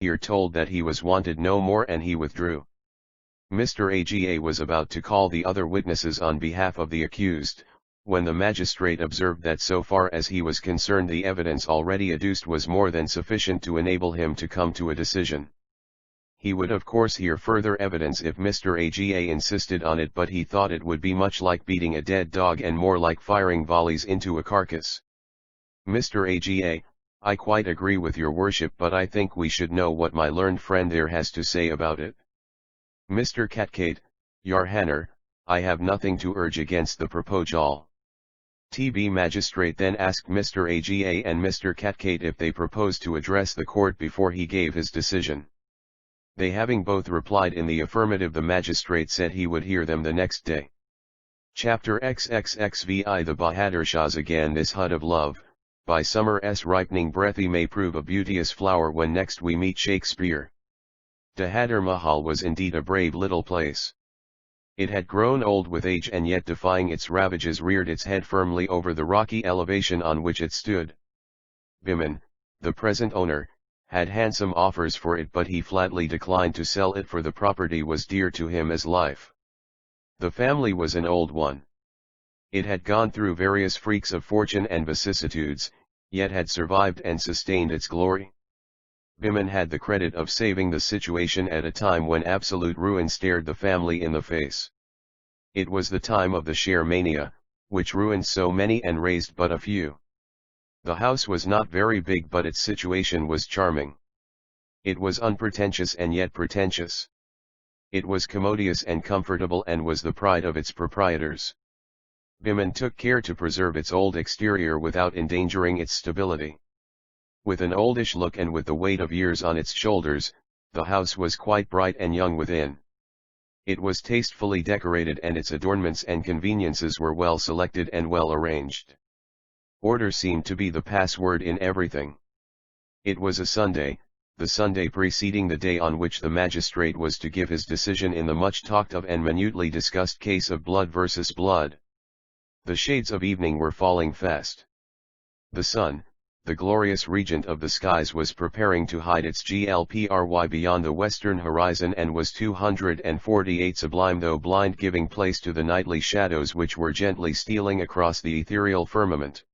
here told that he was wanted no more and he withdrew. Mr. Aga was about to call the other witnesses on behalf of the accused, when the magistrate observed that so far as he was concerned the evidence already adduced was more than sufficient to enable him to come to a decision. He would of course hear further evidence if Mr. Aga insisted on it, but he thought it would be much like beating a dead dog and more like firing volleys into a carcass. Mr. Aga, I quite agree with your worship, but I think we should know what my learned friend there has to say about it. Mr. Catkate, Your Hanner, I have nothing to urge against the proposal. TB Magistrate then asked Mr. Aga and Mr. Catkate if they proposed to address the court before he gave his decision. They having both replied in the affirmative, the magistrate said he would hear them the next day. Chapter XXXVI The Bahadur Shahs Again. This hut of love, by summer's ripening breathy, may prove a beauteous flower when next we meet Shakespeare. Bahadur Mahal was indeed a brave little place. It had grown old with age, and yet defying its ravages reared its head firmly over the rocky elevation on which it stood. Biman, the present owner, had handsome offers for it, but he flatly declined to sell it, for the property was dear to him as life. The family was an old one. It had gone through various freaks of fortune and vicissitudes, yet had survived and sustained its glory. Biman had the credit of saving the situation at a time when absolute ruin stared the family in the face. It was the time of the share mania, which ruined so many and raised but a few. The house was not very big, but its situation was charming. It was unpretentious and yet pretentious. It was commodious and comfortable, and was the pride of its proprietors. Biman took care to preserve its old exterior without endangering its stability. With an oldish look and with the weight of years on its shoulders, the house was quite bright and young within. It was tastefully decorated, and its adornments and conveniences were well selected and well arranged. Order seemed to be the password in everything. It was a Sunday, the Sunday preceding the day on which the magistrate was to give his decision in the much talked of and minutely discussed case of blood versus blood. The shades of evening were falling fast. The sun, the glorious regent of the skies, was preparing to hide its glpry beyond the western horizon, and was 248 sublime though blind, giving place to the nightly shadows which were gently stealing across the ethereal firmament.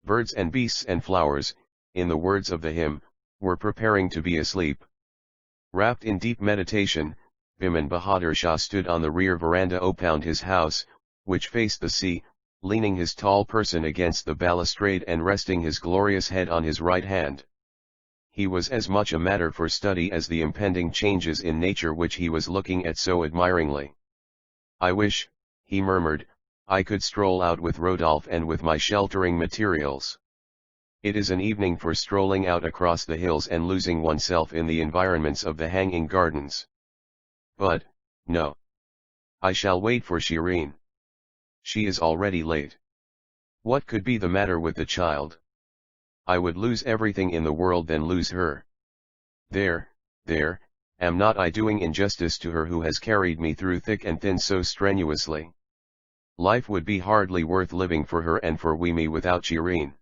Birds and beasts and flowers, in the words of the hymn, were preparing to be asleep. Wrapped in deep meditation, Biman Bahadur Shah stood on the rear veranda around his house, which faced the sea, leaning his tall person against the balustrade and resting his glorious head on his right hand. He was as much a matter for study as the impending changes in nature which he was looking at so admiringly. "I wish," he murmured, "I could stroll out with Rodolphe and with my sheltering materials. It is an evening for strolling out across the hills and losing oneself in the environments of the hanging gardens. But, no. I shall wait for Shireen. She is already late. What could be the matter with the child? I would lose everything in the world than lose her. There, am not I doing injustice to her who has carried me through thick and thin so strenuously? Life would be hardly worth living for her and for me without Shireen.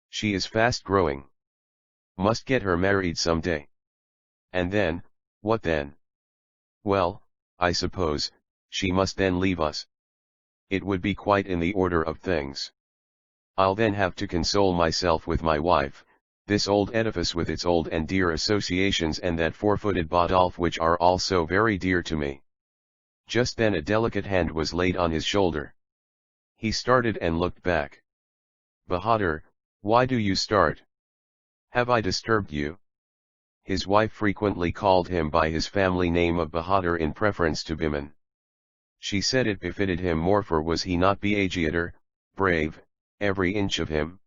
She is fast growing. Must get her married some day. And then, what then? Well, I suppose, she must then leave us. It would be quite in the order of things. I'll then have to console myself with my wife, this old edifice with its old and dear associations, and that four-footed Bodolph which are all so very dear to me." Just then a delicate hand was laid on his shoulder. He started and looked back. "Bahadur, why do you start? Have I disturbed you?" His wife frequently called him by his family name of Bahadur in preference to Biman. She said it befitted him more, for was he not Beagiator, brave, every inch of him?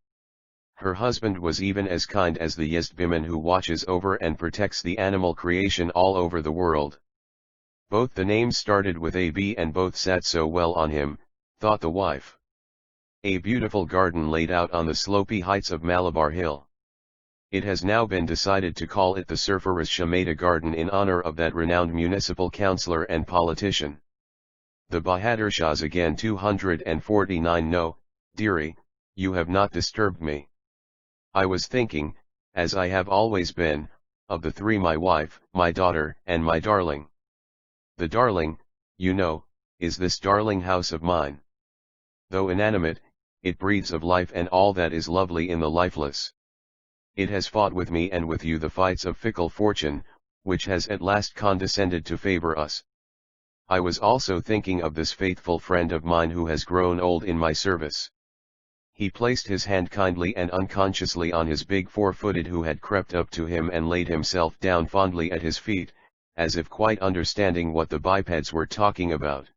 Her husband was even as kind as the Yezd Biman who watches over and protects the animal creation all over the world. Both the names started with AB and both sat so well on him, thought the wife. A beautiful garden laid out on the slopy heights of Malabar Hill. It has now been decided to call it the Surfaris Shameda Garden in honor of that renowned municipal councillor and politician. The Bahadur Shahs again. 249 No, dearie, you have not disturbed me. I was thinking, as I have always been, of the three my wife, my daughter, and my darling. The darling, you know, is this darling house of mine. Though inanimate, it breathes of life and all that is lovely in the lifeless. It has fought with me and with you the fights of fickle fortune, which has at last condescended to favor us. I was also thinking of this faithful friend of mine who has grown old in my service. He placed his hand kindly and unconsciously on his big four-footed who had crept up to him and laid himself down fondly at his feet, as if quite understanding what the bipeds were talking about.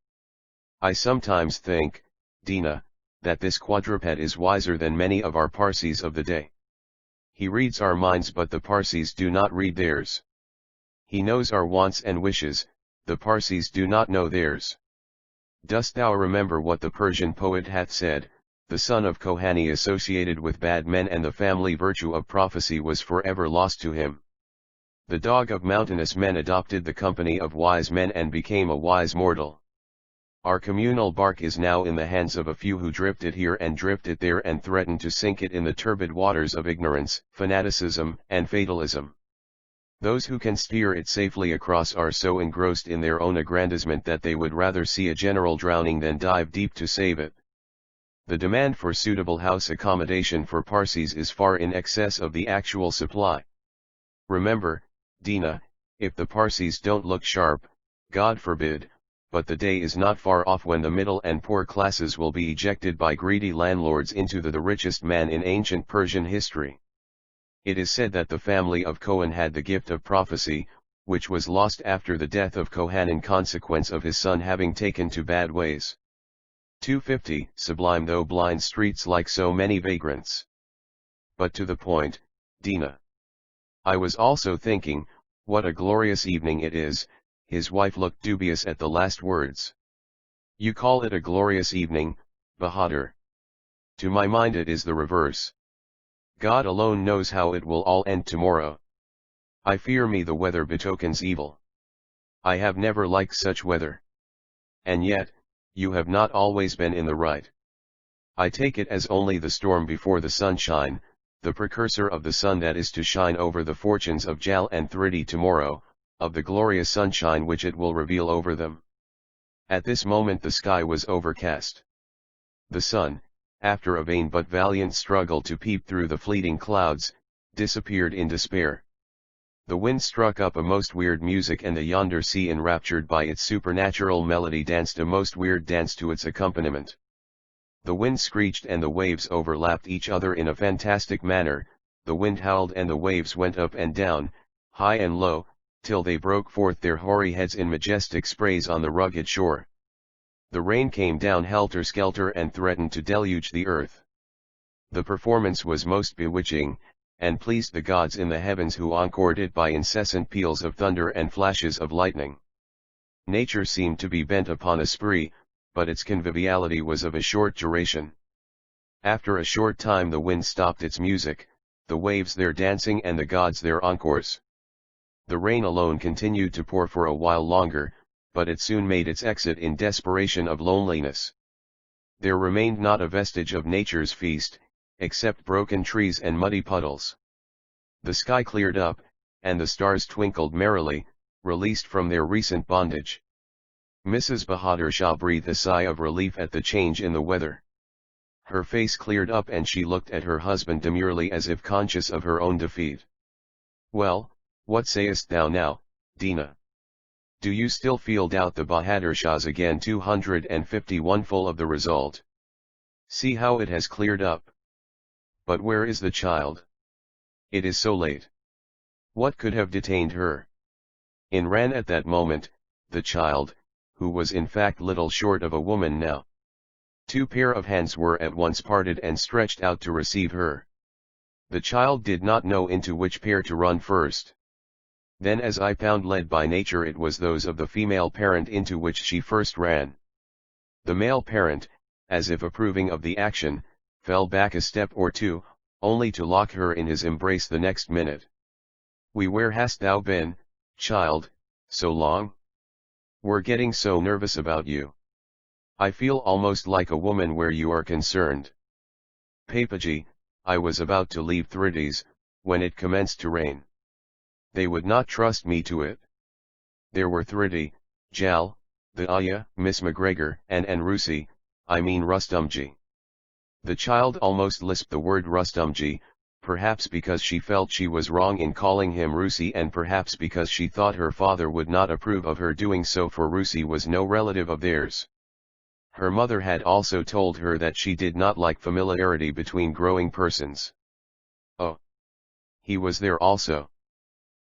I sometimes think, Dina, that this quadruped is wiser than many of our Parsis of the day. He reads our minds but the Parsis do not read theirs. He knows our wants and wishes, the Parsis do not know theirs. Dost thou remember what the Persian poet hath said, the son of Kohani associated with bad men and the family virtue of prophecy was forever lost to him. The dog of mountainous men adopted the company of wise men and became a wise mortal. Our communal bark is now in the hands of a few who drift it here and drift it there and threaten to sink it in the turbid waters of ignorance, fanaticism, and fatalism. Those who can steer it safely across are so engrossed in their own aggrandizement that they would rather see a general drowning than dive deep to save it. The demand for suitable house accommodation for Parsis is far in excess of the actual supply. Remember, Dina, if the Parsis don't look sharp, God forbid, but the day is not far off when the middle and poor classes will be ejected by greedy landlords into the richest man in ancient Persian history. It is said that the family of Cohen had the gift of prophecy, which was lost after the death of Cohan in consequence of his son having taken to bad ways. 250. Sublime though blind streets like so many vagrants. But to the point, Dina. I was also thinking, what a glorious evening it is. His wife looked dubious at the last words. You call it a glorious evening, Bahadur. To my mind it is the reverse. God alone knows how it will all end tomorrow. I fear me the weather betokens evil. I have never liked such weather. And yet, you have not always been in the right. I take it as only the storm before the sunshine, the precursor of the sun that is to shine over the fortunes of Jal and Thridi tomorrow, of the glorious sunshine which it will reveal over them. At this moment the sky was overcast. The sun, after a vain but valiant struggle to peep through the fleeting clouds, disappeared in despair. The wind struck up a most weird music and the yonder sea enraptured by its supernatural melody danced a most weird dance to its accompaniment. The wind screeched and the waves overlapped each other in a fantastic manner, the wind howled and the waves went up and down, high and low, till they broke forth their hoary heads in majestic sprays on the rugged shore. The rain came down helter-skelter and threatened to deluge the earth. The performance was most bewitching, and pleased the gods in the heavens who encored it by incessant peals of thunder and flashes of lightning. Nature seemed to be bent upon a spree, but its conviviality was of a short duration. After a short time the wind stopped its music, the waves their dancing and the gods their encores. The rain alone continued to pour for a while longer, but it soon made its exit in desperation of loneliness. There remained not a vestige of nature's feast, except broken trees and muddy puddles. The sky cleared up, and the stars twinkled merrily, released from their recent bondage. Mrs. Bahadur Shah breathed a sigh of relief at the change in the weather. Her face cleared up and she looked at her husband demurely as if conscious of her own defeat. Well, what sayest thou now, Dina? Do you still feel doubt? The Bahadur Shahs again 251 full of the result. See how it has cleared up. But where is the child? It is so late. What could have detained her? In ran at that moment, the child, who was in fact little short of a woman now. Two pair of hands were at once parted and stretched out to receive her. The child did not know into which pair to run first. Then as I found led by nature it was those of the female parent into which she first ran. The male parent, as if approving of the action, fell back a step or two, only to lock her in his embrace the next minute. Where hast thou been, child, so long? We're getting so nervous about you. I feel almost like a woman where you are concerned. Papaji, I was about to leave Thrides, when it commenced to rain. They would not trust me to it. There were Thridi, Jal, the Aya, Miss McGregor, and Rusi, I mean Rustumji. The child almost lisped the word Rustumji, perhaps because she felt she was wrong in calling him Rusi, and perhaps because she thought her father would not approve of her doing so, for Rusi was no relative of theirs. Her mother had also told her that she did not like familiarity between growing persons. Oh! He was there also,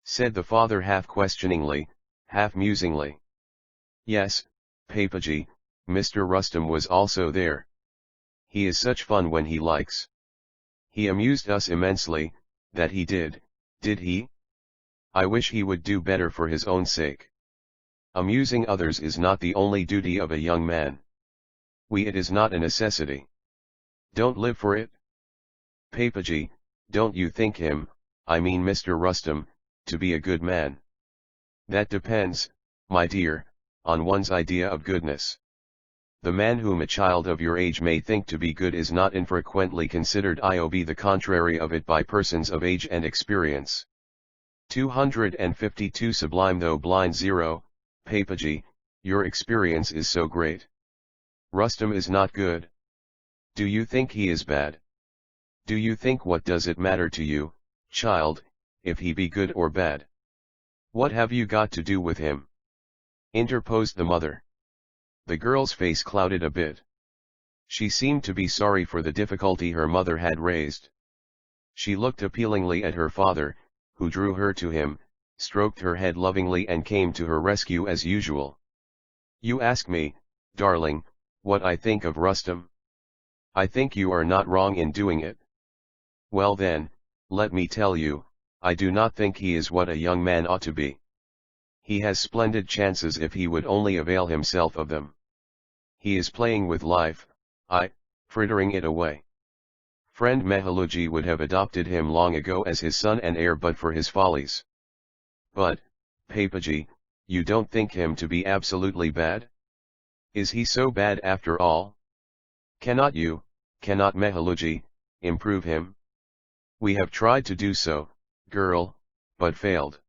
said the father half questioningly, half musingly. Yes, Papaji, Mr. Rustum was also there. He is such fun when he likes. He amused us immensely, that he did he? I wish he would do better for his own sake. Amusing others is not the only duty of a young man. It is not a necessity. Don't live for it. Papaji, don't you think him, I mean Mr. Rustum, to be a good man? That depends, my dear, on one's idea of goodness. The man whom a child of your age may think to be good is not infrequently considered the contrary of it by persons of age and experience. 252 Sublime though blind 0, Papaji, your experience is so great. Rustum is not good. Do you think he is bad? Do you think what does it matter to you, child, if he be good or bad? What have you got to do with him? Interposed the mother. The girl's face clouded a bit. She seemed to be sorry for the difficulty her mother had raised. She looked appealingly at her father, who drew her to him, stroked her head lovingly and came to her rescue as usual. You ask me, darling, what I think of Rustum? I think you are not wrong in doing it. Well then, let me tell you, I do not think he is what a young man ought to be. He has splendid chances if he would only avail himself of them. He is playing with life, frittering it away. Friend Mehaluji would have adopted him long ago as his son and heir but for his follies. But, Papaji, you don't think him to be absolutely bad? Is he so bad after all? Cannot Mehaluji, improve him? We have tried to do so, girl, but failed.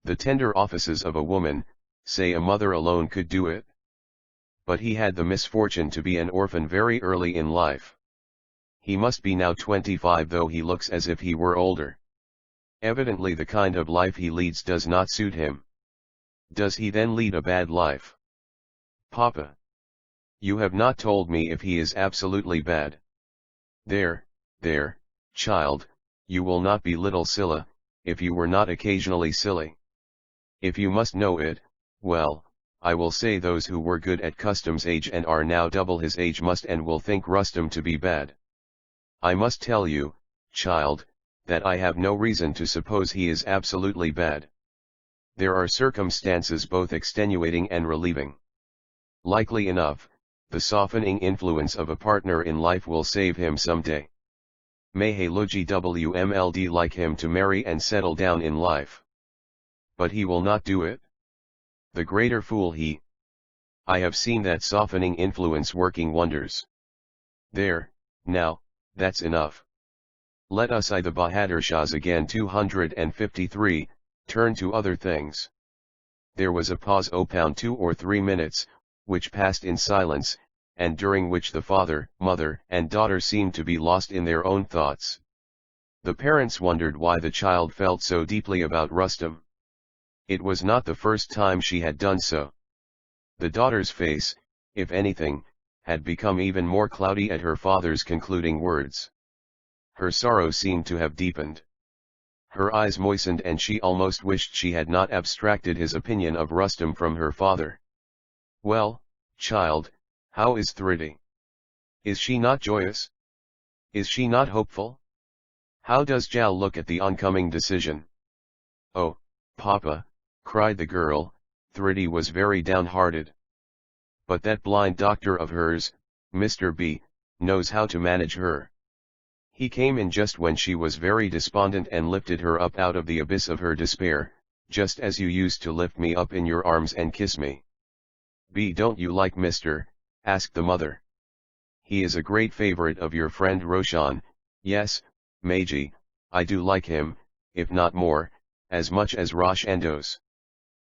The tender offices of a woman, say a mother alone could do it. But he had the misfortune to be an orphan very early in life. He must be now 25, though he looks as if he were older. Evidently the kind of life he leads does not suit him. Does he then lead a bad life? Papa. You have not told me if he is absolutely bad. There, child, you will not be little Scylla, if you were not occasionally silly. If you must know it, well, I will say those who were good at Custom's age and are now double his age must and will think Rustum to be bad. I must tell you, child, that I have no reason to suppose he is absolutely bad. There are circumstances both extenuating and relieving. Likely enough, the softening influence of a partner in life will save him some day. May Haluji WMLD like him to marry and settle down in life. But he will not do it? The greater fool he. I have seen that softening influence working wonders. There, now, that's enough. Let us the Bahadur Shahs again. 253, turn to other things. There was a pause upon 2 or 3 minutes, which passed in silence, and during which the father, mother, and daughter seemed to be lost in their own thoughts. The parents wondered why the child felt so deeply about Rustum. It was not the first time she had done so. The daughter's face, if anything, had become even more cloudy at her father's concluding words. Her sorrow seemed to have deepened. Her eyes moistened and she almost wished she had not abstracted his opinion of Rustum from her father. Well, child, how is Thridi? Is she not joyous? Is she not hopeful? How does Jal look at the oncoming decision? Oh, Papa, cried the girl, Thridi was very downhearted. But that blind doctor of hers, Mr. B, knows how to manage her. He came in just when she was very despondent and lifted her up out of the abyss of her despair, just as you used to lift me up in your arms and kiss me. B, don't you like Mr.? Asked the mother. He is a great favorite of your friend Roshan. Yes, Maji, I do like him, if not more, as much as Rosh Endos.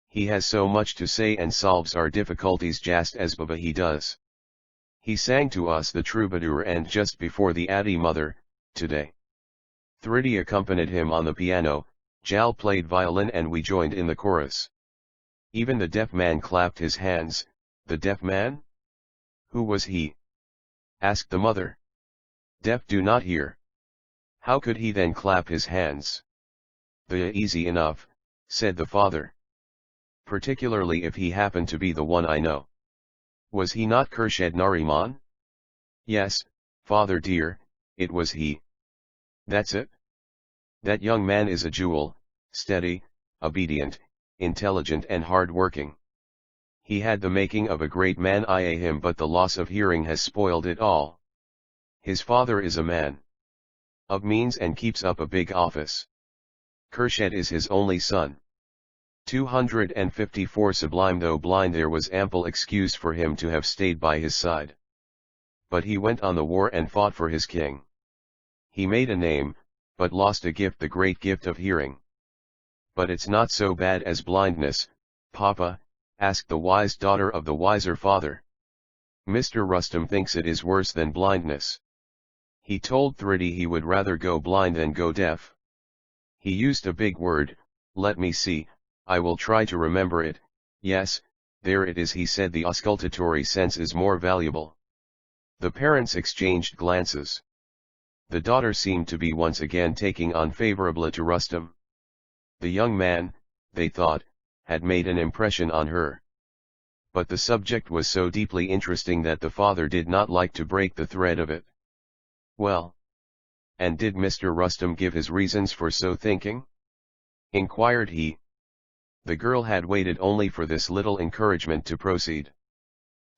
He has so much to say and solves our difficulties just as Baba he does. He sang to us the troubadour and just before the Adi Mother, today. Thridi accompanied him on the piano, Jal played violin and we joined in the chorus. Even the deaf man clapped his hands. The deaf man? Who was he? Asked the mother. Deaf do not hear. How could he then clap his hands? The easy enough, said the father. Particularly if he happened to be the one I know. Was he not Khurshid Nariman? Yes, father dear, it was he. That's it? That young man is a jewel, steady, obedient, intelligent and hard-working. He had the making of a great man him, but the loss of hearing has spoiled it all. His father is a man of means and keeps up a big office. Khurshid is his only son. 254 Sublime. Though blind, there was ample excuse for him to have stayed by his side. But he went on the war and fought for his king. He made a name, but lost a gift, the great gift of hearing. But it's not so bad as blindness, Papa, asked the wise daughter of the wiser father. Mr. Rustam thinks it is worse than blindness. He told Thridi he would rather go blind than go deaf. He used a big word, let me see, I will try to remember it. Yes, there it is, he said. The auscultatory sense is more valuable. The parents exchanged glances. The daughter seemed to be once again taking on favorably to Rustam. The young man, they thought, had made an impression on her. But the subject was so deeply interesting that the father did not like to break the thread of it. Well, and did Mr. Rustam give his reasons for so thinking? Inquired he. The girl had waited only for this little encouragement to proceed.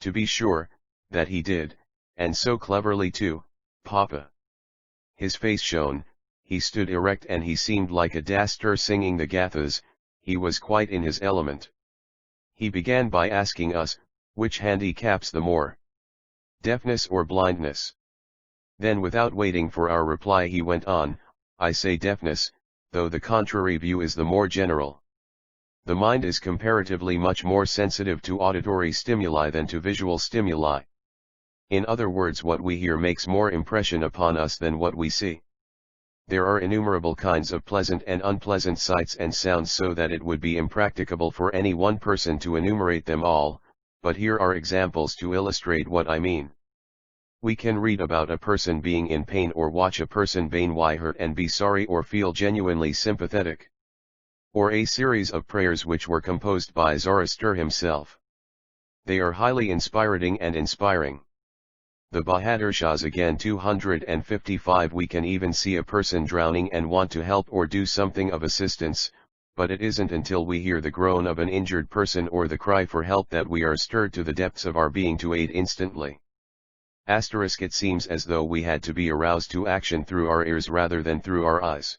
To be sure, that he did, and so cleverly too, Papa. His face shone, he stood erect and he seemed like a daster singing the gathas, he was quite in his element. He began by asking us, which handicaps the more? Deafness or blindness? Then without waiting for our reply he went on, I say deafness, though the contrary view is the more general. The mind is comparatively much more sensitive to auditory stimuli than to visual stimuli. In other words, what we hear makes more impression upon us than what we see. There are innumerable kinds of pleasant and unpleasant sights and sounds, so that it would be impracticable for any one person to enumerate them all, but here are examples to illustrate what I mean. We can read about a person being in pain or watch a person being hurt and be sorry or feel genuinely sympathetic. Or a series of prayers which were composed by Zoroaster himself. They are highly inspiriting and inspiring. The Bahadur Shahs again 255. We can even see a person drowning and want to help or do something of assistance, but it isn't until we hear the groan of an injured person or the cry for help that we are stirred to the depths of our being to aid instantly. It seems as though we had to be aroused to action through our ears rather than through our eyes.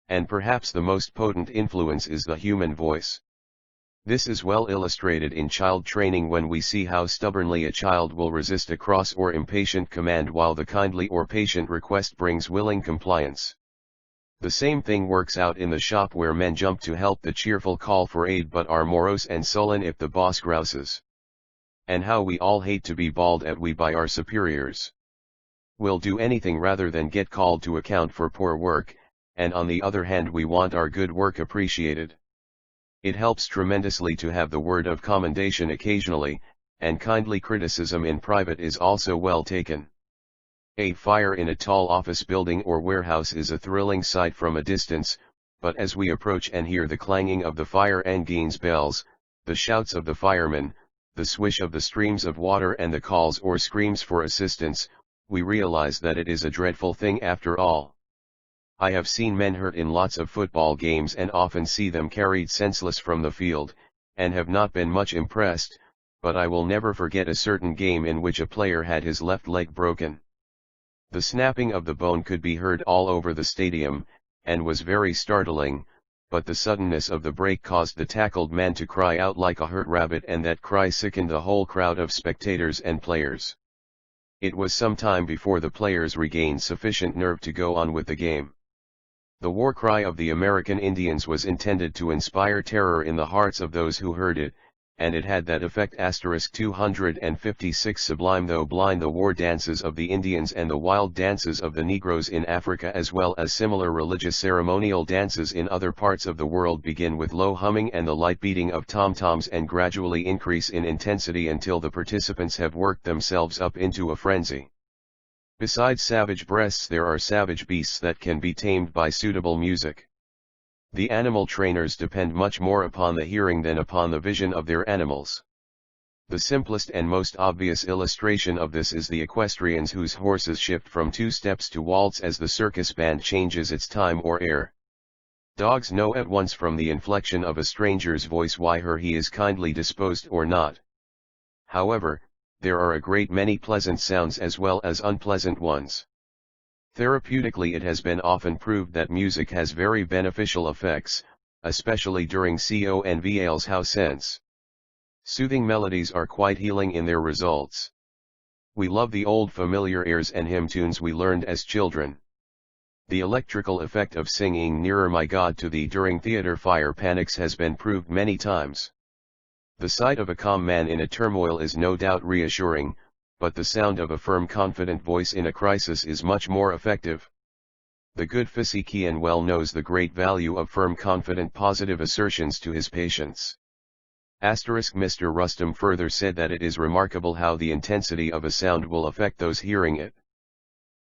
And perhaps the most potent influence is the human voice. This is well illustrated in child training when we see how stubbornly a child will resist a cross or impatient command while the kindly or patient request brings willing compliance. The same thing works out in the shop where men jump to help the cheerful call for aid but are morose and sullen if the boss grouses. And how we all hate to be bawled at by our superiors. We'll do anything rather than get called to account for poor work, and on the other hand we want our good work appreciated. It helps tremendously to have the word of commendation occasionally, and kindly criticism in private is also well taken. A fire in a tall office building or warehouse is a thrilling sight from a distance, but as we approach and hear the clanging of the fire engine's bells, the shouts of the firemen, the swish of the streams of water and the calls or screams for assistance, we realize that it is a dreadful thing after all. I have seen men hurt in lots of football games and often see them carried senseless from the field, and have not been much impressed, but I will never forget a certain game in which a player had his left leg broken. The snapping of the bone could be heard all over the stadium, and was very startling, but the suddenness of the break caused the tackled man to cry out like a hurt rabbit, and that cry sickened the whole crowd of spectators and players. It was some time before the players regained sufficient nerve to go on with the game. The war cry of the American Indians was intended to inspire terror in the hearts of those who heard it, and it had that effect. 256 Sublime though blind. The war dances of the Indians and the wild dances of the Negroes in Africa, as well as similar religious ceremonial dances in other parts of the world, begin with low humming and the light beating of tom-toms and gradually increase in intensity until the participants have worked themselves up into a frenzy. Besides savage breasts, there are savage beasts that can be tamed by suitable music. The animal trainers depend much more upon the hearing than upon the vision of their animals. The simplest and most obvious illustration of this is the equestrians whose horses shift from 2 steps to waltz as the circus band changes its time or air. Dogs know at once from the inflection of a stranger's voice whether he is kindly disposed or not. However, there are a great many pleasant sounds as well as unpleasant ones. Therapeutically, it has been often proved that music has very beneficial effects, especially during conval's house sense. Soothing melodies are quite healing in their results. We love the old familiar airs and hymn tunes we learned as children. The electrical effect of singing Nearer My God to Thee during theater fire panics has been proved many times. The sight of a calm man in a turmoil is no doubt reassuring, but the sound of a firm confident voice in a crisis is much more effective. The good physician well knows the great value of firm confident positive assertions to his patients. Mr. Rustum further said that it is remarkable how the intensity of a sound will affect those hearing it.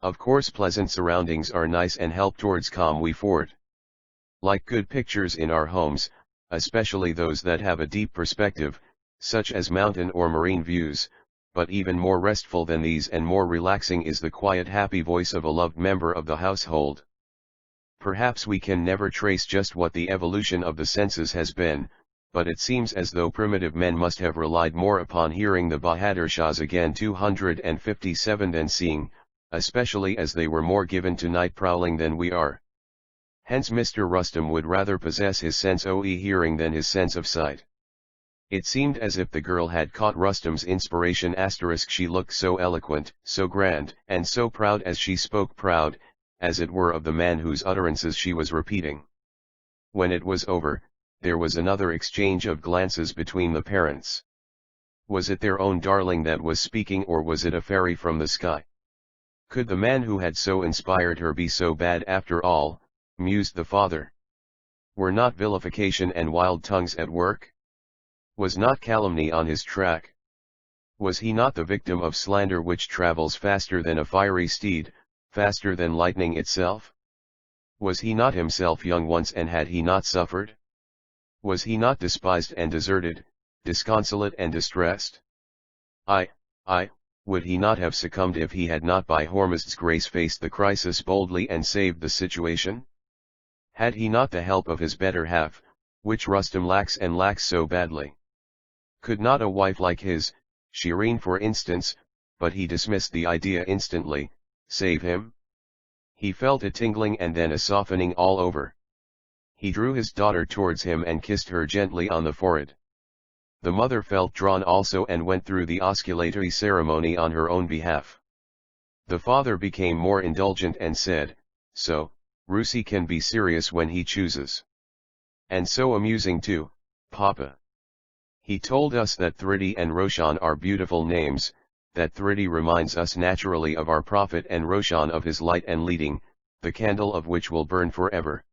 Of course, pleasant surroundings are nice and help towards calm we fort. Like good pictures in our homes, especially those that have a deep perspective, such as mountain or marine views, but even more restful than these and more relaxing is the quiet happy voice of a loved member of the household. Perhaps we can never trace just what the evolution of the senses has been, but it seems as though primitive men must have relied more upon hearing the Bahadur Shahs again 257 than seeing, especially as they were more given to night prowling than we are. Hence Mr. Rustum would rather possess his sense of hearing than his sense of sight. It seemed as if the girl had caught Rustum's inspiration. She looked so eloquent, so grand, and so proud as she spoke, proud, as it were, of the man whose utterances she was repeating. When it was over, there was another exchange of glances between the parents. Was it their own darling that was speaking, or was it a fairy from the sky? Could the man who had so inspired her be so bad after all, mused the father. Were not vilification and wild tongues at work? Was not calumny on his track? Was he not the victim of slander which travels faster than a fiery steed, faster than lightning itself? Was he not himself young once, and had he not suffered? Was he not despised and deserted, disconsolate and distressed? Would he not have succumbed if he had not by Hormuzd's grace faced the crisis boldly and saved the situation? Had he not the help of his better half, which Rustum lacks and lacks so badly? Could not a wife like his, Shireen for instance, but he dismissed the idea instantly, save him? He felt a tingling and then a softening all over. He drew his daughter towards him and kissed her gently on the forehead. The mother felt drawn also and went through the osculatory ceremony on her own behalf. The father became more indulgent and said, "So, Rusi can be serious when he chooses. And so amusing too, Papa. He told us that Thridi and Roshan are beautiful names, that Thridi reminds us naturally of our Prophet and Roshan of his light and leading, the candle of which will burn forever.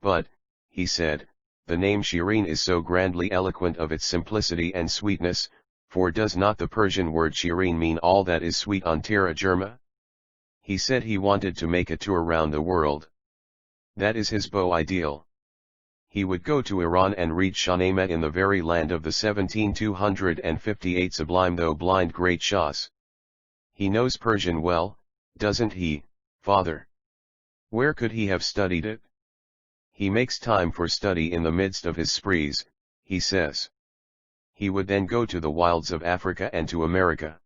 But," he said, "the name Shireen is so grandly eloquent of its simplicity and sweetness, for does not the Persian word Shireen mean all that is sweet on terra firma?" He said he wanted to make a tour round the world. That is his beau ideal. He would go to Iran and reach Shahnameh in the very land of the 17258 sublime though blind great Shahs. He knows Persian well, doesn't he, father? Where could he have studied it? He makes time for study in the midst of his sprees, he says. He would then go to the wilds of Africa and to America.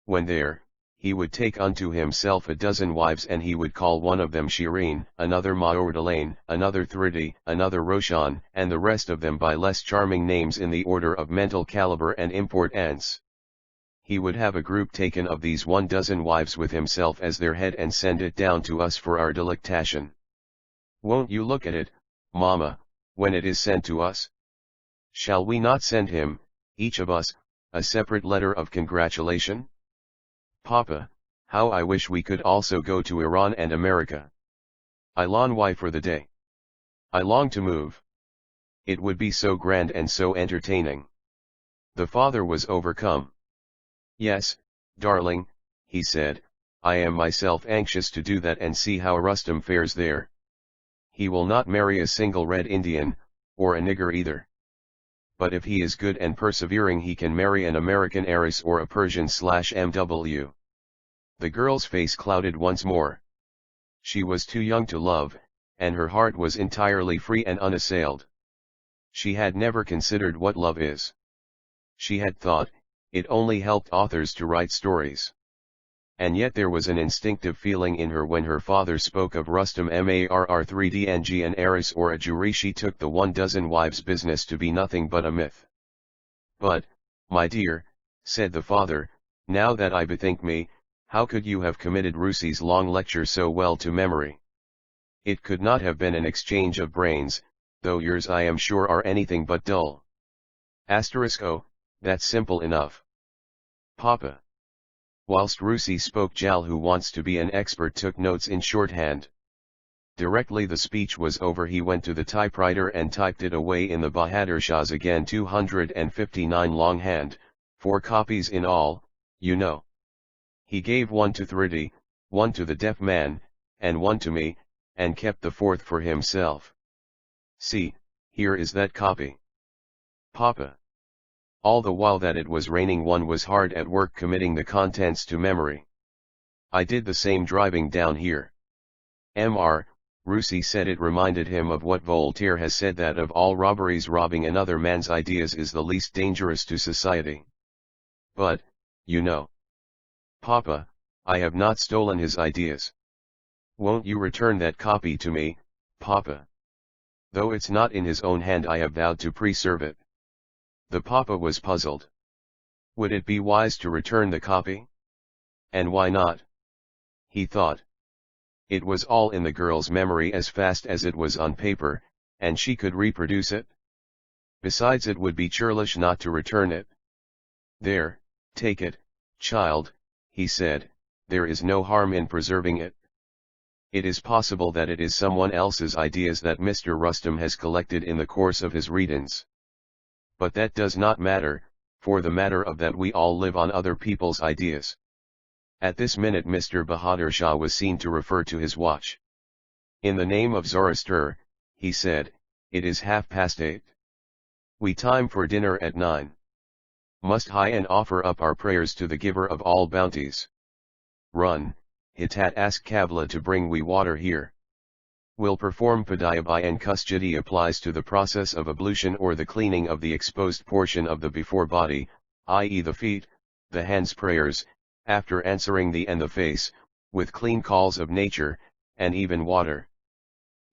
When there, he would take unto himself a dozen wives, and he would call one of them Shireen, another Maordalain, another Thridi, another Roshan, and the rest of them by less charming names in the order of mental caliber and importance. He would have a group taken of these 12 wives with himself as their head and send it down to us for our delectation. Won't you look at it, Mama, when it is sent to us? Shall we not send him, each of us, a separate letter of congratulation? Papa, how I wish we could also go to Iran and America. I long for the day. I long to move. It would be so grand and so entertaining. The father was overcome. Yes, darling, he said, I am myself anxious to do that and see how Rustam fares there. He will not marry a single Red Indian, or a nigger either. But if he is good and persevering he can marry an American heiress or a Persian/MW. The girl's face clouded once more. She was too young to love, and her heart was entirely free and unassailed. She had never considered what love is. She had thought, it only helped authors to write stories. And yet there was an instinctive feeling in her when her father spoke of Rustam Marr3Dng an heiress or a Jewry. She took the 12 wives business to be nothing but a myth. But, my dear, said the father, now that I bethink me, how could you have committed Rusi's long lecture so well to memory? It could not have been an exchange of brains, though yours I am sure are anything but dull. Oh, that's simple enough. Papa. Whilst Rusi spoke, Jal, who wants to be an expert, took notes in shorthand. Directly the speech was over he went to the typewriter and typed it away in the Bahadur Shah's again 259 longhand, 4 copies in all, you know. He gave one to Thridi, one to the deaf man, and one to me, and kept the 4th for himself. See, here is that copy. Papa. All the while that it was raining one was hard at work committing the contents to memory. I did the same driving down here. Mr. Rusi said it reminded him of what Voltaire has said, that of all robberies robbing another man's ideas is the least dangerous to society. But, you know. Papa, I have not stolen his ideas. Won't you return that copy to me, Papa? Though it's not in his own hand I have vowed to preserve it. The papa was puzzled. Would it be wise to return the copy? And why not? He thought. It was all in the girl's memory as fast as it was on paper, and she could reproduce it. Besides, it would be churlish not to return it. There, take it, child, he said, there is no harm in preserving it. It is possible that it is someone else's ideas that Mr. Rustam has collected in the course of his readings. But that does not matter, for the matter of that we all live on other people's ideas. At this minute Mr. Bahadur Shah was seen to refer to his watch. In the name of Zoroaster, he said, it is 8:30. We time for dinner at 9. Must hie and offer up our prayers to the giver of all bounties. Run, Hitat, ask Kavla to bring we water here. Will perform Padayabai, and Kusjidi applies to the process of ablution or the cleaning of the exposed portion of the before body, i.e. the feet, the hands. Prayers, after answering the and the face, with clean calls of nature, and even water.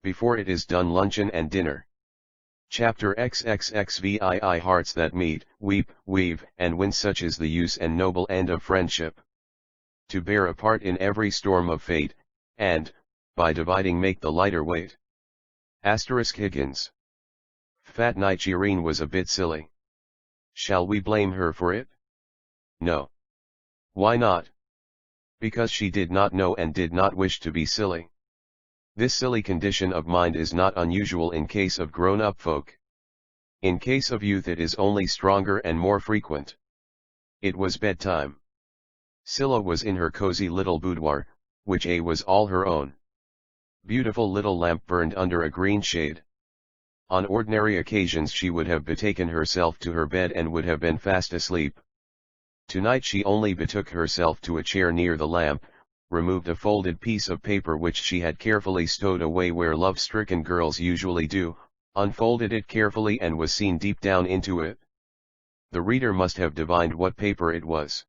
Before it is done luncheon and dinner. Chapter XXXVII Hearts that meet, weep, weave, and win, such is the use and noble end of friendship. To bear a part in every storm of fate, and, by dividing make the lighter weight. Higgins. Fat Nigerian was a bit silly. Shall we blame her for it? No. Why not? Because she did not know and did not wish to be silly. This silly condition of mind is not unusual in case of grown-up folk. In case of youth it is only stronger and more frequent. It was bedtime. Scylla was in her cozy little boudoir, which was all her own. Beautiful little lamp burned under a green shade. On ordinary occasions she would have betaken herself to her bed and would have been fast asleep. Tonight she only betook herself to a chair near the lamp, removed a folded piece of paper which she had carefully stowed away where love-stricken girls usually do, unfolded it carefully and was seen deep down into it. The reader must have divined what paper it was.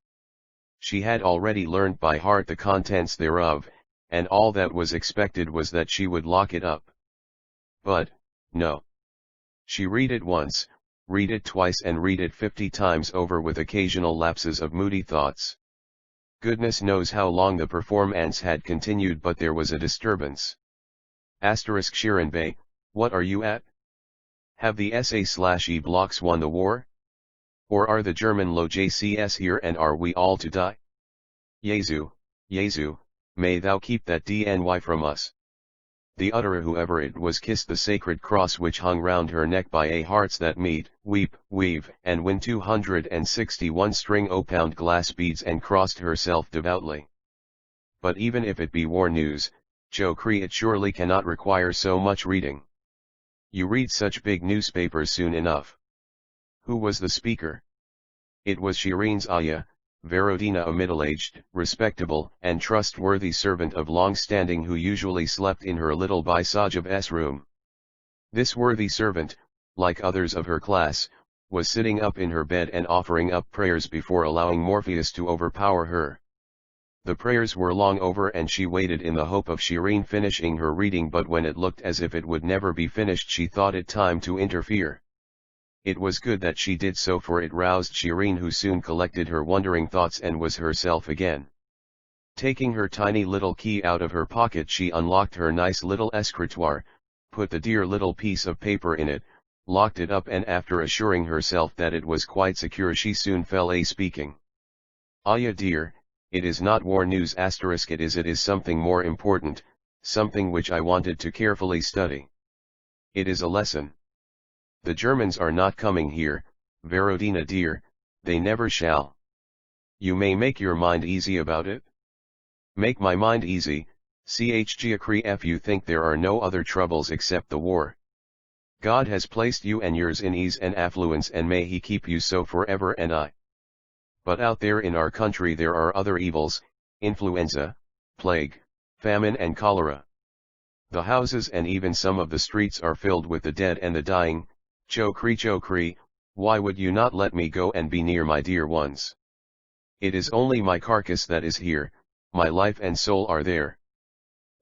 She had already learnt by heart the contents thereof, and all that was expected was that she would lock it up. But, no. She read it once, read it twice, and read it 50 times over with occasional lapses of moody thoughts. Goodness knows how long the performance had continued, but there was a disturbance. Asterisk Shirin Bey, what are you at? Have the SA/E blocks won the war? Or are the German low JCS here and are we all to die? Jesu, Jesu, may thou keep that DNY from us. The utterer whoever it was kissed the sacred cross which hung round her neck by a hearts that meet, weep, weave, and win 261 string o-pound glass beads and crossed herself devoutly. But even if it be war news, Chokri, it surely cannot require so much reading. You read such big newspapers soon enough. Who was the speaker? It was Shirin's Aya, Verodina, a middle-aged, respectable, and trustworthy servant of long-standing who usually slept in her little Bisajev's room. This worthy servant, like others of her class, was sitting up in her bed and offering up prayers before allowing Morpheus to overpower her. The prayers were long over and she waited in the hope of Shirin finishing her reading, but when it looked as if it would never be finished she thought it time to interfere. It was good that she did so, for it roused Shirin, who soon collected her wondering thoughts and was herself again. Taking her tiny little key out of her pocket she unlocked her nice little escritoire, put the dear little piece of paper in it, locked it up, and after assuring herself that it was quite secure she soon fell a speaking. Aya dear, it is not war news asterisk it is something more important, something which I wanted to carefully study. It is a lesson. The Germans are not coming here, Verodina dear, they never shall. You may make your mind easy about it. Make my mind easy, Chgiakri, if you think there are no other troubles except the war. God has placed you and yours in ease and affluence, and may he keep you so forever and I. But out there in our country there are other evils, influenza, plague, famine and cholera. The houses and even some of the streets are filled with the dead and the dying. Chokri, why would you not let me go and be near my dear ones? It is only my carcass that is here, my life and soul are there.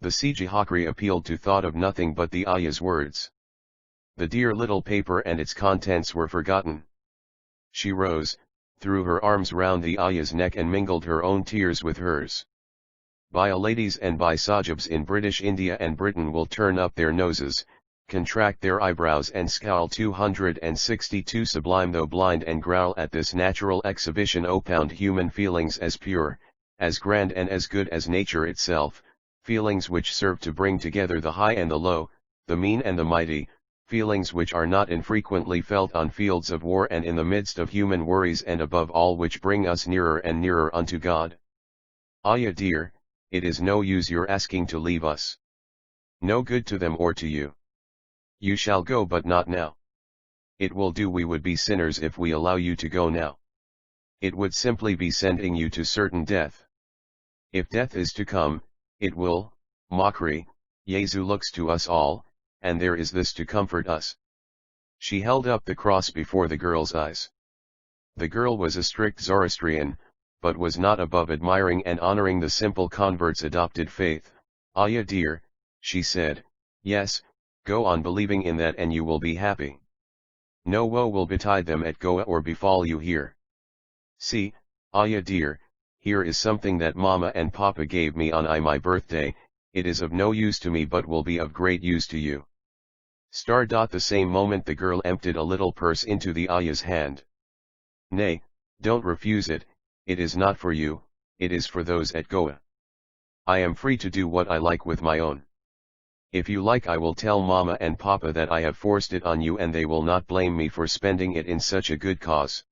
The Chgiakri appealed to thought of nothing but the Aya's words. The dear little paper and its contents were forgotten. She rose, threw her arms round the Aya's neck and mingled her own tears with hers. Ladies and Bisajabs in British India and Britain will turn up their noses, contract their eyebrows and scowl 262 sublime though blind, and growl at this natural exhibition opound human feelings as pure, as grand and as good as nature itself, feelings which serve to bring together the high and the low, the mean and the mighty, feelings which are not infrequently felt on fields of war and in the midst of human worries, and above all which bring us nearer and nearer unto God. Aya dear, it is no use your asking to leave us. No good to them or to you. You shall go, but not now. It will do, we would be sinners if we allow you to go now. It would simply be sending you to certain death. If death is to come, it will, mockery, Jesu looks to us all, and there is this to comfort us. She held up the cross before the girl's eyes. The girl was a strict Zoroastrian, but was not above admiring and honoring the simple convert's adopted faith. Aya dear, she said, yes, go on believing in that and you will be happy. No woe will betide them at Goa or befall you here. See, Aya dear, here is something that Mama and Papa gave me on my birthday. It is of no use to me but will be of great use to you. The same moment the girl emptied a little purse into the Aya's hand. Nay, don't refuse it, it is not for you, it is for those at Goa. I am free to do what I like with my own. If you like I will tell Mama and Papa that I have forced it on you and they will not blame me for spending it in such a good cause.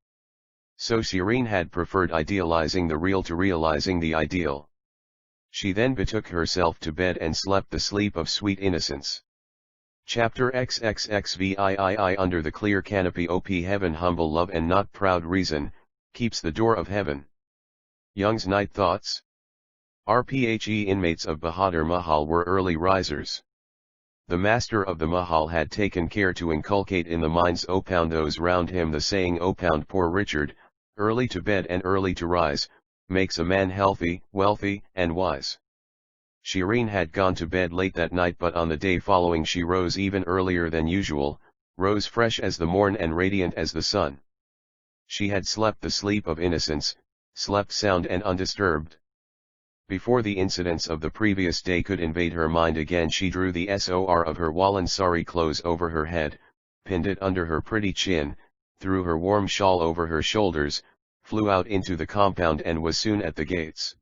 So Shirin had preferred idealizing the real to realizing the ideal. She then betook herself to bed and slept the sleep of sweet innocence. Chapter XXXVIII Under the clear canopy of heaven humble love and not proud reason, keeps the door of heaven. Young's Night Thoughts. RPHE inmates of Bahadur Mahal were early risers. The master of the Mahal had taken care to inculcate in the minds opound those round him the saying opound poor Richard, early to bed and early to rise, makes a man healthy, wealthy, and wise. Shirin had gone to bed late that night, but on the day following she rose even earlier than usual, rose fresh as the morn and radiant as the sun. She had slept the sleep of innocence, slept sound and undisturbed. Before the incidents of the previous day could invade her mind again, she drew the SOR of her woolen sari clothes over her head, pinned it under her pretty chin, threw her warm shawl over her shoulders, flew out into the compound and was soon at the gates.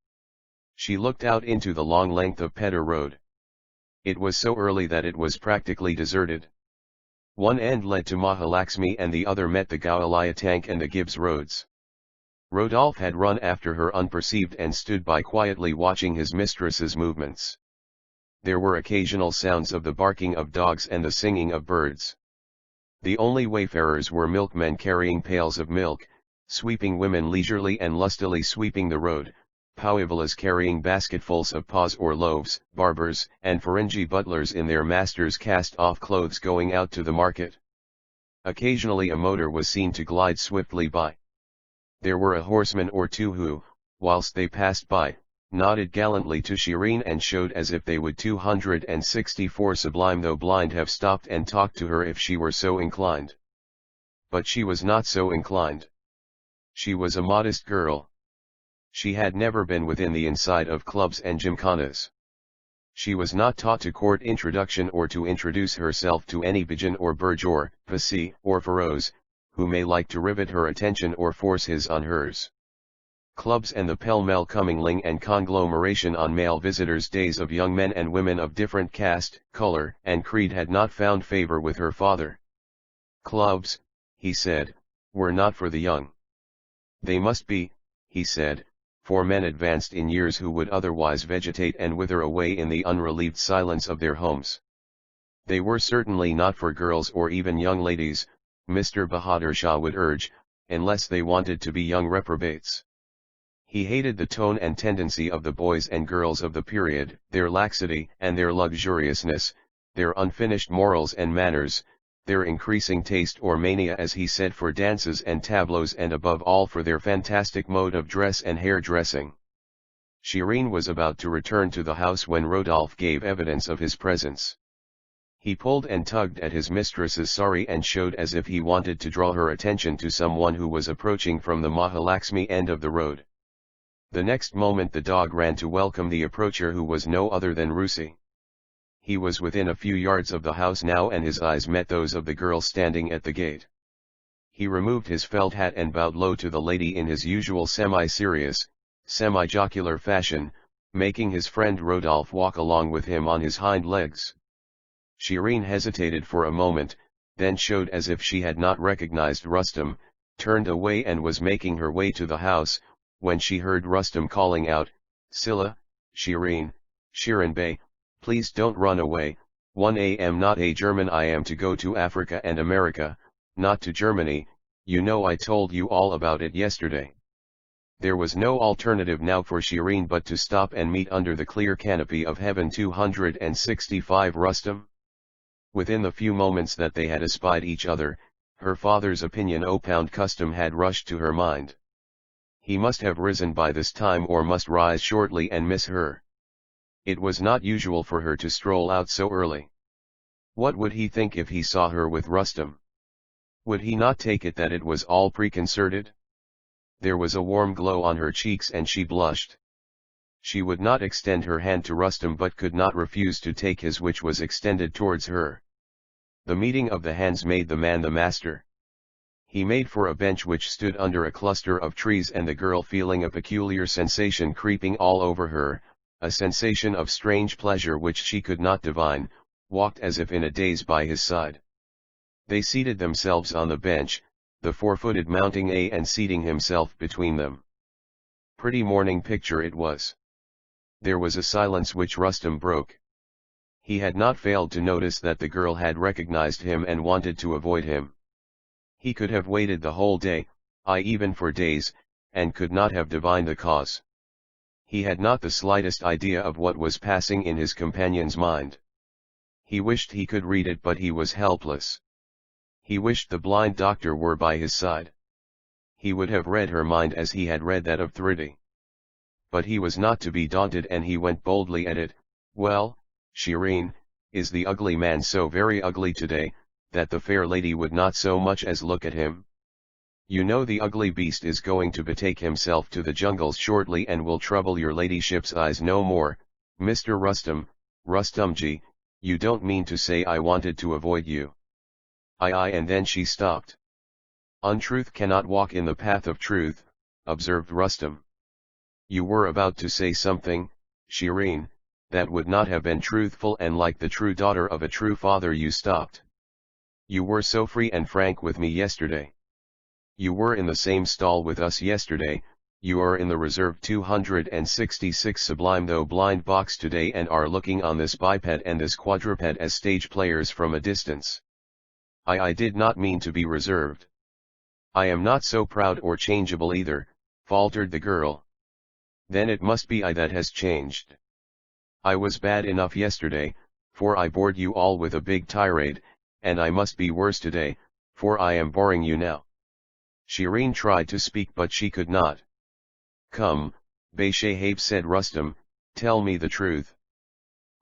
She looked out into the long length of Pedder Road. It was so early that it was practically deserted. One end led to Mahalaxmi and the other met the Gowaliya Tank and the Gibbs roads. Rodolphe had run after her unperceived and stood by quietly watching his mistress's movements. There were occasional sounds of the barking of dogs and the singing of birds. The only wayfarers were milkmen carrying pails of milk, sweeping women leisurely and lustily sweeping the road, Pauivalas carrying basketfuls of paws or loaves, barbers and Ferengi butlers in their masters' cast-off clothes going out to the market. Occasionally a motor was seen to glide swiftly by. There were a horseman or two who, whilst they passed by, nodded gallantly to Shirin and showed as if they would 264 Sublime though blind have stopped and talked to her if she were so inclined. But she was not so inclined. She was a modest girl. She had never been within the inside of clubs and gymkhanas. She was not taught to court introduction or to introduce herself to any Bajan or Burjor, Pasi or Feroz, who may like to rivet her attention or force his on hers. Clubs and the pell-mell commingling and conglomeration on male visitors' days of young men and women of different caste, color, and creed had not found favor with her father. Clubs, he said, were not for the young. They must be, he said, for men advanced in years who would otherwise vegetate and wither away in the unrelieved silence of their homes. They were certainly not for girls or even young ladies, Mr. Bahadur Shah would urge, unless they wanted to be young reprobates. He hated the tone and tendency of the boys and girls of the period, their laxity and their luxuriousness, their unfinished morals and manners, their increasing taste or mania as he said for dances and tableaux and above all for their fantastic mode of dress and hair-dressing. Shirin was about to return to the house when Rodolphe gave evidence of his presence. He pulled and tugged at his mistress's sari and showed as if he wanted to draw her attention to someone who was approaching from the Mahalaxmi end of the road. The next moment the dog ran to welcome the approacher who was no other than Rusi. He was within a few yards of the house now and his eyes met those of the girl standing at the gate. He removed his felt hat and bowed low to the lady in his usual semi-serious, semi-jocular fashion, making his friend Rodolphe walk along with him on his hind legs. Shirin hesitated for a moment, then showed as if she had not recognized Rustam, turned away and was making her way to the house, when she heard Rustam calling out, "Silla, Shirin, Shirin Bey, please don't run away, 1 am not a German, I am to go to Africa and America, not to Germany, you know I told you all about it yesterday." There was no alternative now for Shirin but to stop and meet under the clear canopy of heaven 265 Rustam. Within the few moments that they had espied each other, her father's opinion opound custom had rushed to her mind. He must have risen by this time or must rise shortly and miss her. It was not usual for her to stroll out so early. What would he think if he saw her with Rustam? Would he not take it that it was all preconcerted? There was a warm glow on her cheeks and she blushed. She would not extend her hand to Rustam but could not refuse to take his which was extended towards her. The meeting of the hands made the man the master. He made for a bench which stood under a cluster of trees and the girl feeling a peculiar sensation creeping all over her, a sensation of strange pleasure which she could not divine, walked as if in a daze by his side. They seated themselves on the bench, the four-footed mounting and seating himself between them. Pretty morning picture it was. There was a silence which Rustam broke. He had not failed to notice that the girl had recognized him and wanted to avoid him. He could have waited the whole day, even for days, and could not have divined the cause. He had not the slightest idea of what was passing in his companion's mind. He wished he could read it but he was helpless. He wished the blind doctor were by his side. He would have read her mind as he had read that of Thridi. But he was not to be daunted and he went boldly at it. "Well, Shirin, is the ugly man so very ugly today, that the fair lady would not so much as look at him?" You know the ugly beast is going to betake himself to the jungles shortly and will trouble your ladyship's eyes no more, Mr. Rustumji, you don't mean to say I wanted to avoid you. Aye, and then she stopped. Untruth cannot walk in the path of truth, observed Rustum. You were about to say something, Shireen, that would not have been truthful and like the true daughter of a true father. You stopped. You were so free and frank with me yesterday. You were in the same stall with us yesterday, you are in the reserved 266 Sublime though blind box today and are looking on this biped and this quadruped as stage players from a distance. I did not mean to be reserved. I am not so proud or changeable either, faltered the girl. Then it must be I that has changed. I was bad enough yesterday, for I bored you all with a big tirade, and I must be worse today, for I am boring you now. Shireen tried to speak but she could not. Come, Bey-Shahab, said Rustum, tell me the truth.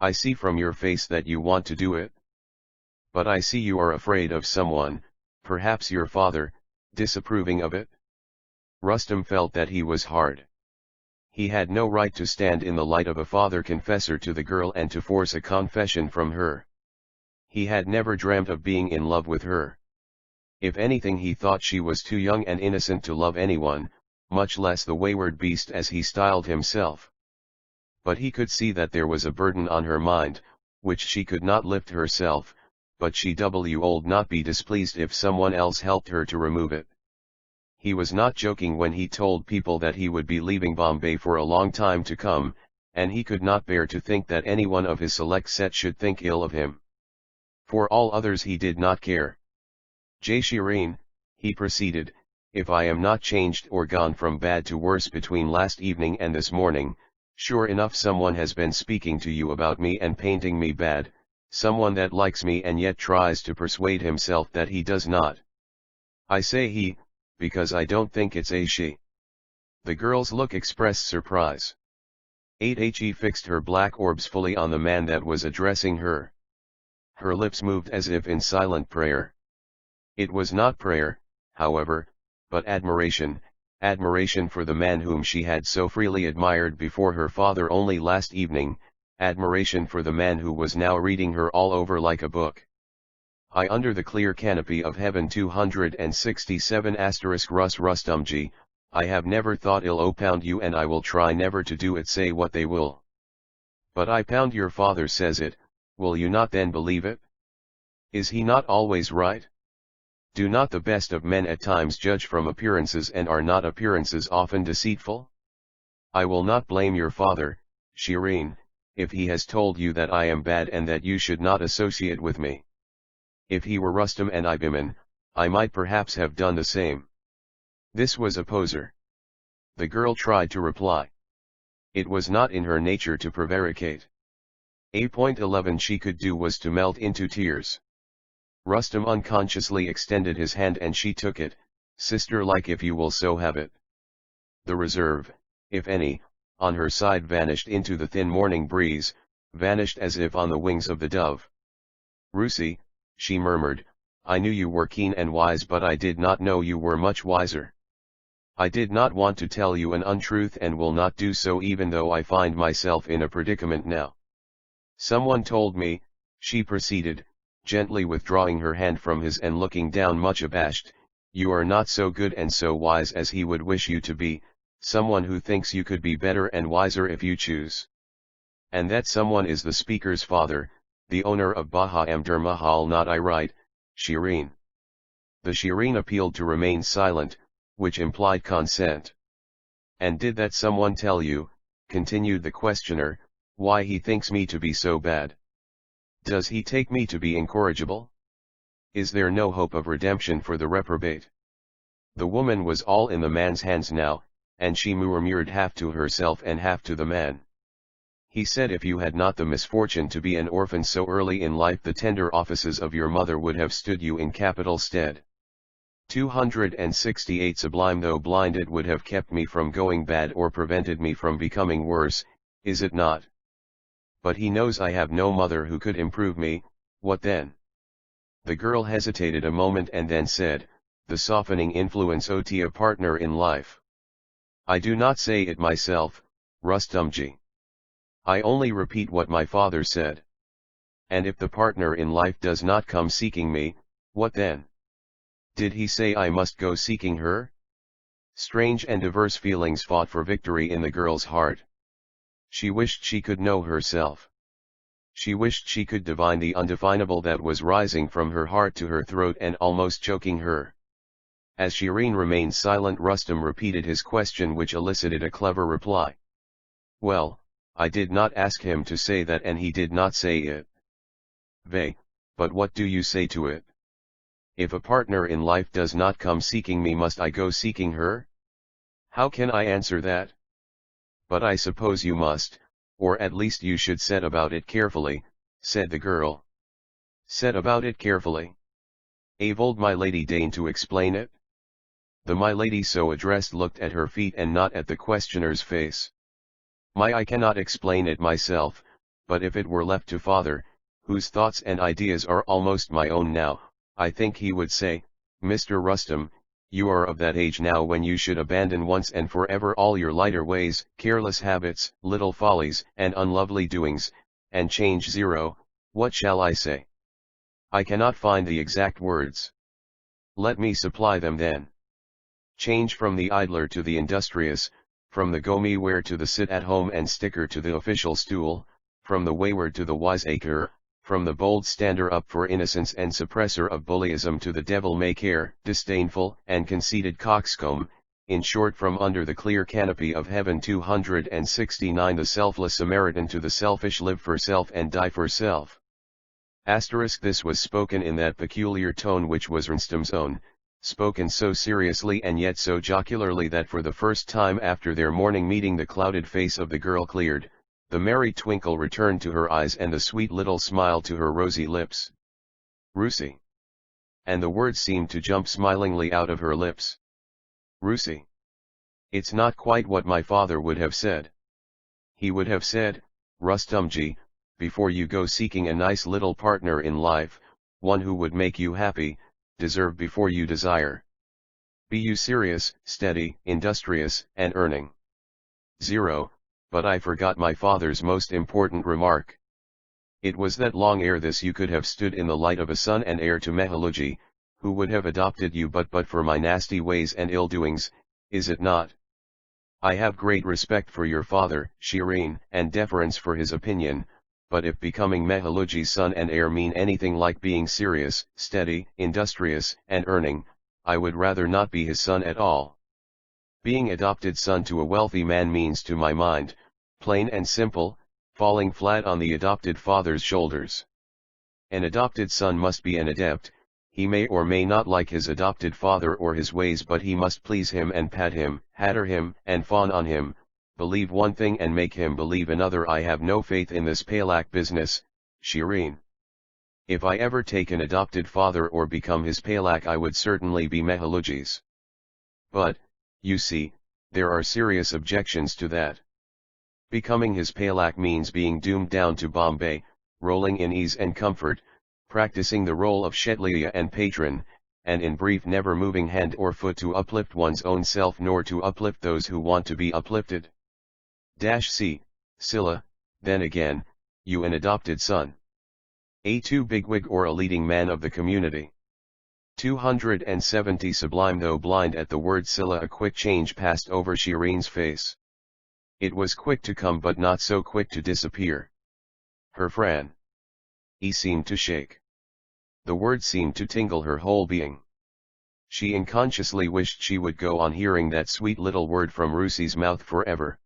I see from your face that you want to do it. But I see you are afraid of someone, perhaps your father, disapproving of it. Rustum felt that he was hard. He had no right to stand in the light of a father confessor to the girl and to force a confession from her. He had never dreamt of being in love with her. If anything, he thought she was too young and innocent to love anyone, much less the wayward beast as he styled himself. But he could see that there was a burden on her mind, which she could not lift herself, but she would not be displeased if someone else helped her to remove it. He was not joking when he told people that he would be leaving Bombay for a long time to come, and he could not bear to think that anyone of his select set should think ill of him. For all others he did not care. Jai Shireen, he proceeded, if I am not changed or gone from bad to worse between last evening and this morning, sure enough someone has been speaking to you about me and painting me bad, someone that likes me and yet tries to persuade himself that he does not. I say he, because I don't think it's a she. The girl's look expressed surprise. He fixed her black orbs fully on the man that was addressing her. Her lips moved as if in silent prayer. It was not prayer, however, but admiration, admiration for the man whom she had so freely admired before her father only last evening, admiration for the man who was now reading her all over like a book. High under the clear canopy of heaven 267 Rustumji, I have never thought ill opound you and I will try never to do it, say what they will. But I pound your father says it, will you not then believe it? Is he not always right? Do not the best of men at times judge from appearances, and are not appearances often deceitful? I will not blame your father, Shireen, if he has told you that I am bad and that you should not associate with me. If he were Rustum and Ibiman, I might perhaps have done the same. This was a poser. The girl tried to reply. It was not in her nature to prevaricate. 8.11 she could do was to melt into tears. Rustum unconsciously extended his hand and she took it, sister-like, if you will so have it. The reserve, if any, on her side vanished into the thin morning breeze, vanished as if on the wings of the dove. Rusi, she murmured, I knew you were keen and wise, but I did not know you were much wiser. I did not want to tell you an untruth and will not do so even though I find myself in a predicament now. Someone told me, she proceeded, gently withdrawing her hand from his and looking down much abashed, you are not so good and so wise as he would wish you to be, someone who thinks you could be better and wiser if you choose. And that someone is the speaker's father, the owner of Baha'u'llah Mahal, not I, right, Shireen? The Shireen appealed to remain silent, which implied consent. And did that someone tell you, continued the questioner, why he thinks me to be so bad? Does he take me to be incorrigible? Is there no hope of redemption for the reprobate? The woman was all in the man's hands now, and she murmured half to herself and half to the man. He said, if you had not the misfortune to be an orphan so early in life, the tender offices of your mother would have stood you in capital stead. 268 Sublime though blind, it would have kept me from going bad or prevented me from becoming worse, is it not? But he knows I have no mother who could improve me, what then? The girl hesitated a moment and then said, the softening influence of a partner in life. I do not say it myself, Rustumji. I only repeat what my father said. And if the partner in life does not come seeking me, what then? Did he say I must go seeking her? Strange and diverse feelings fought for victory in the girl's heart. She wished she could know herself. She wished she could divine the undefinable that was rising from her heart to her throat and almost choking her. As Shireen remained silent, Rustum repeated his question, which elicited a clever reply. Well, I did not ask him to say that, and he did not say it. Vey, but what do you say to it? If a partner in life does not come seeking me, must I go seeking her? How can I answer that? But I suppose you must, or at least you should set about it carefully, said the girl. Set about it carefully? Avold my lady deign to explain it? The my lady so addressed looked at her feet and not at the questioner's face. I cannot explain it myself, but if it were left to father, whose thoughts and ideas are almost my own now, I think he would say, Mr. Rustum, you are of that age now when you should abandon once and forever all your lighter ways, careless habits, little follies, and unlovely doings, and change zero. What shall I say? I cannot find the exact words. Let me supply them then. Change from the idler to the industrious, from the go-me-where to the sit-at-home and sticker to the official stool, from the wayward to the wiseacre, from the bold stander-up for innocence and suppressor of bullyism to the devil-may-care, disdainful and conceited coxcomb, in short from under the clear canopy of heaven 269 the selfless Samaritan to the selfish live for self and die for self. This was spoken in that peculiar tone which was Rustum's own, spoken so seriously and yet so jocularly that for the first time after their morning meeting the clouded face of the girl cleared, the merry twinkle returned to her eyes and the sweet little smile to her rosy lips. Rusi. And the words seemed to jump smilingly out of her lips. Rusi. It's not quite what my father would have said. He would have said, Rustumji, before you go seeking a nice little partner in life, one who would make you happy, deserve before you desire. Be you serious, steady, industrious, and earning. 0. But I forgot my father's most important remark. It was that long ere this you could have stood in the light of a son and heir to Mehaluji, who would have adopted you but for my nasty ways and ill-doings, is it not? I have great respect for your father, Shireen, and deference for his opinion, but if becoming Mehaluji's son and heir mean anything like being serious, steady, industrious, and earning, I would rather not be his son at all. Being adopted son to a wealthy man means to my mind, plain and simple, falling flat on the adopted father's shoulders. An adopted son must be an adept, he may or may not like his adopted father or his ways, but he must please him and pat him, hatter him, and fawn on him, believe one thing and make him believe another. I have no faith in this palak business, Shireen. If I ever take an adopted father or become his palak, I would certainly be Mehaluji's. But, you see, there are serious objections to that. Becoming his palak means being doomed down to Bombay, rolling in ease and comfort, practicing the role of Shetliya and patron, and in brief never moving hand or foot to uplift one's own self nor to uplift those who want to be uplifted. C. Silla, then again, you an adopted son. A too bigwig or a leading man of the community. 270 Sublime. Though blind at the word Silla, a quick change passed over Shireen's face. It was quick to come but not so quick to disappear. Her Fran. He seemed to shake. The word seemed to tingle her whole being. She unconsciously wished she would go on hearing that sweet little word from Rusi's mouth forever.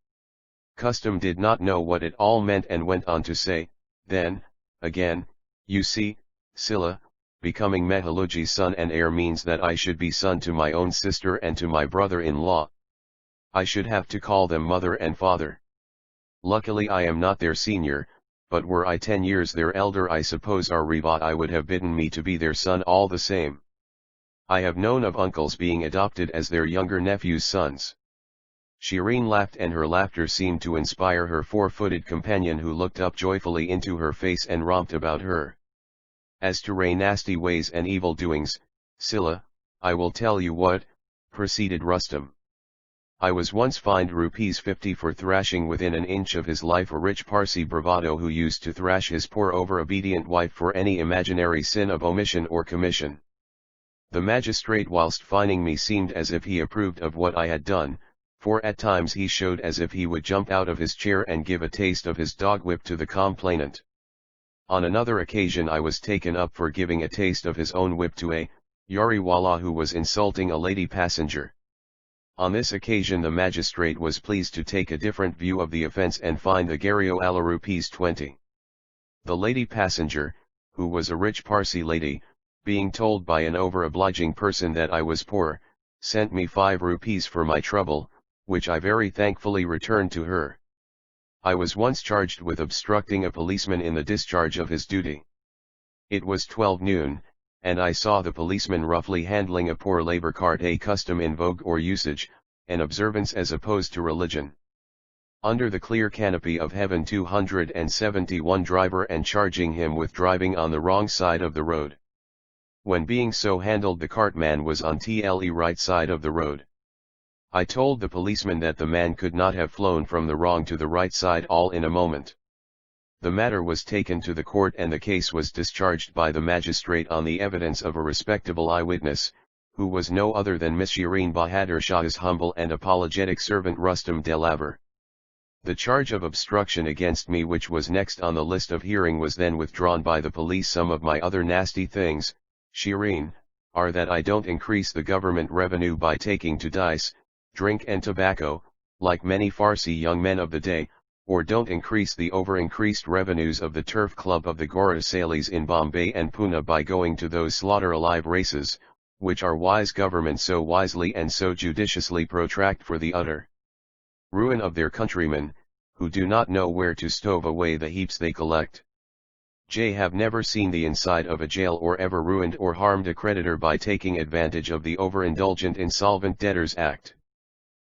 Custom did not know what it all meant and went on to say, then, again, you see, Silla, becoming Mehaluji's son and heir means that I should be son to my own sister and to my brother-in-law. I should have to call them mother and father. Luckily I am not their senior, but were I 10 years their elder, I suppose our Rivat I would have bidden me to be their son all the same. I have known of uncles being adopted as their younger nephews' sons. Shireen laughed and her laughter seemed to inspire her four-footed companion, who looked up joyfully into her face and romped about her. As to Ray nasty ways and evil doings, Silla, I will tell you what, proceeded Rustam. I was once fined ₹50 for thrashing within an inch of his life a rich Parsi bravado who used to thrash his poor over-obedient wife for any imaginary sin of omission or commission. The magistrate whilst fining me seemed as if he approved of what I had done, for at times he showed as if he would jump out of his chair and give a taste of his dog whip to the complainant. On another occasion I was taken up for giving a taste of his own whip to a yariwala who was insulting a lady passenger. On this occasion the magistrate was pleased to take a different view of the offence and fined the Gariwala ₹20. The lady passenger, who was a rich Parsi lady, being told by an over-obliging person that I was poor, sent me ₹5 for my trouble, which I very thankfully returned to her. I was once charged with obstructing a policeman in the discharge of his duty. It was 12 noon, and I saw the policeman roughly handling a poor labor cart, a custom in vogue or usage, an observance as opposed to religion. Under the clear canopy of heaven 271 driver and charging him with driving on the wrong side of the road. When being so handled the cartman was on the right side of the road. I told the policeman that the man could not have flown from the wrong to the right side all in a moment. The matter was taken to the court and the case was discharged by the magistrate on the evidence of a respectable eyewitness, who was no other than Miss Shireen Bahadur Shah's humble and apologetic servant Rustam Delaver. The charge of obstruction against me, which was next on the list of hearing, was then withdrawn by the police. Some of my other nasty things, Shireen, are that I don't increase the government revenue by taking to dice, drink and tobacco, like many Farsi young men of the day, or don't increase the over-increased revenues of the turf club of the Gora Sailis in Bombay and Pune by going to those slaughter-alive races, which our wise government so wisely and so judiciously protract for the utter ruin of their countrymen, who do not know where to stove away the heaps they collect. J. have never seen the inside of a jail or ever ruined or harmed a creditor by taking advantage of the over-indulgent Insolvent Debtors Act.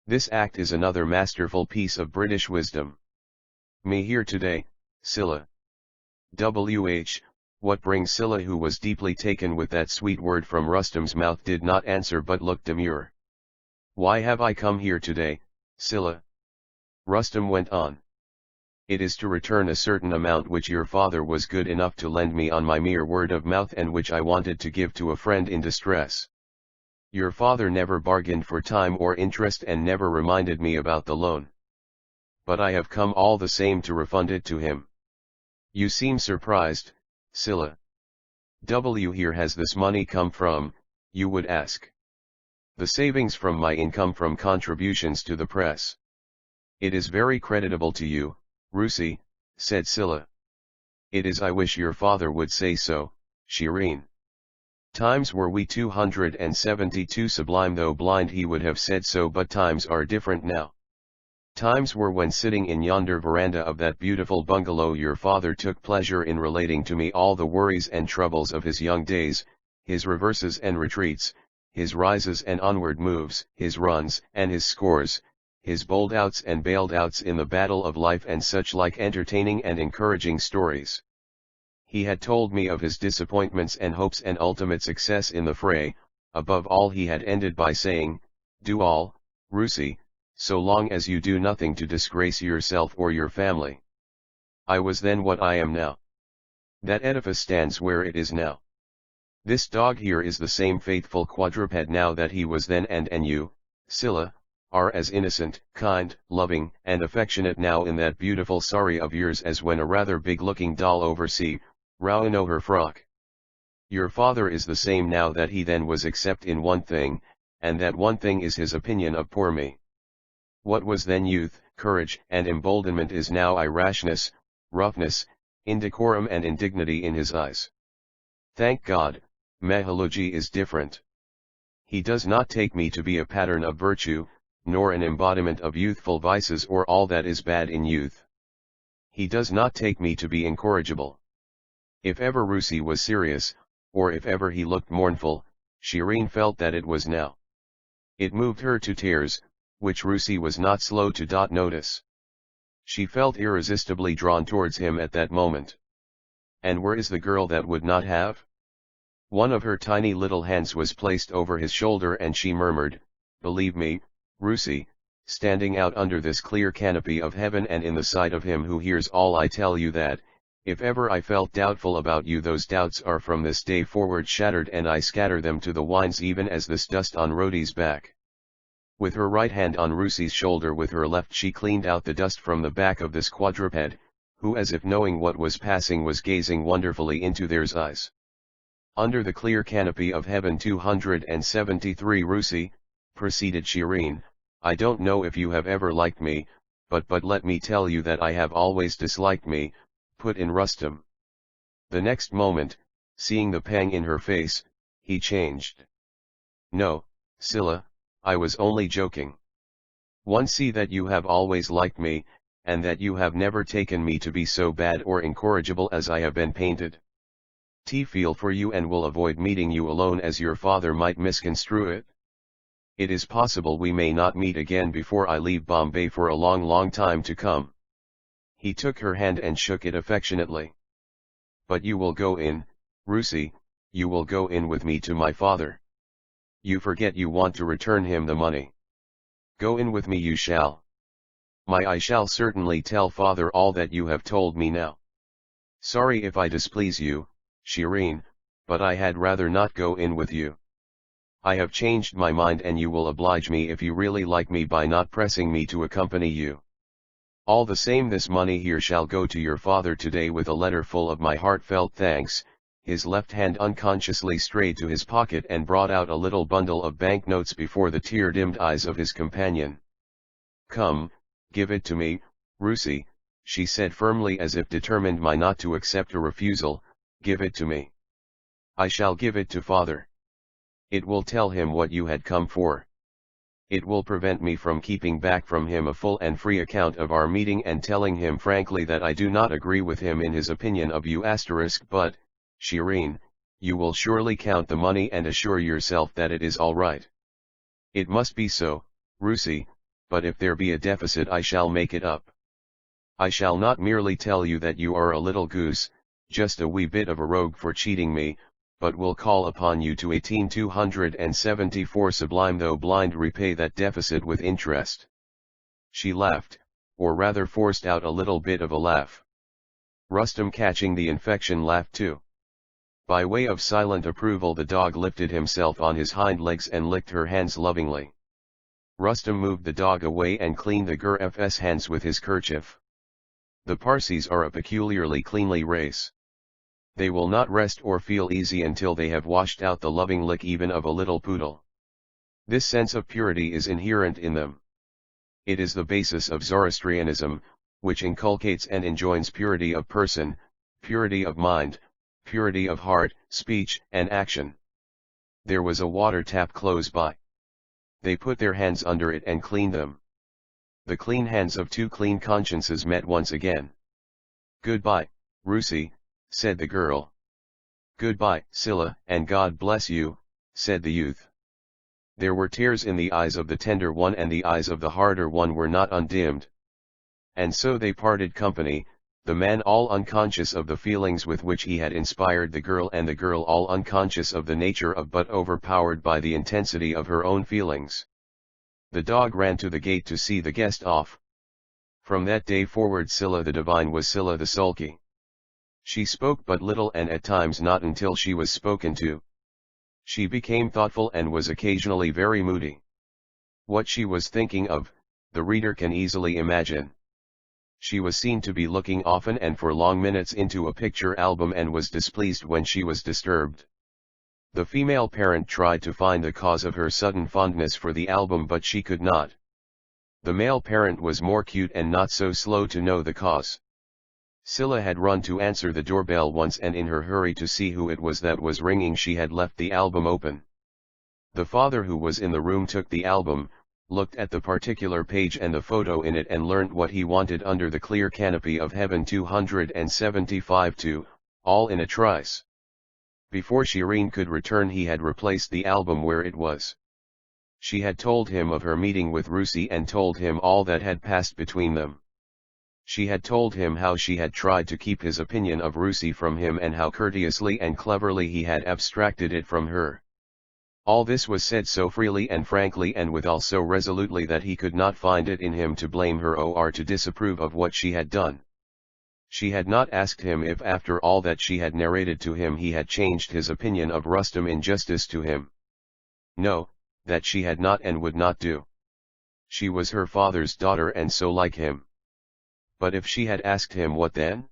This act is another masterful piece of British wisdom. Me here today, Scylla. W.H., what brings Scylla, who was deeply taken with that sweet word from Rustam's mouth, did not answer but looked demure. Why have I come here today, Scylla? Rustam went on. It is to return a certain amount which your father was good enough to lend me on my mere word of mouth and which I wanted to give to a friend in distress. Your father never bargained for time or interest and never reminded me about the loan. But I have come all the same to refund it to him. You seem surprised, Scylla. W. Here has this money come from, you would ask. The savings from my income from contributions to the press. It is very creditable to you, Rusi, said Scylla. It is. I wish your father would say so, Shireen. Times were we 272 sublime, though blind he would have said so, but times are different now. Times were when sitting in yonder veranda of that beautiful bungalow your father took pleasure in relating to me all the worries and troubles of his young days, his reverses and retreats, his rises and onward moves, his runs and his scores, his bold outs and bailed outs in the battle of life, and such like entertaining and encouraging stories. He had told me of his disappointments and hopes and ultimate success in the fray. Above all, he had ended by saying, do all, Rusi, so long as you do nothing to disgrace yourself or your family. I was then what I am now. That edifice stands where it is now. This dog here is the same faithful quadruped now that he was then, and you, Scylla, are as innocent, kind, loving, and affectionate now in that beautiful sari of yours as when a rather big-looking doll oversee, Rauno her frock. Your father is the same now that he then was, except in one thing, and that one thing is his opinion of poor me. What was then youth, courage, and emboldenment is now rashness, roughness, indecorum and indignity in his eyes. Thank God, Mahaloji is different. He does not take me to be a pattern of virtue, nor an embodiment of youthful vices or all that is bad in youth. He does not take me to be incorrigible. If ever Rusi was serious, or if ever he looked mournful, Shireen felt that it was now. It moved her to tears, which Rusi was not slow to notice. She felt irresistibly drawn towards him at that moment. And where is the girl that would not have? One of her tiny little hands was placed over his shoulder and she murmured, "Believe me, Rusi, standing out under this clear canopy of heaven and in the sight of him who hears all I tell you that, if ever I felt doubtful about you those doubts are from this day forward shattered and I scatter them to the winds even as this dust on Rodi's back." With her right hand on Rusi's shoulder with her left she cleaned out the dust from the back of this quadruped, who as if knowing what was passing was gazing wonderfully into their eyes. "Under the clear canopy of heaven 273 Rusi," proceeded Shireen, "I don't know if you have ever liked me, but let me tell you that I have always disliked me," put in Rustam. The next moment, seeing the pang in her face, he changed. "No, Scylla, I was only joking. One see that you have always liked me, and that you have never taken me to be so bad or incorrigible as I have been painted. T feel for you and will avoid meeting you alone as your father might misconstrue it. It is possible we may not meet again before I leave Bombay for a long time to come." He took her hand and shook it affectionately. "But you will go in, Rusi, you will go in with me to my father. You forget you want to return him the money. Go in with me you shall. I shall certainly tell father all that you have told me now. Sorry if I displease you, Shireen, but I had rather not go in with you. I have changed my mind and you will oblige me if you really like me by not pressing me to accompany you. All the same this money here shall go to your father today with a letter full of my heartfelt thanks." His left hand unconsciously strayed to his pocket and brought out a little bundle of banknotes before the tear-dimmed eyes of his companion. "Come, give it to me, Rusi," she said firmly as if determined not to accept a refusal, "give it to me. I shall give it to father. It will tell him what you had come for. It will prevent me from keeping back from him a full and free account of our meeting and telling him frankly that I do not agree with him in his opinion of you but, Shireen, you will surely count the money and assure yourself that it is all right. It must be so, Rusi, but if there be a deficit I shall make it up. I shall not merely tell you that you are a little goose, just a wee bit of a rogue for cheating me, but will call upon you to 18,274 Sublime though blind repay that deficit with interest." She laughed, or rather forced out a little bit of a laugh. Rustam, catching the infection, laughed too. By way of silent approval the dog lifted himself on his hind legs and licked her hands lovingly. Rustam moved the dog away and cleaned the Gurf's hands with his kerchief. The Parsis are a peculiarly cleanly race. They will not rest or feel easy until they have washed out the loving lick even of a little poodle. This sense of purity is inherent in them. It is the basis of Zoroastrianism, which inculcates and enjoins purity of person, purity of mind, purity of heart, speech, and action. There was a water tap close by. They put their hands under it and cleaned them. The clean hands of two clean consciences met once again. "Goodbye, Rusi," said the girl. "Goodbye, Scylla, and God bless you," said the youth. There were tears in the eyes of the tender one and the eyes of the harder one were not undimmed. And so they parted company, the man all unconscious of the feelings with which he had inspired the girl and the girl all unconscious of the nature of but overpowered by the intensity of her own feelings. The dog ran to the gate to see the guest off. From that day forward Scylla the divine was Scylla the sulky. She spoke but little and at times not until she was spoken to. She became thoughtful and was occasionally very moody. What she was thinking of, the reader can easily imagine. She was seen to be looking often and for long minutes into a picture album and was displeased when she was disturbed. The female parent tried to find the cause of her sudden fondness for the album but she could not. The male parent was more cute and not so slow to know the cause. Scylla had run to answer the doorbell once and in her hurry to see who it was that was ringing she had left the album open. The father who was in the room took the album, looked at the particular page and the photo in it and learnt what he wanted under the clear canopy of heaven 275 too, all in a trice. Before Shireen could return he had replaced the album where it was. She had told him of her meeting with Rusi and told him all that had passed between them. She had told him how she had tried to keep his opinion of Russie from him and how courteously and cleverly he had abstracted it from her. All this was said so freely and frankly and withal so resolutely that he could not find it in him to blame her or to disapprove of what she had done. She had not asked him if after all that she had narrated to him he had changed his opinion of Rustum in justice to him. No, that she had not and would not do. She was her father's daughter and so like him. But if she had asked him what then?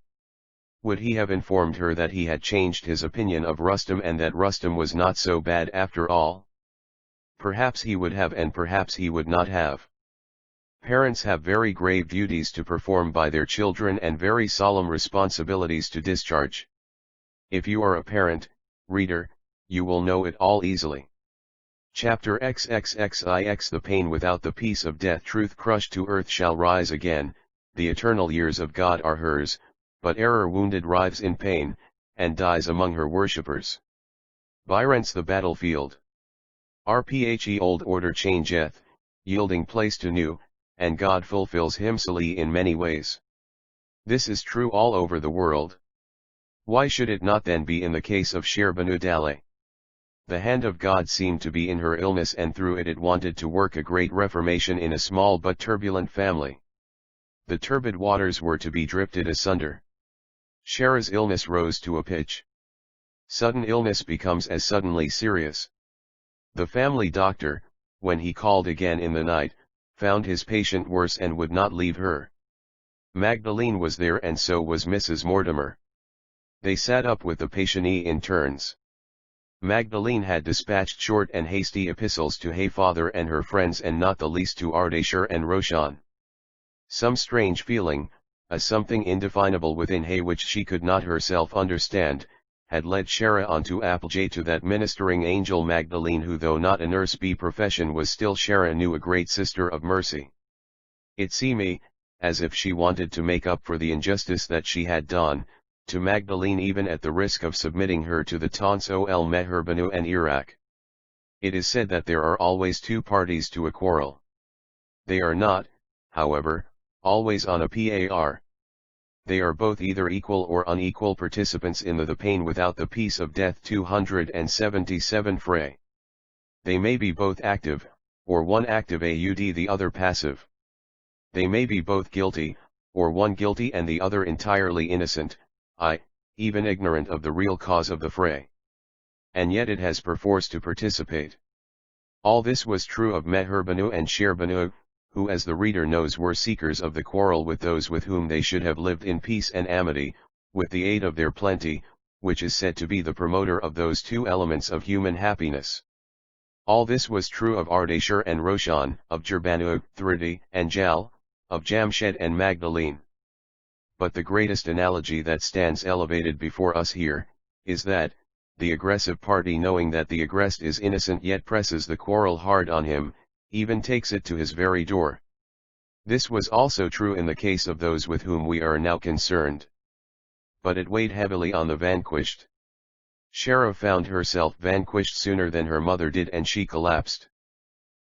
Would he have informed her that he had changed his opinion of Rustum and that Rustum was not so bad after all? Perhaps he would have and perhaps he would not have. Parents have very grave duties to perform by their children and very solemn responsibilities to discharge. If you are a parent, reader, you will know it all easily. Chapter XXXIX The pain without the peace of death. Truth crushed to earth shall rise again, the eternal years of God are hers, but error wounded writhes in pain, and dies among her worshippers. Byrents the battlefield. Rphe old order changeth, yielding place to new, and God fulfills himself in many ways. This is true all over the world. Why should it not then be in the case of Shehrbanu? The hand of God seemed to be in her illness and through it wanted to work a great reformation in a small but turbulent family. The turbid waters were to be drifted asunder. Shehra's illness rose to a pitch. Sudden illness becomes as suddenly serious. The family doctor, when he called again in the night, found his patient worse and would not leave her. Magdalene was there and so was Mrs. Mortimer. They sat up with the patient in turns. Magdalene had dispatched short and hasty epistles to her father and her friends and not the least to Ardashir and Roshan. Some strange feeling, a something indefinable within her which she could not herself understand, had led Shehra on to apply to that ministering angel Magdalene who though not a nurse by profession was still Shehra knew a great sister of mercy. It seemed, as if she wanted to make up for the injustice that she had done, to Magdalene even at the risk of submitting her to the taunts ol Meherbanu and Iraq. It is said that there are always two parties to a quarrel. They are not, however, always on a par. They are both either equal or unequal participants in the pain without the peace of death. 277 Fray. They may be both active, or one active aud the other passive. They may be both guilty, or one guilty and the other entirely innocent, even ignorant of the real cause of the fray. And yet it has perforce to participate. All this was true of Meherbanu and Shehrbanu, who as the reader knows were seekers of the quarrel with those with whom they should have lived in peace and amity, with the aid of their plenty, which is said to be the promoter of those two elements of human happiness. All this was true of Ardashir and Roshan, of Jerbanu, Thridi, and Jal, of Jamshed and Magdalene. But the greatest analogy that stands elevated before us here, is that, the aggressive party knowing that the aggressed is innocent yet presses the quarrel hard on him, even takes it to his very door. This was also true in the case of those with whom we are now concerned. But it weighed heavily on the vanquished. Shehra found herself vanquished sooner than her mother did and she collapsed.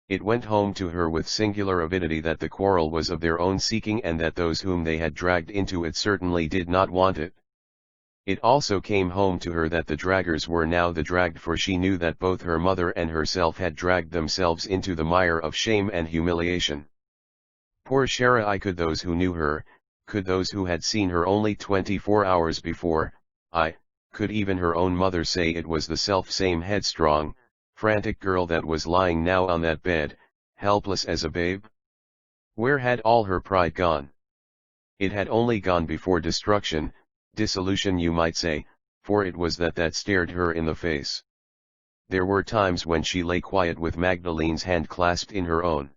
It went home to her with singular avidity that the quarrel was of their own seeking and that those whom they had dragged into it certainly did not want it. It also came home to her that the draggers were now the dragged, for she knew that both her mother and herself had dragged themselves into the mire of shame and humiliation. Poor Shehra! Could those who knew her, could those who had seen her only 24 hours before, could even her own mother say it was the self-same headstrong, frantic girl that was lying now on that bed, helpless as a babe? Where had all her pride gone? It had only gone before destruction, dissolution you might say, for it was that stared her in the face. There were times when she lay quiet with Magdalene's hand clasped in her own.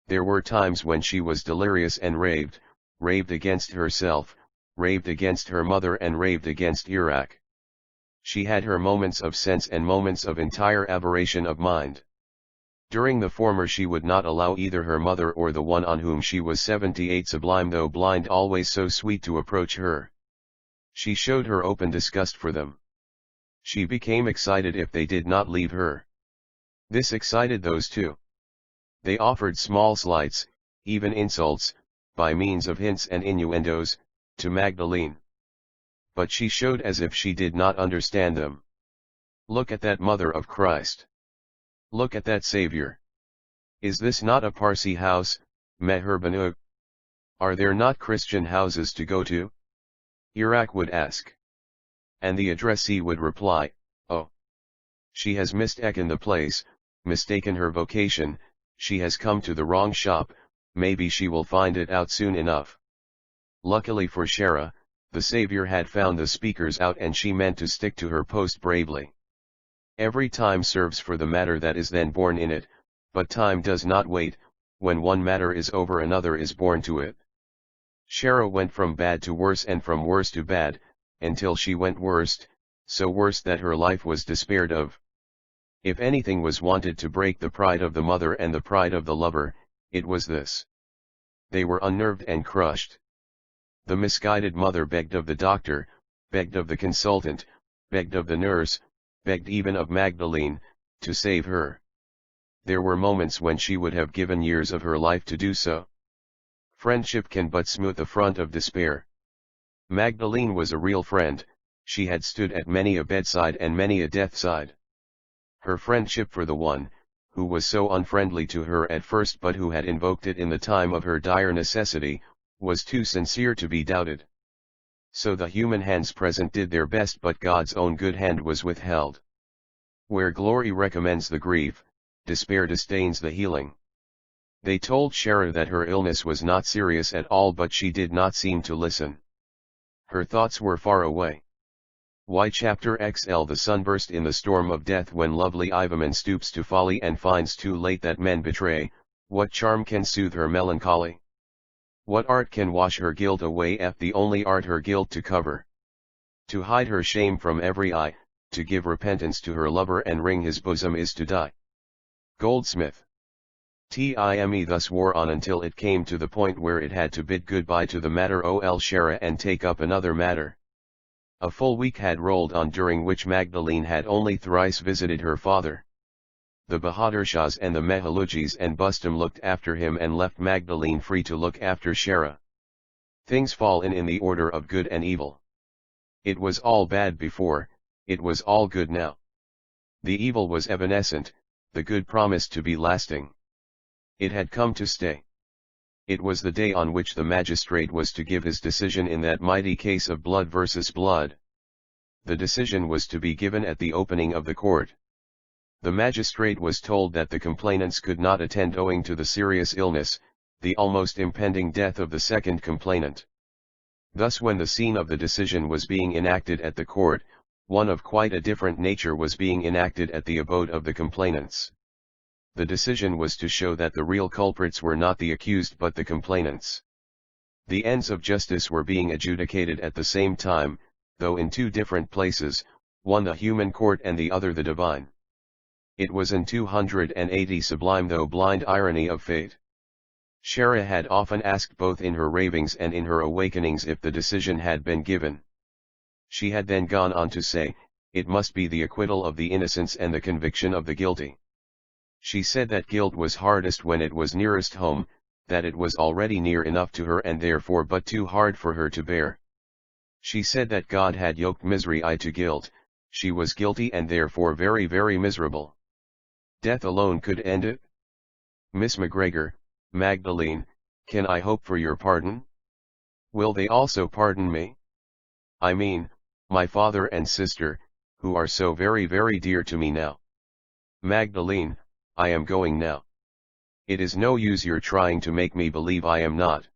There were times when she was delirious and raved against herself, raved against her mother and raved against Iraq. She had her moments of sense and moments of entire aberration of mind. During the former she would not allow either her mother or the one on whom she was 78 sublime though blind always so sweet to approach her. She showed her open disgust for them. She became excited if they did not leave her. This excited those two. They offered small slights, even insults, by means of hints and innuendos, to Magdalene. But she showed as if she did not understand them. Look at that Mother of Christ. Look at that Savior. Is this not a Parsi house, Meherbanu? Are there not Christian houses to go to? Iraq would ask. And the addressee would reply, oh. She has mistaken the place, mistaken her vocation, she has come to the wrong shop, maybe she will find it out soon enough. Luckily for Shara, the Savior had found the speakers out and she meant to stick to her post bravely. Every time serves for the matter that is then born in it, but time does not wait, when one matter is over another is born to it. Shara went from bad to worse and from worse to bad, until she went worst, so worst that her life was despaired of. If anything was wanted to break the pride of the mother and the pride of the lover, it was this. They were unnerved and crushed. The misguided mother begged of the doctor, begged of the consultant, begged of the nurse, begged even of Magdalene, to save her. There were moments when she would have given years of her life to do so. Friendship can but smooth the front of despair. Magdalene was a real friend, she had stood at many a bedside and many a deathside. Her friendship for the one, who was so unfriendly to her at first but who had invoked it in the time of her dire necessity, was too sincere to be doubted. So the human hands present did their best but God's own good hand was withheld. Where glory recommends the grief, despair disdains the healing. They told Shara that her illness was not serious at all but she did not seem to listen. Her thoughts were far away. Why chapter XL The sun burst in the storm of death when lovely Ivaman stoops to folly and finds too late that men betray, what charm can soothe her melancholy? What art can wash her guilt away the only art her guilt to cover? To hide her shame from every eye, to give repentance to her lover and wring his bosom is to die. Goldsmith. Time thus wore on until it came to the point where it had to bid goodbye to the matter ol Shara and take up another matter. A full week had rolled on during which Magdalene had only thrice visited her father. The Bahadur Shahs and the Mehalujis and Bustam looked after him and left Magdalene free to look after Shara. Things fall in the order of good and evil. It was all bad before, it was all good now. The evil was evanescent, the good promised to be lasting. It had come to stay. It was the day on which the magistrate was to give his decision in that mighty case of blood versus blood. The decision was to be given at the opening of the court. The magistrate was told that the complainants could not attend owing to the serious illness, the almost impending death of the second complainant. Thus when the scene of the decision was being enacted at the court, one of quite a different nature was being enacted at the abode of the complainants. The decision was to show that the real culprits were not the accused but the complainants. The ends of justice were being adjudicated at the same time, though in two different places, one the human court and the other the divine. It was in 280 sublime though blind irony of fate. Shara had often asked both in her ravings and in her awakenings if the decision had been given. She had then gone on to say, it must be the acquittal of the innocents and the conviction of the guilty. She said that guilt was hardest when it was nearest home, that it was already near enough to her and therefore but too hard for her to bear. She said that God had yoked misery to guilt, she was guilty and therefore very very miserable. Death alone could end it. Miss McGregor, Magdalene, can I hope for your pardon? Will they also pardon me? I mean, my father and sister, who are so very very dear to me now. Magdalene, I am going now. It is no use your trying to make me believe I am not.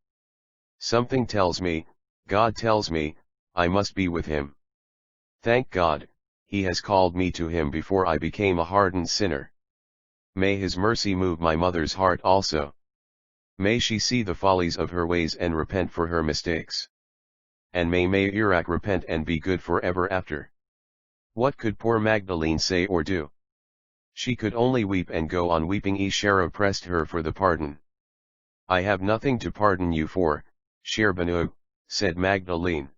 Something tells me, God tells me, I must be with him. Thank God, he has called me to him before I became a hardened sinner. May his mercy move my mother's heart also. May she see the follies of her ways and repent for her mistakes. And may Iraq repent and be good forever after. What could poor Magdalene say or do? She could only weep and go on weeping. Shara pressed her for the pardon. I have nothing to pardon you for, Shehrbanu, said Magdalene.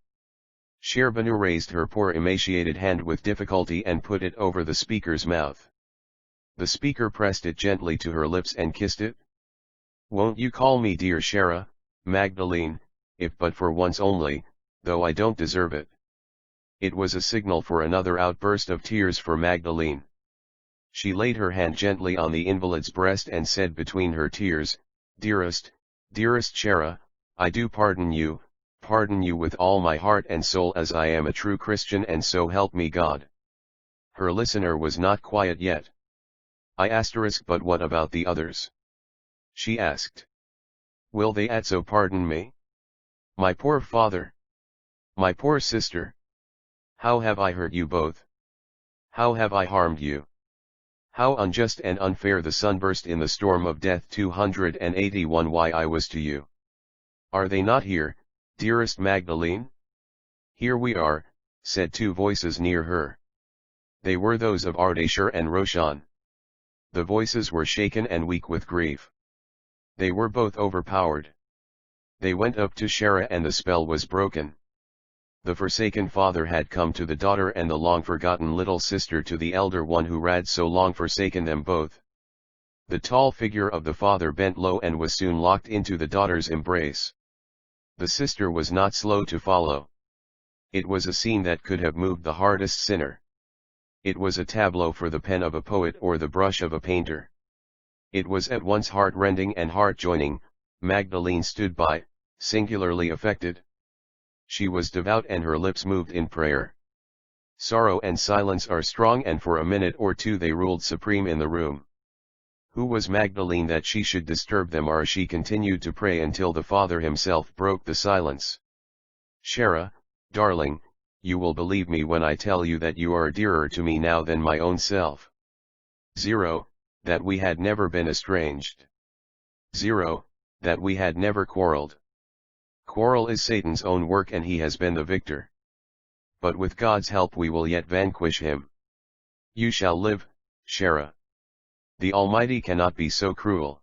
Shehrbanu raised her poor emaciated hand with difficulty and put it over the speaker's mouth. The speaker pressed it gently to her lips and kissed it. Won't you call me dear Shara, Magdalene, if but for once only, though I don't deserve it." It was a signal for another outburst of tears for Magdalene. She laid her hand gently on the invalid's breast and said between her tears, "Dearest, dearest Shara, I do pardon you with all my heart and soul, as I am a true Christian, and so help me God." Her listener was not quiet yet. "But what about the others?" she asked. "Will they also pardon me? My poor father. My poor sister. How have I hurt you both? How have I harmed you? How unjust and unfair the sunburst in the storm of death 281 why I was to you. Are they not here, dearest Magdalene?" "Here we are," said two voices near her. They were those of Ardashir and Roshan. The voices were shaken and weak with grief. They were both overpowered. They went up to Shara and the spell was broken. The forsaken father had come to the daughter, and the long-forgotten little sister to the elder one who had so long forsaken them both. The tall figure of the father bent low and was soon locked into the daughter's embrace. The sister was not slow to follow. It was a scene that could have moved the hardest sinner. It was a tableau for the pen of a poet or the brush of a painter. It was at once heart-rending and heart-joining. Magdalene stood by, singularly affected. She was devout and her lips moved in prayer. Sorrow and silence are strong, and for a minute or two they ruled supreme in the room. Who was Magdalene that she should disturb them, or she continued to pray until the father himself broke the silence. "Shara, darling, you will believe me when I tell you that you are dearer to me now than my own self. 0, that we had never been estranged. 0, that we had never quarreled. Quarrel is Satan's own work and he has been the victor. But with God's help we will yet vanquish him. You shall live, Shara. The Almighty cannot be so cruel.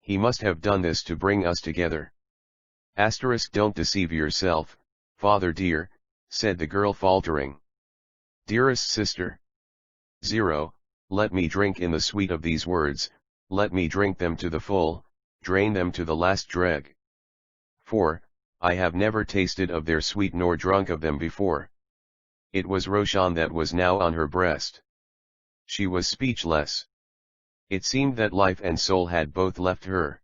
He must have done this to bring us together." Don't deceive yourself, father dear," said the girl faltering. "Dearest sister. 0, let me drink in the sweet of these words, let me drink them to the full, drain them to the last dreg. For, I have never tasted of their sweet nor drunk of them before." It was Roshan that was now on her breast. She was speechless. It seemed that life and soul had both left her.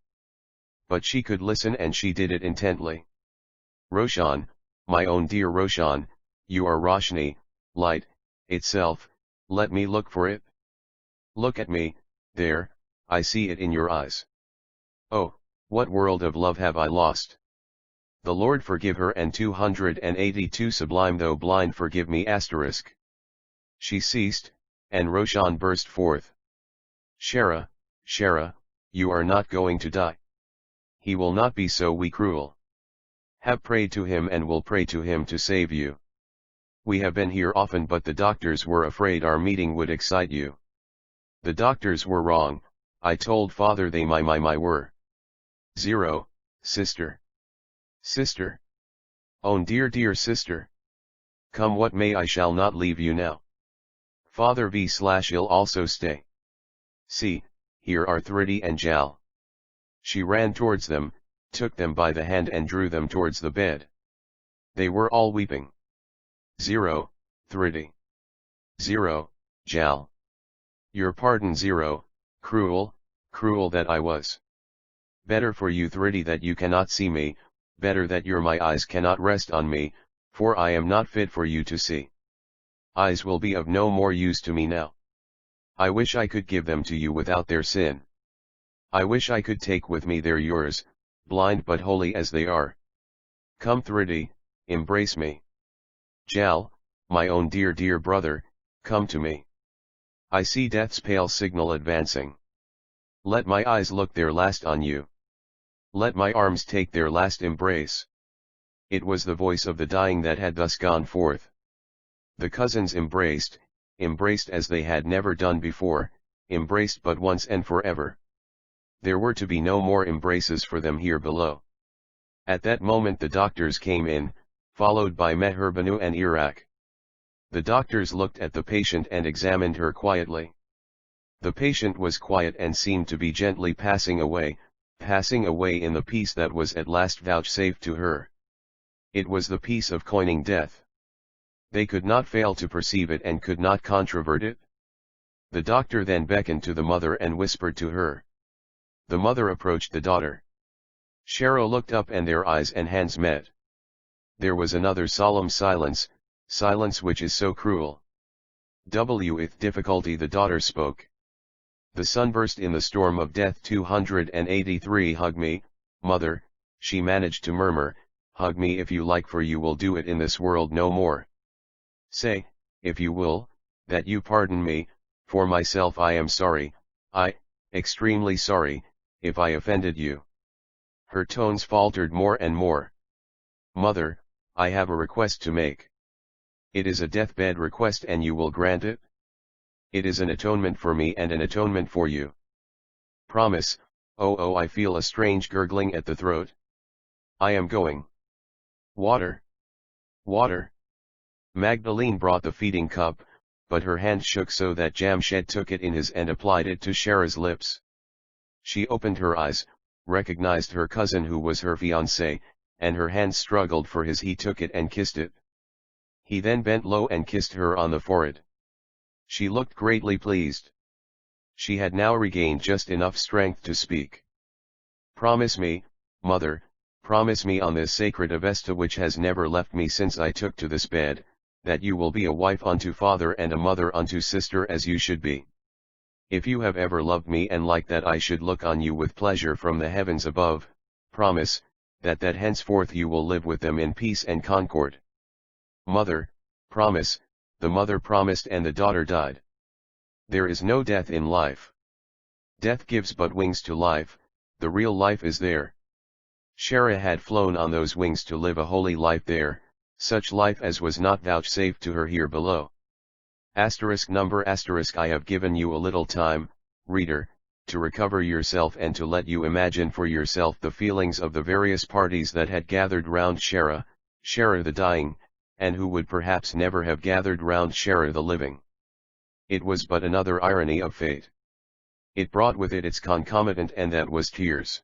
But she could listen, and she did it intently. "Roshan, my own dear Roshan, you are Roshni, light, itself, let me look for it. Look at me, there, I see it in your eyes. Oh, what world of love have I lost? The Lord forgive her, and 282 Sublime though blind forgive me *. She ceased, and Roshan burst forth. "Shara, Shara, you are not going to die. He will not be so cruel. Have prayed to him and will pray to him to save you. We have been here often, but the doctors were afraid our meeting would excite you. The doctors were wrong, I told father they my were. 0, sister. Sister. Own dear sister. Come what may, I shall not leave you now. Father v/ill also stay. See, here are Thridi and Jal." She ran towards them, took them by the hand and drew them towards the bed. They were all weeping. 0, Thridi. 0, Jal. Your pardon 0, cruel that I was. Better for you Thridi that you cannot see me, better that my eyes cannot rest on me, for I am not fit for you to see. Eyes will be of no more use to me now. I wish I could give them to you without their sin. I wish I could take with me their yours, blind but holy as they are. Come Thridi, embrace me. Jal, my own dear brother, come to me. I see death's pale signal advancing. Let my eyes look their last on you. Let my arms take their last embrace. It was the voice of the dying that had thus gone forth. The cousins embraced as they had never done before, embraced but once and forever. There were to be no more embraces for them here below. At that moment the doctors came in, followed by Meherbanu and Iraq. The doctors looked at the patient and examined her quietly. The patient was quiet and seemed to be gently passing away, passing away in the peace that was at last vouchsafed to her. It was the peace of coining death. They could not fail to perceive it and could not controvert it. The doctor then beckoned to the mother and whispered to her. The mother approached the daughter. Shara looked up and their eyes and hands met. There was another solemn silence, silence which is so cruel. With difficulty the daughter spoke. The sun burst in the storm of death. 283 Hug me, mother, she managed to murmur, hug me if you like, for you will do it in this world no more. Say, if you will, that you pardon me, for myself I am sorry, extremely sorry, if I offended you. Her tones faltered more and more. Mother, I have a request to make. It is a deathbed request and you will grant it? It is an atonement for me and an atonement for you. Promise. Oh, I feel a strange gurgling at the throat. I am going. Water. Water. Magdalene brought the feeding cup, but her hand shook so that Jamshed took it in his and applied it to Shara's lips. She opened her eyes, recognized her cousin who was her fiancé, and her hand struggled for his. He took it and kissed it. He then bent low and kissed her on the forehead. She looked greatly pleased. She had now regained just enough strength to speak. Promise me, mother, promise me on this sacred Avesta which has never left me since I took to this bed, that you will be a wife unto father and a mother unto sister as you should be. If you have ever loved me and like that I should look on you with pleasure from the heavens above, promise, that henceforth you will live with them in peace and concord. Mother, promise. The mother promised and the daughter died. There is no death in life. Death gives but wings to life, the real life is there. Shara had flown on those wings to live a holy life there, such life as was not vouchsafed to her here below. ****I have given you a little time, reader, to recover yourself and to let you imagine for yourself the feelings of the various parties that had gathered round Shara the dying, and who would perhaps never have gathered round Shara the living. It was but another irony of fate. It brought with it its concomitant, and that was tears.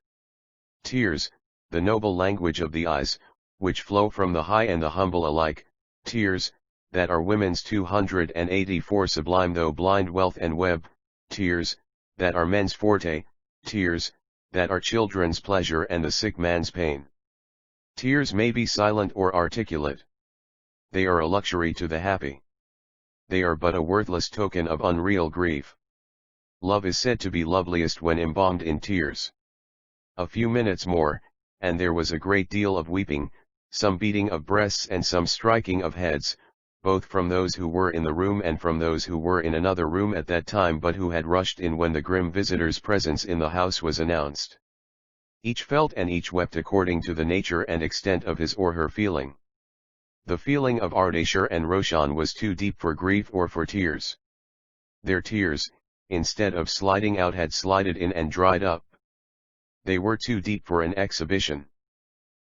Tears, the noble language of the eyes, which flow from the high and the humble alike, tears, that are women's 284 sublime though blind wealth and web, tears, that are men's forte, tears, that are children's pleasure and the sick man's pain. Tears may be silent or articulate. They are a luxury to the happy. They are but a worthless token of unreal grief. Love is said to be loveliest when embalmed in tears. A few minutes more, and there was a great deal of weeping, some beating of breasts and some striking of heads, both from those who were in the room and from those who were in another room at that time but who had rushed in when the grim visitor's presence in the house was announced. Each felt and each wept according to the nature and extent of his or her feeling. The feeling of Ardashir and Roshan was too deep for grief or for tears. Their tears, instead of sliding out, had slided in and dried up. They were too deep for an exhibition.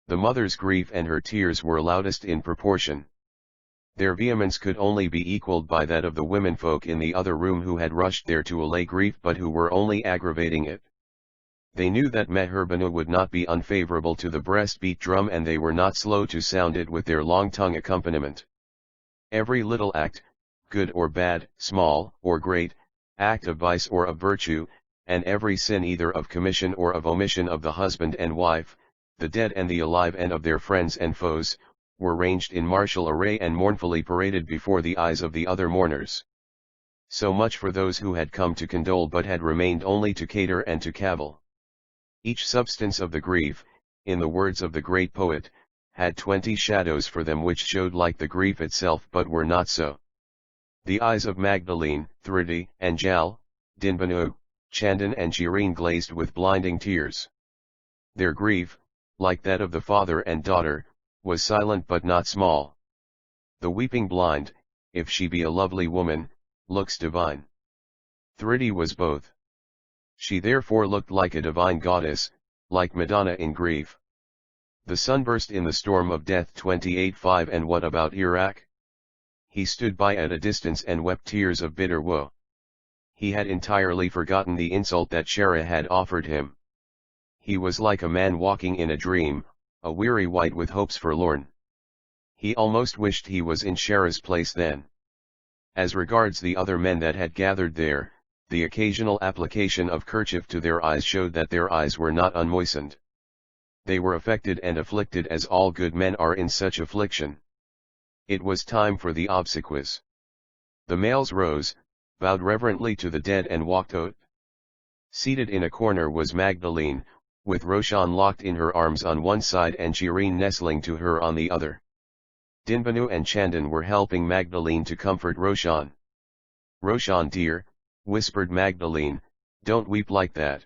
The mother's grief and her tears were loudest in proportion. Their vehemence could only be equalled by that of the womenfolk in the other room who had rushed there to allay grief but who were only aggravating it. They knew that Meherbanu would not be unfavorable to the breast-beat drum, and they were not slow to sound it with their long-tongue accompaniment. Every little act, good or bad, small or great, act of vice or of virtue, and every sin either of commission or of omission of the husband and wife, the dead and the alive and of their friends and foes, were ranged in martial array and mournfully paraded before the eyes of the other mourners. So much for those who had come to condole but had remained only to cater and to cavil. Each substance of the grief, in the words of the great poet, had 20 shadows for them which showed like the grief itself but were not so. The eyes of Magdalene, Thridi, and Jal, Dinbanu, Chandan and Shireen glazed with blinding tears. Their grief, like that of the father and daughter, was silent but not small. The weeping blind, if she be a lovely woman, looks divine. Thridi was both. She therefore looked like a divine goddess, like Madonna in grief. The sun burst in the storm of death 28:5. And what about Iraq? He stood by at a distance and wept tears of bitter woe. He had entirely forgotten the insult that Shara had offered him. He was like a man walking in a dream, a weary wight with hopes forlorn. He almost wished he was in Shara's place then. As regards the other men that had gathered there, the occasional application of kerchief to their eyes showed that their eyes were not unmoistened. They were affected and afflicted as all good men are in such affliction. It was time for the obsequies. The males rose, bowed reverently to the dead and walked out. Seated in a corner was Magdalene, with Roshan locked in her arms on one side and Shireen nestling to her on the other. Dinbanu and Chandan were helping Magdalene to comfort Roshan. "Roshan dear," whispered Magdalene, "don't weep like that.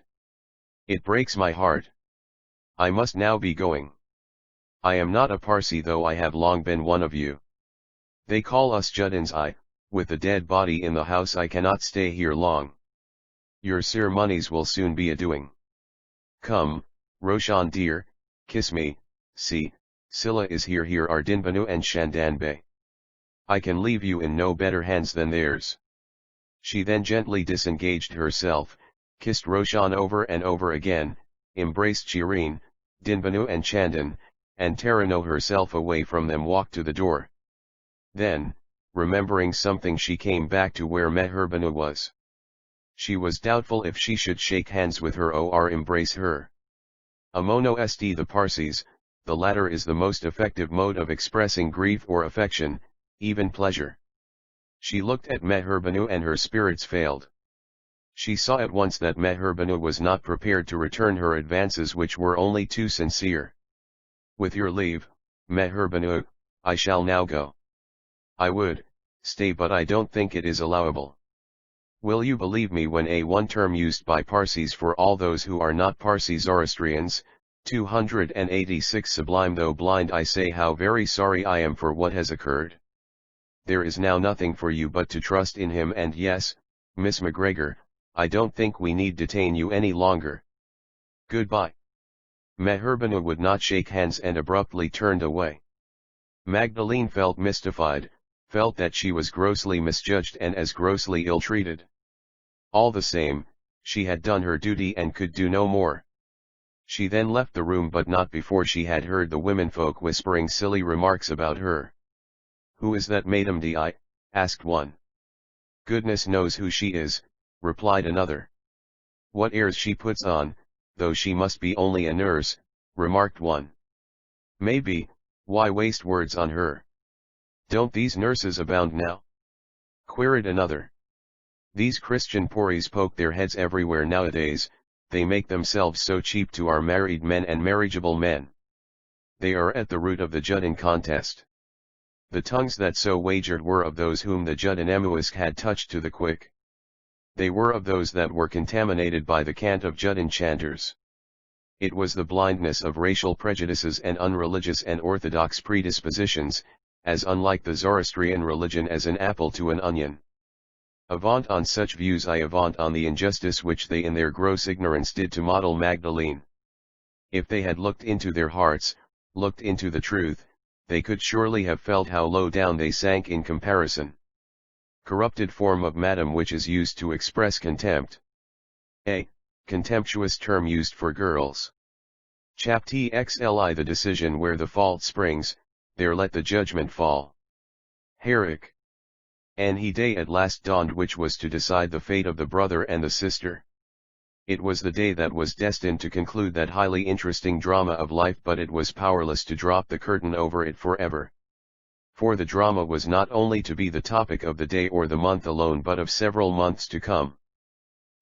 It breaks my heart. I must now be going. I am not a Parsi though I have long been one of you. They call us Juddins. With the dead body in the house I cannot stay here long. Your ceremonies will soon be a-doing. Come, Roshan dear, kiss me. See, Silla is here. Here are Dinbanu and Chandan Bey. I can leave you in no better hands than theirs." She then gently disengaged herself, kissed Roshan over and over again, embraced Shireen, Dinbanu and Chandan, and Tarano herself away from them walked to the door. Then, remembering something, she came back to where Meherbanu was. She was doubtful if she should shake hands with her or embrace her. Amono st the Parsis, the latter is the most effective mode of expressing grief or affection, even pleasure. She looked at Meherbanu and her spirits failed. She saw at once that Meherbanu was not prepared to return her advances, which were only too sincere. "With your leave, Meherbanu, I shall now go. I would stay, but I don't think it is allowable. Will you believe me when one term used by Parsis for all those who are not Parsi Zoroastrians, 286 Sublime. Though blind I say how very sorry I am for what has occurred. There is now nothing for you but to trust in him, and yes, Miss McGregor, I don't think we need detain you any longer. Goodbye." Meherbanu would not shake hands and abruptly turned away. Magdalene felt mystified, felt that she was grossly misjudged and as grossly ill-treated. All the same, she had done her duty and could do no more. She then left the room, but not before she had heard the womenfolk whispering silly remarks about her. "Who is that Madame Di?" asked one. "Goodness knows who she is," replied another. "What airs she puts on, though she must be only a nurse," remarked one. "Maybe, why waste words on her? Don't these nurses abound now?" queried another. "These Christian Poris poke their heads everywhere nowadays, they make themselves so cheap to our married men and marriageable men. They are at the root of the Juddin contest." The tongues that so wagered were of those whom the Juddin Emuisk had touched to the quick. They were of those that were contaminated by the cant of Juddin chanters. It was the blindness of racial prejudices and unreligious and orthodox predispositions, as unlike the Zoroastrian religion as an apple to an onion. Avaunt on such views, I avaunt on the injustice which they in their gross ignorance did to model Magdalene. If they had looked into their hearts, looked into the truth, they could surely have felt how low down they sank in comparison. Corrupted form of madam which is used to express contempt. A contemptuous term used for girls. Chap txli the decision where the fault springs, there let the judgment fall. Herrick. And he day at last dawned which was to decide the fate of the brother and the sister. It was the day that was destined to conclude that highly interesting drama of life, but it was powerless to drop the curtain over it forever. For the drama was not only to be the topic of the day or the month alone, but of several months to come.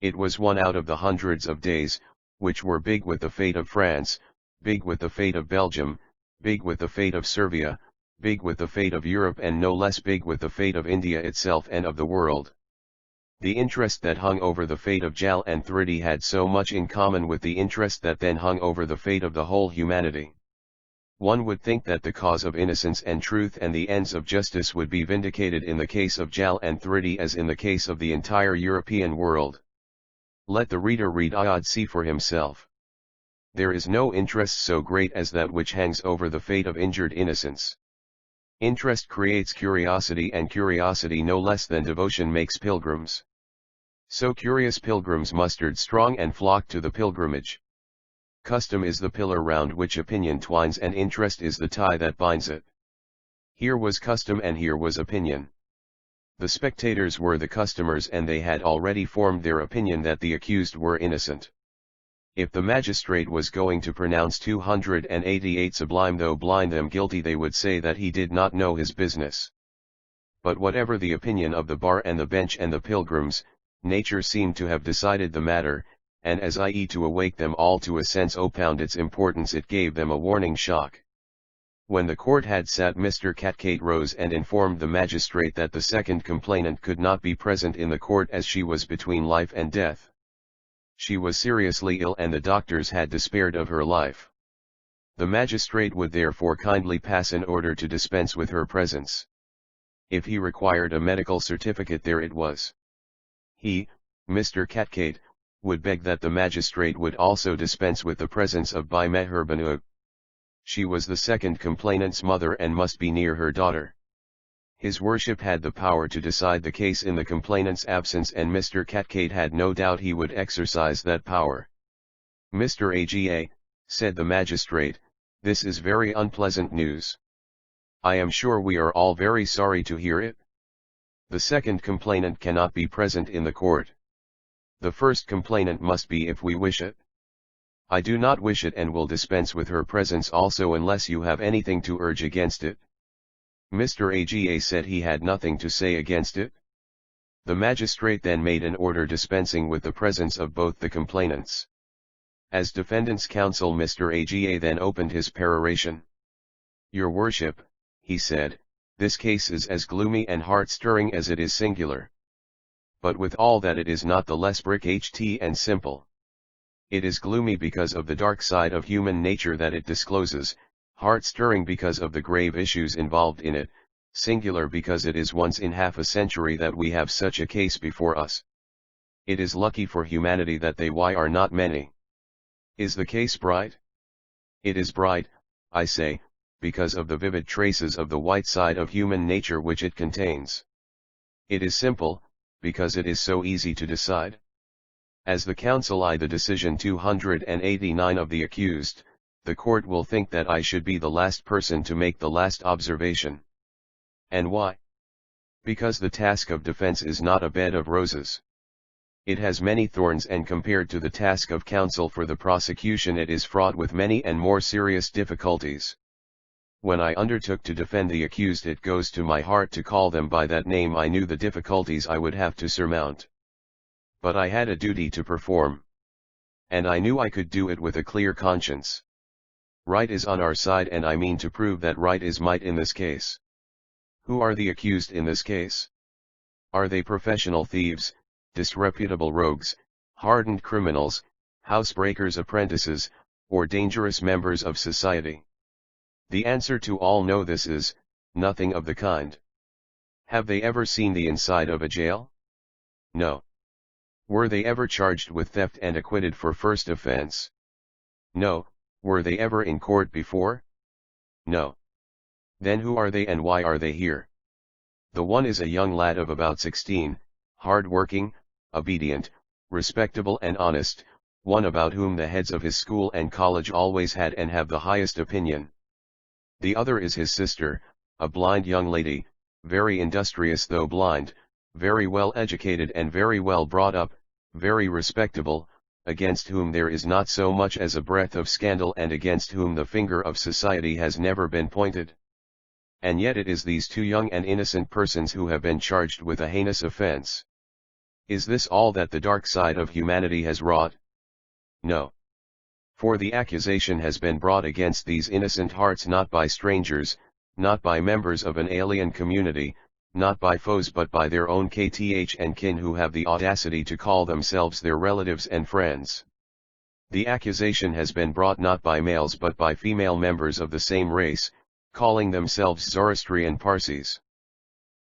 It was one out of the hundreds of days, which were big with the fate of France, big with the fate of Belgium, big with the fate of Servia, big with the fate of Europe, and no less big with the fate of India itself and of the world. The interest that hung over the fate of Jal and Thridi had so much in common with the interest that then hung over the fate of the whole humanity. One would think that the cause of innocence and truth and the ends of justice would be vindicated in the case of Jal and Thridi as in the case of the entire European world. Let the reader read Ayodsi for himself. There is no interest so great as that which hangs over the fate of injured innocence. Interest creates curiosity, and curiosity no less than devotion makes pilgrims. So curious pilgrims mustered strong and flocked to the pilgrimage. Custom is the pillar round which opinion twines, and interest is the tie that binds it. Here was custom and here was opinion. The spectators were the customers, and they had already formed their opinion that the accused were innocent. If the magistrate was going to pronounce 288 Sublime though blind them guilty, they would say that he did not know his business. But whatever the opinion of the bar and the bench and the pilgrims, nature seemed to have decided the matter, and as I.e. to awake them all to a sense opound its importance, it gave them a warning shock. When the court had sat, Mr. Catgate rose and informed the magistrate that the second complainant could not be present in the court as she was between life and death. She was seriously ill and the doctors had despaired of her life. The magistrate would therefore kindly pass an order to dispense with her presence. If he required a medical certificate, there it was. He, Mr. Catgate, would beg that the magistrate would also dispense with the presence of Bi Meherbanu. She was the second complainant's mother and must be near her daughter. His worship had the power to decide the case in the complainant's absence, and Mr. Catgate had no doubt he would exercise that power. Mr. Aga, said the magistrate, this is very unpleasant news. I am sure we are all very sorry to hear it. The second complainant cannot be present in the court. The first complainant must be if we wish it. I do not wish it and will dispense with her presence also unless you have anything to urge against it. Mr. Aga said he had nothing to say against it. The magistrate then made an order dispensing with the presence of both the complainants. As defendant's counsel, Mr. Aga then opened his peroration. Your worship, he said, this case is as gloomy and heart-stirring as it is singular. But with all that it is not the less brick-ht and simple. It is gloomy because of the dark side of human nature that it discloses, heart-stirring because of the grave issues involved in it, singular because it is once in half a century that we have such a case before us. It is lucky for humanity that they are not many. Is the case bright? It is bright, I say, because of the vivid traces of the white side of human nature which it contains. It is simple, because it is so easy to decide. As the counsel I the decision 289 of the accused, the court will think that I should be the last person to make the last observation. And why? Because the task of defense is not a bed of roses. It has many thorns, and compared to the task of counsel for the prosecution it is fraught with many and more serious difficulties. When I undertook to defend the accused, it goes to my heart to call them by that name. I knew the difficulties I would have to surmount. But I had a duty to perform. And I knew I could do it with a clear conscience. Right is on our side, and I mean to prove that right is might in this case. Who are the accused in this case? Are they professional thieves, disreputable rogues, hardened criminals, housebreakers' apprentices, or dangerous members of society? The answer to all know this is, nothing of the kind. Have they ever seen the inside of a jail? No. Were they ever charged with theft and acquitted for first offense? No. Were they ever in court before? No. Then who are they and why are they here? The one is a young lad of about 16, hard-working, obedient, respectable and honest, one about whom the heads of his school and college always had and have the highest opinion. The other is his sister, a blind young lady, very industrious though blind, very well educated and very well brought up, very respectable, against whom there is not so much as a breath of scandal and against whom the finger of society has never been pointed. And yet it is these two young and innocent persons who have been charged with a heinous offense. Is this all that the dark side of humanity has wrought? No. For the accusation has been brought against these innocent hearts not by strangers, not by members of an alien community, not by foes but by their own kth and kin who have the audacity to call themselves their relatives and friends. The accusation has been brought not by males but by female members of the same race, calling themselves Zoroastrian Parsis.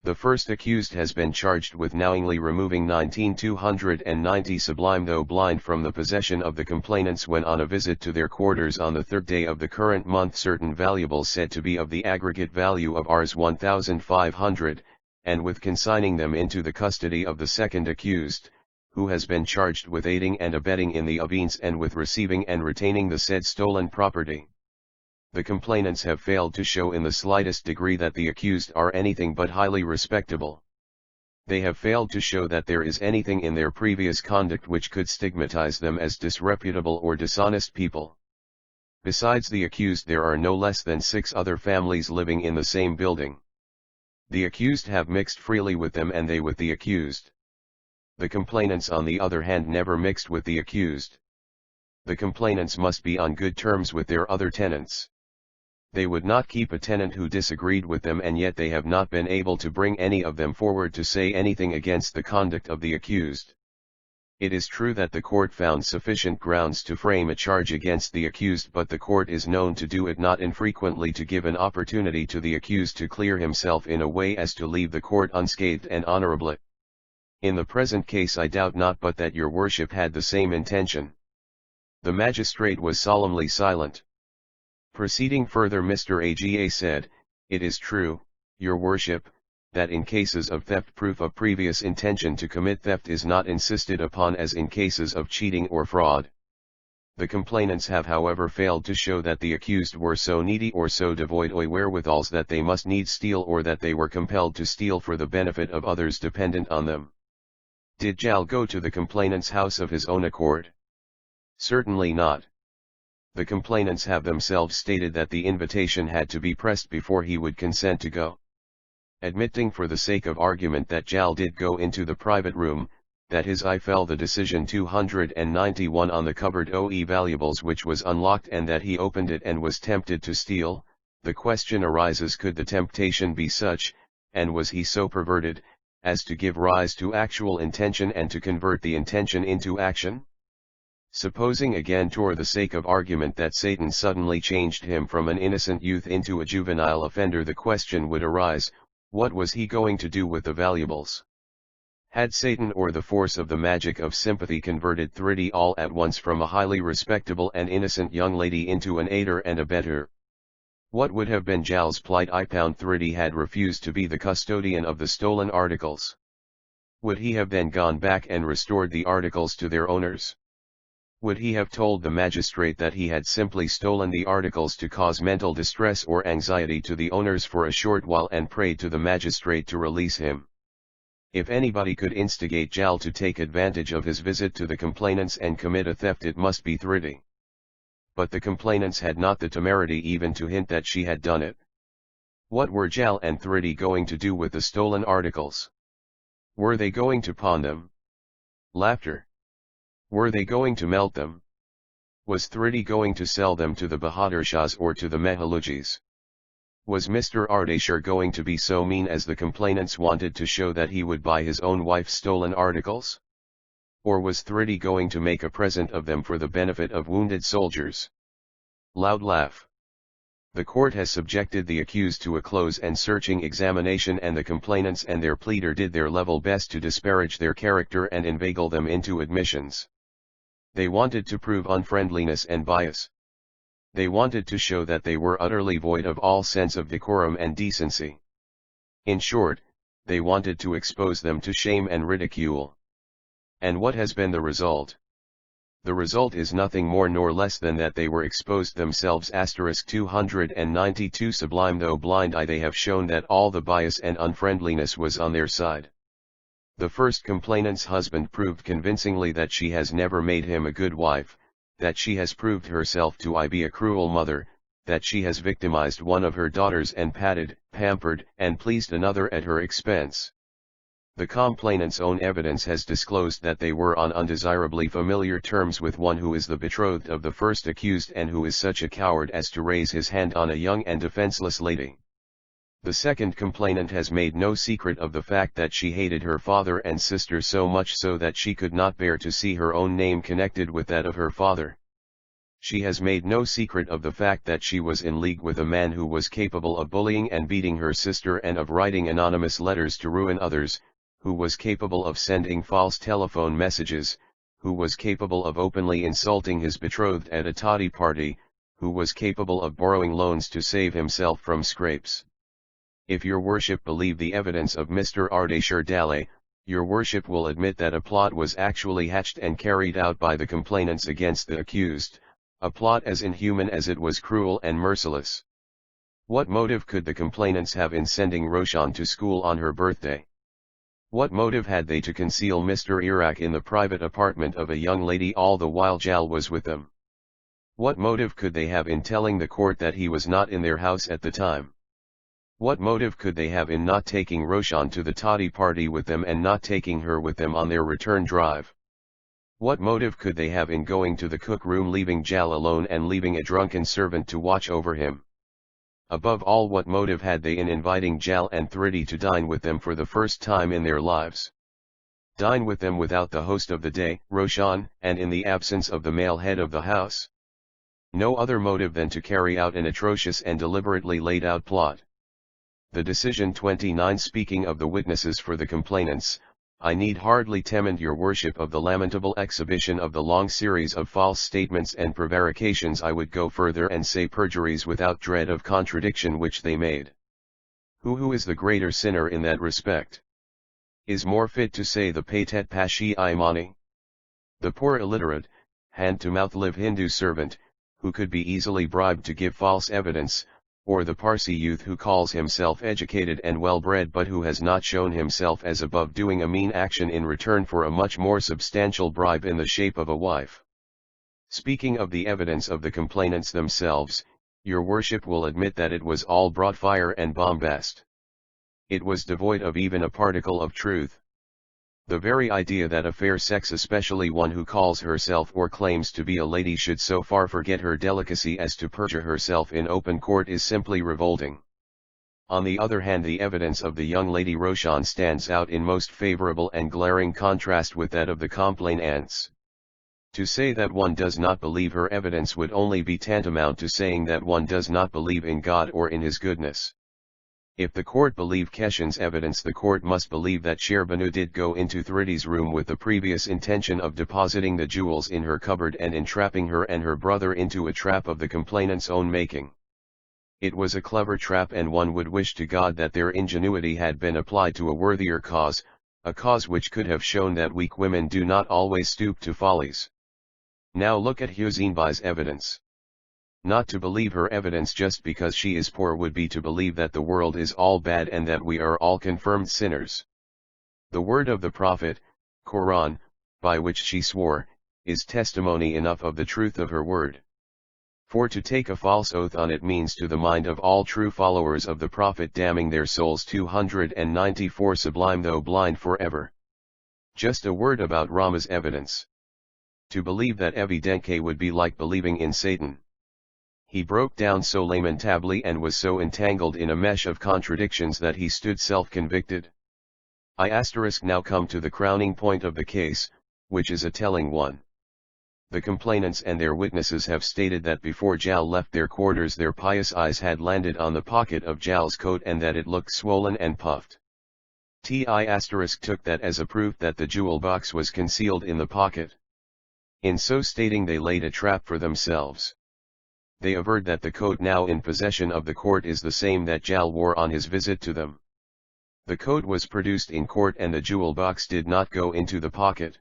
The first accused has been charged with knowingly removing 19,290 Sublime though blind from the possession of the complainants when on a visit to their quarters on the third day of the current month, certain valuables said to be of the aggregate value of Rs 1,500, and with consigning them into the custody of the second accused, who has been charged with aiding and abetting in the offence and with receiving and retaining the said stolen property. The complainants have failed to show in the slightest degree that the accused are anything but highly respectable. They have failed to show that there is anything in their previous conduct which could stigmatize them as disreputable or dishonest people. Besides the accused, there are no less than 6 other families living in the same building. The accused have mixed freely with them and they with the accused. The complainants on the other hand never mixed with the accused. The complainants must be on good terms with their other tenants. They would not keep a tenant who disagreed with them, and yet they have not been able to bring any of them forward to say anything against the conduct of the accused. It is true that the court found sufficient grounds to frame a charge against the accused, but the court is known to do it not infrequently to give an opportunity to the accused to clear himself in a way as to leave the court unscathed and honorably. In the present case I doubt not but that your worship had the same intention. The magistrate was solemnly silent. Proceeding further, Mr. Aga said, "It is true, your worship, that in cases of theft proof of previous intention to commit theft is not insisted upon as in cases of cheating or fraud. The complainants have however failed to show that the accused were so needy or so devoid of wherewithals that they must needs steal, or that they were compelled to steal for the benefit of others dependent on them." Did Jal go to the complainant's house of his own accord? Certainly not. The complainants have themselves stated that the invitation had to be pressed before he would consent to go. Admitting for the sake of argument that Jal did go into the private room, that his eye fell the decision 291 on the cupboard OE valuables which was unlocked, and that he opened it and was tempted to steal, the question arises, could the temptation be such, and was he so perverted, as to give rise to actual intention and to convert the intention into action? Supposing again for the sake of argument that Satan suddenly changed him from an innocent youth into a juvenile offender, the question would arise, what was he going to do with the valuables? Had Satan or the force of the magic of sympathy converted Thriddy all at once from a highly respectable and innocent young lady into an aider and abettor? What would have been Jal's plight if Thriddy had refused to be the custodian of the stolen articles? Would he have then gone back and restored the articles to their owners? Would he have told the magistrate that he had simply stolen the articles to cause mental distress or anxiety to the owners for a short while and prayed to the magistrate to release him? If anybody could instigate Jal to take advantage of his visit to the complainants and commit a theft, it must be Thriddy. But the complainants had not the temerity even to hint that she had done it. What were Jal and Thriddy going to do with the stolen articles? Were they going to pawn them? Laughter. Were they going to melt them? Was Thriddy going to sell them to the Bahadur Shahs or to the Mehalujis? Was Mr. Ardeshir going to be so mean as the complainants wanted to show that he would buy his own wife's stolen articles? Or was Thriddy going to make a present of them for the benefit of wounded soldiers? Loud laugh. The court has subjected the accused to a close and searching examination, and the complainants and their pleader did their level best to disparage their character and inveigle them into admissions. They wanted to prove unfriendliness and bias. They wanted to show that they were utterly void of all sense of decorum and decency. In short, they wanted to expose them to shame and ridicule. And what has been the result? The result is nothing more nor less than that they were exposed themselves. 292 Sublime. Though blind-eye, they have shown that all the bias and unfriendliness was on their side. The first complainant's husband proved convincingly that she has never made him a good wife, that she has proved herself to be a cruel mother, that she has victimized one of her daughters and patted, pampered, and pleased another at her expense. The complainant's own evidence has disclosed that they were on undesirably familiar terms with one who is the betrothed of the first accused and who is such a coward as to raise his hand on a young and defenseless lady. The second complainant has made no secret of the fact that she hated her father and sister so much so that she could not bear to see her own name connected with that of her father. She has made no secret of the fact that she was in league with a man who was capable of bullying and beating her sister and of writing anonymous letters to ruin others, who was capable of sending false telephone messages, who was capable of openly insulting his betrothed at a toddy party, who was capable of borrowing loans to save himself from scrapes. If your worship believe the evidence of Mr. Ardeshir Dale, your worship will admit that a plot was actually hatched and carried out by the complainants against the accused, a plot as inhuman as it was cruel and merciless. What motive could the complainants have in sending Roshan to school on her birthday? What motive had they to conceal Mr. Iraq in the private apartment of a young lady all the while Jal was with them? What motive could they have in telling the court that he was not in their house at the time? What motive could they have in not taking Roshan to the toddy party with them and not taking her with them on their return drive? What motive could they have in going to the cook room leaving Jal alone and leaving a drunken servant to watch over him? Above all, what motive had they in inviting Jal and Thridi to dine with them for the first time in their lives? Dine with them without the host of the day, Roshan, and in the absence of the male head of the house? No other motive than to carry out an atrocious and deliberately laid out plot. The decision 29. Speaking of the witnesses for the complainants, I need hardly tempt your worship of the lamentable exhibition of the long series of false statements and prevarications. I would go further and say perjuries without dread of contradiction which they made. Who is the greater sinner in that respect? Is more fit to say the Patet Pashi Imani? The poor illiterate, hand-to-mouth live Hindu servant, who could be easily bribed to give false evidence, or the Parsi youth who calls himself educated and well-bred but who has not shown himself as above doing a mean action in return for a much more substantial bribe in the shape of a wife. Speaking of the evidence of the complainants themselves, your worship will admit that it was all broad fire and bombast. It was devoid of even a particle of truth. The very idea that a fair sex, especially one who calls herself or claims to be a lady, should so far forget her delicacy as to perjure herself in open court is simply revolting. On the other hand, the evidence of the young lady Roshan stands out in most favorable and glaring contrast with that of the complainants. To say that one does not believe her evidence would only be tantamount to saying that one does not believe in God or in his goodness. If the court believe Keshan's evidence, the court must believe that Shehrbanu did go into Thridi's room with the previous intention of depositing the jewels in her cupboard and entrapping her and her brother into a trap of the complainant's own making. It was a clever trap, and one would wish to God that their ingenuity had been applied to a worthier cause, a cause which could have shown that weak women do not always stoop to follies. Now look at Husainbai's evidence. Not to believe her evidence just because she is poor would be to believe that the world is all bad and that we are all confirmed sinners. The word of the Prophet, Quran, by which she swore, is testimony enough of the truth of her word. For to take a false oath on it means to the mind of all true followers of the Prophet damning their souls. 294 Sublime though blind forever. Just a word about Rama's evidence. To believe that Evidenke would be like believing in Satan. He broke down so lamentably and was so entangled in a mesh of contradictions that he stood self-convicted. I now come to the crowning point of the case, which is a telling one. The complainants and their witnesses have stated that before Jal left their quarters their pious eyes had landed on the pocket of Jal's coat and that it looked swollen and puffed. Took that as a proof that the jewel box was concealed in the pocket. In so stating they laid a trap for themselves. They averred that the coat now in possession of the court is the same that Jal wore on his visit to them. The coat was produced in court and the jewel box did not go into the pocket.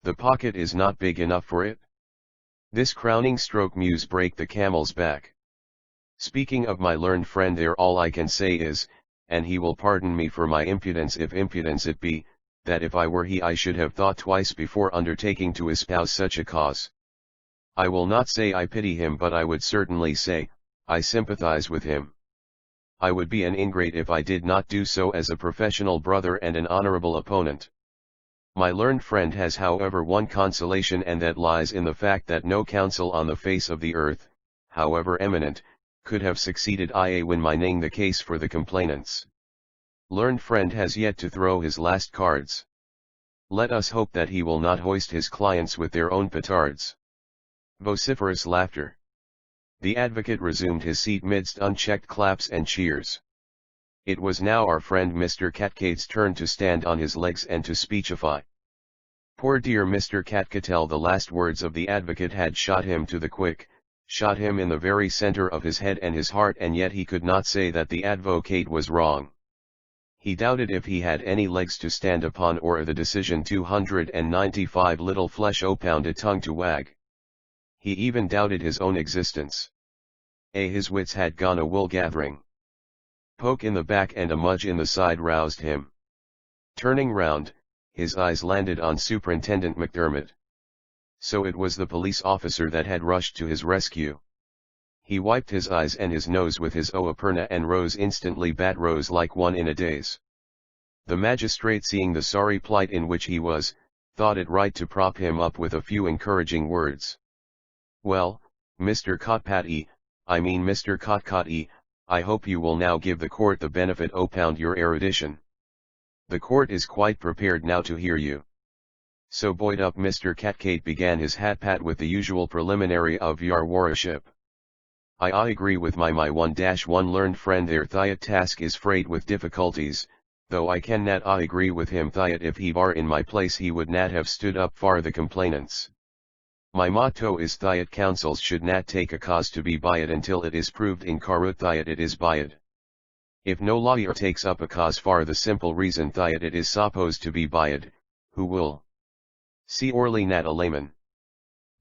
The pocket is not big enough for it. This crowning stroke muse break the camel's back. Speaking of my learned friend there, all I can say is, and he will pardon me for my impudence if impudence it be, that if I were he I should have thought twice before undertaking to espouse such a cause. I will not say I pity him, but I would certainly say, I sympathize with him. I would be an ingrate if I did not do so as a professional brother and an honorable opponent. My learned friend has however one consolation, and that lies in the fact that no counsel on the face of the earth, however eminent, could have succeeded when mining the case for the complainants. Learned friend has yet to throw his last cards. Let us hope that he will not hoist his clients with their own petards. Vociferous laughter. The advocate resumed his seat midst unchecked claps and cheers. It was now our friend Mr. Katkate's turn to stand on his legs and to speechify. Poor dear Mr. Katkatel, the last words of the advocate had shot him to the quick, shot him in the very center of his head and his heart, and yet he could not say that the advocate was wrong. He doubted if he had any legs to stand upon or the decision 295 little flesh opound a tongue to wag. He even doubted his own existence. His wits had gone a wool gathering. Poke in the back and a mudge in the side roused him. Turning round, his eyes landed on Superintendent McDermott. So it was the police officer that had rushed to his rescue. He wiped his eyes and his nose with his oaperna and rose instantly, rose like one in a daze. The magistrate, seeing the sorry plight in which he was, thought it right to prop him up with a few encouraging words. "Well, Mr. Kotpatty, Mr. Kotkotty, I hope you will now give the court the benefit opound your erudition. The court is quite prepared now to hear you." So buoyed up, Mr. Catcate began his hat-pat with the usual preliminary of "Your Worship, I agree with my 1-1 learned friend there. Thiot task is fraught with difficulties, though I can not agree with him. Thiot, if he were in my place he would not have stood up for the complainants. My motto is Thiot counsels should not take a cause to be byed until it is proved in Karut Thiot it is byed. If no lawyer takes up a cause for the simple reason Thiot it is supposed to be byed, who will? See orly not a layman.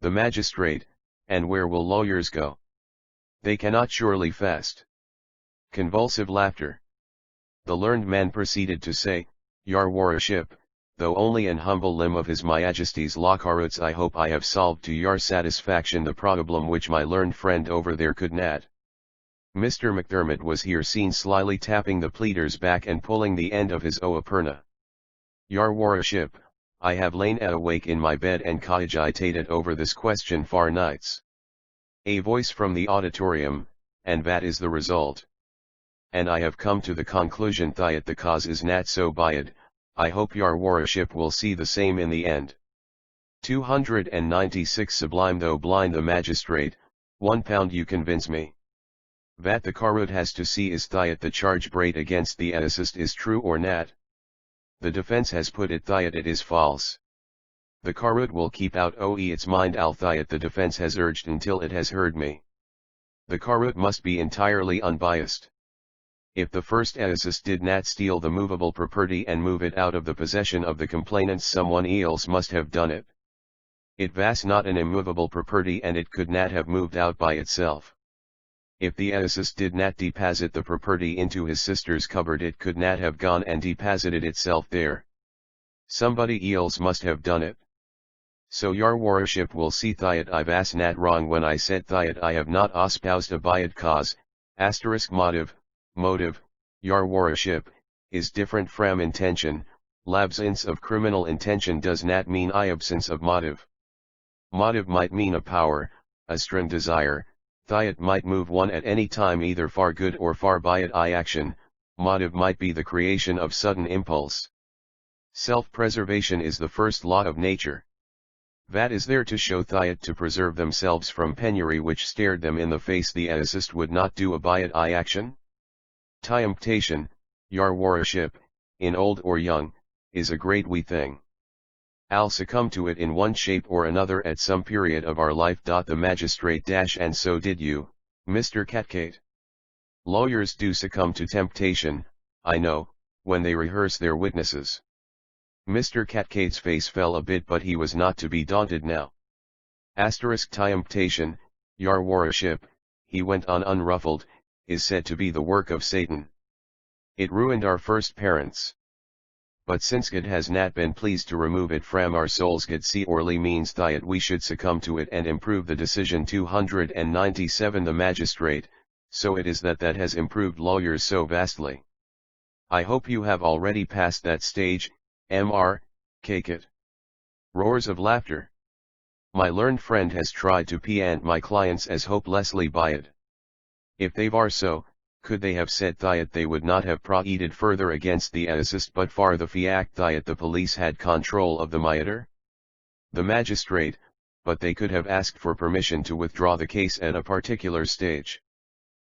The magistrate, and where will lawyers go? They cannot surely fast. Convulsive laughter. The learned man proceeded to say, "Your Worship, though only an humble limb of His Majesty's law Karuts, I hope I have solved to your satisfaction the problem which my learned friend over there could not." Mr. McDermott was here seen slyly tapping the pleader's back and pulling the end of his oaperna. "Your Worship, I have lain awake in my bed and cogitated over this question for nights." A voice from the auditorium, "And that is the result. And I have come to the conclusion Thiot the cause is not so byed. I hope your Worship will see the same in the end." 296 Sublime. Though blind the magistrate, £1 you convince me. That the Karut has to see is Thiot the charge brought against the assist is true or not. The defense has put it Thiot it is false. The Karut will keep out its mind al Thiot the defense has urged until it has heard me. The Karut must be entirely unbiased. If the first assist did not steal the movable property and move it out of the possession of the complainants, someone else must have done it. It was not an immovable property and it could not have moved out by itself. If the assist did not deposit the property into his sister's cupboard, it could not have gone and deposited itself there. Somebody else must have done it. So your Worship will see Thiot I was not wrong when I said Thiot I have not espoused a byed cause, motive, your Worship, is different from intention. L'absence of criminal intention does not mean absence of motive. Motive might mean a power, a strong desire. Thiot might move one at any time either for good or for byed action. Motive might be the creation of sudden impulse. Self-preservation is the first law of nature. That is there to show Thiot to preserve themselves from penury which stared them in the face. The assist would not do a byed action. Temptation, your Worship, in old or young, is a great wee thing. I'll succumb to it in one shape or another at some period of our life. The magistrate and so did you, Mr. Catcate. Lawyers do succumb to temptation, I know, when they rehearse their witnesses. Mr. Catcate's face fell a bit, but he was not to be daunted now. Temptation, your Worship, he went on unruffled, is said to be the work of Satan. It ruined our first parents. But since God has not been pleased to remove it from our souls, God see orly means Thiot we should succumb to it and improve the decision. 297 The magistrate, so it is that has improved lawyers so vastly. I hope you have already passed that stage, Mr. Catcate. Roars of laughter. My learned friend has tried to piant my clients as hopelessly byed. If they were so, could they have said Thiot they would not have proceeded further against the assist but for the fact Thiot the police had control of the matter? The magistrate, but they could have asked for permission to withdraw the case at a particular stage.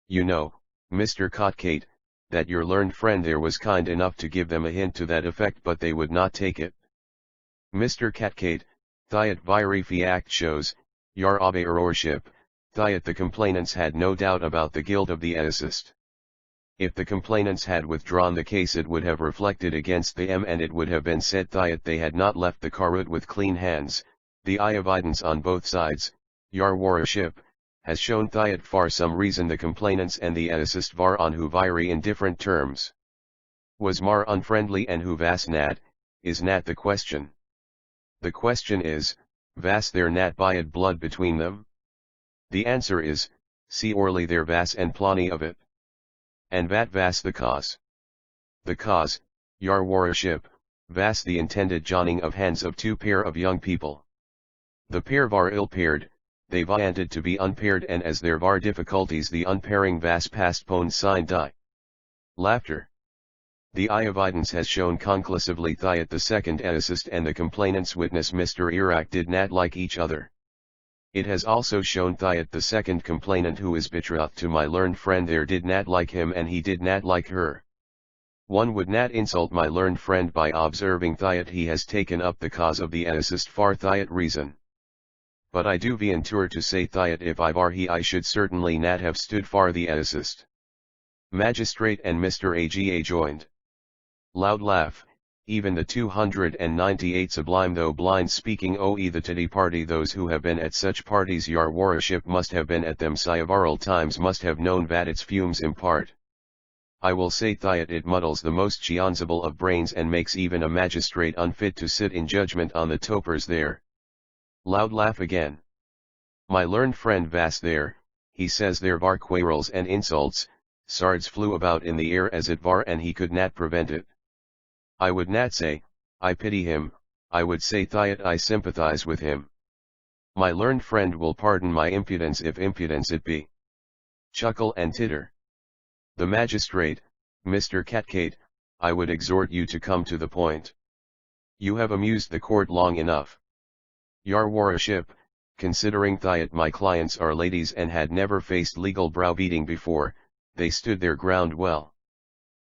You know, Mr. Catcate, that your learned friend there was kind enough to give them a hint to that effect, but they would not take it. Mr. Catcate, Thiot very fact shows, your Worship, Thiot the complainants had no doubt about the guilt of the assist. If the complainants had withdrawn the case, it would have reflected against them, and it would have been said that they had not left the Karut with clean hands. The evidence on both sides, your worship, has shown that for some reason the complainants and the assist var on who vary in different terms. Was mar unfriendly and who vas nat, is nat the question. The question is, vas there nat byad blood between them? The answer is, see orly there vas and plenty of it. And vat vas the cause. The cause, your worship, vas the intended joining of hands of two pair of young people. The pair var ill-paired, they vianted to be unpaired, and as there var difficulties the unpairing vas postponed sign die. Laughter. The evidence has shown conclusively that the second assist and the complainant's witness Mr. Iraq did not like each other. It has also shown that the second complainant, who is betrothed to my learned friend, there did not like him and he did not like her. One would not insult my learned friend by observing that he has taken up the cause of the assist for that reason. But I do venture to say that if I were he, I should certainly not have stood for the assist. Magistrate and Mr. Aga joined. Loud laugh, even the 298 Sublime, though blind, speaking the titty party. Those who have been at such parties, your worship, must have been at them several times, must have known that its fumes impart. I will say that it muddles the most chionsible of brains and makes even a magistrate unfit to sit in judgment on the topers there. Loud laugh again. My learned friend vas there, he says there var quarrels and insults, sards flew about in the air as it var, and he could not prevent it. I would not say, I pity him, I would say that I sympathize with him. My learned friend will pardon my impudence if impudence it be. Chuckle and titter. The magistrate, Mr. Catgate, I would exhort you to come to the point. You have amused the court long enough. Your worship, considering that my clients are ladies and had never faced legal browbeating before, they stood their ground well.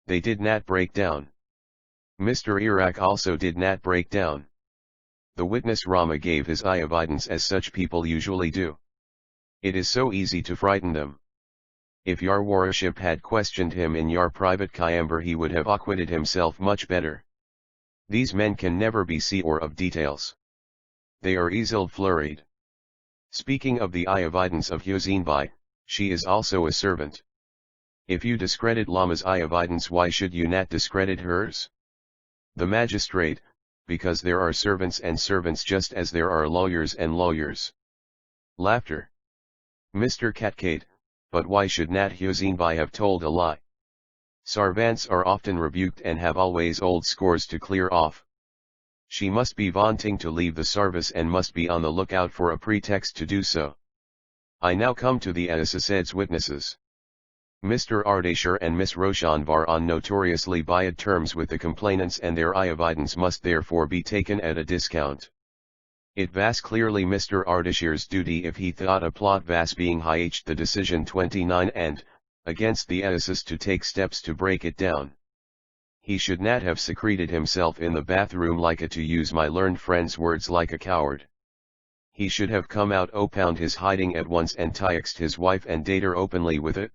They did not break down. Mr. Iraq also did not break down. The witness Rama gave his evidence as such people usually do. It is so easy to frighten them. If your worship had questioned him in your private chamber, he would have acquitted himself much better. These men can never be sure of details. They are easily flurried. Speaking of the evidence of Huzinbai, she is also a servant. If you discredit Lama's evidence, why should you not discredit hers? The magistrate, because there are servants and servants, just as there are lawyers and lawyers. Laughter. Mr. Catgate, but why should not Huzinbai have told a lie? Servants are often rebuked and have always old scores to clear off. She must be wanting to leave the service and must be on the lookout for a pretext to do so. I now come to the assist's witnesses. Mr. Ardashir and Miss Roshan var on notoriously bad terms with the complainants, and their evidence must therefore be taken at a discount. It was clearly Mr. Ardashir's duty, if he thought a plot was being hatched, the decision 29 and, against the assist, to take steps to break it down. He should not have secreted himself in the bathroom like a, to use my learned friend's words, like a coward. He should have come out, opound his hiding at once, and tixed his wife and dater openly with it.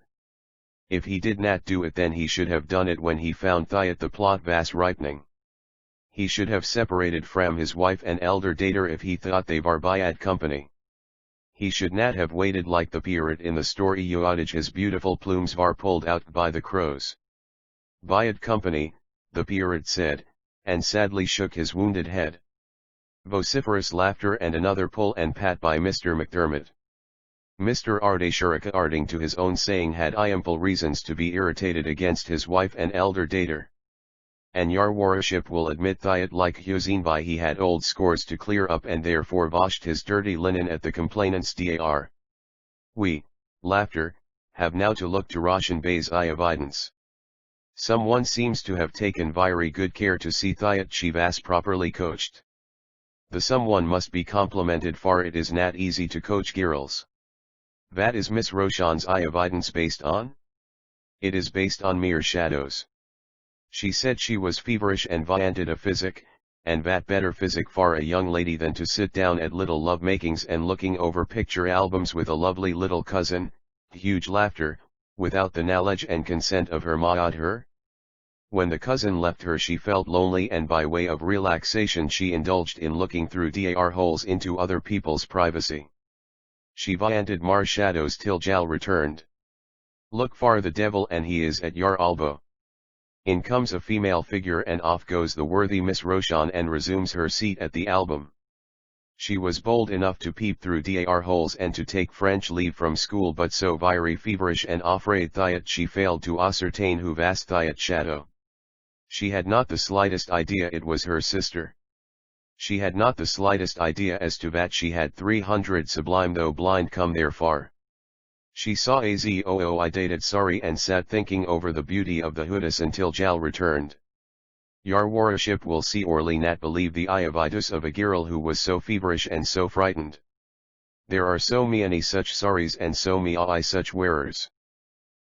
If he did not do it, then he should have done it when he found that the plot was ripening. He should have separated from his wife and elder dater if he thought they were bad company. He should not have waited like the pirate in the story Yoadage, his beautiful plumes were pulled out by the crows. Bad company, the pirate said, and sadly shook his wounded head. Vociferous laughter and another pull and pat by Mr. McDermott. Mr. Ardashir, according to his own saying, had ample reasons to be irritated against his wife and elder dater. And your worship will admit that, like Huzinbai, he had old scores to clear up, and therefore washed his dirty linen at the complainant's dar. We, laughter, have now to look to Roshan Bey's evidence. Someone seems to have taken very good care to see that she was properly coached. The someone must be complimented, for it is not easy to coach girls. That is Miss Roshan's evidence based on? It is based on mere shadows. She said she was feverish and wanted a physic, and that better physic for a young lady than to sit down at little love-makings and looking over picture albums with a lovely little cousin. Huge laughter, without the knowledge and consent of her Ma'adher? When the cousin left her she felt lonely, and by way of relaxation she indulged in looking through dar holes into other people's privacy. She vaanted mar shadows till Jal returned. Look far the devil and he is at your elbow. In comes a female figure and off goes the worthy Miss Roshan and resumes her seat at the album. She was bold enough to peep through dar holes and to take French leave from school, but so very feverish and afraid that she failed to ascertain who was that shadow. She had not the slightest idea it was her sister. She had not the slightest idea as to that she had 300 sublime though blind come there far. She saw Azoo dated sorry and sat thinking over the beauty of the hoodis until Jal returned. Your worship will see orly not believe the Ayavitus of a girl who was so feverish and so frightened. There are so many such sorries and so many such wearers.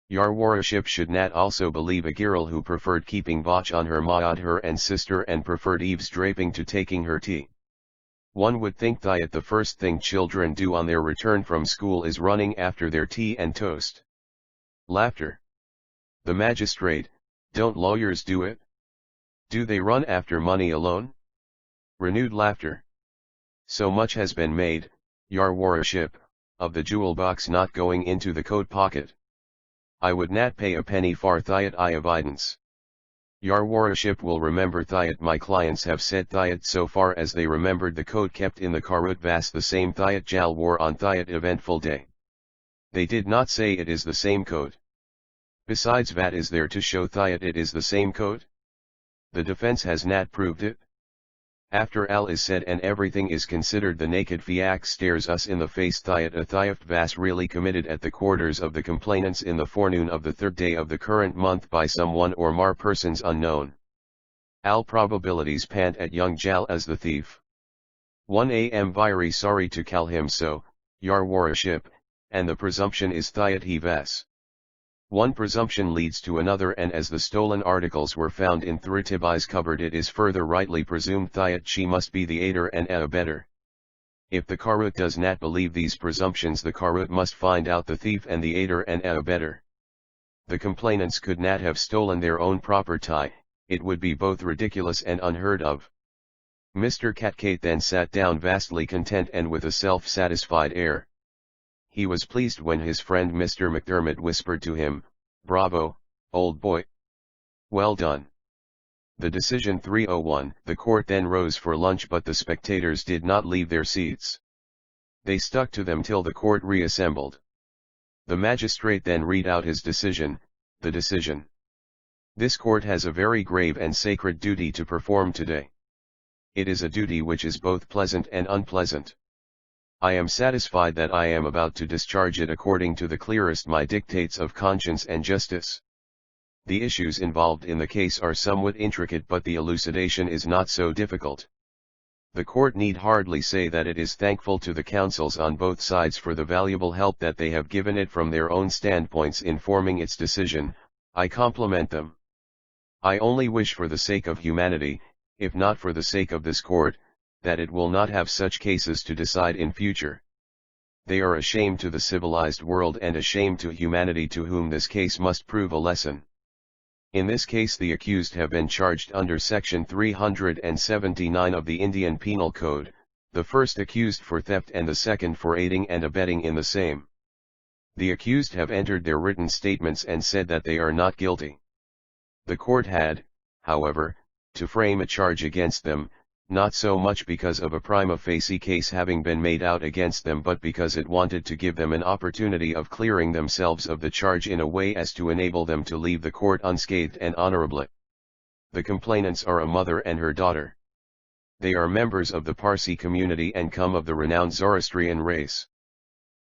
Your worship should not also believe a girl who preferred keeping watch on her Ma'adher and sister and preferred eavesdropping to taking her tea. One would think that the first thing children do on their return from school is running after their tea and toast. Laughter. The magistrate, don't lawyers do it? Do they run after money alone? Renewed laughter. So much has been made, your worship, of the jewel box not going into the coat pocket. I would not pay a penny for that evidence. Your worship will remember that my clients have said that so far as they remembered the coat kept in the Karut was the same that Jal wore on that eventful day. They did not say it is the same coat. Besides, that is there to show that it is the same coat? The defense has not proved it. After all is said and everything is considered, the naked fact stares us in the face that a theft was really committed at the quarters of the complainants in the forenoon of the 3rd day of the current month by some one or more persons unknown. All probabilities pant at young Jal as the thief. 1 am very sorry to call him so, your worship, and the presumption is that he was. One presumption leads to another, and as the stolen articles were found in Thritibi's cupboard, it is further rightly presumed that she must be the aider and abettor. If the Karut does not believe these presumptions, the Karut must find out the thief and the aider and abettor. The complainants could not have stolen their own property, it would be both ridiculous and unheard of. Mr. Catgate then sat down vastly content and with a self-satisfied air. He was pleased when his friend Mr. McDermott whispered to him, "Bravo, old boy. Well done." The decision 301. The court then rose for lunch, but the spectators did not leave their seats. They stuck to them till the court reassembled. The magistrate then read out his decision, the decision. This court has a very grave and sacred duty to perform today. It is a duty which is both pleasant and unpleasant. I am satisfied that I am about to discharge it according to the clearest my dictates of conscience and justice. The issues involved in the case are somewhat intricate, but the elucidation is not so difficult. The court need hardly say that it is thankful to the counsels on both sides for the valuable help that they have given it from their own standpoints in forming its decision. I compliment them. I only wish, for the sake of humanity, if not for the sake of this court, that it will not have such cases to decide in future. They are a shame to the civilized world and a shame to humanity, to whom this case must prove a lesson. In this case the accused have been charged under section 379 of the Indian Penal Code, the first accused for theft and the second for aiding and abetting in the same. The accused have entered their written statements and said that they are not guilty. The court had, however, to frame a charge against them, not so much because of a prima facie case having been made out against them, but because it wanted to give them an opportunity of clearing themselves of the charge in a way as to enable them to leave the court unscathed and honorably. The complainants are a mother and her daughter. They are members of the Parsi community and come of the renowned Zoroastrian race.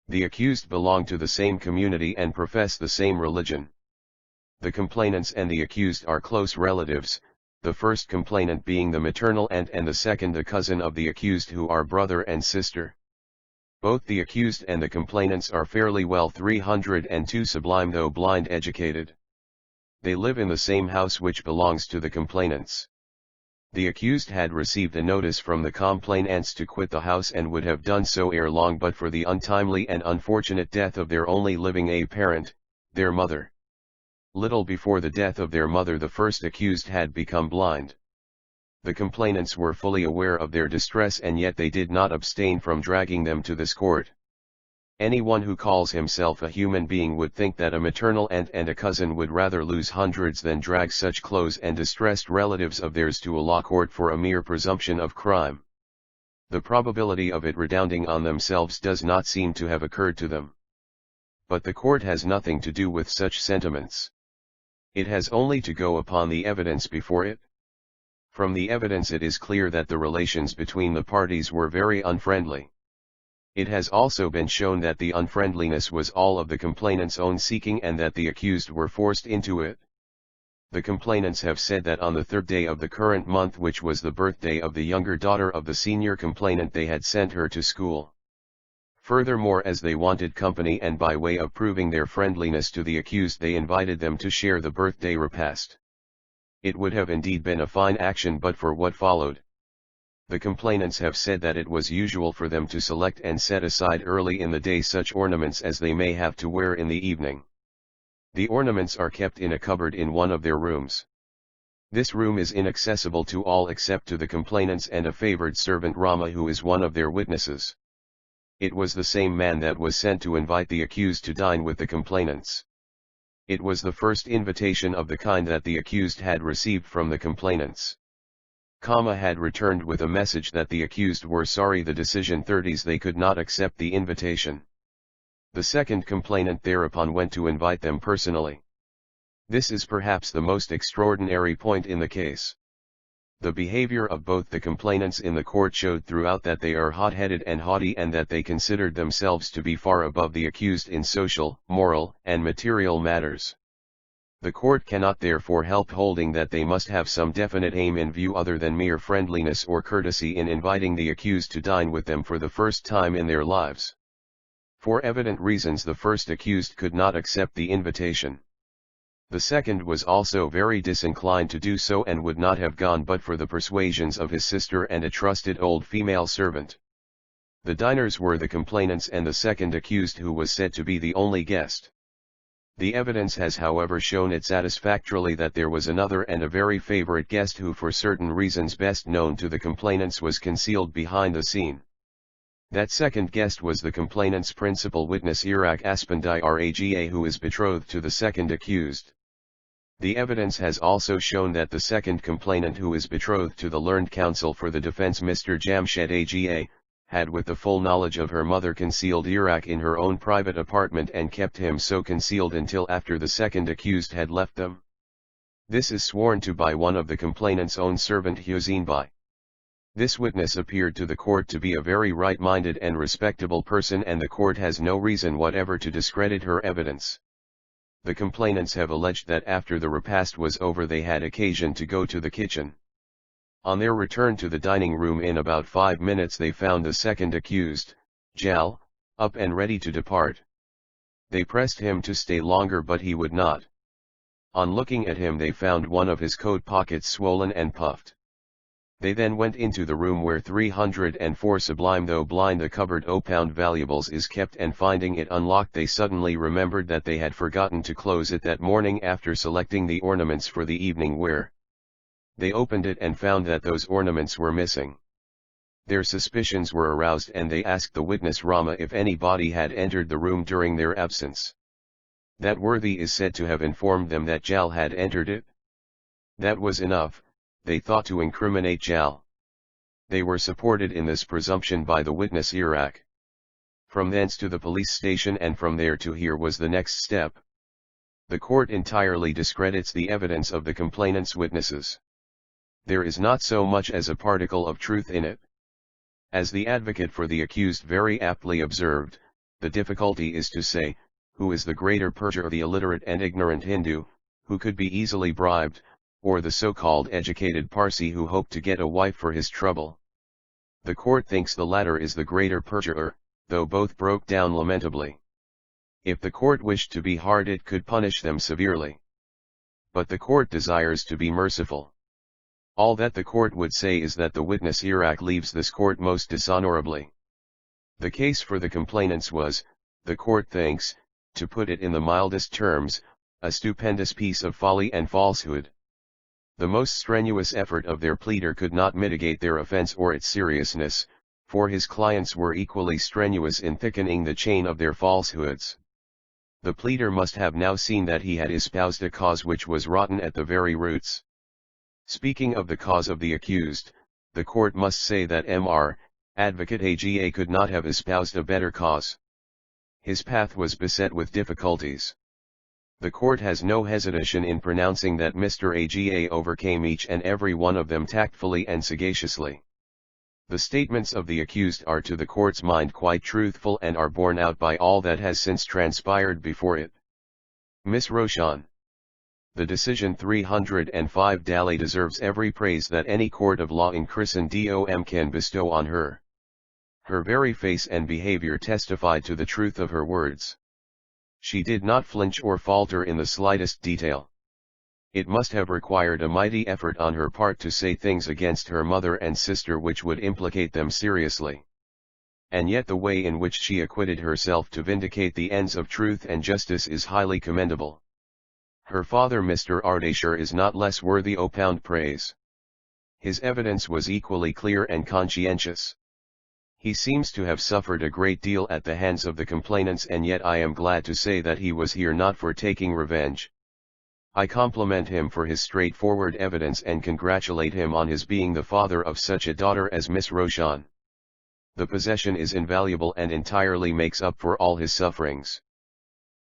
The accused belong to the same community and profess the same religion. The complainants and the accused are close relatives, the first complainant being the maternal aunt and the second the cousin of the accused, who are brother and sister. Both the accused and the complainants are fairly well 302 sublime though blind educated. They live in the same house which belongs to the complainants. The accused had received a notice from the complainants to quit the house and would have done so ere long but for the untimely and unfortunate death of their only living parent, their mother. Little before the death of their mother, the first accused had become blind. The complainants were fully aware of their distress, and yet they did not abstain from dragging them to this court. Anyone who calls himself a human being would think that a maternal aunt and a cousin would rather lose hundreds than drag such close and distressed relatives of theirs to a law court for a mere presumption of crime. The probability of it redounding on themselves does not seem to have occurred to them. But the court has nothing to do with such sentiments. It has only to go upon the evidence before it. From the evidence it is clear that the relations between the parties were very unfriendly. It has also been shown that the unfriendliness was all of the complainant's own seeking, and that the accused were forced into it. The complainants have said that on the third day of the current month, which was the birthday of the younger daughter of the senior complainant, they had sent her to school. Furthermore, as they wanted company and by way of proving their friendliness to the accused, they invited them to share the birthday repast. It would have indeed been a fine action but for what followed. The complainants have said that it was usual for them to select and set aside early in the day such ornaments as they may have to wear in the evening. The ornaments are kept in a cupboard in one of their rooms. This room is inaccessible to all except to the complainants and a favored servant Rama, who is one of their witnesses. It was the same man that was sent to invite the accused to dine with the complainants. It was the first invitation of the kind that the accused had received from the complainants. Kama had returned with a message that the accused were sorry the decision 30s they could not accept the invitation. The second complainant thereupon went to invite them personally. This is perhaps the most extraordinary point in the case. The behavior of both the complainants in the court showed throughout that they are hot-headed and haughty, and that they considered themselves to be far above the accused in social, moral, and material matters. The court cannot therefore help holding that they must have some definite aim in view other than mere friendliness or courtesy in inviting the accused to dine with them for the first time in their lives. For evident reasons the first accused could not accept the invitation. The second was also very disinclined to do so, and would not have gone but for the persuasions of his sister and a trusted old female servant. The diners were the complainants and the second accused, who was said to be the only guest. The evidence has however shown it satisfactorily that there was another and a very favorite guest who, for certain reasons best known to the complainants, was concealed behind the scene. That second guest was the complainant's principal witness Iraq Aspendiaraga, who is betrothed to the second accused. The evidence has also shown that the second complainant, who is betrothed to the learned counsel for the defense Mr. Jamshed Aga, had with the full knowledge of her mother concealed Iraq in her own private apartment and kept him so concealed until after the second accused had left them. This is sworn to by one of the complainant's own servant Hussein Bai. This witness appeared to the court to be a very right-minded and respectable person, and the court has no reason whatever to discredit her evidence. The complainants have alleged that after the repast was over they had occasion to go to the kitchen. On their return to the dining room in about 5 minutes they found the second accused, Jal, up and ready to depart. They pressed him to stay longer but he would not. On looking at him they found one of his coat pockets swollen and puffed. They then went into the room where 304 Sublime though blind the cupboard O-pound valuables is kept, and finding it unlocked they suddenly remembered that they had forgotten to close it that morning after selecting the ornaments for the evening wear. They opened it and found that those ornaments were missing. Their suspicions were aroused and they asked the witness Rama if anybody had entered the room during their absence. That worthy is said to have informed them that Jal had entered it. That was enough, they thought, to incriminate Jal. They were supported in this presumption by the witness Iraq. From thence to the police station, and from there to here was the next step. The court entirely discredits the evidence of the complainant's witnesses. There is not so much as a particle of truth in it. As the advocate for the accused very aptly observed, the difficulty is to say, who is the greater perjurer, the illiterate and ignorant Hindu, who could be easily bribed, or the so-called educated Parsi who hoped to get a wife for his trouble. The court thinks the latter is the greater perjurer, though both broke down lamentably. If the court wished to be hard it could punish them severely. But the court desires to be merciful. All that the court would say is that the witness Iraq leaves this court most dishonorably. The case for the complainants was, the court thinks, to put it in the mildest terms, a stupendous piece of folly and falsehood. The most strenuous effort of their pleader could not mitigate their offense or its seriousness, for his clients were equally strenuous in thickening the chain of their falsehoods. The pleader must have now seen that he had espoused a cause which was rotten at the very roots. Speaking of the cause of the accused, the court must say that Mr. Advocate AGA could not have espoused a better cause. His path was beset with difficulties. The court has no hesitation in pronouncing that Mr. AGA overcame each and every one of them tactfully and sagaciously. The statements of the accused are to the court's mind quite truthful and are borne out by all that has since transpired before it. Miss Roshan. The decision 305 Dali deserves every praise that any court of law in Christendom can bestow on her. Her very face and behavior testified to the truth of her words. She did not flinch or falter in the slightest detail. It must have required a mighty effort on her part to say things against her mother and sister which would implicate them seriously. And yet the way in which she acquitted herself to vindicate the ends of truth and justice is highly commendable. Her father Mr. Ardashir is not less worthy of praise. His evidence was equally clear and conscientious. He seems to have suffered a great deal at the hands of the complainants, and yet I am glad to say that he was here not for taking revenge. I compliment him for his straightforward evidence and congratulate him on his being the father of such a daughter as Miss Roshan. The possession is invaluable and entirely makes up for all his sufferings.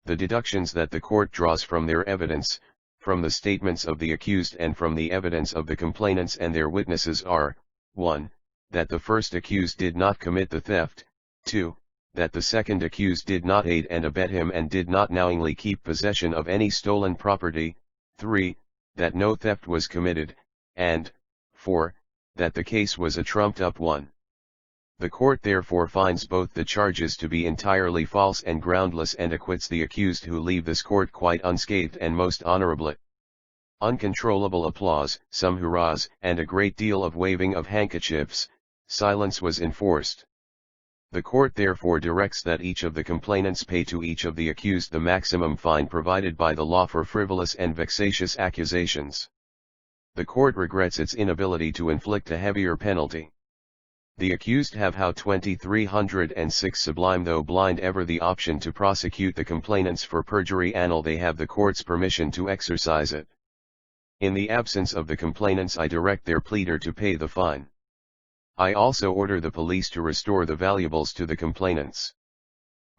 The deductions that the court draws from their evidence, from the statements of the accused and from the evidence of the complainants and their witnesses are, 1. That the first accused did not commit the theft, 2. That the second accused did not aid and abet him and did not knowingly keep possession of any stolen property, 3. That no theft was committed, and 4. That the case was a trumped-up one. The court therefore finds both the charges to be entirely false and groundless and acquits the accused, who leave this court quite unscathed and most honorably. Uncontrollable applause, some hurrahs, and a great deal of waving of handkerchiefs. Silence was enforced. The court therefore directs that each of the complainants pay to each of the accused the maximum fine provided by the law for frivolous and vexatious accusations. The court regrets its inability to inflict a heavier penalty. The accused have how 2306 Sublime, though blind ever the option to prosecute the complainants for perjury, annul they have the court's permission to exercise it. In the absence of the complainants I direct their pleader to pay the fine. I also order the police to restore the valuables to the complainants.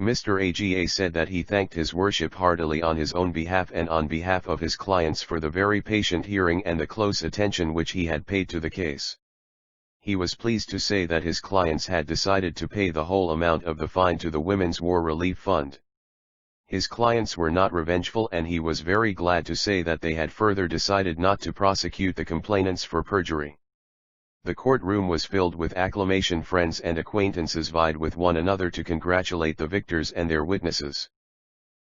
Mr. AGA said that he thanked his worship heartily on his own behalf and on behalf of his clients for the very patient hearing and the close attention which he had paid to the case. He was pleased to say that his clients had decided to pay the whole amount of the fine to the Women's War Relief Fund. His clients were not revengeful, and he was very glad to say that they had further decided not to prosecute the complainants for perjury. The courtroom was filled with acclamation. Friends and acquaintances vied with one another to congratulate the victors and their witnesses.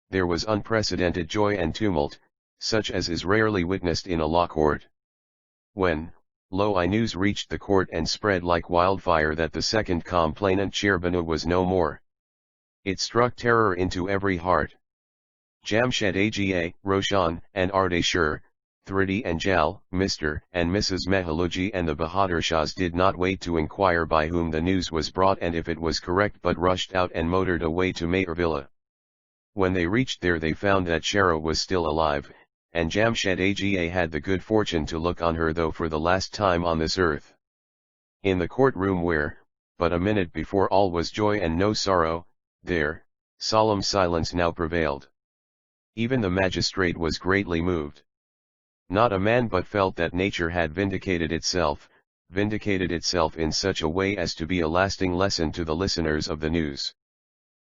There was unprecedented joy and tumult, such as is rarely witnessed in a law court. When, lo, news reached the court and spread like wildfire that the second complainant Shehrbanu was no more. It struck terror into every heart. Jamshed Aga, Roshan, and Ardashir, Thridi and Jal, Mr. and Mrs. Mehaluji and the Bahadur Shahs did not wait to inquire by whom the news was brought and if it was correct, but rushed out and motored away to Mayervilla. When they reached there they found that Shara was still alive, and Jamshed Aga had the good fortune to look on her, though for the last time on this earth. In the courtroom where, but a minute before, all was joy and no sorrow, there, solemn silence now prevailed. Even the magistrate was greatly moved. Not a man but felt that nature had vindicated itself in such a way as to be a lasting lesson to the listeners of the news.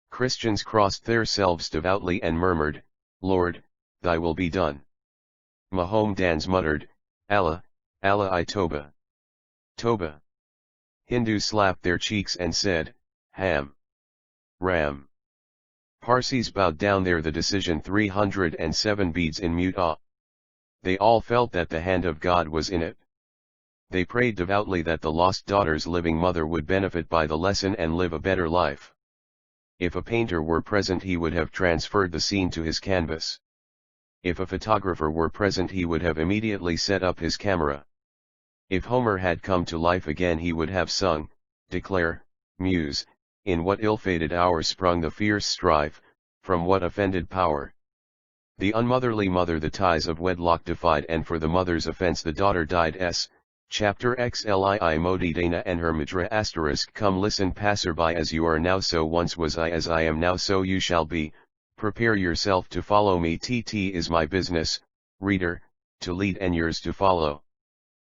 Christians crossed themselves devoutly and murmured, "Lord, thy will be done." Mohammedans muttered, "Allah, Allah I Toba. Toba." Hindus slapped their cheeks and said, "Ham. Ram." Parsis bowed down the decision 307 beads in mute awe. They all felt that the hand of God was in it. They prayed devoutly that the lost daughter's living mother would benefit by the lesson and live a better life. If a painter were present he would have transferred the scene to his canvas. If a photographer were present he would have immediately set up his camera. If Homer had come to life again he would have sung, declare, muse, in what ill-fated hour sprung the fierce strife, from what offended power. The unmotherly mother the ties of wedlock defied, and for the mother's offense the daughter died. Chapter XLII Modi Dana and her Midra *. Come listen passerby, as you are now so once was I, as I am now so you shall be, prepare yourself to follow me. TT is my business, reader, to lead and yours to follow.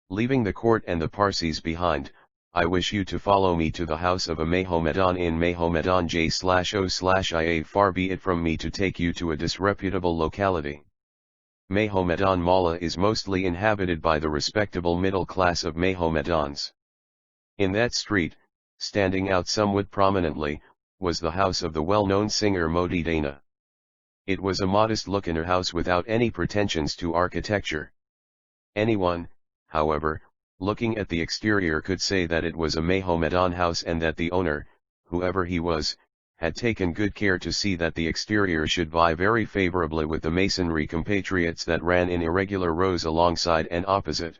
Leaving the court and the Parsis behind, I wish you to follow me to the house of a Mahomedan in Mahomedan J/O/IA. Far be it from me to take you to a disreputable locality. Mahomedan Malla is mostly inhabited by the respectable middle class of Mahomedans. In that street, standing out somewhat prominently, was the house of the well-known singer Modi Dana. It was a modest-looking house without any pretensions to architecture. Anyone, however, looking at the exterior could say that it was a Mahomedan house, and that the owner, whoever he was, had taken good care to see that the exterior should vie very favorably with the masonry compatriots that ran in irregular rows alongside and opposite.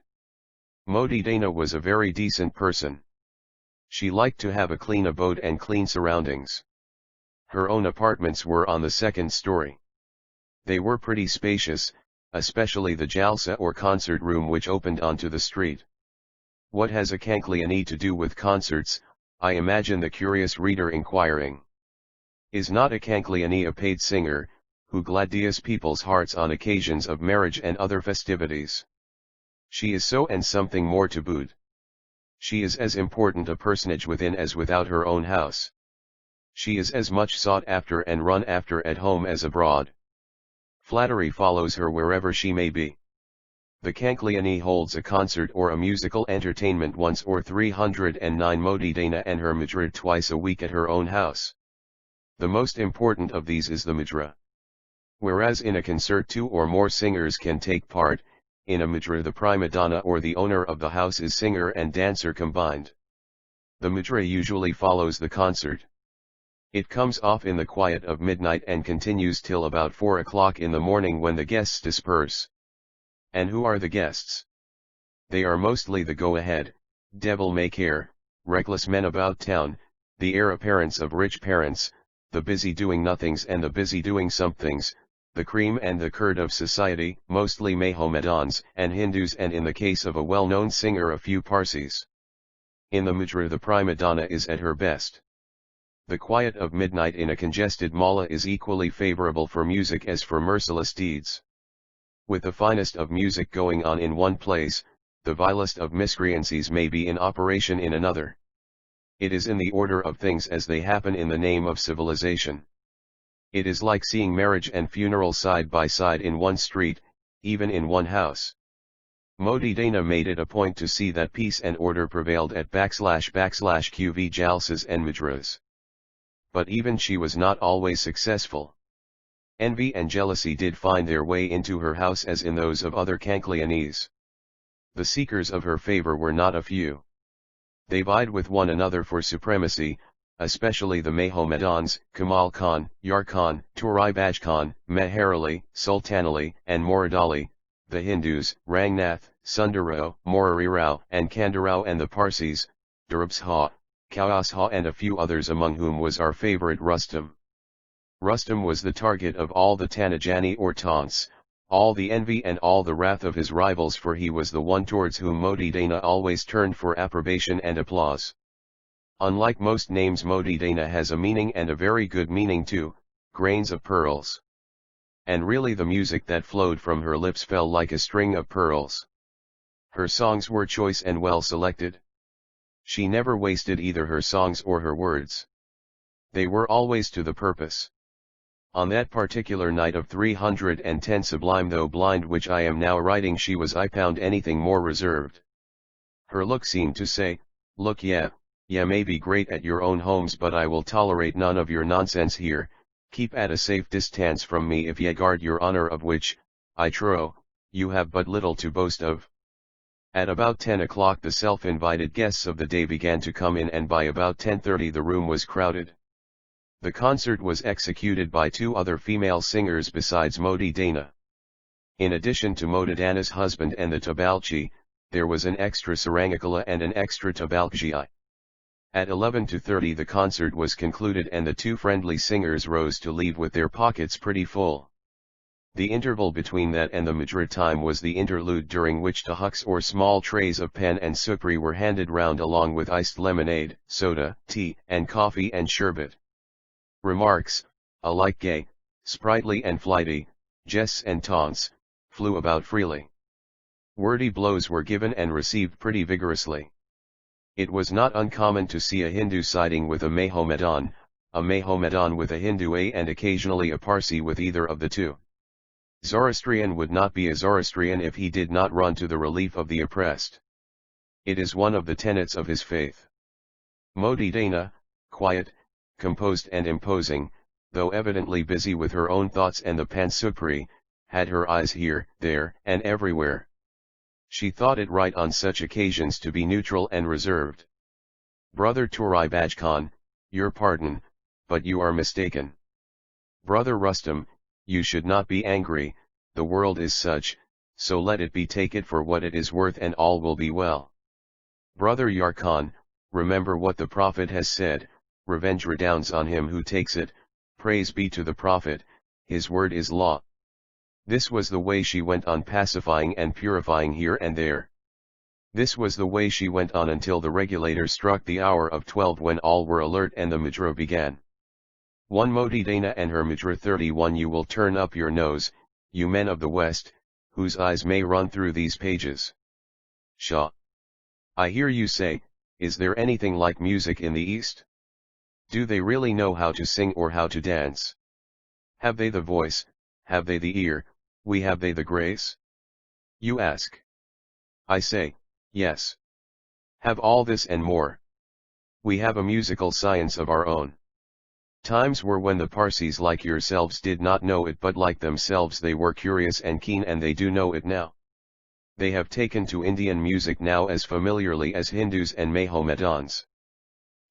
Modi Dana was a very decent person. She liked to have a clean abode and clean surroundings. Her own apartments were on the second story. They were pretty spacious, especially the jalsa or concert room which opened onto the street. What has a Kankliani to do with concerts, I imagine the curious reader inquiring. Is not a Kankliani a paid singer, who gladdies people's hearts on occasions of marriage and other festivities? She is so, and something more to boot. She is as important a personage within as without her own house. She is as much sought after and run after at home as abroad. Flattery follows her wherever she may be. The Kankliani holds a concert or a musical entertainment once or 309 Modi Dana and her Madrid twice a week at her own house. The most important of these is the Madra. Whereas in a concert 2 or more singers can take part, in a Madra the prima donna or the owner of the house is singer and dancer combined. The Madra usually follows the concert. It comes off in the quiet of midnight and continues till about 4 o'clock in the morning, when the guests disperse. And who are the guests? They are mostly the go-ahead, devil-may-care, reckless men about town, the heir apparents of rich parents, the busy doing nothings and the busy doing somethings, the cream and the curd of society, mostly Mahomedans and Hindus, and in the case of a well-known singer a few Parsis. In the Madra the prima donna is at her best. The quiet of midnight in a congested malla is equally favorable for music as for merciless deeds. With the finest of music going on in one place, the vilest of miscreancies may be in operation in another. It is in the order of things as they happen in the name of civilization. It is like seeing marriage and funeral side by side in one street, even in one house. Modi Dana made it a point to see that peace and order prevailed at /QV jalsas and madras. But even she was not always successful. Envy and jealousy did find their way into her house as in those of other Kanklianis. The seekers of her favor were not a few. They vied with one another for supremacy, especially the Mahomedans, Kamal Khan, Yar Khan, Turai Baj Khan, Meher Ali, Sultan Ali, and Murad Ali, the Hindus, Rangnath, Sundarao, Morari Rao, and Kandarao, and the Parsis, Durabsha, Kausha, and a few others, among whom was our favorite Rustam. Rustam was the target of all the Tanajani or taunts, all the envy and all the wrath of his rivals, for he was the one towards whom Modi Dana always turned for approbation and applause. Unlike most names, Modi Dana has a meaning, and a very good meaning too, grains of pearls. And really the music that flowed from her lips fell like a string of pearls. Her songs were choice and well selected. She never wasted either her songs or her words. They were always to the purpose. On that particular night of 310 Sublime, though blind, which I am now writing, she was I found anything more reserved. Her look seemed to say, look, yeah, may be great at your own homes, but I will tolerate none of your nonsense here. Keep at a safe distance from me if ye guard your honor, of which, I trow, you have but little to boast of. At about 10 o'clock the self-invited guests of the day began to come in, and by about 10:30 the room was crowded. The concert was executed by two other female singers besides Modi Dana. In addition to Modi Dana's husband and the Tabalchi, there was an extra Sarangakala and an extra Tabalchi. At 11:30 the concert was concluded and the two friendly singers rose to leave with their pockets pretty full. The interval between that and the Madrid time was the interlude during which tahuks or small trays of pen and supri were handed round along with iced lemonade, soda, tea, and coffee and sherbet. Remarks, alike gay, sprightly and flighty, jests and taunts, flew about freely. Wordy blows were given and received pretty vigorously. It was not uncommon to see a Hindu siding with a Mohammedan with a Hindu and occasionally a Parsi with either of the two. Zoroastrian would not be a Zoroastrian if he did not run to the relief of the oppressed. It is one of the tenets of his faith. Modi Dana, quiet, composed and imposing, though evidently busy with her own thoughts and the pansupri, had her eyes here, there, and everywhere. She thought it right on such occasions to be neutral and reserved. Brother Turai Bajkhan, your pardon, but you are mistaken. Brother Rustam, you should not be angry, the world is such, so let it be, take it for what it is worth and all will be well. Brother Yarkhan, remember what the Prophet has said, revenge redounds on him who takes it, praise be to the Prophet, his word is law. This was the way she went on, pacifying and purifying here and there. This was the way she went on until the regulator struck the hour of 12 when all were alert and the Madra began. One Modi Dana and her Madra 31. You will turn up your nose, you men of the West, whose eyes may run through these pages. Shah. I hear you say, is there anything like music in the East? Do they really know how to sing or how to dance? Have they the voice, have they the ear, have they the grace? You ask. I say, yes. Have all this and more. We have a musical science of our own. Times were when the Parsis like yourselves did not know it, but like themselves they were curious and keen, and they do know it now. They have taken to Indian music now as familiarly as Hindus and Mohammedans.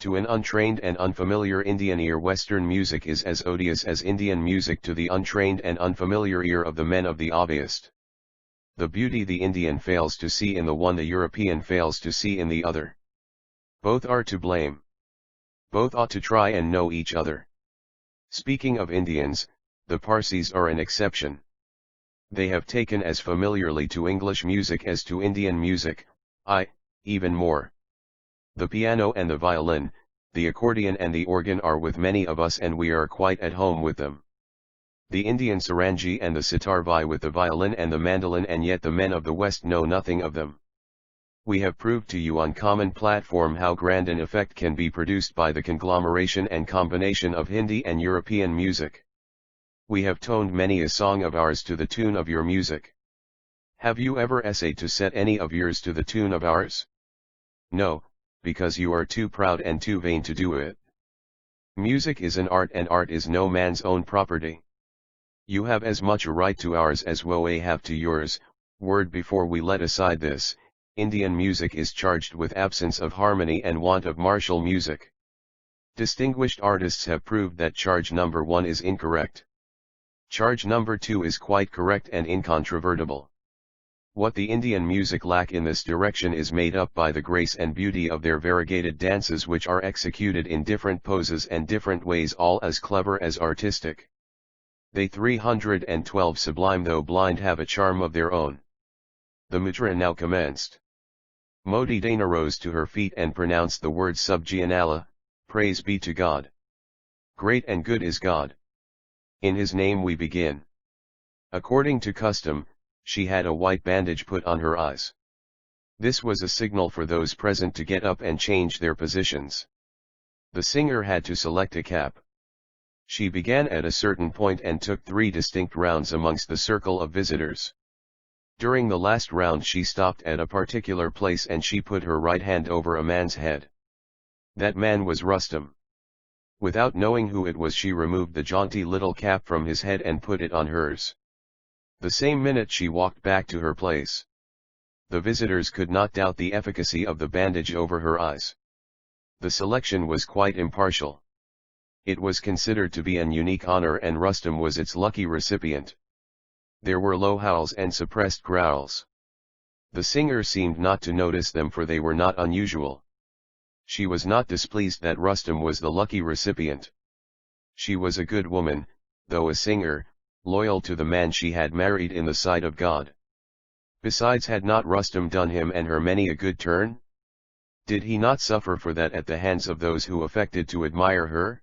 To an untrained and unfamiliar Indian ear, Western music is as odious as Indian music to the untrained and unfamiliar ear of the men of the obvious. The beauty the Indian fails to see in the one, the European fails to see in the other. Both are to blame. Both ought to try and know each other. Speaking of Indians, the Parsis are an exception. They have taken as familiarly to English music as to Indian music, even more. The piano and the violin, the accordion and the organ are with many of us, and we are quite at home with them. The Indian sarangi and the sitar vie with the violin and the mandolin, and yet the men of the West know nothing of them. We have proved to you on common platform how grand an effect can be produced by the conglomeration and combination of Hindi and European music. We have toned many a song of ours to the tune of your music. Have you ever essayed to set any of yours to the tune of ours? No, because you are too proud and too vain to do it. Music is an art, and art is no man's own property. You have as much a right to ours as we have to yours. Word before we let aside this, Indian music is charged with absence of harmony and want of martial music. Distinguished artists have proved that charge number 1 is incorrect. Charge number 2 is quite correct and incontrovertible. What the Indian music lack in this direction is made up by the grace and beauty of their variegated dances, which are executed in different poses and different ways, all as clever as artistic. They 312 sublime though blind have a charm of their own. The Mudra now commenced. Modi Dana rose to her feet and pronounced the word Subhanallah, praise be to God. Great and good is God. In His name we begin. According to custom, she had a white bandage put on her eyes. This was a signal for those present to get up and change their positions. The singer had to select a cap. She began at a certain point and took 3 distinct rounds amongst the circle of visitors. During the last round she stopped at a particular place and she put her right hand over a man's head. That man was Rustam. Without knowing who it was, she removed the jaunty little cap from his head and put it on hers. The same minute she walked back to her place. The visitors could not doubt the efficacy of the bandage over her eyes. The selection was quite impartial. It was considered to be an unique honor and Rustam was its lucky recipient. There were low howls and suppressed growls. The singer seemed not to notice them for they were not unusual. She was not displeased that Rustam was the lucky recipient. She was a good woman, though a singer, loyal to the man she had married in the sight of God. Besides, had not Rustam done him and her many a good turn? Did he not suffer for that at the hands of those who affected to admire her?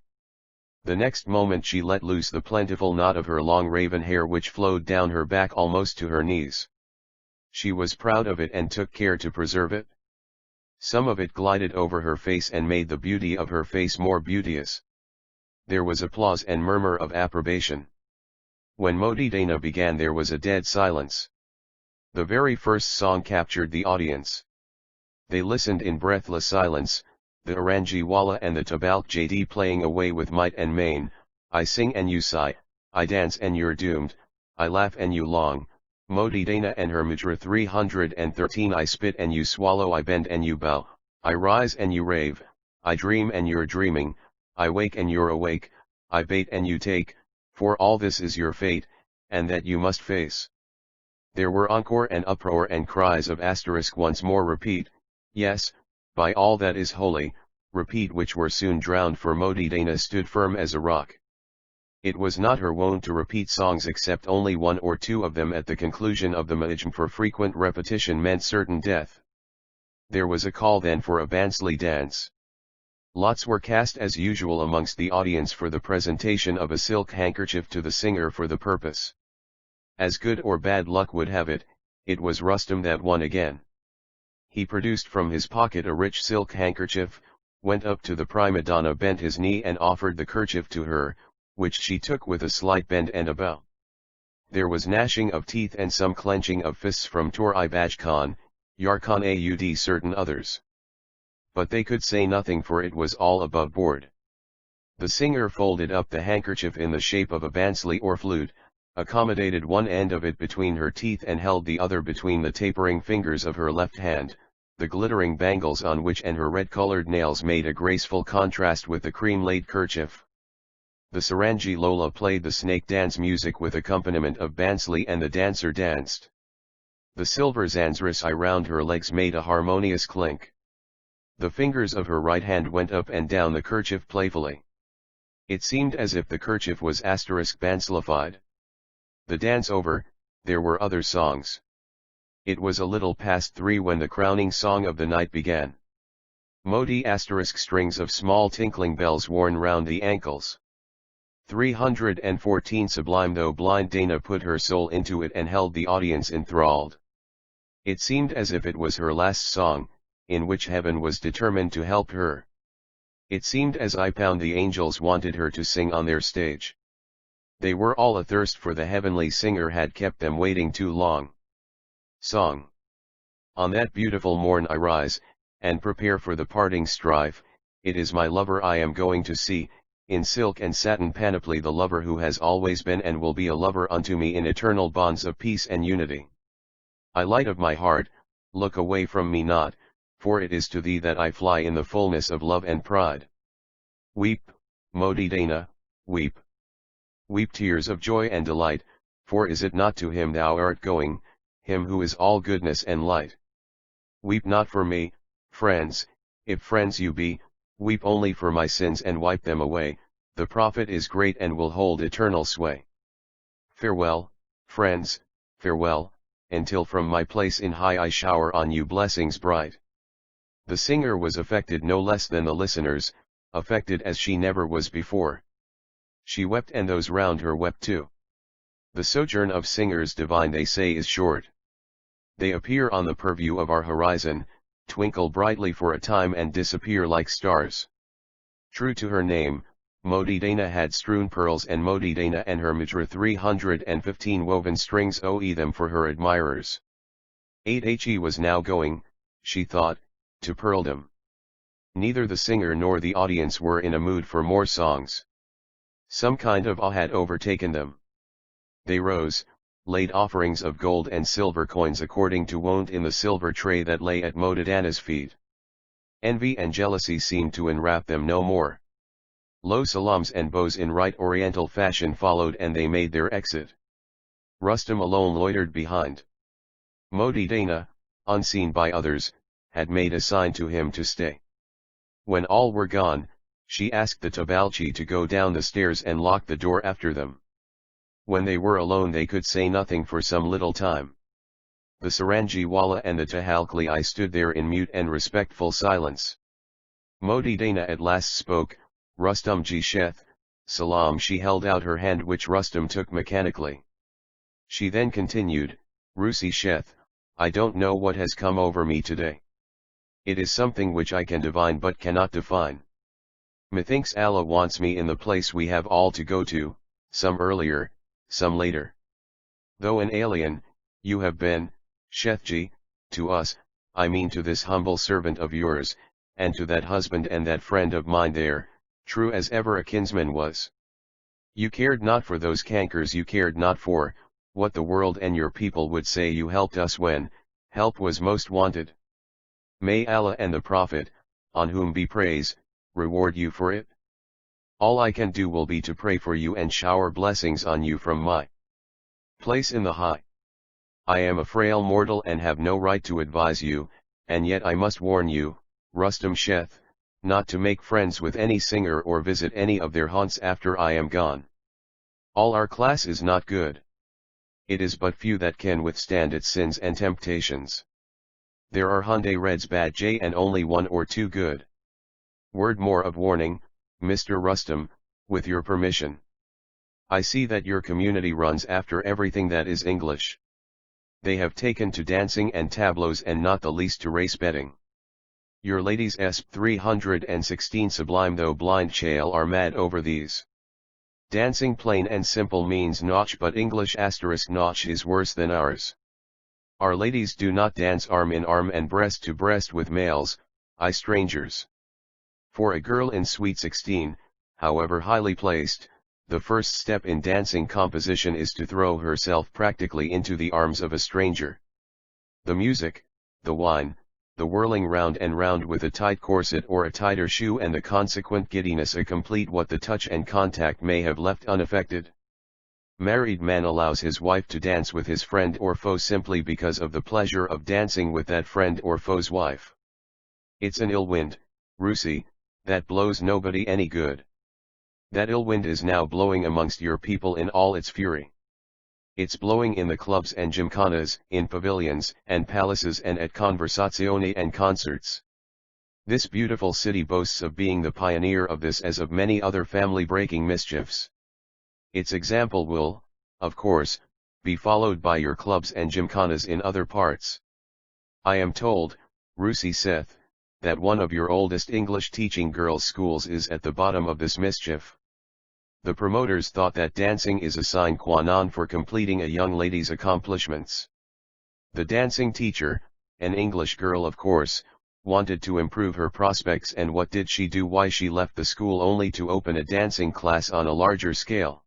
The next moment she let loose the plentiful knot of her long raven hair which flowed down her back almost to her knees. She was proud of it and took care to preserve it. Some of it glided over her face and made the beauty of her face more beauteous. There was applause and murmur of approbation. When Modidana began there was a dead silence. The very first song captured the audience. They listened in breathless silence, the Aranjiwala and the Tabalk JD playing away with might and main. I sing and you sigh, I dance and you're doomed, I laugh and you long, Modidana and her mudra 313 I spit and you swallow I bend and you bow, I rise and you rave, I dream and you're dreaming, I wake and you're awake, I bait and you take, for all this is your fate, and that you must face. There were encore and uproar and cries of asterisk once more repeat, yes, by all that is holy, repeat which were soon drowned for Modidana stood firm as a rock. It was not her wont to repeat songs except only one or two of them at the conclusion of the majm for frequent repetition meant certain death. There was a call then for a Bansli dance. Lots were cast as usual amongst the audience for the presentation of a silk handkerchief to the singer for the purpose. As good or bad luck would have it, it was Rustam that won again. He produced from his pocket a rich silk handkerchief, went up to the prima donna, bent his knee and offered the kerchief to her, which she took with a slight bend and a bow. There was gnashing of teeth and some clenching of fists from Tor-i-Baj Khan, Yarkhan Aud certain others. But they could say nothing for it was all above board. The singer folded up the handkerchief in the shape of a bansli or flute, accommodated one end of it between her teeth and held the other between the tapering fingers of her left hand, the glittering bangles on which and her red-colored nails made a graceful contrast with the cream-laid kerchief. The Sarangi Lola played the snake dance music with accompaniment of bansli and the dancer danced. The silver zanzrisi round her legs made a harmonious clink. The fingers of her right hand went up and down the kerchief playfully. It seemed as if the kerchief was *banslified. The dance over, there were other songs. It was a little past 3 when the crowning song of the night began. Modi strings of small tinkling bells worn round the ankles. 314 Sublime though blind Dana put her soul into it and held the audience enthralled. It seemed as if it was her last song, in which heaven was determined to help her. It seemed as if the angels wanted her to sing on their stage. They were all athirst for the heavenly singer had kept them waiting too long. Song. On that beautiful morn I rise, and prepare for the parting strife, it is my lover I am going to see, in silk and satin panoply the lover who has always been and will be a lover unto me in eternal bonds of peace and unity. I light of my heart, look away from me not, for it is to thee that I fly in the fullness of love and pride. Weep, Modidana, weep. Weep tears of joy and delight, for is it not to him thou art going, him who is all goodness and light? Weep not for me, friends, if friends you be, weep only for my sins and wipe them away, the Prophet is great and will hold eternal sway. Farewell, friends, farewell, until from my place in high I shower on you blessings bright. The singer was affected no less than the listeners, affected as she never was before. She wept and those round her wept too. The sojourn of singers divine they say is short. They appear on the purview of our horizon, twinkle brightly for a time and disappear like stars. True to her name, Modidana had strewn pearls and Modidana and her mudra 315 woven strings owe them for her admirers. 8he was now going, she thought, to pearldom. Neither the singer nor the audience were in a mood for more songs. Some kind of awe had overtaken them. They rose, laid offerings of gold and silver coins according to wont in the silver tray that lay at Modidana's feet. Envy and jealousy seemed to enwrap them no more. Low salams and bows in right oriental fashion followed and they made their exit. Rustam alone loitered behind. Modi Dana, unseen by others, had made a sign to him to stay. When all were gone, she asked the Tabalchi to go down the stairs and lock the door after them. When they were alone they could say nothing for some little time. The Saranjiwala and the Tahalkli stood there in mute and respectful silence. Modi Dana at last spoke, Rustam ji Sheth, Salam. She held out her hand which Rustam took mechanically. She then continued, Rusi Sheth, I don't know what has come over me today. It is something which I can divine but cannot define. Methinks Allah wants me in the place we have all to go to, some earlier, some later. Though an alien, you have been, Shethji, to us, I mean to this humble servant of yours, and to that husband and that friend of mine there, true as ever a kinsman was. You cared not for those cankers, you cared not for, what the world and your people would say. You helped us when, help was most wanted. May Allah and the Prophet, on whom be praise, reward you for it. All I can do will be to pray for you and shower blessings on you from my place in the high. I am a frail mortal and have no right to advise you, and yet I must warn you, Rustam Sheth, not to make friends with any singer or visit any of their haunts after I am gone. All our class is not good. It is but few that can withstand its sins and temptations. There are Hyundai Reds bad J and only one or two good. Word more of warning, Mr. Rustam, with your permission. I see that your community runs after everything that is English. They have taken to dancing and tableaux and not the least to race betting. Your ladies ESP 316 Sublime though blind chale are mad over these. Dancing plain and simple means notch but English * notch is worse than ours. Our ladies do not dance arm in arm and breast to breast with males, strangers. For a girl in Sweet 16, however highly placed, the first step in dancing composition is to throw herself practically into the arms of a stranger. The music, the wine, the whirling round and round with a tight corset or a tighter shoe and the consequent giddiness complete what the touch and contact may have left unaffected. Married man allows his wife to dance with his friend or foe simply because of the pleasure of dancing with that friend or foe's wife. It's an ill wind, Rusi, that blows nobody any good. That ill wind is now blowing amongst your people in all its fury. It's blowing in the clubs and gymkhanas, in pavilions and palaces and at conversazioni and concerts. This beautiful city boasts of being the pioneer of this as of many other family-breaking mischiefs. Its example will, of course, be followed by your clubs and gymkhanas in other parts. I am told, Rusi Seth, that one of your oldest English teaching girls' schools is at the bottom of this mischief. The promoters thought that dancing is a sine qua non for completing a young lady's accomplishments. The dancing teacher, an English girl of course, wanted to improve her prospects, and what did she do? Why, she left the school only to open a dancing class on a larger scale.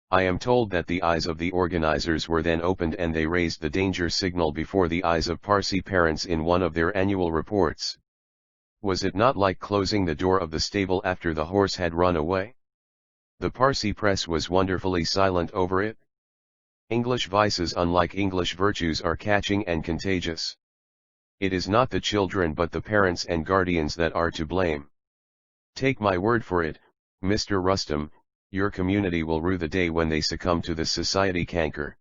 I am told that the eyes of the organizers were then opened and they raised the danger signal before the eyes of Parsi parents in one of their annual reports. Was it not like closing the door of the stable after the horse had run away? The Parsi press was wonderfully silent over it. English vices, unlike English virtues, are catching and contagious. It is not the children but the parents and guardians that are to blame. Take my word for it, Mr. Rustam, your community will rue the day when they succumb to this society canker.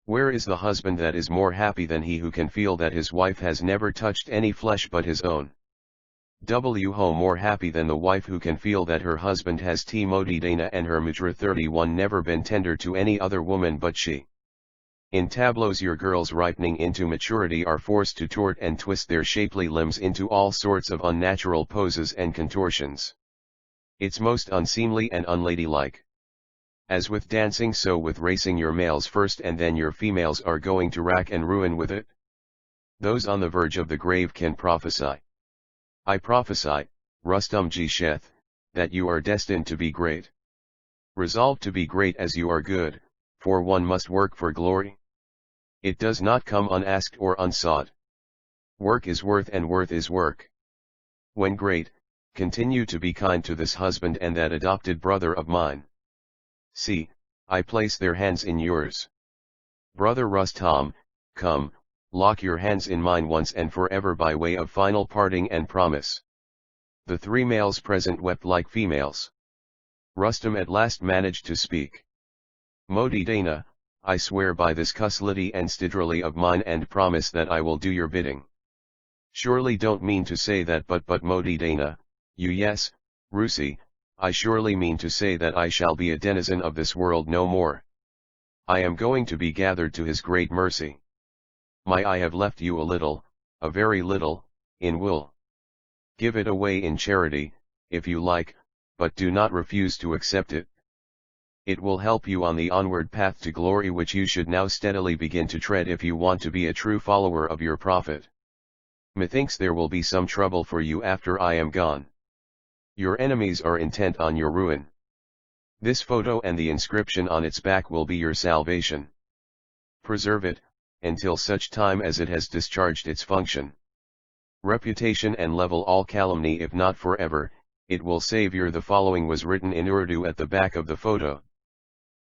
Where is the husband that is more happy than he who can feel that his wife has never touched any flesh but his own? Who more happy than the wife who can feel that her husband has Modi Dana and her Mujra 31 never been tender to any other woman but she? In tableaux your girls ripening into maturity are forced to tort and twist their shapely limbs into all sorts of unnatural poses and contortions. It's most unseemly and unladylike. As with dancing, so with racing, your males first and then your females are going to rack and ruin with it. Those on the verge of the grave can prophesy. I prophesy, Rustam Ji Sheth, that you are destined to be great. Resolve to be great as you are good, for one must work for glory. It does not come unasked or unsought. Work is worth and worth is work. When great, Continue to be kind to this husband and that adopted brother of mine. See, I place their hands in yours. Brother Rustam, come, lock your hands in mine once and forever by way of final parting and promise. The 3 males present wept like females. Rustam at last managed to speak. Modi Dana, I swear by this Kusliti and Stidrali of mine and promise that I will do your bidding. Surely don't mean to say that but Modi Dana, you yes, Rusi, I surely mean to say that I shall be a denizen of this world no more. I am going to be gathered to his great mercy. I have left you a little, a very little, in wool. Give it away in charity, if you like, but do not refuse to accept it. It will help you on the onward path to glory which you should now steadily begin to tread if you want to be a true follower of your prophet. Methinks there will be some trouble for you after I am gone. Your enemies are intent on your ruin. This photo and the inscription on its back will be your salvation. Preserve it, until such time as it has discharged its function. Reputation and level all calumny if not forever, it will save your. The following was written in Urdu at the back of the photo.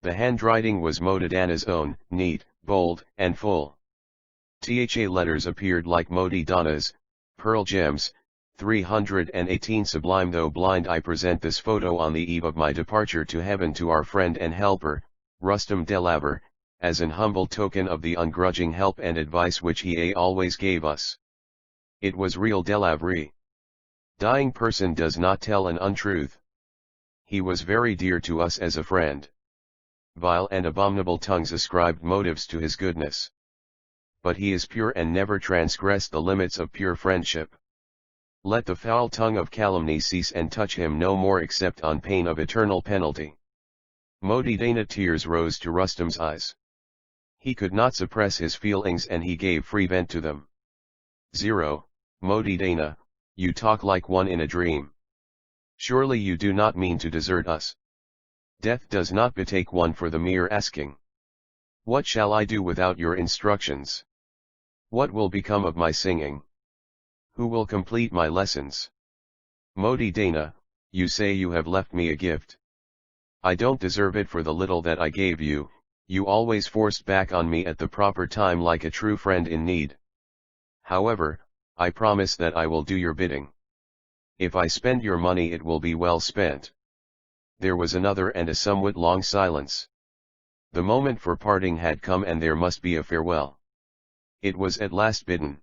The handwriting was Modi Dana's own, neat, bold, and full. THA letters appeared like Modi Dana's, pearl gems, 318 Sublime. Though blind, I present this photo on the eve of my departure to heaven to our friend and helper, Rustam Delaver, as an humble token of the ungrudging help and advice which he always gave us. It was real Delavri. Dying person does not tell an untruth. He was very dear to us as a friend. Vile and abominable tongues ascribed motives to his goodness. But he is pure and never transgressed the limits of pure friendship. Let the foul tongue of calumny cease and touch him no more except on pain of eternal penalty. Modi Dana. Tears rose to Rustam's eyes. He could not suppress his feelings and he gave free vent to them. 0. Modi Dana, you talk like one in a dream. Surely you do not mean to desert us. Death does not betake one for the mere asking. What shall I do without your instructions? What will become of my singing? Who will complete my lessons? Modi Dana, you say you have left me a gift. I don't deserve it for the little that I gave you. You always forced back on me at the proper time like a true friend in need. However, I promise that I will do your bidding. If I spend your money it will be well spent. There was another and a somewhat long silence. The moment for parting had come and there must be a farewell. It was at last bidden.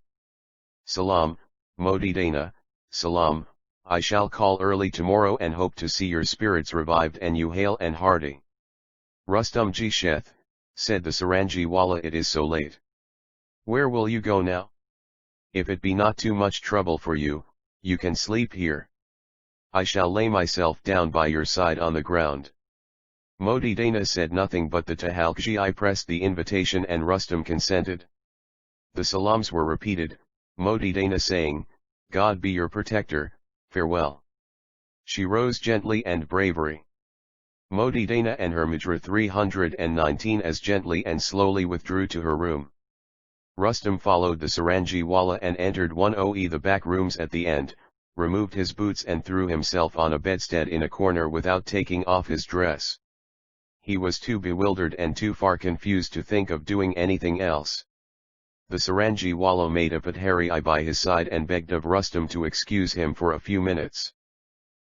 Salam, Modi Dana, salam, I shall call early tomorrow and hope to see your spirits revived and you hale and hearty. Rustam ji Sheth, said the Sarangi Wala, it is so late. Where will you go now? If it be not too much trouble for you, you can sleep here. I shall lay myself down by your side on the ground. Modi Dana said nothing but the Tahalqji. I pressed the invitation and Rustam consented. The salams were repeated, Modi Dana saying, God be your protector, farewell. She rose gently and bravery. Modi Dana and her Mujra 319 as gently and slowly withdrew to her room. Rustam followed the Sarangi Wala and entered one of the back rooms at the end, removed his boots and threw himself on a bedstead in a corner without taking off his dress. He was too bewildered and too far confused to think of doing anything else. The Sarangi Wala made a Pathari by his side and begged of Rustam to excuse him for a few minutes.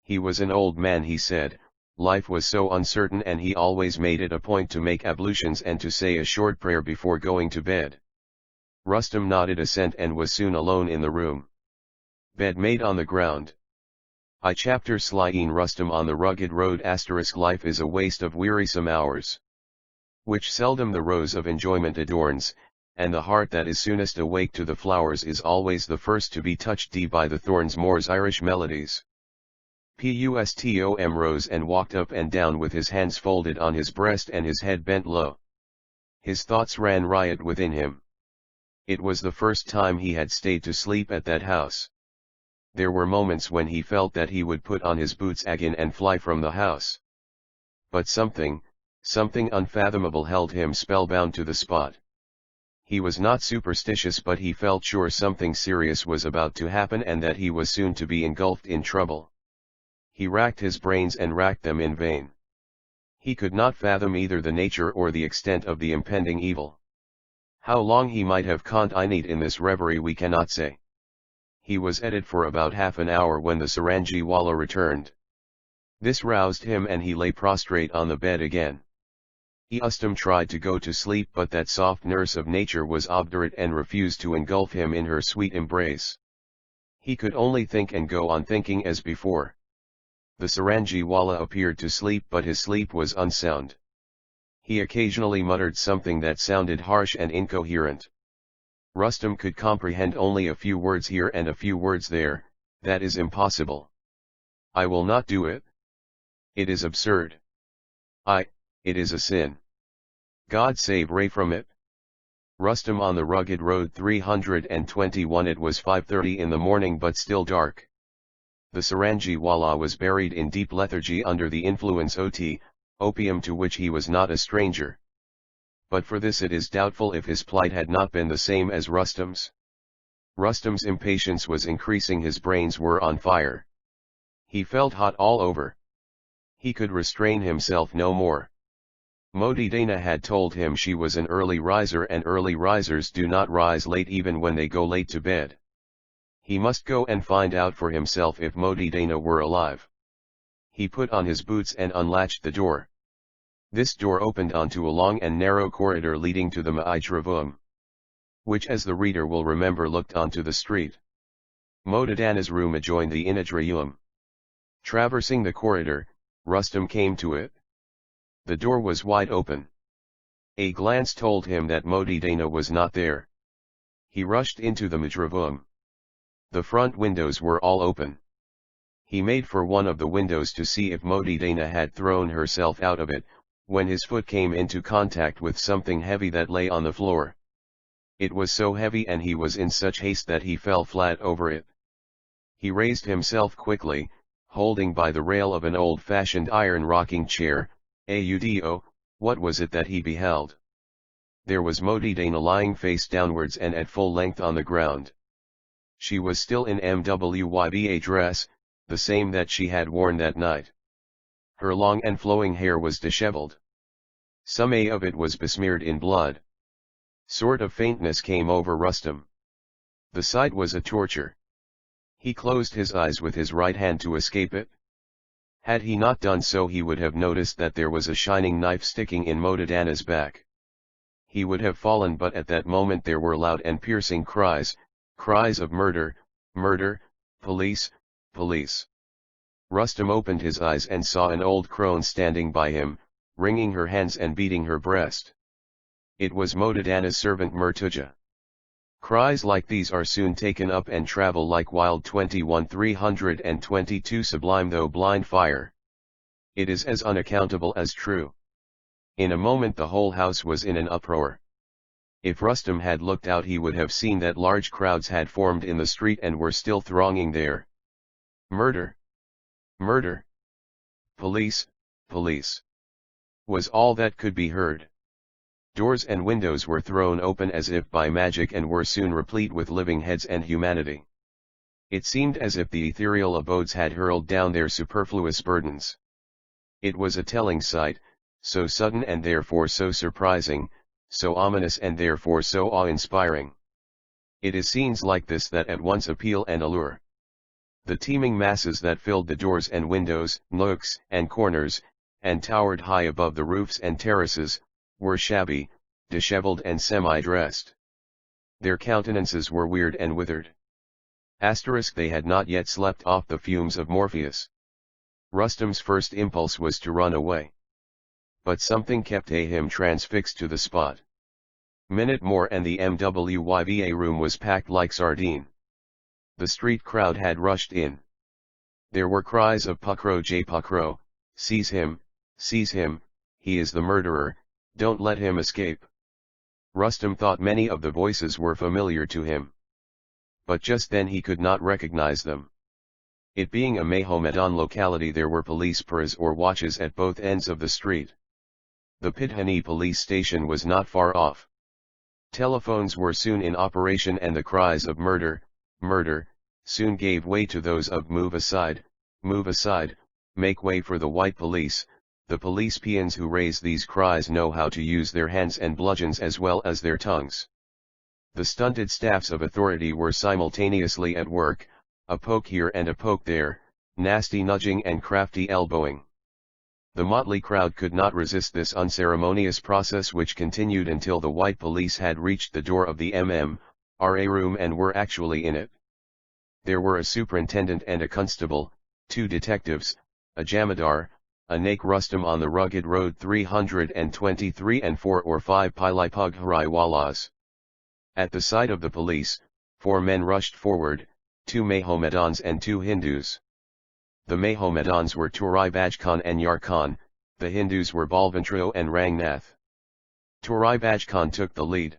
He was an old man, he said, life was so uncertain and he always made it a point to make ablutions and to say a short prayer before going to bed. Rustam nodded assent and was soon alone in the room. Bed made on the ground. I chapter Slyin Rustam on the rugged road * life is a waste of wearisome hours, which seldom the rose of enjoyment adorns, and the heart that is soonest awake to the flowers is always the first to be touched by the thorns. Moore's Irish Melodies. Pustom rose and walked up and down with his hands folded on his breast and his head bent low. His thoughts ran riot within him. It was the first time he had stayed to sleep at that house. There were moments when he felt that he would put on his boots again and fly from the house. But something unfathomable held him spellbound to the spot. He was not superstitious, but he felt sure something serious was about to happen and that he was soon to be engulfed in trouble. He racked his brains and racked them in vain. He could not fathom either the nature or the extent of the impending evil. How long he might have continued in this reverie we cannot say. He was at it for about half an hour when the Sarangi Wala returned. This roused him and he lay prostrate on the bed again. Ustam tried to go to sleep, but that soft nurse of nature was obdurate and refused to engulf him in her sweet embrace. He could only think and go on thinking as before. The Sarangi Wala appeared to sleep, but his sleep was unsound. He occasionally muttered something that sounded harsh and incoherent. Rustam could comprehend only a few words here and a few words there. That is impossible. I will not do it. It is absurd. It is a sin. God save Ray from it. Rustam on the rugged road 321. It was 5:30 in the morning, but still dark. The Sarangi Wala was buried in deep lethargy under the influence of opium, to which he was not a stranger. But for this it is doubtful if his plight had not been the same as Rustam's. Rustam's impatience was increasing, his brains were on fire. He felt hot all over. He could restrain himself no more. Modi Dana had told him she was an early riser, and early risers do not rise late even when they go late to bed. He must go and find out for himself if Modi Dana were alive. He put on his boots and unlatched the door. This door opened onto a long and narrow corridor leading to the Maitravum, which, as the reader will remember, looked onto the street. Modadana's room adjoined the Inadrayum. Traversing the corridor, Rustam came to it. The door was wide open. A glance told him that Modi Dana was not there. He rushed into the Matravum. The front windows were all open. He made for one of the windows to see if Modi Dana had thrown herself out of it, when his foot came into contact with something heavy that lay on the floor. It was so heavy and he was in such haste that he fell flat over it. He raised himself quickly, holding by the rail of an old-fashioned iron rocking chair. Audo, what was it that he beheld? There was Modi Dana lying face downwards and at full length on the ground. She was still in MWYBA dress, the same that she had worn that night. Her long and flowing hair was dishevelled. Some of it was besmeared in blood. Sort of faintness came over Rustam. The sight was a torture. He closed his eyes with his right hand to escape it. Had he not done so, he would have noticed that there was a shining knife sticking in Modadana's back. He would have fallen, but at that moment there were loud and piercing cries, cries of murder, murder, police, police. Rustam opened his eyes and saw an old crone standing by him, wringing her hands and beating her breast. It was Modadana's servant Murtuja. Cries like these are soon taken up and travel like wild. 21-322 Sublime though blind fire. It is as unaccountable as true. In a moment the whole house was in an uproar. If Rustam had looked out he would have seen that large crowds had formed in the street and were still thronging there. Murder! Murder! Police, police! Was all that could be heard. Doors and windows were thrown open as if by magic and were soon replete with living heads and humanity. It seemed as if the ethereal abodes had hurled down their superfluous burdens. It was a telling sight, so sudden and therefore so surprising, so ominous and therefore so awe-inspiring. It is scenes like this that at once appeal and allure. The teeming masses that filled the doors and windows, nooks and corners, and towered high above the roofs and terraces, were shabby, dishevelled and semi-dressed. Their countenances were weird and withered. They had not yet slept off the fumes of Morpheus. Rustam's first impulse was to run away. But something kept him transfixed to the spot. Minute more and the MWYVA room was packed like sardine. The street crowd had rushed in. There were cries of Pakro J. Pakro, seize him, he is the murderer, don't let him escape. Rustam thought many of the voices were familiar to him. But just then he could not recognize them. It being a Mahomedan locality, there were police paras or watches at both ends of the street. The Pidhani police station was not far off. Telephones were soon in operation and the cries of murder, murder, soon gave way to those of move aside, make way for the white police. The police peons who raise these cries know how to use their hands and bludgeons as well as their tongues. The stunted staffs of authority were simultaneously at work, a poke here and a poke there, nasty nudging and crafty elbowing. The motley crowd could not resist this unceremonious process, which continued until the white police had reached the door of the M.M.R.A. room and were actually in it. There were a superintendent and a constable, 2 detectives, a jamadar, a Naik Rustam on the rugged road 323 and 4 or 5 Pilipug Hariwalas. At the sight of the police, 4 men rushed forward, 2 Mahomedans and 2 Hindus. The Mahomedans were Turai Baj Khan and Yar Khan, the Hindus were Balvantro and Rangnath. Turai Baj Khan took the lead.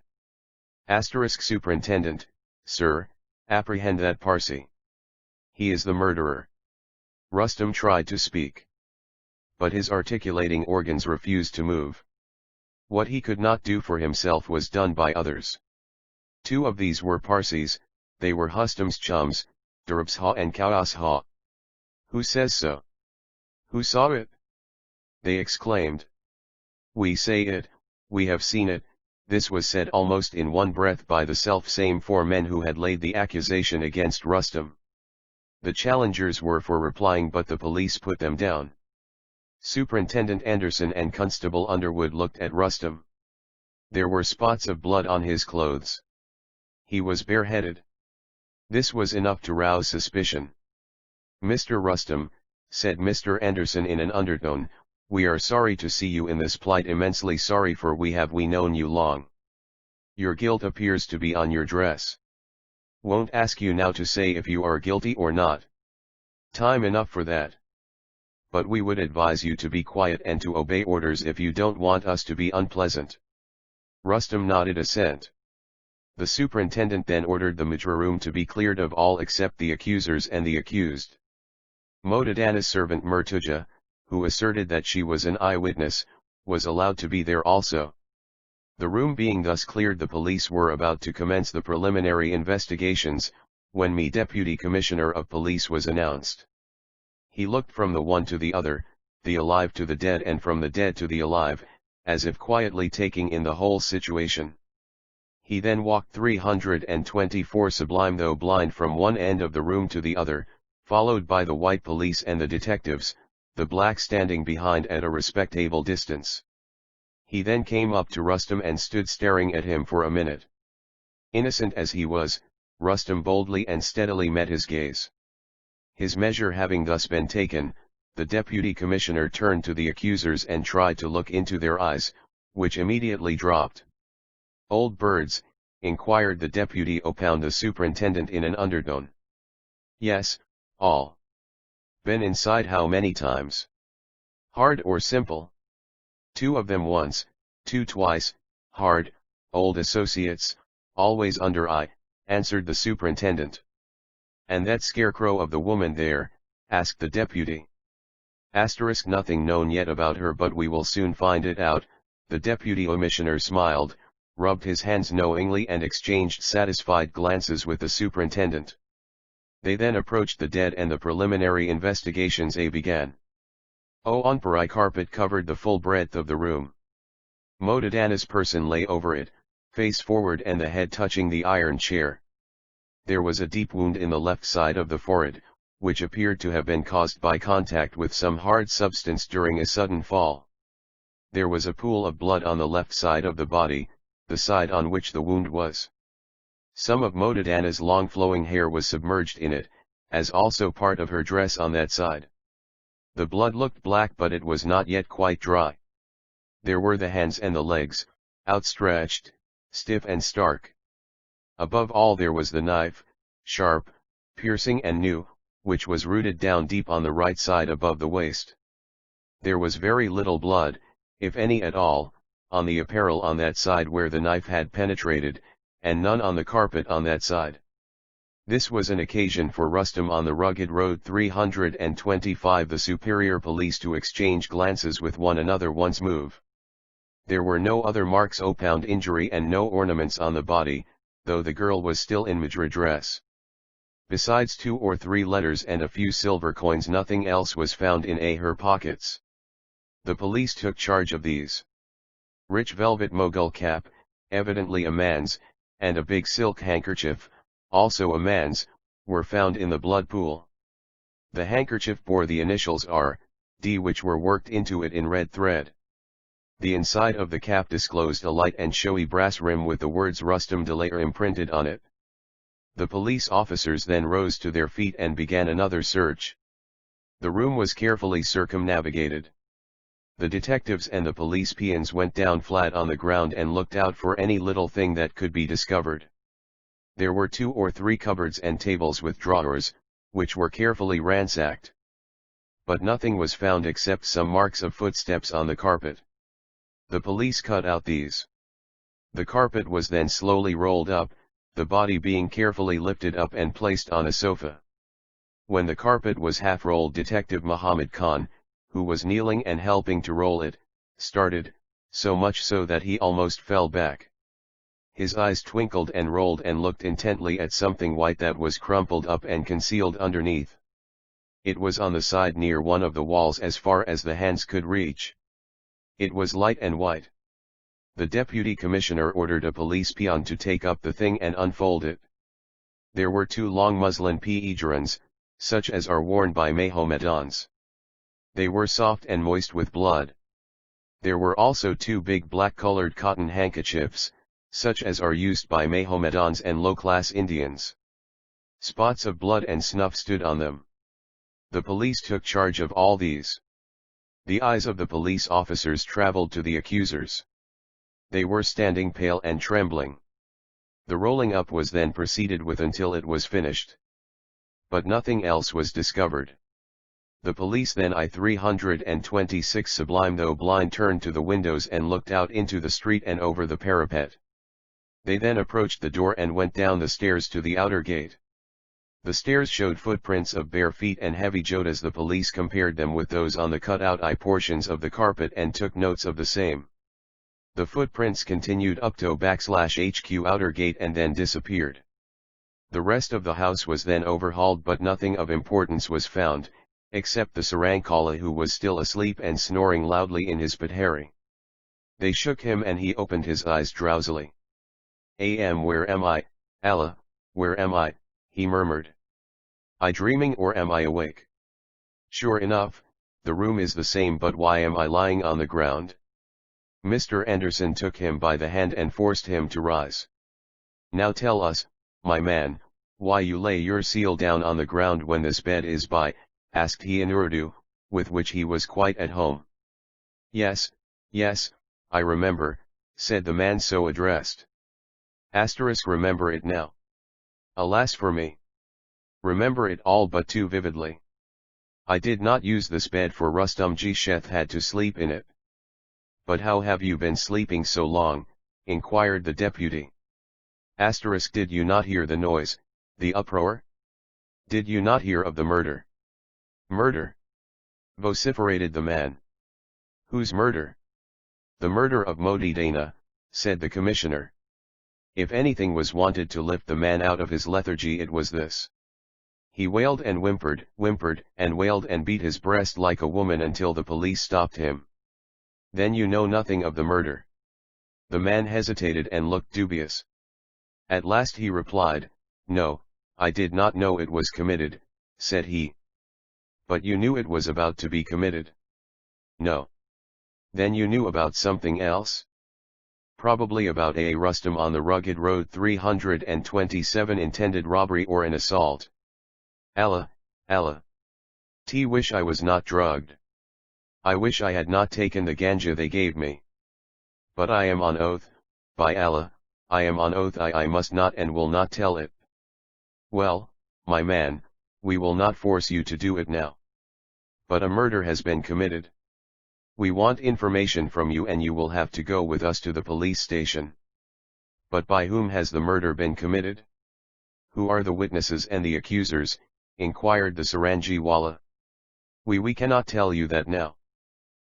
Superintendent, sir, apprehend that Parsi. He is the murderer. Rustam tried to speak, but his articulating organs refused to move. What he could not do for himself was done by others. 2 of these were Parsis, they were Hustam's chums, Durabsha and Kausha. Who says so? Who saw it? They exclaimed. We say it, we have seen it. This was said almost in one breath by the self-same 4 men who had laid the accusation against Rustam. The challengers were for replying, but the police put them down. Superintendent Anderson and Constable Underwood looked at Rustam. There were spots of blood on his clothes. He was bareheaded. This was enough to rouse suspicion. Mr. Rustam, said Mr. Anderson in an undertone, we are sorry to see you in this plight, immensely sorry, for we known you long. Your guilt appears to be on your dress. Won't ask you now to say if you are guilty or not. Time enough for that. But we would advise you to be quiet and to obey orders if you don't want us to be unpleasant. Rustam nodded assent. The superintendent then ordered the Mujra room to be cleared of all except the accusers and the accused. Modadana's servant Murtuja, who asserted that she was an eyewitness, was allowed to be there also. The room being thus cleared, the police were about to commence the preliminary investigations, when me Deputy Commissioner of Police was announced. He looked from the one to the other, the alive to the dead, and from the dead to the alive, as if quietly taking in the whole situation. He then walked 324 Sublime, though blind, from one end of the room to the other, followed by the white police and the detectives, the black standing behind at a respectable distance. He then came up to Rustam and stood staring at him for a minute. Innocent as he was, Rustam boldly and steadily met his gaze. His measure having thus been taken, the deputy commissioner turned to the accusers and tried to look into their eyes, which immediately dropped. Old birds, inquired the deputy upon the superintendent in an undertone. Yes, all. Been inside how many times? Hard or simple? 2 of them once, 2 twice, hard, old associates, always under eye, answered the superintendent. And that scarecrow of the woman there, asked the deputy. Nothing known yet about her, but we will soon find it out. The deputy commissioner smiled, rubbed his hands knowingly and exchanged satisfied glances with the superintendent. They then approached the dead and the preliminary investigations began. Onparai carpet covered the full breadth of the room. Modadana's person lay over it, face forward and the head touching the iron chair. There was a deep wound in the left side of the forehead, which appeared to have been caused by contact with some hard substance during a sudden fall. There was a pool of blood on the left side of the body, the side on which the wound was. Some of Modadana's long flowing hair was submerged in it, as also part of her dress on that side. The blood looked black, but it was not yet quite dry. There were the hands and the legs, outstretched, stiff and stark. Above all there was the knife, sharp, piercing and new, which was rooted down deep on the right side above the waist. There was very little blood, if any at all, on the apparel on that side where the knife had penetrated, and none on the carpet on that side. This was an occasion for Rustam on the rugged road 325 the superior police to exchange glances with one another once move. There were no other marks upon injury and no ornaments on the body, though the girl was still in Mujra dress. Besides 2 or 3 letters and a few silver coins, nothing else was found in her pockets. The police took charge of these. Rich velvet mogul cap, evidently a man's, and a big silk handkerchief, also a man's, were found in the blood pool. The handkerchief bore the initials R.D. which were worked into it in red thread. The inside of the cap disclosed a light and showy brass rim with the words Rustam Delayer imprinted on it. The police officers then rose to their feet and began another search. The room was carefully circumnavigated. The detectives and the police peons went down flat on the ground and looked out for any little thing that could be discovered. There were 2 or 3 cupboards and tables with drawers, which were carefully ransacked. But nothing was found except some marks of footsteps on the carpet. The police cut out these. The carpet was then slowly rolled up, the body being carefully lifted up and placed on a sofa. When the carpet was half rolled, Detective Muhammad Khan, who was kneeling and helping to roll it, started, so much so that he almost fell back. His eyes twinkled and rolled and looked intently at something white that was crumpled up and concealed underneath. It was on the side near one of the walls as far as the hands could reach. It was light and white. The deputy commissioner ordered a police peon to take up the thing and unfold it. There were 2 long muslin pejrans, such as are worn by Mahomedans. They were soft and moist with blood. There were also 2 big black-colored cotton handkerchiefs, such as are used by Mahomedans and low-class Indians. Spots of blood and snuff stood on them. The police took charge of all these. The eyes of the police officers traveled to the accusers. They were standing pale and trembling. The rolling up was then proceeded with until it was finished. But nothing else was discovered. The police then I-326 Sublime though blind turned to the windows and looked out into the street and over the parapet. They then approached the door and went down the stairs to the outer gate. The stairs showed footprints of bare feet and heavy jotas. The police compared them with those on the cut-out eye portions of the carpet and took notes of the same. The footprints continued up to /HQ outer gate and then disappeared. The rest of the house was then overhauled, but nothing of importance was found, except the Sarankala, who was still asleep and snoring loudly in his pateri. They shook him and he opened his eyes drowsily. Where am I, Allah, where am I, he murmured. I dreaming or am I awake? Sure enough, the room is the same, but why am I lying on the ground? Mr. Anderson took him by the hand and forced him to rise. Now tell us, my man, why you lay your seal down on the ground when this bed is by, asked he in Urdu, with which he was quite at home. Yes, I remember, said the man so addressed. Remember it now. Alas for me. Remember it all but too vividly. I did not use this bed, for Rustamji Sheth had to sleep in it. But how have you been sleeping so long, inquired the deputy. Did you not hear the noise, the uproar? Did you not hear of the murder? Murder? Vociferated the man. Whose murder? The murder of Modi Dana, said the commissioner. If anything was wanted to lift the man out of his lethargy, it was this. He wailed and whimpered and wailed and beat his breast like a woman until the police stopped him. Then you know nothing of the murder? The man hesitated and looked dubious. At last he replied, No, I did not know it was committed, said he. But you knew it was about to be committed? No. Then you knew about something else? Probably about a Rustam on the rugged road 327 intended robbery or an assault. Allah. Wish I was not drugged. I wish I had not taken the ganja they gave me. But I am on oath, by Allah, I am on oath I must not and will not tell it. Well, my man, we will not force you to do it now. But a murder has been committed. We want information from you and you will have to go with us to the police station. But by whom has the murder been committed? Who are the witnesses and the accusers, inquired the Sarangiwala. We cannot tell you that now.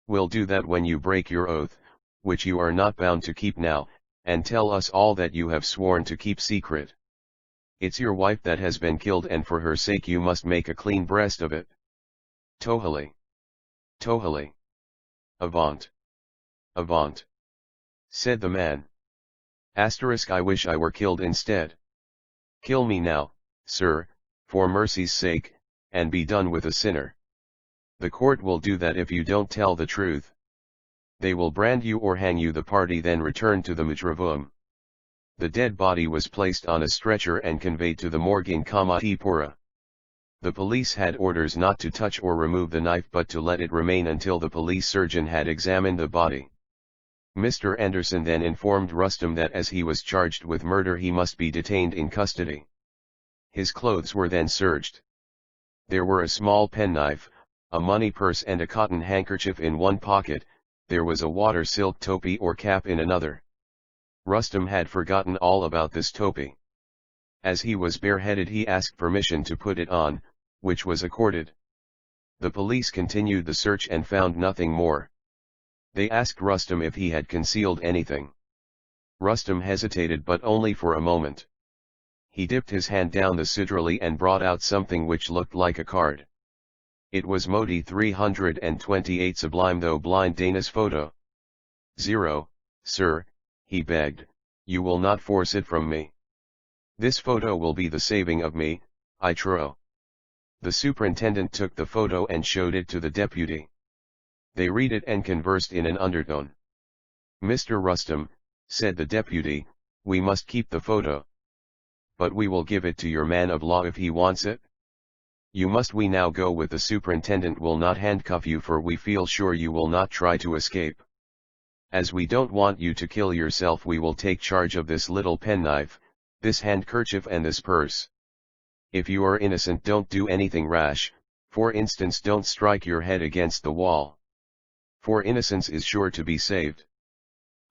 We'll do that when you break your oath, which you are not bound to keep now, and tell us all that you have sworn to keep secret. It's your wife that has been killed, and for her sake you must make a clean breast of it. Tohali. Tohali. Avant. Avant. Said the man. I wish I were killed instead. Kill me now, sir, for mercy's sake, and be done with a sinner. The court will do that if you don't tell the truth. They will brand you or hang you. The party then returned to the Mujravum. The dead body was placed on a stretcher and conveyed to the morgue in Kamatipura. The police had orders not to touch or remove the knife but to let it remain until the police surgeon had examined the body. Mr. Anderson then informed Rustam that as he was charged with murder he must be detained in custody. His clothes were then searched. There were a small penknife, a money purse and a cotton handkerchief in one pocket. There was a water silk topi or cap in another. Rustam had forgotten all about this topi. As he was bareheaded he asked permission to put it on, which was accorded. The police continued the search and found nothing more. They asked Rustam if he had concealed anything. Rustam hesitated, but only for a moment. He dipped his hand down the sidrali and brought out something which looked like a card. It was Modi 328 Sublime though blind Dana's photo. 0, sir, he begged, you will not force it from me. This photo will be the saving of me, I trow. The superintendent took the photo and showed it to the deputy. They read it and conversed in an undertone. Mr. Rustam, said the deputy, we must keep the photo. But we will give it to your man of law if he wants it. You must. We now go with the superintendent will not handcuff you, for we feel sure you will not try to escape. As we don't want you to kill yourself, we will take charge of this little penknife, this handkerchief and this purse. If you are innocent, don't do anything rash, for instance don't strike your head against the wall. For innocence is sure to be saved.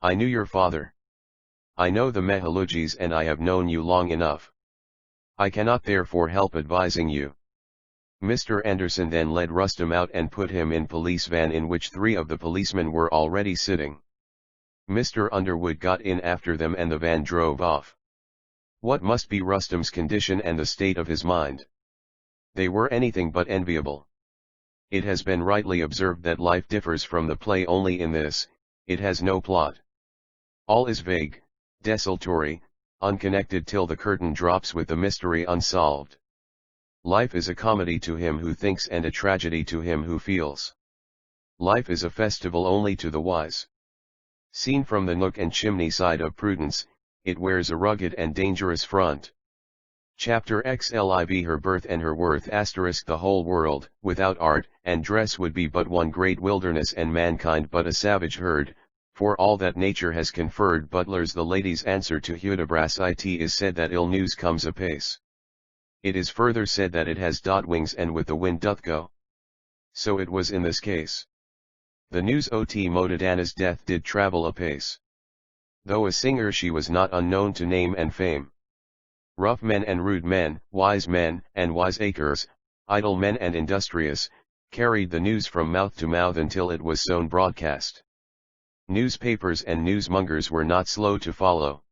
I knew your father. I know the Mehalujis and I have known you long enough. I cannot therefore help advising you. Mr. Anderson then led Rustam out and put him in police van in which 3 of the policemen were already sitting. Mr. Underwood got in after them and the van drove off. What must be Rustam's condition and the state of his mind? They were anything but enviable. It has been rightly observed that life differs from the play only in this, it has no plot. All is vague, desultory, unconnected till the curtain drops with the mystery unsolved. Life is a comedy to him who thinks and a tragedy to him who feels. Life is a festival only to the wise. Seen from the nook and chimney side of prudence, it wears a rugged and dangerous front. Chapter XLIV Her birth and her worth *. The whole world, without art and dress, would be but one great wilderness and mankind but a savage herd, for all that nature has conferred. Butler's The Lady's Answer to Hudibras. It is said that ill news comes apace. It is further said that it has wings and with the wind doth go. So it was in this case. The news ot Modadana's death did travel apace. Though a singer she was not unknown to name and fame. Rough men and rude men, wise men and wiseacres, idle men and industrious, carried the news from mouth to mouth until it was sown broadcast. Newspapers and newsmongers were not slow to follow.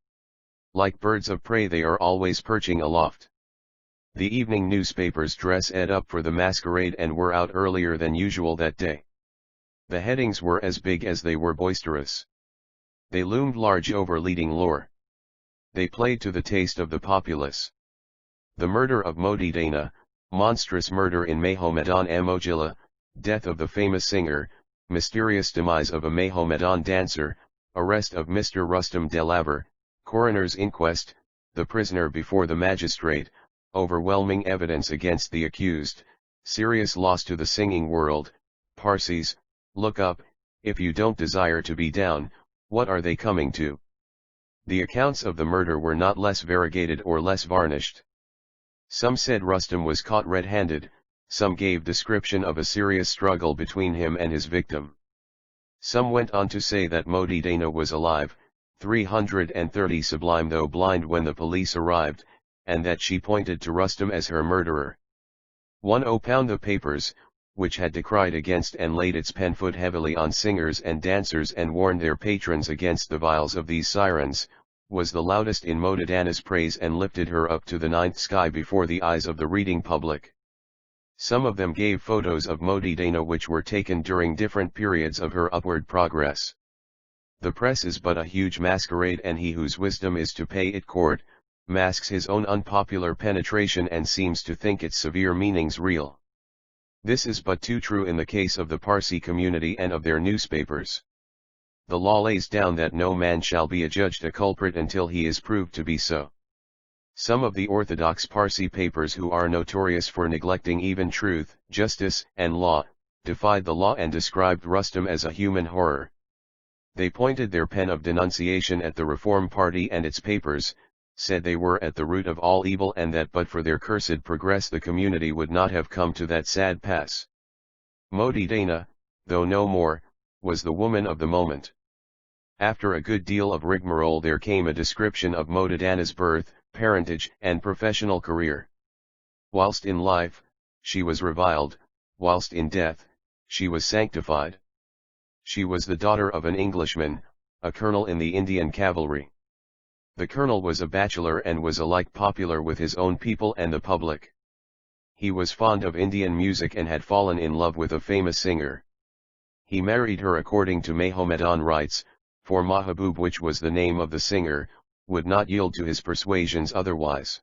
Like birds of prey they are always perching aloft. The evening newspapers dress ed up for the masquerade and were out earlier than usual that day. The headings were as big as they were boisterous. They loomed large over leading lore. They played to the taste of the populace. The murder of Modi Dana, monstrous murder in Mahomedan Mojila, death of the famous singer, mysterious demise of a Mahomedan dancer, arrest of Mr. Rustam Delaver, coroner's inquest, the prisoner before the magistrate, overwhelming evidence against the accused, serious loss to the singing world. Parsis, look up, if you don't desire to be down, what are they coming to? The accounts of the murder were not less variegated or less varnished. Some said Rustam was caught red-handed, some gave description of a serious struggle between him and his victim. Some went on to say that Modi Dana was alive, 330 Sublime though blind when the police arrived, and that she pointed to Rustam as her murderer. One opound the papers, which had decried against and laid its pen foot heavily on singers and dancers and warned their patrons against the vials of these sirens, was the loudest in Modadana's praise and lifted her up to the ninth sky before the eyes of the reading public. Some of them gave photos of Modadana which were taken during different periods of her upward progress. The press is but a huge masquerade, and he whose wisdom is to pay it court, masks his own unpopular penetration and seems to think its severe meanings real. This is but too true in the case of the Parsi community and of their newspapers. The law lays down that no man shall be adjudged a culprit until he is proved to be so. Some of the orthodox Parsi papers, who are notorious for neglecting even truth, justice, and law, defied the law and described Rustam as a human horror. They pointed their pen of denunciation at the Reform Party and its papers, said they were at the root of all evil, and that but for their cursed progress the community would not have come to that sad pass. Modadana, though no more, was the woman of the moment. After a good deal of rigmarole there came a description of Modadana's birth, parentage, and professional career. Whilst in life, she was reviled; whilst in death, she was sanctified. She was the daughter of an Englishman, a colonel in the Indian cavalry. The colonel was a bachelor and was alike popular with his own people and the public. He was fond of Indian music and had fallen in love with a famous singer. He married her according to Mohammedan rites, for Mahabub, which was the name of the singer, would not yield to his persuasions otherwise.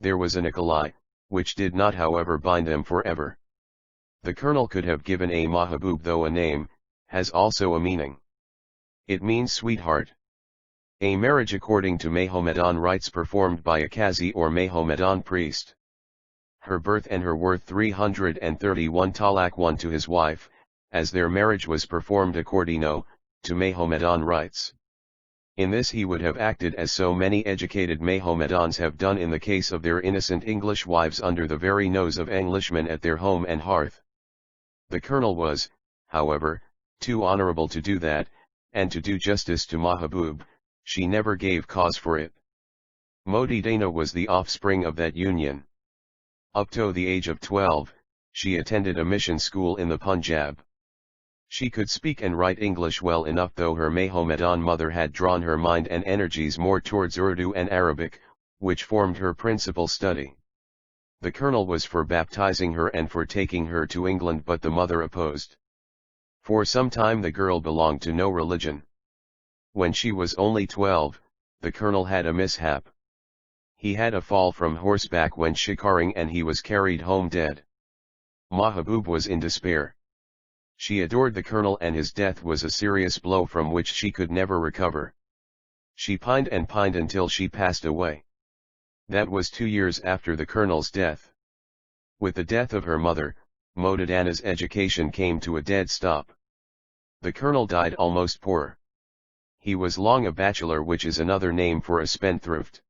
There was an alai, which did not however bind them forever. The colonel could have given a Mahabub, though a name has also a meaning. It means sweetheart. A marriage according to Mohammedan rites performed by a Qazi or Mohammedan priest. Her birth and her worth 331 talaq, one to his wife, as their marriage was performed accordino to Mohammedan rites. In this he would have acted as so many educated Mohammedans have done in the case of their innocent English wives under the very nose of Englishmen at their home and hearth. The colonel was, however, too honorable to do that, and to do justice to Mahabub, she never gave cause for it. Modadana was the offspring of that union. Up to the age of 12, she attended a mission school in the Punjab. She could speak and write English well enough, though her Mohammedan mother had drawn her mind and energies more towards Urdu and Arabic, which formed her principal study. The colonel was for baptizing her and for taking her to England, but the mother opposed. For some time the girl belonged to no religion. When she was only 12, the colonel had a mishap. He had a fall from horseback when shikaring and he was carried home dead. Mahabub was in despair. She adored the colonel and his death was a serious blow from which she could never recover. She pined and pined until she passed away. That was 2 years after the colonel's death. With the death of her mother, Modadana's education came to a dead stop. The colonel died almost poor. He was long a bachelor, which is another name for a spendthrift.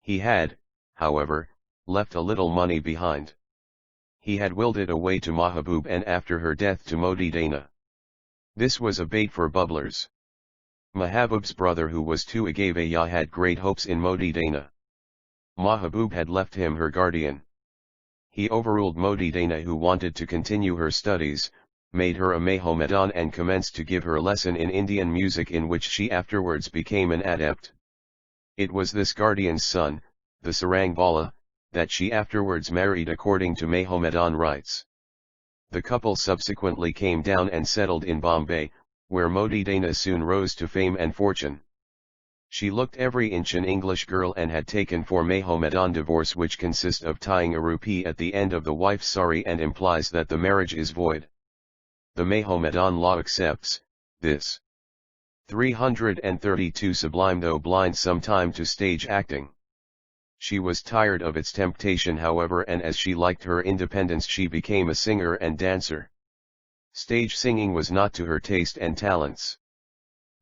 He had, however, left a little money behind. He had willed it away to Mahabub and after her death to Modadana. This was a bait for bubblers. Mahabub's brother, who was too Agavaya, had great hopes in Modadana. Mahabub had left him her guardian. He overruled Modadana, who wanted to continue her studies, made her a Mohammedan and commenced to give her a lesson in Indian music, in which she afterwards became an adept. It was this guardian's son, the Sarang Bala, that she afterwards married according to Mohammedan rites. The couple subsequently came down and settled in Bombay, where Modadana soon rose to fame and fortune. She looked every inch an English girl and had taken for Mohammedan divorce, which consists of tying a rupee at the end of the wife's sari and implies that the marriage is void. The Mohammedan law accepts this. 332 Sublime, though blind sometime to stage acting. She was tired of its temptation, however, and as she liked her independence she became a singer and dancer. Stage singing was not to her taste and talents.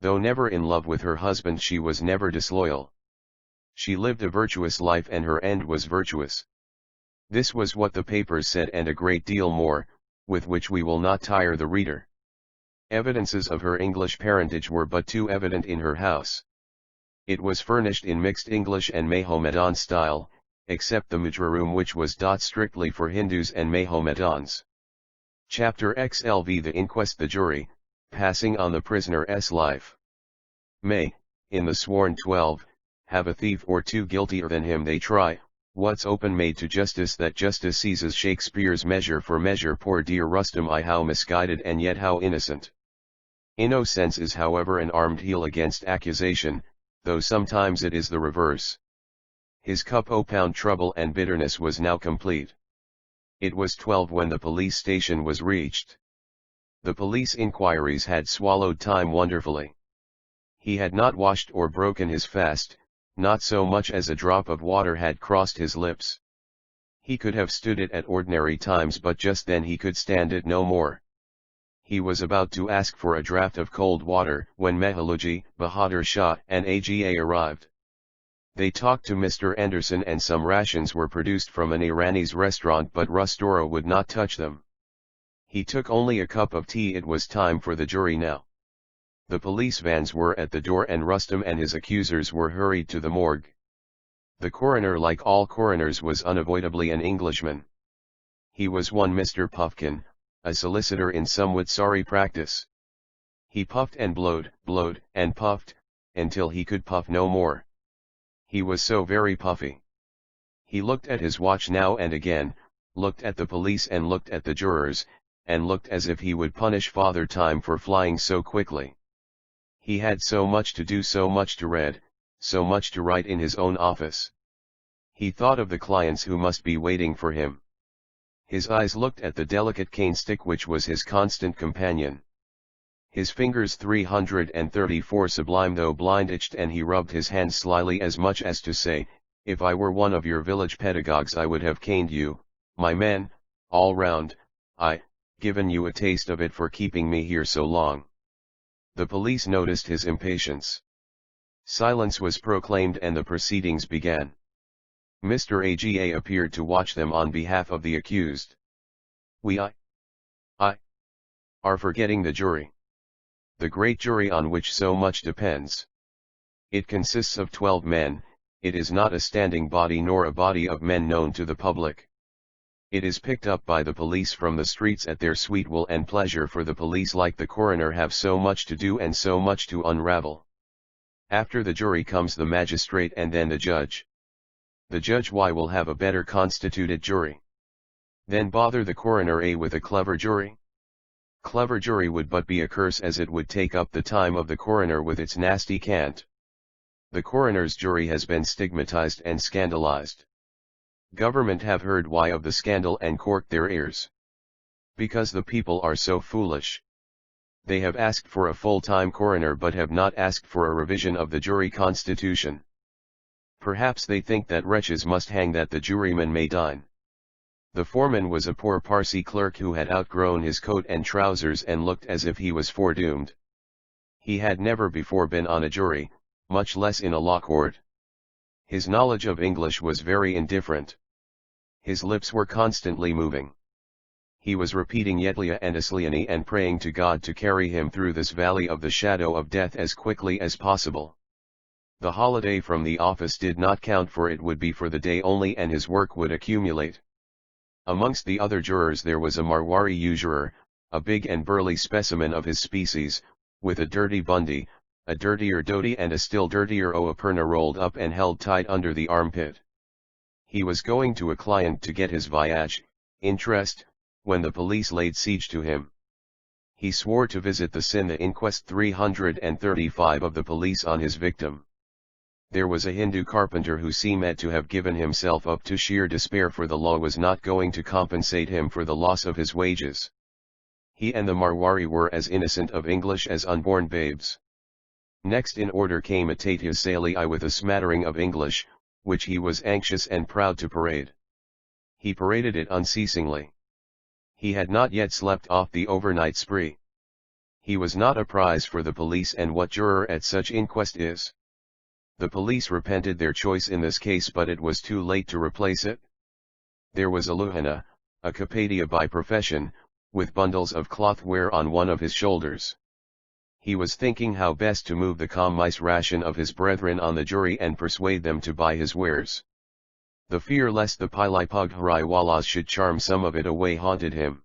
Though never in love with her husband, she was never disloyal. She lived a virtuous life and her end was virtuous. This was what the papers said, and a great deal more, with which we will not tire the reader. Evidences of her English parentage were but too evident in her house. It was furnished in mixed English and Mohammedan style, except the mudra room, which was strictly for Hindus and Mohammedans. Chapter XLV: The Inquest. The jury, passing on the prisoner's life. May, in the sworn 12, have a thief or two guiltier than him they try, what's open made to justice that justice seizes Shakespeare's measure for measure poor dear Rustum I how misguided and yet how innocent. Innocence is however an armed heel against accusation, though sometimes it is the reverse. His cup o' pound trouble and bitterness was now complete. It was 12 when the police station was reached. The police inquiries had swallowed time wonderfully. He had not washed or broken his fast, not so much as a drop of water had crossed his lips. He could have stood it at ordinary times but just then he could stand it no more. He was about to ask for a draught of cold water when Mehaluji, Bahadur Shah and Aga arrived. They talked to Mr. Anderson and some rations were produced from an Irani's restaurant but Rustora would not touch them. He took only a cup of tea. It was time for the jury now. The police vans were at the door and Rustum and his accusers were hurried to the morgue. The coroner, like all coroners, was unavoidably an Englishman. He was one Mr. Puffkin, a solicitor in somewhat sorry practice. He puffed and blowed and puffed, until he could puff no more. He was so very puffy. He looked at his watch now and again, looked at the police and looked at the jurors, and looked as if he would punish Father Time for flying so quickly. He had so much to do, so much to read, so much to write in his own office. He thought of the clients who must be waiting for him. His eyes looked at the delicate cane stick which was his constant companion. His fingers 334 sublime though blind itched and he rubbed his hands slyly as much as to say, if I were one of your village pedagogues I would have caned you, my man, all round, given you a taste of it for keeping me here so long. The police noticed his impatience. Silence was proclaimed and the proceedings began. Mr. Aga appeared to watch them on behalf of the accused. We are forgetting the jury. The great jury on which so much depends. It consists of 12 men, it is not a standing body nor a body of men known to the public. It is picked up by the police from the streets at their sweet will and pleasure, for the police, like the coroner, have so much to do and so much to unravel. After the jury comes the magistrate and then the judge. The judge will have a better constituted jury. Then bother the coroner with a clever jury? Clever jury would but be a curse, as it would take up the time of the coroner with its nasty cant. The coroner's jury has been stigmatized and scandalized. Government have heard why of the scandal and corked their ears. Because the people are so foolish. They have asked for a full-time coroner but have not asked for a revision of the jury constitution. Perhaps they think that wretches must hang that the jurymen may dine. The foreman was a poor Parsi clerk who had outgrown his coat and trousers and looked as if he was foredoomed. He had never before been on a jury, much less in a law court. His knowledge of English was very indifferent. His lips were constantly moving. He was repeating Yetlia and Asliani and praying to God to carry him through this valley of the shadow of death as quickly as possible. The holiday from the office did not count, for it would be for the day only and his work would accumulate. Amongst the other jurors there was a Marwari usurer, a big and burly specimen of his species, with a dirty bundi, a dirtier dhoti and a still dirtier oaperna rolled up and held tight under the armpit. He was going to a client to get his viage, interest, when the police laid siege to him. He swore to visit the scene, the inquest 335 of the police on his victim. There was a Hindu carpenter who seemed to have given himself up to sheer despair, for the law was not going to compensate him for the loss of his wages. He and the Marwari were as innocent of English as unborn babes. Next in order came a Tatya Sali with a smattering of English, which he was anxious and proud to parade. He paraded it unceasingly. He had not yet slept off the overnight spree. He was not a prize for the police, and what juror at such inquest is? The police repented their choice in this case, but it was too late to replace it. There was a Luhana, a Kapadia by profession, with bundles of clothware on one of his shoulders. He was thinking how best to move the commise ration of his brethren on the jury and persuade them to buy his wares. The fear lest the Pili Pugharai Walas should charm some of it away haunted him.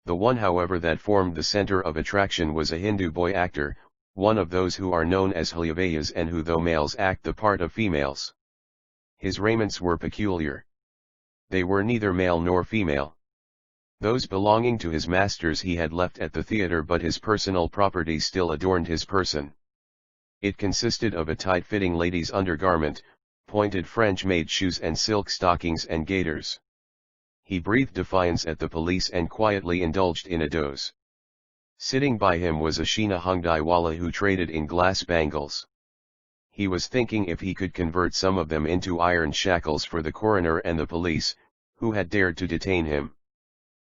The one, however, that formed the center of attraction was a Hindu boy actor, one of those who are known as Hlyavayas and who though males act the part of females. His raiments were peculiar. They were neither male nor female. Those belonging to his masters he had left at the theatre, but his personal property still adorned his person. It consisted of a tight-fitting lady's undergarment, pointed French-made shoes and silk stockings and gaiters. He breathed defiance at the police and quietly indulged in a doze. Sitting by him was a Sheena Hungdaiwala who traded in glass bangles. He was thinking if he could convert some of them into iron shackles for the coroner and the police, who had dared to detain him.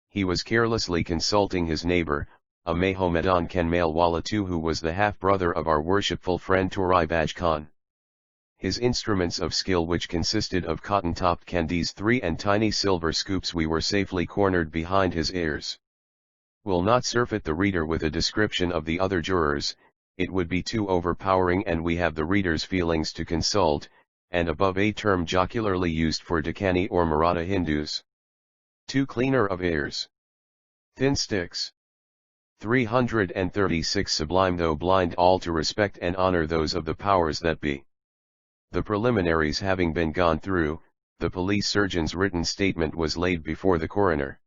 He was carelessly consulting his neighbor, a Mahomedan Kanmailwala too, who was the half-brother of our worshipful friend Torai Baj Khan. His instruments of skill, which consisted of cotton-topped candies 3 and tiny silver scoops, we were safely cornered behind his ears. Will not surfeit the reader with a description of the other jurors, it would be too overpowering, and we have the reader's feelings to consult, and above a term jocularly used for Decani or Maratha Hindus. 2 cleaner of airs. Thin sticks. 336 Sublime, though blind all to respect and honor those of the powers that be. The preliminaries having been gone through, the police surgeon's written statement was laid before the coroner.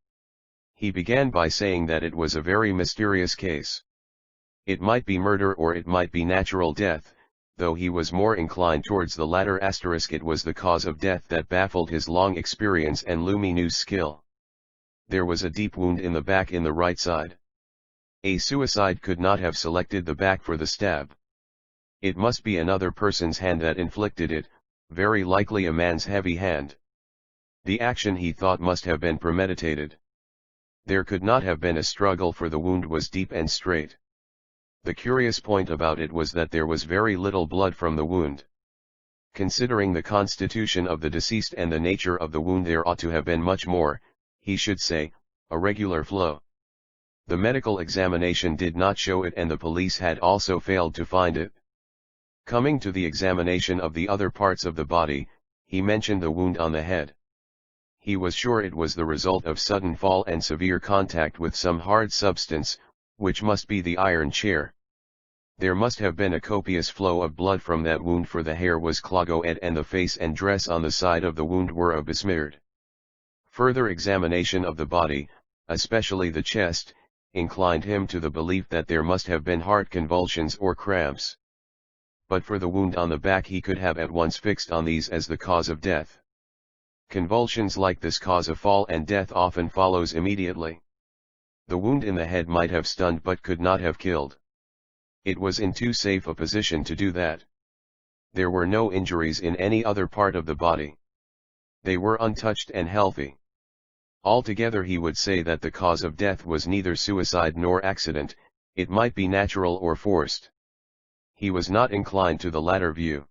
He began by saying that it was a very mysterious case. It might be murder or it might be natural death, though he was more inclined towards the latter. It was the cause of death that baffled his long experience and luminous skill. There was a deep wound in the back in the right side. A suicide could not have selected the back for the stab. It must be another person's hand that inflicted it, very likely a man's heavy hand. The action, he thought, must have been premeditated. There could not have been a struggle, for the wound was deep and straight. The curious point about it was that there was very little blood from the wound. Considering the constitution of the deceased and the nature of the wound, there ought to have been much more, he should say, a regular flow. The medical examination did not show it, and the police had also failed to find it. Coming to the examination of the other parts of the body, he mentioned the wound on the head. He was sure it was the result of sudden fall and severe contact with some hard substance, which must be the iron chair. There must have been a copious flow of blood from that wound, for the hair was clogoed and the face and dress on the side of the wound were besmeared. Further examination of the body, especially the chest, inclined him to the belief that there must have been heart convulsions or cramps. But for the wound on the back, he could have at once fixed on these as the cause of death. Convulsions like this cause a fall, and death often follows immediately. The wound in the head might have stunned but could not have killed. It was in too safe a position to do that. There were no injuries in any other part of the body. They were untouched and healthy. Altogether, he would say that the cause of death was neither suicide nor accident, it might be natural or forced. He was not inclined to the latter view.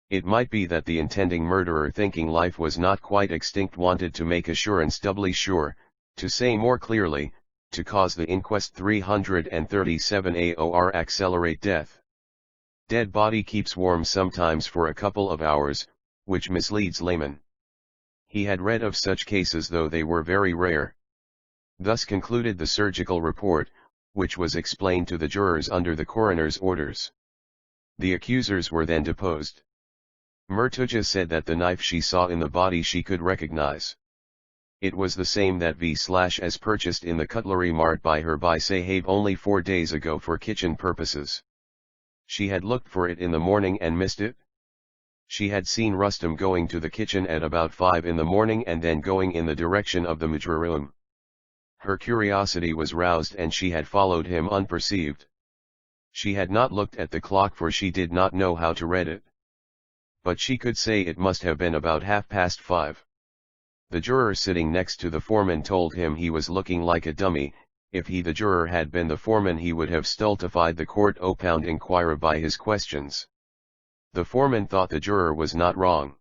It might be that the intending murderer, thinking life was not quite extinct, wanted to make assurance doubly sure, to say more clearly, to cause the inquest. 337 AOR accelerate death. Dead body keeps warm sometimes for a couple of hours, which misleads laymen. He had read of such cases, though they were very rare. Thus concluded the surgical report, which was explained to the jurors under the coroner's orders. The accusers were then deposed. Murtuja said that the knife she saw in the body she could recognize. It was the same that V/as purchased in the cutlery mart by her by Sahib only 4 days ago for kitchen purposes. She had looked for it in the morning and missed it. She had seen Rustam going to the kitchen at about 5 in the morning and then going in the direction of the mujra room. Her curiosity was roused and she had followed him unperceived. She had not looked at the clock, for she did not know how to read it. But she could say it must have been about 5:30. The juror sitting next to the foreman told him he was looking like a dummy. If he, the juror, had been the foreman, he would have stultified the court inquirer by his questions. The foreman thought the juror was not wrong.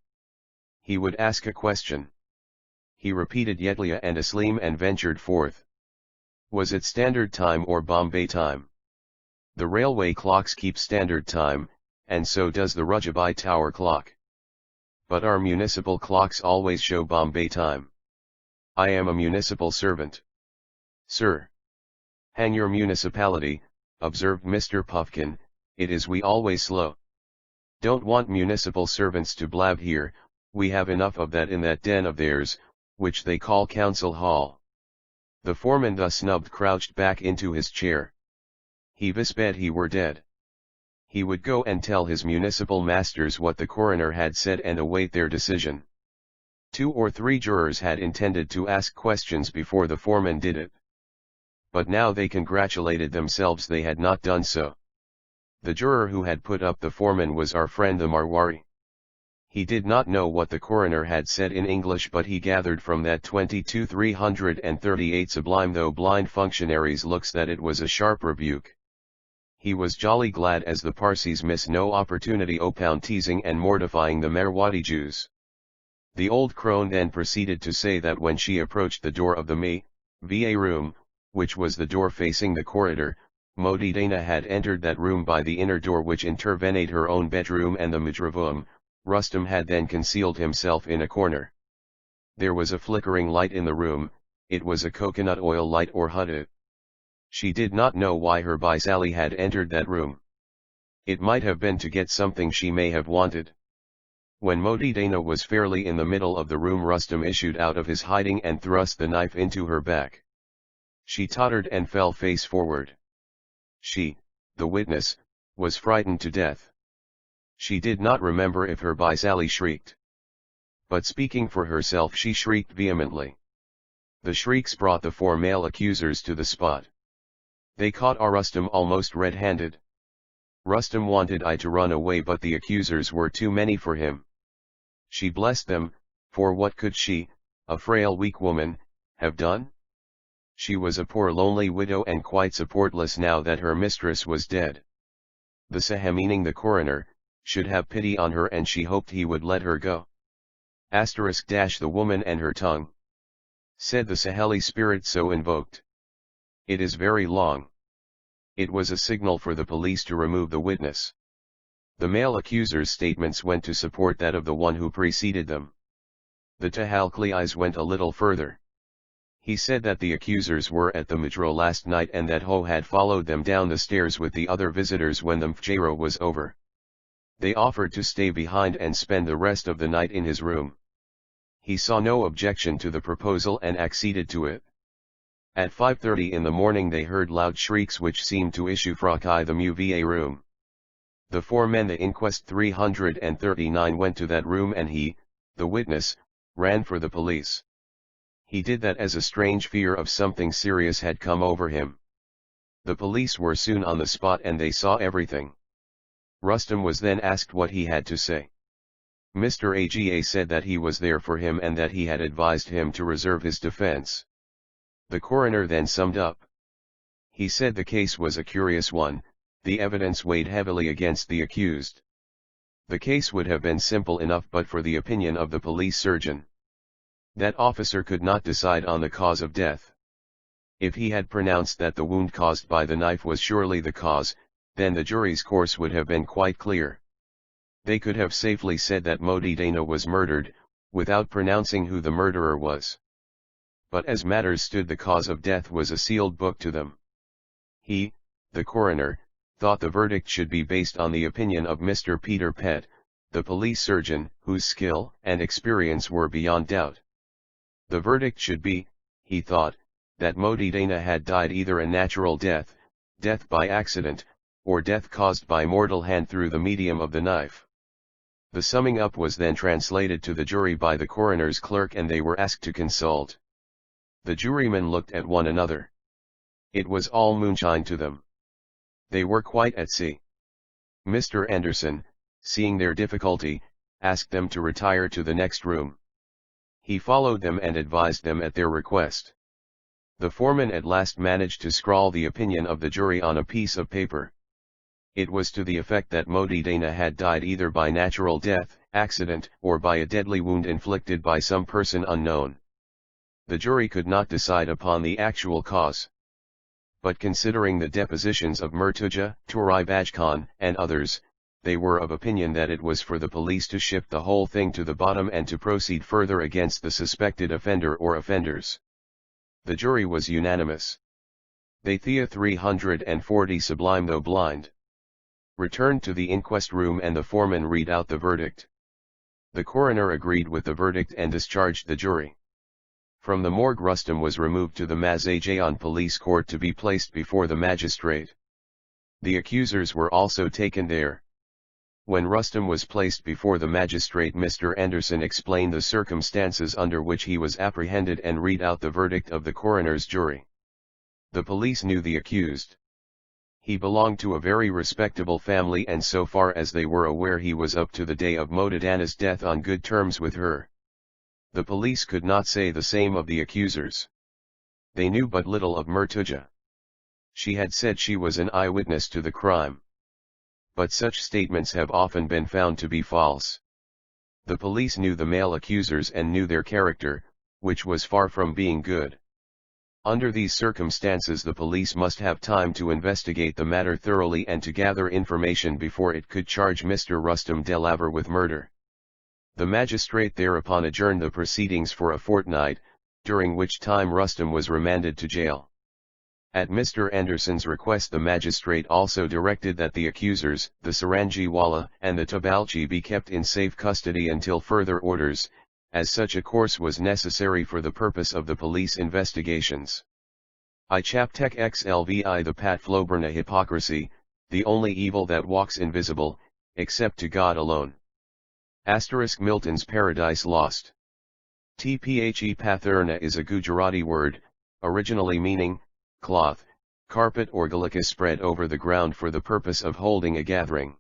He would ask a question. He repeated Yetlia and Aslim and ventured forth. Was it standard time or Bombay time? The railway clocks keep standard time, and so does the Rajabai Tower clock. But our municipal clocks always show Bombay time. I am a municipal servant. Sir. Hang your municipality, observed Mr. Puffkin, it is we always slow. Don't want municipal servants to blab here, we have enough of that in that den of theirs, which they call council hall. The foreman thus snubbed crouched back into his chair. He visped he were dead. He would go and tell his municipal masters what the coroner had said and await their decision. 2 or 3 jurors had intended to ask questions before the foreman did it. But now they congratulated themselves they had not done so. The juror who had put up the foreman was our friend the Marwari. He did not know what the coroner had said in English, but he gathered from that 22,338 Sublime though blind functionary's looks that it was a sharp rebuke. He was jolly glad as the Parsis miss no opportunity opound teasing and mortifying the Marwadi Jews. The old crone then proceeded to say that when she approached the door of the VA room, which was the door facing the corridor, Modi Dana had entered that room by the inner door which intervened her own bedroom and the Mujravum. Rustam had then concealed himself in a corner. There was a flickering light in the room, it was a coconut oil light or hudud. She did not know why her Baisali had entered that room. It might have been to get something she may have wanted. When Modi Dana was fairly in the middle of the room, Rustam issued out of his hiding and thrust the knife into her back. She tottered and fell face forward. She, the witness, was frightened to death. She did not remember if her Baisali shrieked. But speaking for herself, she shrieked vehemently. The shrieks brought the 4 male accusers to the spot. They caught Rustam almost red-handed. Rustam wanted to run away, but the accusers were too many for him. She blessed them, for what could she, a frail weak woman, have done? She was a poor lonely widow and quite supportless now that her mistress was dead. The Saha, meaning the coroner, should have pity on her, and she hoped he would let her go. The woman and her tongue. Said the Saheli spirit so invoked. It is very long. It was a signal for the police to remove the witness. The male accusers' statements went to support that of the one who preceded them. The Tahalkli's went a little further. He said that the accusers were at the Mujro last night and that Ho had followed them down the stairs with the other visitors when the Mjero was over. They offered to stay behind and spend the rest of the night in his room. He saw no objection to the proposal and acceded to it. At 5:30 in the morning they heard loud shrieks which seemed to issue from the MUVA room. The 4 men, the inquest 339, went to that room and he, the witness, ran for the police. He did that as a strange fear of something serious had come over him. The police were soon on the spot and they saw everything. Rustam was then asked what he had to say. Mr. Aga said that he was there for him and that he had advised him to reserve his defense. The coroner then summed up. He said the case was a curious one, the evidence weighed heavily against the accused. The case would have been simple enough but for the opinion of the police surgeon. That officer could not decide on the cause of death. If he had pronounced that the wound caused by the knife was surely the cause, then the jury's course would have been quite clear. They could have safely said that Modi Dana was murdered, without pronouncing who the murderer was. But as matters stood, the cause of death was a sealed book to them. He, the coroner, thought the verdict should be based on the opinion of Mr. Peter Pett, the police surgeon, whose skill and experience were beyond doubt. The verdict should be, he thought, that Modi Dana had died either a natural death, death by accident, or death caused by mortal hand through the medium of the knife. The summing up was then translated to the jury by the coroner's clerk and they were asked to consult. The jurymen looked at one another. It was all moonshine to them. They were quite at sea. Mr. Anderson, seeing their difficulty, asked them to retire to the next room. He followed them and advised them at their request. The foreman at last managed to scrawl the opinion of the jury on a piece of paper. It was to the effect that Modi Dana had died either by natural death, accident, or by a deadly wound inflicted by some person unknown. The jury could not decide upon the actual cause. But considering the depositions of Murtuja, Turai Bajkhan, and others, they were of opinion that it was for the police to shift the whole thing to the bottom and to proceed further against the suspected offender or offenders. The jury was unanimous. They thea 340 Sublime though blind. returned to the inquest room and the foreman read out the verdict. The coroner agreed with the verdict and discharged the jury. From the morgue Rustam was removed to the Mazajan police court to be placed before the magistrate. The accusers were also taken there. When Rustam was placed before the magistrate, Mr. Anderson explained the circumstances under which he was apprehended and read out the verdict of the coroner's jury. The police knew the accused. He belonged to a very respectable family, and so far as they were aware he was up to the day of Modadana's death on good terms with her. The police could not say the same of the accusers. They knew but little of Murtuja. She had said she was an eyewitness to the crime. But such statements have often been found to be false. The police knew the male accusers and knew their character, which was far from being good. Under these circumstances the police must have time to investigate the matter thoroughly and to gather information before it could charge Mr. Rustam Delaver with murder. The magistrate thereupon adjourned the proceedings for a fortnight, during which time Rustam was remanded to jail. At Mr. Anderson's request the magistrate also directed that the accusers, the Sarangiwala and the Tabalchi, be kept in safe custody until further orders, as such a course was necessary for the purpose of the police investigations. I chaptek xlvi the patfloberna hypocrisy, the only evil that walks invisible, except to God alone. * Milton's Paradise Lost. Tphe patherna is a Gujarati word, originally meaning cloth, carpet or galika spread over the ground for the purpose of holding a gathering.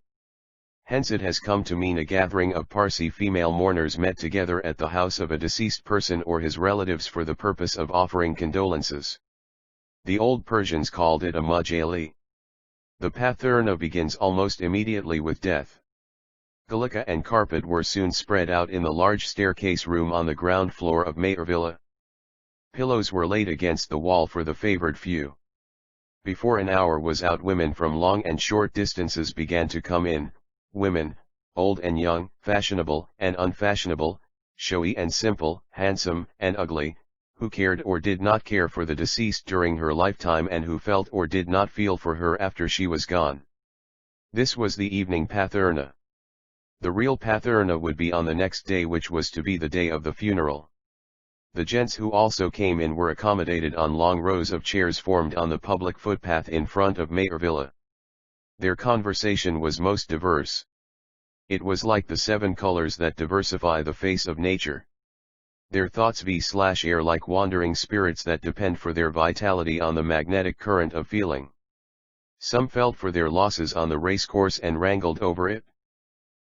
Hence it has come to mean a gathering of Parsi female mourners met together at the house of a deceased person or his relatives for the purpose of offering condolences. The old Persians called it a majali. The patherna begins almost immediately with death. Galika and carpet were soon spread out in the large staircase room on the ground floor of Mayor Villa. Pillows were laid against the wall for the favored few. Before an hour was out, women from long and short distances began to come in, women, old and young, fashionable and unfashionable, showy and simple, handsome and ugly, who cared or did not care for the deceased during her lifetime and who felt or did not feel for her after she was gone. This was the evening patherna. The real patherna would be on the next day, which was to be the day of the funeral. The gents who also came in were accommodated on long rows of chairs formed on the public footpath in front of Mayor Villa. Their conversation was most diverse. It was like the 7 colors that diversify the face of nature. Their thoughts v/air like wandering spirits that depend for their vitality on the magnetic current of feeling. Some felt for their losses on the racecourse and wrangled over it.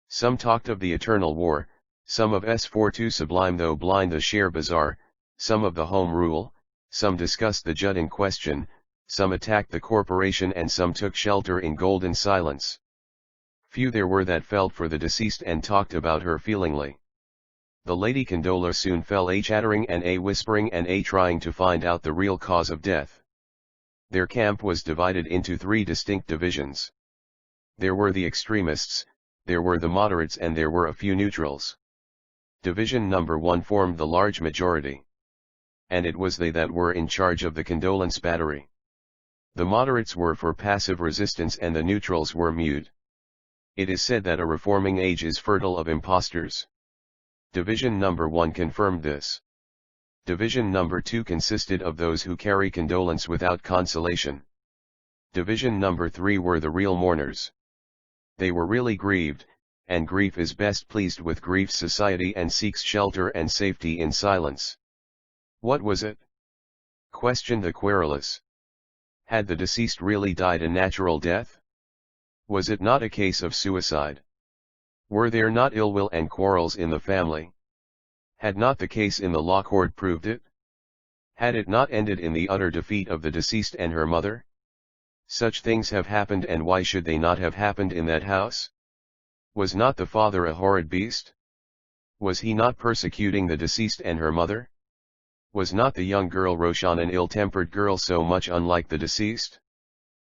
Some talked of the eternal war, some of S42 Sublime though blind the Share Bazaar, some of the Home Rule, some discussed the Jud in question, some attacked the corporation and some took shelter in golden silence. Few there were that felt for the deceased and talked about her feelingly. The Lady Condola soon fell a chattering and a whispering and a trying to find out the real cause of death. Their camp was divided into 3 distinct divisions. There were the extremists, there were the moderates and there were a few neutrals. Division number 1 formed the large majority. And it was they that were in charge of the condolence battery. The moderates were for passive resistance and the neutrals were mute. It is said that a reforming age is fertile of impostors. Division number 1 confirmed this. Division number 2 consisted of those who carry condolence without consolation. Division number 3 were the real mourners. They were really grieved, and grief is best pleased with grief's society and seeks shelter and safety in silence. What was it? Questioned the querulous. Had the deceased really died a natural death? Was it not a case of suicide? Were there not ill will and quarrels in the family? Had not the case in the law court proved it? Had it not ended in the utter defeat of the deceased and her mother? Such things have happened, and why should they not have happened in that house? Was not the father a horrid beast? Was he not persecuting the deceased and her mother? Was not the young girl Roshan an ill-tempered girl so much unlike the deceased?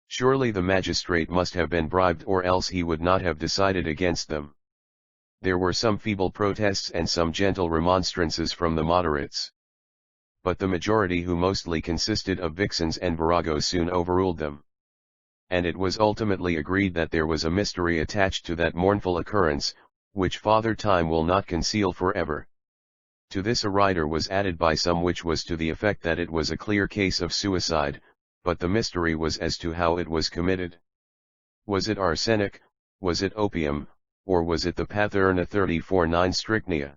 Surely the magistrate must have been bribed, or else he would not have decided against them. There were some feeble protests and some gentle remonstrances from the moderates. But the majority, who mostly consisted of vixens and viragos, soon overruled them. and it was ultimately agreed that there was a mystery attached to that mournful occurrence, which Father Time will not conceal forever. To this a rider was added by some which was to the effect that it was a clear case of suicide, but the mystery was as to how it was committed. Was it arsenic, was it opium, or was it the Patherna 34-9 strychnia?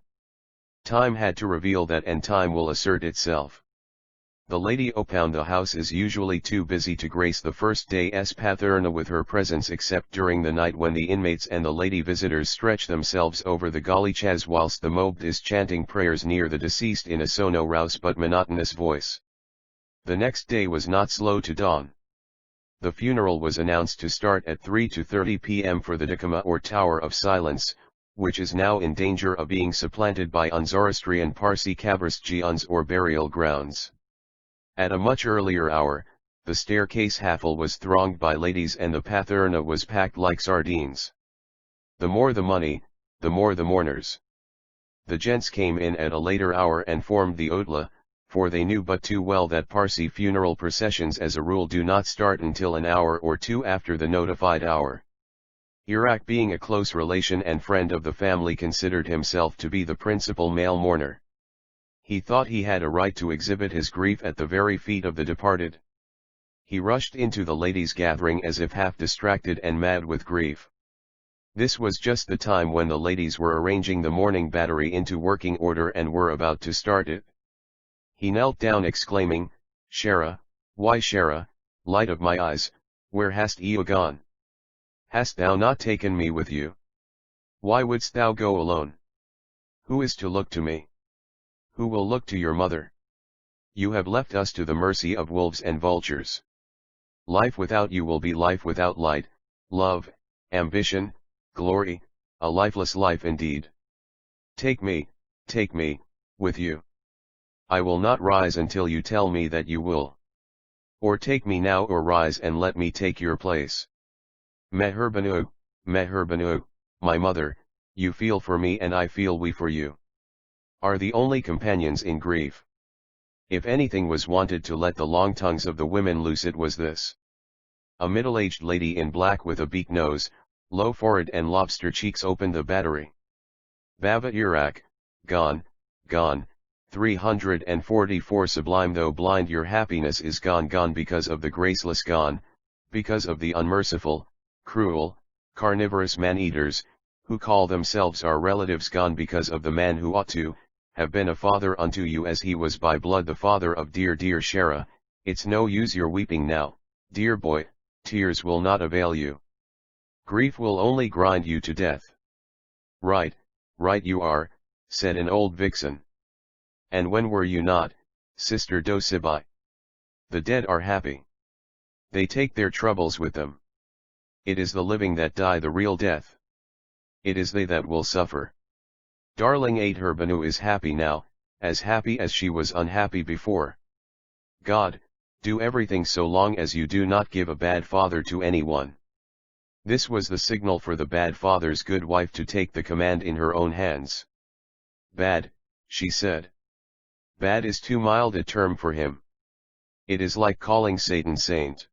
Time had to reveal that, and time will assert itself. The lady upon the house is usually too busy to grace the first day's Patherna with her presence except during the night when the inmates and the lady visitors stretch themselves over the galichas whilst the Mobbed is chanting prayers near the deceased in a sonorous but monotonous voice. The next day was not slow to dawn. The funeral was announced to start at 3:30 p.m. for the Dakama or Tower of Silence, which is now in danger of being supplanted by Zoroastrian Parsi Kabristjians or burial grounds. At a much earlier hour, the staircase hafel was thronged by ladies and the Patherna was packed like sardines. The more the money, the more the mourners. The gents came in at a later hour and formed the Otla, for they knew but too well that Parsi funeral processions as a rule do not start until an hour or two after the notified hour. Iraq, being a close relation and friend of the family, considered himself to be the principal male mourner. He thought he had a right to exhibit his grief at the very feet of the departed. He rushed into the ladies' gathering as if half distracted and mad with grief. This was just the time when the ladies were arranging the mourning battery into working order and were about to start it. He knelt down exclaiming, "Shara, why Shara, light of my eyes, where hast thou gone? Hast thou not taken me with you? Why wouldst thou go alone? Who is to look to me? Who will look to your mother? You have left us to the mercy of wolves and vultures. Life without you will be life without light, love, ambition, glory, a lifeless life indeed. Take me, with you. I will not rise until you tell me that you will. Or take me now or rise and let me take your place. Meherbanu, my mother, you feel for me and I feel we for you. Are the only companions in grief. If anything was wanted to let the long tongues of the women loose, it was this. A middle-aged lady in black with a beak nose, low forehead and lobster cheeks opened the battery. Baba Iraq, gone, 344 Sublime. Though blind, your happiness is gone because of the graceless, gone, because of the unmerciful, cruel, carnivorous man-eaters, who call themselves our relatives, gone because of the man who ought to have been a father unto you as he was by blood the father of dear Shara. It's no use your weeping now, dear boy, tears will not avail you. Grief will only grind you to death. Right you are, said an old vixen. And when were you not, Sister Dosibai? The dead are happy. They take their troubles with them. It is the living that die the real death. It is they that will suffer. Darling Aterbanu is happy now, as happy as she was unhappy before. God, do everything so long as you do not give a bad father to anyone. This was the signal for the bad father's good wife to take the command in her own hands. Bad, she said. Bad is too mild a term for him. It is like calling Satan saint.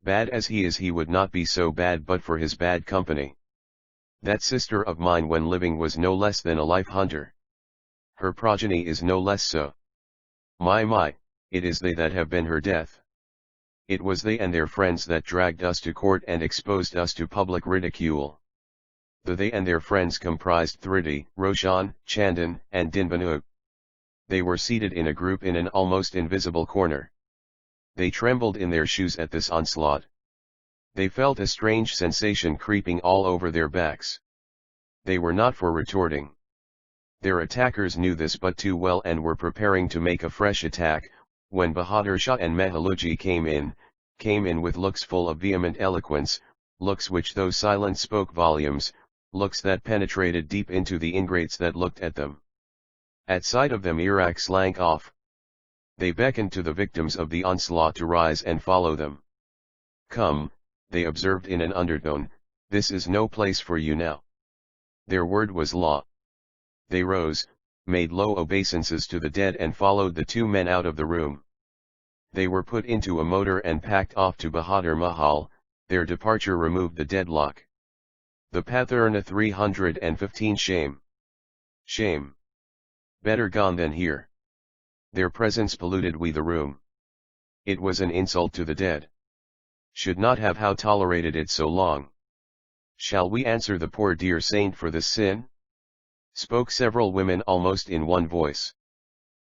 Bad as he is, he would not be so bad but for his bad company. That sister of mine when living was no less than a life hunter. Her progeny is no less so. My, it is they that have been her death. It was they and their friends that dragged us to court and exposed us to public ridicule. The they and their friends comprised Thridi, Roshan, Chandan, and Dinbanu. They were seated in a group in an almost invisible corner. They trembled in their shoes at this onslaught. They felt a strange sensation creeping all over their backs. They were not for retorting. Their attackers knew this but too well and were preparing to make a fresh attack, when Bahadur Shah and Mehaluji came in with looks full of vehement eloquence, looks which though silent spoke volumes, looks that penetrated deep into the ingrates that looked at them. At sight of them Iraq slank off. They beckoned to the victims of the onslaught to rise and follow them. Come, they observed in an undertone, this is no place for you now. Their word was law. They rose, made low obeisances to the dead and followed the two men out of the room. They were put into a motor and packed off to Bahadur Mahal, their departure removed the deadlock. The Patherna 315 Shame. Shame. Better gone than here. Their presence polluted we the room. It was an insult to the dead. Should not have how tolerated it so long. Shall we answer the poor dear saint for this sin? Spoke several women almost in one voice.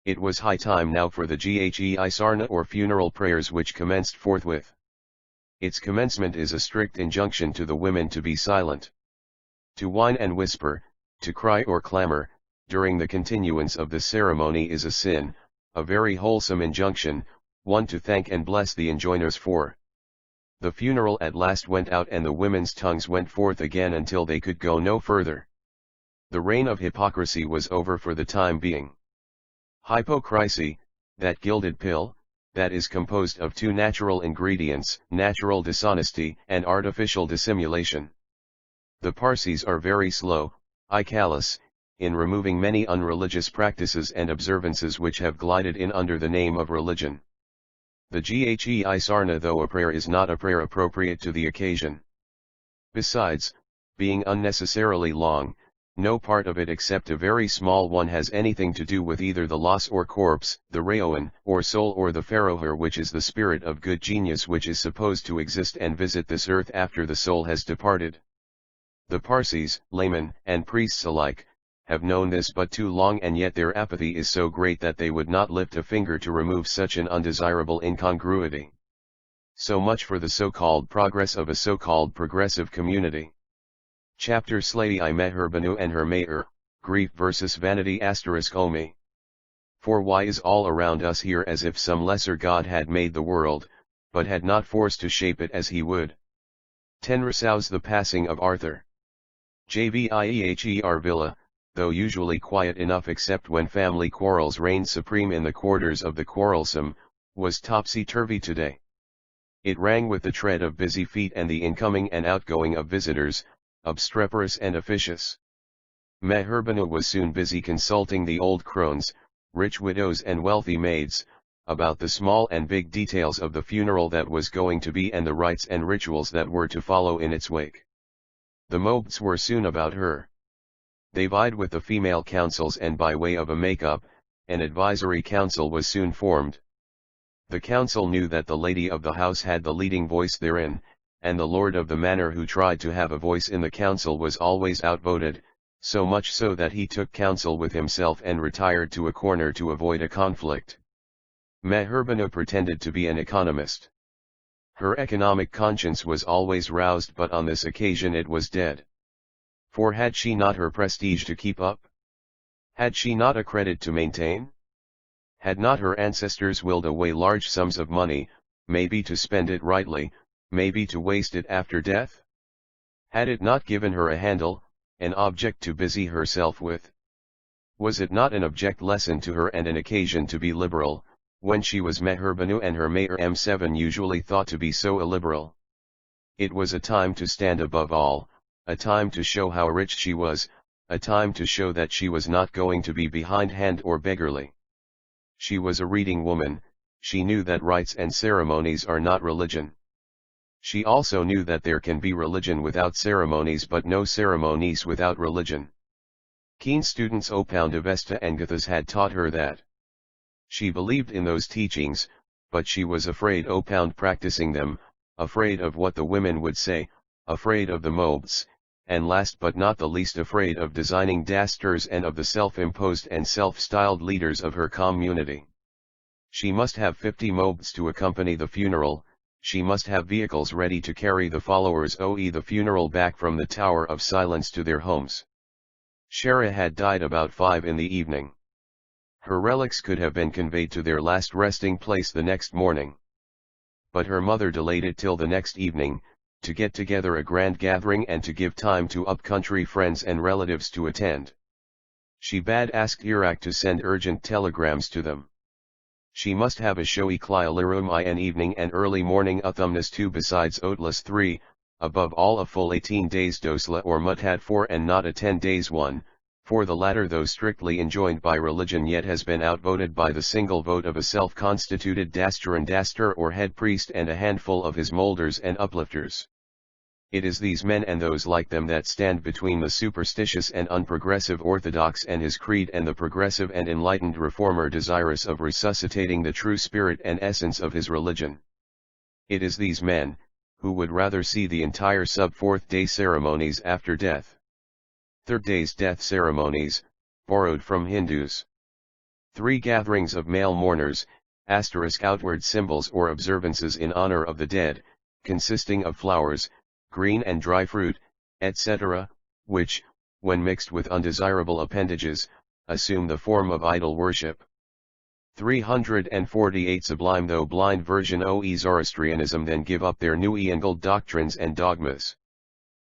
It was high time now for the Ghe Sarna or funeral prayers, which commenced forthwith. Its commencement is a strict injunction to the women to be silent. To whine and whisper, to cry or clamor, during the continuance of the ceremony is a sin, a very wholesome injunction, one to thank and bless the enjoiners for. The funeral at last went out and the women's tongues went forth again until they could go no further. The reign of hypocrisy was over for the time being. Hypocrisy, that gilded pill, that is composed of two natural ingredients, natural dishonesty and artificial dissimulation. The Parsis are very slow, callous, in removing many unreligious practices and observances which have glided in under the name of religion. The Ghe Sarna, though a prayer, is not a prayer appropriate to the occasion. Besides, being unnecessarily long, no part of it except a very small one has anything to do with either the loss or corpse, the Raoan, or soul, or the Faroher, which is the spirit of good genius which is supposed to exist and visit this earth after the soul has departed. The Parsis, laymen, and priests alike, have known this but too long, and yet their apathy is so great that they would not lift a finger to remove such an undesirable incongruity. So much for the so-called progress of a so-called progressive community. Chapter Slay I Meherbanu and her Mayor, Grief versus Vanity *Omi. For why is all around us here as if some lesser god had made the world, but had not forced to shape it as he would? Tenresows the passing of Arthur. Jvieher Villa, though usually quiet enough except when family quarrels reigned supreme in the quarters of the quarrelsome, was topsy-turvy today. It rang with the tread of busy feet and the incoming and outgoing of visitors, obstreperous and officious. Meherbanu was soon busy consulting the old crones, rich widows and wealthy maids, about the small and big details of the funeral that was going to be and the rites and rituals that were to follow in its wake. The Mobeds were soon about her. They vied with the female councils, and by way of a make-up, an advisory council was soon formed. The council knew that the lady of the house had the leading voice therein, and the lord of the manor who tried to have a voice in the council was always outvoted, so much so that he took counsel with himself and retired to a corner to avoid a conflict. Meherbanu pretended to be an economist. Her economic conscience was always roused, but on this occasion it was dead. For had she not her prestige to keep up? Had she not a credit to maintain? Had not her ancestors willed away large sums of money, maybe to spend it rightly, maybe to waste it after death? Had it not given her a handle, an object to busy herself with? Was it not an object lesson to her and an occasion to be liberal, when she was Meherbanu and her Mayor M7 usually thought to be so illiberal? It was a time to stand above all, a time to show how rich she was, a time to show that she was not going to be behindhand or beggarly. She was a reading woman, she knew that rites and ceremonies are not religion. She also knew that there can be religion without ceremonies but no ceremonies without religion. Keen students Opound Avesta and Gathas had taught her that. She believed in those teachings, but she was afraid Opound practicing them, afraid of what the women would say, afraid of the Mobeds, and last but not the least afraid of designing dasters and of the self-imposed and self-styled leaders of her community. She must have 50 Mobeds to accompany the funeral. She must have vehicles ready to carry the followers the funeral back from the Tower of Silence to their homes. Shara had died about 5 in the evening. Her relics could have been conveyed to their last resting place the next morning. But her mother delayed it till the next evening, to get together a grand gathering and to give time to up-country friends and relatives to attend. She bade asked Iraq to send urgent telegrams to them. She must have a showy Clialirum an evening and early morning Uthumnus 2 besides Otlus 3, above all a full 18 days Dosla or Mutad 4 and not a 10 days one, for the latter though strictly enjoined by religion yet has been outvoted by the single vote of a self-constituted Daster or head priest and a handful of his molders and uplifters. It is these men and those like them that stand between the superstitious and unprogressive orthodox and his creed and the progressive and enlightened reformer desirous of resuscitating the true spirit and essence of his religion. It is these men, who would rather see the entire sub-fourth day ceremonies after death. Third day's death ceremonies, borrowed from Hindus. 3 gatherings of male mourners, outward symbols or observances in honor of the dead, consisting of flowers, green and dry fruit, etc., which, when mixed with undesirable appendages, assume the form of idol worship. 348 Sublime though blind version of Zoroastrianism then give up their newfangled doctrines and dogmas.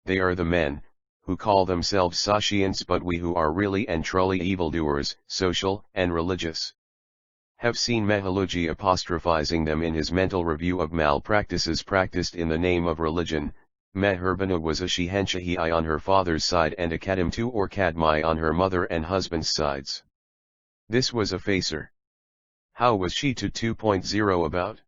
They are the men, who call themselves Sashians but we who are really and truly evildoers, social and religious. Have seen Mahaluji apostrophizing them in his mental review of malpractices practiced in the name of religion. Meherbanu was a Shihenshahii on her father's side and a Kadimtu or Kadmai on her mother and husband's sides. This was a facer. How was she to 2.0 about?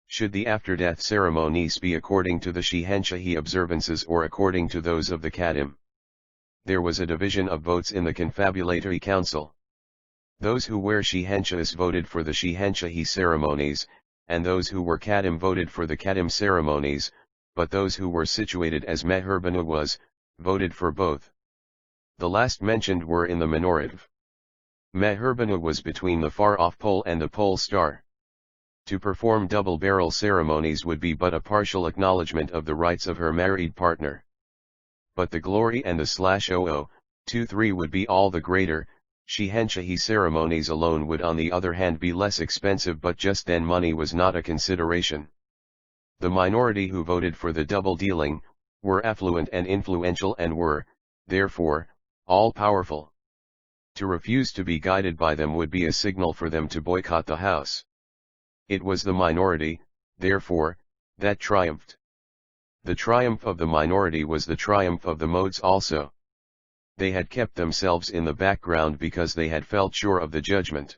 Should the after-death ceremonies be according to the Shihenshahii observances or according to those of the Kadim? There was a division of votes in the confabulatory council. Those who were Shihenshahis voted for the Shihenshahii ceremonies, and those who were Kadim voted for the Kadim ceremonies, but those who were situated as Meherbanu was, voted for both. The last mentioned were in the minority. Meherbanu was between the far-off pole and the pole star. To perform double-barrel ceremonies would be but a partial acknowledgement of the rights of her married partner. But the glory and the /0023 would be all the greater. Shihenshahii ceremonies alone would on the other hand be less expensive, but just then money was not a consideration. The minority who voted for the double dealing, were affluent and influential and were, therefore, all-powerful. To refuse to be guided by them would be a signal for them to boycott the house. It was the minority, therefore, that triumphed. The triumph of the minority was the triumph of the modes also. They had kept themselves in the background because they had felt sure of the judgment.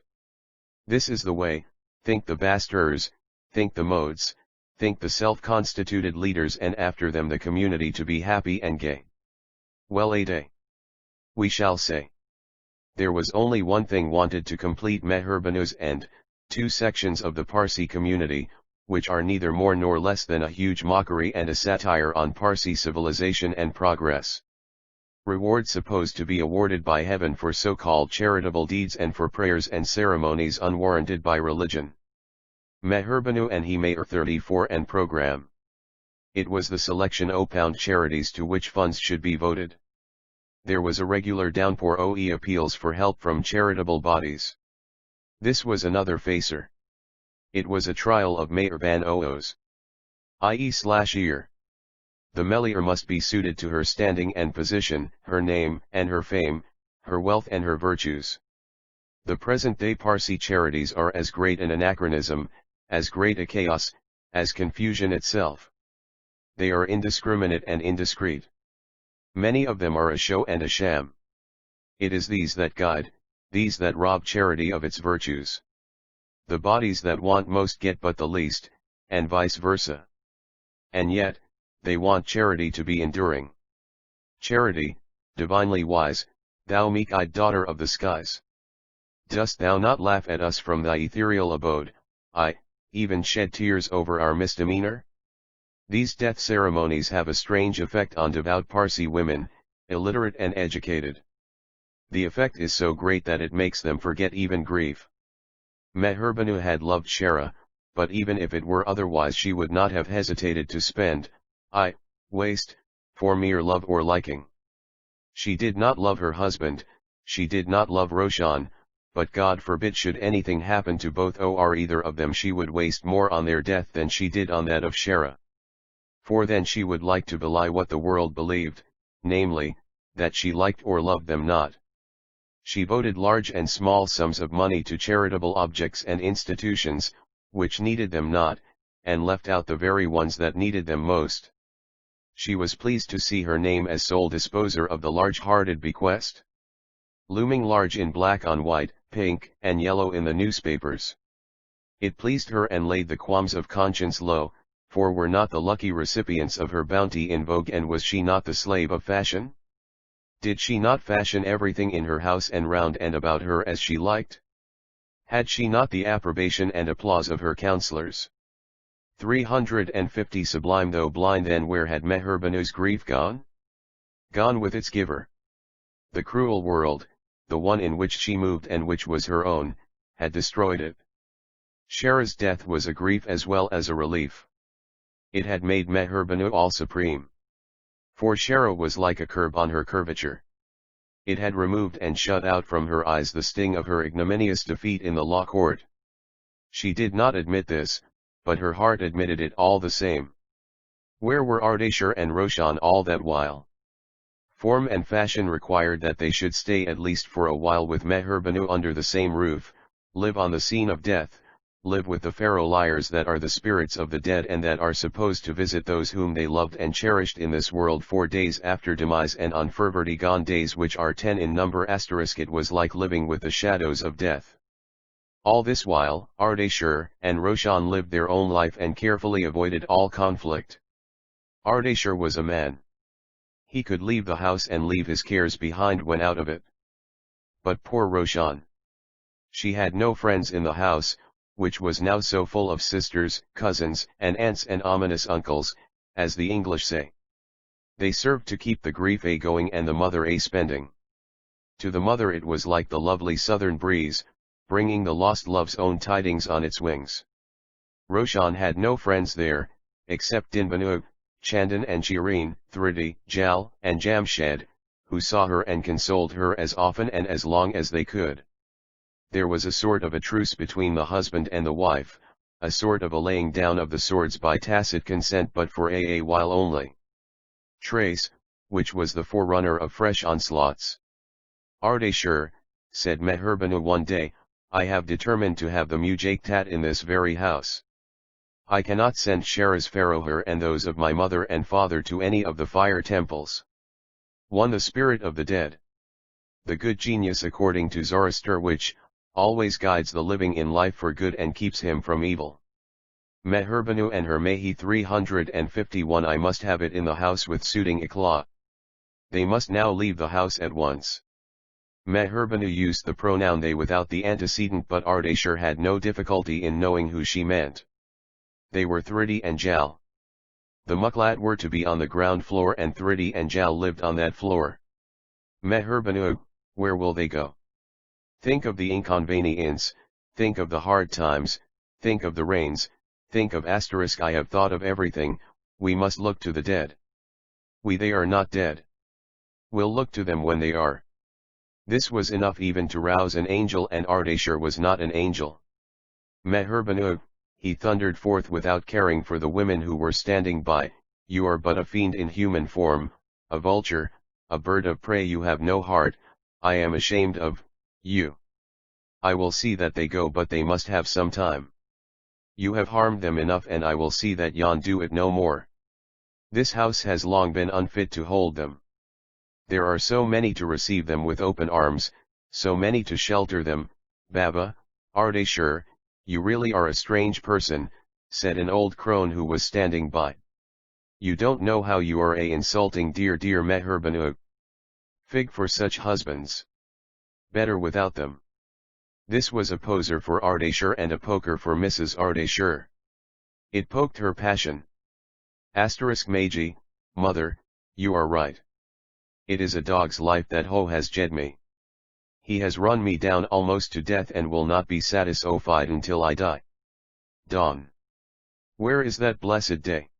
This is the way, think the bastards, think the modes, think the self-constituted leaders, and after them the community to be happy and gay. Well a day. We shall say. There was only one thing wanted to complete Meherbanu's end, 2 sections of the Parsi community, which are neither more nor less than a huge mockery and a satire on Parsi civilization and progress. Reward supposed to be awarded by heaven for so-called charitable deeds and for prayers and ceremonies unwarranted by religion. Meherbanu and he Mayor 34 and program. It was the selection o pound charities to which funds should be voted. There was a regular downpour o appeals for help from charitable bodies. This was another facer. It was a trial of Mayor Ban Oos. i.e/ear. The Melior must be suited to her standing and position, her name and her fame, her wealth and her virtues. The present-day Parsi charities are as great an anachronism, as great a chaos, as confusion itself. They are indiscriminate and indiscreet. Many of them are a show and a sham. It is these that guide, these that rob charity of its virtues. The bodies that want most get but the least, and vice versa. And yet, they want charity to be enduring. Charity, divinely wise, thou meek-eyed daughter of the skies. Dost thou not laugh at us from thy ethereal abode, even shed tears over our misdemeanor? These death ceremonies have a strange effect on devout Parsi women, illiterate and educated. The effect is so great that it makes them forget even grief. Meherbanu had loved Shara, but even if it were otherwise she would not have hesitated to spend, waste, for mere love or liking. She did not love her husband, she did not love Roshan, but God forbid should anything happen to both or either of them she would waste more on their death than she did on that of Shara. For then she would like to belie what the world believed, namely, that she liked or loved them not. She voted large and small sums of money to charitable objects and institutions, which needed them not, and left out the very ones that needed them most. She was pleased to see her name as sole disposer of the large-hearted bequest, looming large in black on white, pink, and yellow in the newspapers. It pleased her and laid the qualms of conscience low, for were not the lucky recipients of her bounty in vogue, and was she not the slave of fashion? Did she not fashion everything in her house and round and about her as she liked? Had she not the approbation and applause of her counselors? 350 Sublime. Though blind then, where had Meherbanu's grief gone? Gone with its giver. The cruel world, the one in which she moved and which was her own, had destroyed it. Shahraz's death was a grief as well as a relief. It had made Meherbanu all supreme. For Shahra was like a curb on her curvature. It had removed and shut out from her eyes the sting of her ignominious defeat in the law court. She did not admit this, but her heart admitted it all the same. Where were Ardashir and Roshan all that while? Form and fashion required that they should stay at least for a while with Meherbanu under the same roof, live on the scene of death, live with the pharaoh liars that are the spirits of the dead and that are supposed to visit those whom they loved and cherished in this world 4 days after demise, and on gone days which are 10 in number. It was like living with the shadows of death. All this while, Ardashir and Roshan lived their own life and carefully avoided all conflict. Ardashir was a man. He could leave the house and leave his cares behind when out of it. But poor Roshan. She had no friends in the house, which was now so full of sisters, cousins, and aunts and ominous uncles, as the English say. They served to keep the grief going and the mother spending. To the mother it was like the lovely southern breeze, bringing the lost love's own tidings on its wings. Roshan had no friends there, except Dinbanu, Chandan and Shireen, Thridi, Jal, and Jamshed, who saw her and consoled her as often and as long as they could. There was a sort of a truce between the husband and the wife, a sort of a laying down of the swords by tacit consent, but for a while only. Trace, which was the forerunner of fresh onslaughts. Ardashir, said Meherbanu one day, I have determined to have the Mujaqtat in this very house. I cannot send Shahraz's Pharaoh and those of my mother and father to any of the fire temples. 1. The spirit of the dead. The good genius according to Zoroaster, which always guides the living in life for good and keeps him from evil. Meherbanu and her Mahi. 351 I must have it in the house with suiting eclat. They must now leave the house at once. Meherbanu used the pronoun they without the antecedent, but Ardashir had no difficulty in knowing who she meant. They were Thridi and Jal. The Muklat were to be on the ground floor and Thridi and Jal lived on that floor. Meherbanu, where will they go? Think of the inconvenience, think of the hard times, think of the rains, think of *. I have thought of everything. We must look to the dead. They are not dead. We'll look to them when they are. This was enough even to rouse an angel, and Ardashir was not an angel. Meherbanu, he thundered forth without caring for the women who were standing by, you are but a fiend in human form, a vulture, a bird of prey. You have no heart. I am ashamed of you. I will see that they go, but they must have some time. You have harmed them enough, and I will see that yon do it no more. This house has long been unfit to hold them. There are so many to receive them with open arms, so many to shelter them. Baba, Ardashir, you really are a strange person, said an old crone who was standing by. You don't know how you are insulting dear Meherbanu. Fig for such husbands. Better without them. This was a poser for Ardashir and a poker for Mrs. Ardashir. It poked her passion. Maji, mother, you are right. It is a dog's life that has jed me. He has run me down almost to death and will not be satisfied until I die. Dawn. Where is that blessed day?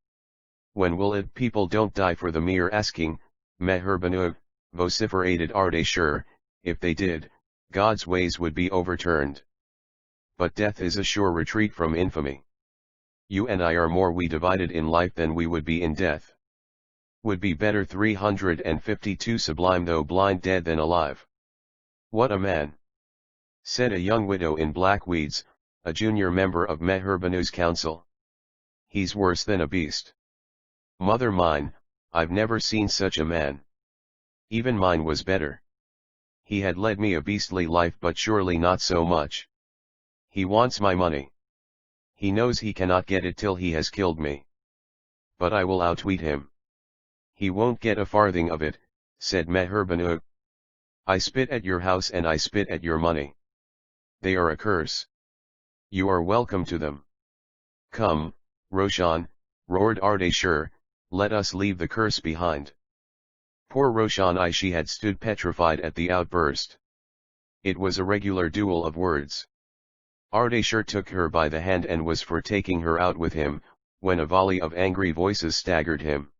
When will it? People don't die for the mere asking. Meherbanu, vociferated Ardashir, if they did, God's ways would be overturned. But death is a sure retreat from infamy. You and I are more divided in life than we would be in death. Would be better 352 Sublime though blind dead than alive. What a man! Said a young widow in black weeds, a junior member of Meherbanu's council. He's worse than a beast. Mother mine, I've never seen such a man. Even mine was better. He had led me a beastly life, but surely not so much. He wants my money. He knows he cannot get it till he has killed me. but I will outwit him. He won't get a farthing of it, said Meher Banu. I spit at your house and I spit at your money. They are a curse. You are welcome to them. Come, Roshan, roared Ardashir, let us leave the curse behind. Poor Roshan, she had stood petrified at the outburst. It was a regular duel of words. Ardashir took her by the hand and was for taking her out with him, when a volley of angry voices staggered him.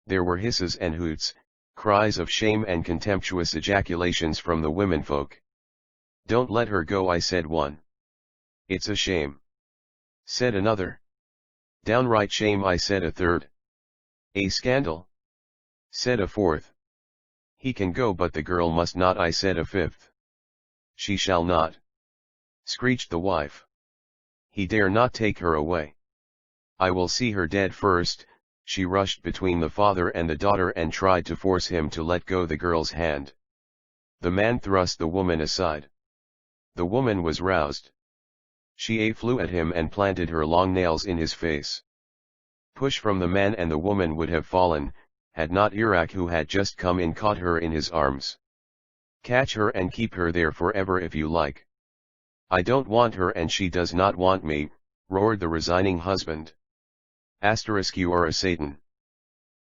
There were hisses and hoots, cries of shame and contemptuous ejaculations from the womenfolk. Don't let her go, I said one. It's a shame, said another. Downright shame, I said a third. A scandal, said a fourth. He can go but the girl must not, I said a fifth. She shall not, screeched the wife. He dare not take her away. I will see her dead first. She rushed between the father and the daughter and tried to force him to let go the girl's hand. The man thrust the woman aside. The woman was roused. She flew at him and planted her long nails in his face. Push from the man and the woman would have fallen, had not Iraq, who had just come in, caught her in his arms. Catch her and keep her there forever if you like. I don't want her and she does not want me, roared the resigning husband. You are a Satan,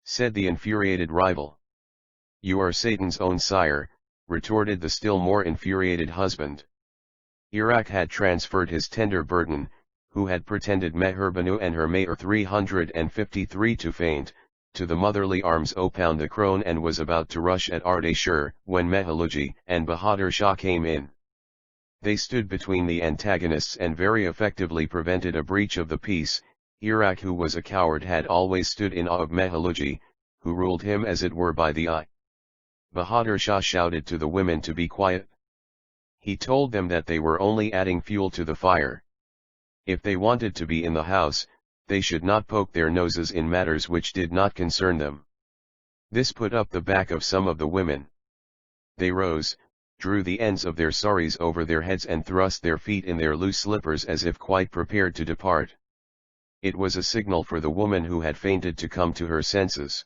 said the infuriated rival. You are Satan's own sire, retorted the still more infuriated husband. Iraq had transferred his tender burden, who had pretended Meher Banu and her Mayor 353 to faint, to the motherly arms Opound the crone, and was about to rush at Ardashir, when Mehaluji and Bahadur Shah came in. They stood between the antagonists and very effectively prevented a breach of the peace. Iraq, who was a coward, had always stood in awe of Mehaluji, who ruled him as it were by the eye. Bahadur Shah shouted to the women to be quiet. He told them that they were only adding fuel to the fire. If they wanted to be in the house, they should not poke their noses in matters which did not concern them. This put up the back of some of the women. They rose, drew the ends of their saris over their heads and thrust their feet in their loose slippers as if quite prepared to depart. It was a signal for the woman who had fainted to come to her senses.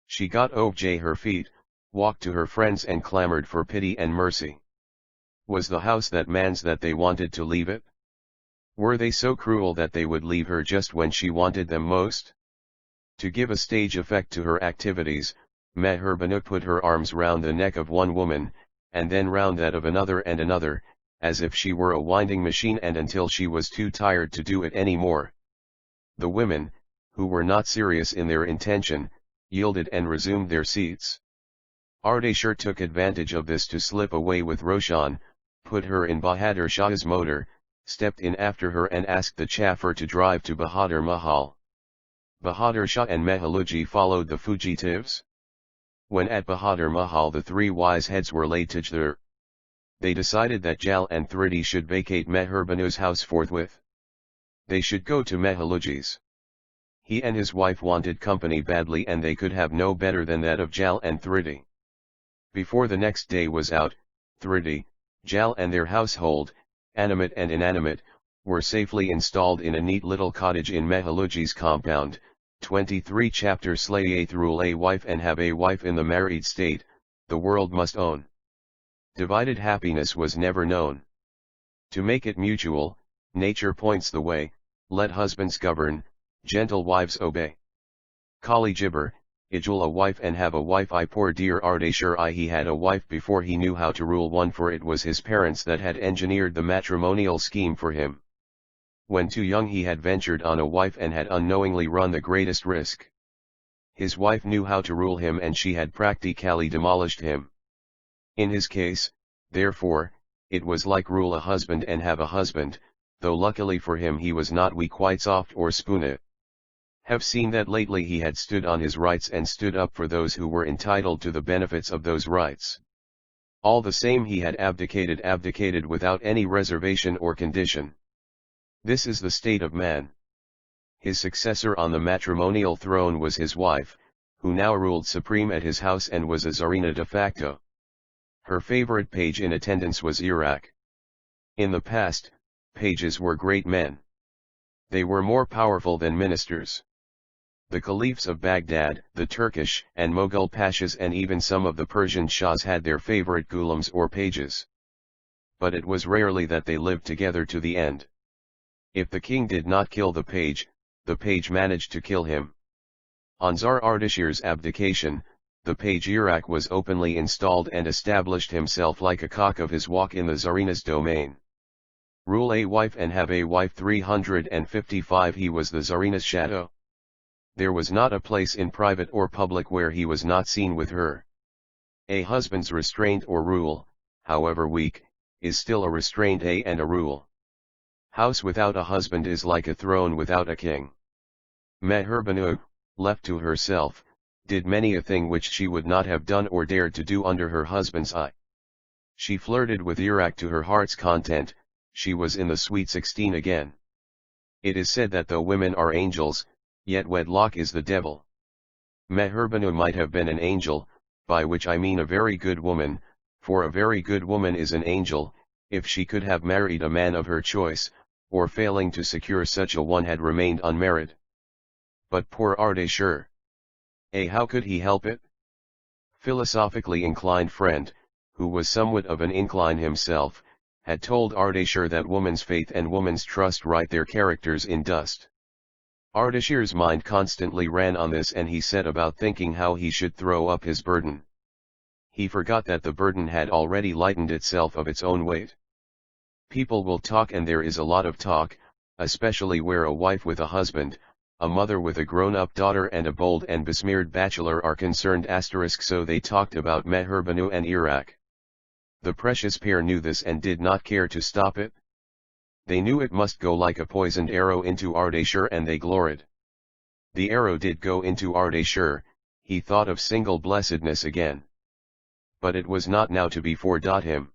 She got over her feet, walked to her friends and clamored for pity and mercy. Was the house that man's that they wanted to leave it? Were they so cruel that they would leave her just when she wanted them most? To give a stage effect to her activities, Meher Banu put her arms round the neck of one woman, and then round that of another and another, as if she were a winding machine, and until she was too tired to do it any more. The women, who were not serious in their intention, yielded and resumed their seats. Ardashir took advantage of this to slip away with Roshan, put her in Bahadur Shah's motor, stepped in after her and asked the chauffeur to drive to Bahadur Mahal. Bahadur Shah and Mehaluji followed the fugitives. When at Bahadur Mahal the three wise heads were laid together. They decided that Jal and Thridi should vacate Meher Banu's house forthwith. They should go to Mehaluji's. He and his wife wanted company badly, and they could have no better than that of Jal and Thridi. Before the next day was out, Thridi, Jal and their household, animate and inanimate, were safely installed in a neat little cottage in Mehaluji's compound. 23 Chapter Slayeth rule a wife and have a wife in the married state, the world must own. Divided happiness was never known. To make it mutual, nature points the way, let husbands govern, gentle wives obey. Kali Jibber, Ijul a wife and have a wife. I poor dear Ardashir, he had a wife before he knew how to rule one, for it was his parents that had engineered the matrimonial scheme for him. When too young he had ventured on a wife and had unknowingly run the greatest risk. His wife knew how to rule him and she had practically demolished him. In his case, therefore, it was like rule a husband and have a husband, though luckily for him he was not quite soft or spoonit. Have seen that lately he had stood on his rights and stood up for those who were entitled to the benefits of those rights. All the same he had abdicated without any reservation or condition. This is the state of man. His successor on the matrimonial throne was his wife, who now ruled supreme at his house and was a czarina de facto. Her favorite page in attendance was Iraq. In the past, pages were great men. They were more powerful than ministers. The caliphs of Baghdad, the Turkish and Mughal pashas and even some of the Persian shahs had their favorite ghulams or pages. But it was rarely that they lived together to the end. If the king did not kill the page managed to kill him. On Tsar Ardashir's abdication, the page Irak was openly installed and established himself like a cock of his walk in the Tsarina's domain. Rule a wife and have a wife 355. He was the Tsarina's shadow. There was not a place in private or public where he was not seen with her. A husband's restraint or rule, however weak, is still a restraint and a rule. House without a husband is like a throne without a king. Meher Banu, left to herself, did many a thing which she would not have done or dared to do under her husband's eye. She flirted with Irak to her heart's content, she was in the sweet 16 again. It is said that though women are angels, yet wedlock is the devil. Meher Banu might have been an angel, by which I mean a very good woman, for a very good woman is an angel, if she could have married a man of her choice, or failing to secure such a one had remained unmarried. But poor Ardashir. How could he help it? Philosophically inclined friend, who was somewhat of an incline himself, had told Ardashir that woman's faith and woman's trust write their characters in dust. Ardashir's mind constantly ran on this and he set about thinking how he should throw up his burden. He forgot that the burden had already lightened itself of its own weight. People will talk and there is a lot of talk, especially where a wife with a husband, a mother with a grown-up daughter and a bold and besmeared bachelor are concerned. So they talked about Meher Banu and Irak. The precious pair knew this and did not care to stop it. They knew it must go like a poisoned arrow into Ardashir and they gloried. The arrow did go into Ardashir, he thought of single blessedness again. But it was not now to be for him.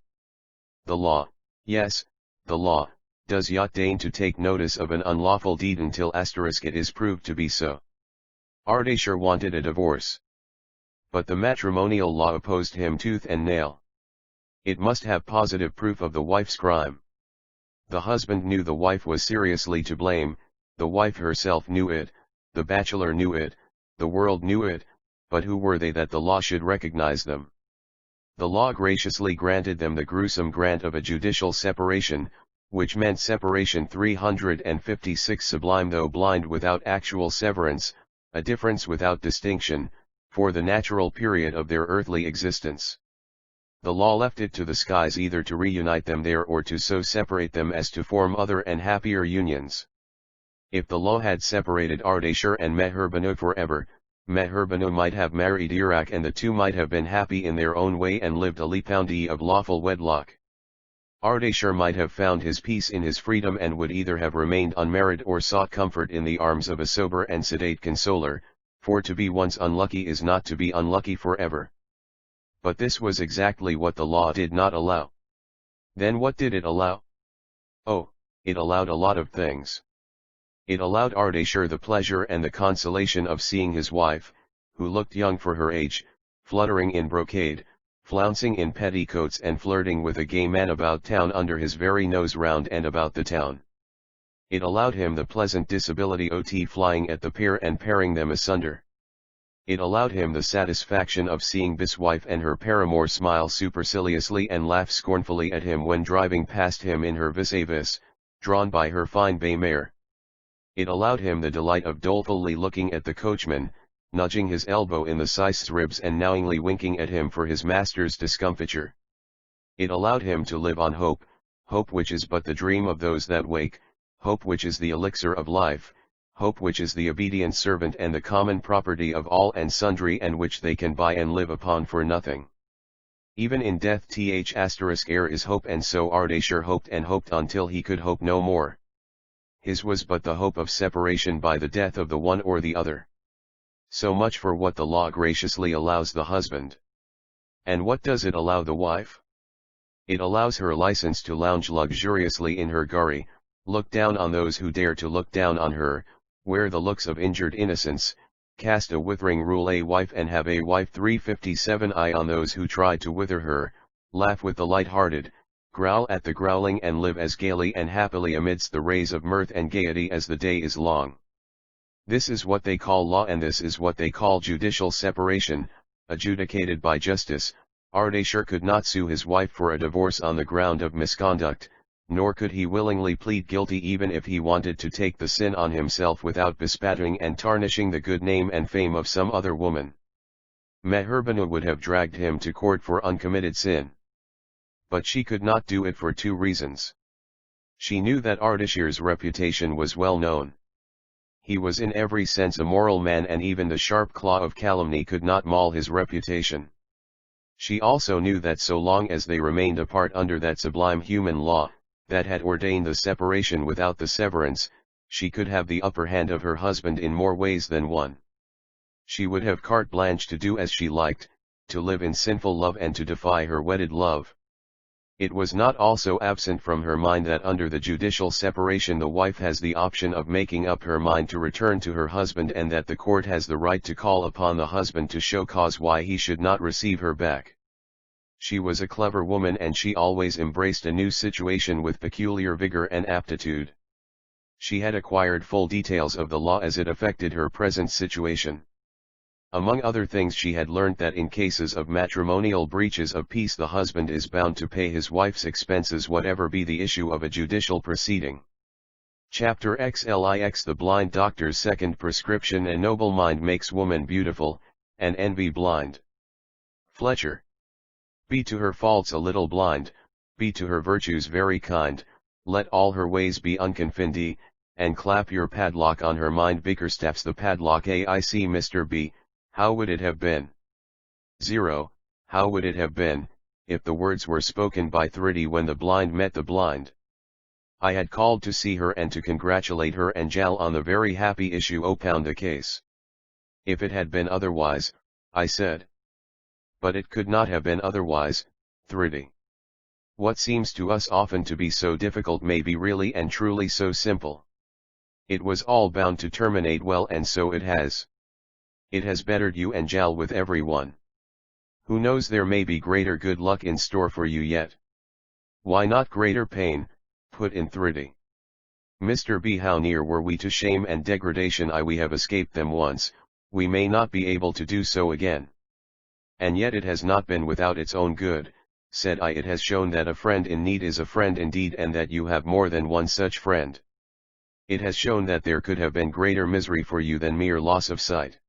The law, yes, the law, does not deign to take notice of an unlawful deed until it is proved to be so. Ardashir wanted a divorce. But the matrimonial law opposed him tooth and nail. It must have positive proof of the wife's crime. The husband knew the wife was seriously to blame, the wife herself knew it, the bachelor knew it, the world knew it, but who were they that the law should recognize them? The law graciously granted them the gruesome grant of a judicial separation, which meant separation 356 sublime though blind without actual severance, a difference without distinction, for the natural period of their earthly existence. The law left it to the skies either to reunite them there or to so separate them as to form other and happier unions. If the law had separated Ardashir and Meher Banu forever, Meher Banu might have married Irak and the two might have been happy in their own way and lived a lipoundy of lawful wedlock. Ardashir might have found his peace in his freedom and would either have remained unmarried or sought comfort in the arms of a sober and sedate consoler, for to be once unlucky is not to be unlucky forever. But this was exactly what the law did not allow. Then what did it allow? Oh, it allowed a lot of things. It allowed Ardashir the pleasure and the consolation of seeing his wife, who looked young for her age, fluttering in brocade, flouncing in petticoats and flirting with a gay man about town under his very nose round and about the town. It allowed him the pleasant disability of flying at the pair and paring them asunder. It allowed him the satisfaction of seeing this wife and her paramour smile superciliously and laugh scornfully at him when driving past him in her vis-a-vis, drawn by her fine bay mare. It allowed him the delight of dolefully looking at the coachman, nudging his elbow in the syce's ribs and knowingly winking at him for his master's discomfiture. It allowed him to live on hope, hope which is but the dream of those that wake, hope which is the elixir of life, hope which is the obedient servant and the common property of all and sundry and which they can buy and live upon for nothing. Even in death air is hope, and so Ardashir hoped and hoped until he could hope no more. His was but the hope of separation by the death of the one or the other. So much for what the law graciously allows the husband. And what does it allow the wife? It allows her license to lounge luxuriously in her gharry, look down on those who dare to look down on her, wear the looks of injured innocence, cast a withering rule a wife and have a wife 357 eye on those who try to wither her, laugh with the light-hearted, growl at the growling and live as gaily and happily amidst the rays of mirth and gaiety as the day is long. This is what they call law, and this is what they call judicial separation, adjudicated by justice. Ardeshir could not sue his wife for a divorce on the ground of misconduct, nor could he willingly plead guilty even if he wanted to take the sin on himself without bespattering and tarnishing the good name and fame of some other woman. Meherbana would have dragged him to court for uncommitted sin. But she could not do it for two reasons. She knew that Ardeshir's reputation was well known. He was in every sense a moral man, and even the sharp claw of calumny could not maul his reputation. She also knew that so long as they remained apart under that sublime human law, that had ordained the separation without the severance, she could have the upper hand of her husband in more ways than one. She would have carte blanche to do as she liked, to live in sinful love and to defy her wedded love. It was not also absent from her mind that under the judicial separation the wife has the option of making up her mind to return to her husband, and that the court has the right to call upon the husband to show cause why he should not receive her back. She was a clever woman, and she always embraced a new situation with peculiar vigor and aptitude. She had acquired full details of the law as it affected her present situation. Among other things, she had learnt that in cases of matrimonial breaches of peace the husband is bound to pay his wife's expenses whatever be the issue of a judicial proceeding. Chapter XLIX The Blind Doctor's Second Prescription. A noble mind makes woman beautiful, and envy blind. Fletcher. Be to her faults a little blind, be to her virtues very kind, let all her ways be unconfined, and clap your padlock on her mind. Bickerstaff's The Padlock. AIC Mr. B. How would it have been? 0. How would it have been, if the words were spoken by Thriddy when the blind met the blind? I had called to see her and to congratulate her and Jal on the very happy issue opound the case. If it had been otherwise, I said. But it could not have been otherwise, Thriddy. What seems to us often to be so difficult may be really and truly so simple. It was all bound to terminate well, and so it has. It has bettered you and Jal with every one. Who knows, there may be greater good luck in store for you yet. Why not greater pain? Put in Thriddy. Mr. B. How near were we to shame and degradation? We have escaped them once, we may not be able to do so again. And yet it has not been without its own good, said I. It has shown that a friend in need is a friend indeed, and that you have more than one such friend. It has shown that there could have been greater misery for you than mere loss of sight.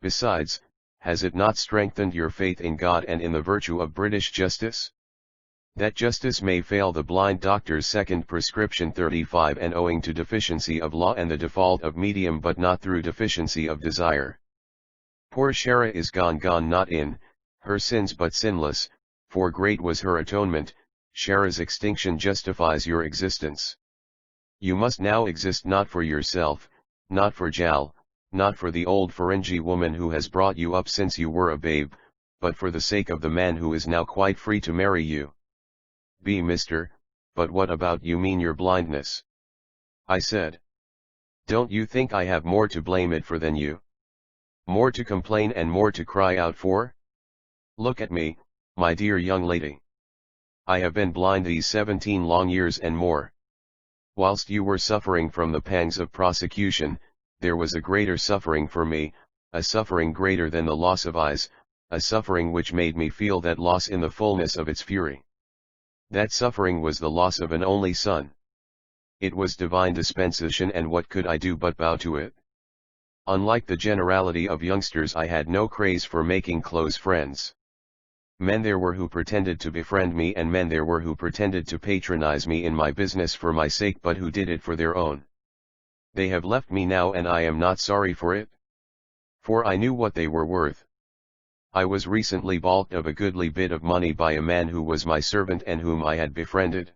Besides, has it not strengthened your faith in God and in the virtue of British justice? That justice may fail. The Blind Doctor's Second Prescription. 35 And owing to deficiency of law and the default of medium, but not through deficiency of desire. Poor Shara is gone, not in her sins but sinless, for great was her atonement. Shara's extinction justifies your existence. You must now exist not for yourself, not for Jal, not for the old Ferengi woman who has brought you up since you were a babe, but for the sake of the man who is now quite free to marry you. B. Mr., but what about you? Mean your blindness? I said. Don't you think I have more to blame it for than you? More to complain and more to cry out for? Look at me, my dear young lady. I have been blind these 17 long years and more. Whilst you were suffering from the pangs of prosecution, there was a greater suffering for me, a suffering greater than the loss of eyes, a suffering which made me feel that loss in the fullness of its fury. That suffering was the loss of an only son. It was divine dispensation, and what could I do but bow to it? Unlike the generality of youngsters, I had no craze for making close friends. Men there were who pretended to befriend me, and men there were who pretended to patronize me in my business for my sake, but who did it for their own. They have left me now, and I am not sorry for it. For I knew what they were worth. I was recently balked of a goodly bit of money by a man who was my servant and whom I had befriended.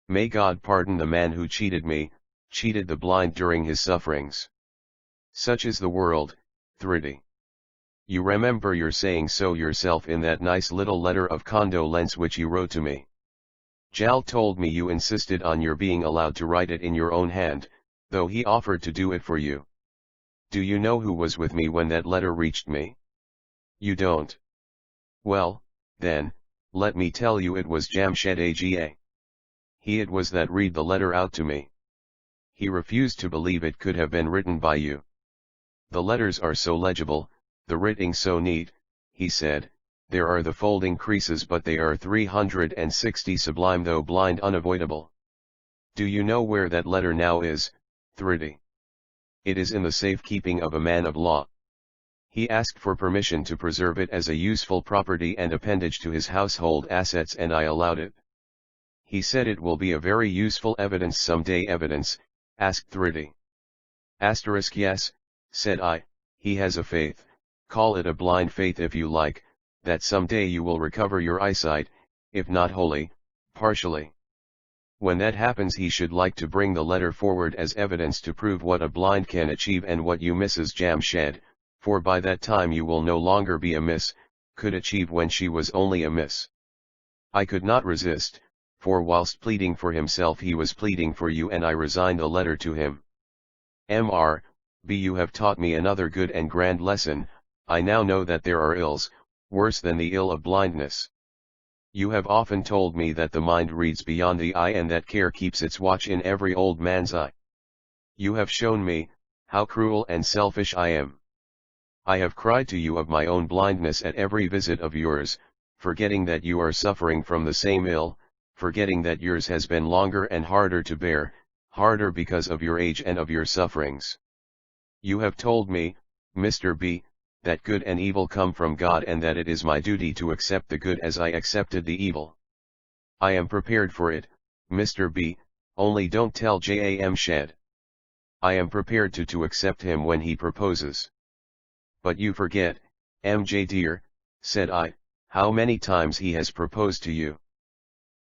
May God pardon the man who cheated me, cheated the blind during his sufferings. Such is the world, Thriddy. You remember your saying so yourself in that nice little letter of condolence which you wrote to me. Jal told me you insisted on your being allowed to write it in your own hand, though he offered to do it for you. Do you know who was with me when that letter reached me? You don't. Well, then, let me tell you, it was Jamshed Aga. He it was that read the letter out to me. He refused to believe it could have been written by you. The letters are so legible, the writing so neat, he said, there are the folding creases but they are 360 sublime though blind unavoidable. Do you know where that letter now is, Thriddy? It is in the safekeeping of a man of law. He asked for permission to preserve it as a useful property and appendage to his household assets and I allowed it. He said it will be a very useful evidence someday. Evidence? Asked Thriddy. Asterisk yes, said I, he has a faith, call it a blind faith if you like, that someday you will recover your eyesight, if not wholly, partially. When that happens he should like to bring the letter forward as evidence to prove what a blind can achieve and what you Mrs. Jamshed, for by that time you will no longer be a miss, could achieve when she was only a miss. I could not resist, for whilst pleading for himself he was pleading for you and I resigned the letter to him. Mr. B. You have taught me another good and grand lesson. I now know that there are ills, worse than the ill of blindness. You have often told me that the mind reads beyond the eye and that care keeps its watch in every old man's eye. You have shown me, how cruel and selfish I am. I have cried to you of my own blindness at every visit of yours, forgetting that you are suffering from the same ill, forgetting that yours has been longer and harder to bear, harder because of your age and of your sufferings. You have told me, Mr. B., that good and evil come from God and that it is my duty to accept the good as I accepted the evil. I am prepared for it, Mr. B., only don't tell Jamshed. I am prepared to accept him when he proposes. But you forget, MJ dear, said I, how many times he has proposed to you.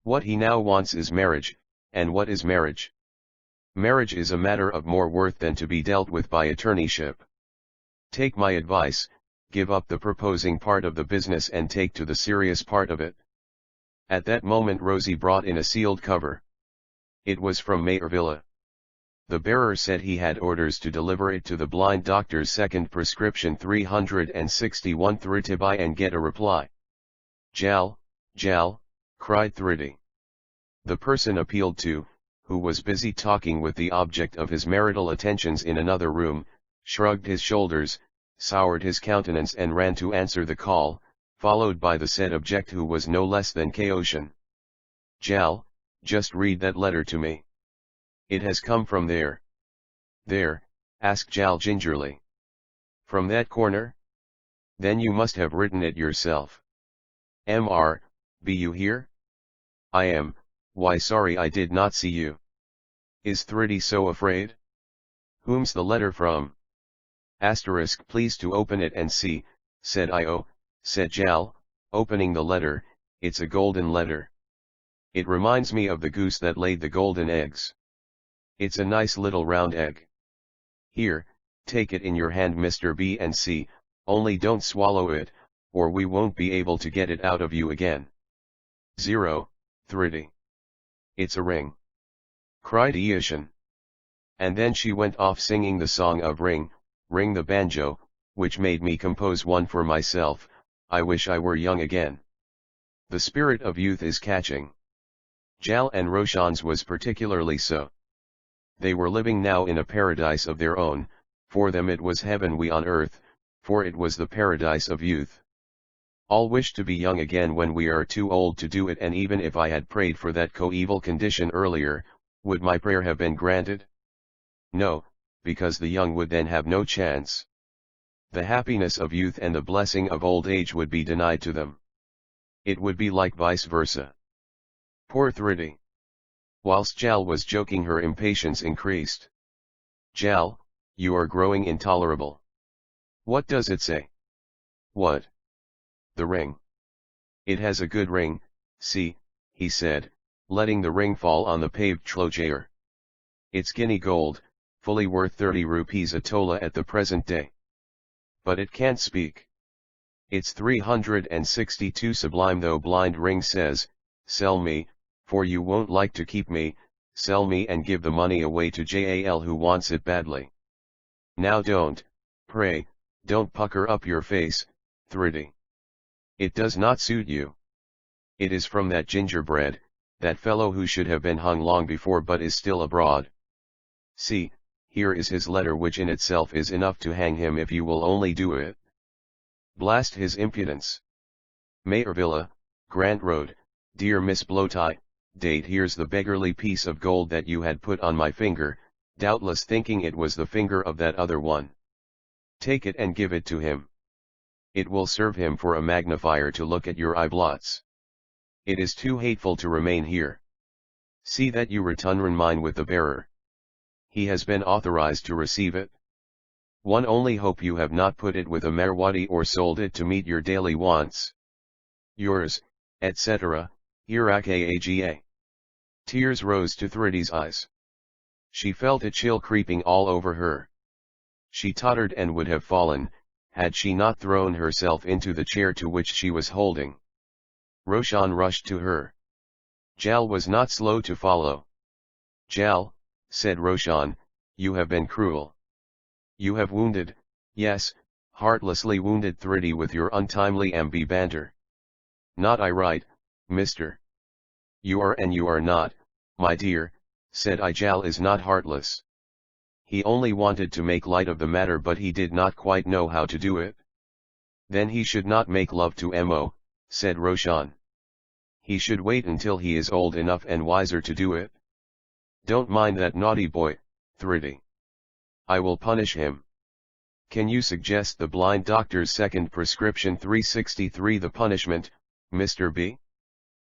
What he now wants is marriage, and what is marriage? Marriage is a matter of more worth than to be dealt with by attorneyship. Take my advice, give up the proposing part of the business and take to the serious part of it. At that moment Rosie brought in a sealed cover. It was from Mayervilla. The bearer said he had orders to deliver it to the blind doctor's second prescription 361 to buy and get a reply. Jal, cried Thriddy. The person appealed to, who was busy talking with the object of his marital attentions in another room, shrugged his shoulders, soured his countenance and ran to answer the call, followed by the said object who was no less than Kaoshan. Jal, just read that letter to me. It has come from there. There? Asked Jal gingerly. From that corner? Then you must have written it yourself. Mr. B. You here? I am. Why sorry I did not see you. Is Thriddy so afraid? Whom's the letter from? Asterisk please to open it and see, said I. Oh, said Jal, opening the letter, it's a golden letter. It reminds me of the goose that laid the golden eggs. It's a nice little round egg. Here, take it in your hand Mr. B and see, only don't swallow it, or we won't be able to get it out of you again. 0, Thriddy. It's a ring. Cried Eoshan. And then she went off singing the song of Ring, Ring the Banjo, which made me compose one for myself, I wish I were young again. The spirit of youth is catching. Jal and Roshan's was particularly so. They were living now in a paradise of their own, for them it was heaven we on earth, for it was the paradise of youth. All wish to be young again when we are too old to do it, and even if I had prayed for that coeval condition earlier, would my prayer have been granted? No, because the young would then have no chance. The happiness of youth and the blessing of old age would be denied to them. It would be like vice versa. Poor Thriddy. Whilst Jal was joking her impatience increased. Jal, you are growing intolerable. What does it say? What? The ring. It has a good ring, see, he said, letting the ring fall on the paved trottoir. It's guinea gold, fully worth 30 rupees a tola at the present day. But it can't speak. It's 362 sublime though blind ring says, sell me, for you won't like to keep me, sell me and give the money away to Jal who wants it badly. Now don't, pray, don't pucker up your face, Thriddy. It does not suit you. It is from that gingerbread, that fellow who should have been hung long before but is still abroad. See, here is his letter, which in itself is enough to hang him if you will only do it. Blast his impudence. Mayorvilla, Grant Road, dear Miss Blowtie, date. Here's the beggarly piece of gold that you had put on my finger, doubtless thinking it was the finger of that other one. Take it and give it to him. It will serve him for a magnifier to look at your eye blots. It is too hateful to remain here. See that you return mine with the bearer. He has been authorized to receive it. One only hope you have not put it with a Marwadi or sold it to meet your daily wants. Yours, etc., Irakaga. Tears rose to Thridi's eyes. She felt a chill creeping all over her. She tottered and would have fallen, had she not thrown herself into the chair to which she was holding. Roshan rushed to her. Jal was not slow to follow. Jal, said Roshan, you have been cruel. You have wounded, yes, heartlessly wounded Thridi with your untimely MB banter. Not I right, mister. You are and you are not, my dear, said I. Jal is not heartless. He only wanted to make light of the matter, but he did not quite know how to do it. Then he should not make love to Mo, said Roshan. He should wait until he is old enough and wiser to do it. Don't mind that naughty boy, Thridi. I will punish him. Can you suggest the blind doctor's second prescription? 363 The punishment, Mr. B?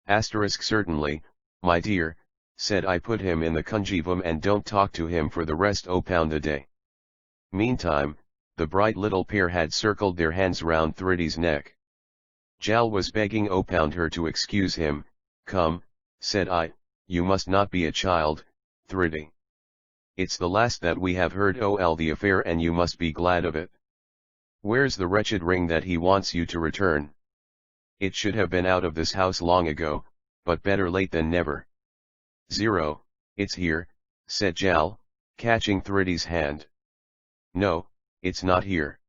Certainly, my dear, said I. Put him in the Kunjivam and don't talk to him for the rest £1 a day. Meantime, the bright little pair had circled their hands round Thridi's neck. Jal was begging £1 her to excuse him. Come, said I, you must not be a child, Thridi. It's the last that we have heard the affair, and you must be glad of it. Where's the wretched ring that he wants you to return? It should have been out of this house long ago, but better late than never. Zero, it's here, said Jal, catching Thridi's hand. No, it's not here.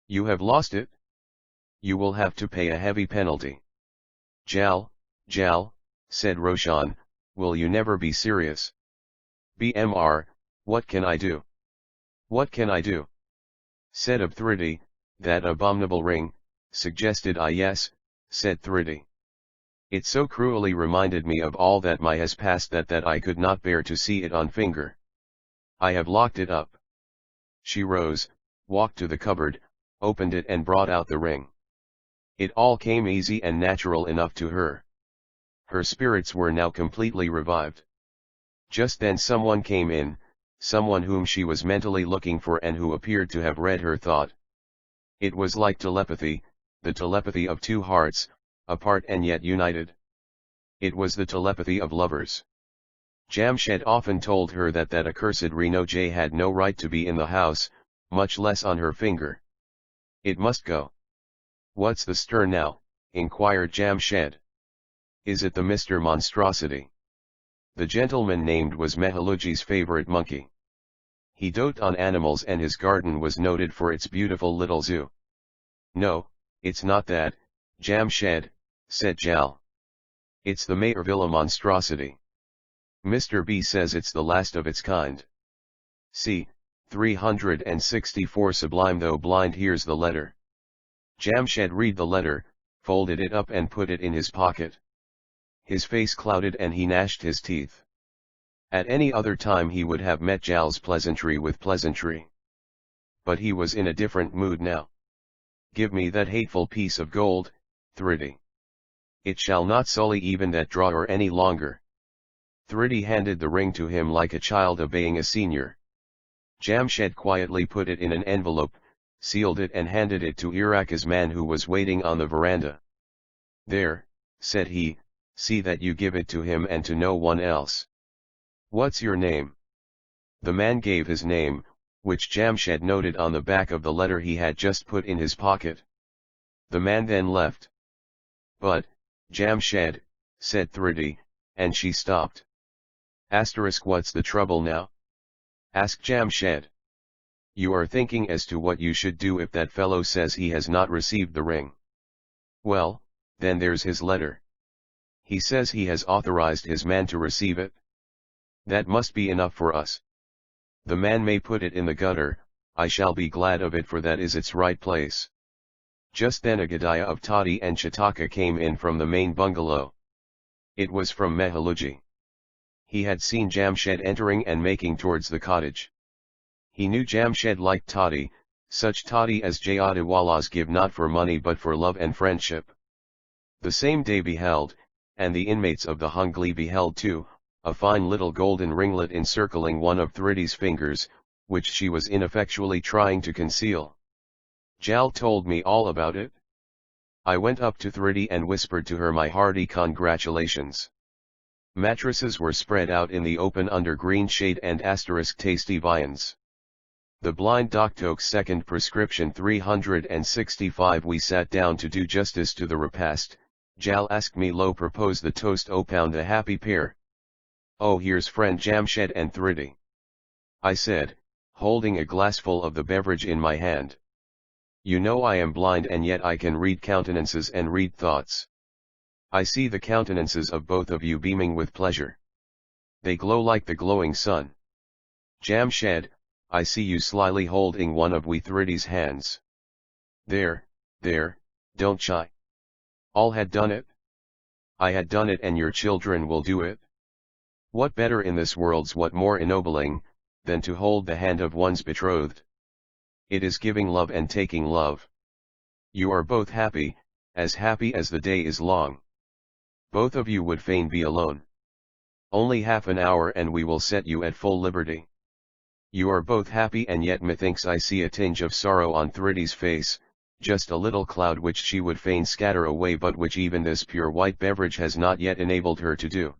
You have lost it? You will have to pay a heavy penalty. Jal, said Roshan, will you never be serious? BMR, what can I do? What can I do? Said Thridi, that abominable ring, suggested I. Yes, said Thridi. It so cruelly reminded me of all that has passed that I could not bear to see it on finger. I have locked it up. She rose, walked to the cupboard, opened it and brought out the ring. It all came easy and natural enough to her. Her spirits were now completely revived. Just then someone came in, someone whom she was mentally looking for and who appeared to have read her thought. It was like telepathy, the telepathy of two hearts, apart and yet united. It was the telepathy of lovers. Jamshed often told her that accursed Reno J had no right to be in the house, much less on her finger. It must go. What's the stir now? Inquired Jamshed. Is it the Mr. Monstrosity? The gentleman named was Mehaluji's favorite monkey. He doted on animals and his garden was noted for its beautiful little zoo. No, it's not that, Jamshed, said Jal. It's the Mayorvilla monstrosity. Mr. B says it's the last of its kind. See, 364 Sublime. Though blind, here's the letter. Jamshed read the letter, folded it up and put it in his pocket. His face clouded and he gnashed his teeth. At any other time he would have met Jal's pleasantry with pleasantry. But he was in a different mood now. Give me that hateful piece of gold, Thridi. It shall not sully even that drawer any longer. Thridi handed the ring to him like a child obeying a senior. Jamshed quietly put it in an envelope, sealed it and handed it to Iraka's man who was waiting on the veranda. There, said he, see that you give it to him and to no one else. What's your name? The man gave his name, which Jamshed noted on the back of the letter he had just put in his pocket. The man then left. But, Jamshed, said Thridi, and she stopped. What's the trouble now? Asked Jamshed. You are thinking as to what you should do if that fellow says he has not received the ring. Well, then there's his letter. He says he has authorized his man to receive it. That must be enough for us. The man may put it in the gutter, I shall be glad of it, for that is its right place. Just then a Gadaya of Toddy and Chataka came in from the main bungalow. It was from Mehaluji. He had seen Jamshed entering and making towards the cottage. He knew Jamshed liked toddy, such toddy as Jayadiwalas give not for money but for love and friendship. The same day beheld, and the inmates of the Hungly beheld too, a fine little golden ringlet encircling one of Thridi's fingers, which she was ineffectually trying to conceal. Jal told me all about it. I went up to Thridi and whispered to her my hearty congratulations. Mattresses were spread out in the open under green shade and tasty viands. The blind doctor's second prescription 365. We sat down to do justice to the repast. Jal asked me lo propose the toast o pound a happy pair. Oh, here's friend Jamshed and Thridi, I said, holding a glassful of the beverage in my hand. You know I am blind and yet I can read countenances and read thoughts. I see the countenances of both of you beaming with pleasure. They glow like the glowing sun. Jamshed, I see you slyly holding one of we Thridi's hands. There, don't shy. All had done it. I had done it and your children will do it. What better in this world's what more ennobling, than to hold the hand of one's betrothed? It is giving love and taking love. You are both happy as the day is long. Both of you would fain be alone. Only half an hour and we will set you at full liberty. You are both happy and yet methinks I see a tinge of sorrow on Thridi's face, just a little cloud which she would fain scatter away but which even this pure white beverage has not yet enabled her to do.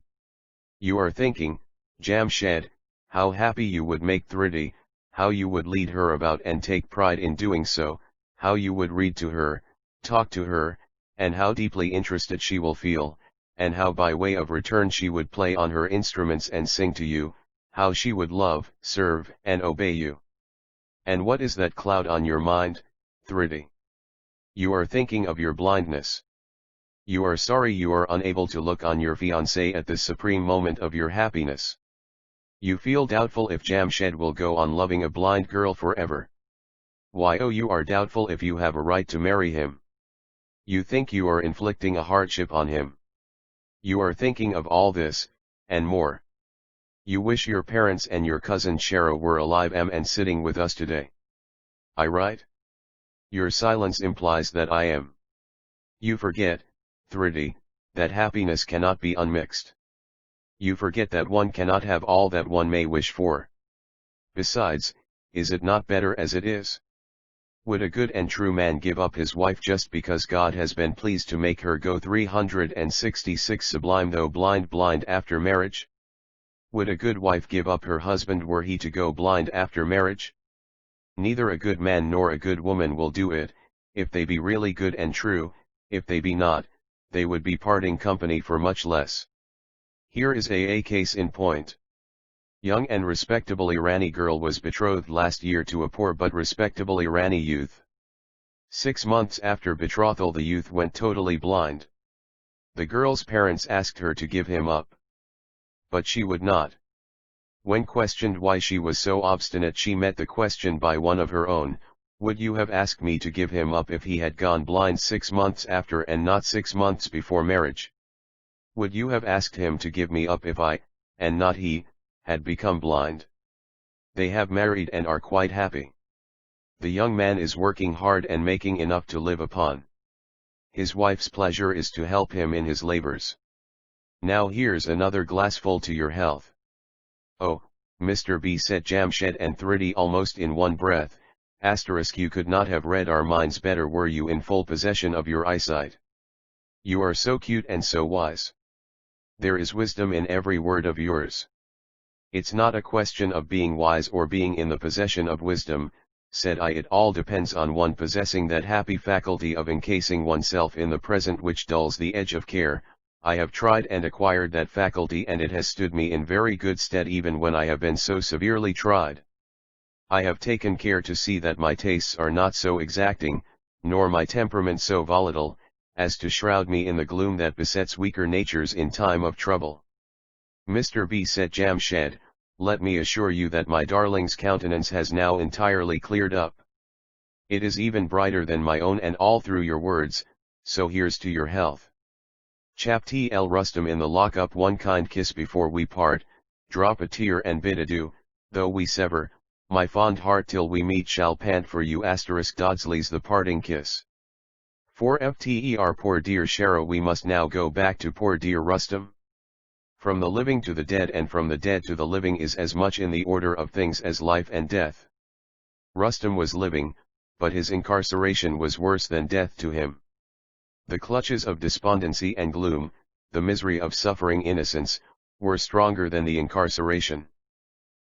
You are thinking, Jamshed, how happy you would make Thridi, how you would lead her about and take pride in doing so, how you would read to her, talk to her, and how deeply interested she will feel, and how by way of return she would play on her instruments and sing to you, how she would love, serve, and obey you. And what is that cloud on your mind, Thridi? You are thinking of your blindness. You are sorry you are unable to look on your fiancé at this supreme moment of your happiness. You feel doubtful if Jamshed will go on loving a blind girl forever. Why, oh, you are doubtful if you have a right to marry him. You think you are inflicting a hardship on him. You are thinking of all this, and more. You wish your parents and your cousin Shara were alive and sitting with us today. I right? Your silence implies that I am. You forget, Thridi, that happiness cannot be unmixed. You forget that one cannot have all that one may wish for. Besides, is it not better as it is? Would a good and true man give up his wife just because God has been pleased to make her go 366 sublime though blind after marriage? Would a good wife give up her husband were he to go blind after marriage? Neither a good man nor a good woman will do it, if they be really good and true. If they be not, they would be parting company for much less. Here is a case in point. Young and respectable Irani girl was betrothed last year to a poor but respectable Irani youth. 6 months after betrothal the youth went totally blind. The girl's parents asked her to give him up. But she would not. When questioned why she was so obstinate, she met the question by one of her own: would you have asked me to give him up if he had gone blind 6 months after and not 6 months before marriage? Would you have asked him to give me up if I, and not he, had become blind? They have married and are quite happy. The young man is working hard and making enough to live upon. His wife's pleasure is to help him in his labors. Now here's another glassful to your health. Oh, Mr. B, said Jamshed and Thridi almost in one breath, *, you could not have read our minds better were you in full possession of your eyesight. You are so cute and so wise. There is wisdom in every word of yours. It's not a question of being wise or being in the possession of wisdom, said I, it all depends on one possessing that happy faculty of encasing oneself in the present which dulls the edge of care. I have tried and acquired that faculty and it has stood me in very good stead even when I have been so severely tried. I have taken care to see that my tastes are not so exacting, nor my temperament so volatile, as to shroud me in the gloom that besets weaker natures in time of trouble. Mr. B, said Jamshed, let me assure you that my darling's countenance has now entirely cleared up. It is even brighter than my own and all through your words, so here's to your health. Chaptl Rustum in the lock-up, one kind kiss before we part, drop a tear and bid adieu, though we sever, my fond heart till we meet shall pant for you. Dodsley's The Parting Kiss. For FTER poor dear Shara, we must now go back to poor dear Rustum. From the living to the dead and from the dead to the living is as much in the order of things as life and death. Rustum was living, but his incarceration was worse than death to him. The clutches of despondency and gloom, the misery of suffering innocence, were stronger than the incarceration.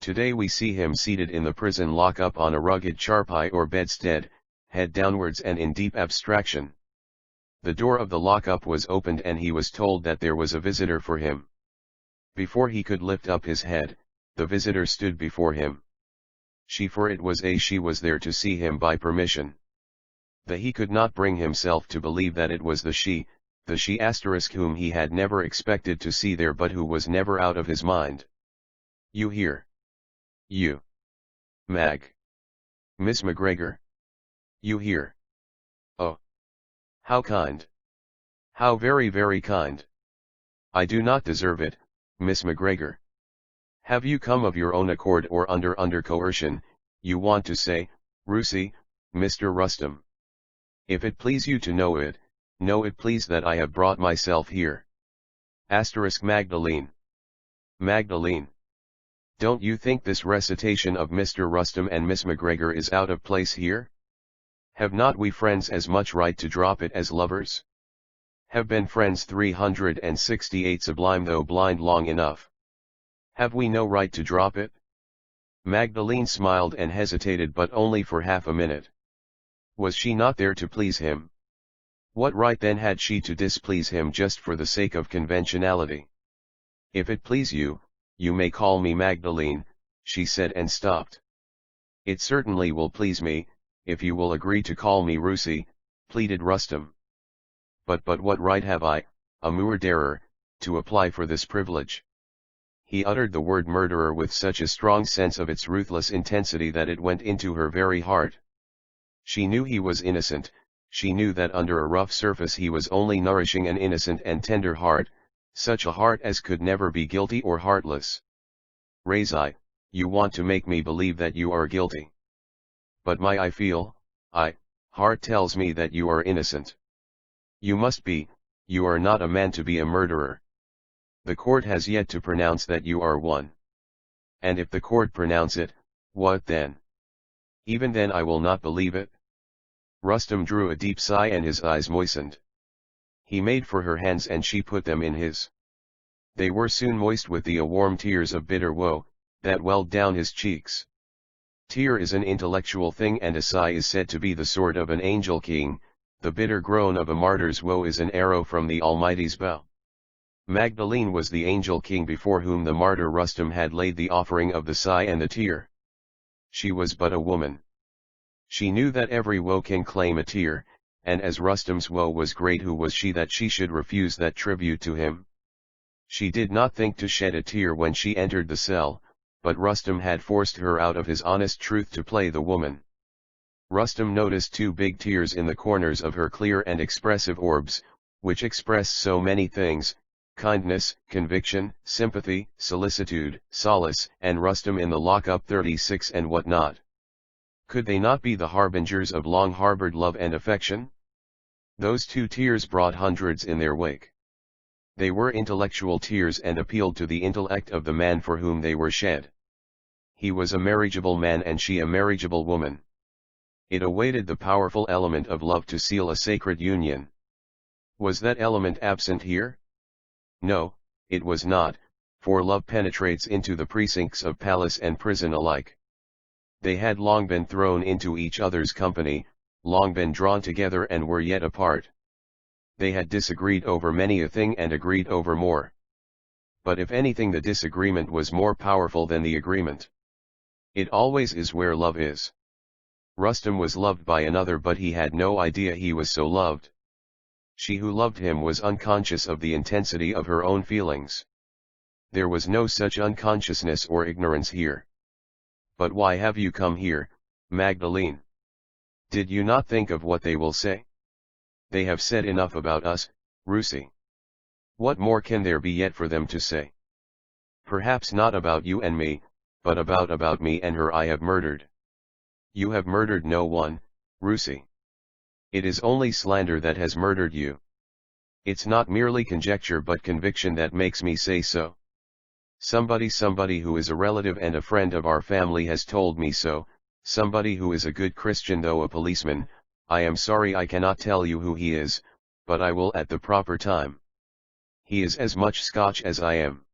Today we see him seated in the prison lock-up on a rugged charpai or bedstead, head downwards and in deep abstraction. The door of the lock-up was opened and he was told that there was a visitor for him. Before he could lift up his head, the visitor stood before him. She, for it was she, was there to see him by permission. He could not bring himself to believe that it was the she whom he had never expected to see there but who was never out of his mind. You here? You. Mag. Miss McGregor? You here? Oh. How kind. How very very kind. I do not deserve it, Miss McGregor. Have you come of your own accord or under coercion, you want to say, Russie, Mr. Rustum? If it please you to know it please that I have brought myself here. Magdalene. Magdalene. Don't you think this recitation of Mr. Rustum and Miss McGregor is out of place here? Have not we friends as much right to drop it as lovers? Have been friends 368 sublime though blind long enough. Have we no right to drop it? Magdalene smiled and hesitated, but only for half a minute. Was she not there to please him? What right then had she to displease him just for the sake of conventionality? If it please you, you may call me Magdalene, she said and stopped. It certainly will please me, if you will agree to call me Russie, pleaded Rustum. But what right have I, a murderer, to apply for this privilege? He uttered the word murderer with such a strong sense of its ruthless intensity that it went into her very heart. She knew he was innocent, she knew that under a rough surface he was only nourishing an innocent and tender heart, such a heart as could never be guilty or heartless. Razai, you want to make me believe that you are guilty. But my heart tells me that you are innocent. You must be, you are not a man to be a murderer. The court has yet to pronounce that you are one. And if the court pronounce it, what then? Even then I will not believe it. Rustum drew a deep sigh and his eyes moistened. He made for her hands and she put them in his. They were soon moist with the warm tears of bitter woe, that welled down his cheeks. Tear is an intellectual thing and a sigh is said to be the sword of an angel king, the bitter groan of a martyr's woe is an arrow from the Almighty's bow. Magdalene was the angel king before whom the martyr Rustum had laid the offering of the sigh and the tear. She was but a woman. She knew that every woe can claim a tear, and as Rustum's woe was great, who was she that she should refuse that tribute to him? She did not think to shed a tear when she entered the cell, but Rustum had forced her out of his honest truth to play the woman. Rustum noticed two big tears in the corners of her clear and expressive orbs, which expressed so many things: kindness, conviction, sympathy, solicitude, solace, and Rustum in the lock-up 36 and what not. Could they not be the harbingers of long-harbored love and affection? Those two tears brought hundreds in their wake. They were intellectual tears and appealed to the intellect of the man for whom they were shed. He was a marriageable man and she a marriageable woman. It awaited the powerful element of love to seal a sacred union. Was that element absent here? No, it was not, for love penetrates into the precincts of palace and prison alike. They had long been thrown into each other's company, long been drawn together and were yet apart. They had disagreed over many a thing and agreed over more. But if anything, the disagreement was more powerful than the agreement. It always is where love is. Rustum was loved by another, but he had no idea he was so loved. She who loved him was unconscious of the intensity of her own feelings. There was no such unconsciousness or ignorance here. But why have you come here, Magdalene? Did you not think of what they will say? They have said enough about us, Rusi. What more can there be yet for them to say? Perhaps not about you and me, but about me and her I have murdered. You have murdered no one, Rusi. It is only slander that has murdered you. It's not merely conjecture but conviction that makes me say so. Somebody who is a relative and a friend of our family has told me so, somebody who is a good Christian though a policeman. I am sorry I cannot tell you who he is, but I will at the proper time. He is as much Scotch as I am.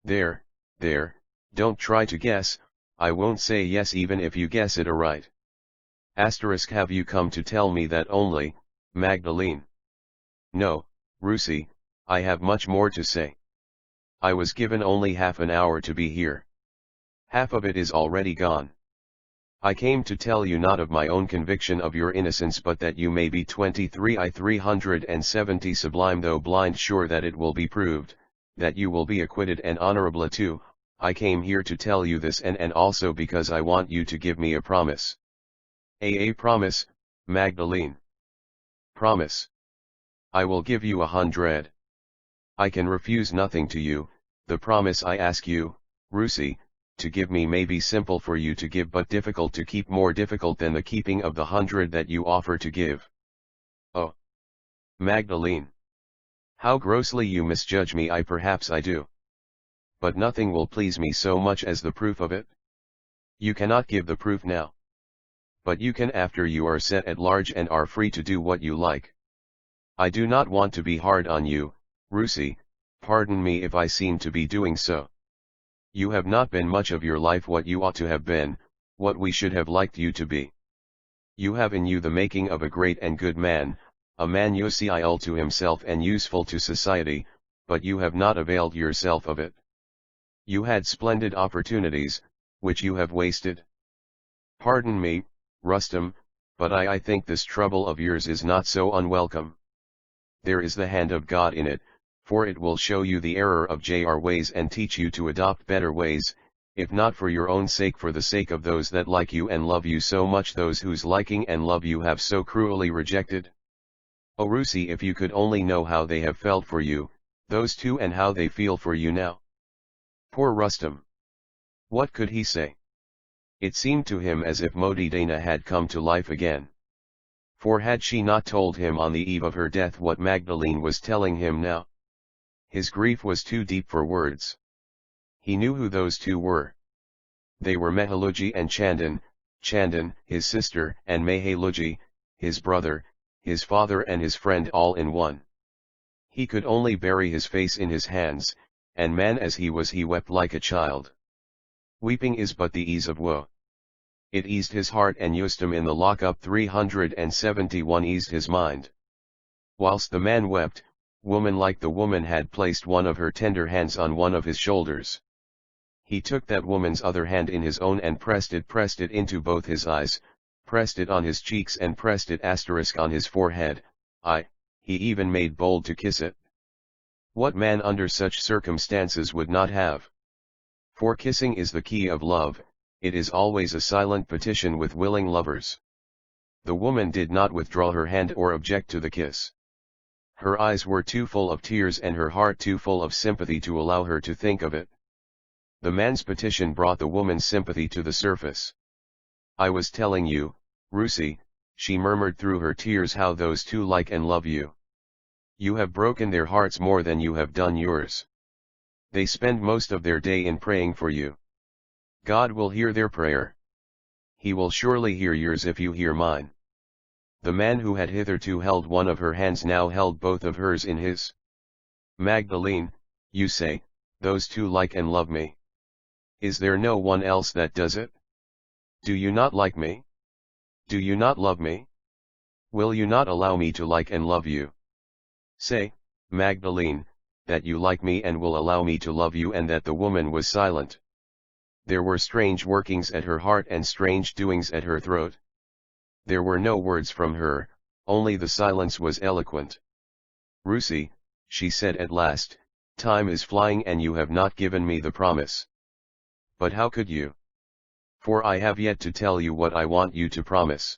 There, don't try to guess, I won't say yes even if you guess it aright. Asterisk, have you come to tell me that only, Magdalene? No, Rusi, I have much more to say. I was given only half an hour to be here. Half of it is already gone. I came to tell you not of my own conviction of your innocence but that you may be 370 sublime though blind sure that it will be proved, that you will be acquitted and honorable too. I came here to tell you this and also because I want you to give me a promise. A promise, Magdalene. Promise. I will give you 100. I can refuse nothing to you. The promise I ask you, Rusi, to give me may be simple for you to give but difficult to keep, more difficult than the keeping of the 100 that you offer to give. Oh! Magdalene! How grossly you misjudge me. Perhaps I do. But nothing will please me so much as the proof of it. You cannot give the proof now. But you can after you are set at large and are free to do what you like. I do not want to be hard on you, Rusi, pardon me if I seem to be doing so. You have not been much of your life what you ought to have been, what we should have liked you to be. You have in you the making of a great and good man, a man useful to himself and useful to society, but you have not availed yourself of it. You had splendid opportunities, which you have wasted. Pardon me, Rustum, but I think this trouble of yours is not so unwelcome. There is the hand of God in it, for it will show you the error of your ways and teach you to adopt better ways, if not for your own sake, for the sake of those that like you and love you so much, those whose liking and love you have so cruelly rejected. O Rusi, if you could only know how they have felt for you, those two, and how they feel for you now. Poor Rustum! What could he say? It seemed to him as if Modidana had come to life again. For had she not told him on the eve of her death what Magdalene was telling him now? His grief was too deep for words. He knew who those two were. They were Mehaluji and Chandan, his sister, and Mehaluji, his brother, his father and his friend, all in one. He could only bury his face in his hands, and man as he was he wept like a child. Weeping is but the ease of woe. It eased his heart, and Ustam in the lock-up 371 eased his mind. Whilst the man wept, woman like the woman had placed one of her tender hands on one of his shoulders. He took that woman's other hand in his own and pressed it into both his eyes, pressed it on his cheeks and pressed it on his forehead. He even made bold to kiss it. What man under such circumstances would not have? For kissing is the key of love. It is always a silent petition with willing lovers. The woman did not withdraw her hand or object to the kiss. Her eyes were too full of tears and her heart too full of sympathy to allow her to think of it. The man's petition brought the woman's sympathy to the surface. I was telling you, Rusi, she murmured through her tears, how those two like and love you. You have broken their hearts more than you have done yours. They spend most of their day in praying for you. God will hear their prayer. He will surely hear yours if you hear mine. The man who had hitherto held one of her hands now held both of hers in his. Magdalene, you say, those two like and love me. Is there no one else that does it? Do you not like me? Do you not love me? Will you not allow me to like and love you? Say, Magdalene, that you like me and will allow me to love you. And that the woman was silent. There were strange workings at her heart and strange doings at her throat. There were no words from her, only the silence was eloquent. Rusi, she said at last, Time is flying and you have not given me the promise. But how could you? For I have yet to tell you what I want you to promise.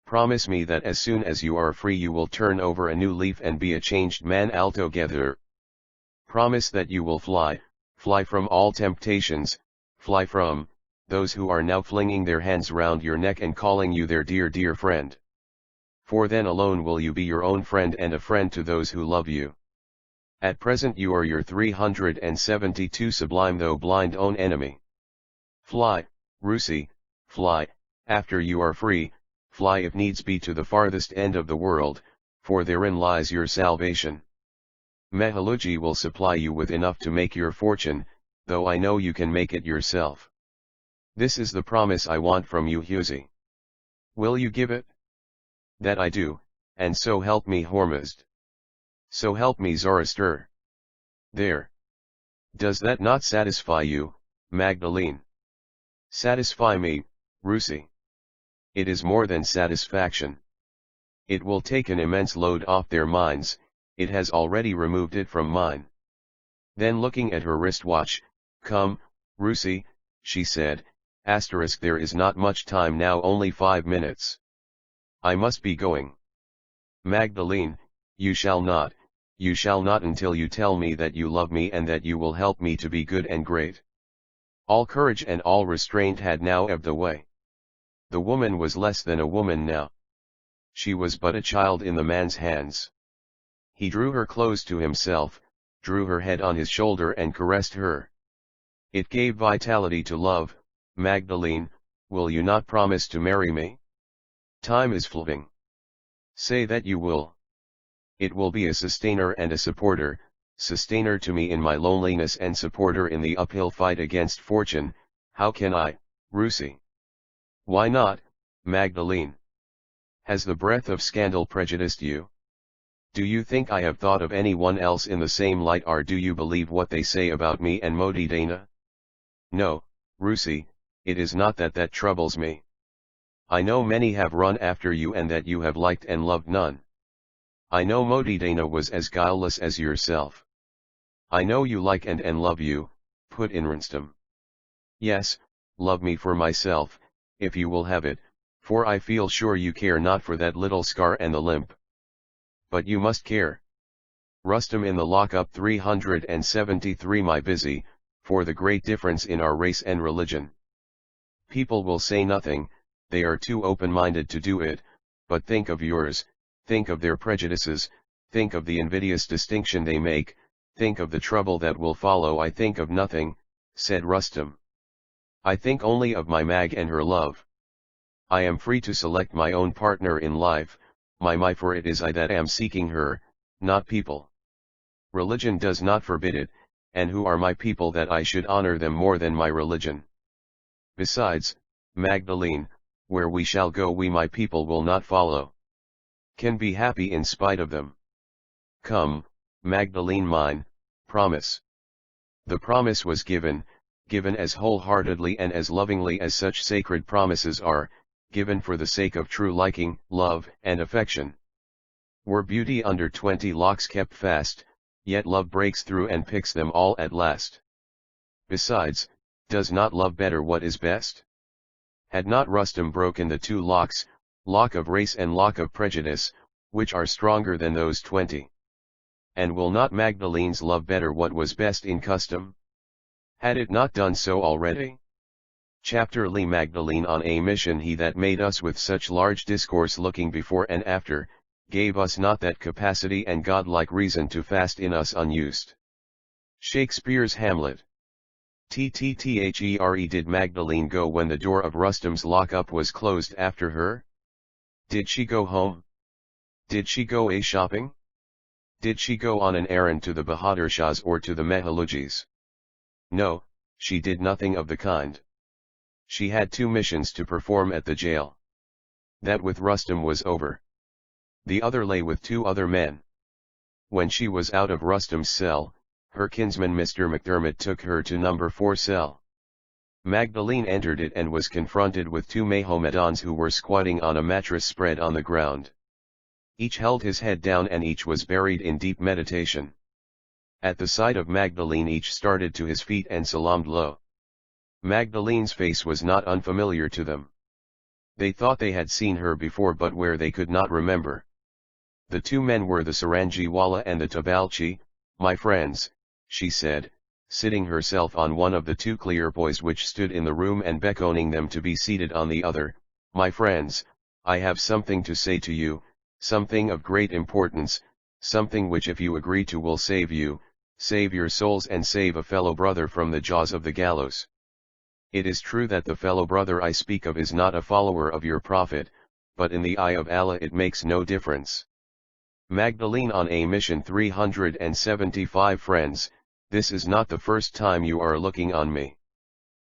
Promise me that as soon as you are free you will turn over a new leaf and be a changed man altogether. Promise that you will fly from all temptations, fly from those who are now flinging their hands round your neck and calling you their dear, dear friend. For then alone will you be your own friend and a friend to those who love you. At present you are your 372 sublime though blind own enemy. Fly, Rusi, fly, after you are free, fly if needs be to the farthest end of the world, for therein lies your salvation. Mehaluji will supply you with enough to make your fortune, though I know you can make it yourself. This is the promise I want from you, Husi. Will you give it? That I do, and so help me Hormuzd. So help me Zoroaster. There. Does that not satisfy you, Magdalene? Satisfy me, Rusi. It is more than satisfaction. It will take an immense load off their minds, it has already removed it from mine. Then looking at her wristwatch, come, Rusi, she said, * there is not much time now, only 5 minutes. I must be going. Magdalene, you shall not until you tell me that you love me and that you will help me to be good and great. All courage and all restraint had now ebbed away. The woman was less than a woman now. She was but a child in the man's hands. He drew her close to himself, drew her head on his shoulder and caressed her. It gave vitality to love. Magdalene, will you not promise to marry me? Time is fleeting. Say that you will. It will be a sustainer and a supporter, sustainer to me in my loneliness and supporter in the uphill fight against fortune. How can I, Rusi? Why not, Magdalene? Has the breath of scandal prejudiced you? Do you think I have thought of anyone else in the same light, or do you believe what they say about me and Modidana? No, Rusi, it is not that troubles me. I know many have run after you and that you have liked and loved none. I know Modidana was as guileless as yourself. I know you like and love you, put in Rinstom. Yes, love me for myself, if you will have it, for I feel sure you care not for that little scar and the limp. But you must care. Rustam in the lockup 373 my busy, for the great difference in our race and religion. People will say nothing, they are too open-minded to do it, but think of yours, think of their prejudices, think of the invidious distinction they make, think of the trouble that will follow. I think of nothing, said Rustam. I think only of my Mag and her love. I am free to select my own partner in life, my for it is I that am seeking her, not people. Religion does not forbid it, and who are my people that I should honor them more than my religion? Besides, Magdalene, where we shall go we my people will not follow. Can be happy in spite of them. Come, Magdalene mine, promise. The promise was given as wholeheartedly and as lovingly as such sacred promises are, given for the sake of true liking, love, and affection. Were beauty under 20 locks kept fast, yet love breaks through and picks them all at last. Besides, does not love better what is best? Had not Rustam broken the 2 locks, lock of race and lock of prejudice, which are stronger than those 20? And will not Magdalene's love better what was best in custom? Had it not done so already? Chapter Lee Magdalene on a mission he that made us with such large discourse looking before and after, gave us not that capacity and godlike reason to fast in us unused. Shakespeare's Hamlet. Tthere did Magdalene go when the door of Rustam's lockup was closed after her? Did she go home? Did she go a shopping? Did she go on an errand to the Bahadur Shahs or to the Mehalujis? No, she did nothing of the kind. She had 2 missions to perform at the jail. That with Rustam was over. The other lay with 2 other men. When she was out of Rustam's cell, her kinsman Mr. McDermott took her to number 4 cell. Magdalene entered it and was confronted with 2 Mahomedans who were squatting on a mattress spread on the ground. Each held his head down and each was buried in deep meditation. At the sight of Magdalene each started to his feet and salaamed low. Magdalene's face was not unfamiliar to them. They thought they had seen her before but where they could not remember. The two men were the Sarangiwala and the Tabalchi. "My friends," she said, sitting herself on one of the two clearboys which stood in the room and beckoning them to be seated on the other, "my friends, I have something to say to you, something of great importance, something which if you agree to will save you, save your souls and save a fellow brother from the jaws of the gallows. It is true that the fellow brother I speak of is not a follower of your prophet, but in the eye of Allah it makes no difference. Magdalene on a mission 375 friends, this is not the first time you are looking on me.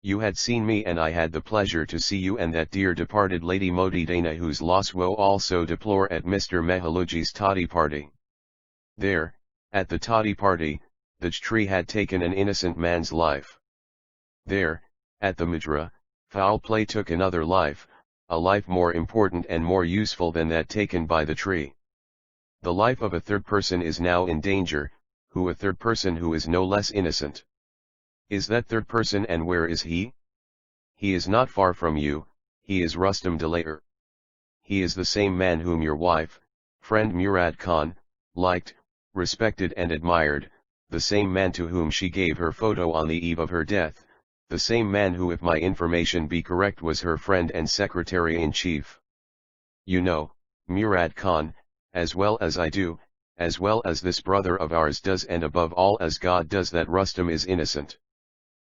You had seen me and I had the pleasure to see you and that dear departed Lady Modidana whose loss will also deplore at Mr. Mehaluji's toddy party. There, at the toddy party, the tree had taken an innocent man's life. There, at the Mujra, foul play took another life, a life more important and more useful than that taken by the tree. The life of a third person is now in danger, who a third person who is no less innocent. Is that third person and where is he? He is not far from you, he is Rustam Delayer. He is the same man whom your wife, friend Murad Khan, liked, respected and admired, the same man to whom she gave her photo on the eve of her death, the same man who if my information be correct was her friend and secretary-in-chief. You know, Murad Khan, as well as I do, as well as this brother of ours does and above all as God does that Rustam is innocent.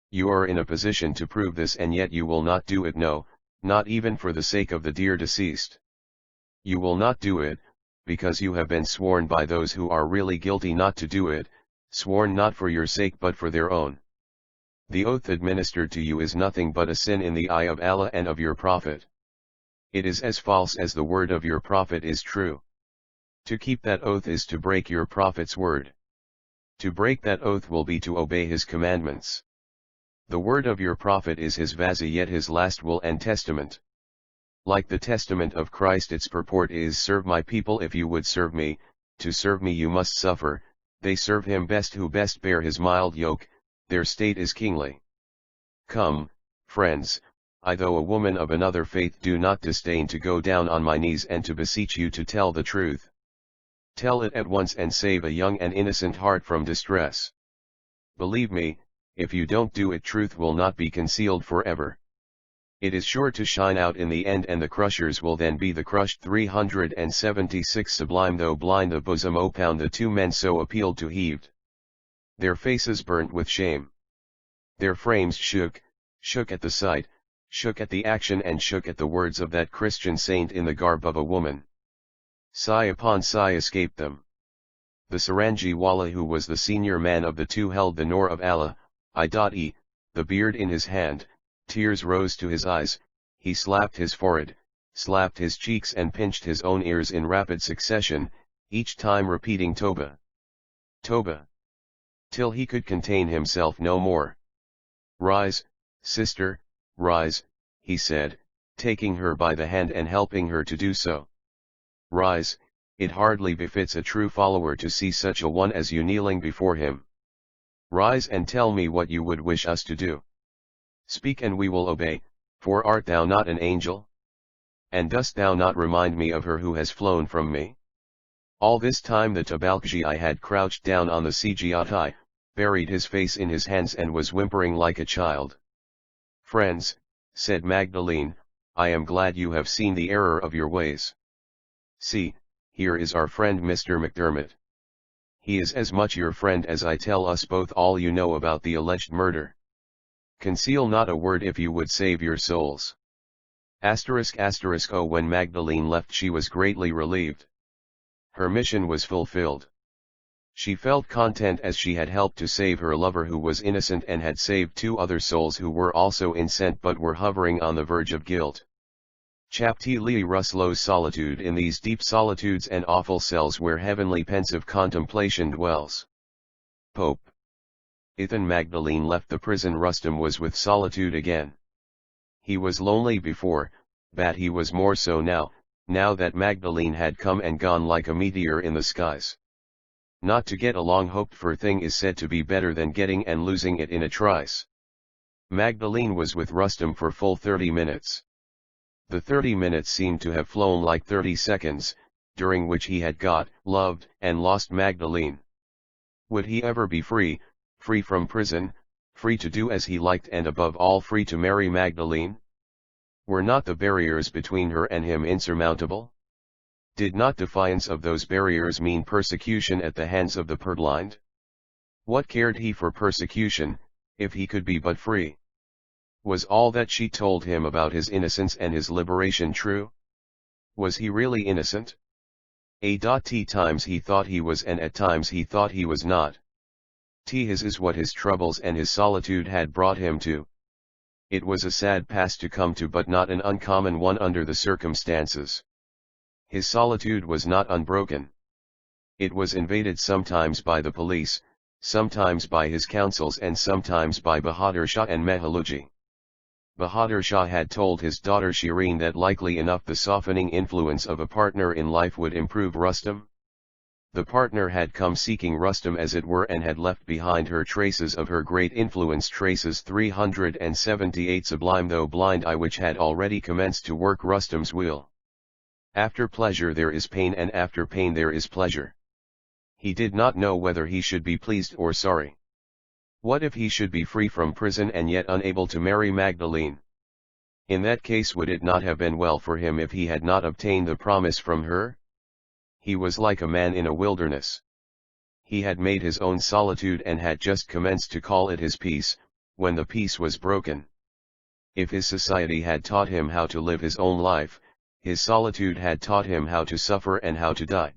You are in a position to prove this and yet you will not do it, no, not even for the sake of the dear deceased. You will not do it, because you have been sworn by those who are really guilty not to do it, sworn not for your sake but for their own. The oath administered to you is nothing but a sin in the eye of Allah and of your Prophet. It is as false as the word of your Prophet is true. To keep that oath is to break your Prophet's word. To break that oath will be to obey his commandments. The word of your Prophet is his vasiyet, his last will and testament. Like the testament of Christ, its purport is, serve my people if you would serve me, to serve me you must suffer. They serve him best who best bear his mild yoke, their state is kingly. Come, friends, I though a woman of another faith do not disdain to go down on my knees and to beseech you to tell the truth. Tell it at once and save a young and innocent heart from distress. Believe me, if you don't do it, truth will not be concealed forever. It is sure to shine out in the end and the crushers will then be the crushed. 376 Sublime though blind the bosom opound the two men so appealed to heaved. Their faces burnt with shame. Their frames shook at the sight, shook at the action and shook at the words of that Christian saint in the garb of a woman. Sigh upon sigh escaped them. The Sarangiwala who was the senior man of the two held the Noor of Allah, I.e., the beard in his hand, tears rose to his eyes, he slapped his forehead, slapped his cheeks and pinched his own ears in rapid succession, each time repeating Toba, Toba, till he could contain himself no more. Rise, sister, rise, he said, taking her by the hand and helping her to do so. Rise, it hardly befits a true follower to see such a one as you kneeling before him. Rise and tell me what you would wish us to do. Speak and we will obey, for art thou not an angel? And dost thou not remind me of her who has flown from me? All this time the Tabalchi had crouched down on the Cgiatai, buried his face in his hands and was whimpering like a child. Friends, said Magdalene, I am glad you have seen the error of your ways. See, here is our friend Mr. McDermott. He is as much your friend as I tell us both all you know about the alleged murder. Conceal not a word if you would save your souls. Oh, when Magdalene left she was greatly relieved. Her mission was fulfilled. She felt content as she had helped to save her lover who was innocent and had saved two other souls who were also innocent but were hovering on the verge of guilt. Chapti Li Ruslo's solitude. In these deep solitudes and awful cells where heavenly pensive contemplation dwells. Pope. Ithan Magdalene left the prison. Rustam was with solitude again. He was lonely before, but he was more so now that Magdalene had come and gone like a meteor in the skies. Not to get a long hoped for thing is said to be better than getting and losing it in a trice. Magdalene was with Rustam for full 30 minutes. The 30 minutes seemed to have flown like 30 seconds, during which he had got, loved, and lost Magdalene. Would he ever be free, free from prison, free to do as he liked and above all free to marry Magdalene? Were not the barriers between her and him insurmountable? Did not defiance of those barriers mean persecution at the hands of the purblind? What cared he for persecution, if he could be but free? Was all that she told him about his innocence and his liberation true? Was he really innocent? At times he thought he was and at times he thought he was not. His is what his troubles and his solitude had brought him to. It was a sad pass to come to but not an uncommon one under the circumstances. His solitude was not unbroken. It was invaded sometimes by the police, sometimes by his councils and sometimes by Bahadur Shah and Mehaluji. Bahadur Shah had told his daughter Shireen that likely enough the softening influence of a partner in life would improve Rustam. The partner had come seeking Rustam as it were and had left behind her traces of her great influence, traces 378 sublime though blind eye which had already commenced to work Rustam's will. After pleasure there is pain and after pain there is pleasure. He did not know whether he should be pleased or sorry. What if he should be free from prison and yet unable to marry Magdalene? In that case would it not have been well for him if he had not obtained the promise from her? He was like a man in a wilderness. He had made his own solitude and had just commenced to call it his peace, when the peace was broken. If his society had taught him how to live his own life, his solitude had taught him how to suffer and how to die.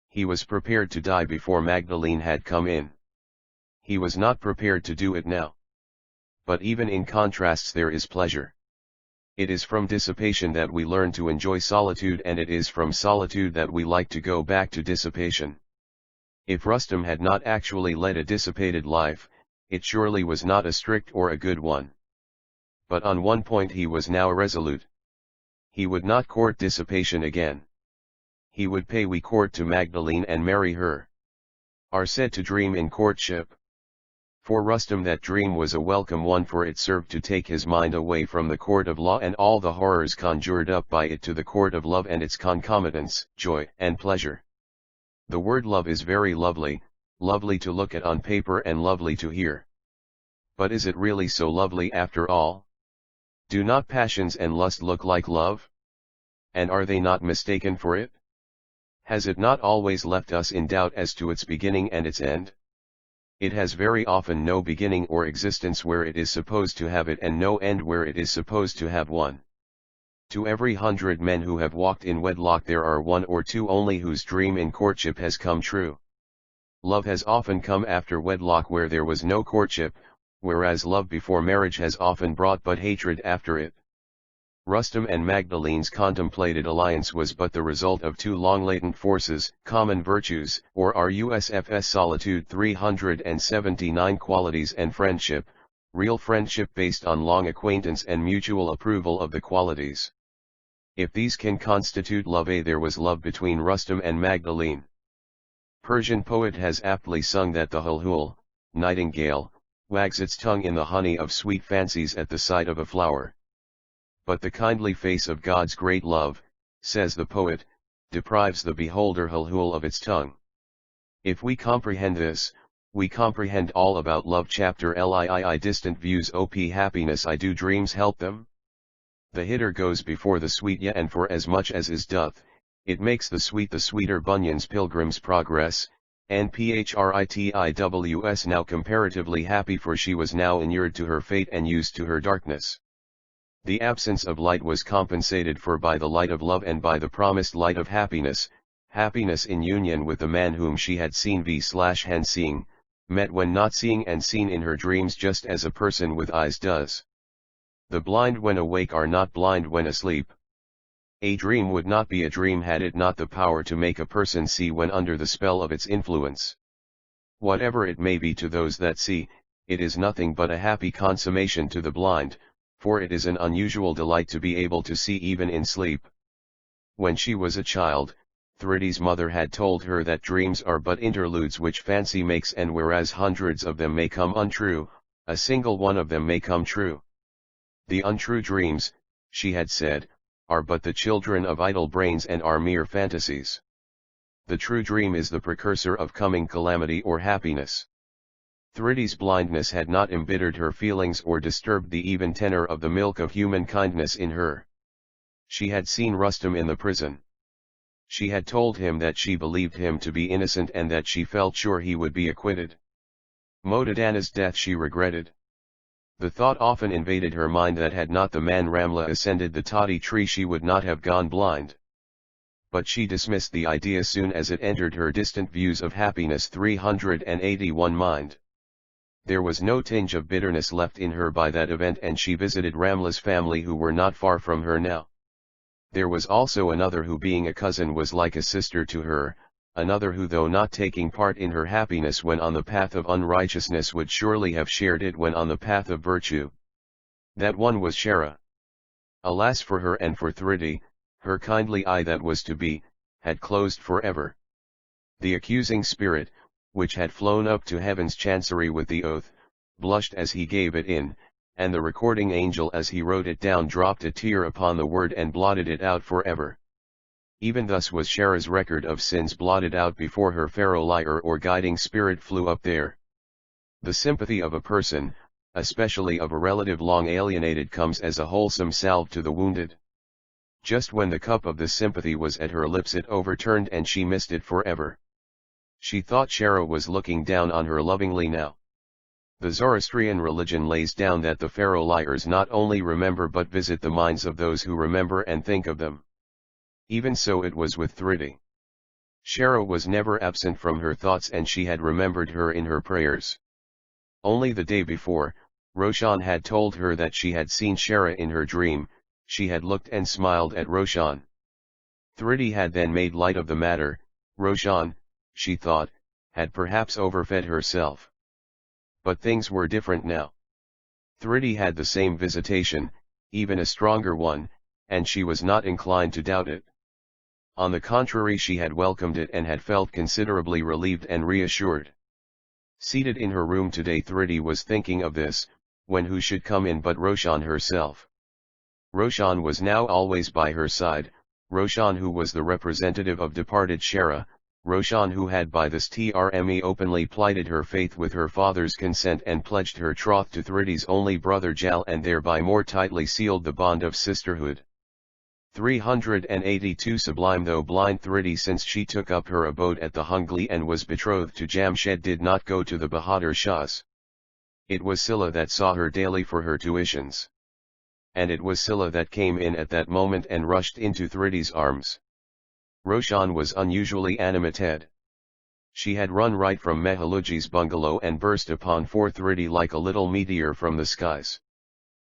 He was prepared to die before Magdalene had come in. He was not prepared to do it now. But even in contrasts there is pleasure. It is from dissipation that we learn to enjoy solitude and it is from solitude that we like to go back to dissipation. If Rustam had not actually led a dissipated life, it surely was not a strict or a good one. But on one point he was now resolute. He would not court dissipation again. He would pay court to Magdalene and marry her. Are said to dream in courtship. For Rustam that dream was a welcome one, for it served to take his mind away from the court of law and all the horrors conjured up by it to the court of love and its concomitants, joy and pleasure. The word love is very lovely, lovely to look at on paper and lovely to hear. But is it really so lovely after all? Do not passions and lust look like love? And are they not mistaken for it? Has it not always left us in doubt as to its beginning and its end? It has very often no beginning or existence where it is supposed to have it and no end where it is supposed to have one. To every 100 men who have walked in wedlock there are 1 or 2 only whose dream in courtship has come true. Love has often come after wedlock where there was no courtship, whereas love before marriage has often brought but hatred after it. Rustam and Magdalene's contemplated alliance was but the result of 2 long latent forces, common virtues, or RUSFS solitude 379 qualities and friendship, real friendship based on long acquaintance and mutual approval of the qualities. If these can constitute love, there was love between Rustam and Magdalene. Persian poet has aptly sung that the hulhul, nightingale, wags its tongue in the honey of sweet fancies at the sight of a flower. But the kindly face of God's great love, says the poet, deprives the beholder hulhul of its tongue. If we comprehend this, we comprehend all about love. Chapter Lii distant views op happiness I do dreams help them? The hitter goes before the sweet and for as much as is doth, it makes the sweeter Bunyan's Pilgrim's Progress, NPHRITIWS now comparatively happy for she was now inured to her fate and used to her darkness. The absence of light was compensated for by the light of love and by the promised light of happiness, happiness in union with the man whom she had seen /hen seeing, met when not seeing and seen in her dreams just as a person with eyes does. The blind when awake are not blind when asleep. A dream would not be a dream had it not the power to make a person see when under the spell of its influence. Whatever it may be to those that see, it is nothing but a happy consummation to the blind, for it is an unusual delight to be able to see even in sleep. When she was a child, Thridi's mother had told her that dreams are but interludes which fancy makes, and whereas hundreds of them may come untrue, a single one of them may come true. The untrue dreams, she had said, are but the children of idle brains and are mere fantasies. The true dream is the precursor of coming calamity or happiness. Thridi's blindness had not embittered her feelings or disturbed the even tenor of the milk of human kindness in her. She had seen Rustam in the prison. She had told him that she believed him to be innocent and that she felt sure he would be acquitted. Modadana's death she regretted. The thought often invaded her mind that had not the man Ramla ascended the toddy tree she would not have gone blind. But she dismissed the idea soon as it entered her distant views of happiness 381 mind. There was no tinge of bitterness left in her by that event, and she visited Ramla's family who were not far from her now. There was also another who, being a cousin, was like a sister to her, another who, though not taking part in her happiness when on the path of unrighteousness, would surely have shared it when on the path of virtue. That one was Shara. Alas for her and for Thridi, her kindly eye that was to be, had closed forever. The accusing spirit, which had flown up to heaven's chancery with the oath, blushed as he gave it in, and the recording angel as he wrote it down dropped a tear upon the word and blotted it out forever. Even thus was Shara's record of sins blotted out before her pharaoh lyre or guiding spirit flew up there. The sympathy of a person, especially of a relative long alienated, comes as a wholesome salve to the wounded. Just when the cup of this sympathy was at her lips it overturned and she missed it forever. She thought Shara was looking down on her lovingly now. The Zoroastrian religion lays down that the pharaoh lyres not only remember but visit the minds of those who remember and think of them. Even so it was with Thridi. Shara was never absent from her thoughts, and she had remembered her in her prayers. Only the day before, Roshan had told her that she had seen Shara in her dream. She had looked and smiled at Roshan. Thridi had then made light of the matter. Roshan, she thought, had perhaps overfed herself. But things were different now. Thridi had the same visitation, even a stronger one, and she was not inclined to doubt it. On the contrary, she had welcomed it and had felt considerably relieved and reassured. Seated in her room today, Thridi was thinking of this, when who should come in but Roshan herself. Roshan was now always by her side, Roshan who was the representative of departed Shara, Roshan who had by this Trme openly plighted her faith with her father's consent and pledged her troth to Thridi's only brother Jal, and thereby more tightly sealed the bond of sisterhood. 382 Sublime. Though blind, Thridi, since she took up her abode at the Hungly and was betrothed to Jamshed, did not go to the Bahadur Shahs. It was Scylla that saw her daily for her tuitions. And it was Scylla that came in at that moment and rushed into Thridi's arms. Roshan was unusually animated. She had run right from Mehaluji's bungalow and burst upon poor Thridi like a little meteor from the skies.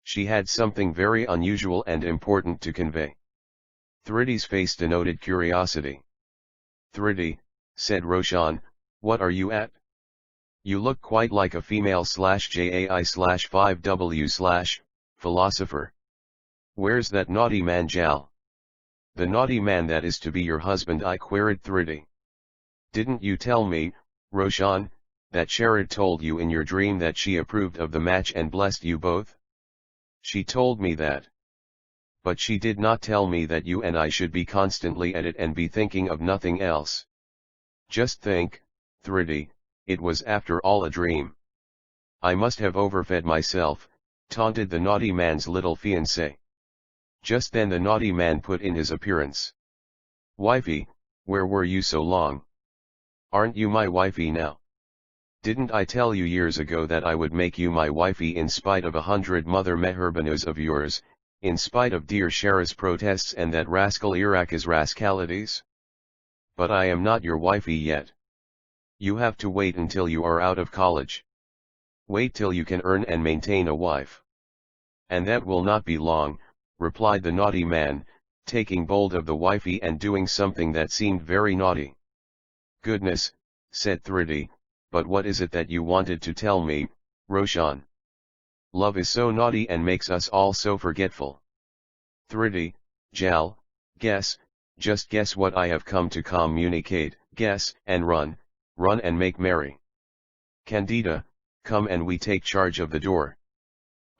She had something very unusual and important to convey. Thridi's face denoted curiosity. "Thridi," said Roshan, "what are you at? You look quite like a female/JAI/5W/philosopher. Where's that naughty man Jal?" "The naughty man that is to be your husband?" I queried Thridi. "Didn't you tell me, Roshan, that Sharad told you in your dream that she approved of the match and blessed you both?" "She told me that. But she did not tell me that you and I should be constantly at it and be thinking of nothing else. Just think, Thridi, it was after all a dream. I must have overfed myself," taunted the naughty man's little fiancé. Just then the naughty man put in his appearance. "Wifey, where were you so long? Aren't you my wifey now? Didn't I tell you years ago that I would make you my wifey in spite of 100 mother meherbanus of yours, in spite of dear Shara's protests and that rascal Iraq's rascalities? But I am not your wifey yet. You have to wait until you are out of college. Wait till you can earn and maintain a wife." "And that will not be long," replied the naughty man, taking bold of the wifey and doing something that seemed very naughty. "Goodness," said Thridi, "but what is it that you wanted to tell me, Roshan? Love is so naughty and makes us all so forgetful." "Thridi, Jal, guess, Just guess what I have come to communicate, guess, and run and make merry. Candida, come and we take charge of the door.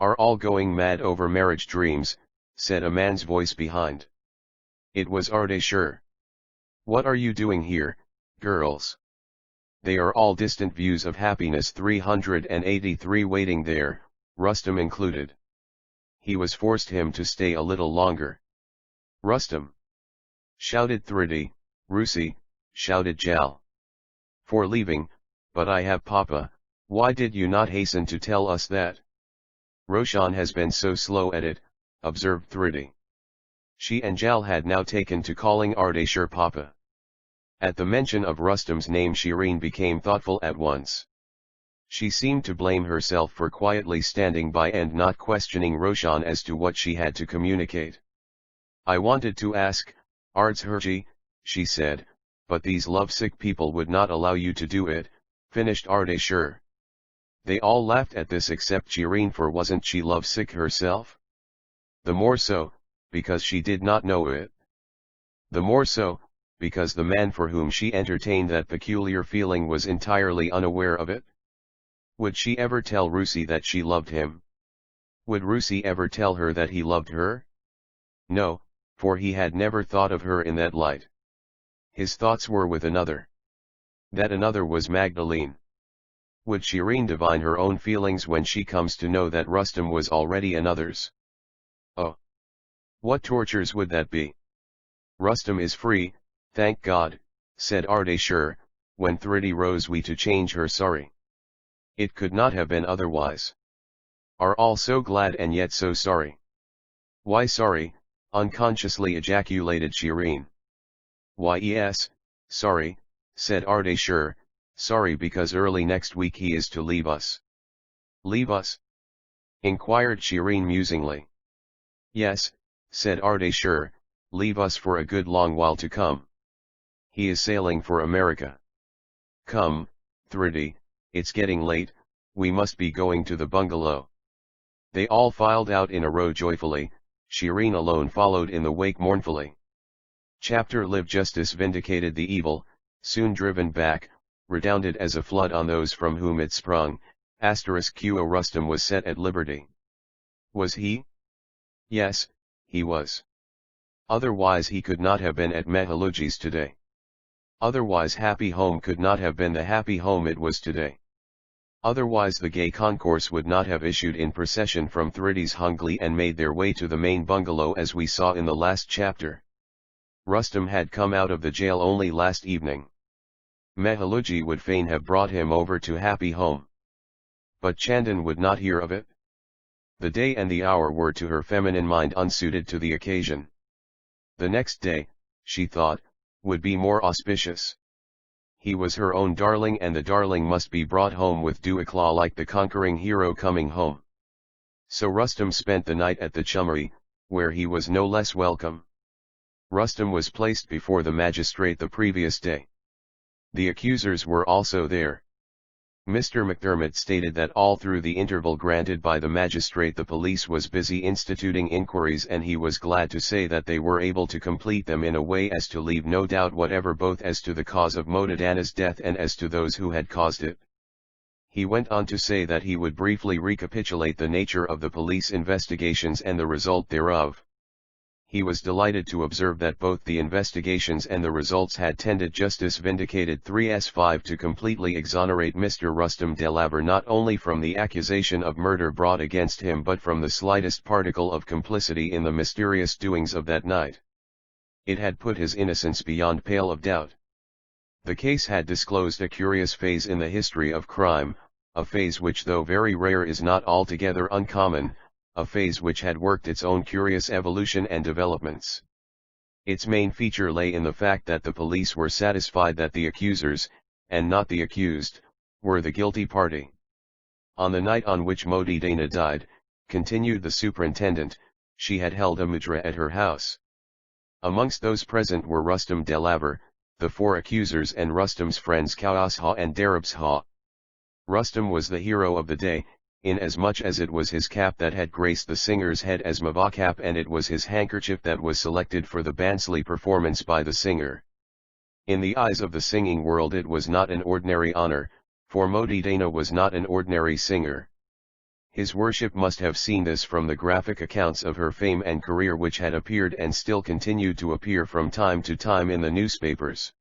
Are all going mad over marriage dreams, said a man's voice behind. It was Ardeshir. What are you doing here, girls? They are all distant views of happiness 383 waiting there, Rustam included. He was forced him to stay a little longer. Rustam! Shouted Thridi, Rusi, shouted Jal. For leaving, but I have Papa, why did you not hasten to tell us that? Roshan has been so slow at it, observed Thridi. She and Jal had now taken to calling Ardeshir Papa. At the mention of Rustam's name Shireen became thoughtful at once. She seemed to blame herself for quietly standing by and not questioning Roshan as to what she had to communicate. I wanted to ask, Ardeshirji, she said, but these lovesick people would not allow you to do it, finished Ardeshir. They all laughed at this except Shireen, for wasn't she lovesick herself? The more so, because she did not know it. The more so, because the man for whom she entertained that peculiar feeling was entirely unaware of it. Would she ever tell Rusi that she loved him? Would Rusi ever tell her that he loved her? No, for he had never thought of her in that light. His thoughts were with another. That another was Magdalene. Would Shireen divine her own feelings when she comes to know that Rustam was already another's? Oh! What tortures would that be? Rustam is free, thank God, said Ardeshir, when Thridi rose to change her sari. It could not have been otherwise. Are all so glad and yet so sorry? Why sorry? Unconsciously ejaculated Shireen. Why yes, sorry, said Ardeshir, sorry because early next week he is to leave us. Leave us? Inquired Shireen musingly. Yes, said Ardeshir, leave us for a good long while to come. He is sailing for America. Come, Thridi, it's getting late, we must be going to the bungalow. They all filed out in a row joyfully, Shireen alone followed in the wake mournfully. Chapter Live Justice vindicated the evil, soon driven back, redounded as a flood on those from whom it sprung, *Qo Rustam was set at liberty. Was he? Yes, he was. Otherwise he could not have been at Mehaluji's today. Otherwise Happy Home could not have been the happy home it was today. Otherwise the gay concourse would not have issued in procession from Thridi's Hungly and made their way to the main bungalow as we saw in the last chapter. Rustam had come out of the jail only last evening. Mehaluji would fain have brought him over to Happy Home. But Chandan would not hear of it. The day and the hour were to her feminine mind unsuited to the occasion. The next day, she thought, would be more auspicious. He was her own darling and the darling must be brought home with due eclat like the conquering hero coming home. So Rustam spent the night at the Chummery, where he was no less welcome. Rustam was placed before the magistrate the previous day. The accusers were also there. Mr. McDermott stated that all through the interval granted by the magistrate the police was busy instituting inquiries and he was glad to say that they were able to complete them in a way as to leave no doubt whatever both as to the cause of Modadana's death and as to those who had caused it. He went on to say that he would briefly recapitulate the nature of the police investigations and the result thereof. He was delighted to observe that both the investigations and the results had tended justice vindicated 3s5 to completely exonerate Mr. Rustam Delaver not only from the accusation of murder brought against him but from the slightest particle of complicity in the mysterious doings of that night. It had put his innocence beyond pale of doubt. The case had disclosed a curious phase in the history of crime, a phase which though very rare is not altogether uncommon, a phase which had worked its own curious evolution and developments. Its main feature lay in the fact that the police were satisfied that the accusers, and not the accused, were the guilty party. On the night on which Modadana died, continued the superintendent, she had held a mudra at her house. Amongst those present were Rustam Delaver, the four accusers and Rustam's friends Kausha and Darabsha. Rustam was the hero of the day, inasmuch as it was his cap that had graced the singer's head as mavacap, and it was his handkerchief that was selected for the Bansley performance by the singer. In the eyes of the singing world it was not an ordinary honor, for Modidana was not an ordinary singer. His worship must have seen this from the graphic accounts of her fame and career which had appeared and still continued to appear from time to time in the newspapers.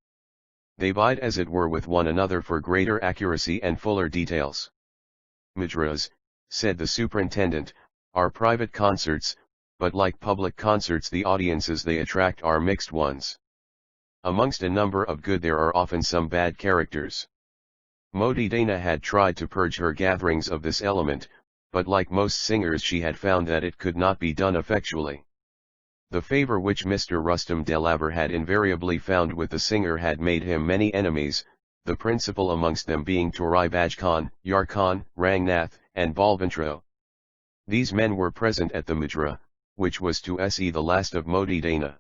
They vied as it were with one another for greater accuracy and fuller details. Madras, said the superintendent, are private concerts, but like public concerts the audiences they attract are mixed ones. Amongst a number of good there are often some bad characters. Modidana had tried to purge her gatherings of this element, but like most singers she had found that it could not be done effectually. The favor which Mr. Rustam Delaver had invariably found with the singer had made him many enemies, the principal amongst them being Torai Baj Khan, Yar Khan, Rangnath, and Balvantro. These men were present at the Mujra, which was to se the last of Modidana.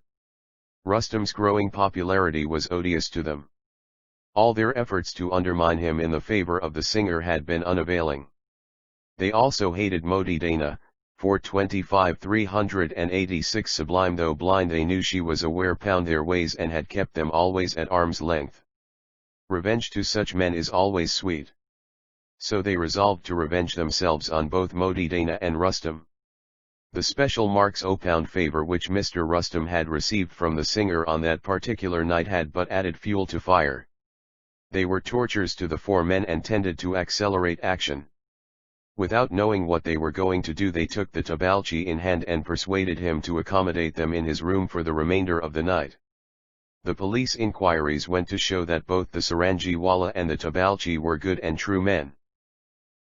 Rustam's growing popularity was odious to them. All their efforts to undermine him in the favor of the singer had been unavailing. They also hated Modidana, for 386 Sublime. Though blind they knew she was aware pound their ways and had kept them always at arm's length. Revenge to such men is always sweet. So they resolved to revenge themselves on both Modidana and Rustam. The special marks o' pound favor which Mr. Rustam had received from the singer on that particular night had but added fuel to fire. They were tortures to the four men and tended to accelerate action. Without knowing what they were going to do they took the Tabalchi in hand and persuaded him to accommodate them in his room for the remainder of the night. The police inquiries went to show that both the Sarangiwala and the Tabalchi were good and true men.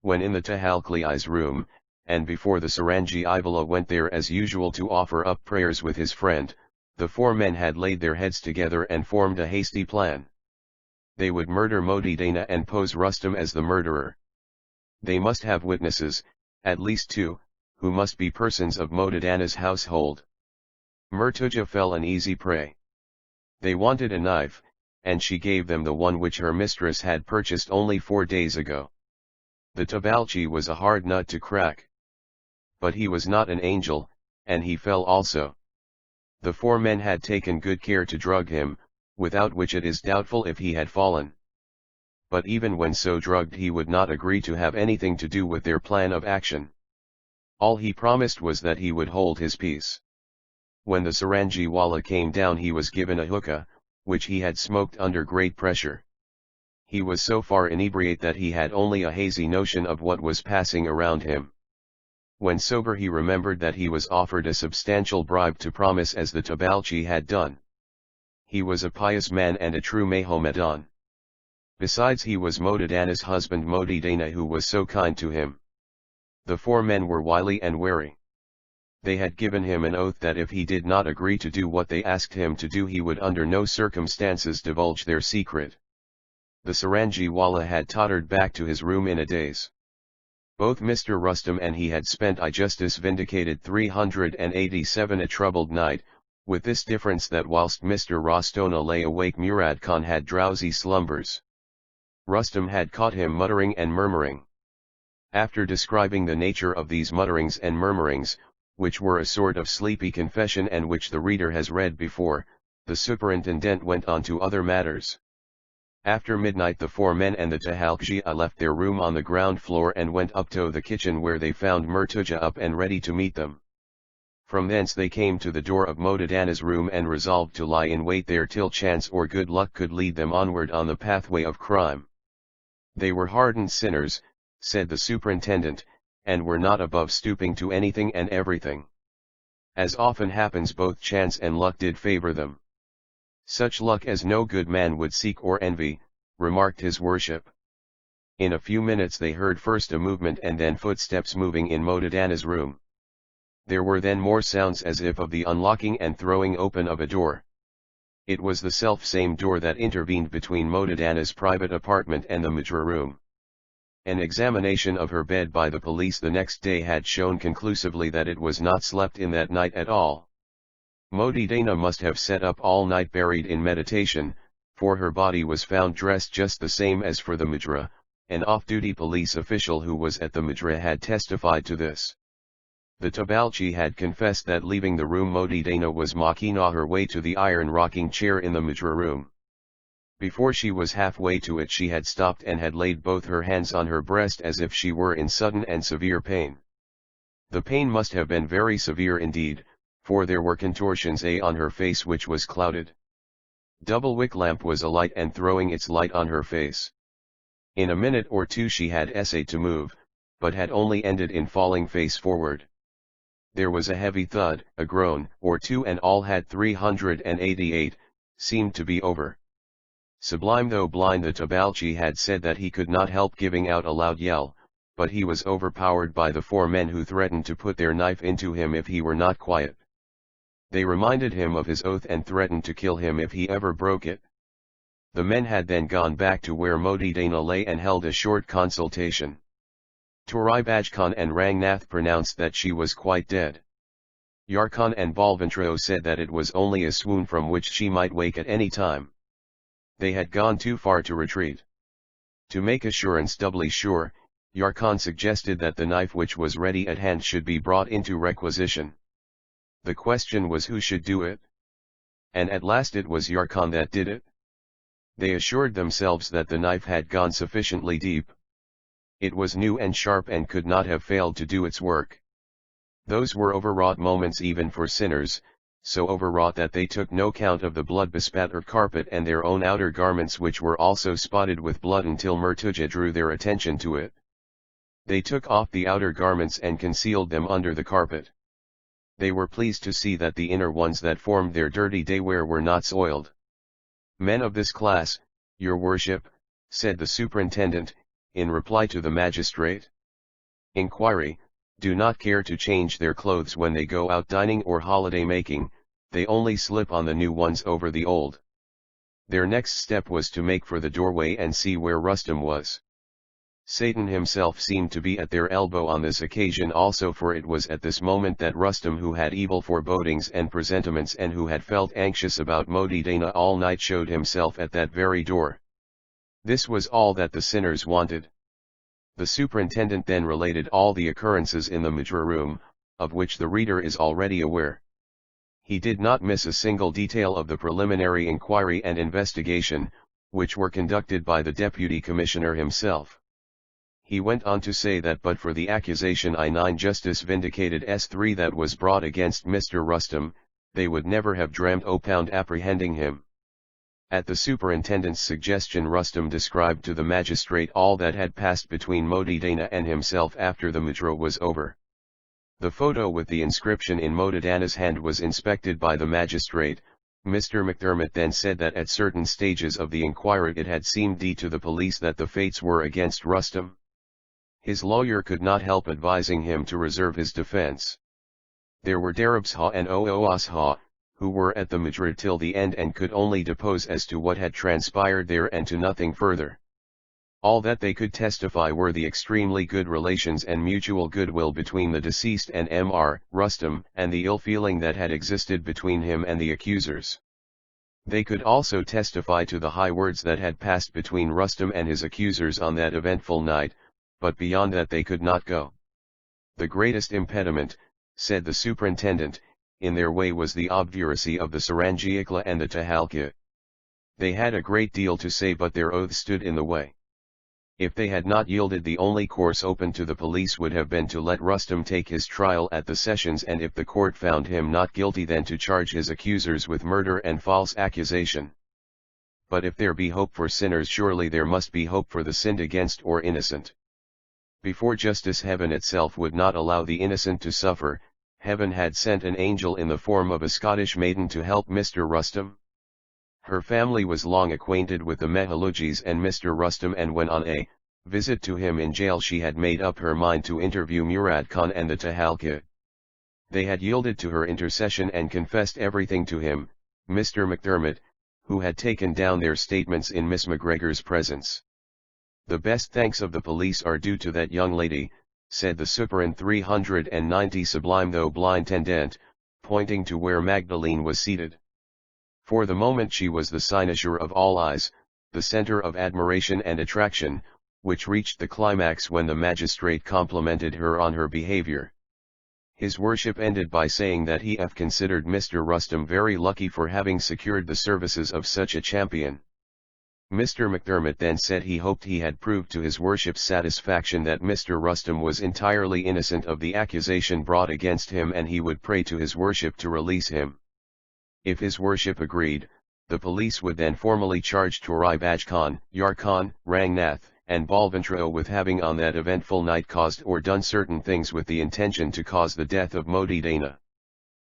When in the Tahalkli's room, and before the Sarangi Ivala went there as usual to offer up prayers with his friend, the four men had laid their heads together and formed a hasty plan. They would murder Modidana and pose Rustam as the murderer. They must have witnesses, at least two, who must be persons of Modidana's household. Murtuja fell an easy prey. They wanted a knife, and she gave them the one which her mistress had purchased only 4 days ago. The Tabalchi was a hard nut to crack. But he was not an angel, and he fell also. The four men had taken good care to drug him, without which it is doubtful if he had fallen. But even when so drugged he would not agree to have anything to do with their plan of action. All he promised was that he would hold his peace. When the Sarangiwala came down he was given a hookah, which he had smoked under great pressure. He was so far inebriate that he had only a hazy notion of what was passing around him. When sober he remembered that he was offered a substantial bribe to promise as the Tabalchi had done. He was a pious man and a true Mahomedan. Besides he was Modidana's husband Modidana who was so kind to him. The four men were wily and wary. They had given him an oath that if he did not agree to do what they asked him to do he would under no circumstances divulge their secret. The Sarangiwala had tottered back to his room in a daze. Both Mr. Rustam and he had spent I justice vindicated 387 a troubled night, with this difference that whilst Mr. Rostona lay awake Murad Khan had drowsy slumbers. Rustam had caught him muttering and murmuring. After describing the nature of these mutterings and murmurings, which were a sort of sleepy confession and which the reader has read before, the superintendent went on to other matters. After midnight the four men and the Tahalkjia left their room on the ground floor and went up to the kitchen where they found Murtuja up and ready to meet them. From thence they came to the door of Modidana's room and resolved to lie in wait there till chance or good luck could lead them onward on the pathway of crime. They were hardened sinners, said the superintendent, and were not above stooping to anything and everything. As often happens both chance and luck did favor them. Such luck as no good man would seek or envy, remarked his worship. In a few minutes they heard first a movement and then footsteps moving in Modidana's room. There were then more sounds as if of the unlocking and throwing open of a door. It was the self-same door that intervened between Modidana's private apartment and the Mujra room. An examination of her bed by the police the next day had shown conclusively that it was not slept in that night at all. Modidana must have sat up all night buried in meditation, for her body was found dressed just the same as for the Mujra, an off-duty police official who was at the Majra had testified to this. The Tabalchi had confessed that leaving the room Modi Dana was making her way to the iron rocking chair in the Majra room. Before she was halfway to it she had stopped and had laid both her hands on her breast as if she were in sudden and severe pain. The pain must have been very severe indeed, for there were contortions on her face which was clouded. Double wick lamp was alight and throwing its light on her face. In a minute or two she had essayed to move, but had only ended in falling face forward. There was a heavy thud, a groan or two, and all had 388, seemed to be over. Sublime though blind, the Tabalchi had said that he could not help giving out a loud yell, but he was overpowered by the 4 men who threatened to put their knife into him if he were not quiet. They reminded him of his oath and threatened to kill him if he ever broke it. The men had then gone back to where Modi Dana lay and held a short consultation. Turai Bajkhan and Rangnath pronounced that she was quite dead. Yarkhan and Balvantro said that it was only a swoon from which she might wake at any time. They had gone too far to retreat. To make assurance doubly sure, Yarkhan suggested that the knife which was ready at hand should be brought into requisition. The question was who should do it? And at last it was Yarkhan that did it. They assured themselves that the knife had gone sufficiently deep. It was new and sharp and could not have failed to do its work. Those were overwrought moments even for sinners, so overwrought that they took no count of the blood-bespattered carpet and their own outer garments which were also spotted with blood until Murtuja drew their attention to it. They took off the outer garments and concealed them under the carpet. They were pleased to see that the inner ones that formed their dirty daywear were not soiled. Men of this class, your worship, said the superintendent, in reply to the magistrate. Inquiry, do not care to change their clothes when they go out dining or holiday making, they only slip on the new ones over the old. Their next step was to make for the doorway and see where Rustam was. Satan himself seemed to be at their elbow on this occasion also, for it was at this moment that Rustam, who had evil forebodings and presentiments and who had felt anxious about Modi Dana all night, showed himself at that very door. This was all that the sinners wanted. The superintendent then related all the occurrences in the Majra room, of which the reader is already aware. He did not miss a single detail of the preliminary inquiry and investigation, which were conducted by the deputy commissioner himself. He went on to say that but for the accusation I-9 Justice Vindicated S3 that was brought against Mr. Rustam, they would never have dreamt of apprehending him. At the superintendent's suggestion, Rustam described to the magistrate all that had passed between Modi Dana and himself after the Majra was over. The photo with the inscription in Modi Dana's hand was inspected by the magistrate. Mr. McDermott then said that at certain stages of the inquiry it had seemed to the police that the fates were against Rustam. His lawyer could not help advising him to reserve his defense. There were Darabsha and Oosha, who were at the Majra till the end and could only depose as to what had transpired there and to nothing further. All that they could testify were the extremely good relations and mutual goodwill between the deceased and Mr. Rustam, and the ill feeling that had existed between him and the accusers. They could also testify to the high words that had passed between Rustam and his accusers on that eventful night, but beyond that they could not go. The greatest impediment, said the superintendent, in their way was the obduracy of the Sarangiakla and the Tahalka. They had a great deal to say, but their oaths stood in the way. If they had not yielded, the only course open to the police would have been to let Rustam take his trial at the sessions, and if the court found him not guilty, then to charge his accusers with murder and false accusation. But if there be hope for sinners, surely there must be hope for the sinned against or innocent. Before justice, heaven itself would not allow the innocent to suffer. Heaven had sent an angel in the form of a Scottish maiden to help Mr. Rustam. Her family was long acquainted with the Mehalujis and Mr. Rustam, and when on a visit to him in jail she had made up her mind to interview Murad Khan and the Tahalka. They had yielded to her intercession and confessed everything to him, Mr. McDermott, who had taken down their statements in Miss McGregor's presence. The best thanks of the police are due to that young lady, said the Superin 390 Sublime though blind tendent, pointing to where Magdalene was seated. For the moment she was the cynosure of all eyes, the center of admiration and attraction, which reached the climax when the magistrate complimented her on her behavior. His worship ended by saying that he considered Mr. Rustum very lucky for having secured the services of such a champion. Mr. McDermott then said he hoped he had proved to his worship's satisfaction that Mr. Rustum was entirely innocent of the accusation brought against him, and he would pray to his worship to release him. If his worship agreed, the police would then formally charge Turai Baj Khan, Yar Khan, Rangnath, and Balvantrao with having on that eventful night caused or done certain things with the intention to cause the death of Modi Dana.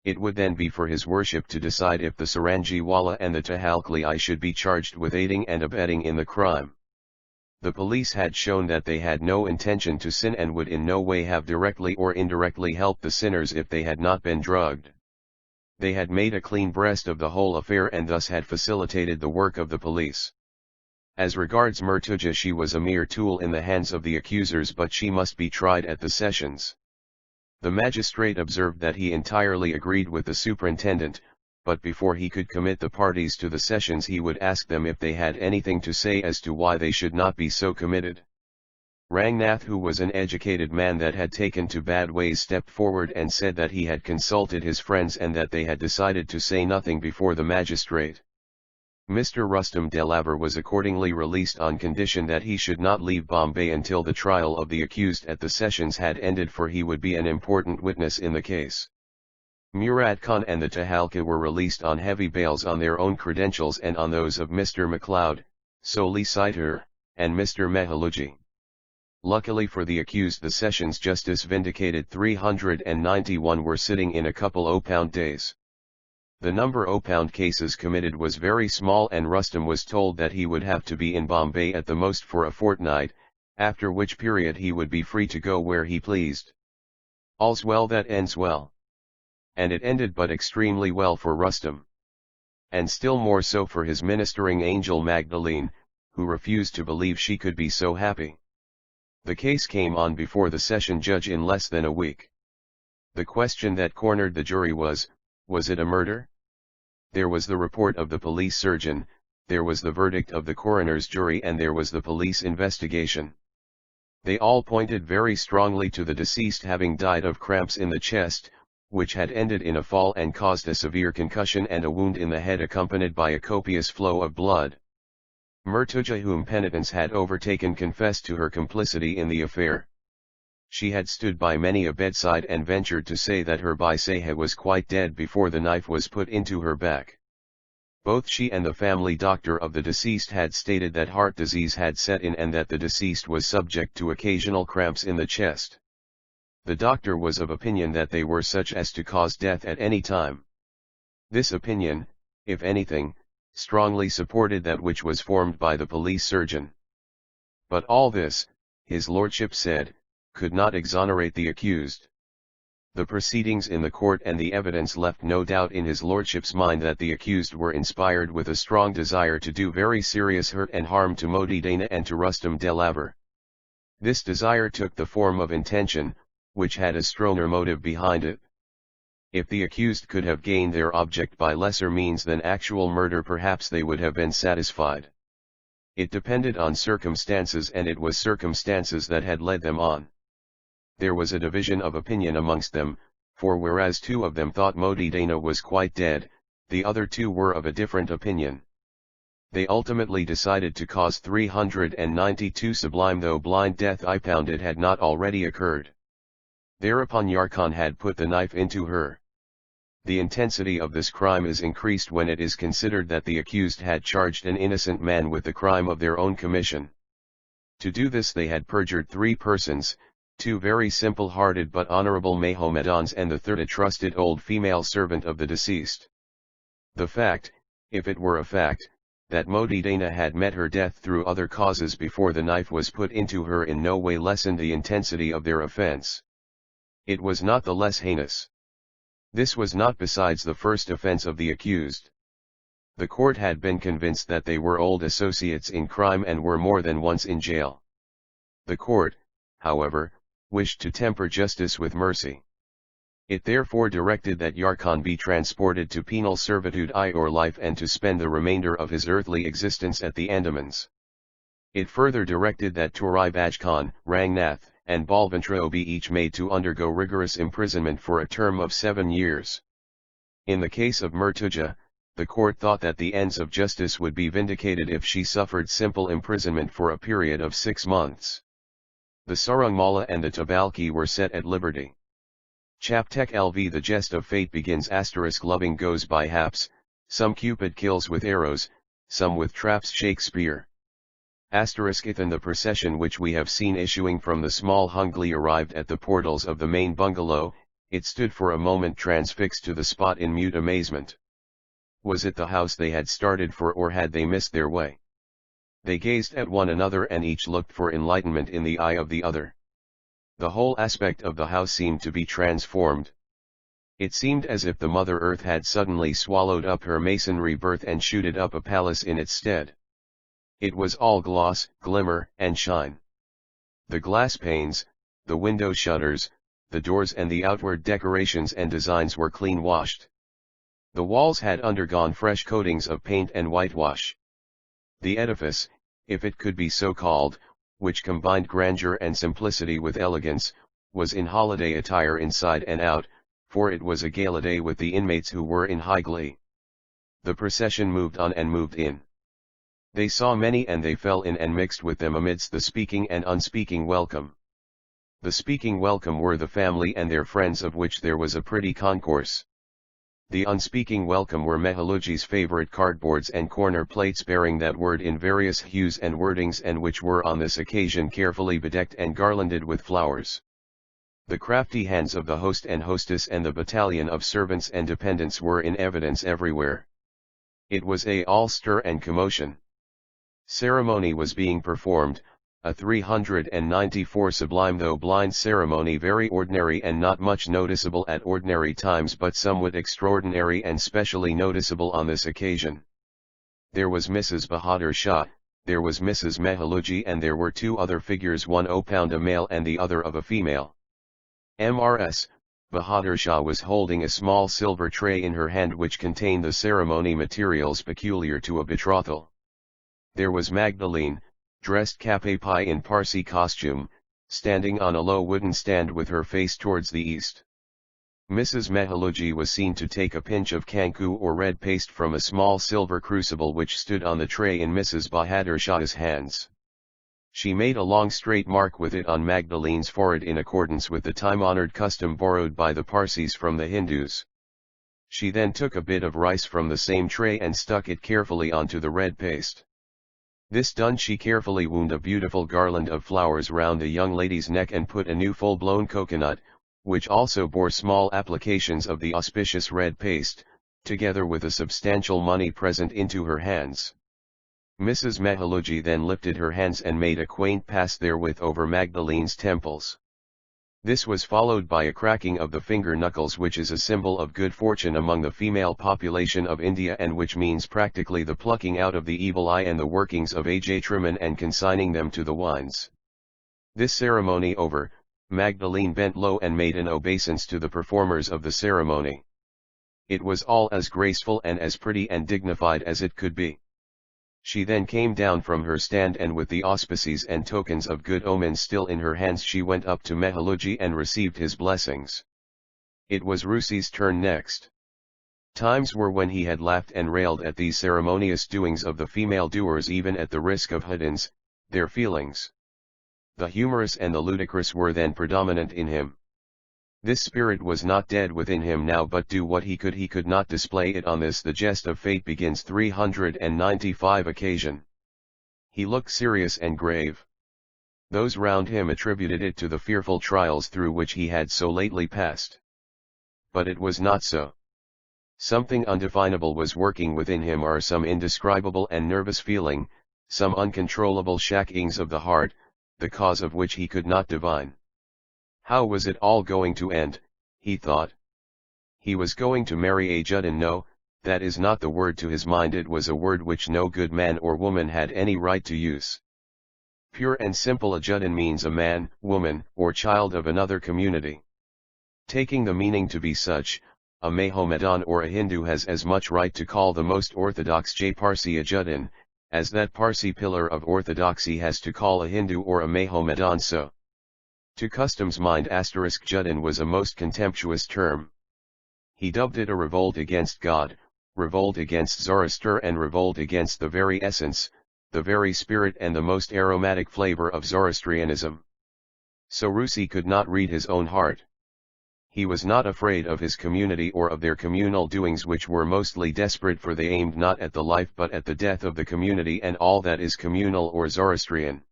It would then be for his worship to decide if the Saranjiwala and the Tahalkli should be charged with aiding and abetting in the crime. The police had shown that they had no intention to sin and would in no way have directly or indirectly helped the sinners if they had not been drugged. They had made a clean breast of the whole affair and thus had facilitated the work of the police. As regards Murtuja, she was a mere tool in the hands of the accusers, but she must be tried at the sessions. The magistrate observed that he entirely agreed with the superintendent, but before he could commit the parties to the sessions he would ask them if they had anything to say as to why they should not be so committed. Rangnath, who was an educated man that had taken to bad ways, stepped forward and said that he had consulted his friends and that they had decided to say nothing before the magistrate. Mr. Rustum Delavar was accordingly released on condition that he should not leave Bombay until the trial of the accused at the sessions had ended, for he would be an important witness in the case. Murad Khan and the Tahalka were released on heavy bails on their own credentials and on those of Mr. MacLeod, Solicitor, and Mr. Mehaluji. Luckily for the accused, the sessions justice vindicated 391 were sitting in a couple pound days. The number pound cases committed was very small, and Rustum was told that he would have to be in Bombay at the most for a fortnight, after which period he would be free to go where he pleased. All's well that ends well. And it ended but extremely well for Rustum. And still more so for his ministering angel Magdalene, who refused to believe she could be so happy. The case came on before the session judge in less than a week. The question that cornered the jury was it a murder? There was the report of the police surgeon, there was the verdict of the coroner's jury, and there was the police investigation. They all pointed very strongly to the deceased having died of cramps in the chest, which had ended in a fall and caused a severe concussion and a wound in the head accompanied by a copious flow of blood. Murtuja, whom penitence had overtaken, confessed to her complicity in the affair. She had stood by many a bedside and ventured to say that her Baiseha was quite dead before the knife was put into her back. Both she and the family doctor of the deceased had stated that heart disease had set in and that the deceased was subject to occasional cramps in the chest. The doctor was of opinion that they were such as to cause death at any time. This opinion, if anything, strongly supported that which was formed by the police surgeon. But all this, his lordship said, could not exonerate the accused. The proceedings in the court and the evidence left no doubt in his lordship's mind that the accused were inspired with a strong desire to do very serious hurt and harm to Modi Dana and to Rustum Delavar. This desire took the form of intention, which had a stronger motive behind it. If the accused could have gained their object by lesser means than actual murder, perhaps they would have been satisfied. It depended on circumstances, and it was circumstances that had led them on. There was a division of opinion amongst them, for whereas two of them thought Modi Dana was quite dead, the other two were of a different opinion. They ultimately decided to cause 392 sublime though blind death if it had not already occurred. Thereupon Yarkhan had put the knife into her. The intensity of this crime is increased when it is considered that the accused had charged an innocent man with the crime of their own commission. To do this they had perjured 3 persons, 2 very simple-hearted but honorable Mahomedans and the third a trusted old female servant of the deceased. The fact, if it were a fact, that Modi Dana had met her death through other causes before the knife was put into her in no way lessened the intensity of their offense. It was not the less heinous. This was not besides the first offense of the accused. The court had been convinced that they were old associates in crime and were more than once in jail. The court, however, wished to temper justice with mercy. It therefore directed that Yarkhan be transported to penal servitude or life and to spend the remainder of his earthly existence at the Andamans. It further directed that Torai Bajkhan, Rangnath, and Balvantro be each made to undergo rigorous imprisonment for a term of 7 years. In the case of Murtuja, the court thought that the ends of justice would be vindicated if she suffered simple imprisonment for a period of 6 months. The Sarangmala and the Tabalki were set at liberty. Chaptek LV The jest of fate begins. Loving goes by haps, some Cupid kills with arrows, some with traps. Shakespeare. Ithan the procession which we have seen issuing from the small Hungly arrived at the portals of the main bungalow. It stood for a moment transfixed to the spot in mute amazement. Was it the house they had started for, or had they missed their way? They gazed at one another and each looked for enlightenment in the eye of the other. The whole aspect of the house seemed to be transformed. It seemed as if the Mother Earth had suddenly swallowed up her masonry birth and shooted up a palace in its stead. It was all gloss, glimmer, and shine. The glass panes, the window shutters, the doors and the outward decorations and designs were clean washed. The walls had undergone fresh coatings of paint and whitewash. The edifice, if it could be so called, which combined grandeur and simplicity with elegance, was in holiday attire inside and out, for it was a gala day with the inmates who were in high glee. The procession moved on and moved in. They saw many and they fell in and mixed with them amidst the speaking and unspeaking welcome. The speaking welcome were the family and their friends, of which there was a pretty concourse. The unspeaking welcome were Mehaluji's favorite cardboards and corner plates bearing that word in various hues and wordings, and which were on this occasion carefully bedecked and garlanded with flowers. The crafty hands of the host and hostess and the battalion of servants and dependents were in evidence everywhere. It was all stir and commotion. Ceremony was being performed, a 394 sublime though blind ceremony, very ordinary and not much noticeable at ordinary times, but somewhat extraordinary and specially noticeable on this occasion. There was Mrs. Bahadur Shah, there was Mrs. Mehaluji, and there were 2 other figures, one opound a male and the other of a female. Mrs. Bahadur Shah was holding a small silver tray in her hand which contained the ceremony materials peculiar to a betrothal. There was Magdalene, dressed cape-pie in Parsi costume, standing on a low wooden stand with her face towards the east. Mrs. Mehaluji was seen to take a pinch of kanku or red paste from a small silver crucible which stood on the tray in Mrs. Bahadur Shah's hands. She made a long straight mark with it on Magdalene's forehead in accordance with the time-honored custom borrowed by the Parsis from the Hindus. She then took a bit of rice from the same tray and stuck it carefully onto the red paste. This done, she carefully wound a beautiful garland of flowers round the young lady's neck and put a new full-blown coconut, which also bore small applications of the auspicious red paste, together with a substantial money present, into her hands. Mrs. Mehaluji then lifted her hands and made a quaint pass therewith over Magdalene's temples. This was followed by a cracking of the finger knuckles, which is a symbol of good fortune among the female population of India, and which means practically the plucking out of the evil eye and the workings of Ajaytraman and consigning them to the winds. This ceremony over, Magdalene bent low and made an obeisance to the performers of the ceremony. It was all as graceful and as pretty and dignified as it could be. She then came down from her stand, and with the auspices and tokens of good omens still in her hands, she went up to Mehaluji and received his blessings. It was Rusi's turn next. Times were when he had laughed and railed at these ceremonious doings of the female doers, even at the risk of Haddins, their feelings. The humorous and the ludicrous were then predominant in him. This spirit was not dead within him now, but do what he could not display it. On this the jest of fate begins. 395 occasion. He looked serious and grave. Those round him attributed it to the fearful trials through which he had so lately passed. But it was not so. Something undefinable was working within him, or some indescribable and nervous feeling, some uncontrollable shackings of the heart, the cause of which he could not divine. How was it all going to end, he thought. He was going to marry a Judin. No, that is not the word to his mind. It was a word which no good man or woman had any right to use. Pure and simple, a Judin means a man, woman, or child of another community. Taking the meaning to be such, a Mahomedan or a Hindu has as much right to call the most orthodox Parsi a Judin, as that Parsi pillar of orthodoxy has to call a Hindu or a Mohammedan so. To Custom's mind Juddin was a most contemptuous term. He dubbed it a revolt against God, revolt against Zoroaster and revolt against the very essence, the very spirit and the most aromatic flavor of Zoroastrianism. So Rusi could not read his own heart. He was not afraid of his community or of their communal doings which were mostly desperate, for they aimed not at the life but at the death of the community and all that is communal or Zoroastrian.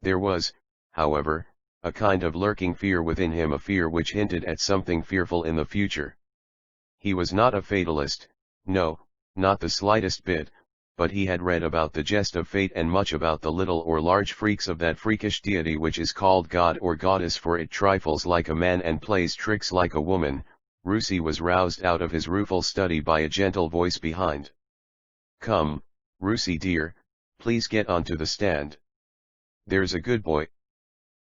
There was, however, a kind of lurking fear within him, a fear which hinted at something fearful in the future. He was not a fatalist, no, not the slightest bit, but he had read about the jest of fate and much about the little or large freaks of that freakish deity which is called God or Goddess, for it trifles like a man and plays tricks like a woman. Rusi was roused out of his rueful study by a gentle voice behind. "Come, Rusi dear, please get onto the stand. There's a good boy."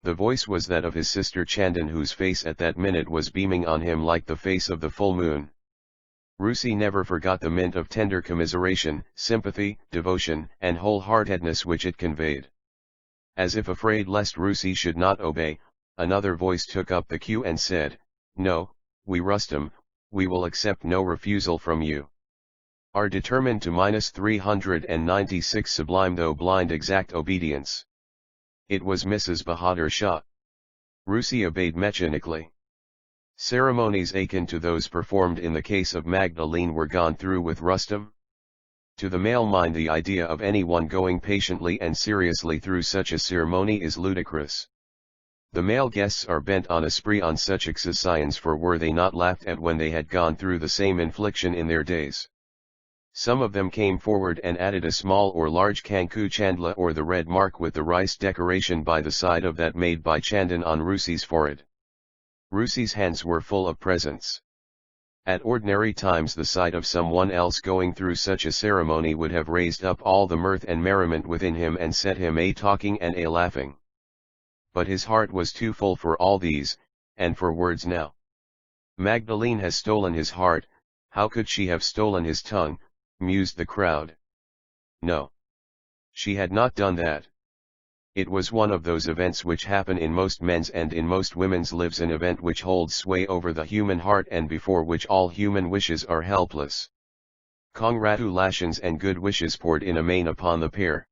The voice was that of his sister Chandan, whose face at that minute was beaming on him like the face of the full moon. Rusi never forgot the mint of tender commiseration, sympathy, devotion, and wholeheartedness which it conveyed. As if afraid lest Rusi should not obey, another voice took up the cue and said, "No, we Rustum, we will accept no refusal from you. Are determined to -396 sublime though blind exact obedience." It was Mrs. Bahadur Shah. Rusi obeyed mechanically. Ceremonies akin to those performed in the case of Magdalene were gone through with Rustum. To the male mind the idea of anyone going patiently and seriously through such a ceremony is ludicrous. The male guests are bent on a spree on such exercises, for were they not laughed at when they had gone through the same infliction in their days? Some of them came forward and added a small or large kanku chandla or the red mark with the rice decoration by the side of that made by Chandan on Rusi's forehead. Rusi's hands were full of presents. At ordinary times the sight of someone else going through such a ceremony would have raised up all the mirth and merriment within him and set him a-talking and a-laughing. But his heart was too full for all these, and for words now. Magdalene has stolen his heart, how could she have stolen his tongue, mused the crowd. No. She had not done that. It was one of those events which happen in most men's and in most women's lives, an event which holds sway over the human heart and before which all human wishes are helpless. Congratulations and good wishes poured in amain upon the pair.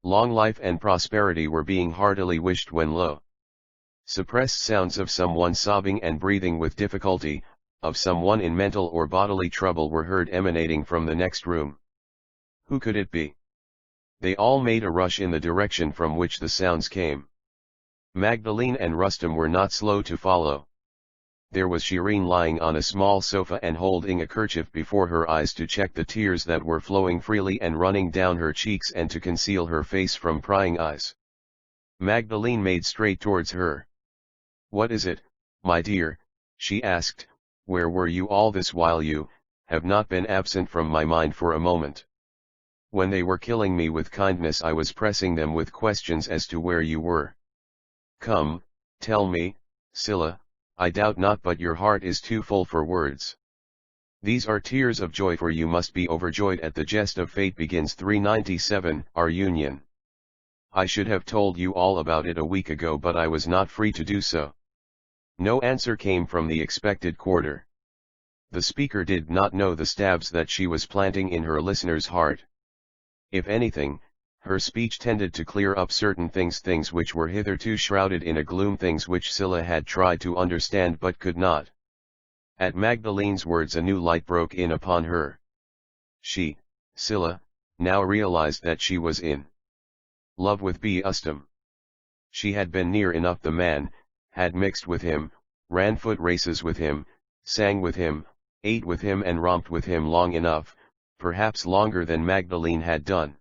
Long life and prosperity were being heartily wished when low, suppressed sounds of someone sobbing and breathing with difficulty, of someone in mental or bodily trouble, were heard emanating from the next room. Who could it be? They all made a rush in the direction from which the sounds came. Magdalene and Rustum were not slow to follow. There was Shireen lying on a small sofa and holding a kerchief before her eyes to check the tears that were flowing freely and running down her cheeks and to conceal her face from prying eyes. Magdalene made straight towards her. "What is it, my dear?" she asked. "Where were you all this while? You have not been absent from my mind for a moment. When they were killing me with kindness I was pressing them with questions as to where you were. Come, tell me, Scylla, I doubt not but your heart is too full for words. These are tears of joy, for you must be overjoyed at the jest of fate begins 397, our union. I should have told you all about it a week ago, but I was not free to do so." No answer came from the expected quarter. The speaker did not know the stabs that she was planting in her listener's heart. If anything, her speech tended to clear up certain things which were hitherto shrouded in a gloom, things which Scylla had tried to understand but could not. At Magdalene's words a new light broke in upon her. She, Scylla, now realized that she was in love with Ustam. She had been near enough the man, had mixed with him, ran foot races with him, sang with him, ate with him and romped with him long enough, perhaps longer than Magdalene had done.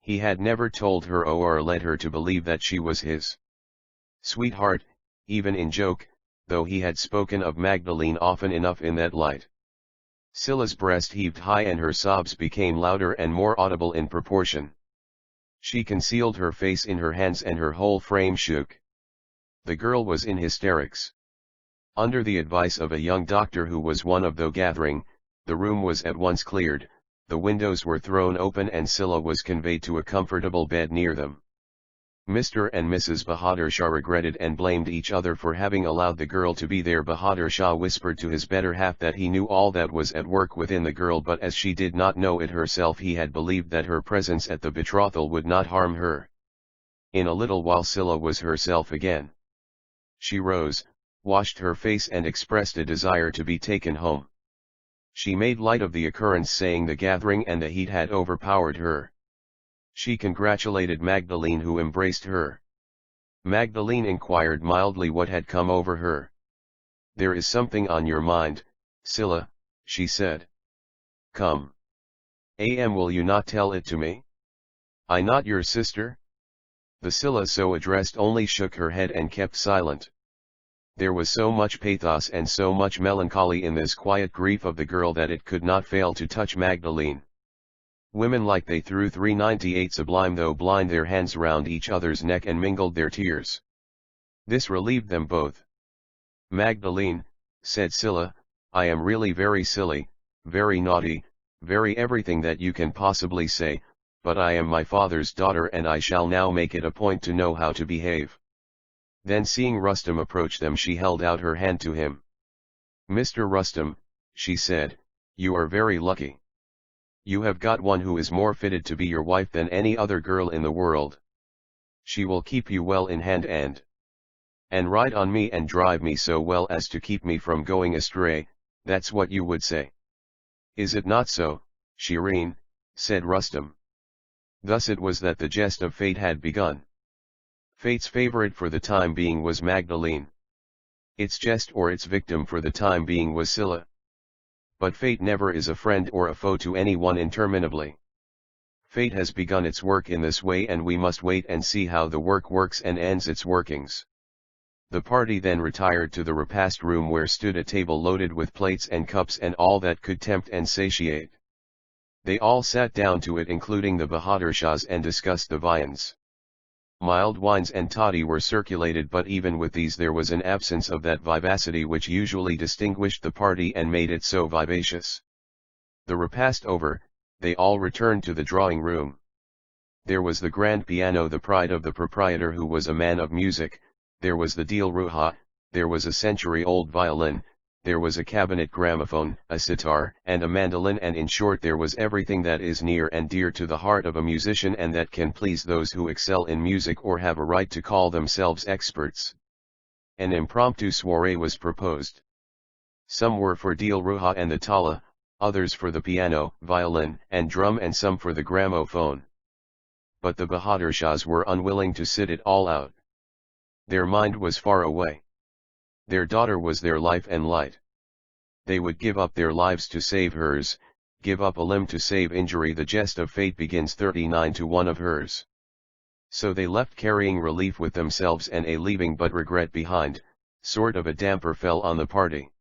He had never told her or led her to believe that she was his sweetheart, even in joke, though he had spoken of Magdalene often enough in that light. Scylla's breast heaved high and her sobs became louder and more audible in proportion. She concealed her face in her hands and her whole frame shook. The girl was in hysterics. Under the advice of a young doctor who was one of the gathering, the room was at once cleared, the windows were thrown open and Scylla was conveyed to a comfortable bed near them. Mr. and Mrs. Bahadur Shah regretted and blamed each other for having allowed the girl to be there. Bahadur Shah whispered to his better half that he knew all that was at work within the girl, but as she did not know it herself, he had believed that her presence at the betrothal would not harm her. In a little while Scylla was herself again. She rose, washed her face and expressed a desire to be taken home. She made light of the occurrence, saying the gathering and the heat had overpowered her. She congratulated Magdalene, who embraced her. Magdalene inquired mildly what had come over her. "There is something on your mind, Scylla," she said. "Come. Will you not tell it to me? I not your sister?" The Scylla so addressed only shook her head and kept silent. There was so much pathos and so much melancholy in this quiet grief of the girl that it could not fail to touch Magdalene. Women like they threw 398 Sublime, though blind, their hands round each other's neck and mingled their tears. This relieved them both. "Magdalene," said Scylla, "I am really very silly, very naughty, very everything that you can possibly say, but I am my father's daughter and I shall now make it a point to know how to behave." Then seeing Rustam approach them, she held out her hand to him. "Mr. Rustam," she said, "you are very lucky. You have got one who is more fitted to be your wife than any other girl in the world. She will keep you well in hand and ride on me and drive me so well as to keep me from going astray, that's what you would say. Is it not so, Shireen?" said Rustam. Thus it was that the jest of fate had begun. Fate's favorite for the time being was Magdalene. Its jest or its victim for the time being was Scylla. But fate never is a friend or a foe to anyone interminably. Fate has begun its work in this way, and we must wait and see how the work works and ends its workings. The party then retired to the repast room, where stood a table loaded with plates and cups and all that could tempt and satiate. They all sat down to it, including the Bahadur Shahs, and discussed the viands. Mild wines and toddy were circulated, but even with these there was an absence of that vivacity which usually distinguished the party and made it so vivacious. The repast over, they all returned to the drawing room. There was the grand piano, the pride of the proprietor, who was a man of music. There was the Dil Ruha, there was a century-old violin, there was a cabinet gramophone, a sitar, and a mandolin, and in short there was everything that is near and dear to the heart of a musician and that can please those who excel in music or have a right to call themselves experts. An impromptu soiree was proposed. Some were for Dil Ruha and the tala, others for the piano, violin, and drum, and some for the gramophone. But the Bahadur Shahs were unwilling to sit it all out. Their mind was far away. Their daughter was their life and light. They would give up their lives to save hers, give up a limb to save injury. The jest of fate begins 39 to 1 of hers. So they left, carrying relief with themselves and a leaving but regret behind. Sort of a damper fell on the party.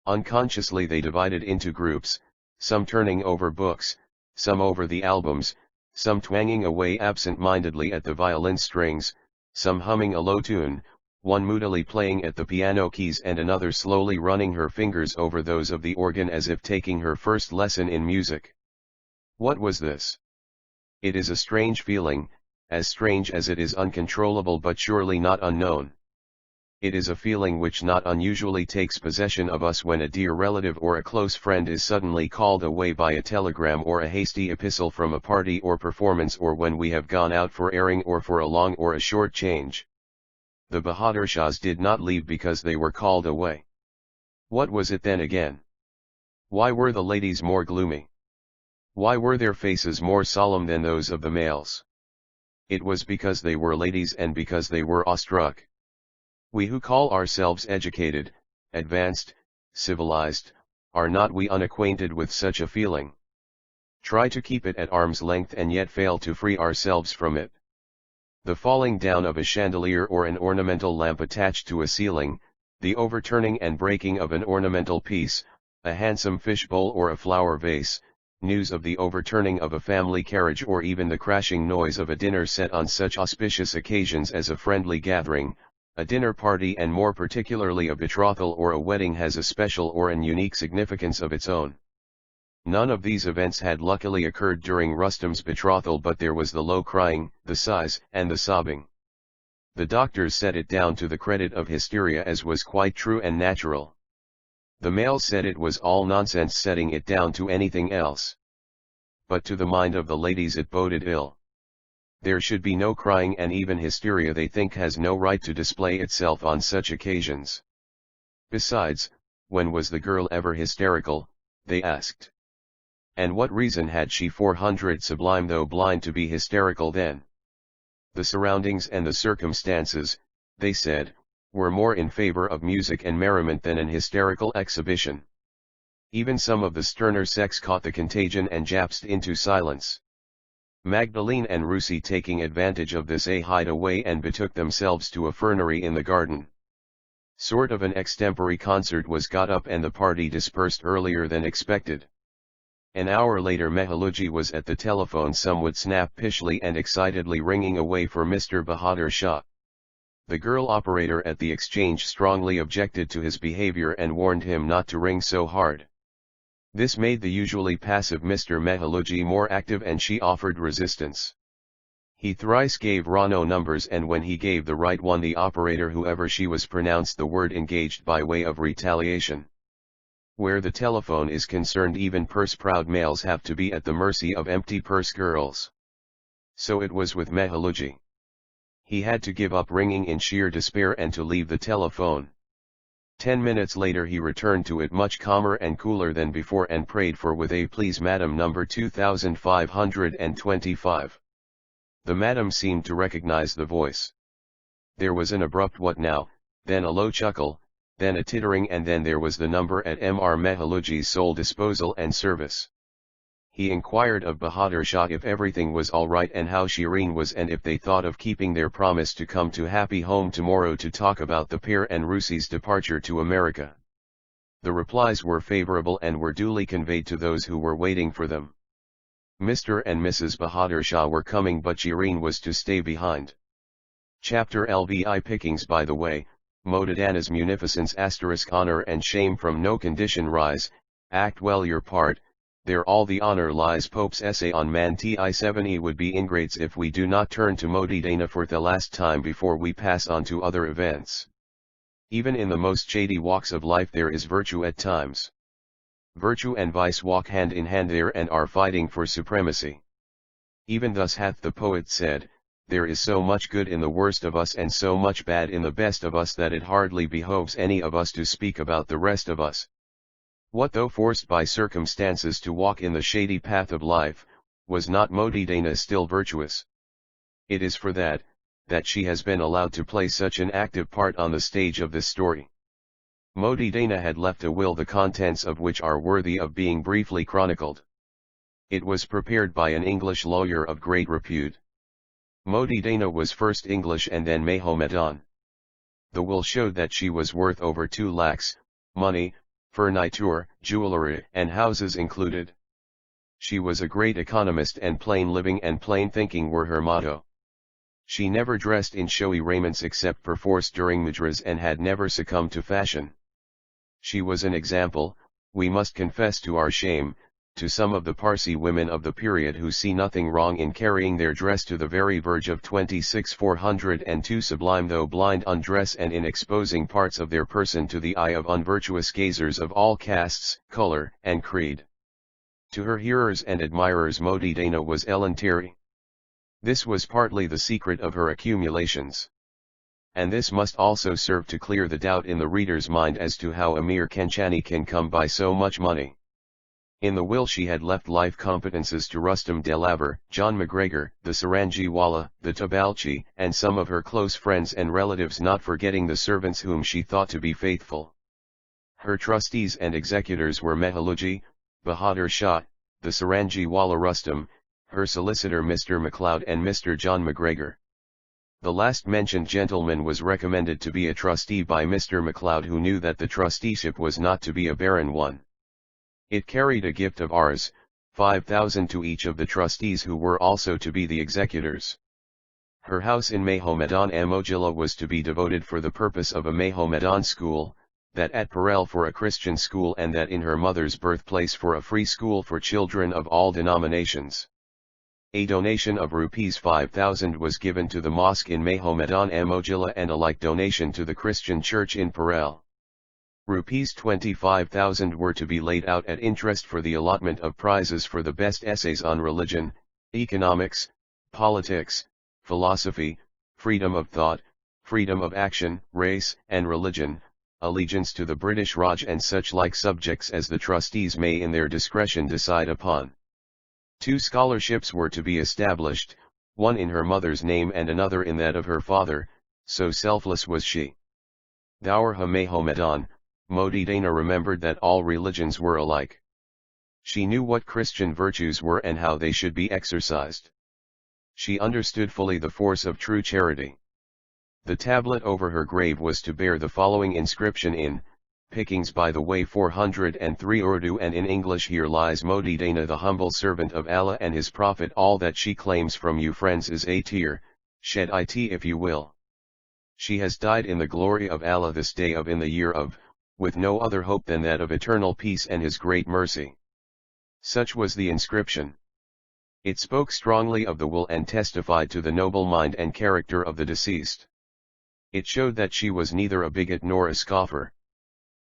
Unconsciously they divided into groups, some turning over books, some over the albums, some twanging away absent-mindedly at the violin strings, some humming a low tune, one moodily playing at the piano keys and another slowly running her fingers over those of the organ as if taking her first lesson in music. What was this? It is a strange feeling, as strange as it is uncontrollable, but surely not unknown. It is a feeling which not unusually takes possession of us when a dear relative or a close friend is suddenly called away by a telegram or a hasty epistle from a party or performance, or when we have gone out for airing or for a long or a short change. The Bahadur Shahs did not leave because they were called away. What was it then again? Why were the ladies more gloomy? Why were their faces more solemn than those of the males? It was because they were ladies and because they were awestruck. We who call ourselves educated, advanced, civilized, are not we unacquainted with such a feeling? Try to keep it at arm's length and yet fail to free ourselves from it. The falling down of a chandelier or an ornamental lamp attached to a ceiling, the overturning and breaking of an ornamental piece, a handsome fishbowl or a flower vase, news of the overturning of a family carriage, or even the crashing noise of a dinner set on such auspicious occasions as a friendly gathering, a dinner party, and more particularly a betrothal or a wedding, has a special or an unique significance of its own. None of these events had luckily occurred during Rustam's betrothal, but there was the low crying, the sighs, and the sobbing. The doctors set it down to the credit of hysteria, as was quite true and natural. The males said it was all nonsense, setting it down to anything else. But to the mind of the ladies it boded ill. There should be no crying, and even hysteria they think has no right to display itself on such occasions. Besides, when was the girl ever hysterical, they asked. And what reason had she 400 Sublime though blind to be hysterical then? The surroundings and the circumstances, they said, were more in favor of music and merriment than an hysterical exhibition. Even some of the sterner sex caught the contagion and japsed into silence. Magdalene and Russie, taking advantage of this, hied away and betook themselves to a fernery in the garden. Sort of an extempore concert was got up and the party dispersed earlier than expected. An hour later Mehaluji was at the telephone, somewhat snappishly and excitedly ringing away for Mr. Bahadur Shah. The girl operator at the exchange strongly objected to his behavior and warned him not to ring so hard. This made the usually passive Mr. Mehaluji more active, and she offered resistance. He thrice gave Rano numbers, and when he gave the right one, the operator, whoever she was, pronounced the word engaged by way of retaliation. Where the telephone is concerned, even purse-proud males have to be at the mercy of empty purse girls. So it was with Mehaluji. He had to give up ringing in sheer despair and to leave the telephone. 10 minutes later he returned to it much calmer and cooler than before, and prayed for "With a please madam, number 2525. The madam seemed to recognize the voice. There was an abrupt "what now," then a low chuckle, then a tittering, and then there was the number at Mr. Mehaluji's sole disposal and service. He inquired of Bahadur Shah if everything was all right and how Shireen was, and if they thought of keeping their promise to come to Happy Home tomorrow to talk about the pair and Russie's departure to America. The replies were favorable and were duly conveyed to those who were waiting for them. Mr. and Mrs. Bahadur Shah were coming, but Shireen was to stay behind. Chapter LVI pickings. By the way, Modadana's munificence * honor and shame from no condition rise, act well your part, there all the honor lies. Pope's essay on Man Ti7e would be ingrates if we do not turn to Modadana for the last time before we pass on to other events. Even in the most shady walks of life there is virtue at times. Virtue and vice walk hand in hand there and are fighting for supremacy. Even thus hath the poet said, there is so much good in the worst of us and so much bad in the best of us that it hardly behoves any of us to speak about the rest of us. What though forced by circumstances to walk in the shady path of life, was not Modadana still virtuous? It is for that she has been allowed to play such an active part on the stage of this story. Modadana had left a will, the contents of which are worthy of being briefly chronicled. It was prepared by an English lawyer of great repute. Modadana was first English and then Mahomedan. The will showed that she was worth over 2 lakhs, money, furniture, jewelry, and houses included. She was a great economist, and plain living and plain thinking were her motto. She never dressed in showy raiments except perforce during mudras, and had never succumbed to fashion. She was an example, we must confess to our shame, to some of the Parsi women of the period who see nothing wrong in carrying their dress to the very verge of 26,402 sublime though blind undress, and in exposing parts of their person to the eye of unvirtuous gazers of all castes, color, and creed. To her hearers and admirers Modadana was elementary. This was partly the secret of her accumulations. And this must also serve to clear the doubt in the reader's mind as to how Amir Kanchani can come by so much money. In the will she had left life competences to Rustam Delaver, John McGregor, the Saranjiwala, the Tabalchi, and some of her close friends and relatives, not forgetting the servants whom she thought to be faithful. Her trustees and executors were Mehaluji, Bahadur Shah, the Saranjiwala Rustam, her solicitor Mr. MacLeod, and Mr. John McGregor. The last mentioned gentleman was recommended to be a trustee by Mr. MacLeod, who knew that the trusteeship was not to be a barren one. It carried a gift of Rs. 5,000 to each of the trustees who were also to be the executors. Her house in Mahomedan Mojilla was to be devoted for the purpose of a Mahomedan school, that at Parel for a Christian school and that in her mother's birthplace for a free school for children of all denominations. A donation of Rs 5,000 was given to the mosque in Mohammedan Mojilla and a like donation to the Christian church in Parel. Rs 25,000 were to be laid out at interest for the allotment of prizes for the best essays on religion, economics, politics, philosophy, freedom of thought, freedom of action, race and religion, allegiance to the British Raj and such like subjects as the trustees may in their discretion decide upon. 2 scholarships were to be established, one in her mother's name and another in that of her father, so selfless was she. Dawarha Mohammedan, Modi Dana remembered that all religions were alike. She knew what Christian virtues were and how they should be exercised. She understood fully the force of true charity. The tablet over her grave was to bear the following inscription in pickings by the way 403 Urdu and in English: Here lies Modi Dana, the humble servant of Allah and his Prophet. All that she claims from you friends is a tear, shed it if you will. She has died in the glory of Allah this day of in the year of, with no other hope than that of eternal peace and his great mercy. Such was the inscription. It spoke strongly of the will and testified to the noble mind and character of the deceased. It showed that she was neither a bigot nor a scoffer.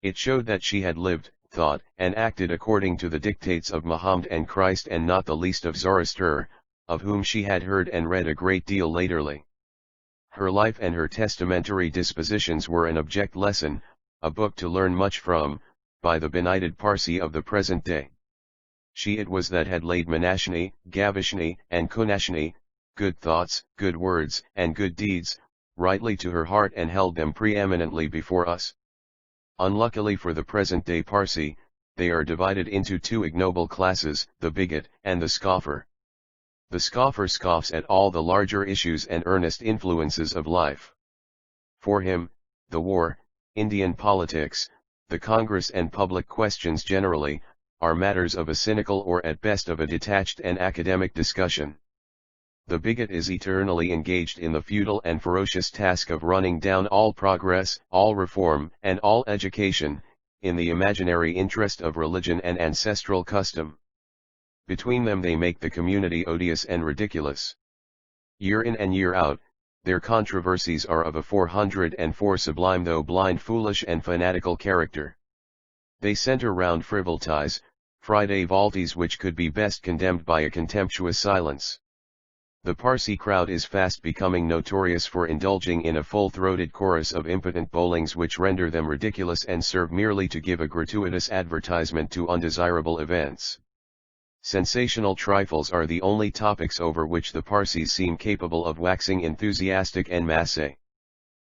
It showed that she had lived, thought, and acted according to the dictates of Muhammad and Christ, and not the least of Zoroaster, of whom she had heard and read a great deal latterly. Her life and her testamentary dispositions were an object lesson, a book to learn much from, by the benighted Parsi of the present day. She it was that had laid Manashni, Gavishni, and Kunashni, good thoughts, good words, and good deeds, rightly to her heart and held them preeminently before us. Unluckily for the present-day Parsi, they are divided into 2 ignoble classes, the bigot and the scoffer. The scoffer scoffs at all the larger issues and earnest influences of life. For him, the war, Indian politics, the Congress and public questions generally, are matters of a cynical or at best of a detached and academic discussion. The bigot is eternally engaged in the futile and ferocious task of running down all progress, all reform, and all education, in the imaginary interest of religion and ancestral custom. Between them they make the community odious and ridiculous. Year in and year out, their controversies are of a 404 sublime though blind, foolish and fanatical character. They center round frivolities, frivolties which could be best condemned by a contemptuous silence. The Parsi crowd is fast becoming notorious for indulging in a full-throated chorus of impotent bowlings which render them ridiculous and serve merely to give a gratuitous advertisement to undesirable events. Sensational trifles are the only topics over which the Parsis seem capable of waxing enthusiastic en masse.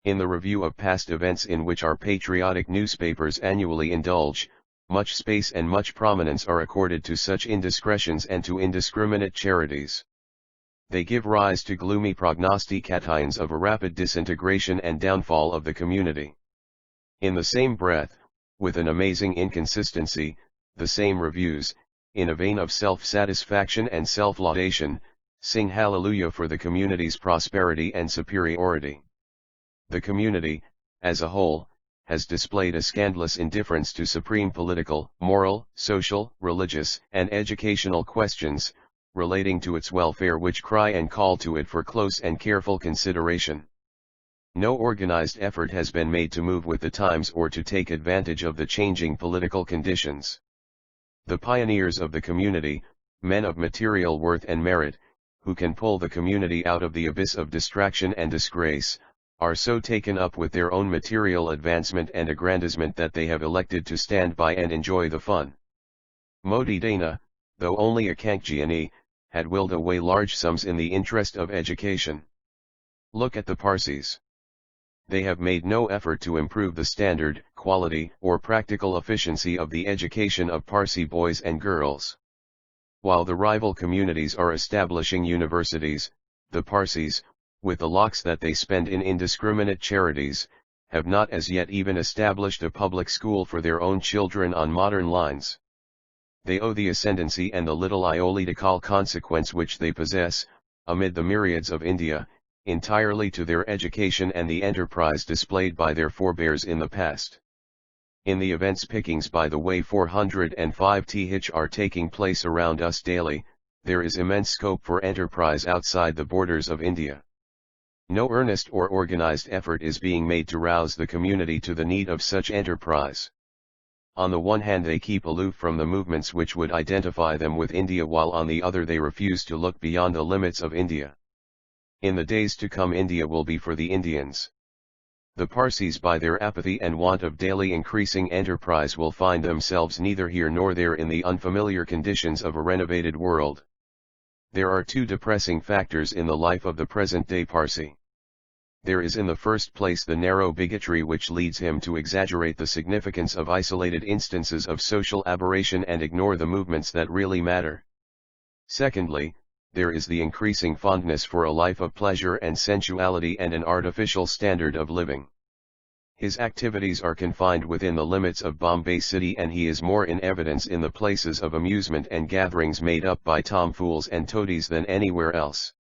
In the review of past events in which our patriotic newspapers annually indulge, much space and much prominence are accorded to such indiscretions and to indiscriminate charities. They give rise to gloomy prognostications of a rapid disintegration and downfall of the community. In the same breath, with an amazing inconsistency, the same reviews, in a vein of self-satisfaction and self-laudation, sing hallelujah for the community's prosperity and superiority. The community, as a whole, has displayed a scandalous indifference to supreme political, moral, social, religious, and educational questions, relating to its welfare which cry and call to it for close and careful consideration. No organized effort has been made to move with the times or to take advantage of the changing political conditions. The pioneers of the community, men of material worth and merit, who can pull the community out of the abyss of distraction and disgrace, are so taken up with their own material advancement and aggrandizement that they have elected to stand by and enjoy the fun. Modi Dana, though only a Kankjiani, had willed away large sums in the interest of education. Look at the Parsis. They have made no effort to improve the standard, quality, or practical efficiency of the education of Parsi boys and girls. While the rival communities are establishing universities, the Parsis, with the lakhs that they spend in indiscriminate charities, have not as yet even established a public school for their own children on modern lines. They owe the ascendancy and the little iolitical consequence which they possess, amid the myriads of India, entirely to their education and the enterprise displayed by their forebears in the past. In the events pickings by the way 405 th are taking place around us daily, there is immense scope for enterprise outside the borders of India. No earnest or organized effort is being made to rouse the community to the need of such enterprise. On the one hand they keep aloof from the movements which would identify them with India, while on the other they refuse to look beyond the limits of India. In the days to come India will be for the Indians. The Parsis, by their apathy and want of daily increasing enterprise, will find themselves neither here nor there in the unfamiliar conditions of a renovated world. There are two depressing factors in the life of the present-day Parsi. There is in the first place the narrow bigotry which leads him to exaggerate the significance of isolated instances of social aberration and ignore the movements that really matter. Secondly, there is the increasing fondness for a life of pleasure and sensuality and an artificial standard of living. His activities are confined within the limits of Bombay City, and he is more in evidence in the places of amusement and gatherings made up by tomfools and toadies than anywhere else.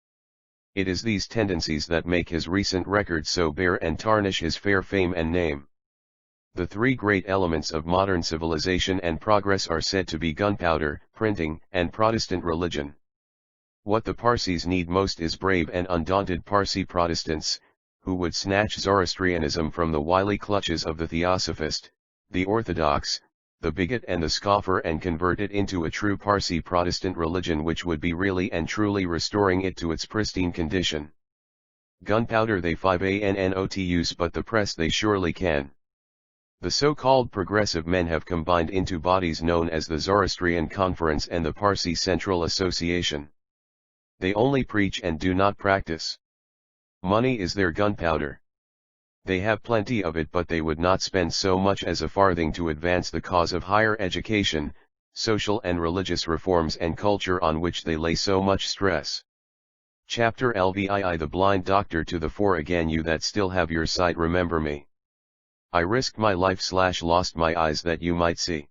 It is these tendencies that make his recent record so bare and tarnish his fair fame and name. The three great elements of modern civilization and progress are said to be gunpowder, printing, and Protestant religion. What the Parsis need most is brave and undaunted Parsi Protestants, who would snatch Zoroastrianism from the wily clutches of the Theosophist, the Orthodox, the bigot and the scoffer, and convert it into a true Parsi Protestant religion which would be really and truly restoring it to its pristine condition. Gunpowder they cannot use, but the press they surely can. The so-called progressive men have combined into bodies known as the Zoroastrian Conference and the Parsi Central Association. They only preach and do not practice. Money is their gunpowder. They have plenty of it, but they would not spend so much as a farthing to advance the cause of higher education, social and religious reforms and culture on which they lay so much stress. Chapter LVII The blind doctor to the fore again, you that still have your sight remember me. I risked my life / lost my eyes that you might see.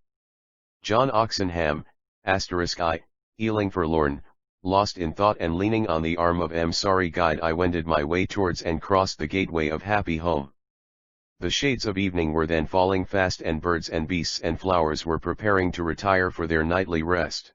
John Oxenham, *I, Ealing forlorn, lost in thought and leaning on the arm of sorry guide, I wended my way towards and crossed the gateway of happy home. The shades of evening were then falling fast, and birds and beasts and flowers were preparing to retire for their nightly rest.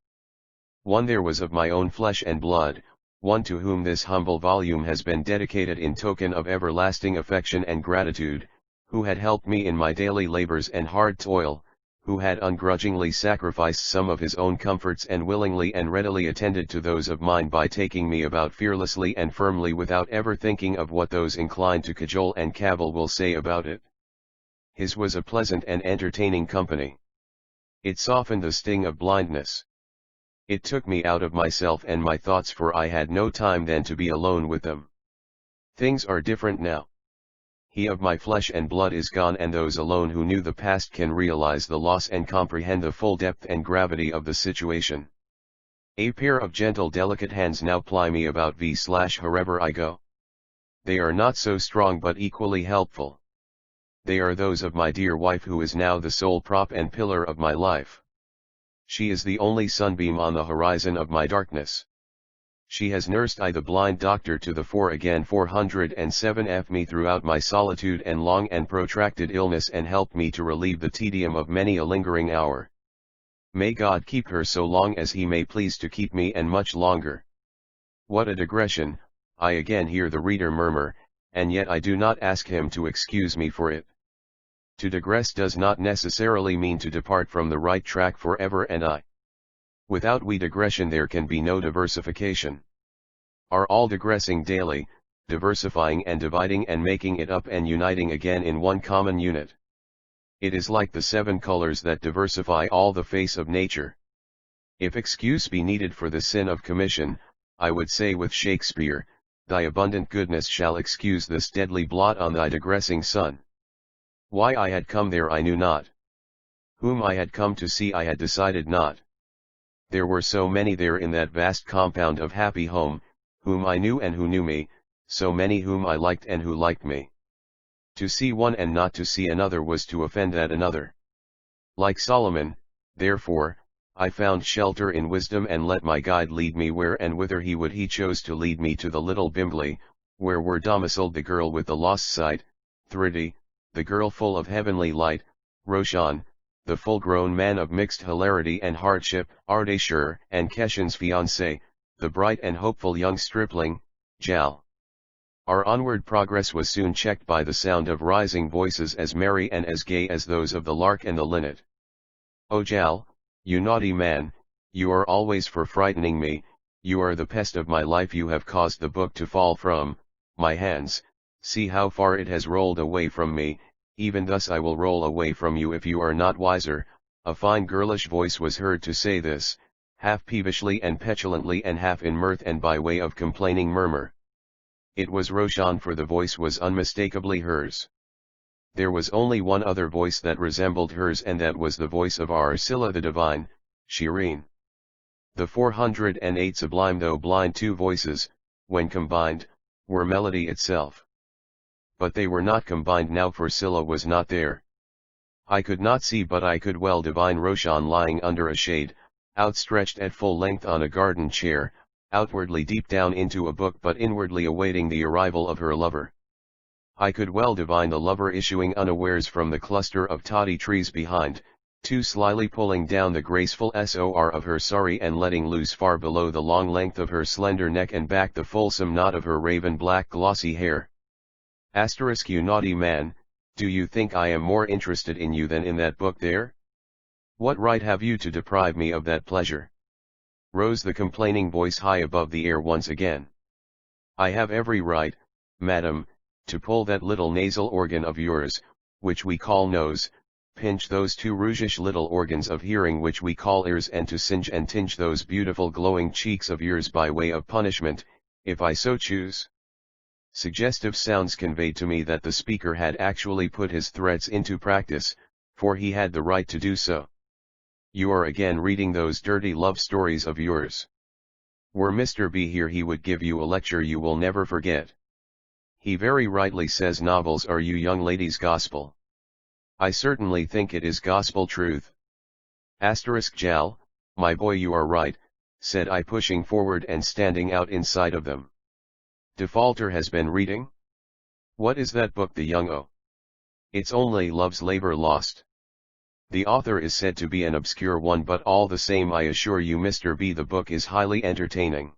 One there was of my own flesh and blood, one to whom this humble volume has been dedicated in token of everlasting affection and gratitude, who had helped me in my daily labors and hard toil, who had ungrudgingly sacrificed some of his own comforts and willingly and readily attended to those of mine by taking me about fearlessly and firmly without ever thinking of what those inclined to cajole and cavil will say about it. His was a pleasant and entertaining company. It softened the sting of blindness. It took me out of myself and my thoughts, for I had no time then to be alone with them. Things are different now. He of my flesh and blood is gone, and those alone who knew the past can realize the loss and comprehend the full depth and gravity of the situation. A pair of gentle delicate hands now ply me about wherever I go. They are not so strong but equally helpful. They are those of my dear wife, who is now the sole prop and pillar of my life. She is the only sunbeam on the horizon of my darkness. She has nursed the blind doctor to the fore again 407 me throughout my solitude and long and protracted illness, and helped me to relieve the tedium of many a lingering hour. May God keep her so long as he may please to keep me, and much longer. What a digression, I again hear the reader murmur, and yet I do not ask him to excuse me for it. To digress does not necessarily mean to depart from the right track forever, and without digression there can be no diversification. Are all digressing daily, diversifying and dividing and making it up and uniting again in one common unit? It is like the 7 colors that diversify all the face of nature. If excuse be needed for the sin of commission, I would say with Shakespeare, thy abundant goodness shall excuse this deadly blot on thy digressing sun. Why I had come there I knew not. Whom I had come to see I had decided not. There were so many there in that vast compound of happy home, whom I knew and who knew me, so many whom I liked and who liked me. To see one and not to see another was to offend that another. Like Solomon, therefore, I found shelter in wisdom, and let my guide lead me where and whither he chose to lead me, to the little Bimbli, where were domiciled the girl with the lost sight, Thridi, the girl full of heavenly light, Roshan, the full-grown man of mixed hilarity and hardship, Ardeshir, and Keshan's fiancé, the bright and hopeful young stripling, Jal. Our onward progress was soon checked by the sound of rising voices as merry and as gay as those of the lark and the linnet. "Oh Jal, you naughty man, you are always for frightening me, you are the pest of my life, you have caused the book to fall from my hands, see how far it has rolled away from me, even thus I will roll away from you if you are not wiser." A fine girlish voice was heard to say this, half peevishly and petulantly and half in mirth and by way of complaining murmur. It was Roshan, for the voice was unmistakably hers. There was only one other voice that resembled hers, and that was the voice of Arsila the divine, Shireen. The 408 sublime though blind two voices, when combined, were melody itself. But they were not combined now, for Scylla was not there. I could not see, but I could well divine Roshan lying under a shade, outstretched at full length on a garden chair, outwardly deep down into a book but inwardly awaiting the arrival of her lover. I could well divine the lover issuing unawares from the cluster of toddy trees behind, too slyly pulling down the graceful sor of her sari and letting loose far below the long length of her slender neck and back the fulsome knot of her raven black glossy hair. Asterisk, you naughty man, do you think I am more interested in you than in that book there? What right have you to deprive me of that pleasure? Rose the complaining voice high above the air once again. I have every right, madam, to pull that little nasal organ of yours, which we call nose, pinch those two rougeish little organs of hearing which we call ears, and to singe and tinge those beautiful glowing cheeks of yours by way of punishment, if I so choose. Suggestive sounds conveyed to me that the speaker had actually put his threats into practice, for he had the right to do so. You are again reading those dirty love stories of yours. Were Mr. B here, he would give you a lecture you will never forget. He very rightly says novels are you young ladies' gospel. I certainly think it is gospel truth. Asterisk Jal, my boy, you are right, said I, pushing forward and standing out in sight of them. Defaulter has been reading? What is that book, the young o? It's only Love's Labor Lost. The author is said to be an obscure one, but all the same I assure you, Mr. B, the book is highly entertaining.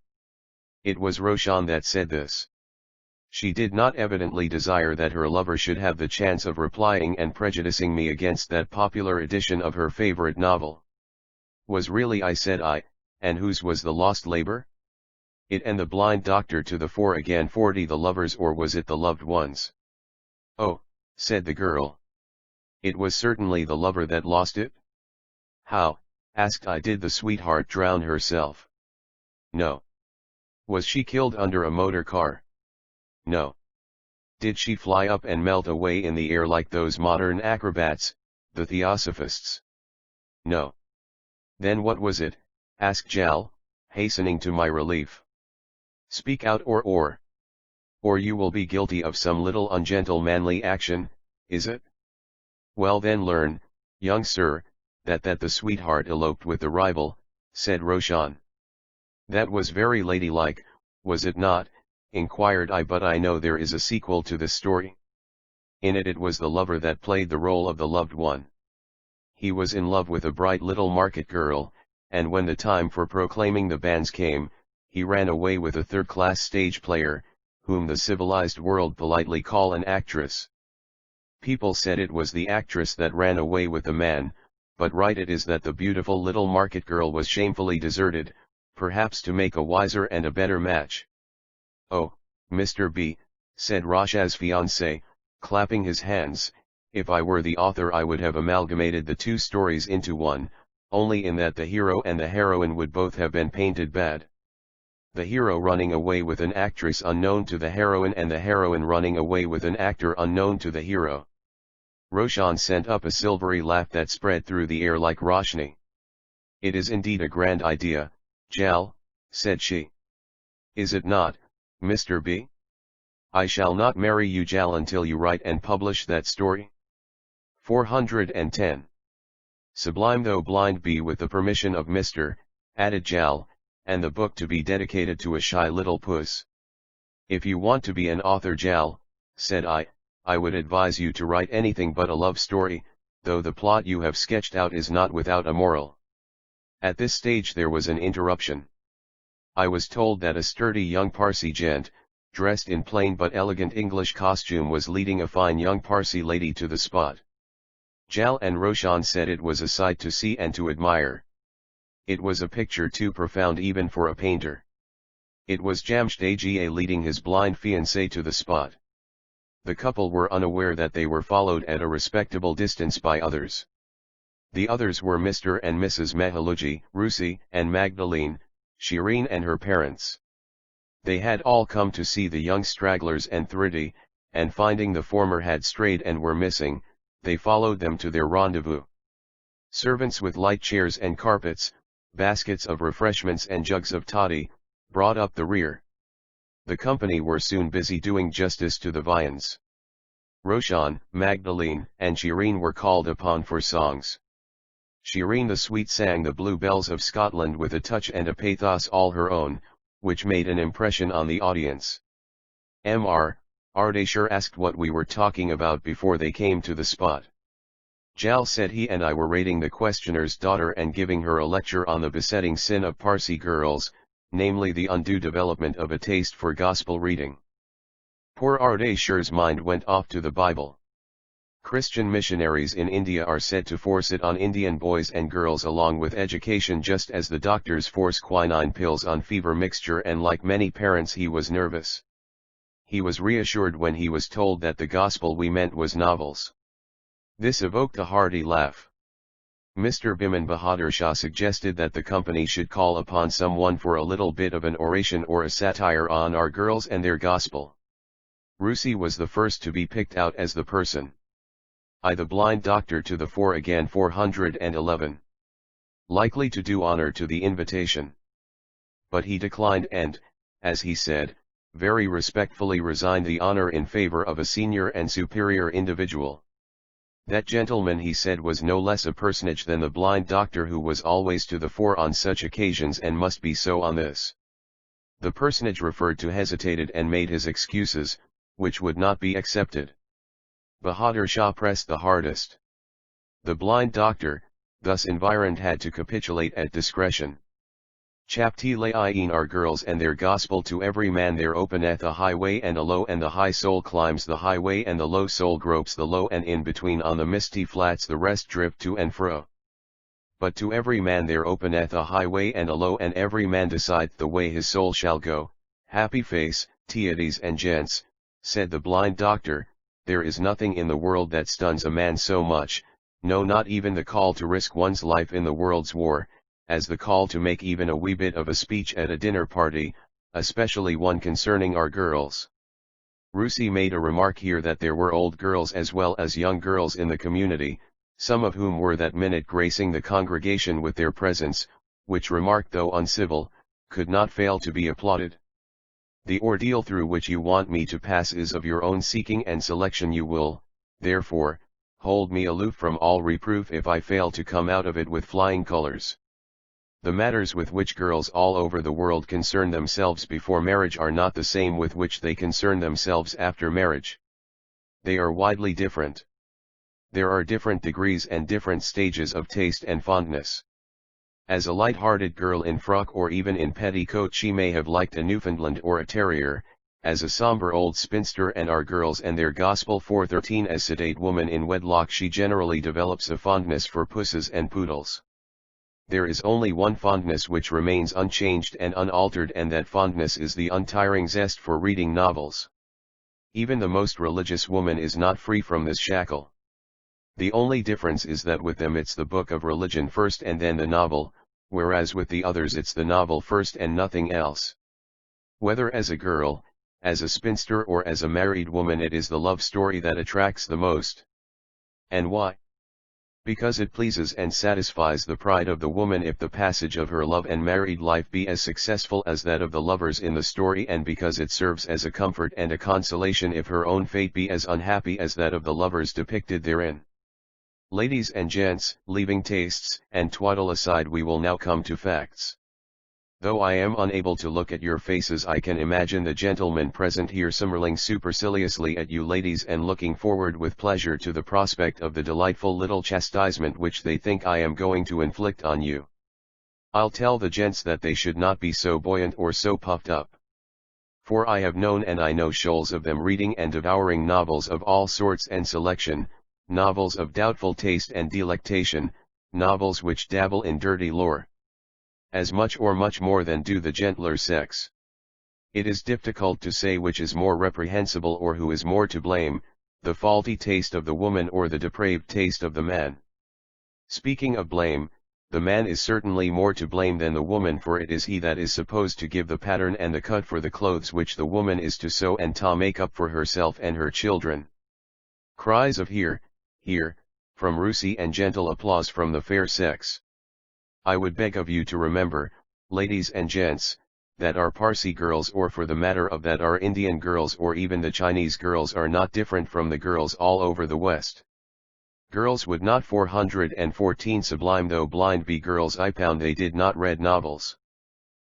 It was Roshan that said this. She did not evidently desire that her lover should have the chance of replying and prejudicing me against that popular edition of her favorite novel. Was really, I said I, and whose was the lost labor? It and the blind doctor to the fore again, 40 the lovers, or was it the loved ones? Oh, said the girl. It was certainly the lover that lost it? How, asked I, did the sweetheart drown herself? No. Was she killed under a motor car? No. Did she fly up and melt away in the air like those modern acrobats, the theosophists? No. Then what was it? Asked Jal, hastening to my relief. Speak out, or you will be guilty of some little ungentlemanly action, is it? Well then learn, young sir, that the sweetheart eloped with the rival, said Roshan. That was very ladylike, was it not? Inquired I, but I know there is a sequel to this story. In it was the lover that played the role of the loved one. He was in love with a bright little market girl, and when the time for proclaiming the banns came, he ran away with a third-class stage player, whom the civilized world politely call an actress. People said it was the actress that ran away with the man, but right it is that the beautiful little market girl was shamefully deserted, perhaps to make a wiser and a better match. Oh, Mr. B, said Rasha's fiancé, clapping his hands, if I were the author I would have amalgamated the two stories into one, only in that the hero and the heroine would both have been painted bad. The hero running away with an actress unknown to the heroine, and the heroine running away with an actor unknown to the hero. Roshan sent up a silvery laugh that spread through the air like Roshni. It is indeed a grand idea, Jal, said she. Is it not, Mr. B? I shall not marry you, Jal, until you write and publish that story. 410. Sublime though blind be, with the permission of Mr., added Jal, and the book to be dedicated to a shy little puss. If you want to be an author, Jal, said I would advise you to write anything but a love story, though the plot you have sketched out is not without a moral. At this stage there was an interruption. I was told that a sturdy young Parsi gent, dressed in plain but elegant English costume, was leading a fine young Parsi lady to the spot. Jal and Roshan said it was a sight to see and to admire. It was a picture too profound even for a painter. It was Jamshed leading his blind fiancée to the spot. The couple were unaware that they were followed at a respectable distance by others. The others were Mr. and Mrs. Mehaluji, Rusi, and Magdalene, Shireen and her parents. They had all come to see the young stragglers and Thridi, and finding the former had strayed and were missing, they followed them to their rendezvous. Servants with light chairs and carpets, baskets of refreshments and jugs of toddy, brought up the rear. The company were soon busy doing justice to the viands. Roshan, Magdalene, and Shireen were called upon for songs. Shireen the sweet sang the Bluebells of Scotland with a touch and a pathos all her own, which made an impression on the audience. Mr. Ardeshir asked what we were talking about before they came to the spot. Jal said he and I were rating the questioner's daughter and giving her a lecture on the besetting sin of Parsi girls, namely the undue development of a taste for gospel reading. Poor Ardeshir's mind went off to the Bible. Christian missionaries in India are said to force it on Indian boys and girls along with education, just as the doctors force quinine pills on fever mixture, and like many parents he was nervous. He was reassured when he was told that the gospel we meant was novels. This evoked a hearty laugh. Mr. Biman Bahadur Shah suggested that the company should call upon someone for a little bit of an oration or a satire on our girls and their gospel. Rusi was the first to be picked out as the person. I, the blind doctor, to the fore again, 411. Likely to do honor to the invitation. But he declined and, as he said, very respectfully resigned the honor in favor of a senior and superior individual. That gentleman, he said, was no less a personage than the blind doctor, who was always to the fore on such occasions and must be so on this. The personage referred to hesitated and made his excuses, which would not be accepted. Bahadur Shah pressed the hardest. The blind doctor, thus environed, had to capitulate at discretion. Chapti layin our girls and their gospel, to every man there openeth a highway and a low, and the high soul climbs the highway and the low soul gropes the low, and in between on the misty flats the rest drift to and fro. But to every man there openeth a highway and a low, and every man decideth the way his soul shall go. Happy face, Teades and gents, said the blind doctor, there is nothing in the world that stuns a man so much, no, not even the call to risk one's life in the world's war, as the call to make even a wee bit of a speech at a dinner party, especially one concerning our girls. Rusi made a remark here that there were old girls as well as young girls in the community, some of whom were that minute gracing the congregation with their presence, which remark, though uncivil, could not fail to be applauded. The ordeal through which you want me to pass is of your own seeking and selection. You will, therefore, hold me aloof from all reproof if I fail to come out of it with flying colors. The matters with which girls all over the world concern themselves before marriage are not the same with which they concern themselves after marriage. They are widely different. There are different degrees and different stages of taste and fondness. As a light-hearted girl in frock or even in petticoat she may have liked a Newfoundland or a terrier, as a somber old spinster and our girls and their gospel 413 as sedate woman in wedlock she generally develops a fondness for pusses and poodles. There is only one fondness which remains unchanged and unaltered, and that fondness is the untiring zest for reading novels. Even the most religious woman is not free from this shackle. The only difference is that with them it's the book of religion first and then the novel, whereas with the others it's the novel first and nothing else. Whether as a girl, as a spinster or as a married woman, it is the love story that attracts the most. And why? Because it pleases and satisfies the pride of the woman if the passage of her love and married life be as successful as that of the lovers in the story, and because it serves as a comfort and a consolation if her own fate be as unhappy as that of the lovers depicted therein. Ladies and gents, leaving tastes and twaddle aside, we will now come to facts. Though I am unable to look at your faces, I can imagine the gentlemen present here smiling superciliously at you ladies and looking forward with pleasure to the prospect of the delightful little chastisement which they think I am going to inflict on you. I'll tell the gents that they should not be so buoyant or so puffed up. For I have known and I know shoals of them reading and devouring novels of all sorts and selection, novels of doubtful taste and delectation, novels which dabble in dirty lore. As much or much more than do the gentler sex. It is difficult to say which is more reprehensible or who is more to blame, the faulty taste of the woman or the depraved taste of the man. Speaking of blame, the man is certainly more to blame than the woman, for it is he that is supposed to give the pattern and the cut for the clothes which the woman is to sew and to make up for herself and her children. Cries of "Hear, hear," from Russie and gentle applause from the fair sex. I would beg of you to remember, ladies and gents, that our Parsi girls, or for the matter of that our Indian girls or even the Chinese girls, are not different from the girls all over the West. Girls would not 414 sublime though blind be girls they did not read novels.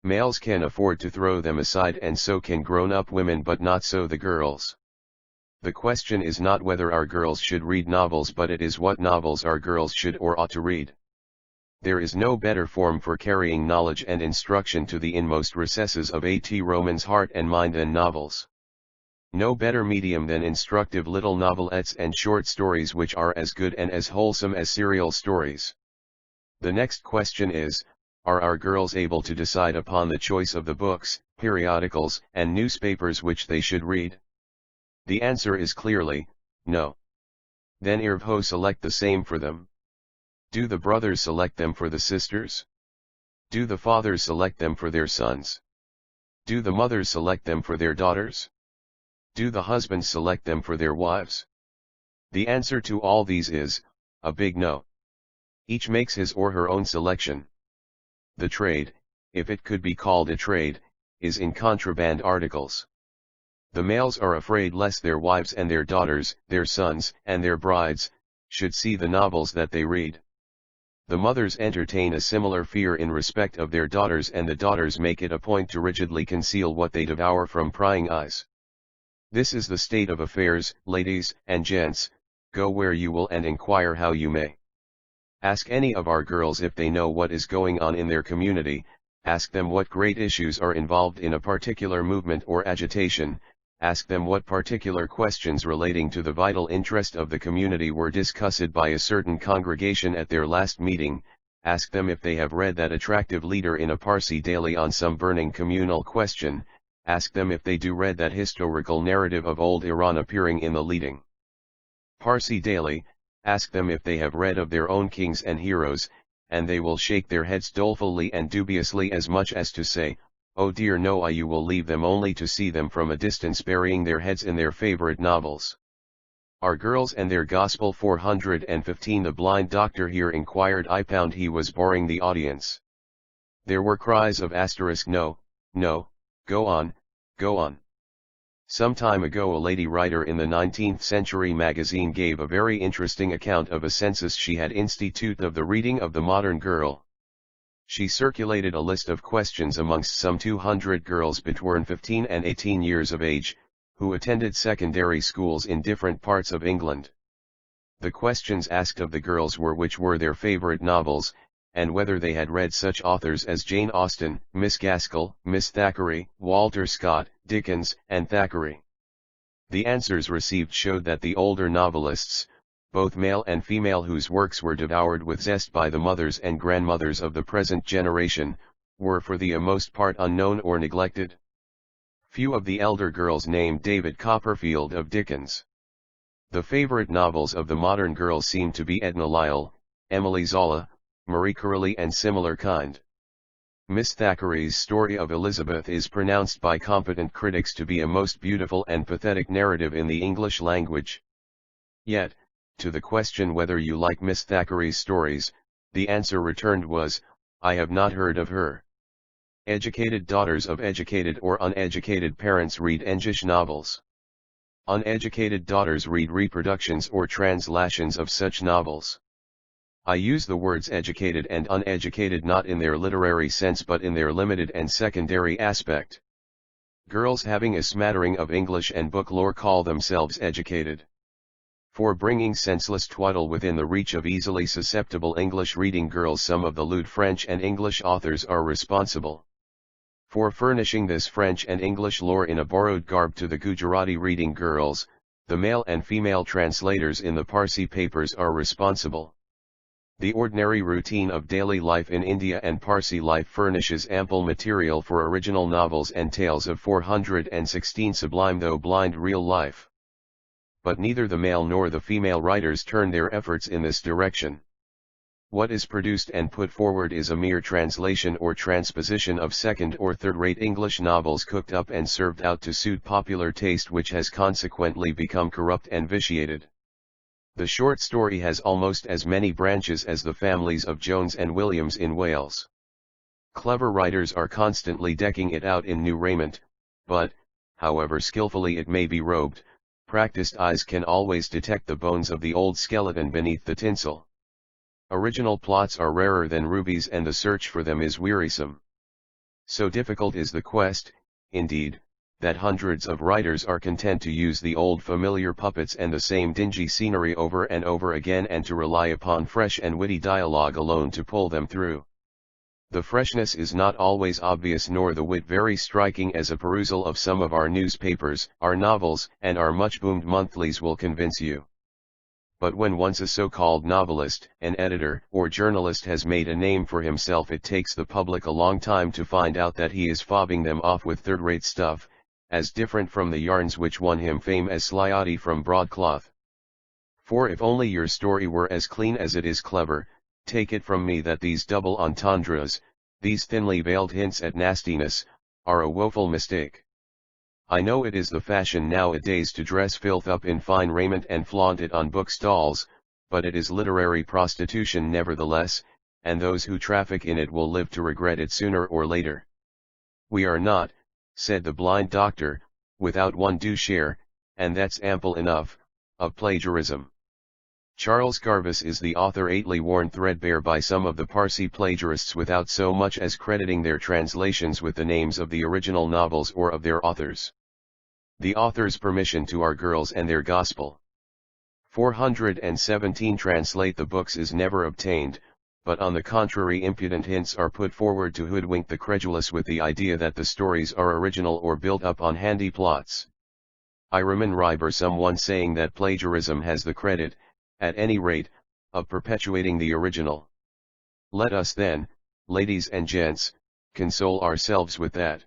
Males can afford to throw them aside, and so can grown-up women, but not so the girls. The question is not whether our girls should read novels, but it is what novels our girls should or ought to read. There is no better form for carrying knowledge and instruction to the inmost recesses of a Roman's heart and mind than novels. No better medium than instructive little novelettes and short stories which are as good and as wholesome as serial stories. The next question is, are our girls able to decide upon the choice of the books, periodicals, and newspapers which they should read? The answer is clearly, no. Then Irvho select the same for them. Do the brothers select them for the sisters? Do the fathers select them for their sons? Do the mothers select them for their daughters? Do the husbands select them for their wives? The answer to all these is, a big no. Each makes his or her own selection. The trade, if it could be called a trade, is in contraband articles. The males are afraid lest their wives and their daughters, their sons, and their brides, should see the novels that they read. The mothers entertain a similar fear in respect of their daughters, and the daughters make it a point to rigidly conceal what they devour from prying eyes. This is the state of affairs, ladies and gents, go where you will and inquire how you may. Ask any of our girls if they know what is going on in their community, ask them what great issues are involved in a particular movement or agitation, ask them what particular questions relating to the vital interest of the community were discussed by a certain congregation at their last meeting, ask them if they have read that attractive leader in a Parsi daily on some burning communal question, ask them if they do read that historical narrative of old Iran appearing in the leading Parsi daily, ask them if they have read of their own kings and heroes, and they will shake their heads dolefully and dubiously, as much as to say, "Oh dear no, you will leave them only to see them from a distance burying their heads in their favorite novels." Our girls and their gospel 415. The blind doctor here inquired. I found he was boring the audience. There were cries of "no, no, go on, go on." Some time ago a lady writer in the 19th Century magazine gave a very interesting account of a census she had instituted of the reading of the modern girl. She circulated a list of questions amongst some 200 girls between 15 and 18 years of age, who attended secondary schools in different parts of England. The questions asked of the girls were which were their favorite novels, and whether they had read such authors as Jane Austen, Miss Gaskell, Miss Thackeray, Walter Scott, Dickens, and Thackeray. The answers received showed that the older novelists, both male and female, whose works were devoured with zest by the mothers and grandmothers of the present generation, were for the most part unknown or neglected. Few of the elder girls named David Copperfield of Dickens. The favorite novels of the modern girls seem to be Edna Lyle, Emily Zola, Marie Corelli, and similar kind. Miss Thackeray's story of Elizabeth is pronounced by competent critics to be a most beautiful and pathetic narrative in the English language. Yet, to the question whether you like Miss Thackeray's stories, the answer returned was, "I have not heard of her." Educated daughters of educated or uneducated parents read English novels. Uneducated daughters read reproductions or translations of such novels. I use the words educated and uneducated not in their literary sense but in their limited and secondary aspect. Girls having a smattering of English and book lore call themselves educated. For bringing senseless twaddle within the reach of easily susceptible English-reading girls, some of the lewd French and English authors are responsible. For furnishing this French and English lore in a borrowed garb to the Gujarati-reading girls, the male and female translators in the Parsi papers are responsible. The ordinary routine of daily life in India and Parsi life furnishes ample material for original novels and tales of 416 sublime though blind real life. But neither the male nor the female writers turn their efforts in this direction. What is produced and put forward is a mere translation or transposition of second or third-rate English novels cooked up and served out to suit popular taste, which has consequently become corrupt and vitiated. The short story has almost as many branches as the families of Jones and Williams in Wales. Clever writers are constantly decking it out in new raiment, but, however skillfully it may be robed, practiced eyes can always detect the bones of the old skeleton beneath the tinsel. Original plots are rarer than rubies and the search for them is wearisome. So difficult is the quest, indeed, that hundreds of writers are content to use the old familiar puppets and the same dingy scenery over and over again and to rely upon fresh and witty dialogue alone to pull them through. The freshness is not always obvious nor the wit very striking, as a perusal of some of our newspapers, our novels, and our much-boomed monthlies will convince you. But when once a so-called novelist, an editor, or journalist has made a name for himself, it takes the public a long time to find out that he is fobbing them off with third-rate stuff, as different from the yarns which won him fame as slyotty from broadcloth. For if only your story were as clean as it is clever, take it from me that these double entendres, these thinly veiled hints at nastiness, are a woeful mistake. I know it is the fashion nowadays to dress filth up in fine raiment and flaunt it on book stalls, but it is literary prostitution nevertheless, and those who traffic in it will live to regret it sooner or later. We are not, said the blind doctor, without one due share, and that's ample enough, of plagiarism. Charles Garvis is the author ately worn threadbare by some of the Parsi plagiarists without so much as crediting their translations with the names of the original novels or of their authors. The author's permission to our girls and their gospel. 417 translate the books is never obtained, but on the contrary impudent hints are put forward to hoodwink the credulous with the idea that the stories are original or built up on handy plots. I remember someone saying that plagiarism has the credit, at any rate, of perpetuating the original. Let us then, ladies and gents, console ourselves with that.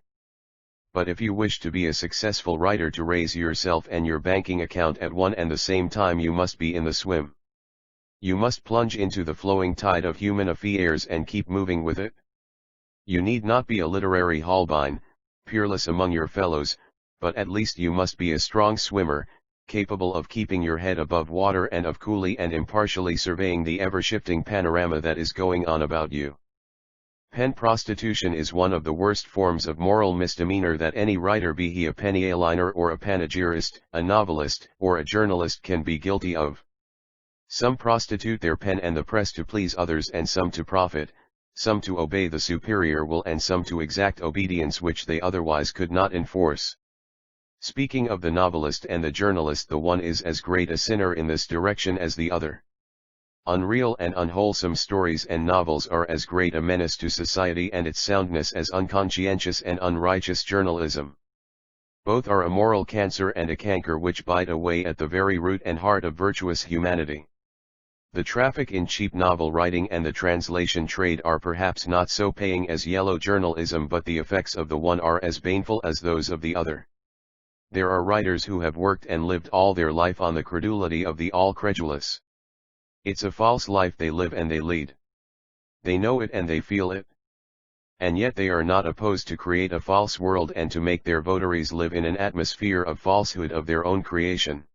But if you wish to be a successful writer, to raise yourself and your banking account at one and the same time, you must be in the swim. You must plunge into the flowing tide of human affairs and keep moving with it. You need not be a literary Holbein, peerless among your fellows, but at least you must be a strong swimmer, capable of keeping your head above water and of coolly and impartially surveying the ever-shifting panorama that is going on about you. Pen prostitution is one of the worst forms of moral misdemeanor that any writer, be he a penny a-liner or a panegyrist, a novelist, or a journalist, can be guilty of. Some prostitute their pen and the press to please others, and some to profit, some to obey the superior will, and some to exact obedience which they otherwise could not enforce. Speaking of the novelist and the journalist, the one is as great a sinner in this direction as the other. Unreal and unwholesome stories and novels are as great a menace to society and its soundness as unconscientious and unrighteous journalism. Both are a moral cancer and a canker which bite away at the very root and heart of virtuous humanity. The traffic in cheap novel writing and the translation trade are perhaps not so paying as yellow journalism, but the effects of the one are as baneful as those of the other. There are writers who have worked and lived all their life on the credulity of the all-credulous. It's a false life they live and they lead. They know it and they feel it. And yet they are not opposed to create a false world and to make their votaries live in an atmosphere of falsehood of their own creation.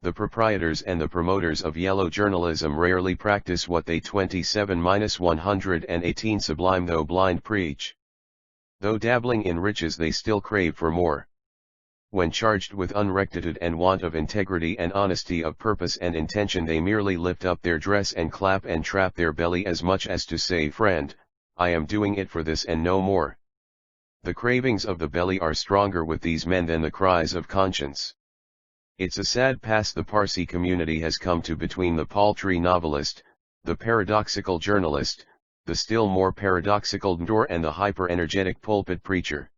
The proprietors and the promoters of yellow journalism rarely practice what they 27-118 sublime though blind preach. Though dabbling in riches, they still crave for more. When charged with unrectitude and want of integrity and honesty of purpose and intention, they merely lift up their dress and clap and trap their belly, as much as to say, "Friend, I am doing it for this and no more." The cravings of the belly are stronger with these men than the cries of conscience. It's a sad pass the Parsi community has come to between the paltry novelist, the paradoxical journalist, the still more paradoxical Ndor, and the hyper-energetic pulpit preacher.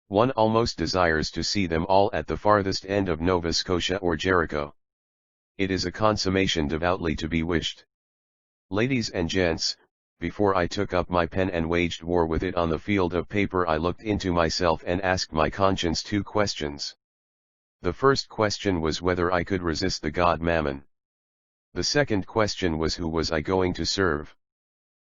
One almost desires to see them all at the farthest end of Nova Scotia or Jericho. It is a consummation devoutly to be wished. Ladies and gents, before I took up my pen and waged war with it on the field of paper, I looked into myself and asked my conscience 2 questions. The first question was whether I could resist the god Mammon. The second question was who was I going to serve.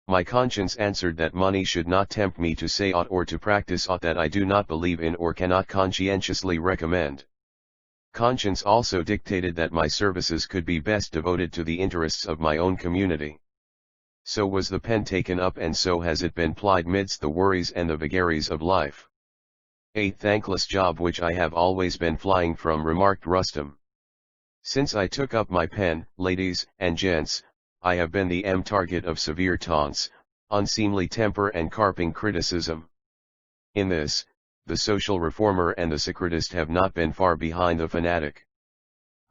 My conscience answered that money should not tempt me to say aught or to practice aught that I do not believe in or cannot conscientiously recommend. Conscience also dictated that my services could be best devoted to the interests of my own community. So was the pen taken up, and so has it been plied midst the worries and the vagaries of life. "A thankless job which I have always been flying from," remarked Rustum. "Since I took up my pen, ladies and gents, I have been the target of severe taunts, unseemly temper and carping criticism. In this, the social reformer and the secretist have not been far behind the fanatic.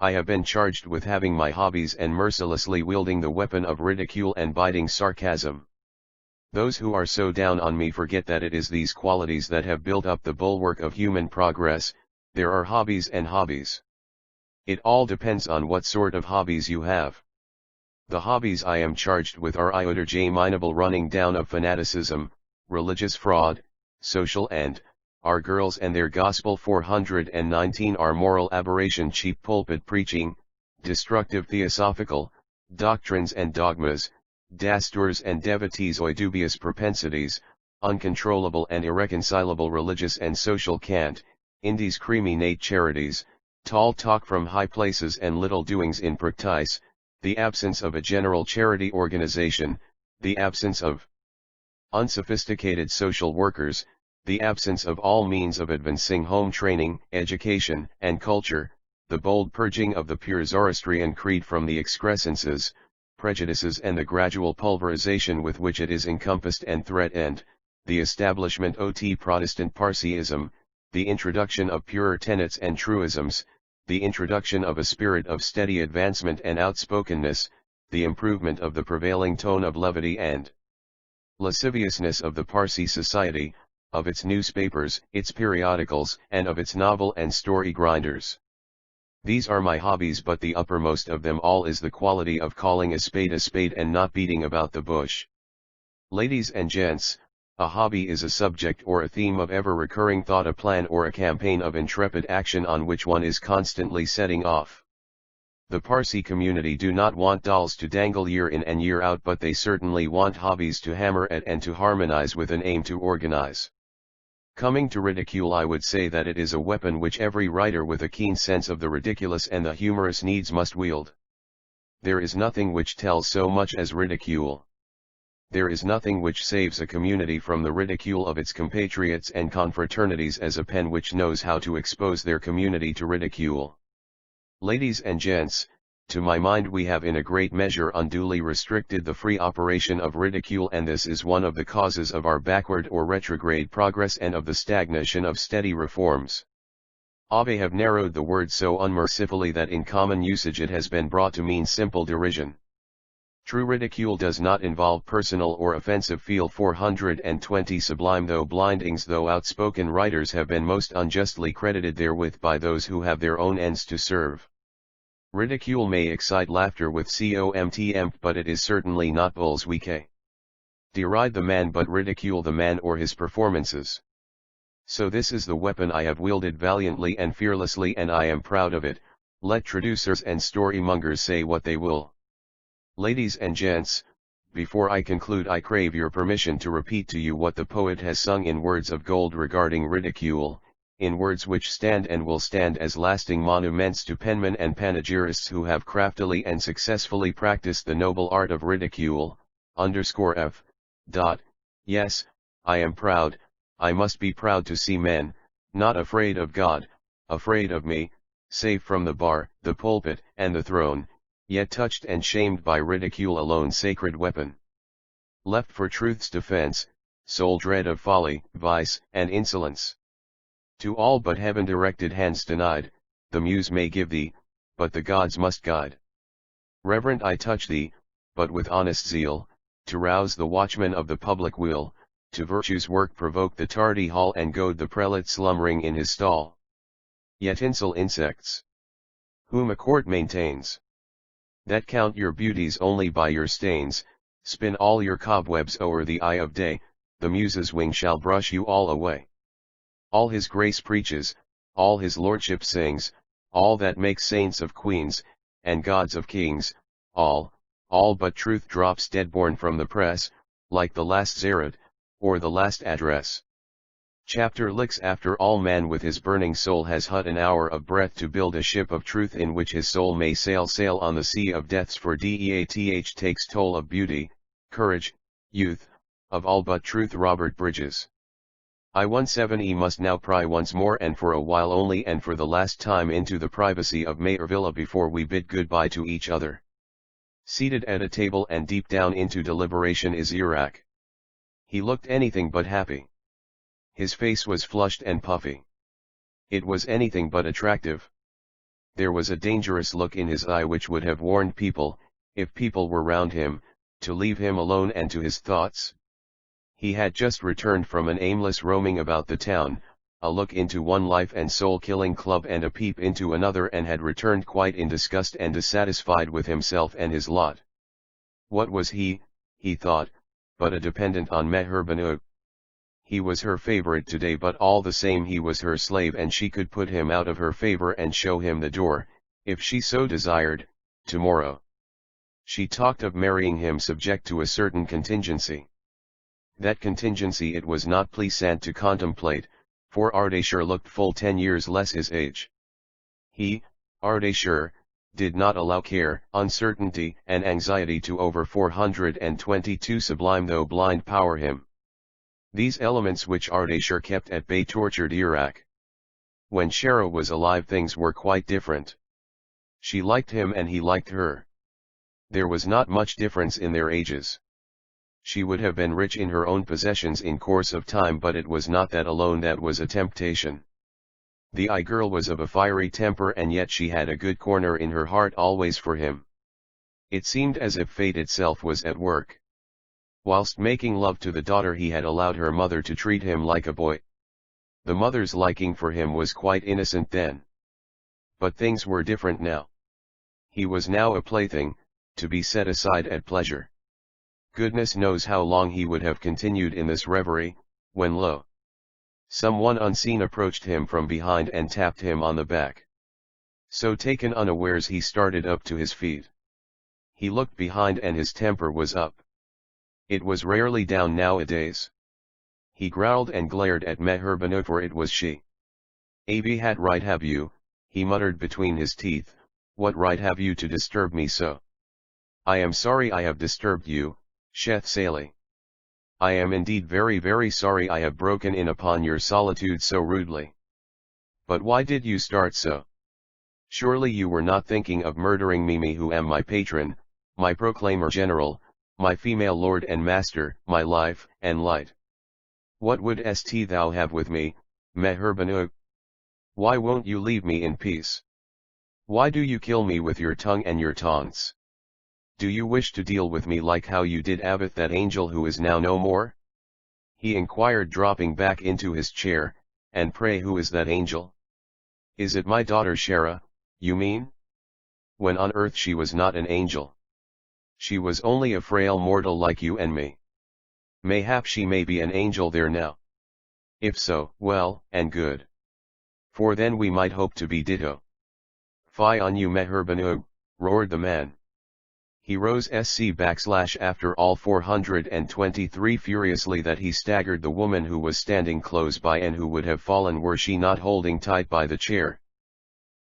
I have been charged with having my hobbies and mercilessly wielding the weapon of ridicule and biting sarcasm. Those who are so down on me forget that it is these qualities that have built up the bulwark of human progress. There are hobbies and hobbies. It all depends on what sort of hobbies you have. The hobbies I am charged with are iodorjaminable running down of fanaticism, religious fraud, social and, our girls and their gospel 419 are moral aberration, cheap pulpit preaching, destructive theosophical, doctrines and dogmas, dasturs and devotees oi dubious propensities, uncontrollable and irreconcilable religious and social cant, indiscriminate charities, tall talk from high places and little doings in practice, the absence of a general charity organization, the absence of unsophisticated social workers, the absence of all means of advancing home training, education, and culture, the bold purging of the pure Zoroastrian creed from the excrescences, prejudices and the gradual pulverization with which it is encompassed and threatened, the establishment ot Protestant Parsiism, the introduction of purer tenets and truisms, the introduction of a spirit of steady advancement and outspokenness, the improvement of the prevailing tone of levity and lasciviousness of the Parsi society, of its newspapers, its periodicals, and of its novel and story grinders. These are my hobbies, but the uppermost of them all is the quality of calling a spade and not beating about the bush. Ladies and gents, a hobby is a subject or a theme of ever-recurring thought, a plan or a campaign of intrepid action on which one is constantly setting off. The Parsi community do not want dolls to dangle year in and year out, but they certainly want hobbies to hammer at and to harmonize with an aim to organize. Coming to ridicule, I would say that it is a weapon which every writer with a keen sense of the ridiculous and the humorous needs must wield. There is nothing which tells so much as ridicule. There is nothing which saves a community from the ridicule of its compatriots and confraternities as a pen which knows how to expose their community to ridicule. Ladies and gents, to my mind we have in a great measure unduly restricted the free operation of ridicule, and this is one of the causes of our backward or retrograde progress and of the stagnation of steady reforms. They have narrowed the word so unmercifully that in common usage it has been brought to mean simple derision. True ridicule does not involve personal or offensive feel. 420 Sublime, though blindings, though outspoken writers have been most unjustly credited therewith by those who have their own ends to serve. Ridicule may excite laughter with comtm, but it is certainly not bulls we deride the man but ridicule the man or his performances. So this is the weapon I have wielded valiantly and fearlessly, and I am proud of it, let traducers and storymongers say what they will. Ladies and gents, before I conclude I crave your permission to repeat to you what the poet has sung in words of gold regarding ridicule, in words which stand and will stand as lasting monuments to penmen and panegyrists who have craftily and successfully practiced the noble art of ridicule. F. Yes, I am proud, I must be proud to see men, not afraid of God, afraid of me, safe from the bar, the pulpit, and the throne, yet touched and shamed by ridicule alone sacred weapon. Left for truth's defense, sole dread of folly, vice, and insolence. To all but heaven-directed hands denied, the muse may give thee, but the gods must guide. Reverent I touch thee, but with honest zeal, to rouse the watchmen of the public will, to virtue's work provoke the tardy hall and goad the prelate slumbering in his stall. Yet insel insects, whom a court maintains, that count your beauties only by your stains, spin all your cobwebs o'er the eye of day, the muse's wing shall brush you all away. All his grace preaches, all his lordship sings, all that makes saints of queens, and gods of kings, all but truth drops dead-born from the press, like the last Zarad, or the last address. Chapter licks after all man with his burning soul has had an hour of breath to build a ship of truth in which his soul may sail on the sea of deaths for death takes toll of beauty, courage, youth, of all but truth. Robert Bridges. I-17 must now pry once more and for a while only and for the last time into the privacy of Mayor Villa before we bid goodbye to each other. Seated at a table and deep down into deliberation is Iraq. He looked anything but happy. His face was flushed and puffy. It was anything but attractive. There was a dangerous look in his eye which would have warned people, if people were round him, to leave him alone and to his thoughts. He had just returned from an aimless roaming about the town, a look into one life and soul-killing club and a peep into another, and had returned quite in disgust and dissatisfied with himself and his lot. What was he thought, but a dependent on Meher Banu? He was her favorite today, but all the same he was her slave, and she could put him out of her favor and show him the door, if she so desired, tomorrow. She talked of marrying him subject to a certain contingency. That contingency it was not pleasant to contemplate, for Ardashir looked full 10 years less his age. He, Ardashir, did not allow care, uncertainty, and anxiety to over 422 sublime though blind power him. These elements which Ardashir kept at bay tortured Iraq. When Shara was alive things were quite different. She liked him and he liked her. There was not much difference in their ages. She would have been rich in her own possessions in course of time, but it was not that alone that was a temptation. The girl was of a fiery temper, and yet she had a good corner in her heart always for him. It seemed as if fate itself was at work. Whilst making love to the daughter he had allowed her mother to treat him like a boy. The mother's liking for him was quite innocent then. But things were different now. He was now a plaything, to be set aside at pleasure. Goodness knows how long he would have continued in this reverie, when lo! Someone unseen approached him from behind and tapped him on the back. So taken unawares he started up to his feet. He looked behind and his temper was up. It was rarely down nowadays. He growled and glared at Meher Banu, for it was she. "Abi had right have you," he muttered between his teeth, "what right have you to disturb me so? I am sorry I have disturbed you, Sheth Saleh. I am indeed very very sorry I have broken in upon your solitude so rudely. But why did you start so? Surely you were not thinking of murdering me who am my patron, my proclaimer general, my female lord and master, my life and light. What wouldst thou have with me, Meher Banu? Why won't you leave me in peace? Why do you kill me with your tongue and your taunts? Do you wish to deal with me like how you did Abath, that angel who is now no more?" he inquired, dropping back into his chair. "And pray who is that angel? Is it my daughter Shara, you mean? When on earth she was not an angel. She was only a frail mortal like you and me. Mayhap she may be an angel there now. If so, well and good. For then we might hope to be ditto." "Fie on you, Meher Banu," roared the man. He rose after all 423 furiously that he staggered the woman who was standing close by and who would have fallen were she not holding tight by the chair.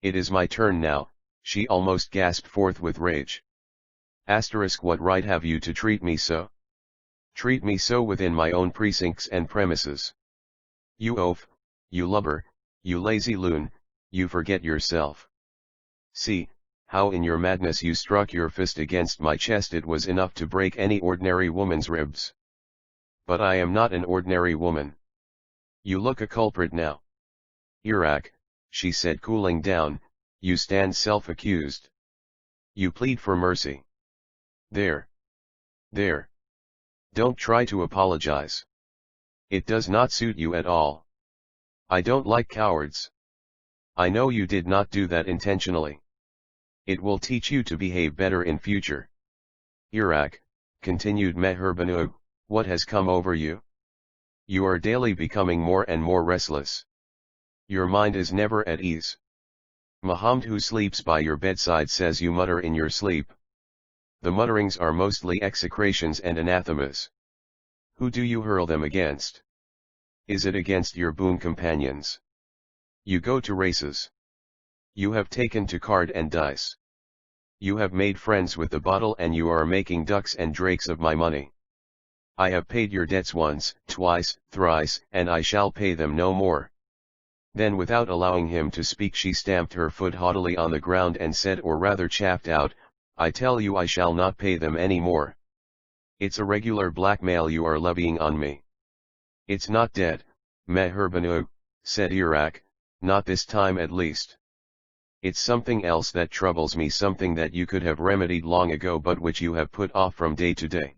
"It is my turn now," she almost gasped forth with rage. "What right have you to treat me so? Treat me so within my own precincts and premises? You oaf, you lubber, you lazy loon, you forget yourself. See, how in your madness you struck your fist against my chest. It was enough to break any ordinary woman's ribs. But I am not an ordinary woman. You look a culprit now. Iraq, she said, cooling down, you stand self-accused. You plead for mercy. There. There. Don't try to apologize. It does not suit you at all. I don't like cowards. I know you did not do that intentionally. It will teach you to behave better in future. Iraq, continued Meherbanu, what has come over you? You are daily becoming more and more restless. Your mind is never at ease. Muhammad, who sleeps by your bedside, says you mutter in your sleep. The mutterings are mostly execrations and anathemas. Who do you hurl them against? Is it against your boon companions? You go to races. You have taken to card and dice. You have made friends with the bottle, and you are making ducks and drakes of my money. I have paid your debts once, twice, thrice, and I shall pay them no more. Then, without allowing him to speak, she stamped her foot haughtily on the ground and said, or rather chaffed out, I tell you I shall not pay them any more. It's a regular blackmail you are levying on me. It's not dead, Meherbanu, said Iraq, not this time at least. It's something else that troubles me, something that you could have remedied long ago but which you have put off from day to day.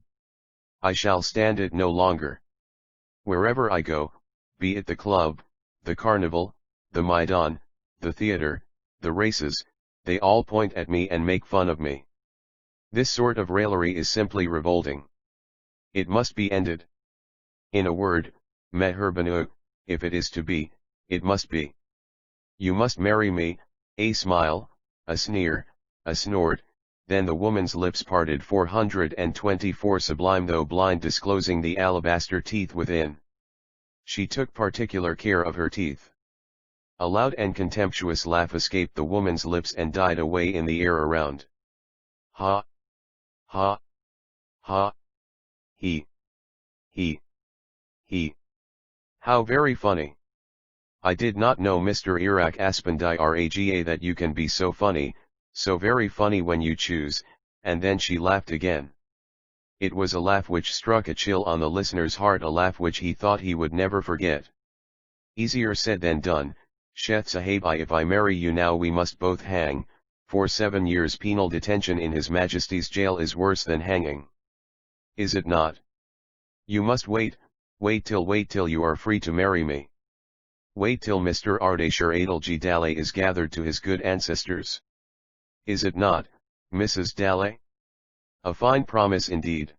I shall stand it no longer. Wherever I go, be it the club, the carnival, the Maidan, the theater, the races, they all point at me and make fun of me. This sort of raillery is simply revolting. It must be ended. In a word, Meherbanu, if it is to be, it must be. You must marry me. A smile, a sneer, a snort, then the woman's lips parted. 424 Sublime, though blind, disclosing the alabaster teeth within. She took particular care of her teeth. A loud and contemptuous laugh escaped the woman's lips and died away in the air around. Ha! Ha! Ha! He! How very funny! I did not know, Mr. Iraq Aspendiraga, that you can be so funny, so very funny when you choose. And then she laughed again. It was a laugh which struck a chill on the listener's heart, a laugh which he thought he would never forget. Easier said than done, Sheth Sahib, if I marry you now we must both hang, for 7 years penal detention in His Majesty's jail is worse than hanging. Is it not? You must wait till you are free to marry me. Wait till Mr. Ardeshir Adalji Dale is gathered to his good ancestors. Is it not, Mrs. Dale? A fine promise indeed.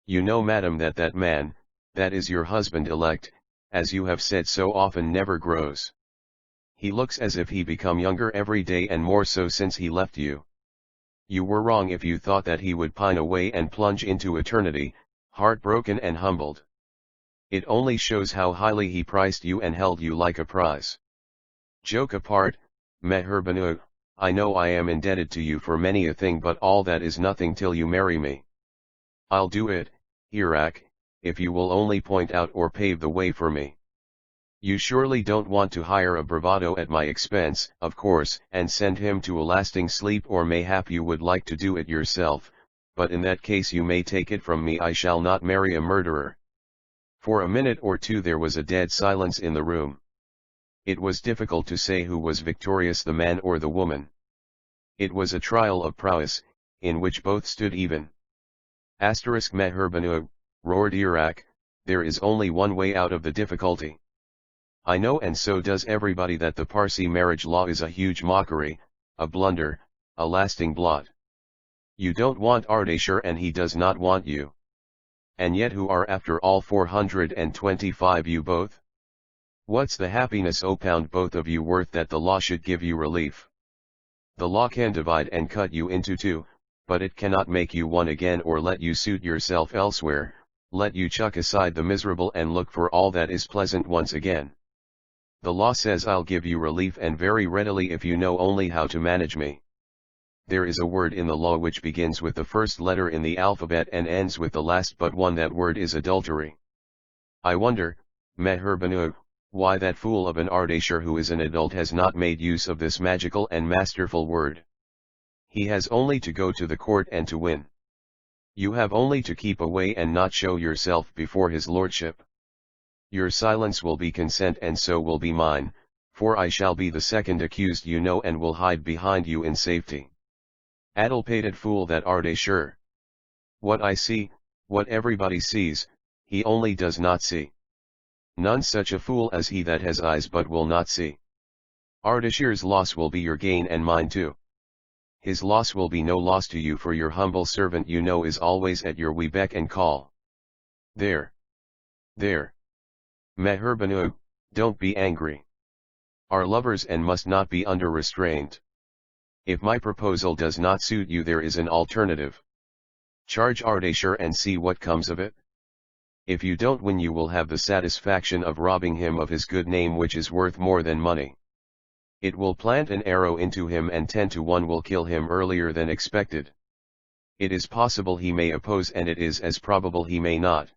You know, madam, that man, that is your husband-elect, as you have said so often, never grows. He looks as if he become younger every day, and more so since he left you. You were wrong if you thought that he would pine away and plunge into eternity, heartbroken and humbled. It only shows how highly he priced you and held you like a prize. Joke apart, Meherbanu, I know I am indebted to you for many a thing, but all that is nothing till you marry me. I'll do it, Iraq, if you will only point out or pave the way for me. You surely don't want to hire a bravado at my expense, of course, and send him to a lasting sleep, or mayhap you would like to do it yourself, but in that case you may take it from me, I shall not marry a murderer. For a minute or two there was a dead silence in the room. It was difficult to say who was victorious, the man or the woman. It was a trial of prowess, in which both stood even. Meherbanu, roared Iraq, there is only one way out of the difficulty. I know, and so does everybody, that the Parsi marriage law is a huge mockery, a blunder, a lasting blot. You don't want Ardeshir and he does not want you. And yet who are after all 425 you both? What's the happiness, O pound, both of you worth, that the law should give you relief? The law can divide and cut you into two, but it cannot make you one again or let you suit yourself elsewhere, let you chuck aside the miserable and look for all that is pleasant once again. The law says I'll give you relief, and very readily, if you know only how to manage me. There is a word in the law which begins with the first letter in the alphabet and ends with the last but one. That word is adultery. I wonder, Meherbanu, Why, that fool of an Ardashir who is an adult has not made use of this magical and masterful word. He has only to go to the court and to win. You have only to keep away and not show yourself before his lordship. Your silence will be consent, and so will be mine, for I shall be the second accused, you know, and will hide behind you in safety. Addle-pated fool, that Ardashir. What I see, what everybody sees, he only does not see. None such a fool as he that has eyes but will not see. Ardashir's loss will be your gain and mine too. His loss will be no loss to you, for your humble servant, you know, is always at your wee beck and call. There. There. Meherbanu, don't be angry. Are lovers and must not be under restraint. If my proposal does not suit you, there is an alternative. Charge Ardashir and see what comes of it. If you don't win, you will have the satisfaction of robbing him of his good name, which is worth more than money. It will plant an arrow into him, and 10 to 1 will kill him earlier than expected. It is possible he may oppose, and it is as probable he may not.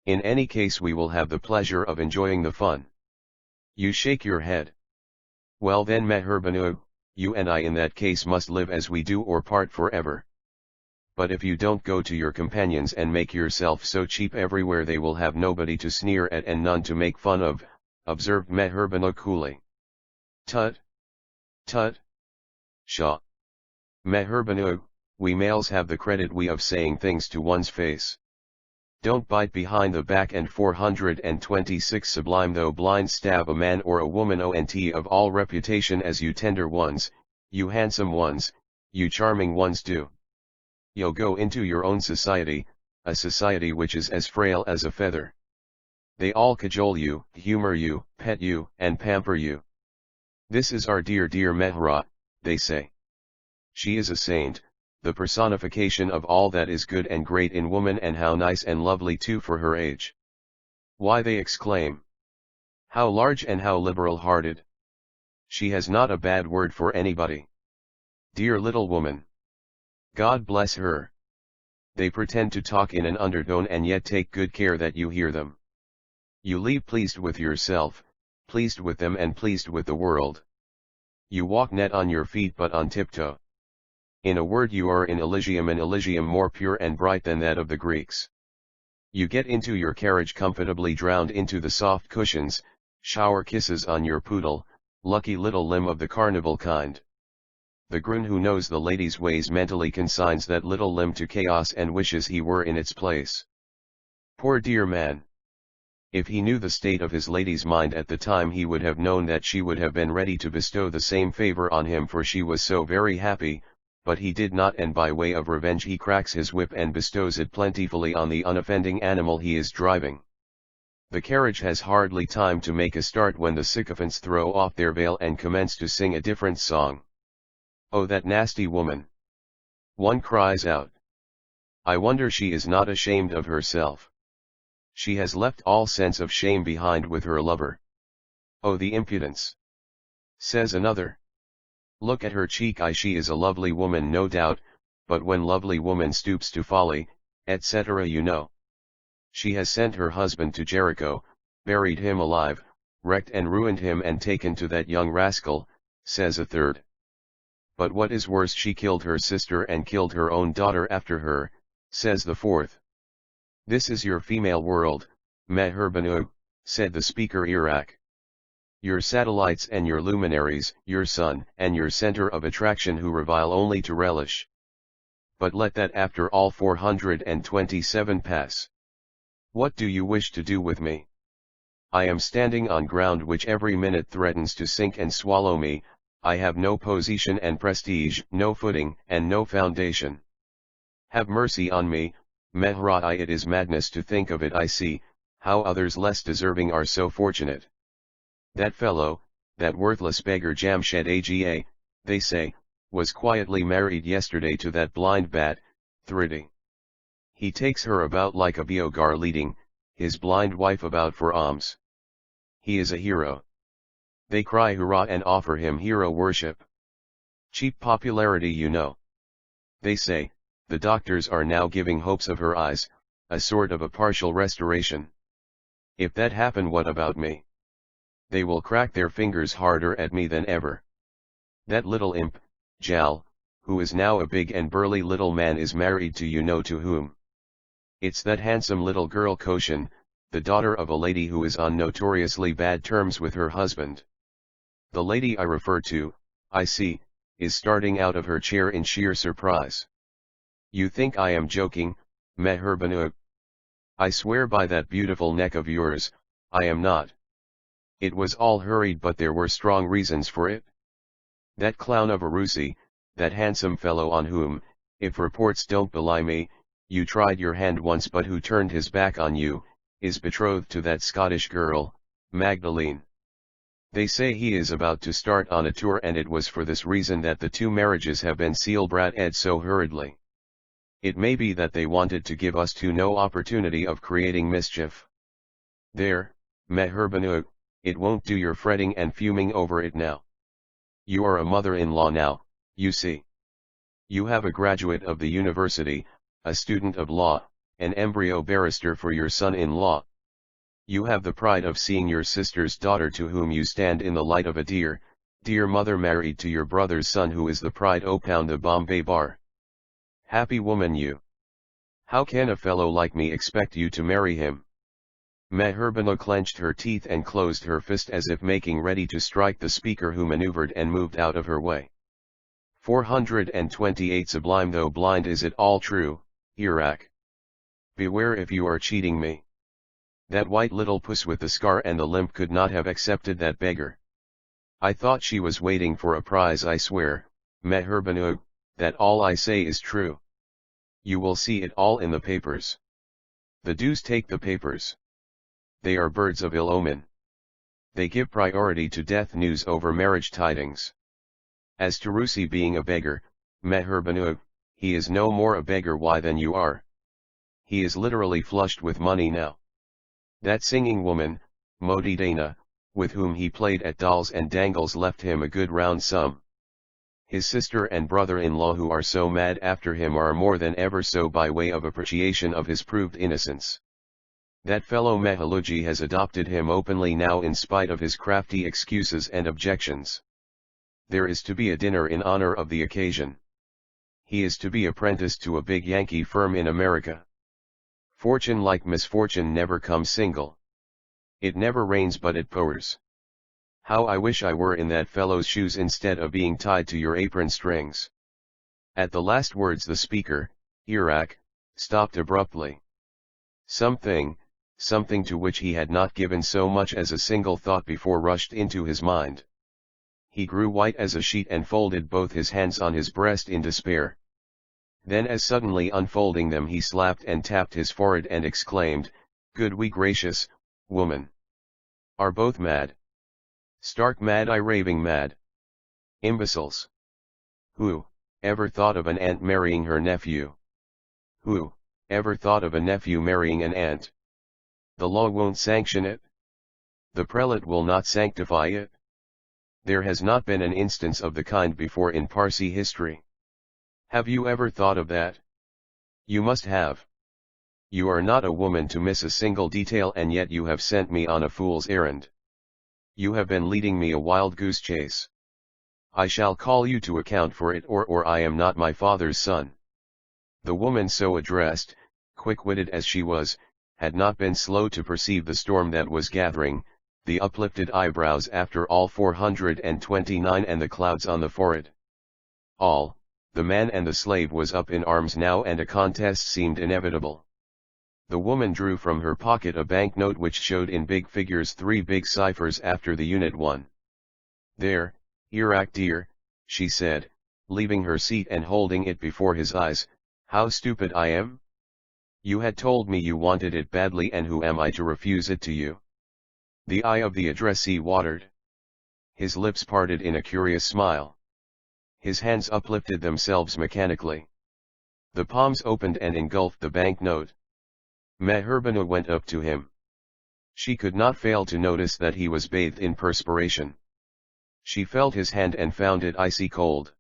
In any case, we will have the pleasure of enjoying the fun. You shake your head. Well then, Meherbanu, you and I in that case must live as we do or part forever. But if you don't go to your companions and make yourself so cheap everywhere, they will have nobody to sneer at and none to make fun of, observed Meherbanu coolly. Tut. Tut. Shaw. Meherbanu, we males have the credit we of saying things to one's face. Don't bite behind the back. And 426 Sublime, though blind, stab a man or a woman ont of all reputation, as you tender ones, you handsome ones, you charming ones do. You'll go into your own society, a society which is as frail as a feather. They all cajole you, humor you, pet you, and pamper you. This is our dear Mehra, they say. She is a saint, the personification of all that is good and great in woman, and how nice and lovely too for her age. Why, they exclaim. How large and how liberal-hearted. She has not a bad word for anybody. Dear little woman. God bless her. They pretend to talk in an undertone, and yet take good care that you hear them. You leave pleased with yourself, pleased with them, and pleased with the world. You walk net on your feet but on tiptoe. In a word, you are in Elysium, an Elysium more pure and bright than that of the Greeks. You get into your carriage comfortably drowned into the soft cushions, shower kisses on your poodle, lucky little limb of the carnival kind. The groom who knows the lady's ways mentally consigns that little limb to chaos and wishes he were in its place. Poor dear man. If he knew the state of his lady's mind at the time, he would have known that she would have been ready to bestow the same favor on him, for she was so very happy, but he did not, and by way of revenge he cracks his whip and bestows it plentifully on the unoffending animal he is driving. The carriage has hardly time to make a start when the sycophants throw off their veil and commence to sing a different song. Oh, that nasty woman! One cries out. I wonder she is not ashamed of herself. She has left all sense of shame behind with her lover. Oh, the impudence! Says another. Look at her cheek eye, she is a lovely woman no doubt, but when lovely woman stoops to folly, etc., you know. She has sent her husband to Jericho, buried him alive, wrecked and ruined him, and taken to that young rascal, says a third. But what is worse, she killed her sister and killed her own daughter after her, says the fourth. This is your female world, Meherbanu, said the speaker Iraq. Your satellites and your luminaries, your sun and your center of attraction, who revile only to relish. But let that after all 427 pass. What do you wish to do with me? I am standing on ground which every minute threatens to sink and swallow me. I have no position and prestige, no footing and no foundation. Have mercy on me, Mehra. It is madness to think of it. I see how others less deserving are so fortunate. That fellow, that worthless beggar Jamshed Aga, they say, was quietly married yesterday to that blind bat, Thridi. He takes her about like a biogar, leading his blind wife about for alms. He is a hero. They cry hurrah and offer him hero worship. Cheap popularity, you know. They say, the doctors are now giving hopes of her eyes, a sort of a partial restoration. If that happen, what about me? they will crack their fingers harder at me than ever. That little imp, Jal, who is now a big and burly little man, is married to you know to whom. It's that handsome little girl Koshin, the daughter of a lady who is on notoriously bad terms with her husband. The lady I refer to, I see, is starting out of her chair in sheer surprise. You think I am joking, Meherbanu? I swear by that beautiful neck of yours, I am not. It was all hurried, but there were strong reasons for it. That clown of a Rusi, that handsome fellow on whom, if reports don't belie me, you tried your hand once but who turned his back on you, is betrothed to that Scottish girl, Magdalene. They say he is about to start on a tour, and it was for this reason that the two marriages have been sealed so hurriedly. It may be that they wanted to give us two no opportunity of creating mischief. There, Meherbanu, it won't do your fretting and fuming over it now. You are a mother-in-law now, you see. You have a graduate of the university, a student of law, an embryo barrister for your son-in-law. You have the pride of seeing your sister's daughter, to whom you stand in the light of a dear, dear mother, married to your brother's son, who is the pride upon the Bombay bar. Happy woman you! How can a fellow like me expect you to marry him? Meherbanu clenched her teeth and closed her fist as if making ready to strike the speaker, who maneuvered and moved out of her way. 428 Sublime. Though blind, is it all true, Iraq? Beware if you are cheating me. That white little puss with the scar and the limp could not have accepted that beggar. I thought she was waiting for a prize. I swear, Meherbanu, that all I say is true. You will see it all in the papers. The deuce take the papers. They are birds of ill omen. They give priority to death news over marriage tidings. As to Rusi being a beggar, Meherbanu, he is no more a beggar than you are. He is literally flushed with money now. That singing woman, Modi Dana, with whom he played at dolls and dangles, left him a good round sum. His sister and brother-in-law, who are so mad after him, are more than ever so by way of appreciation of his proved innocence. That fellow Mehaluji has adopted him openly now, in spite of his crafty excuses and objections. There is to be a dinner in honor of the occasion. He is to be apprenticed to a big Yankee firm in America. Fortune, like misfortune, never comes single. It never rains but it pours. How I wish I were in that fellow's shoes instead of being tied to your apron strings. At the last words the speaker, Iraq, stopped abruptly. Something to which he had not given so much as a single thought before rushed into his mind. He grew white as a sheet and folded both his hands on his breast in despair. Then, as suddenly unfolding them, he slapped and tapped his forehead and exclaimed, "Good we gracious, woman! Are both mad? Stark mad, raving mad! Imbeciles! Who ever thought of an aunt marrying her nephew? Who ever thought of a nephew marrying an aunt? The law won't sanction it. The prelate will not sanctify it. There has not been an instance of the kind before in Parsi history. Have you ever thought of that? You must have. You are not a woman to miss a single detail, and yet you have sent me on a fool's errand. You have been leading me a wild goose chase. I shall call you to account for it, or I am not my father's son." The woman so addressed, quick-witted as she was, had not been slow to perceive the storm that was gathering, the uplifted eyebrows after all 429 and the clouds on the forehead. All, the man and the slave, was up in arms now, and a contest seemed inevitable. The woman drew from her pocket a banknote which showed in big figures 3 big ciphers after the unit 1. "There, Iraq dear," she said, leaving her seat and holding it before his eyes. "How stupid I am! You had told me you wanted it badly, and who am I to refuse it to you?" The eye of the addressee watered. His lips parted in a curious smile. His hands uplifted themselves mechanically. The palms opened and engulfed the banknote. Meherbanu went up to him. She could not fail to notice that he was bathed in perspiration. She felt his hand and found it icy cold.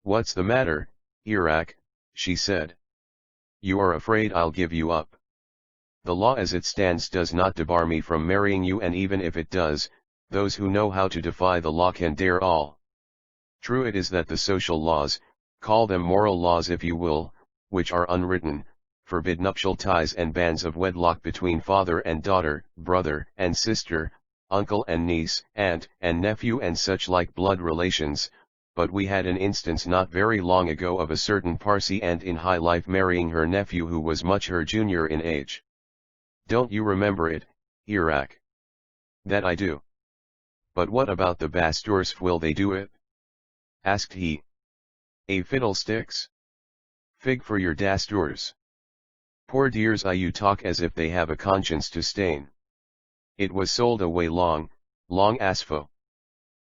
"What's the matter, Iraq?" she said. "You are afraid I'll give you up. The law as it stands does not debar me from marrying you, and even if it does, those who know how to defy the law can dare all. True it is that the social laws, call them moral laws if you will, which are unwritten, forbid nuptial ties and bands of wedlock between father and daughter, brother and sister, uncle and niece, aunt and nephew and such like blood relations, but we had an instance not very long ago of a certain Parsi aunt in high life marrying her nephew who was much her junior in age. Don't you remember it, Iraq? That I do. But what about the Basturs, will they do it? Asked he. A fiddlesticks? Fig for your Dasturs. Poor dears, you talk as if they have a conscience to stain. It was sold away long asfo.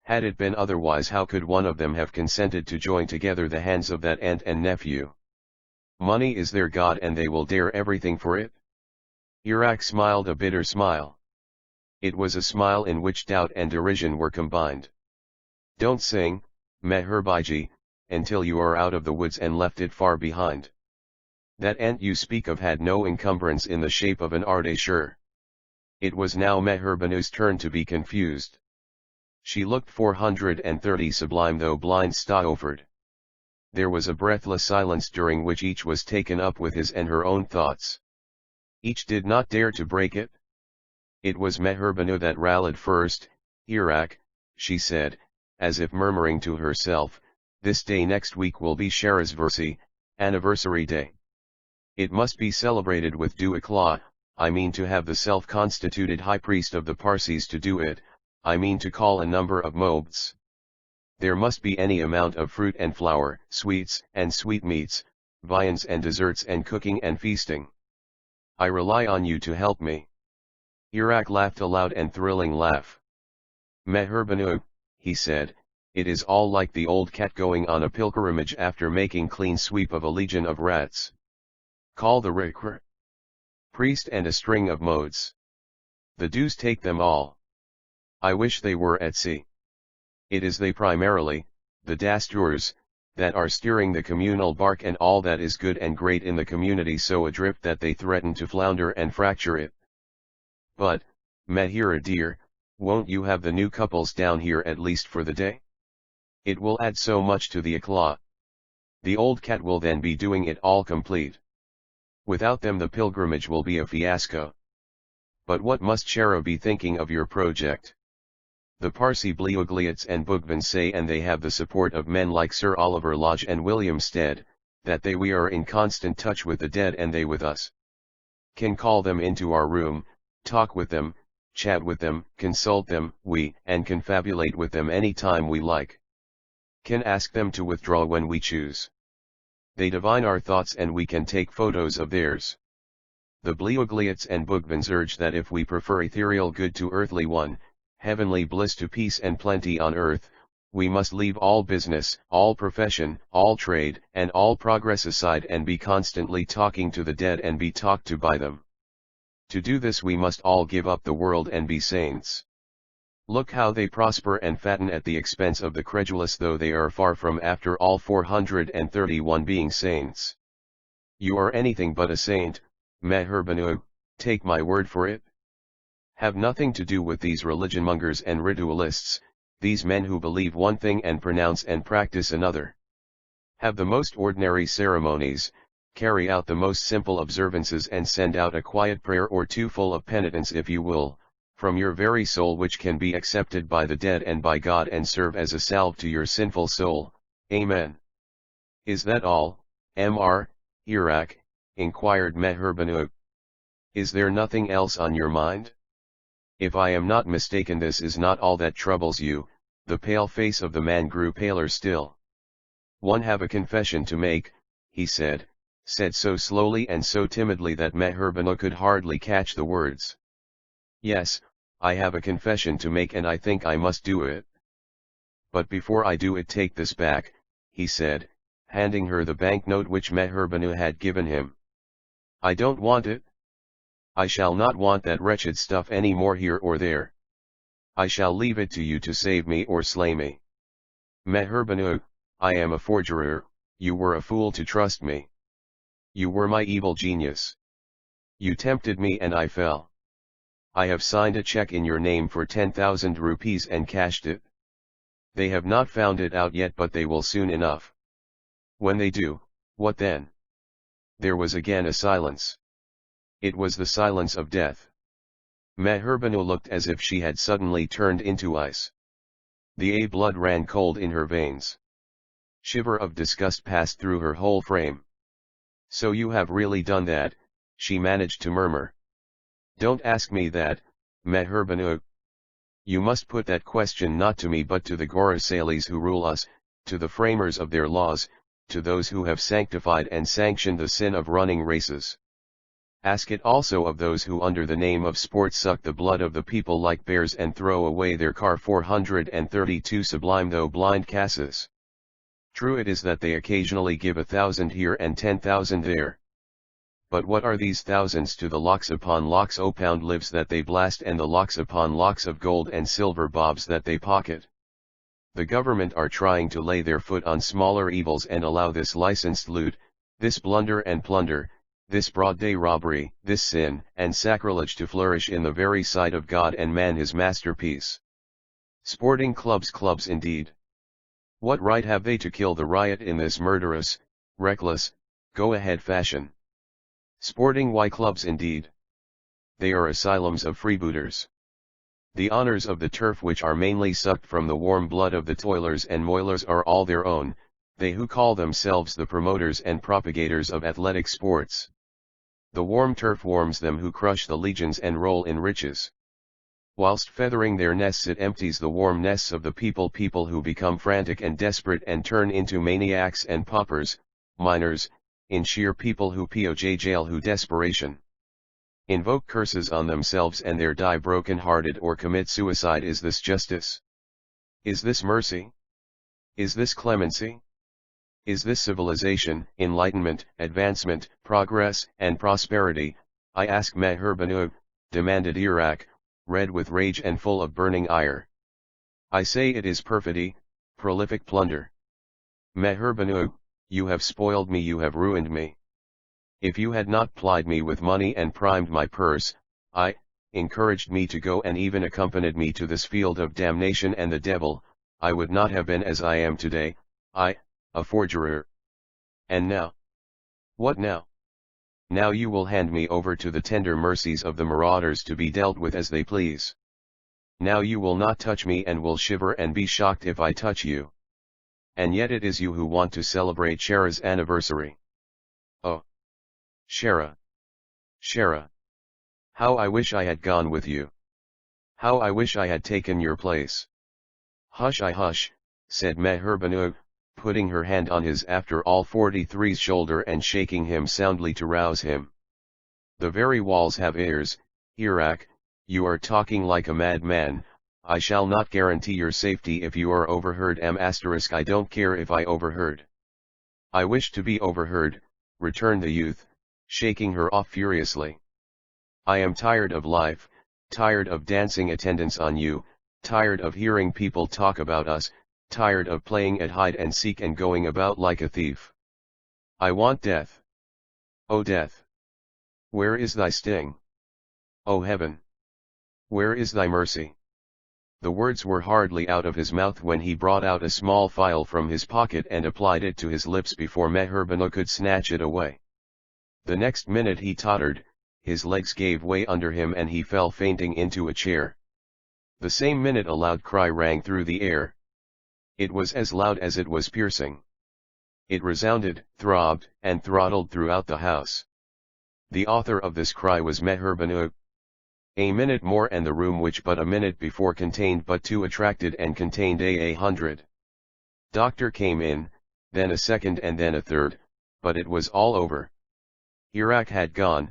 Had it been otherwise, how could one of them have consented to join together the hands of that aunt and nephew? Money is their god and they will dare everything for it. Iraq smiled a bitter smile. It was a smile in which doubt and derision were combined. Don't sing, Meherbiji, until you are out of the woods and left it far behind. That aunt you speak of had no encumbrance in the shape of an ardeshur. It was now Meherbanu's turn to be confused. She looked 430 sublime though blind Stauford. There was a breathless silence during which each was taken up with his and her own thoughts. Each did not dare to break it. It was Meherbanu that rallied first. Iraq, she said, as if murmuring to herself, this day next week will be Sharazversi, anniversary day. It must be celebrated with due eclat. I mean to have the self-constituted high priest of the Parsis to do it. I mean to call a number of mobeds. There must be any amount of fruit and flour, sweets and sweetmeats, viands and desserts and cooking and feasting. I rely on you to help me. Iraq laughed a loud and thrilling laugh. Meherbanu, he said, it is all like the old cat going on a pilgrimage after making clean sweep of a legion of rats. Call the rikr priest and a string of modes. The deuce take them all. I wish they were at sea. It is they primarily, the Dasturs, that are steering the communal bark and all that is good and great in the community so adrift that they threaten to flounder and fracture it. But, Mehira dear, won't you have the new couples down here at least for the day? It will add so much to the eclat. The old cat will then be doing it all complete. Without them the pilgrimage will be a fiasco. But what must Shara be thinking of your project? The Parsi Bleogliots and Boogvans say, and they have the support of men like Sir Oliver Lodge and William Stead, that we are in constant touch with the dead and they with us. Can call them into our room, talk with them, chat with them, consult them, and confabulate with them any time we like. Can ask them to withdraw when we choose. They divine our thoughts and we can take photos of theirs. The Bleogliots and Boogvans urge that if we prefer ethereal good to earthly one, heavenly bliss to peace and plenty on earth, we must leave all business, all profession, all trade, and all progress aside and be constantly talking to the dead and be talked to by them. To do this we must all give up the world and be saints. Look how they prosper and fatten at the expense of the credulous, though they are far from after all 431 being saints. You are anything but a saint, Meherbanu, take my word for it. Have nothing to do with these religionmongers and ritualists, these men who believe one thing and pronounce and practice another. Have the most ordinary ceremonies, carry out the most simple observances and send out a quiet prayer or two full of penitence if you will, from your very soul, which can be accepted by the dead and by God and serve as a salve to your sinful soul. Amen. Is that all, Mr. Iraq? Inquired Meherbanu. Is there nothing else on your mind? If I am not mistaken, this is not all that troubles you. The pale face of the man grew paler still. One have a confession to make, he said so slowly and so timidly that Meherbanu could hardly catch the words. Yes, I have a confession to make and I think I must do it. But before I do it, take this back, he said, handing her the banknote which Meherbanu had given him. I don't want it. I shall not want that wretched stuff any more here or there. I shall leave it to you to save me or slay me. Meherbanu, I am a forgerer, you were a fool to trust me. You were my evil genius. You tempted me and I fell. I have signed a check in your name for 10,000 rupees and cashed it. They have not found it out yet, but they will soon enough. When they do, what then? There was again a silence. It was the silence of death. Meherbano looked as if she had suddenly turned into ice. The blood ran cold in her veins. Shiver of disgust passed through her whole frame. So you have really done that, she managed to murmur. Don't ask me that, Meherbano. You must put that question not to me but to the Gorosalis who rule us, to the framers of their laws, to those who have sanctified and sanctioned the sin of running races. Ask it also of those who under the name of sport suck the blood of the people like bears and throw away their car 432 sublime though blind casses. True it is that they occasionally give 1,000 here and 10,000 there. But what are these thousands to the lakhs upon lakhs o pound lives that they blast and the lakhs upon lakhs of gold and silver bobs that they pocket? The government are trying to lay their foot on smaller evils and allow this licensed loot, this blunder and plunder, this broad day robbery, this sin and sacrilege to flourish in the very sight of God and man his masterpiece. Sporting clubs indeed. What right have they to kill the riot in this murderous, reckless, go-ahead fashion? Sporting clubs indeed. They are asylums of freebooters. The honors of the turf which are mainly sucked from the warm blood of the toilers and moilers are all their own, they who call themselves the promoters and propagators of athletic sports. The warm turf warms them who crush the legions and roll in riches. Whilst feathering their nests it empties the warm nests of the people who become frantic and desperate and turn into maniacs and paupers, minors, in sheer people who poj jail who desperation. Invoke curses on themselves and there die broken-hearted or commit suicide. Is this justice? Is this mercy? Is this clemency? Is this civilization, enlightenment, advancement, progress, and prosperity? I ask Meherbano, demanded Iraq, red with rage and full of burning ire. I say it is perfidy, prolific plunder. Meherbano, you have spoiled me, you have ruined me. If you had not plied me with money and primed my purse, encouraged me to go and even accompanied me to this field of damnation and the devil, I would not have been as I am today, a forgerer. And now? What now? Now you will hand me over to the tender mercies of the marauders to be dealt with as they please. Now you will not touch me and will shiver and be shocked if I touch you. And yet it is you who want to celebrate Shara's anniversary. Oh! Shara! Shara! How I wish I had gone with you. How I wish I had taken your place. Hush, said Meherbano, putting her hand on his after all 43's shoulder and shaking him soundly to rouse him. The very walls have ears, Iraq, you are talking like a madman. I shall not guarantee your safety if you are overheard. I don't care if I overheard. I wish to be overheard, returned the youth, shaking her off furiously. I am tired of life, tired of dancing attendance on you, tired of hearing people talk about us, tired of playing at hide and seek and going about like a thief. I want death. O death! Where is thy sting? O heaven! Where is thy mercy? The words were hardly out of his mouth when he brought out a small phial from his pocket and applied it to his lips before Meherbano could snatch it away. The next minute he tottered, his legs gave way under him and he fell fainting into a chair. The same minute a loud cry rang through the air. It was as loud as it was piercing. It resounded, throbbed, and throttled throughout the house. The author of this cry was Meherbano. A minute more and the room which but a minute before contained but two attracted and contained 100. Doctor came in, then a second and then a third, but it was all over. Iraq had gone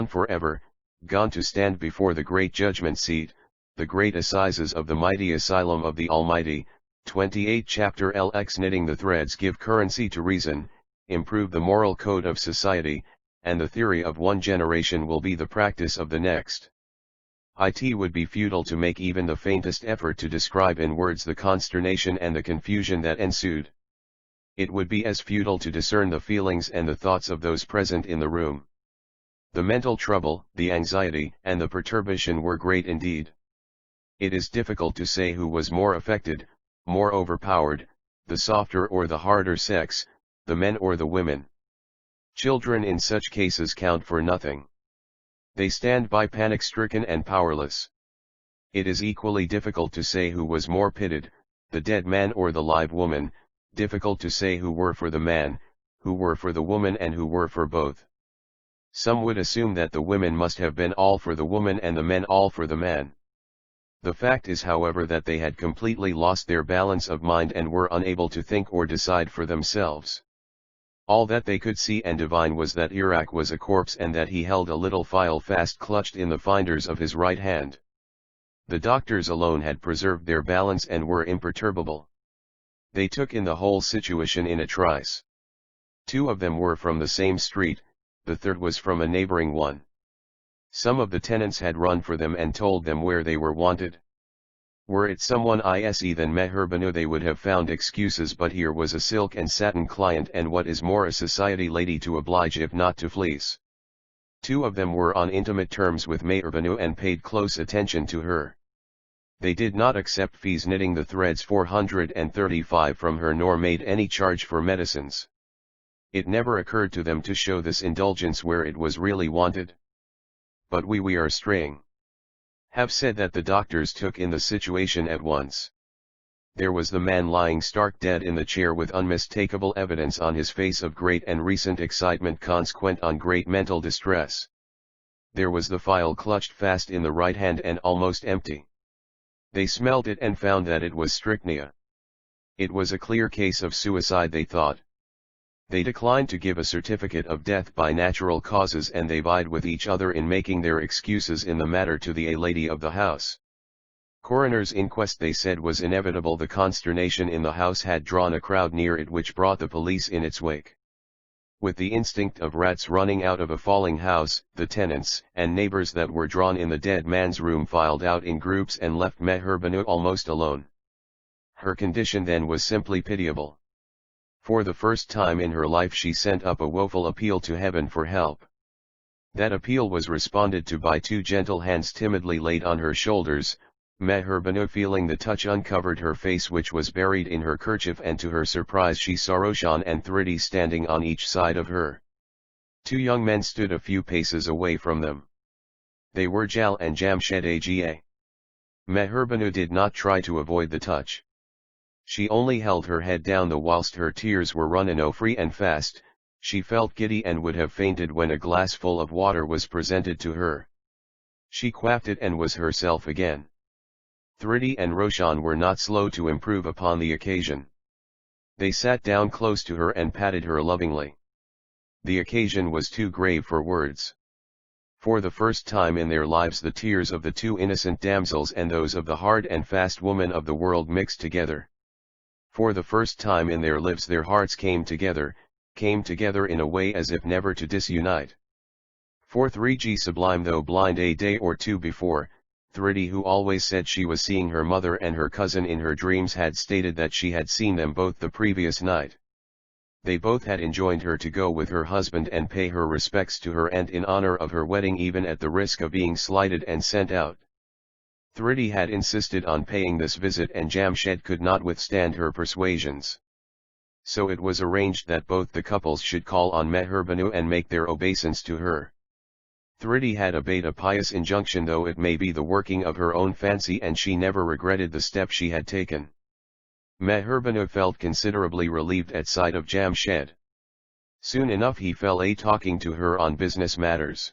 forever, gone to stand before the great judgment seat, the great assizes of the mighty asylum of the Almighty. 28 Chapter LX knitting the threads give currency to reason, improve the moral code of society, and the theory of one generation will be the practice of the next. It would be futile to make even the faintest effort to describe in words the consternation and the confusion that ensued. It would be as futile to discern the feelings and the thoughts of those present in the room. The mental trouble, the anxiety, and the perturbation were great indeed. It is difficult to say who was more affected, more overpowered, the softer or the harder sex, the men or the women. Children in such cases count for nothing. They stand by panic-stricken and powerless. It is equally difficult to say who was more pitted, the dead man or the live woman, difficult to say who were for the man, who were for the woman and who were for both. Some would assume that the women must have been all for the woman and the men all for the man. The fact is, however, that they had completely lost their balance of mind and were unable to think or decide for themselves. All that they could see and divine was that Iraq was a corpse and that he held a little phial fast clutched in the fingers of his right hand. The doctors alone had preserved their balance and were imperturbable. They took in the whole situation in a trice. 2 of them were from the same street, the third was from a neighboring one. Some of the tenants had run for them and told them where they were wanted. Were it someone else than Meher Banu they would have found excuses, but here was a silk and satin client and what is more a society lady to oblige if not to fleece. 2 of them were on intimate terms with Meher Banu and paid close attention to her. They did not accept fees knitting the threads 435 from her nor made any charge for medicines. It never occurred to them to show this indulgence where it was really wanted. But we are straying. Have said that the doctors took in the situation at once. There was the man lying stark dead in the chair with unmistakable evidence on his face of great and recent excitement consequent on great mental distress. There was the phial clutched fast in the right hand and almost empty. They smelled it and found that it was strychnia. It was a clear case of suicide, they thought. They declined to give a certificate of death by natural causes and they vied with each other in making their excuses in the matter to the lady of the house. Coroner's inquest, they said, was inevitable. The consternation in the house had drawn a crowd near it which brought the police in its wake. With the instinct of rats running out of a falling house, the tenants and neighbors that were drawn in the dead man's room filed out in groups and left Meher Banu almost alone. Her condition then was simply pitiable. For the first time in her life she sent up a woeful appeal to heaven for help. That appeal was responded to by 2 gentle hands timidly laid on her shoulders. Meher Banu, feeling the touch, uncovered her face which was buried in her kerchief, and to her surprise she saw Roshan and Thridi standing on each side of her. 2 young men stood a few paces away from them. They were Jal and Jamshed Aga. Meher Banu did not try to avoid the touch. She only held her head down, though whilst her tears were running free and fast, she felt giddy and would have fainted when a glass full of water was presented to her. She quaffed it and was herself again. Thridi and Roshan were not slow to improve upon the occasion. They sat down close to her and patted her lovingly. The occasion was too grave for words. For the first time in their lives the tears of the 2 innocent damsels and those of the hard and fast woman of the world mixed together. For the first time in their lives their hearts came together in a way as if never to disunite. For 3G Sublime, though blind a day or 2 before, Thridi, who always said she was seeing her mother and her cousin in her dreams, had stated that she had seen them both the previous night. They both had enjoined her to go with her husband and pay her respects to her aunt in honor of her wedding, even at the risk of being slighted and sent out. Thridi had insisted on paying this visit and Jamshed could not withstand her persuasions. So it was arranged that both the couples should call on Meher Banu and make their obeisance to her. Thridi had obeyed a pious injunction, though it may be the working of her own fancy, and she never regretted the step she had taken. Meher Banu felt considerably relieved at sight of Jamshed. Soon enough he fell a talking to her on business matters.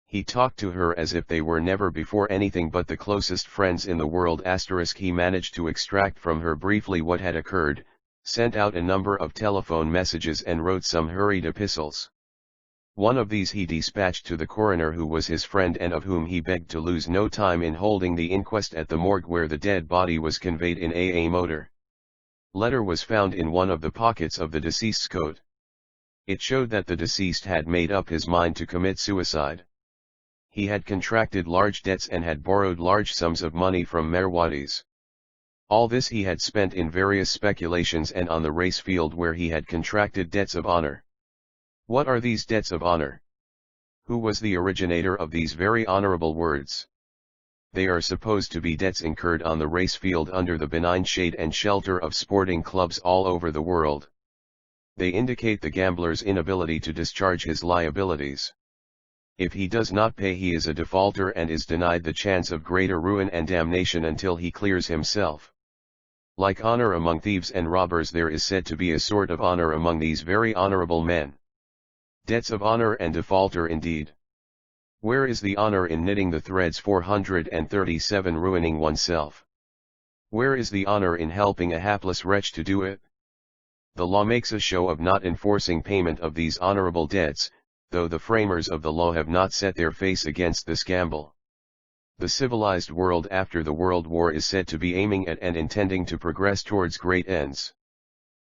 He talked to her as if they were never before anything but the closest friends in the world. He managed to extract from her briefly what had occurred, sent out a number of telephone messages and wrote some hurried epistles. One of these he dispatched to the coroner, who was his friend and of whom he begged to lose no time in holding the inquest at the morgue where the dead body was conveyed in a motor. Letter was found in one of the pockets of the deceased's coat. It showed that the deceased had made up his mind to commit suicide. He had contracted large debts and had borrowed large sums of money from Merwadis. All this he had spent in various speculations and on the race field, where he had contracted debts of honor. What are these debts of honor? Who was the originator of these very honorable words? They are supposed to be debts incurred on the race field under the benign shade and shelter of sporting clubs all over the world. They indicate the gambler's inability to discharge his liabilities. If he does not pay, he is a defaulter and is denied the chance of greater ruin and damnation until he clears himself. Like honor among thieves and robbers, there is said to be a sort of honor among these very honorable men. Debts of honor and defaulter indeed. Where is the honor in knitting the threads 437, ruining oneself? Where is the honor in helping a hapless wretch to do it? The law makes a show of not enforcing payment of these honorable debts, though the framers of the law have not set their face against this gamble. The civilized world after the World War is said to be aiming at and intending to progress towards great ends.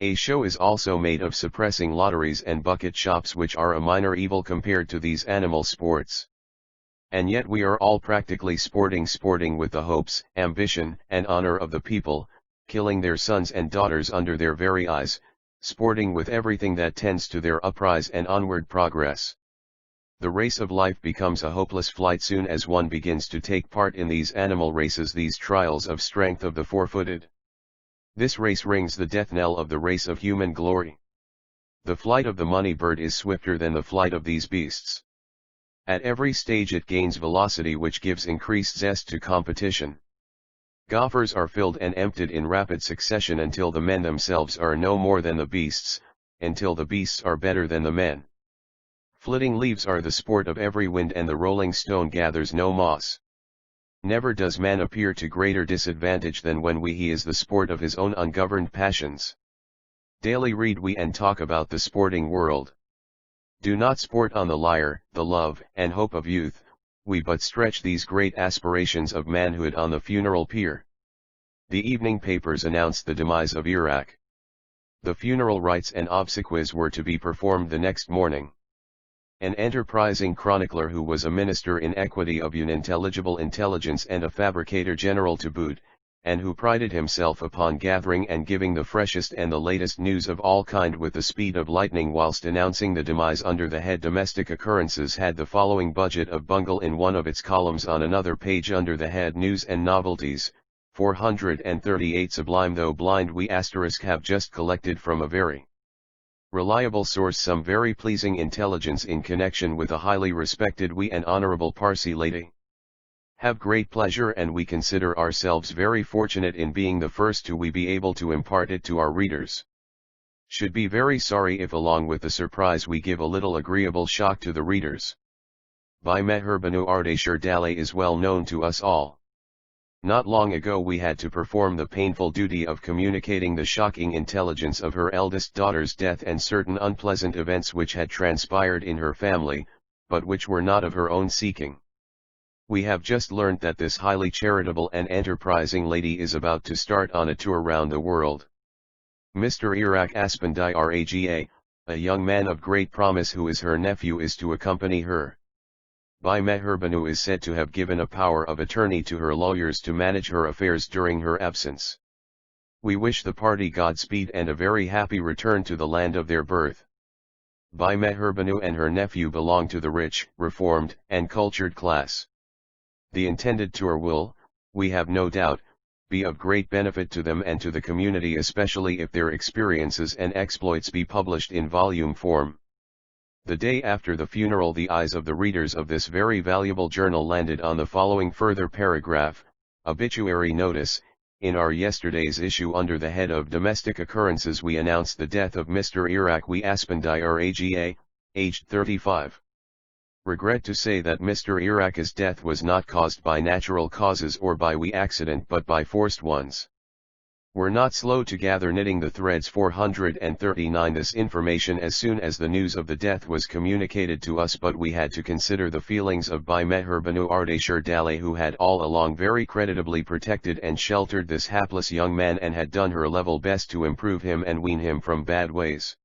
A show is also made of suppressing lotteries and bucket shops, which are a minor evil compared to these animal sports. And yet we are all practically sporting with the hopes, ambition, and honor of the people, killing their sons and daughters under their very eyes, sporting with everything that tends to their uprise and onward progress. The race of life becomes a hopeless flight soon as one begins to take part in these animal races, these trials of strength of the four-footed. This race rings the death knell of the race of human glory. The flight of the money bird is swifter than the flight of these beasts. At every stage it gains velocity, which gives increased zest to competition. Coffers are filled and emptied in rapid succession until the men themselves are no more than the beasts, until the beasts are better than the men. Flitting leaves are the sport of every wind, and the rolling stone gathers no moss. Never does man appear to greater disadvantage than when he is the sport of his own ungoverned passions. Daily read we and talk about the sporting world. Do not sport on the lyre, the love and hope of youth, we but stretch these great aspirations of manhood on the funeral pyre. The evening papers announced the demise of Iraq. The funeral rites and obsequies were to be performed the next morning. An enterprising chronicler, who was a minister in equity of unintelligible intelligence and a fabricator general to boot, and who prided himself upon gathering and giving the freshest and the latest news of all kind with the speed of lightning whilst announcing the demise under the head domestic occurrences, had the following budget of bungle in one of its columns. On another page under the head news and novelties, 438 Sublime. Though blind, we have just collected from a very reliable source some very pleasing intelligence in connection with a highly respected and honorable Parsi lady. Have great pleasure, and we consider ourselves very fortunate in being the first to be able to impart it to our readers. Should be very sorry if along with the surprise we give a little agreeable shock to the readers. Bhai Mehrbanu Ardeshir Dale is well known to us all. Not long ago we had to perform the painful duty of communicating the shocking intelligence of her eldest daughter's death and certain unpleasant events which had transpired in her family, but which were not of her own seeking. We have just learnt that this highly charitable and enterprising lady is about to start on a tour round the world. Mr. Iraq Aspandi Raga, a young man of great promise who is her nephew, is to accompany her. Bhai Mehrbanu is said to have given a power of attorney to her lawyers to manage her affairs during her absence. We wish the party Godspeed and a very happy return to the land of their birth. Bhai Mehrbanu and her nephew belong to the rich, reformed, and cultured class. The intended tour will, we have no doubt, be of great benefit to them and to the community, especially if their experiences and exploits be published in volume form. The day after the funeral, the eyes of the readers of this very valuable journal landed on the following further paragraph, obituary notice. In our yesterday's issue under the head of domestic occurrences we announced the death of Mr. Iraqi Aspandi Raga, aged 35. Regret to say that Mr. Iraq's death was not caused by natural causes or by accident but by forced ones. We're not slow to gather knitting the threads 439 this information as soon as the news of the death was communicated to us, but we had to consider the feelings of Bhai Mehrbanu Ardeshir Dale, who had all along very creditably protected and sheltered this hapless young man and had done her level best to improve him and wean him from bad ways.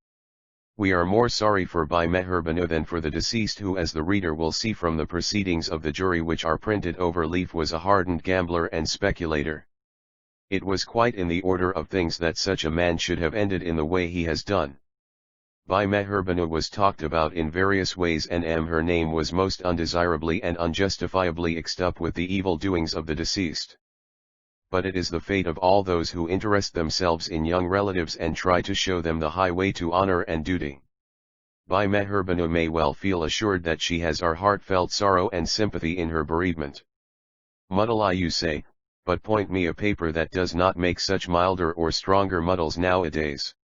We are more sorry for Bhai Mehrbanu than for the deceased, who, as the reader will see from the proceedings of the jury which are printed over leaf, was a hardened gambler and speculator. It was quite in the order of things that such a man should have ended in the way he has done. By Meherbanu was talked about in various ways, and her name was most undesirably and unjustifiably mixed up with the evil doings of the deceased. But it is the fate of all those who interest themselves in young relatives and try to show them the highway to honor and duty. By Meherbanu may well feel assured that she has our heartfelt sorrow and sympathy in her bereavement. Muddle you say, but point me a paper that does not make such milder or stronger muddles nowadays.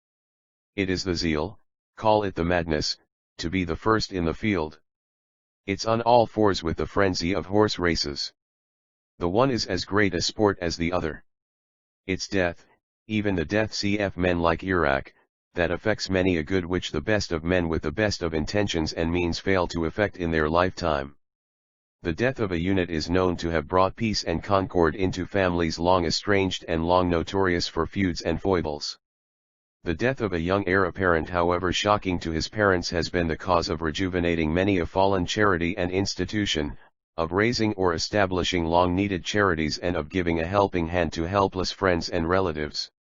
It is the zeal, call it the madness, to be the first in the field. It's on all fours with the frenzy of horse races. The one is as great a sport as the other. It's death, even the death cf men like Iraq, that affects many a good which the best of men with the best of intentions and means fail to effect in their lifetime. The death of a unit is known to have brought peace and concord into families long estranged and long notorious for feuds and foibles. The death of a young heir apparent, however shocking to his parents, has been the cause of rejuvenating many a fallen charity and institution, of raising or establishing long-needed charities, and of giving a helping hand to helpless friends and relatives.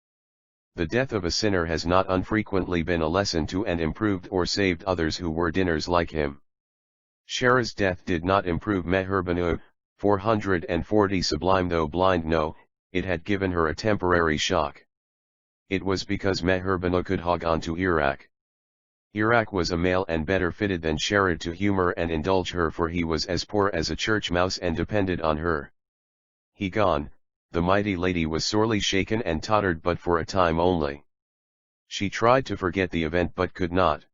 The death of a sinner has not unfrequently been a lesson to and improved or saved others who were dinners like him. Shara's death did not improve Meherbanu, 440 Sublime though blind. No, it had given her a temporary shock. It was because Meherbanu could hog on to Iraq. Iraq was a male and better fitted than Shara to humor and indulge her, for he was as poor as a church mouse and depended on her. He gone, the mighty lady was sorely shaken and tottered, but for a time only. She tried to forget the event but could not.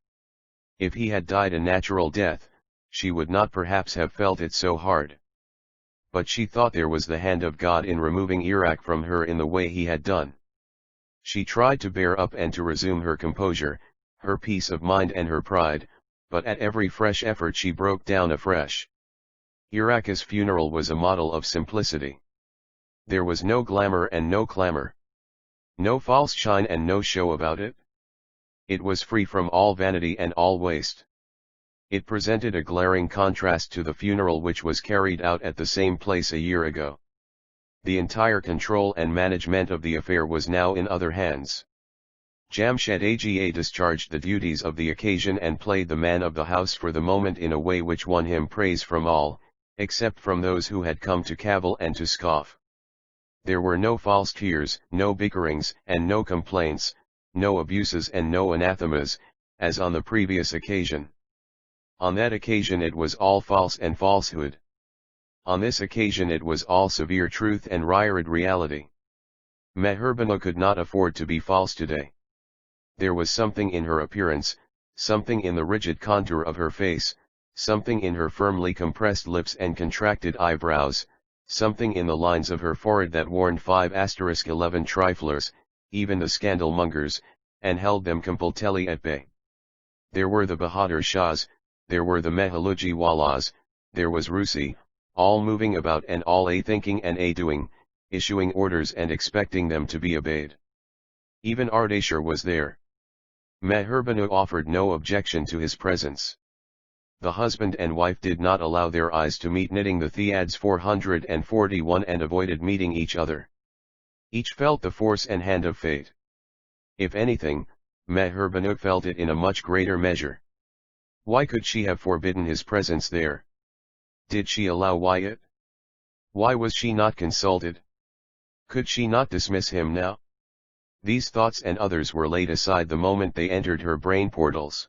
If he had died a natural death, she would not perhaps have felt it so hard. But she thought there was the hand of God in removing Iraq from her in the way he had done. She tried to bear up and to resume her composure, her peace of mind and her pride, but at every fresh effort she broke down afresh. Iraq's funeral was a model of simplicity. There was no glamour and no clamor. No false shine and no show about it. It was free from all vanity and all waste. It presented a glaring contrast to the funeral which was carried out at the same place a year ago. The entire control and management of the affair was now in other hands. Jamshed Aga discharged the duties of the occasion and played the man of the house for the moment in a way which won him praise from all, except from those who had come to cavil and to scoff. There were no false tears, no bickerings, and no complaints, no abuses and no anathemas, as on the previous occasion. On that occasion it was all false and falsehood. On this occasion it was all severe truth and ryrid reality. Meherbanu could not afford to be false today. There was something in her appearance, something in the rigid contour of her face, something in her firmly compressed lips and contracted eyebrows, something in the lines of her forehead that warned 5*11 triflers, even the scandal-mongers, and held them completely at bay. There were the Bahadur Shahs, there were the Mehaluji Walas, there was Rusi, all moving about and all a-thinking and a-doing, issuing orders and expecting them to be obeyed. Even Ardashir was there. Meherbanu offered no objection to his presence. The husband and wife did not allow their eyes to meet, knitting the Theads 441, and avoided meeting each other. Each felt the force and hand of fate. If anything, Meherbanu felt it in a much greater measure. Why could she have forbidden his presence there? Did she allow Wyatt? Why was she not consulted? Could she not dismiss him now? These thoughts and others were laid aside the moment they entered her brain portals.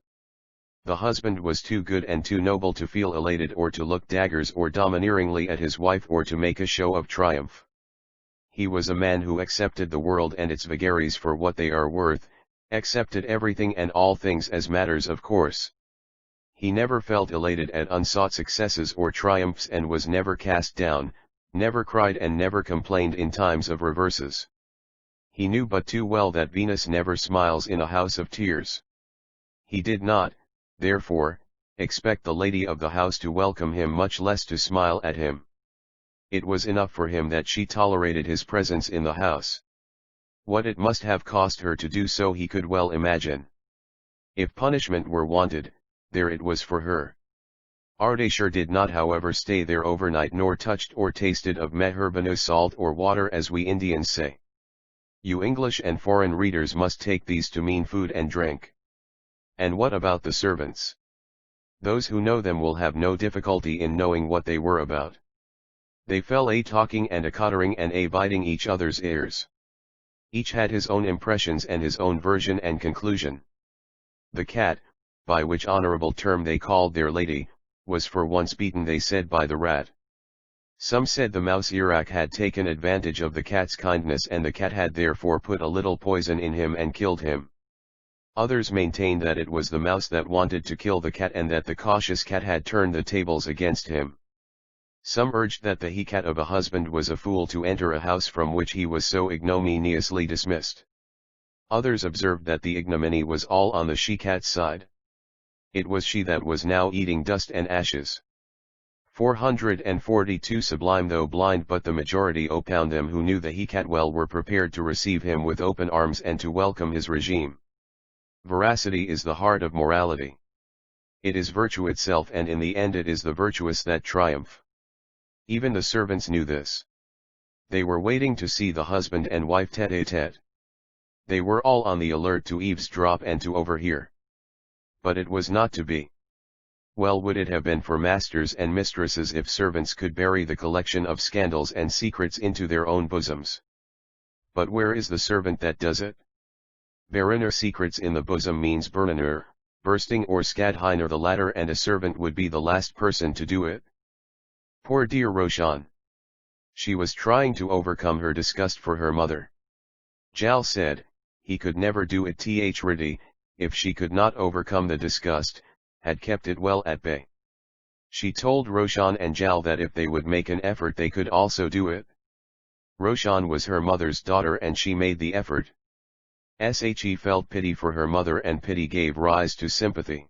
The husband was too good and too noble to feel elated or to look daggers or domineeringly at his wife or to make a show of triumph. He was a man who accepted the world and its vagaries for what they are worth, accepted everything and all things as matters of course. He never felt elated at unsought successes or triumphs, and was never cast down, never cried and never complained in times of reverses. He knew but too well that Venus never smiles in a house of tears. He did not, therefore, expect the lady of the house to welcome him, much less to smile at him. It was enough for him that she tolerated his presence in the house. What it must have cost her to do so he could well imagine. If punishment were wanted, there it was for her. Ardashir did not however stay there overnight, nor touched or tasted of Meherbanu's salt or water, as we Indians say. You English and foreign readers must take these to mean food and drink. And what about the servants? Those who know them will have no difficulty in knowing what they were about. They fell a talking and a cottering and a biting each other's ears. Each had his own impressions and his own version and conclusion. The cat, by which honorable term they called their lady, was for once beaten, they said, by the rat. Some said the mouse Iraq had taken advantage of the cat's kindness and the cat had therefore put a little poison in him and killed him. Others maintained that it was the mouse that wanted to kill the cat and that the cautious cat had turned the tables against him. Some urged that the he-cat of a husband was a fool to enter a house from which he was so ignominiously dismissed. Others observed that the ignominy was all on the she-cat's side. It was she that was now eating dust and ashes. 442 Sublime, though blind, but the majority opound them who knew the he-cat well were prepared to receive him with open arms and to welcome his regime. Veracity is the heart of morality. It is virtue itself, and in the end it is the virtuous that triumph. Even the servants knew this. They were waiting to see the husband and wife tete-a-tete. They were all on the alert to eavesdrop and to overhear. But it was not to be. Well would it have been for masters and mistresses if servants could bury the collection of scandals and secrets into their own bosoms. But where is the servant that does it? Beriner secrets in the bosom means berniner, bursting or skadhiner the latter, and a servant would be the last person to do it. Poor dear Roshan. She was trying to overcome her disgust for her mother. Jal said, he could never do it. Riddhi, if she could not overcome the disgust, had kept it well at bay. She told Roshan and Jal that if they would make an effort they could also do it. Roshan was her mother's daughter and she made the effort. She felt pity for her mother and pity gave rise to sympathy.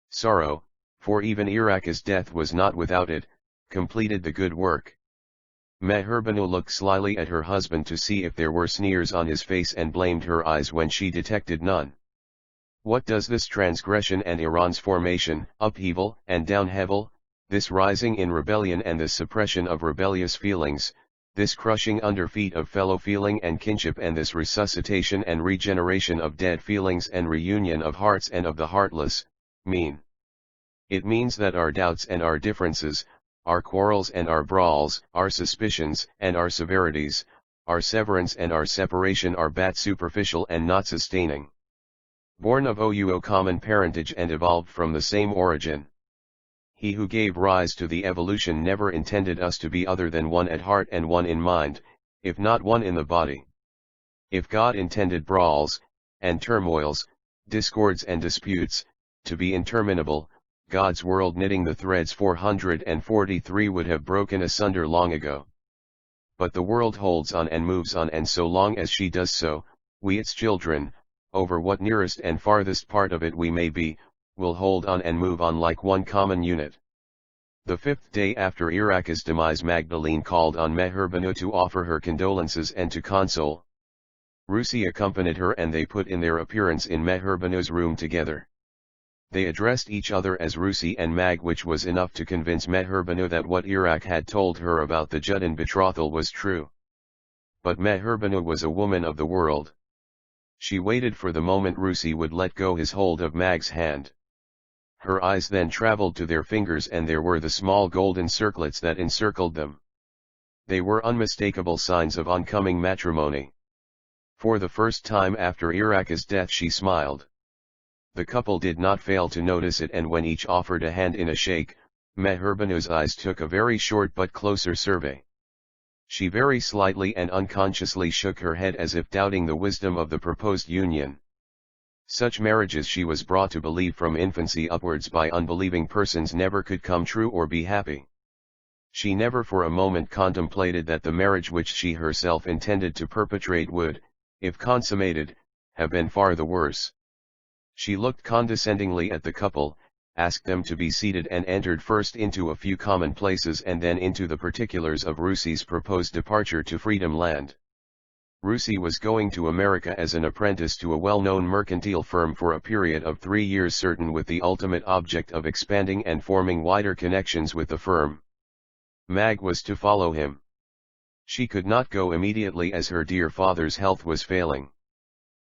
Sorrow, for even Iraq's death was not without it, completed the good work. Meherbanu looked slyly at her husband to see if there were sneers on his face and blamed her eyes when she detected none. What does this transgression and Iran's formation, upheaval and downheaval, this rising in rebellion and the suppression of rebellious feelings, this crushing under feet of fellow feeling and kinship, and this resuscitation and regeneration of dead feelings and reunion of hearts and of the heartless, mean? It means that our doubts and our differences, our quarrels and our brawls, our suspicions and our severities, our severance and our separation are but superficial and not sustaining. Born of OUO common parentage and evolved from the same origin. He who gave rise to the evolution never intended us to be other than one at heart and one in mind, if not one in the body. If God intended brawls, and turmoils, discords and disputes, to be interminable, God's world knitting the threads 443 would have broken asunder long ago. But the world holds on and moves on, and so long as she does so, we its children, over what nearest and farthest part of it we may be, will hold on and move on like one common unit. The 5th day after Iraq's demise, Magdalene called on Meherbanu to offer her condolences and to console. Rusi accompanied her and they put in their appearance in Meherbanu's room together. They addressed each other as Rusi and Mag, which was enough to convince Meherbanu that what Iraq had told her about the Judin betrothal was true. But Meherbanu was a woman of the world. She waited for the moment Rusi would let go his hold of Mag's hand. Her eyes then traveled to their fingers, and there were the small golden circlets that encircled them. They were unmistakable signs of oncoming matrimony. For the first time after Iraq's death she smiled. The couple did not fail to notice it, and when each offered a hand in a shake, Meherbanu's eyes took a very short but closer survey. She very slightly and unconsciously shook her head as if doubting the wisdom of the proposed union. Such marriages, she was brought to believe from infancy upwards by unbelieving persons, never could come true or be happy. She never for a moment contemplated that the marriage which she herself intended to perpetrate would, if consummated, have been far the worse. She looked condescendingly at the couple, asked them to be seated, and entered first into a few commonplaces and then into the particulars of Rusi's proposed departure to Freedom Land. Rusi was going to America as an apprentice to a well-known mercantile firm for a period of 3 years certain, with the ultimate object of expanding and forming wider connections with the firm. Mag was to follow him. She could not go immediately as her dear father's health was failing.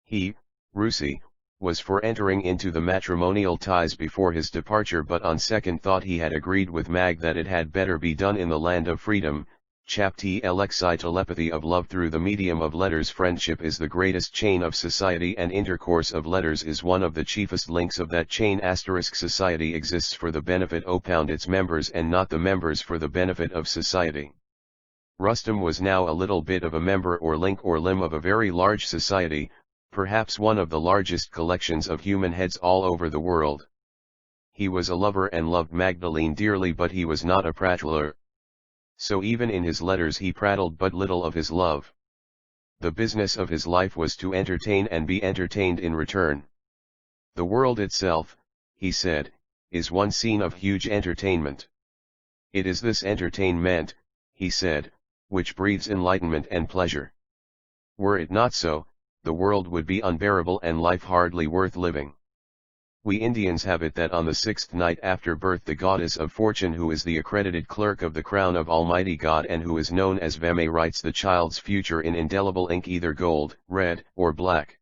He, Rusi, was for entering into the matrimonial ties before his departure, but on second thought he had agreed with Mag that it had better be done in the land of freedom. Chap TLXI telepathy of love through the medium of letters. Friendship is the greatest chain of society, and intercourse of letters is one of the chiefest links of that chain. Society exists for the benefit of its members and not the members for the benefit of society. Rustum was now a little bit of a member or link or limb of a very large society, perhaps one of the largest collections of human heads all over the world. He was a lover and loved Magdalene dearly, but he was not a prattler. So even in his letters he prattled but little of his love. The business of his life was to entertain and be entertained in return. The world itself, he said, is one scene of huge entertainment. It is this entertainment, he said, which breathes enlightenment and pleasure. Were it not so, the world would be unbearable and life hardly worth living. We Indians have it that on the 6th night after birth the goddess of fortune, who is the accredited clerk of the crown of Almighty God and who is known as Veme, writes the child's future in indelible ink, either gold, red, or black.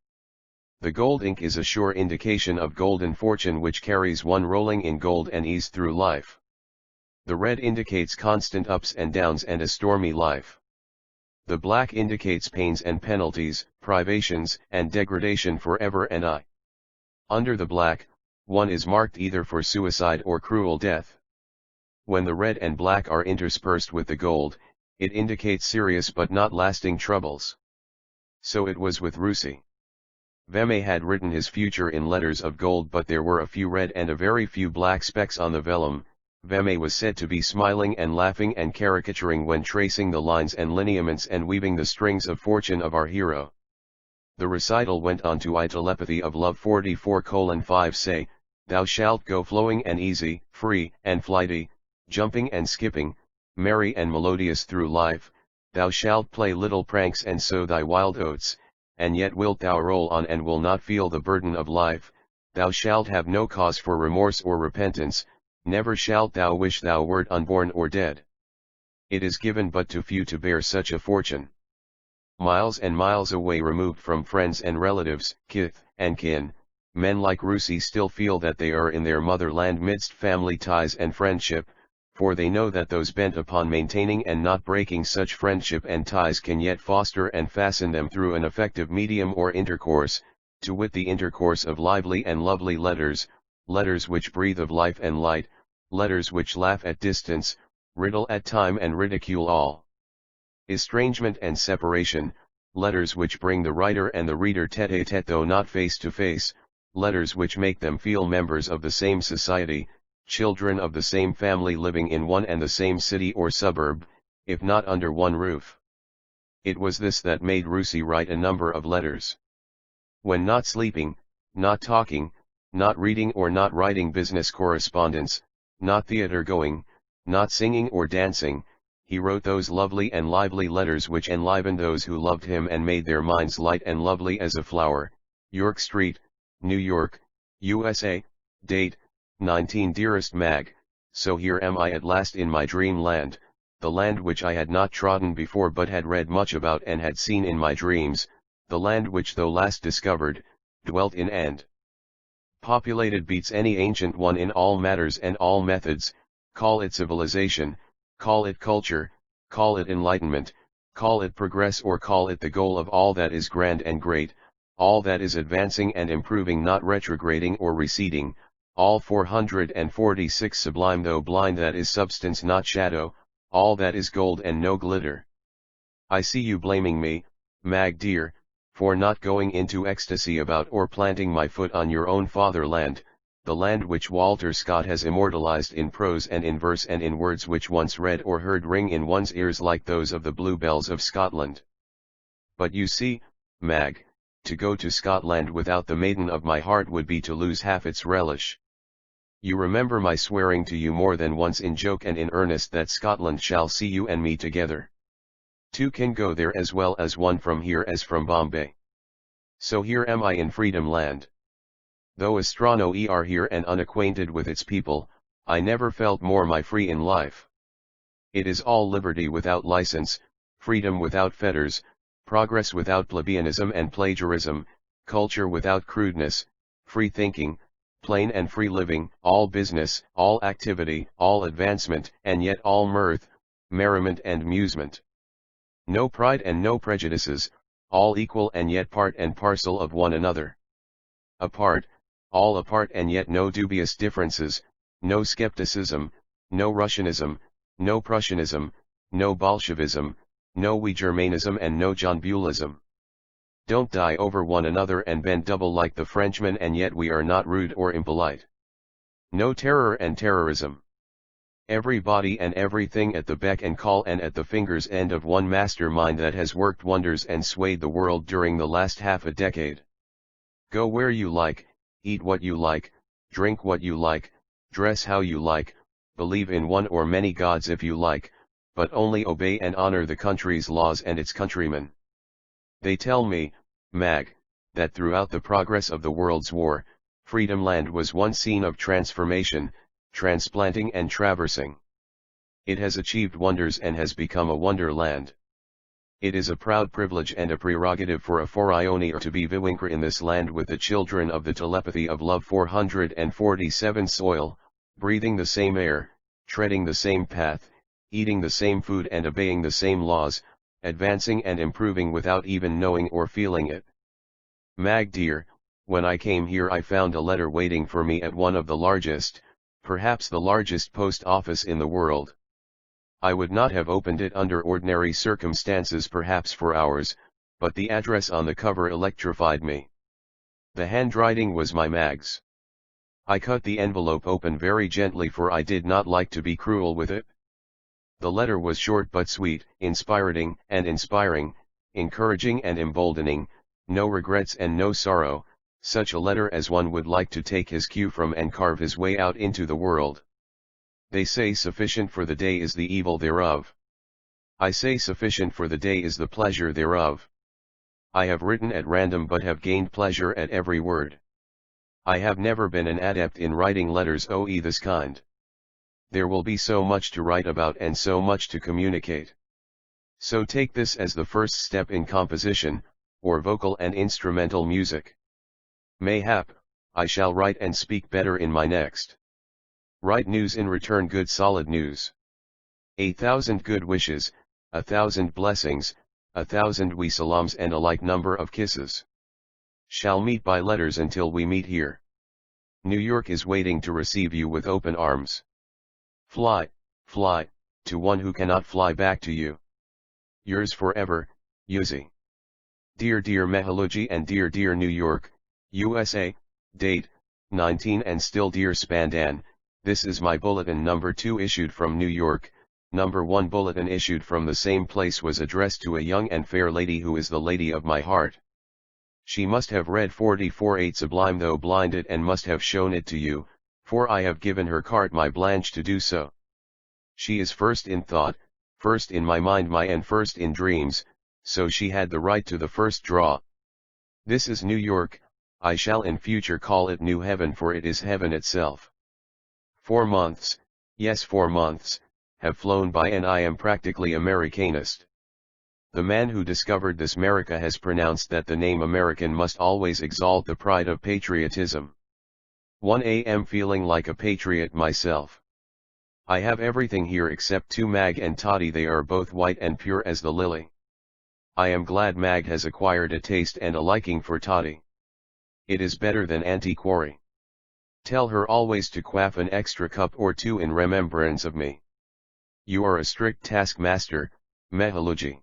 The gold ink is a sure indication of golden fortune which carries one rolling in gold and ease through life. The red indicates constant ups and downs and a stormy life. The black indicates pains and penalties, privations and degradation forever and aye. Under the black, one is marked either for suicide or cruel death. When the red and black are interspersed with the gold, it indicates serious but not lasting troubles. So it was with Rusi. Veme had written his future in letters of gold, but there were a few red and a very few black specks on the vellum. Veme was said to be smiling and laughing and caricaturing when tracing the lines and lineaments and weaving the strings of fortune of our hero. The recital went on to I telepathy of love 44:5 say, thou shalt go flowing and easy, free and flighty, jumping and skipping, merry and melodious through life. Thou shalt play little pranks and sow thy wild oats, and yet wilt thou roll on and will not feel the burden of life. Thou shalt have no cause for remorse or repentance, never shalt thou wish thou wert unborn or dead. It is given but to few to bear such a fortune. Miles and miles away, removed from friends and relatives, kith and kin, men like Rusi still feel that they are in their motherland midst family ties and friendship, for they know that those bent upon maintaining and not breaking such friendship and ties can yet foster and fasten them through an effective medium or intercourse, to wit the intercourse of lively and lovely letters, letters which breathe of life and light, letters which laugh at distance, riddle at time and ridicule all estrangement and separation, letters which bring the writer and the reader tete-a-tete though not face to face, letters which make them feel members of the same society, children of the same family living in one and the same city or suburb, if not under one roof. It was this that made Rusi write a number of letters. When not sleeping, not talking, not reading or not writing business correspondence, not theater going, not singing or dancing, he wrote those lovely and lively letters which enlivened those who loved him and made their minds light and lovely as a flower. York Street, New York, USA, date, 19. Dearest Mag, so here am I at last in my dream land, the land which I had not trodden before but had read much about and had seen in my dreams, the land which though last discovered, dwelt in and populated beats any ancient one in all matters and all methods. Call it civilization, call it culture, call it enlightenment, call it progress, or call it the goal of all that is grand and great, all that is advancing and improving, not retrograding or receding, all 446 sublime though blind, that is substance not shadow, all that is gold and no glitter. I see you blaming me, Mag dear, for not going into ecstasy about or planting my foot on your own fatherland, the land which Walter Scott has immortalized in prose and in verse and in words which once read or heard ring in one's ears like those of the bluebells of Scotland. But you see, Mag, to go to Scotland without the maiden of my heart would be to lose half its relish. You remember my swearing to you more than once in joke and in earnest that Scotland shall see you and me together. Two can go there as well as one from here as from Bombay. So here am I in freedom land. Though Astrano are here and unacquainted with its people, I never felt more my free in life. It is all liberty without license, freedom without fetters, progress without plebeianism and plagiarism, culture without crudeness, free thinking, plain and free living, all business, all activity, all advancement, and yet all mirth, merriment and amusement. No pride and no prejudices, all equal and yet part and parcel of one another. Apart, all apart and yet no dubious differences, no skepticism, no Russianism, no Prussianism, no Bolshevism, no Germanism and no John Buellism. Don't die over one another and bend double like the Frenchmen, and yet we are not rude or impolite. No terror and terrorism. Everybody and everything at the beck and call and at the finger's end of one mastermind that has worked wonders and swayed the world during the last half a decade. Go where you like, eat what you like, drink what you like, dress how you like, believe in one or many gods if you like, but only obey and honor the country's laws and its countrymen. They tell me, Mag, that throughout the progress of the world's war, Freedom Land was one scene of transformation, transplanting and traversing. It has achieved wonders and has become a wonderland. It is a proud privilege and a prerogative for a foreigner to be viewinker in this land with the children of the telepathy of love 447 soil, breathing the same air, treading the same path, eating the same food and obeying the same laws, advancing and improving without even knowing or feeling it. Mag dear, when I came here I found a letter waiting for me at one of the largest, perhaps the largest post office in the world. I would not have opened it under ordinary circumstances, perhaps for hours, but the address on the cover electrified me. The handwriting was my Mag's. I cut the envelope open very gently, for I did not like to be cruel with it. The letter was short but sweet, inspiring and inspiring, encouraging and emboldening, no regrets and no sorrow, such a letter as one would like to take his cue from and carve his way out into the world. They say sufficient for the day is the evil thereof. I say sufficient for the day is the pleasure thereof. I have written at random but have gained pleasure at every word. I have never been an adept in writing letters this kind. There will be so much to write about and so much to communicate. So take this as the first step in composition, or vocal and instrumental music. Mayhap, I shall write and speak better in my next. Write news in return, good solid news. 1,000 good wishes, 1,000 blessings, 1,000 we salams and a like number of kisses. Shall meet by letters until we meet here. New York is waiting to receive you with open arms. Fly, fly, to one who cannot fly back to you. Yours forever, Yuzi. Dear Mehaluji and dear New York, USA, date, 19 and still dear Spandan, this is my bulletin number 2 issued from New York. Number 1 bulletin issued from the same place was addressed to a young and fair lady who is the lady of my heart. She must have read 44/8 Sublime though blinded and must have shown it to you, for I have given her carte my blanche to do so. She is first in thought, first in my mind and first in dreams, so she had the right to the first draw. This is New York, I shall in future call it New Heaven, for it is heaven itself. 4 months, yes 4 months, have flown by and I am practically Americanist. The man who discovered this America has pronounced that the name American must always exalt the pride of patriotism. 1 a.m. feeling like a patriot myself. I have everything here except 2 Mag and Toddy, they are both white and pure as the lily. I am glad Mag has acquired a taste and a liking for Toddy. It is better than antiquary. Tell her always to quaff an extra cup or 2 in remembrance of me. You are a strict taskmaster, Mehaluji.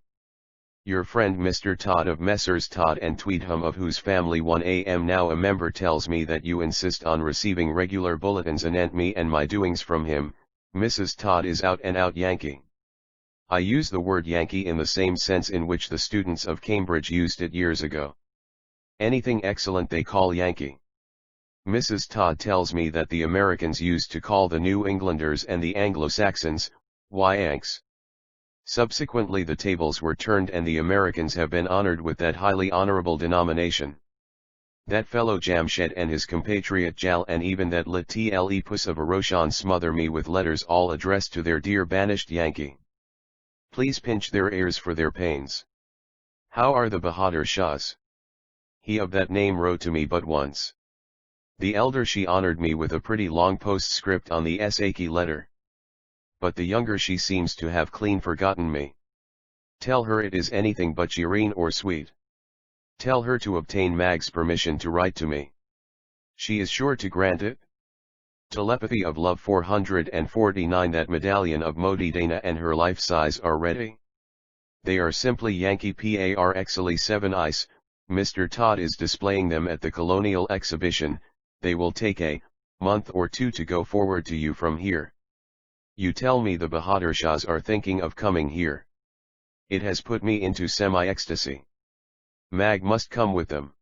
Your friend Mr. Todd of Messrs. Todd and Tweedham, of whose family 1 a.m. now a member, tells me that you insist on receiving regular bulletins anent me and my doings from him. Mrs. Todd is out and out Yankee. I use the word Yankee in the same sense in which the students of Cambridge used it years ago. Anything excellent they call Yankee. Mrs. Todd tells me that the Americans used to call the New Englanders and the Anglo-Saxons, Yanks. Subsequently the tables were turned and the Americans have been honored with that highly honorable denomination. That fellow Jamshed and his compatriot Jal and even that little puss of a Roshan smother me with letters all addressed to their dear banished Yankee. Please pinch their ears for their pains. How are the Bahadur Shahs? He of that name wrote to me but once. The elder she honored me with a pretty long postscript on the Saki letter. But the younger she seems to have clean forgotten me. Tell her it is anything but Shireen or sweet. Tell her to obtain Mag's permission to write to me. She is sure to grant it. Telepathy of Love 449. That medallion of Modi Dana and her life size are ready. They are simply Yankee Parxly 7 ice. Mr. Todd is displaying them at the Colonial Exhibition. They will take a month or two to go forward to you from here. You tell me the Bahadur Shahs are thinking of coming here. It has put me into semi-ecstasy. Mag must come with them.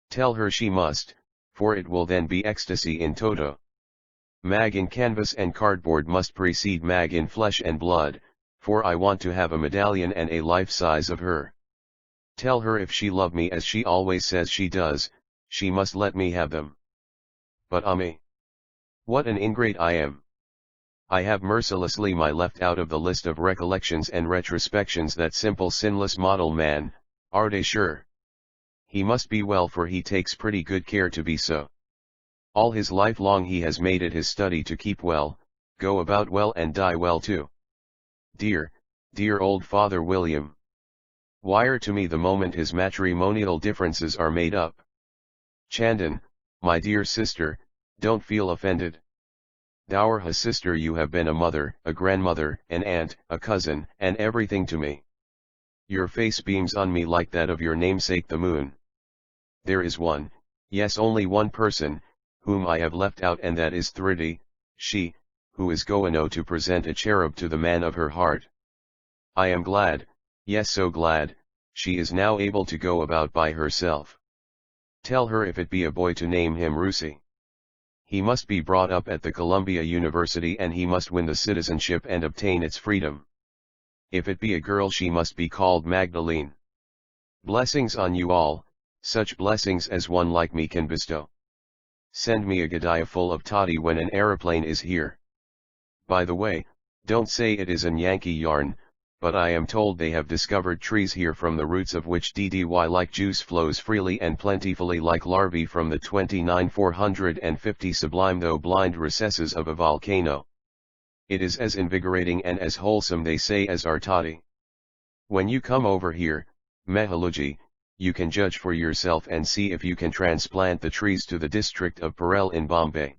Tell her she must, for it will then be ecstasy in toto. Mag in canvas and cardboard must precede Mag in flesh and blood, for I want to have a medallion and a life size of her. Tell her if she love me as she always says she does, she must let me have them. But me. What an ingrate I am. I have mercilessly left out of the list of recollections and retrospections that simple sinless model man, are they sure? He must be well, for he takes pretty good care to be so. All his life long he has made it his study to keep well, go about well and die well too. Dear, dear old Father William. Wire to me the moment his matrimonial differences are made up. Chandan, my dear sister, don't feel offended. Thou're a sister, you have been a mother, a grandmother, an aunt, a cousin, and everything to me. Your face beams on me like that of your namesake the moon. There is one, yes only one person, whom I have left out, and that is Thridi, she, who is going to present a cherub to the man of her heart. I am glad, yes so glad, she is now able to go about by herself. Tell her if it be a boy to name him Rusi. He must be brought up at the Columbia University, and he must win the citizenship and obtain its freedom. If it be a girl, she must be called Magdalene. Blessings on you all, such blessings as one like me can bestow. Send me a gadaya full of toddy when an aeroplane is here. By the way, don't say it is an Yankee yarn, but I am told they have discovered trees here from the roots of which DDY like juice flows freely and plentifully like larvae from the 29,450 sublime though blind recesses of a volcano. It is as invigorating and as wholesome, they say, as our toddy. When you come over here, Mehaluji, you can judge for yourself and see if you can transplant the trees to the district of Parel in Bombay.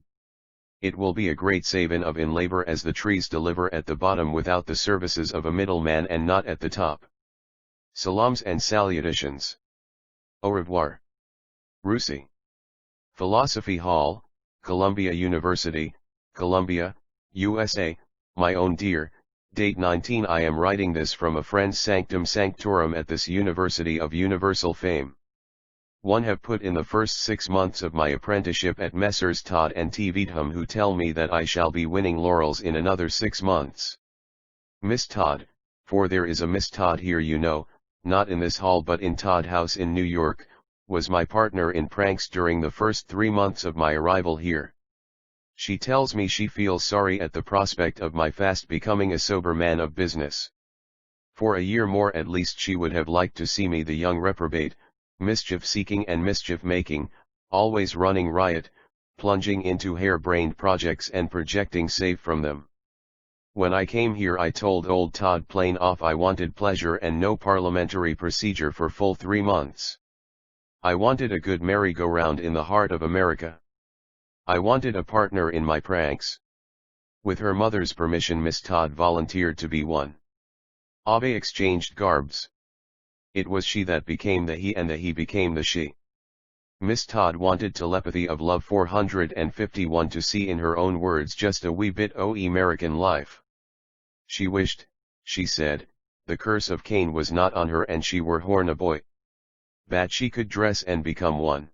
It will be a great saving of in labor, as the trees deliver at the bottom without the services of a middleman and not at the top. Salams and salutations. Au revoir. Rusi. Philosophy Hall, Columbia University, Columbia, USA, my own dear. Date 19. I am writing this from a friend's sanctum sanctorum at this University of Universal Fame. One have put in the first 6 months of my apprenticeship at Messrs. Todd and T. Vidham, who tell me that I shall be winning laurels in another 6 months. Miss Todd, for there is a Miss Todd here, you know, not in this hall but in Todd House in New York, was my partner in pranks during the first 3 months of my arrival here. She tells me she feels sorry at the prospect of my fast becoming a sober man of business. For a year more at least she would have liked to see me the young reprobate, mischief-seeking and mischief-making, always running riot, plunging into hair-brained projects and projecting safe from them. When I came here I told old Todd plain off I wanted pleasure and no parliamentary procedure for full 3 months. I wanted a good merry-go-round in the heart of America. I wanted a partner in my pranks. With her mother's permission Miss Todd volunteered to be one. Abe exchanged garbs. It was she that became the he and the he became the she. Miss Todd wanted Telepathy of Love 451 to see in her own words just a wee bit o' American life. She wished, she said, the curse of Cain was not on her and she were horn a boy. That she could dress and become one.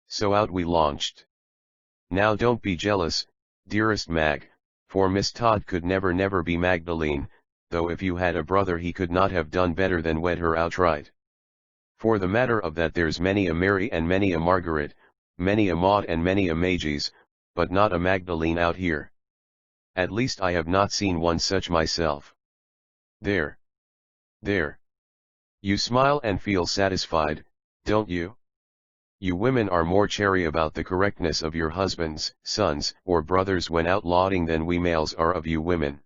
So out we launched. Now don't be jealous, dearest Mag, for Miss Todd could never be Magdalene, though if you had a brother he could not have done better than wed her outright. For the matter of that there's many a Mary and many a Margaret, many a Maud and many a Magies, but not a Magdalene out here. At least I have not seen one such myself. There. There. You smile and feel satisfied, don't you? You women are more chary about the correctness of your husbands, sons, or brothers when out lauding than we males are of you women.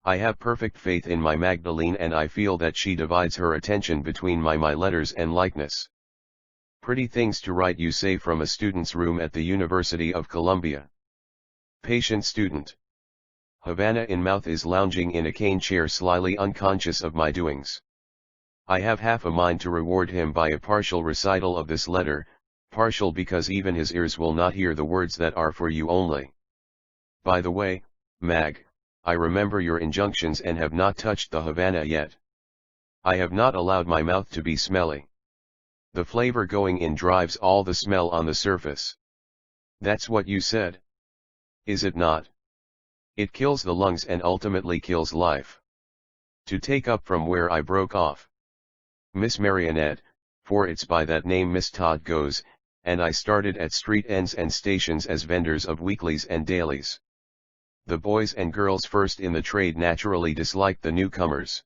I have perfect faith in my Magdalene, and I feel that she divides her attention between my letters and likeness. Pretty things to write, you say, from a student's room at the University of Columbia. Patient student. Havana in mouth is lounging in a cane chair, slyly unconscious of my doings. I have half a mind to reward him by a partial recital of this letter, partial because even his ears will not hear the words that are for you only. By the way, Mag, I remember your injunctions and have not touched the Havana yet. I have not allowed my mouth to be smelly. The flavor going in drives all the smell on the surface. That's what you said. Is it not? It kills the lungs and ultimately kills life. To take up from where I broke off. Miss Marionette, for it's by that name Miss Todd goes, and I started at street ends and stations as vendors of weeklies and dailies. The boys and girls first in the trade naturally disliked the newcomers.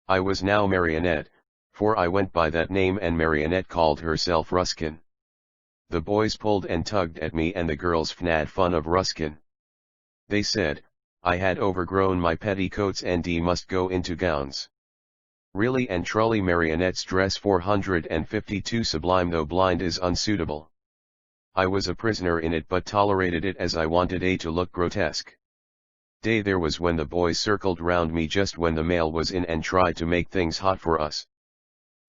I was now Marionette, for I went by that name, and Marionette called herself Ruskin. The boys pulled and tugged at me and the girls fnad fun of Ruskin. They said, I had overgrown my petticoats and must go into gowns. Really and truly Marionette's dress 452 Sublime though blind is unsuitable. I was a prisoner in it but tolerated it as I wanted to look grotesque. Day there was when the boys circled round me just when the mail was in and tried to make things hot for us.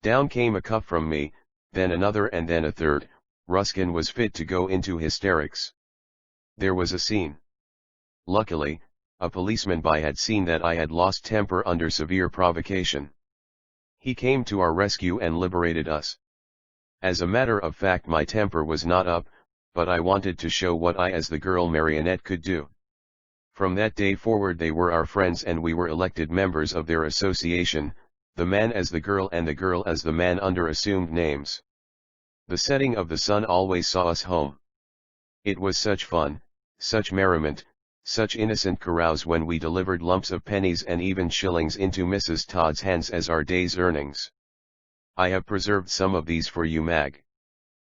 Down came a cuff from me, then another and then a third. Ruskin was fit to go into hysterics. There was a scene. Luckily, a policeman by had seen that I had lost temper under severe provocation. He came to our rescue and liberated us. As a matter of fact, my temper was not up, but I wanted to show what I as the girl Marionette could do. From that day forward they were our friends and we were elected members of their association, the man as the girl and the girl as the man under assumed names. The setting of the sun always saw us home. It was such fun, such merriment, such innocent carouse when we delivered lumps of pennies and even shillings into Mrs. Todd's hands as our day's earnings. I have preserved some of these for you, Mag.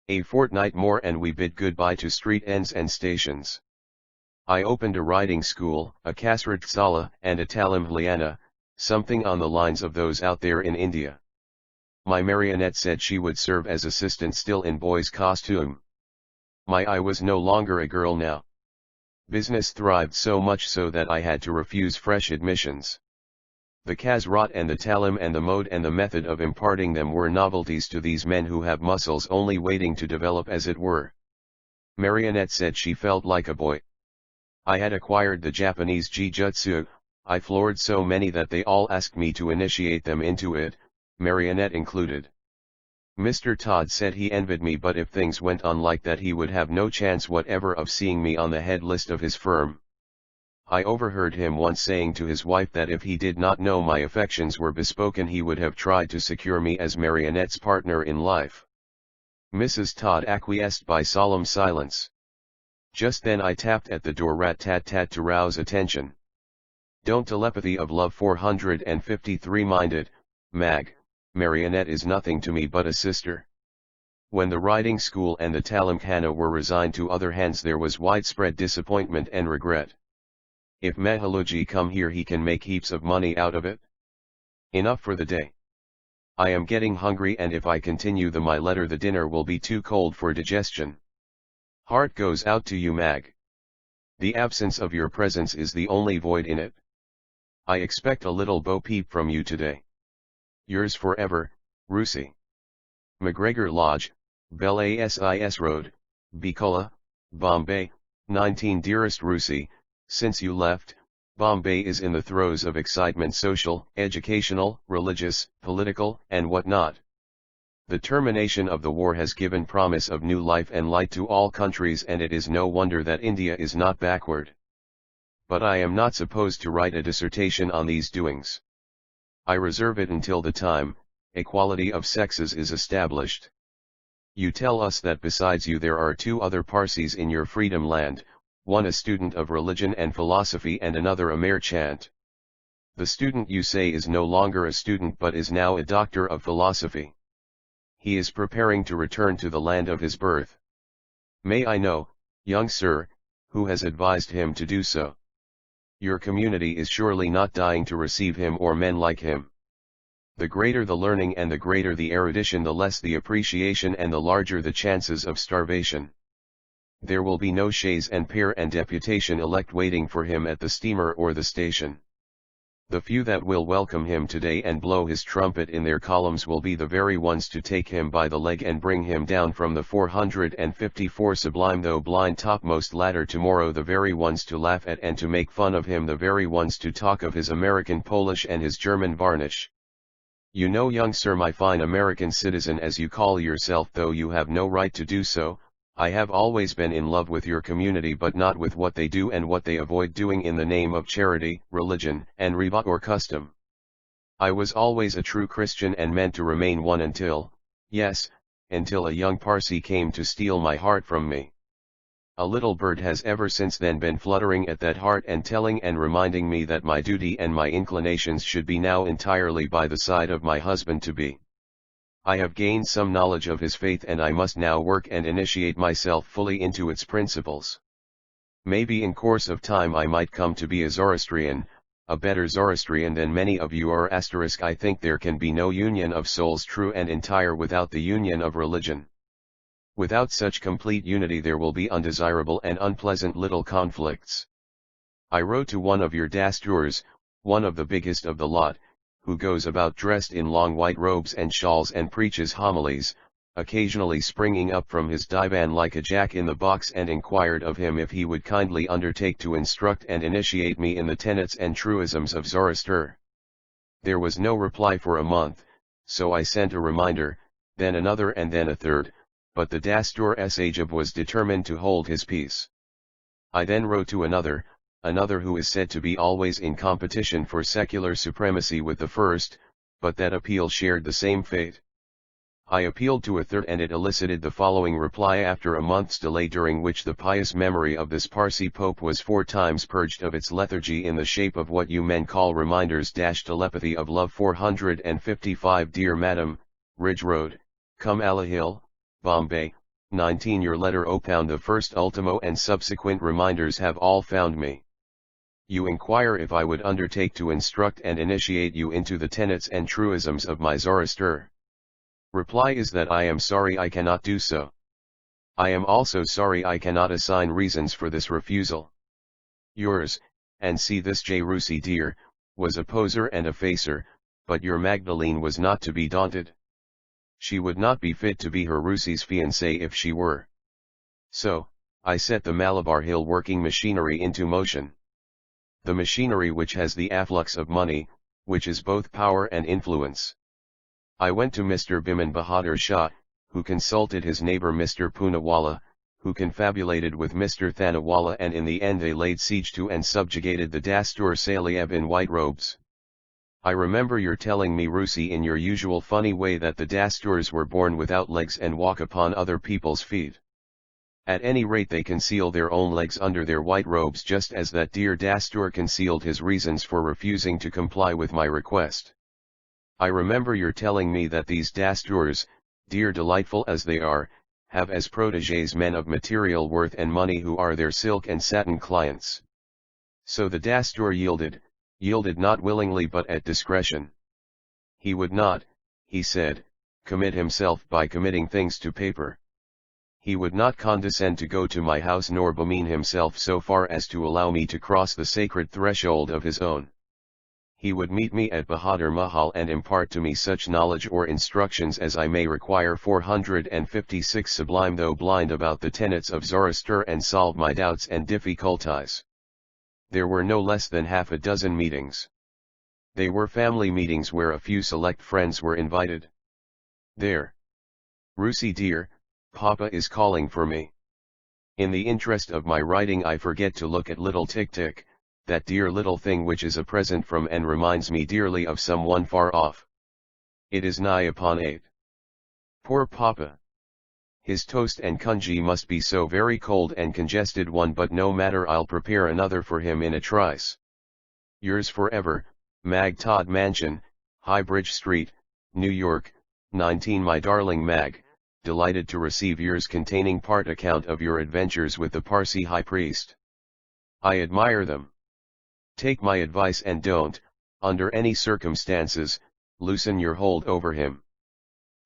A fortnight more and we bid goodbye to street ends and stations. I opened a riding school, a Kasratsala and a Talimhliana, something on the lines of those out there in India. My Marionette said she would serve as assistant still in boy's costume. I was no longer a girl now. Business thrived so much so that I had to refuse fresh admissions. The Kasrat and the Talim and the mode and the method of imparting them were novelties to these men who have muscles only waiting to develop, as it were. Marionette said she felt like a boy. I had acquired the Japanese Jijutsu. I floored so many that they all asked me to initiate them into it, Marionette included. Mr. Todd said he envied me, but if things went on like that he would have no chance whatever of seeing me on the head list of his firm. I overheard him once saying to his wife that if he did not know my affections were bespoken he would have tried to secure me as Marionette's partner in life. Mrs. Todd acquiesced by solemn silence. Just then I tapped at the door, rat-tat-tat, to rouse attention. Don't telepathy of love 453 minded, Mag, Marionette is nothing to me but a sister. When the riding school and the Talimkhana were resigned to other hands there was widespread disappointment and regret. If Mehaluji come here he can make heaps of money out of it. Enough for the day. I am getting hungry and if I continue my letter the dinner will be too cold for digestion. Heart goes out to you, Mag. The absence of your presence is the only void in it. I expect a little bo peep from you today. Yours forever, Rusi. McGregor Lodge, Bel Asis Road, Bikola, Bombay, 19. Dearest Rusi, since you left, Bombay is in the throes of excitement, social, educational, religious, political, and whatnot. The termination of the war has given promise of new life and light to all countries, and it is no wonder that India is not backward. But I am not supposed to write a dissertation on these doings. I reserve it until the time equality of sexes is established. You tell us that besides you there are 2 other Parsis in your freedom land, one a student of religion and philosophy and another a merchant. The student you say is no longer a student but is now a doctor of philosophy. he is preparing to return to the land of his birth. May I know, young sir, who has advised him to do so? Your community is surely not dying to receive him or men like him. The greater the learning and the greater the erudition, the less the appreciation and the larger the chances of starvation. There will be no chaise and pair and deputation elect waiting for him at the steamer or the station. The few that will welcome him today and blow his trumpet in their columns will be the very ones to take him by the leg and bring him down from the 454 sublime though blind topmost ladder tomorrow, the very ones to laugh at and to make fun of him, the very ones to talk of his American Polish and his German varnish. You know, young sir, my fine American citizen as you call yourself, though you have no right to do so, I have always been in love with your community, but not with what they do and what they avoid doing in the name of charity, religion, and riba or custom. I was always a true Christian and meant to remain one until, yes, until a young Parsi came to steal my heart from me. A little bird has ever since then been fluttering at that heart and telling and reminding me that my duty and my inclinations should be now entirely by the side of my husband to be. I have gained some knowledge of his faith and I must now work and initiate myself fully into its principles. Maybe in course of time I might come to be a Zoroastrian, a better Zoroastrian than many of you are. I think there can be no union of souls true and entire without the union of religion. Without such complete unity there will be undesirable and unpleasant little conflicts. I wrote to one of your dasturs, one of the biggest of the lot, who goes about dressed in long white robes and shawls and preaches homilies, occasionally springing up from his divan like a jack in the box, and inquired of him if he would kindly undertake to instruct and initiate me in the tenets and truisms of Zoroaster. There was no reply for a month, so I sent a reminder, then another and then a third, but the Dastur Sahib was determined to hold his peace. I then wrote to another who is said to be always in competition for secular supremacy with the first, but that appeal shared the same fate. I appealed to a third and it elicited the following reply after a month's delay, during which the pious memory of this Parsi Pope was 4 times purged of its lethargy in the shape of what you men call reminders. Telepathy of love 455. Dear Madam, Ridge Road, Come Allah Hill, Bombay, 19. Your letter opound the first ultimo and subsequent reminders have all found me. You inquire if I would undertake to instruct and initiate you into the tenets and truisms of my Zoroaster. Reply is that I am sorry I cannot do so. I am also sorry I cannot assign reasons for this refusal. Yours, and see this J. Rusi dear, was a poser and a facer, but your Magdalene was not to be daunted. She would not be fit to be her Rusi's fiancée if she were. So, I set the Malabar Hill working machinery into motion. The machinery which has the afflux of money, which is both power and influence. I went to Mr. Biman Bahadur Shah, who consulted his neighbor Mr. Poonawalla, who confabulated with Mr. Thanawalla, and in the end they laid siege to and subjugated the Dastur Sahib in white robes. I remember your telling me, Rusi, in your usual funny way, that the Dasturs were born without legs and walk upon other people's feet. At any rate they conceal their own legs under their white robes, just as that dear Dastur concealed his reasons for refusing to comply with my request. I remember your telling me that these Dasturs, dear delightful as they are, have as protégés men of material worth and money who are their silk and satin clients. So the Dastur yielded not willingly but at discretion. He would not, he said, commit himself by committing things to paper. He would not condescend to go to my house nor bemean himself so far as to allow me to cross the sacred threshold of his own. He would meet me at Bahadur Mahal and impart to me such knowledge or instructions as I may require. 456 Sublime, though blind about the tenets of Zoroaster, and solve my doubts and difficulties. There were no less than half a dozen meetings. They were family meetings where a few select friends were invited. There. Rusi dear, Papa is calling for me. In the interest of my writing I forget to look at little Tick-Tick, that dear little thing which is a present from and reminds me dearly of someone far off. It is nigh upon 8. Poor Papa. His toast and congee must be so very cold and congested one, but no matter, I'll prepare another for him in a trice. Yours forever, Mag Todd Mansion, High Bridge Street, New York, 19 My darling Mag, delighted to receive yours containing part account of your adventures with the Parsi high priest. I admire them. Take my advice and don't, under any circumstances, loosen your hold over him.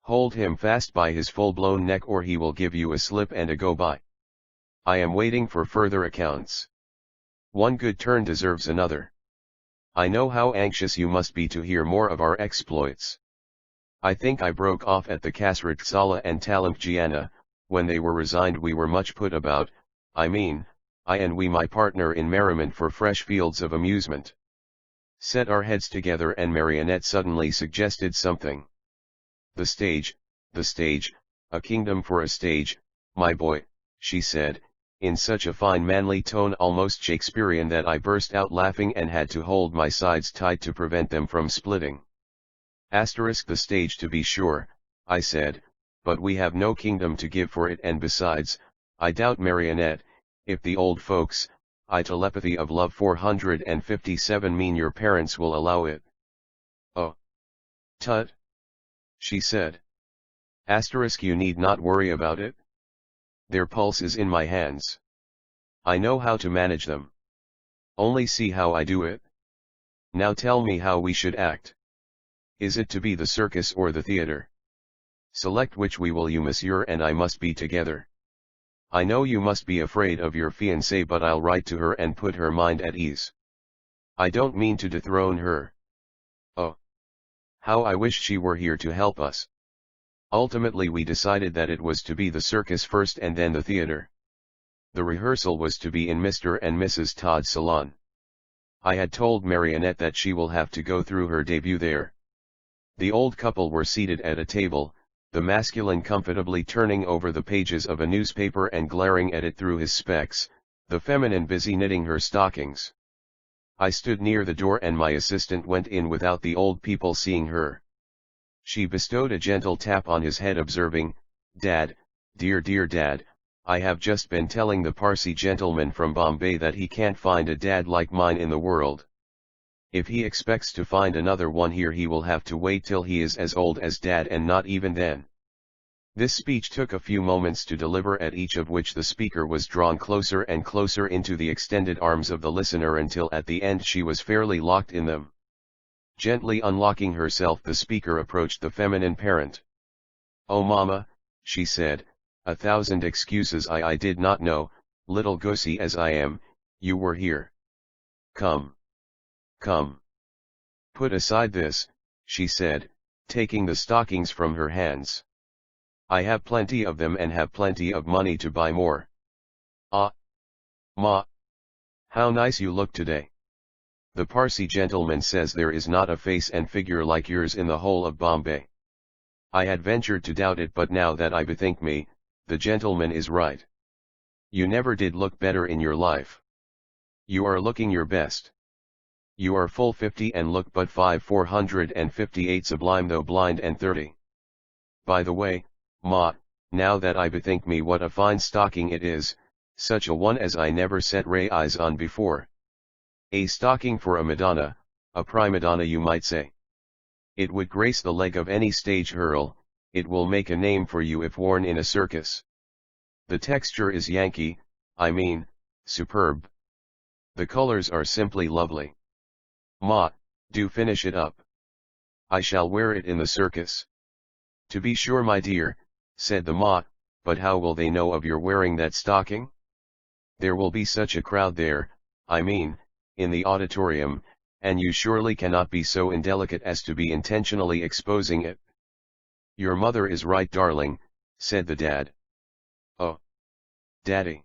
Hold him fast by his full-blown neck or he will give you a slip and a go-by. I am waiting for further accounts. One good turn deserves another. I know how anxious you must be to hear more of our exploits. I think I broke off at the Kasrat Sala and Talamgiana, when they were resigned we were much put about, I and we my partner in merriment for fresh fields of amusement. Set our heads together and Marionette suddenly suggested something. The stage, a kingdom for a stage, my boy, she said, in such a fine manly tone almost Shakespearean that I burst out laughing and had to hold my sides tight to prevent them from splitting. Asterisk the stage to be sure, I said, but we have no kingdom to give for it and besides, I doubt Marionette, if the old folks, I telepathy of love 457 mean your parents will allow it. Oh. Tut. She said. Asterisk you need not worry about it. Their pulse is in my hands. I know how to manage them. Only see how I do it. Now tell me how we should act. Is it to be the circus or the theater? Select which we will you monsieur and I must be together. I know you must be afraid of your fiancée but I'll write to her and put her mind at ease. I don't mean to dethrone her. Oh. How I wish she were here to help us. Ultimately we decided that it was to be the circus first and then the theater. The rehearsal was to be in Mr. and Mrs. Todd's salon. I had told Marionette that she will have to go through her debut there. The old couple were seated at a table, the masculine comfortably turning over the pages of a newspaper and glaring at it through his specs, the feminine busy knitting her stockings. I stood near the door and my assistant went in without the old people seeing her. She bestowed a gentle tap on his head observing, Dad, dear Dad, I have just been telling the Parsi gentleman from Bombay that he can't find a dad like mine in the world. If he expects to find another one here he will have to wait till he is as old as Dad and not even then. This speech took a few moments to deliver at each of which the speaker was drawn closer and closer into the extended arms of the listener until at the end she was fairly locked in them. Gently unlocking herself the speaker approached the feminine parent. Oh mama, she said, 1,000 excuses I did not know, little goosey as I am, you were here. Come. Put aside this, she said, taking the stockings from her hands. I have plenty of them and have plenty of money to buy more. Ah. Ma. How nice you look today. The Parsi gentleman says there is not a face and figure like yours in the whole of Bombay. I had ventured to doubt it but now that I bethink me, the gentleman is right. You never did look better in your life. You are looking your best. You are full 50 and look but 458 sublime though blind and 30. By the way, Ma, now that I bethink me what a fine stocking it is, such a one as I never set eyes on before. A stocking for a Madonna, a prima donna you might say. It would grace the leg of any stage hurl, it will make a name for you if worn in a circus. The texture is Yankee, superb. The colors are simply lovely. Ma, do finish it up. I shall wear it in the circus. To be sure my dear, said the Ma, but how will they know of your wearing that stocking? There will be such a crowd there, in the auditorium, and you surely cannot be so indelicate as to be intentionally exposing it. Your mother is right darling, said the dad. Oh. Daddy.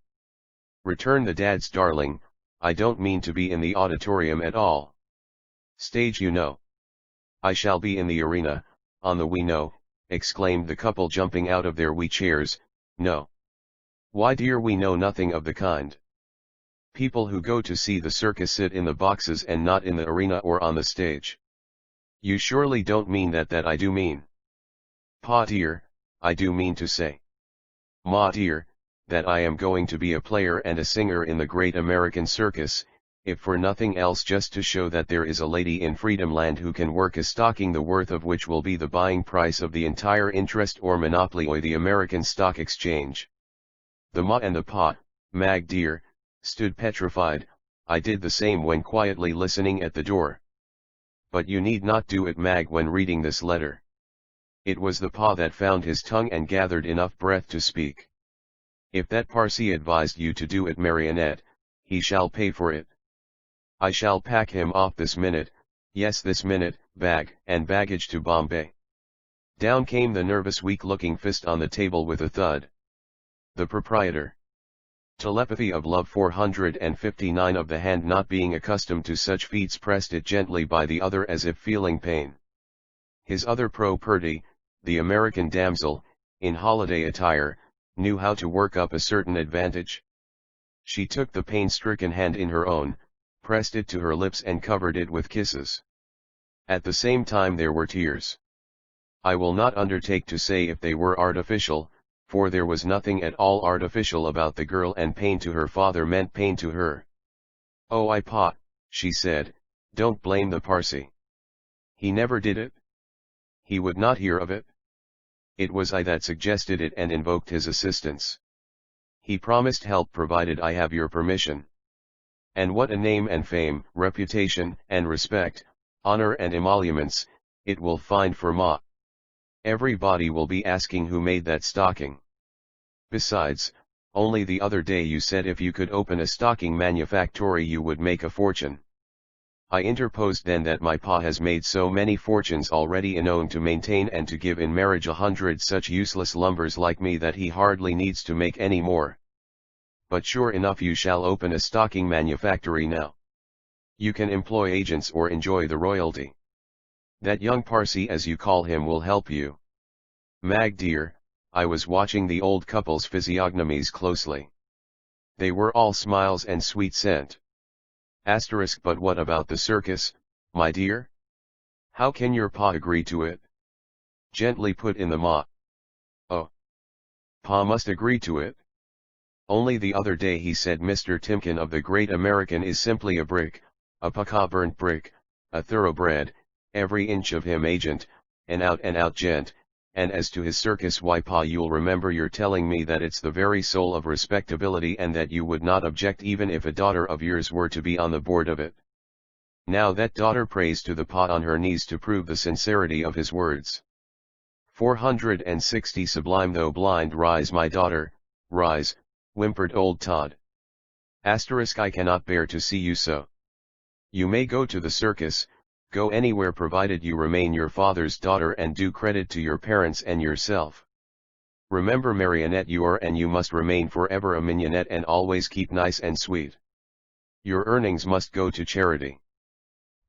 Returned the dad's darling, I don't mean to be in the auditorium at all. Stage you know. I shall be in the arena, on the we know, exclaimed the couple jumping out of their wee chairs, no. Why dear we know nothing of the kind. People who go to see the circus sit in the boxes and not in the arena or on the stage. You surely don't mean that I do mean. Pa dear, I do mean to say. Ma dear, that I am going to be a player and a singer in the great American circus, if for nothing else just to show that there is a lady in Freedom Land who can work a stocking the worth of which will be the buying price of the entire interest or monopoly of the American Stock Exchange. The ma and the pa, Mag dear, stood petrified. I did the same when quietly listening at the door. But you need not do it, Mag, when reading this letter. It was the pa that found his tongue and gathered enough breath to speak. If that Parsi advised you to do it, Marionette, he shall pay for it. I shall pack him off this minute, yes this minute, bag and baggage to Bombay. Down came the nervous weak-looking fist on the table with a thud. The proprietor. Telepathy of love 459 of the hand, not being accustomed to such feats, pressed it gently by the other as if feeling pain. His other property, the American damsel, in holiday attire, knew how to work up a certain advantage. She took the pain-stricken hand in her own, pressed it to her lips and covered it with kisses. At the same time there were tears. I will not undertake to say if they were artificial, for there was nothing at all artificial about the girl, and pain to her father meant pain to her. "Oh, I pa," she said, "don't blame the Parsi. He never did it. He would not hear of it. It was I that suggested it and invoked his assistance. He promised help provided I have your permission. And what a name and fame, reputation and respect, honor and emoluments, it will find for ma. Everybody will be asking who made that stocking. Besides, only the other day you said if you could open a stocking manufactory you would make a fortune." I interposed then that my pa has made so many fortunes already known to maintain and to give in marriage 100 such useless lumbers like me that he hardly needs to make any more. But sure enough you shall open a stocking manufactory now. You can employ agents or enjoy the royalty. That young Parsi, as you call him, will help you. Mag dear, I was watching the old couple's physiognomies closely. They were all smiles and sweet scent. But what about the circus, my dear? How can your pa agree to it? Gently put in the ma. Oh. Pa must agree to it. Only the other day he said Mr. Timken of the Great American is simply a brick, a pukka burnt brick, a thoroughbred, every inch of him agent, an out-and-out gent, and as to his circus, why pa, you'll remember your telling me that it's the very soul of respectability and that you would not object even if a daughter of yours were to be on the board of it. Now that daughter prays to the pa on her knees to prove the sincerity of his words. 460 Sublime though blind, rise my daughter, rise, whimpered old Todd. I cannot bear to see you so. You may go to the circus, go anywhere provided you remain your father's daughter and do credit to your parents and yourself. Remember, Marionette, you are and you must remain forever a mignonette and always keep nice and sweet. Your earnings must go to charity.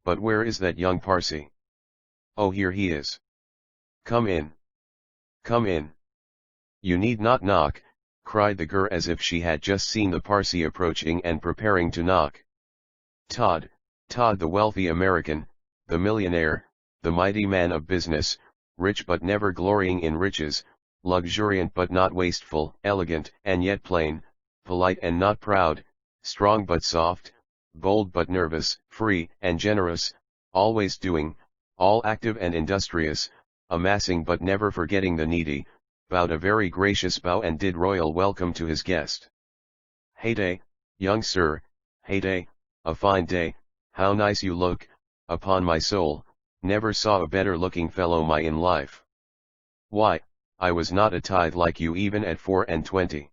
But where is that young Parsi? Oh, here he is. Come in. Come in. You need not knock, cried the girl as if she had just seen the Parsi approaching and preparing to knock. Todd, the wealthy American, the millionaire, the mighty man of business, rich but never glorying in riches, luxuriant but not wasteful, elegant and yet plain, polite and not proud, strong but soft, bold but nervous, free and generous, always doing, all active and industrious, amassing but never forgetting the needy, bowed a very gracious bow and did royal welcome to his guest. "Heyday, young sir, heyday, a fine day, how nice you look, upon my soul, never saw a better looking fellow in life. Why, I was not a tithe like you even at 24.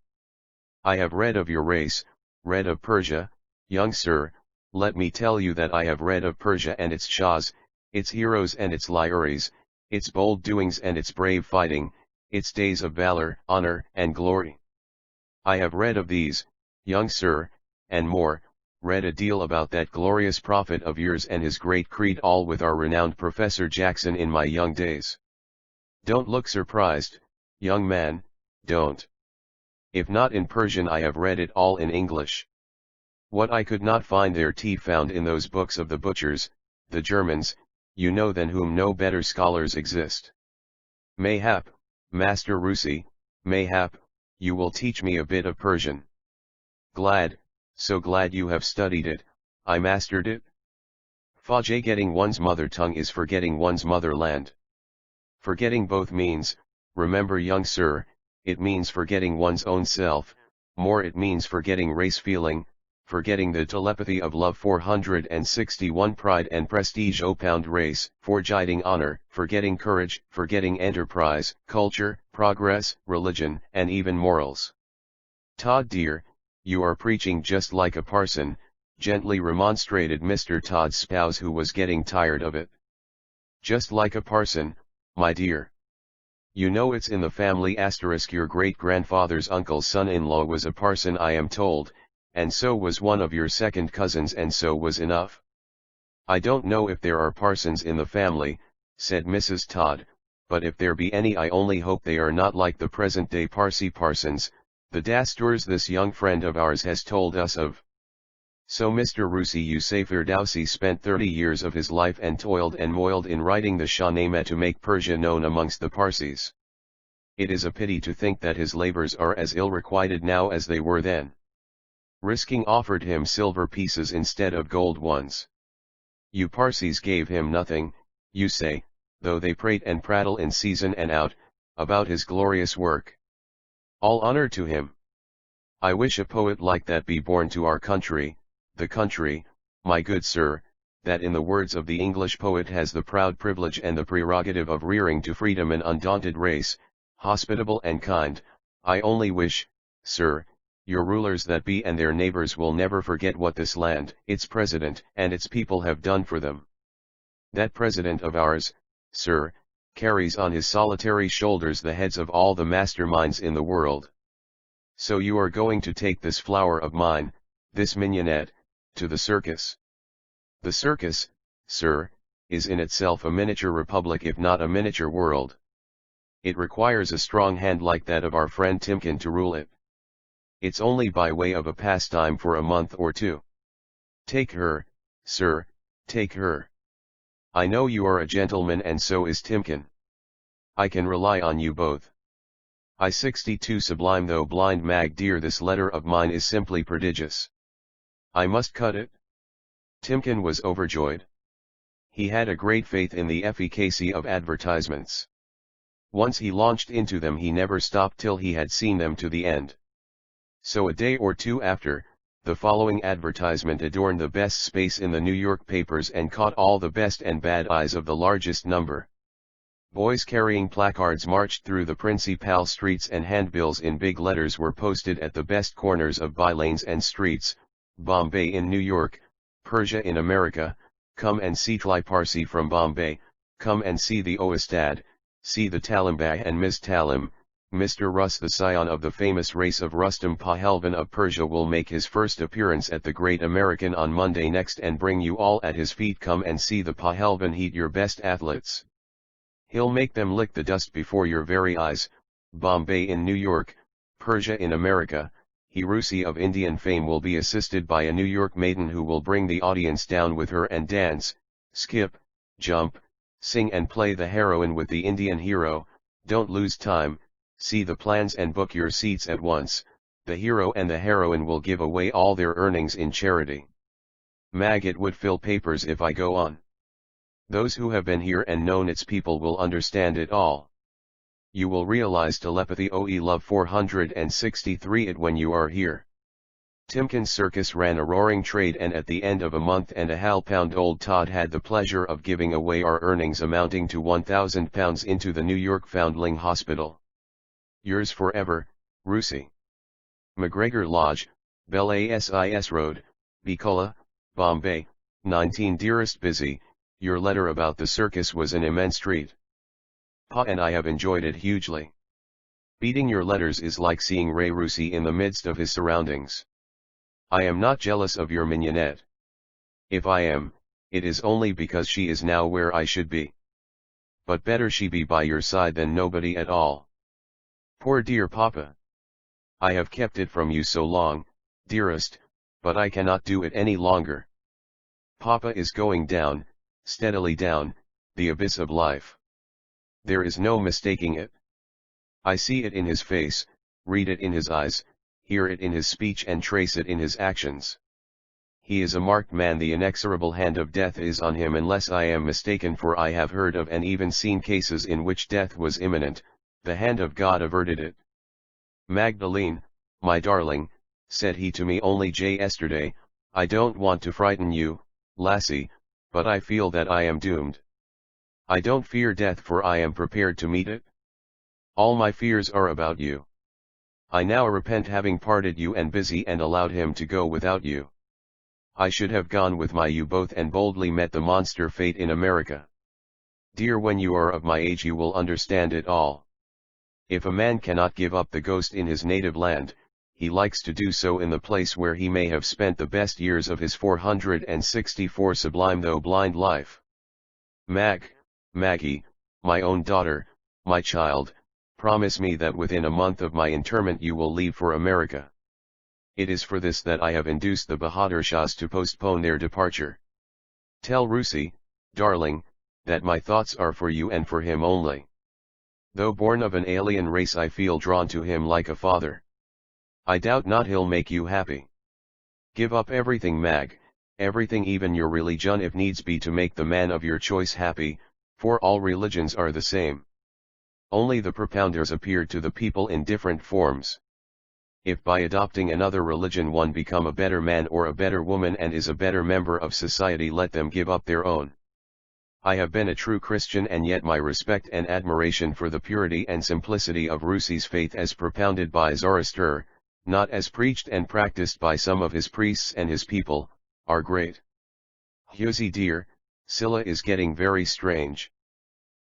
I have read of your race, read of Persia, young sir, let me tell you that I have read of Persia and its shahs, its heroes and its lyres, its bold doings and its brave fighting, its days of valor, honor and glory. I have read of these, young sir, and more, read a deal about that glorious prophet of yours and his great creed, all with our renowned Professor Jackson in my young days. Don't look surprised, young man, don't. If not in Persian, I have read it all in English. What I could not find there found in those books of the butchers, the Germans, you know, than whom no better scholars exist. Mayhap, Master Russi, mayhap, you will teach me a bit of Persian. Glad, so glad you have studied it, I mastered it. Forgetting one's mother tongue is forgetting one's motherland. Forgetting both means, remember young sir, it means forgetting one's own self, more it means forgetting race feeling, forgetting the telepathy of love 461 pride and prestige opound race, forgetting honor, forgetting courage, forgetting enterprise, culture, progress, religion, and even morals. Todd dear, you are preaching just like a parson, gently remonstrated Mr. Todd's spouse who was getting tired of it. Just like a parson, my dear. You know it's in the family * your great-grandfather's uncle's son-in-law was a parson I am told, and so was one of your second cousins and so was enough. I don't know if there are parsons in the family, said Mrs. Todd, but if there be any I only hope they are not like the present-day Parsi parsons, the dasturs this young friend of ours has told us of. So Mr. Rusi Yusuf Firdausi spent 30 years of his life and toiled and moiled in writing the Shahnameh to make Persia known amongst the Parsis. It is a pity to think that his labors are as ill-requited now as they were then. Risking offered him silver pieces instead of gold ones. You Parsis gave him nothing, you say, though they prate and prattle in season and out, about his glorious work. All honor to him. I wish a poet like that be born to our country, the country, my good sir, that in the words of the English poet has the proud privilege and the prerogative of rearing to freedom an undaunted race, hospitable and kind. I only wish, sir, your rulers that be and their neighbors will never forget what this land, its president, and its people have done for them. That president of ours, sir, carries on his solitary shoulders the heads of all the masterminds in the world. So you are going to take this flower of mine, this mignonette, to the circus. The circus, sir, is in itself a miniature republic if not a miniature world. It requires a strong hand like that of our friend Timken to rule it. It's only by way of a pastime for a month or two. Take her, sir, take her. I know you are a gentleman and so is Timken. I can rely on you both. I-62 Sublime though blind mag dear, this letter of mine is simply prodigious. I must cut it. Timken was overjoyed. He had a great faith in the efficacy of advertisements. Once he launched into them he never stopped till he had seen them to the end. So a day or two after, the following advertisement adorned the best space in the New York papers and caught all the best and bad eyes of the largest number. Boys carrying placards marched through the principal streets and handbills in big letters were posted at the best corners of bylanes and streets. Bombay in New York, Persia in America, come and see Tli Parsi from Bombay, come and see the Oostad, see the Talimbay and Ms. Talim. Mr. Rus, the scion of the famous race of Rustam Pahelvan of Persia, will make his first appearance at the Great American on Monday next and bring you all at his feet. Come and see the Pahelvan heat your best athletes. He'll make them lick the dust before your very eyes. Bombay in New York, Persia in America, Hirusi of Indian fame will be assisted by a New York maiden who will bring the audience down with her and dance, skip, jump, sing and play the heroine with the Indian hero. Don't lose time. See the plans and book your seats at once. The hero and the heroine will give away all their earnings in charity. Mag, it would fill papers if I go on. Those who have been here and known its people will understand it all. You will realize telepathy OE love 463 it when you are here. Timken's circus ran a roaring trade and at the end of a month and a half old Todd had the pleasure of giving away our earnings amounting to £1,000 into the New York Foundling Hospital. Yours forever, Rusi. McGregor Lodge, Bel Asis Road, Bikola, Bombay, 19. Dearest Busy, your letter about the circus was an immense treat. Pa and I have enjoyed it hugely. Beating your letters is like seeing Ray Rusi in the midst of his surroundings. I am not jealous of your mignonette. If I am, it is only because she is now where I should be. But better she be by your side than nobody at all. Poor dear Papa. I have kept it from you so long, dearest, but I cannot do it any longer. Papa is going down, steadily down, the abyss of life. There is no mistaking it. I see it in his face, read it in his eyes, hear it in his speech and trace it in his actions. He is a marked man, the inexorable hand of death is on him unless I am mistaken, for I have heard of and even seen cases in which death was imminent, the hand of God averted it. Magdalene, my darling, said he to me only yesterday, I don't want to frighten you, lassie, but I feel that I am doomed. I don't fear death, for I am prepared to meet it. All my fears are about you. I now repent having parted you and busy and allowed him to go without you. I should have gone with you both and boldly met the monster fate in America. Dear, when you are of my age you will understand it all. If a man cannot give up the ghost in his native land, he likes to do so in the place where he may have spent the best years of his 464 sublime though blind life. Maggie, my own daughter, my child, promise me that within a month of my interment you will leave for America. It is for this that I have induced the Bahadur Shahs to postpone their departure. Tell Rusi, darling, that my thoughts are for you and for him only. Though born of an alien race, I feel drawn to him like a father. I doubt not he'll make you happy. Give up everything, Mag, everything, even your religion if needs be, to make the man of your choice happy, for all religions are the same. Only the propounders appear to the people in different forms. If by adopting another religion one become a better man or a better woman and is a better member of society, let them give up their own. I have been a true Christian, and yet my respect and admiration for the purity and simplicity of Rusi's faith as propounded by Zoroaster, not as preached and practiced by some of his priests and his people, are great. Husi dear, Scylla is getting very strange.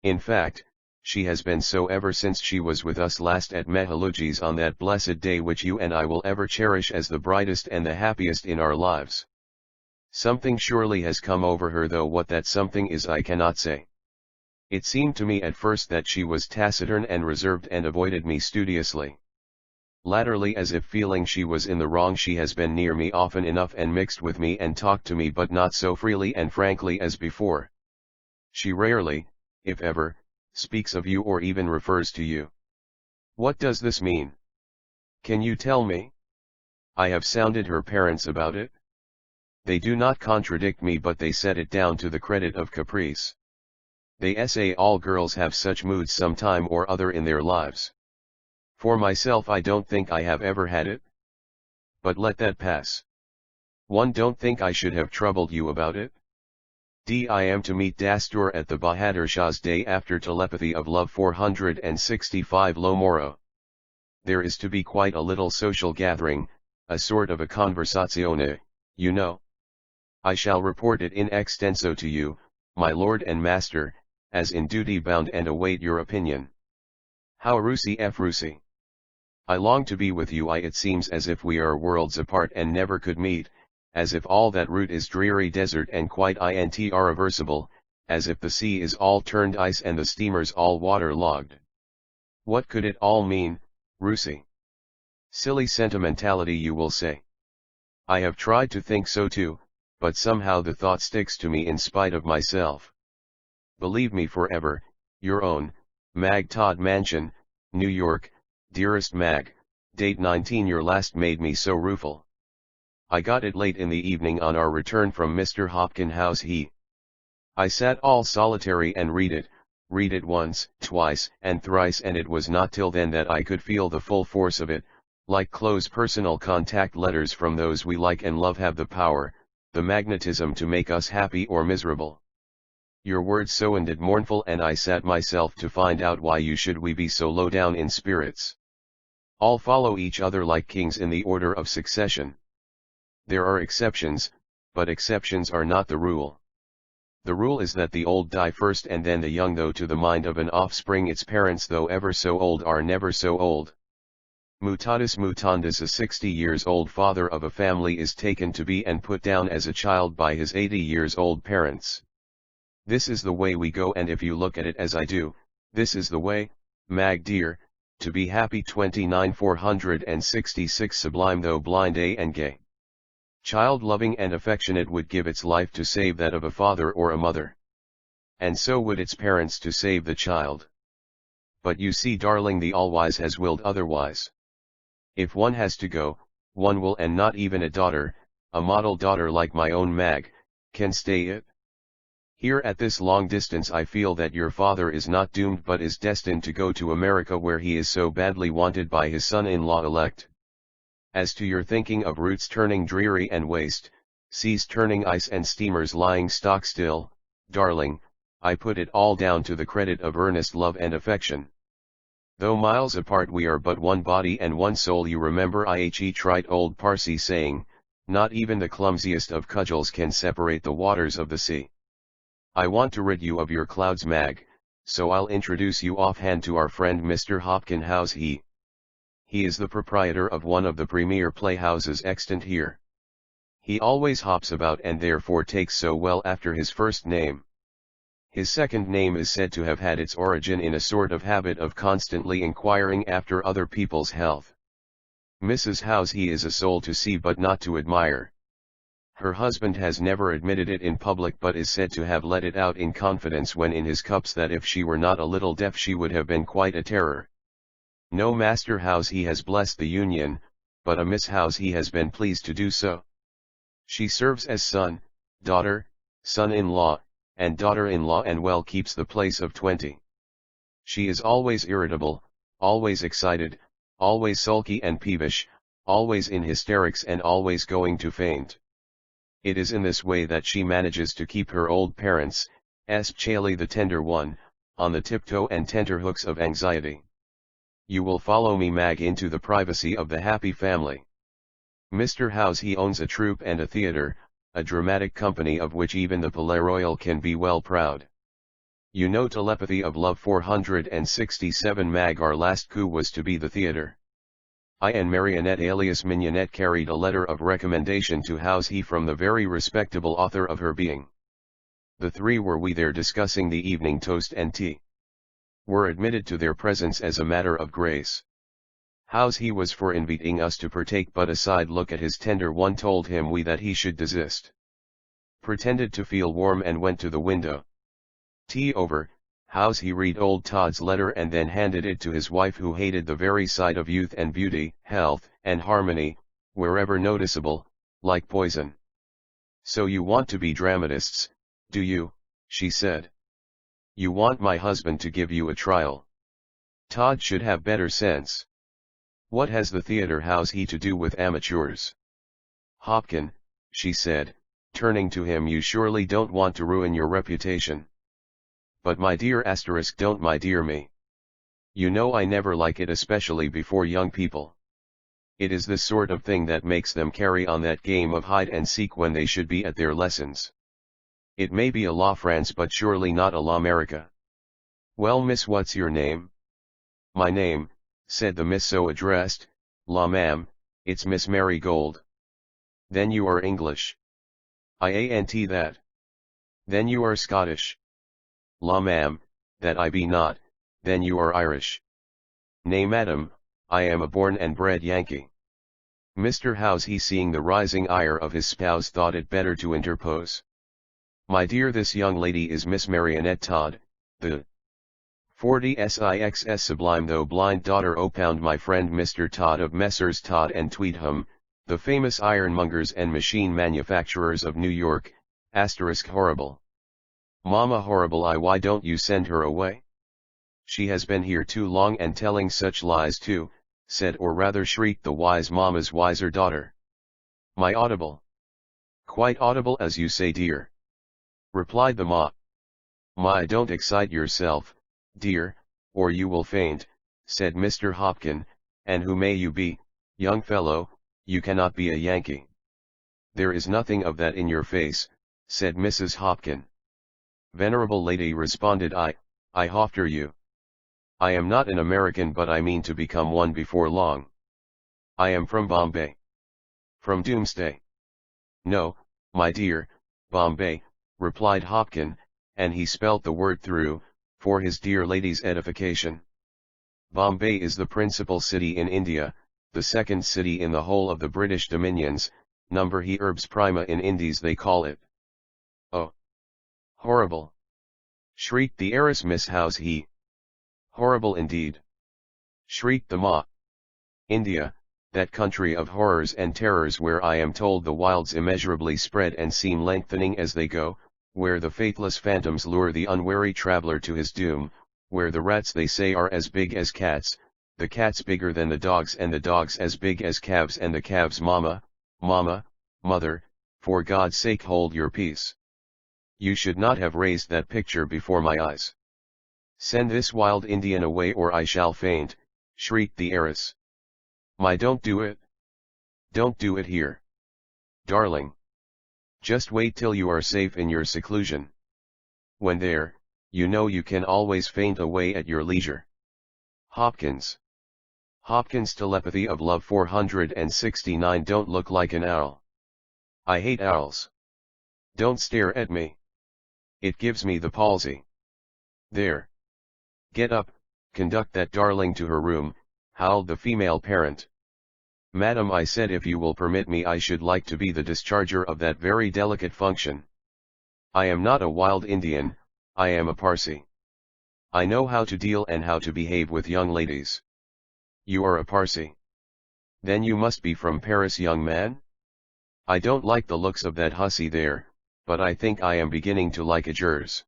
In fact, she has been so ever since she was with us last at Mehaluji's on that blessed day which you and I will ever cherish as the brightest and the happiest in our lives. Something surely has come over her, though what that something is I cannot say. It seemed to me at first that she was taciturn and reserved and avoided me studiously. Latterly, as if feeling she was in the wrong, she has been near me often enough and mixed with me and talked to me, but not so freely and frankly as before. She rarely, if ever, speaks of you or even refers to you. What does this mean? Can you tell me? I have sounded her parents about it. They do not contradict me, but they set it down to the credit of caprice. They say all girls have such moods some time or other in their lives. For myself, I don't think I have ever had it. But let that pass. One don't think I should have troubled you about it? I am to meet Dastur at the Bahadur Shah's day after telepathy of love 465 Lomoro. There is to be quite a little social gathering, a sort of a conversazione, you know. I shall report it in extenso to you, my lord and master, as in duty bound, and await your opinion. How Rusi f Rusi. I long to be with you. It seems as if we are worlds apart and never could meet, as if all that route is dreary desert and quite irreversible, as if the sea is all turned ice and the steamers all water-logged. What could it all mean, Rusi? Silly sentimentality, you will say. I have tried to think so too, but somehow the thought sticks to me in spite of myself. Believe me, forever, your own, Mag. Todd Mansion, New York. Dearest Mag, date 19. Your last made me so rueful. I got it late in the evening on our return from Mr. Hopkins' house. I sat all solitary and read it once, twice, and thrice, and it was not till then that I could feel the full force of it. Like close personal contact letters from those we like and love have the power, the magnetism to make us happy or miserable. Your words so ended mournful, and I sat myself to find out why you should we be so low down in spirits. All follow each other like kings in the order of succession. There are exceptions, but exceptions are not the rule. The rule is that the old die first and then the young, though to the mind of an offspring its parents, though ever so old, are never so old. Mutatis mutandis, a 60 years old father of a family is taken to be and put down as a child by his 80 years old parents. This is the way we go, and if you look at it as I do, this is the way, Mag dear, to be happy. 29 466 Sublime though blind and gay. Child loving and affectionate would give its life to save that of a father or a mother. And so would its parents to save the child. But you see, darling, the All-Wise has willed otherwise. If one has to go, one will, and not even a daughter, a model daughter like my own Mag, can stay it? Here at this long distance I feel that your father is not doomed but is destined to go to America where he is so badly wanted by his son-in-law elect. As to your thinking of routes turning dreary and waste, seas turning ice and steamers lying stock still, darling, I put it all down to the credit of earnest love and affection. Though miles apart we are but one body and one soul, you remember the trite old Parsi saying, not even the clumsiest of cudgels can separate the waters of the sea. I want to rid you of your clouds, Mag, so I'll introduce you offhand to our friend Mr. Hopkin. How's he? He is the proprietor of one of the premier playhouses extant here. He always hops about and therefore takes so well after his first name. His second name is said to have had its origin in a sort of habit of constantly inquiring after other people's health. Mrs. How's he is a soul to see but not to admire. Her husband has never admitted it in public but is said to have let it out in confidence when in his cups that if she were not a little deaf she would have been quite a terror. No Master How's he has blessed the union, but a Miss How's he has been pleased to do so. She serves as son, daughter, son-in-law, and daughter-in-law and well keeps the place of 20. She is always irritable, always excited, always sulky and peevish, always in hysterics and always going to faint. It is in this way that she manages to keep her old parents, especially the tender one, on the tiptoe and tenterhooks of anxiety. You will follow me, Mag, into the privacy of the happy family. Mr. How's he owns a troupe and a theatre, a dramatic company of which even the Palais Royal can be well proud. You know Telepathy of Love 467, Mag, our last coup was to be the theatre. I and Marionette alias Mignonette carried a letter of recommendation to How's he from the very respectable author of her being. The three were we there discussing the evening toast and tea. Were admitted to their presence as a matter of grace. How's he was for inviting us to partake, but a side look at his tender one told him that he should desist. Pretended to feel warm and went to the window. Tea over, How's he read old Todd's letter and then handed it to his wife, who hated the very sight of youth and beauty, health and harmony, wherever noticeable, like poison. So you want to be dramatists, do you? She said. You want my husband to give you a trial. Todd should have better sense. What has the theatre How's he to do with amateurs? Hopkin, she said, turning to him, you surely don't want to ruin your reputation. But my dear asterisk, don't my dear me. You know I never like it, especially before young people. It is this sort of thing that makes them carry on that game of hide and seek when they should be at their lessons. It may be a la France but surely not a la America. Well, miss, what's your name? My name, said the miss so addressed, la ma'am, it's Miss Marigold. Then you are English. I ain't that. Then you are Scottish. La ma'am, that I be not, then you are Irish. Nay madam, I am a born and bred Yankee. Mr. How's he, seeing the rising ire of his spouse, thought it better to interpose. My dear, this young lady is Miss Marionette Todd, the 40SIXS sublime though blind daughter o' pound my friend Mr. Todd of Messrs. Todd and Tweedham, the famous ironmongers and machine manufacturers of New York, asterisk horrible. Mama horrible, why don't you send her away? She has been here too long and telling such lies too, said or rather shrieked the wise mama's wiser daughter. My audible. Quite audible as you say, dear. Replied the ma. My, don't excite yourself, dear, or you will faint, said Mr. Hopkin, and who may you be, young fellow? You cannot be a Yankee. There is nothing of that in your face, said Mrs. Hopkin. Venerable lady, responded I hofter you. I am not an American, but I mean to become one before long. I am from Bombay. From Doomsday. No, my dear, Bombay, replied Hopkin, and he spelt the word through, for his dear lady's edification. Bombay is the principal city in India, the second city in the whole of the British dominions, number he urbs prima in Indies they call it. Oh! Horrible! Shrieked the heiress Miss How's he. Horrible indeed! Shrieked the ma. India, that country of horrors and terrors where I am told the wilds immeasurably spread and seem lengthening as they go, where the faithless phantoms lure the unwary traveler to his doom, where the rats they say are as big as cats, the cats bigger than the dogs and the dogs as big as calves and the calves mama, mother, for God's sake hold your peace. You should not have raised that picture before my eyes. Send this wild Indian away or I shall faint, shrieked the heiress. My, don't do it. Don't do it here. Darling. Just wait till you are safe in your seclusion. When there, you know you can always faint away at your leisure. Hopkins. Hopkins' telepathy of love 469. Don't look like an owl. I hate owls. Don't stare at me. It gives me the palsy. There. Get up, conduct that darling to her room, howled the female parent. Madam, I said, if you will permit me, I should like to be the discharger of that very delicate function. I am not a wild Indian, I am a Parsi. I know how to deal and how to behave with young ladies. You are a Parsi. Then you must be from Paris, young man? I don't like the looks of that hussy there, but I think I am beginning to like Ajers.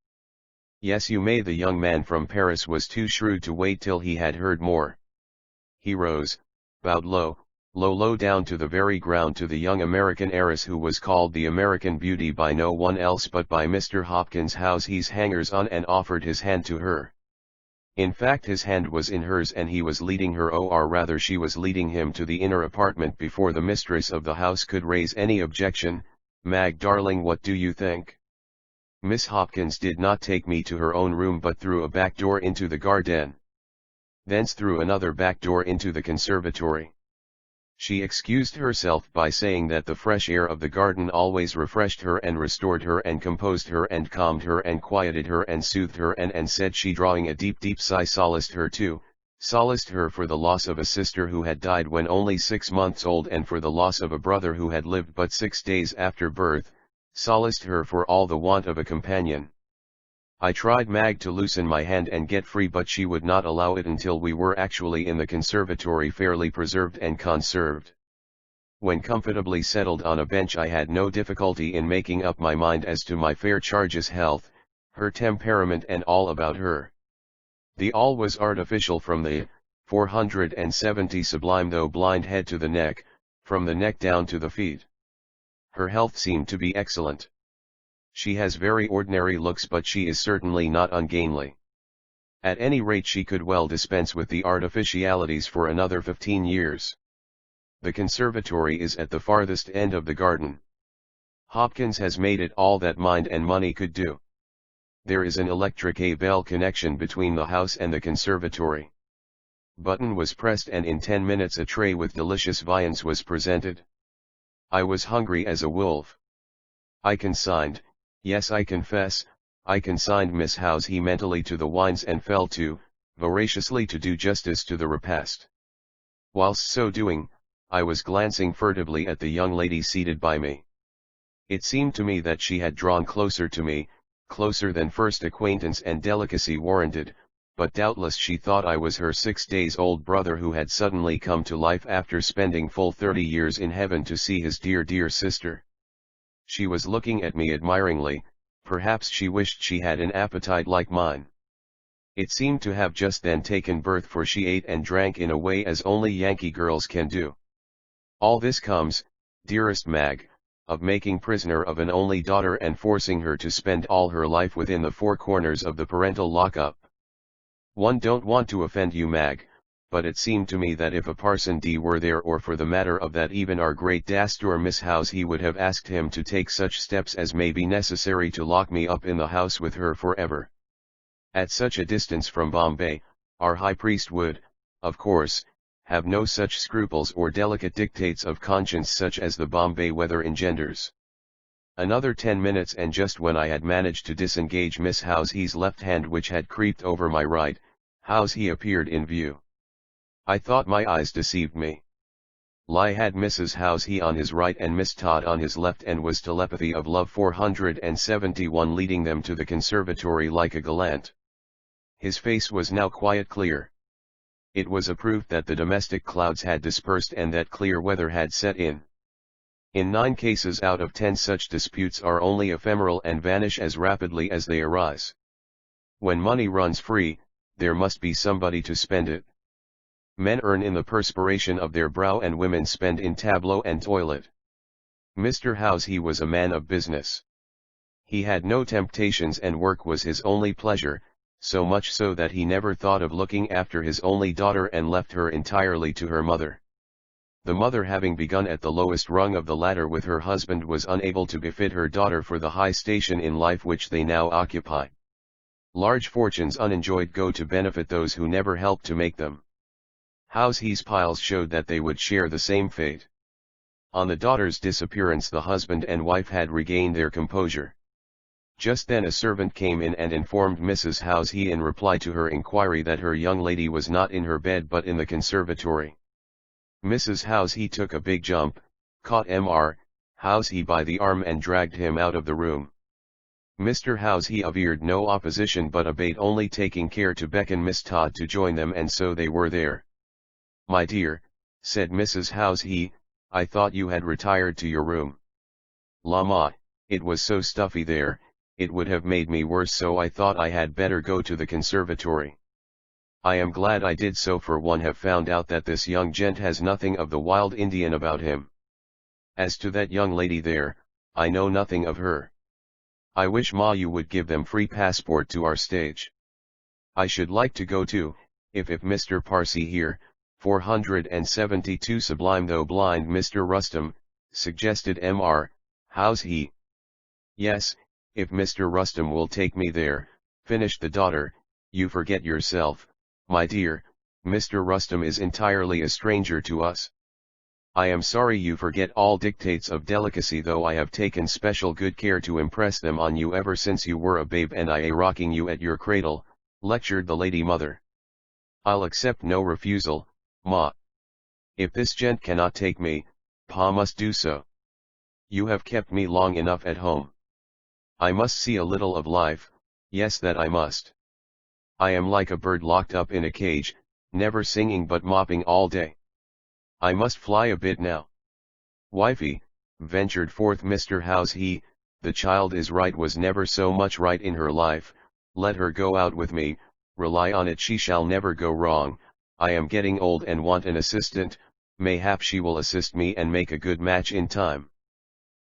Yes, you may. The young man from Paris was too shrewd to wait till he had heard more. He rose, bowed low down to the very ground to the young American heiress who was called the American Beauty by no one else but by Mr. Hopkins' house he's hangers-on, and offered his hand to her. In fact, his hand was in hers and he was leading her, or rather she was leading him, to the inner apartment before the mistress of the house could raise any objection. Mag, darling, what do you think? Miss Hopkins did not take me to her own room but through a back door into the garden. Thence through another back door into the conservatory. She excused herself by saying that the fresh air of the garden always refreshed her and restored her and composed her and calmed her and quieted her and soothed her, and said she, drawing a deep sigh, solaced her too, solaced her for the loss of a sister who had died when only 6 months old, and for the loss of a brother who had lived but 6 days after birth, solaced her for all the want of a companion. I tried, Mag, to loosen my hand and get free, but she would not allow it until we were actually in the conservatory, fairly preserved and conserved. When comfortably settled on a bench, I had no difficulty in making up my mind as to my fair charge's health, her temperament, and all about her. The all was artificial from the 470 Sublime though blind head to the neck, from the neck down to the feet. Her health seemed to be excellent. She has very ordinary looks, but she is certainly not ungainly. At any rate, she could well dispense with the artificialities for another 15 years. The conservatory is at the farthest end of the garden. Hopkins has made it all that mind and money could do. There is an electric bell connection between the house and the conservatory. Button was pressed and in 10 minutes a tray with delicious viands was presented. I was hungry as a wolf. I consigned, yes, I confess, I consigned Miss Housey mentally to the wines and fell to, voraciously, to do justice to the repast. Whilst so doing, I was glancing furtively at the young lady seated by me. It seemed to me that she had drawn closer to me, closer than first acquaintance and delicacy warranted, but doubtless she thought I was her 6 days old brother who had suddenly come to life after spending full 30 years in heaven to see his dear sister. She was looking at me admiringly. Perhaps she wished she had an appetite like mine. It seemed to have just then taken birth, for she ate and drank in a way as only Yankee girls can do. All this comes, dearest Mag, of making prisoner of an only daughter and forcing her to spend all her life within the 4 corners of the parental lockup. One don't want to offend you, Mag, but it seemed to me that if a Parson D were there, or for the matter of that even our great Dastur Miss House, he would have asked him to take such steps as may be necessary to lock me up in the house with her forever. At such a distance from Bombay, our high priest would, of course, have no such scruples or delicate dictates of conscience such as the Bombay weather engenders. Another 10 minutes, and just when I had managed to disengage Miss Housey's left hand, which had creeped over my right, Housey appeared in view. I thought my eyes deceived me. Lie had Mrs. Housey on his right and Miss Todd on his left, and was telepathy of love 471 leading them to the conservatory like a gallant. His face was now quite clear. It was a proof that the domestic clouds had dispersed and that clear weather had set in. In 9 cases out of 10 such disputes are only ephemeral and vanish as rapidly as they arise. When money runs free, there must be somebody to spend it. Men earn in the perspiration of their brow and women spend in tableau and toilet. Mr. Housey was a man of business. He had no temptations and work was his only pleasure, so much so that he never thought of looking after his only daughter and left her entirely to her mother. The mother, having begun at the lowest rung of the ladder with her husband, was unable to befit her daughter for the high station in life which they now occupy. Large fortunes unenjoyed go to benefit those who never help to make them. Housey's piles showed that they would share the same fate. On the daughter's disappearance the husband and wife had regained their composure. Just then a servant came in and informed Mrs. Housey in reply to her inquiry that her young lady was not in her bed but in the conservatory. Mrs. Housey took a big jump, caught Mr. Housey by the arm and dragged him out of the room. Mr. Housey averred no opposition but obeyed, only taking care to beckon Miss Todd to join them, and so they were there. "My dear," said Mrs. Housey, "I thought you had retired to your room." "La ma, it was so stuffy there, it would have made me worse, so I thought I had better go to the conservatory. I am glad I did so, for one have found out that this young gent has nothing of the wild Indian about him. As to that young lady there, I know nothing of her. I wish ma you would give them free passport to our stage. I should like to go too, if Mr. Parsi here, 472 Sublime though blind Mr. Rustum, suggested Mr. Housey. Yes, if Mr. Rustum will take me there, finished the daughter. You forget yourself, my dear, Mr. Rustum is entirely a stranger to us. I am sorry you forget all dictates of delicacy, though I have taken special good care to impress them on you ever since you were a babe and I rocking you at your cradle, lectured the lady mother. I'll accept no refusal, ma. If this gent cannot take me, pa must do so. You have kept me long enough at home. I must see a little of life, yes that I must. I am like a bird locked up in a cage, never singing but mopping all day. I must fly a bit now. Wifey, ventured forth Mr. Housey, the child is right, was never so much right in her life, let her go out with me, rely on it she shall never go wrong. I am getting old and want an assistant, mayhap she will assist me and make a good match in time.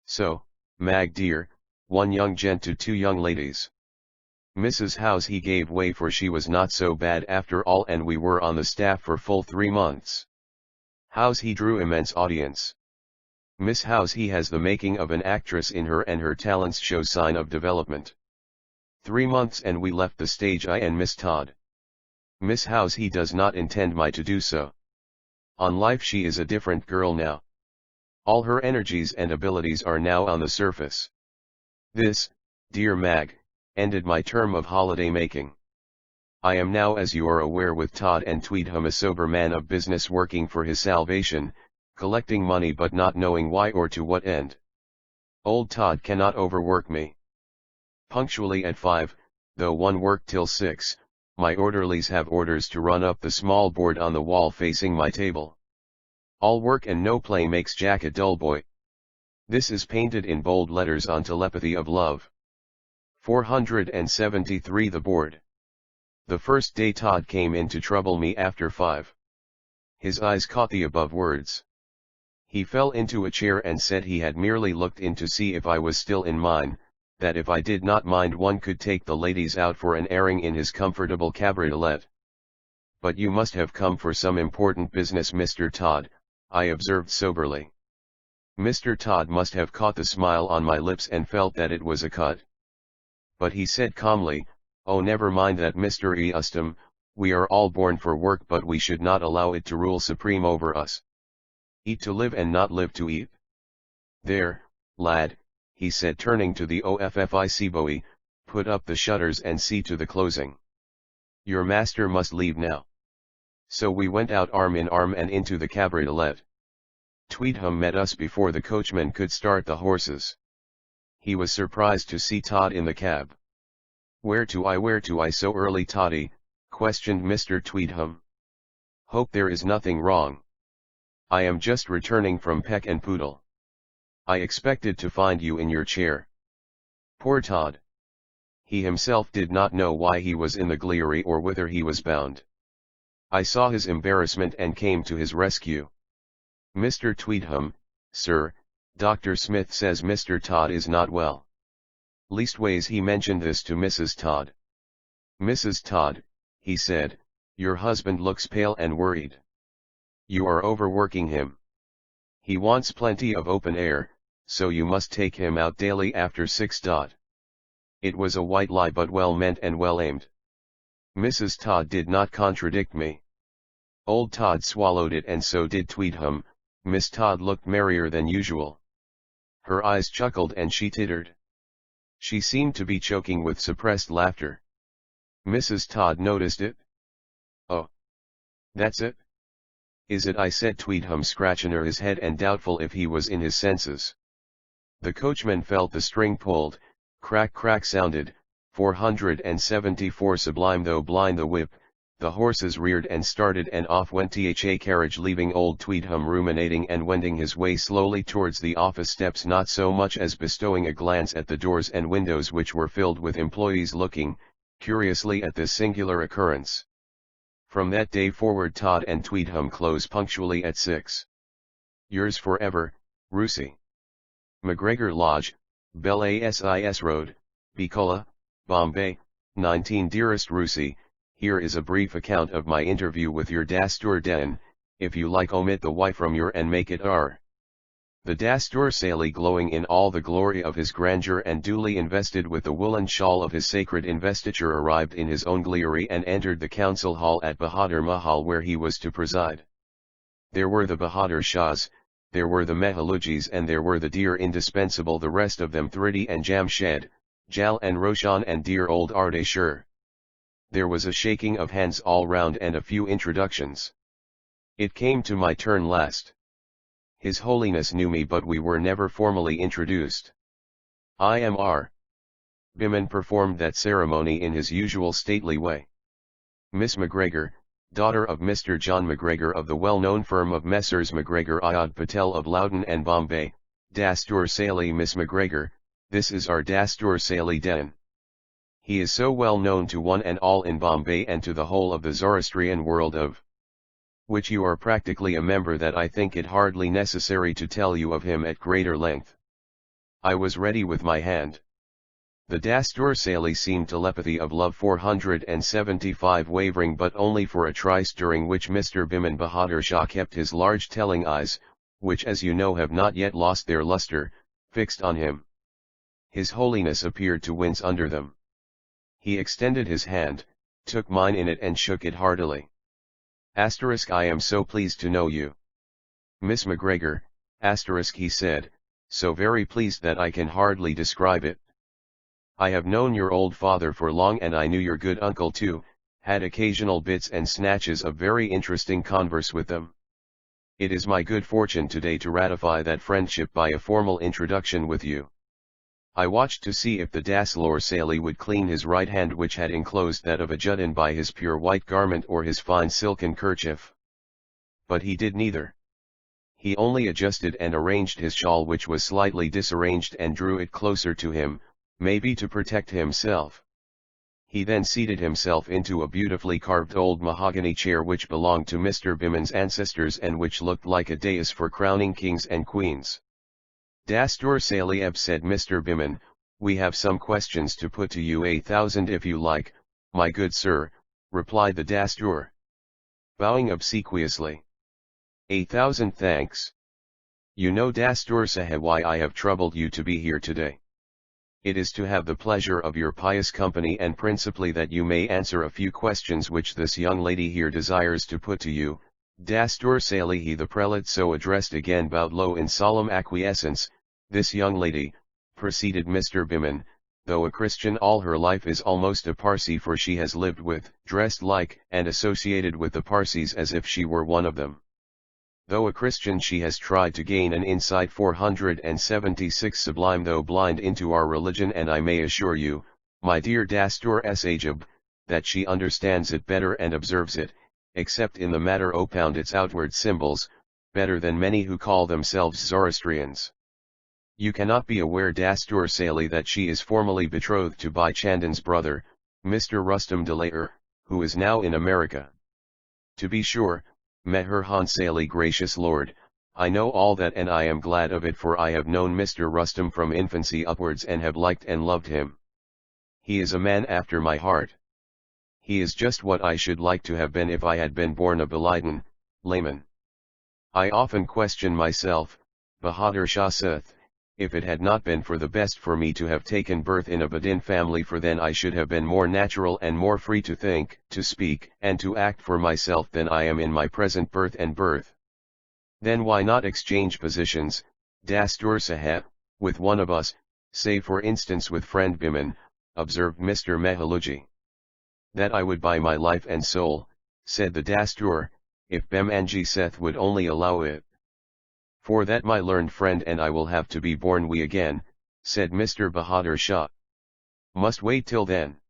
So, Mag dear, one young gent to 2 young ladies. Mrs. Housey gave way, for she was not so bad after all, and we were on the staff for full 3 months. Housey drew immense audience. Miss Housey has the making of an actress in her, and her talents show sign of development. 3 months and we left the stage, I and Miss Todd. Miss Housey does not intend me to do so. On life she is a different girl now. All her energies and abilities are now on the surface. This, dear Mag, ended my term of holiday making. I am now, as you are aware, with Todd and Tweedham, a sober man of business working for his salvation, collecting money but not knowing why or to what end. Old Todd cannot overwork me. Punctually at 5, though one work till 6, my orderlies have orders to run up the small board on the wall facing my table. All work and no play makes Jack a dull boy. This is painted in bold letters on telepathy of love. 473 the board. The first day Todd came in to trouble me after 5. His eyes caught the above words. He fell into a chair and said he had merely looked in to see if I was still in mine, that if I did not mind one could take the ladies out for an airing in his comfortable cabriolet. But you must have come for some important business, Mr. Todd, I observed soberly. Mr. Todd must have caught the smile on my lips and felt that it was a cut. But he said calmly, "Oh, never mind that, Mr. Euston, we are all born for work, but we should not allow it to rule supreme over us. Eat to live and not live to eat. There, lad," he said, turning to the offic boy, "put up the shutters and see to the closing. Your master must leave now." So we went out arm in arm and into the cabriolet. Tweedham met us before the coachman could start the horses. He was surprised to see Todd in the cab. Where to I so early, Toddy?" questioned Mr. Tweedham. Hope there is nothing wrong. I am just returning from Peck and Poodle. I expected to find you in your chair. Poor Todd. He himself did not know why he was in the Gleery or whither he was bound. I saw his embarrassment and came to his rescue. Mr. Tweedham, sir, Dr. Smith says Mr. Todd is not well. Leastways he mentioned this to Mrs. Todd. Mrs. Todd, he said, your husband looks pale and worried. You are overworking him. He wants plenty of open air, so you must take him out daily after 6. It was a white lie but well meant and well aimed. Mrs. Todd did not contradict me. Old Todd swallowed it and so did Tweedham. Miss Todd looked merrier than usual. Her eyes chuckled and she tittered. She seemed to be choking with suppressed laughter. Mrs. Todd noticed it. Oh. That's it? Is it? I said, Tweedham scratching his head and doubtful if he was in his senses. The coachman felt the string pulled, crack crack sounded, 474 Sublime though blind the whip, the horses reared and started and off went the carriage leaving old Tweedham ruminating and wending his way slowly towards the office steps, not so much as bestowing a glance at the doors and windows which were filled with employees looking, curiously at this singular occurrence. From that day forward Todd and Tweedham close punctually at 6. Yours forever, Russi. McGregor Lodge, Bel Asis Road, Picola, Bombay, 19. Dearest Russi, here is a brief account of my interview with your Dastur Den, if you like omit the Y from your and make it R. The Dastur Sali, glowing in all the glory of his grandeur and duly invested with the woolen shawl of his sacred investiture, arrived in his own Gleery and entered the council hall at Bahadur Mahal where he was to preside. There were the Bahadur Shahs, there were the Mehalujis and there were the dear indispensable the rest of them Thridi and Jamshed, Jal and Roshan and dear old Ardeshir. There was a shaking of hands all round and a few introductions. It came to my turn last. His Holiness knew me but we were never formally introduced. I am R. Biman performed that ceremony in his usual stately way. Miss McGregor, daughter of Mr. John McGregor of the well-known firm of Messrs. McGregor Ayad Patel of Loudon and Bombay, Dastur Sali. Miss McGregor, this is our Dastur Sali Den. He is so well known to one and all in Bombay and to the whole of the Zoroastrian world of which you are practically a member that I think it hardly necessary to tell you of him at greater length. I was ready with my hand. The Dastur Sali seemed telepathy of love 475 wavering but only for a trice, during which Mr. Biman Bahadur Shah kept his large telling eyes, which as you know have not yet lost their luster, fixed on him. His Holiness appeared to wince under them. He extended his hand, took mine in it and shook it heartily. I am so pleased to know you. Miss McGregor, he said, so very pleased that I can hardly describe it. I have known your old father for long and I knew your good uncle too, had occasional bits and snatches of very interesting converse with them. It is my good fortune today to ratify that friendship by a formal introduction with you. I watched to see if the Daslor Sali would clean his right hand which had enclosed that of a Judin by his pure white garment or his fine silken kerchief. But he did neither. He only adjusted and arranged his shawl which was slightly disarranged and drew it closer to him, maybe to protect himself. He then seated himself into a beautifully carved old mahogany chair which belonged to Mr. Biman's ancestors and which looked like a dais for crowning kings and queens. Dastur Sali said Mr. Biman, we have some questions to put to you. 1,000 if you like, my good sir, replied the Dastur, bowing obsequiously. 1,000 thanks. You know Dastur Sahib why I have troubled you to be here today. It is to have the pleasure of your pious company and principally that you may answer a few questions which this young lady here desires to put to you. Dastur Salihi the prelate so addressed again bowed low in solemn acquiescence. This young lady, proceeded Mr. Biman, though a Christian all her life is almost a Parsi, for she has lived with, dressed like, and associated with the Parsis as if she were one of them. Though a Christian she has tried to gain an insight 476 sublime though blind into our religion, and I may assure you, my dear Dastur Sahib, that she understands it better and observes it, except in the matter opound its outward symbols, better than many who call themselves Zoroastrians. You cannot be aware Dastur Sali that she is formally betrothed to Bhai Chandan's brother, Mr. Rustam Delayer, who is now in America. To be sure, Meher Hansali, gracious Lord, I know all that and I am glad of it, for I have known Mr. Rustam from infancy upwards and have liked and loved him. He is a man after my heart. He is just what I should like to have been if I had been born a Balidan, layman. I often question myself, Bahadur Shah saith, if it had not been for the best for me to have taken birth in a Badin family, for then I should have been more natural and more free to think, to speak, and to act for myself than I am in my present birth and birth. Then why not exchange positions, Dastur Saheb, with one of us, say for instance with friend Biman, observed Mr. Mehaluji. That I would buy my life and soul, said the Dastur, if Bemmanji Seth would only allow it. For that my learned friend and I will have to be born we again, said Mr. Bahadur Shah. Must wait till then.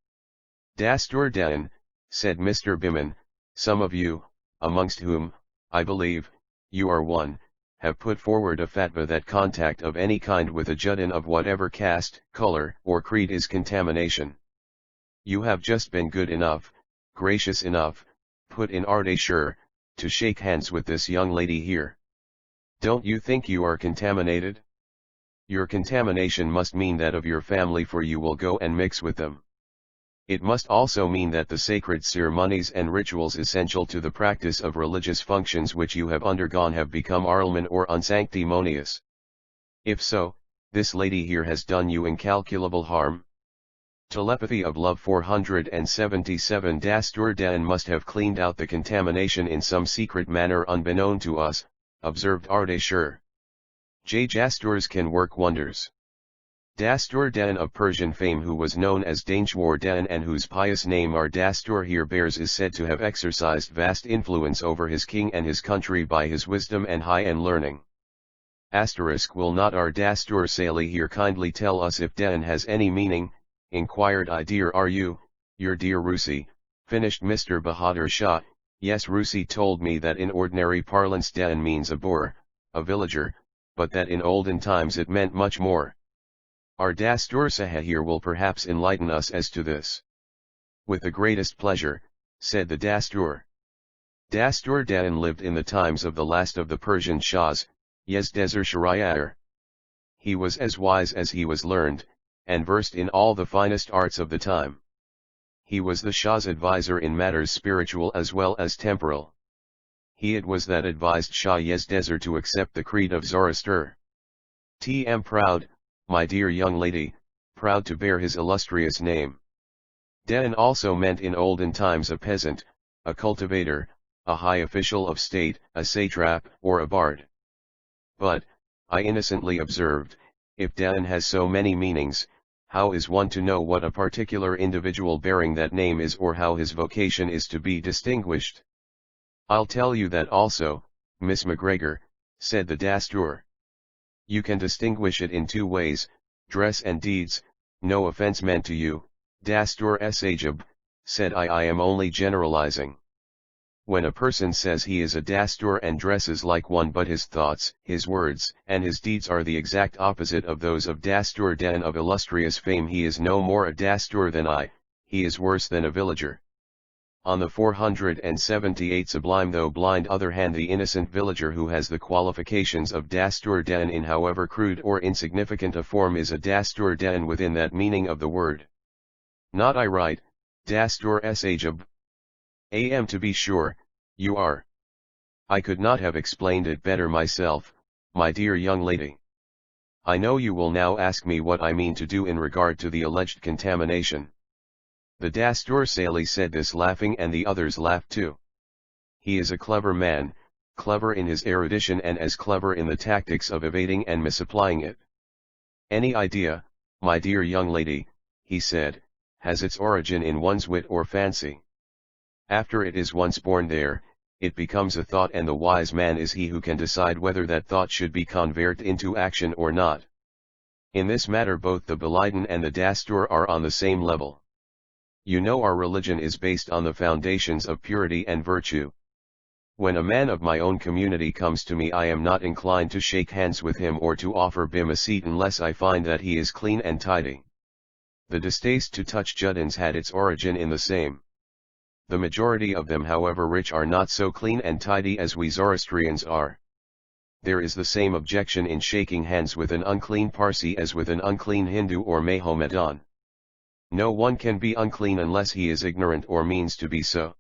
Dastur Dan, said Mr. Biman, some of you, amongst whom, I believe, you are one, have put forward a fatwa that contact of any kind with a Judin of whatever caste, color, or creed is contamination. You have just been good enough, gracious enough, put in Ardeshur, to shake hands with this young lady here. Don't you think you are contaminated? Your contamination must mean that of your family, for you will go and mix with them. It must also mean that the sacred ceremonies and rituals essential to the practice of religious functions which you have undergone have become arlman or unsanctimonious. If so, this lady here has done you incalculable harm. Telepathy of Love 477 Dastur Dan must have cleaned out the contamination in some secret manner unbeknown to us, observed Ardeshur. J. Dasturs can work wonders. Dastur Dan of Persian fame, who was known as Daneshwar Dan and whose pious name Dastur here bears, is said to have exercised vast influence over his king and his country by his wisdom and high-end learning. Asterisk will not Dastur Sali here kindly tell us if Dan has any meaning, inquired I. Dear are you, your dear Rusi, finished Mr. Bahadur Shah. Yes, Rusi told me that in ordinary parlance Dan means a boor, a villager, but that in olden times it meant much more. Our Dastur Saha here will perhaps enlighten us as to this. With the greatest pleasure, said the Dastur. Dastur Dan lived in the times of the last of the Persian Shahs, Yezdezer Shariar. He was as wise as he was learned, and versed in all the finest arts of the time. He was the Shah's advisor in matters spiritual as well as temporal. He it was that advised Shah Yezdezer to accept the creed of Zoroaster. T.M. proud, my dear young lady, proud to bear his illustrious name. Dan also meant in olden times a peasant, a cultivator, a high official of state, a satrap, or a bard. But, I innocently observed, if Dan has so many meanings, how is one to know what a particular individual bearing that name is, or how his vocation is to be distinguished? I'll tell you that also, Miss McGregor, said the Dastur. You can distinguish it in two ways, dress and deeds. No offense meant to you, Dastur Sajab, said I am only generalizing. When a person says he is a Dastur and dresses like one, but his thoughts, his words, and his deeds are the exact opposite of those of Dastur Dan of illustrious fame, he is no more a Dastur than I, he is worse than a villager. On the 478 Sublime, though blind other hand, the innocent villager who has the qualifications of Dastur Dan in however crude or insignificant a form is a Dastur Dan within that meaning of the word. Not I right, Dastur Sajab? Am to be sure, you are. I could not have explained it better myself, my dear young lady. I know you will now ask me what I mean to do in regard to the alleged contamination. The Dastur Sali said this laughing, and the others laughed too. He is a clever man, clever in his erudition and as clever in the tactics of evading and misapplying it. Any idea, my dear young lady, he said, has its origin in one's wit or fancy. After it is once born there, it becomes a thought, and the wise man is he who can decide whether that thought should be converted into action or not. In this matter both the Balidan and the Dastur are on the same level. You know our religion is based on the foundations of purity and virtue. When a man of my own community comes to me, I am not inclined to shake hands with him or to offer him a seat unless I find that he is clean and tidy. The distaste to touch Juddins had its origin in the same. The majority of them, however rich, are not so clean and tidy as we Zoroastrians are. There is the same objection in shaking hands with an unclean Parsi as with an unclean Hindu or Mohammedan. No one can be unclean unless he is ignorant or means to be so.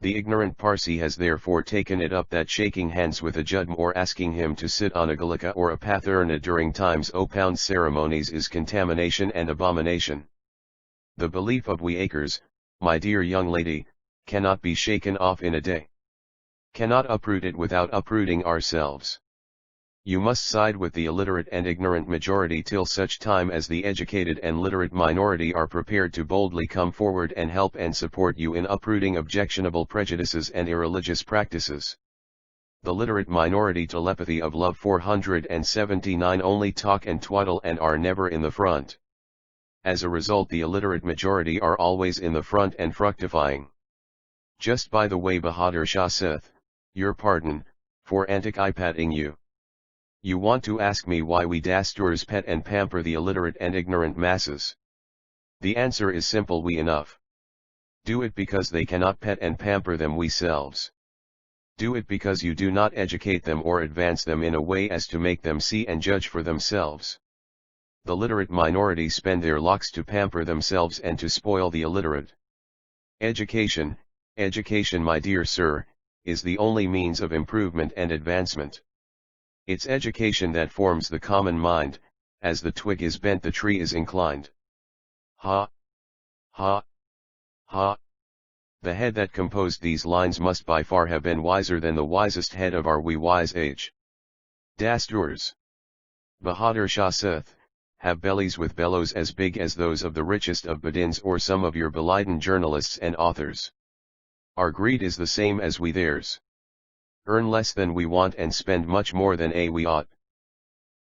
The ignorant Parsi has therefore taken it up that shaking hands with a Judd or asking him to sit on a galika or a pathurna during times opound ceremonies is contamination and abomination. The belief of we acres, my dear young lady, cannot be shaken off in a day. Cannot uproot it without uprooting ourselves. You must side with the illiterate and ignorant majority till such time as the educated and literate minority are prepared to boldly come forward and help and support you in uprooting objectionable prejudices and irreligious practices. The literate minority telepathy of love 479 only talk and twaddle and are never in the front. As a result, the illiterate majority are always in the front and fructifying. Just by the way, Bahadur Shah saith, your pardon, for antic-eye-patting you. You want to ask me why we dasturs pet and pamper the illiterate and ignorant masses. The answer is simple enough. Do it because they cannot pet and pamper them we selves. Do it because you do not educate them or advance them in a way as to make them see and judge for themselves. The literate minority spend their locks to pamper themselves and to spoil the illiterate. Education, my dear sir, is the only means of improvement and advancement. It's education that forms the common mind. As the twig is bent, the tree is inclined. Ha! Ha! Ha! The head that composed these lines must by far have been wiser than the wisest head of our wise age. Dasturs. Bahadur Shah saith, have bellies with bellows as big as those of the richest of Badins or some of your Belidan journalists and authors. Our greed is the same as we theirs. Earn less than we want and spend much more than we ought.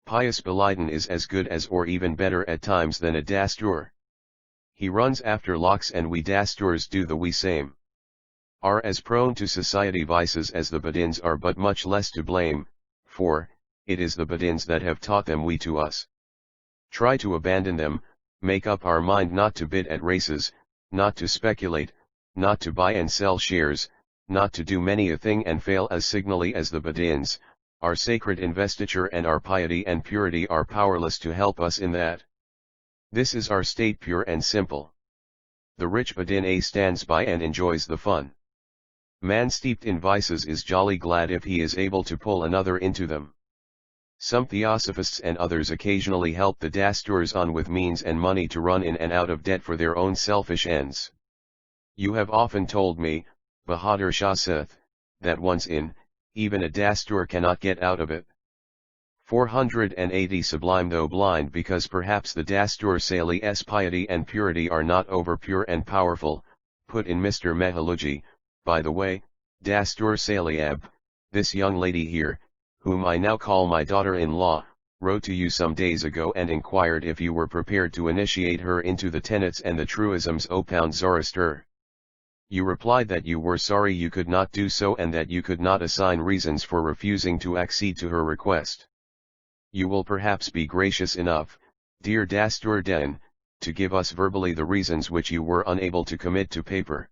Pious Belidan is as good as or even better at times than a dastur. He runs after locks and we dasturs do the we same. Are as prone to society vices as the Badins are, but much less to blame, for, it is the Badins that have taught them we to us. Try to abandon them, make up our mind not to bid at races, not to speculate, not to buy and sell shares, not to do many a thing and fail as signally as the Badins. Our sacred investiture and our piety and purity are powerless to help us in that. This is our state, pure and simple. The rich Badin stands by and enjoys the fun. Man steeped in vices is jolly glad if he is able to pull another into them. Some theosophists and others occasionally help the dasturs on with means and money to run in and out of debt for their own selfish ends. You have often told me, Bahadur Shah saith, that once in, even a dastur cannot get out of it. 480 Sublime, though blind because perhaps the dastur Sali's piety and purity are not over pure and powerful, put in Mr. Mehaluji. By the way, Dastur Saliab, this young lady here, whom I now call my daughter-in-law, wrote to you some days ago and inquired if you were prepared to initiate her into the tenets and the truisms opound Zoroaster. You replied that you were sorry you could not do so and that you could not assign reasons for refusing to accede to her request. You will perhaps be gracious enough, dear Dastur Den, to give us verbally the reasons which you were unable to commit to paper.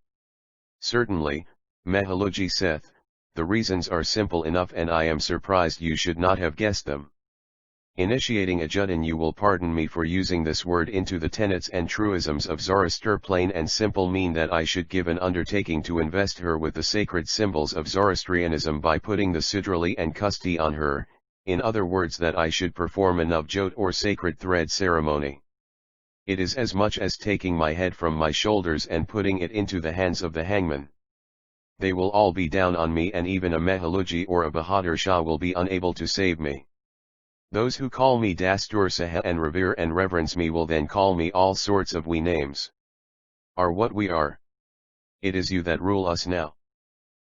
Certainly, Mehaluji saith, the reasons are simple enough and I am surprised you should not have guessed them. Initiating a Juddin, you will pardon me for using this word, into the tenets and truisms of Zoroaster plain and simple mean that I should give an undertaking to invest her with the sacred symbols of Zoroastrianism by putting the Sidrali and Kusti on her, in other words that I should perform a Navjot or sacred thread ceremony. It is as much as taking my head from my shoulders and putting it into the hands of the hangman. They will all be down on me and even a Mehaluji or a Bahadur Shah will be unable to save me. Those who call me Dastur Sahel and revere and reverence me will then call me all sorts of we names. Are what we are. It is you that rule us now.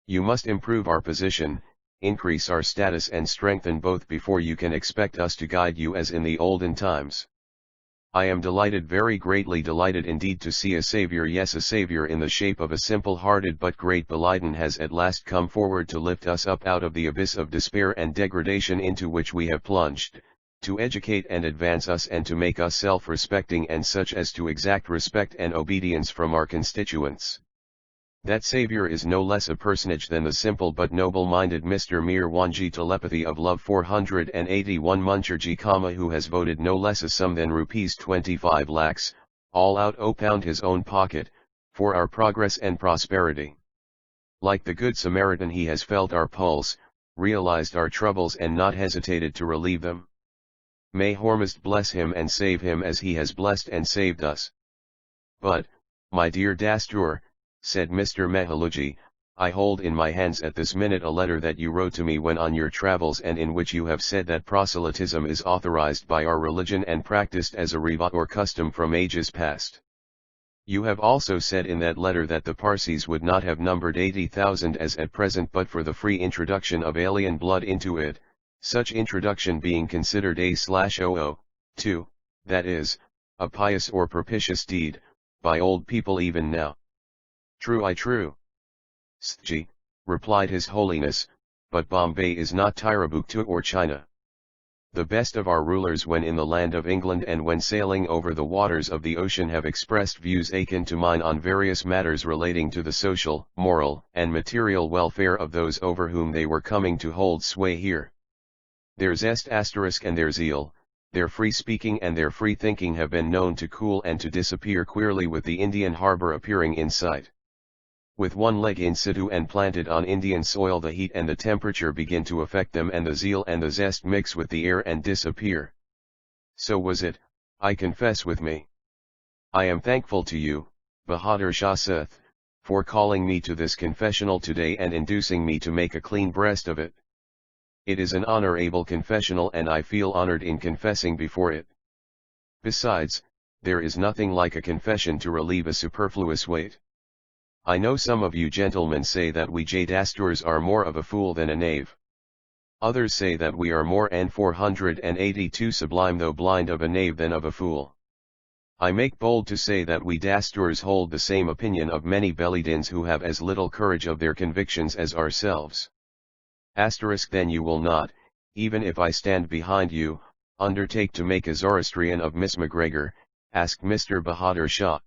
You must improve our position, increase our status and strengthen both before you can expect us to guide you as in the olden times. I am delighted, very greatly delighted indeed, to see a savior, yes, a savior in the shape of a simple-hearted but great Belidan has at last come forward to lift us up out of the abyss of despair and degradation into which we have plunged, to educate and advance us and to make us self-respecting and such as to exact respect and obedience from our constituents. That savior is no less a personage than the simple but noble-minded Mr. Mirwanji Telepathy of Love 481 Muncherji, who has voted no less a sum than rupees 25 lakhs, all out £pound his own pocket, for our progress and prosperity. Like the Good Samaritan, he has felt our pulse, realized our troubles and not hesitated to relieve them. May Hormuzd bless him and save him as he has blessed and saved us. But, my dear Dastur, said Mr. Mehaluji, I hold in my hands at this minute a letter that you wrote to me when on your travels, and in which you have said that proselytism is authorized by our religion and practiced as a rivat or custom from ages past. You have also said in that letter that the Parsis would not have numbered 80,000 as at present but for the free introduction of alien blood into it, such introduction being considered a/oo, that is, a pious or propitious deed, by old people even now. True, true. Stji, replied His Holiness, but Bombay is not Tirabuktu or China. The best of our rulers when in the land of England and when sailing over the waters of the ocean have expressed views akin to mine on various matters relating to the social, moral, and material welfare of those over whom they were coming to hold sway here. Their zest * and their zeal, their free speaking and their free thinking have been known to cool and to disappear queerly with the Indian harbour appearing in sight. With one leg in situ and planted on Indian soil, the heat and the temperature begin to affect them, and the zeal and the zest mix with the air and disappear. So was it, I confess with me. I am thankful to you, Bahadur Shah Seth, for calling me to this confessional today and inducing me to make a clean breast of it. It is an honorable confessional and I feel honored in confessing before it. Besides, there is nothing like a confession to relieve a superfluous weight. I know some of you gentlemen say that we Dastur's are more of a fool than a knave. Others say that we are more n 482 sublime though blind of a knave than of a fool. I make bold to say that we Dastur's hold the same opinion of many Belidins who have as little courage of their convictions as ourselves. Then you will not, even if I stand behind you, undertake to make a Zoroastrian of Miss MacGregor, asked Mr. Bahadur Shah.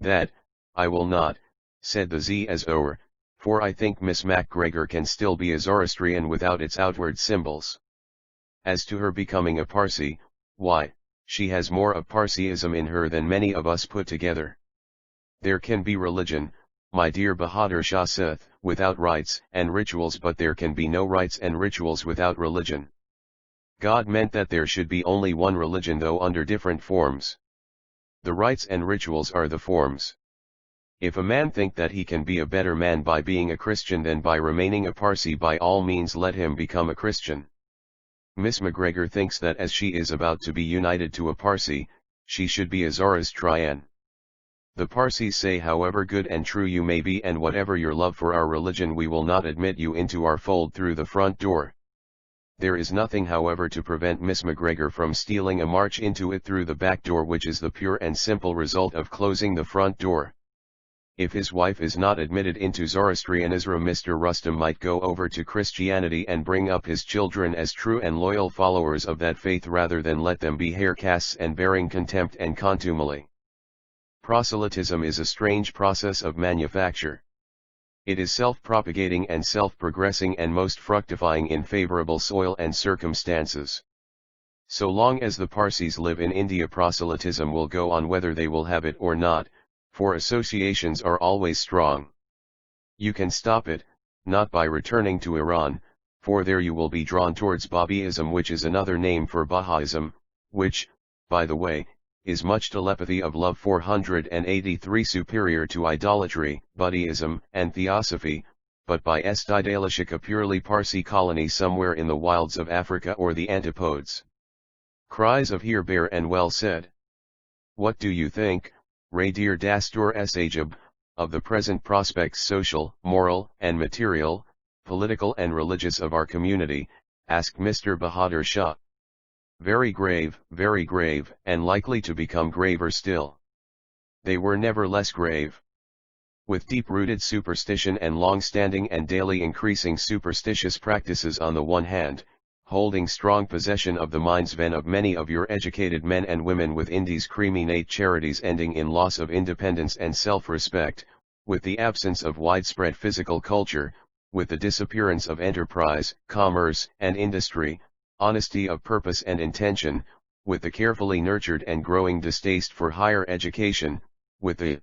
That, I will not, said the Zor, for I think Miss MacGregor can still be a Zoroastrian without its outward symbols. As to her becoming a Parsi, why, she has more of Parsiism in her than many of us put together. There can be religion, my dear Bahadur Shah Seth, without rites and rituals, but there can be no rites and rituals without religion. God meant that there should be only one religion, though under different forms. The rites and rituals are the forms. If a man think that he can be a better man by being a Christian than by remaining a Parsi, by all means let him become a Christian. Miss MacGregor thinks that as she is about to be united to a Parsi, she should be a Zoroastrian. The Parsis say, however good and true you may be and whatever your love for our religion, we will not admit you into our fold through the front door. There is nothing, however, to prevent Miss MacGregor from stealing a march into it through the back door, which is the pure and simple result of closing the front door. If his wife is not admitted into Zoroastrianism, Mr. Rustam might go over to Christianity and bring up his children as true and loyal followers of that faith rather than let them be hair castes and bearing contempt and contumely. Proselytism is a strange process of manufacture. It is self-propagating and self-progressing and most fructifying in favorable soil and circumstances. So long as the Parsis live in India, proselytism will go on whether they will have it or not, for associations are always strong. You can stop it, not by returning to Iran, for there you will be drawn towards Babiism, which is another name for Bahaism, which, by the way, is much telepathy of love 483 superior to idolatry, Buddhism, and Theosophy, but by Estidalashik, a purely Parsi colony somewhere in the wilds of Africa or the Antipodes. Cries of "Here bear and well said." What do you think, Ray dear Dastur Sajab, of the present prospects, social, moral, and material, political and religious, of our community? Asked Mr. Bahadur Shah. very grave, and likely to become graver still. They were never less grave. With deep-rooted superstition and long-standing and daily increasing superstitious practices on the one hand, holding strong possession of the mind's ven of many of your educated men and women within these creminate charities ending in loss of independence and self-respect, with the absence of widespread physical culture, with the disappearance of enterprise, commerce, and industry, honesty of purpose and intention, with the carefully nurtured and growing distaste for higher education, with the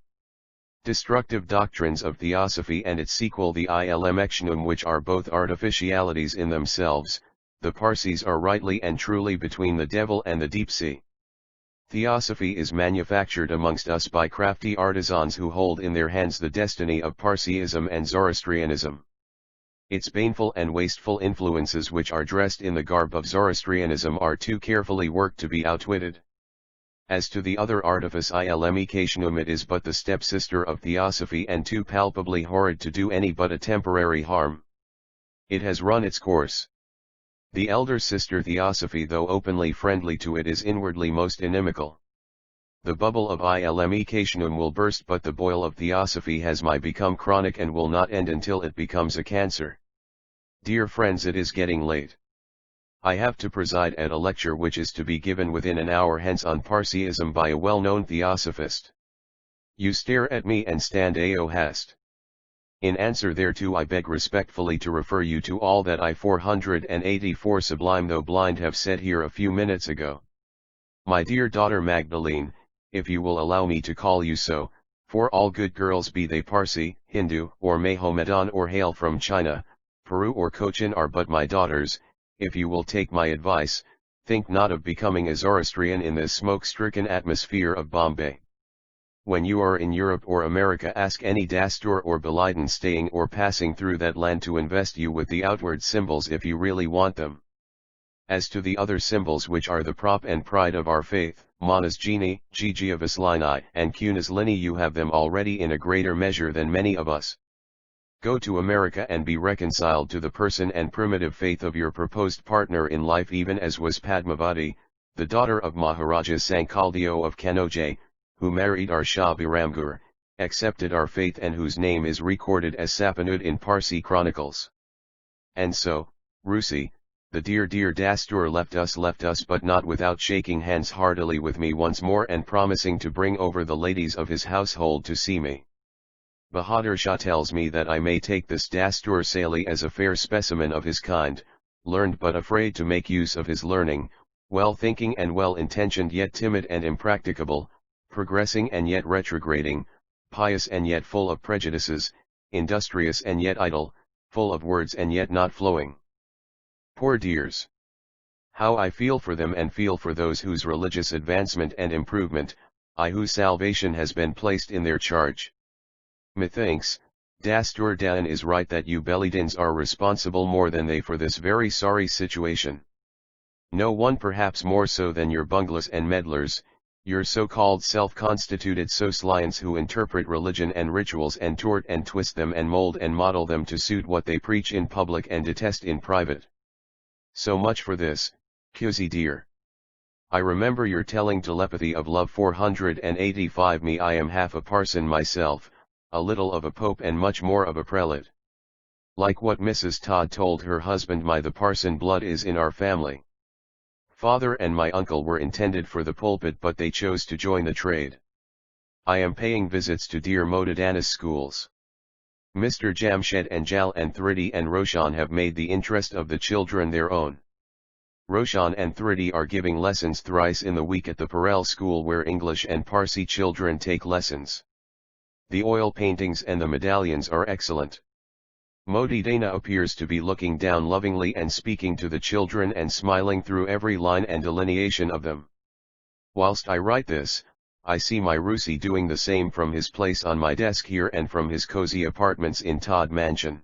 destructive doctrines of theosophy and its sequel the ilm, which are both artificialities in themselves, the Parsis are rightly and truly between the devil and the deep sea. Theosophy is manufactured amongst us by crafty artisans who hold in their hands the destiny of Parsiism and Zoroastrianism. Its baneful and wasteful influences which are dressed in the garb of Zoroastrianism are too carefully worked to be outwitted. As to the other artifice ilm, it is but the stepsister of theosophy and too palpably horrid to do any but a temporary harm. It has run its course. The elder sister theosophy, though openly friendly to it, is inwardly most inimical. The bubble of ilm will burst, but the boil of theosophy has become chronic and will not end until it becomes a cancer. Dear friends, it is getting late. I have to preside at a lecture which is to be given within an hour hence on Parsiism by a well-known theosophist. You stare at me and stand ao hast. In answer thereto I beg respectfully to refer you to all that I 484 Sublime though blind have said here a few minutes ago. My dear daughter Magdalene, if you will allow me to call you so, for all good girls, be they Parsi, Hindu, or Mahomedan, or hail from China, Peru or Cochin, are but my daughters. If you will take my advice, think not of becoming a Zoroastrian in this smoke-stricken atmosphere of Bombay. When you are in Europe or America, ask any Dastur or Balidan staying or passing through that land to invest you with the outward symbols if you really want them. As to the other symbols which are the prop and pride of our faith, Manas Geni, Gigiavas Lini, and Cunas Lini, you have them already in a greater measure than many of us. Go to America and be reconciled to the person and primitive faith of your proposed partner in life, even as was Padmavati, the daughter of Maharaja Sankaldio of Kanoj, who married our Shah Biramgur, accepted our faith, and whose name is recorded as Sapanud in Parsi chronicles. And so, Rusi, the dear Dastur left us, but not without shaking hands heartily with me once more and promising to bring over the ladies of his household to see me. Bahadur Shah tells me that I may take this Dastur Sali as a fair specimen of his kind, learned but afraid to make use of his learning, well-thinking and well-intentioned yet timid and impracticable, progressing and yet retrograding, pious and yet full of prejudices, industrious and yet idle, full of words and yet not flowing. Poor dears! How I feel for them, and feel for those whose religious advancement and improvement, whose salvation has been placed in their charge. Methinks, Dastur Dan is right that you Belidins are responsible more than they for this very sorry situation. No one perhaps more so than your bunglers and meddlers, your so-called self-constituted Soslians who interpret religion and rituals and tort and twist them and mold and model them to suit what they preach in public and detest in private. So much for this, Cusi dear. I remember your telling telepathy of love 485 me. I am half a parson myself, a little of a pope and much more of a prelate. Like what Mrs. Todd told her husband, the parson blood is in our family. Father and my uncle were intended for the pulpit, but they chose to join the trade. I am paying visits to dear Modadanis schools. Mr. Jamshed and Jal and Thridi and Roshan have made the interest of the children their own. Roshan and Thridi are giving lessons thrice in the week at the Parel school, where English and Parsi children take lessons. The oil paintings and the medallions are excellent. Modi Dana appears to be looking down lovingly and speaking to the children and smiling through every line and delineation of them. Whilst I write this, I see my Rusi doing the same from his place on my desk here and from his cozy apartments in Todd Mansion.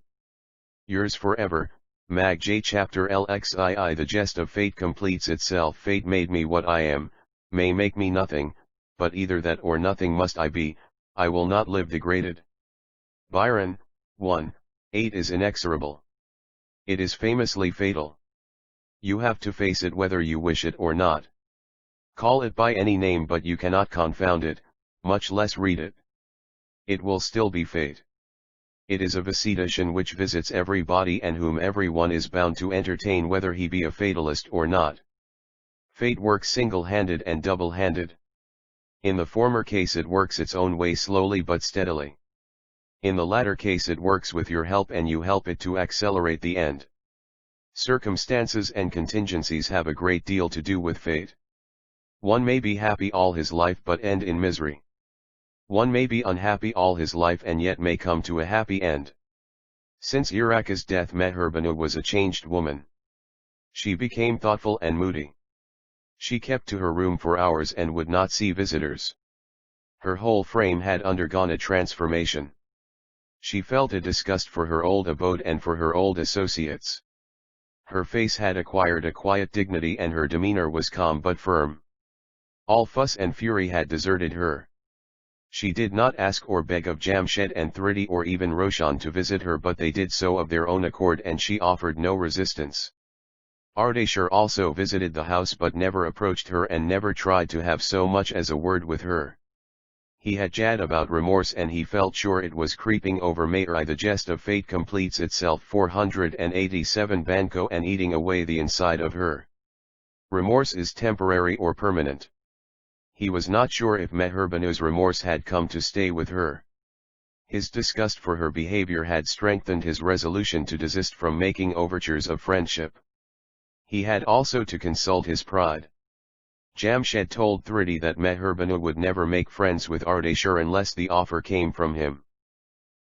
Yours forever, Mag J. Chapter LXII. The jest of fate completes itself. Fate made me what I am, may make me nothing, but either that or nothing must I be. I will not live degraded. Byron, 1. 8 is inexorable. It is famously fatal. You have to face it whether you wish it or not. Call it by any name but you cannot confound it, much less read it. It will still be fate. It is a visitation which visits every body and whom everyone is bound to entertain whether he be a fatalist or not. Fate works single-handed and double-handed. In the former case it works its own way slowly but steadily. In the latter case it works with your help and you help it to accelerate the end. Circumstances and contingencies have a great deal to do with fate. One may be happy all his life but end in misery. One may be unhappy all his life and yet may come to a happy end. Since Iraka's death, Meherbanu was a changed woman. She became thoughtful and moody. She kept to her room for hours and would not see visitors. Her whole frame had undergone a transformation. She felt a disgust for her old abode and for her old associates. Her face had acquired a quiet dignity and her demeanor was calm but firm. All fuss and fury had deserted her. She did not ask or beg of Jamshed and Thridi or even Roshan to visit her, but they did so of their own accord and she offered no resistance. Ardeshir also visited the house but never approached her and never tried to have so much as a word with her. He had jad about remorse and he felt sure it was creeping over Mayri. The jest of fate completes itself. 487 Banco and eating away the inside of her. Remorse is temporary or permanent. He was not sure if Meherbanu's remorse had come to stay with her. His disgust for her behavior had strengthened his resolution to desist from making overtures of friendship. He had also to consult his pride. Jamshed told Thridi that Meherbanu would never make friends with Ardeshir unless the offer came from him.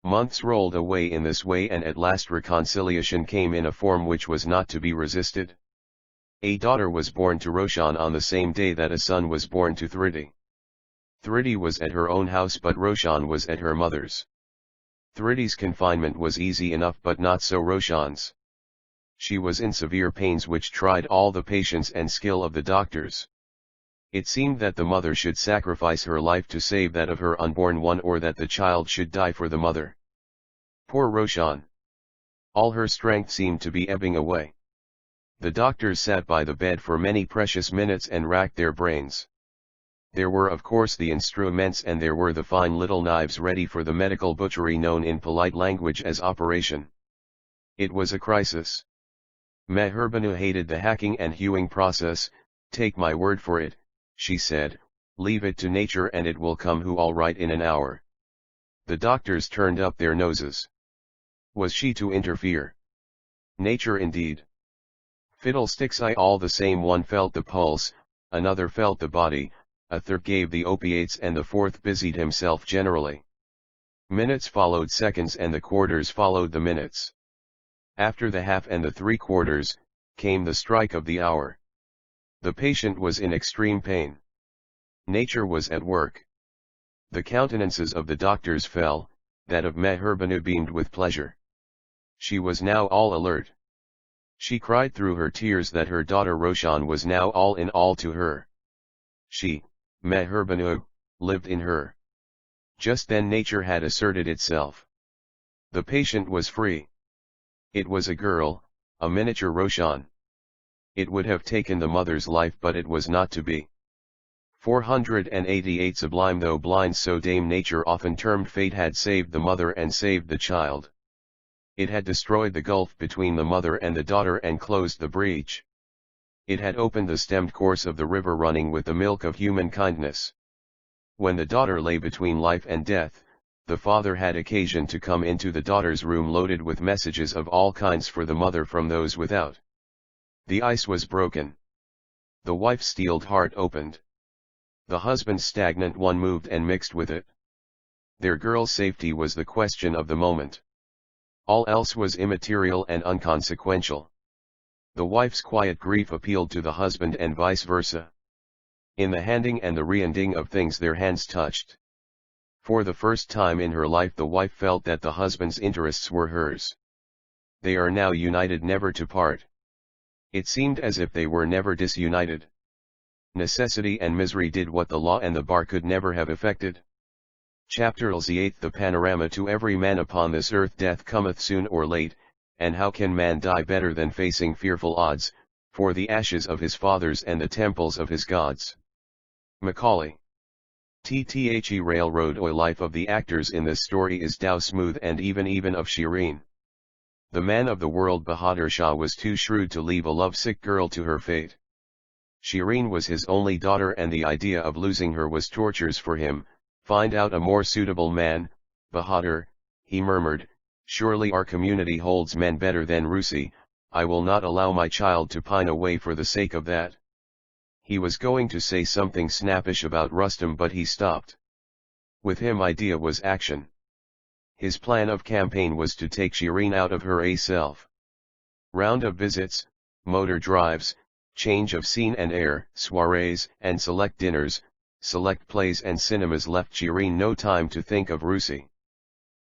Months rolled away in this way and at last reconciliation came in a form which was not to be resisted. A daughter was born to Roshan on the same day that a son was born to Thridi. Thridi was at her own house but Roshan was at her mother's. Thridi's confinement was easy enough but not so Roshan's. She was in severe pains which tried all the patience and skill of the doctors. It seemed that the mother should sacrifice her life to save that of her unborn one, or that the child should die for the mother. Poor Roshan! All her strength seemed to be ebbing away. The doctors sat by the bed for many precious minutes and racked their brains. There were of course the instruments and there were the fine little knives ready for the medical butchery known in polite language as operation. It was a crisis. Meherbanu hated the hacking and hewing process. Take my word for it, she said, leave it to nature and it will come all right in an hour. The doctors turned up their noses. Was she to interfere? Nature indeed. Fiddlesticks, all the same. One felt the pulse, another felt the body, a third gave the opiates and the fourth busied himself generally. Minutes followed seconds and the quarters followed the minutes. After the half and the 3/4, came the strike of the hour. The patient was in extreme pain. Nature was at work. The countenances of the doctors fell, that of Meherbanu beamed with pleasure. She was now all alert. She cried through her tears that her daughter Roshan was now all in all to her. She, Meherbanu, lived in her. Just then nature had asserted itself. The patient was free. It was a girl, a miniature Roshan. It would have taken the mother's life but it was not to be. 488 Sublime, though blind so Dame Nature often termed fate, had saved the mother and saved the child. It had destroyed the gulf between the mother and the daughter and closed the breach. It had opened the stemmed course of the river running with the milk of human kindness. When the daughter lay between life and death, the father had occasion to come into the daughter's room loaded with messages of all kinds for the mother from those without. The ice was broken. The wife's steeled heart opened. The husband's stagnant one moved and mixed with it. Their girl's safety was the question of the moment. All else was immaterial and unconsequential. The wife's quiet grief appealed to the husband and vice versa. In the handing and the re-ending of things their hands touched. For the first time in her life the wife felt that the husband's interests were hers. They are now united never to part. It seemed as if they were never disunited. Necessity and misery did what the law and the bar could never have effected. Chapter 8. The panorama: to every man upon this earth death cometh soon or late, and how can man die better than facing fearful odds, for the ashes of his fathers and the temples of his gods. Macaulay. The railroad oi life of the actors in this story is dow smooth and even of Shireen. The man of the world Bahadur Shah was too shrewd to leave a lovesick girl to her fate. Shireen was his only daughter and the idea of losing her was tortures for him. Find out a more suitable man, Bahadur, he murmured, surely our community holds men better than Rusi, I will not allow my child to pine away for the sake of that. He was going to say something snappish about Rustam but he stopped. With him idea was action. His plan of campaign was to take Shireen out of her self. Round of visits, motor drives, change of scene and air, soirees and select dinners, select plays and cinemas left Shireen no time to think of Rusi.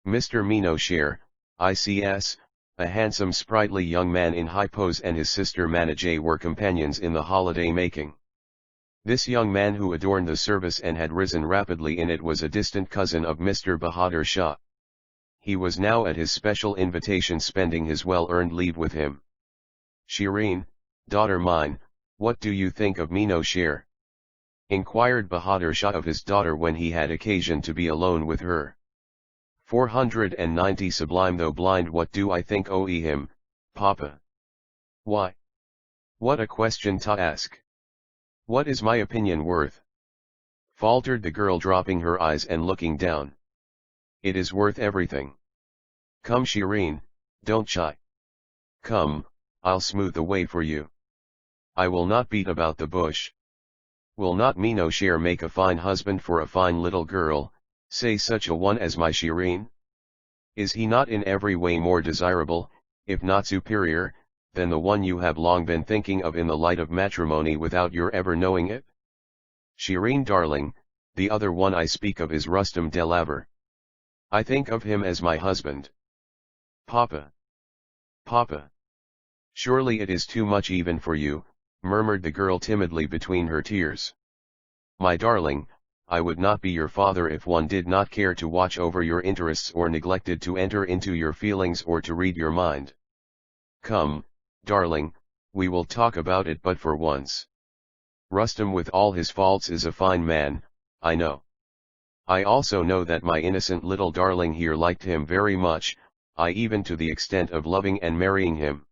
Mr. Mino Sher, ICS, a handsome sprightly young man in high pose and his sister Manajay were companions in the holiday making. This young man who adorned the service and had risen rapidly in it was a distant cousin of Mr. Bahadur Shah. He was now at his special invitation spending his well-earned leave with him. Shireen, daughter mine, what do you think of Mino Sher? Inquired Bahadur Shah of his daughter when he had occasion to be alone with her. 490 Sublime though blind what do I think o him, Papa? Why? What a question to ask. What is my opinion worth? Faltered the girl dropping her eyes and looking down. It is worth everything. Come Shireen, don't shy. Come, I'll smooth the way for you. I will not beat about the bush. Will not Mino Sher make a fine husband for a fine little girl, say such a one as my Shireen? Is he not in every way more desirable, if not superior, than the one you have long been thinking of in the light of matrimony without your ever knowing it? Shireen darling, the other one I speak of is Rustam Delaver. I think of him as my husband. Papa. Papa. Surely it is too much even for you, murmured the girl timidly between her tears. My darling, I would not be your father if one did not care to watch over your interests or neglected to enter into your feelings or to read your mind. Come, darling, we will talk about it but for once. Rustam with all his faults is a fine man, I know. I also know that my innocent little darling here liked him very much, even to the extent of loving and marrying him.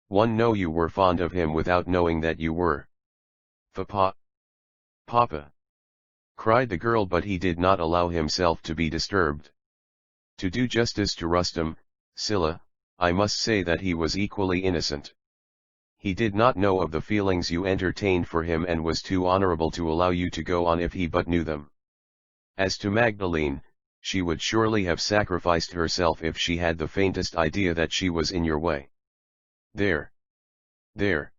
One know you were fond of him without knowing that you were. Papa. Papa. Cried the girl but he did not allow himself to be disturbed. To do justice to Rustam, Scylla, I must say that he was equally innocent. He did not know of the feelings you entertained for him and was too honorable to allow you to go on if he but knew them. As to Magdalene, she would surely have sacrificed herself if she had the faintest idea that she was in your way. There. There.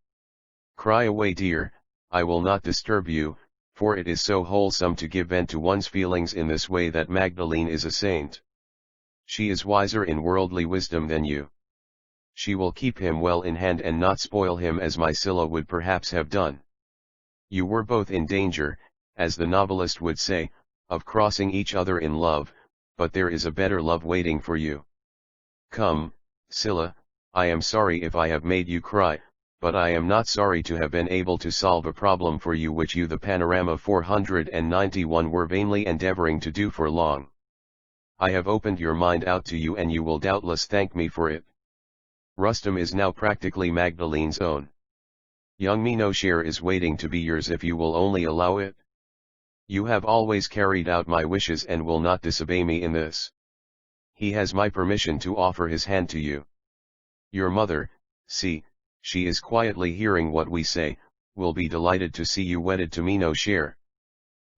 Cry away dear, I will not disturb you, for it is so wholesome to give vent to one's feelings in this way that Magdalene is a saint. She is wiser in worldly wisdom than you. She will keep him well in hand and not spoil him as my Scylla would perhaps have done. You were both in danger, as the novelist would say, of crossing each other in love, but there is a better love waiting for you. Come, Scylla, I am sorry if I have made you cry, but I am not sorry to have been able to solve a problem for you which you the Panorama 491 were vainly endeavoring to do for long. I have opened your mind out to you and you will doubtless thank me for it. Rustam is now practically Magdalene's own. Young Mino Sher is waiting to be yours if you will only allow it. You have always carried out my wishes and will not disobey me in this. He has my permission to offer his hand to you. Your mother, see, she is quietly hearing what we say, will be delighted to see you wedded to Mino Sher.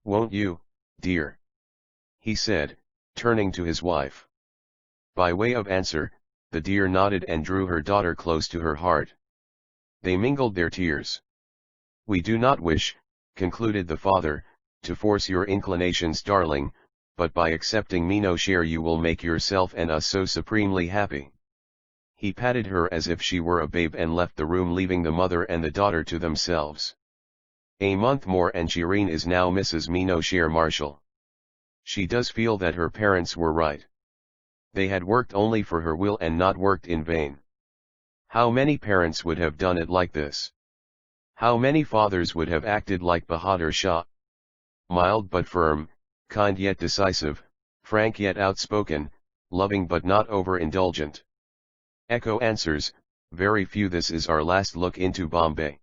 Won't you, dear? He said, turning to his wife. By way of answer, the dear nodded and drew her daughter close to her heart. They mingled their tears. We do not wish, concluded the father, to force your inclinations darling, but by accepting Mino Sher you will make yourself and us so supremely happy. He patted her as if she were a babe and left the room leaving the mother and the daughter to themselves. A month more and Shireen is now Mrs. Mino Sher Marshall. She does feel that her parents were right. They had worked only for her will and not worked in vain. How many parents would have done it like this? How many fathers would have acted like Bahadur Shah? Mild but firm, kind yet decisive, frank yet outspoken, loving but not over-indulgent. Echo answers, very few. This is our last look into Bombay.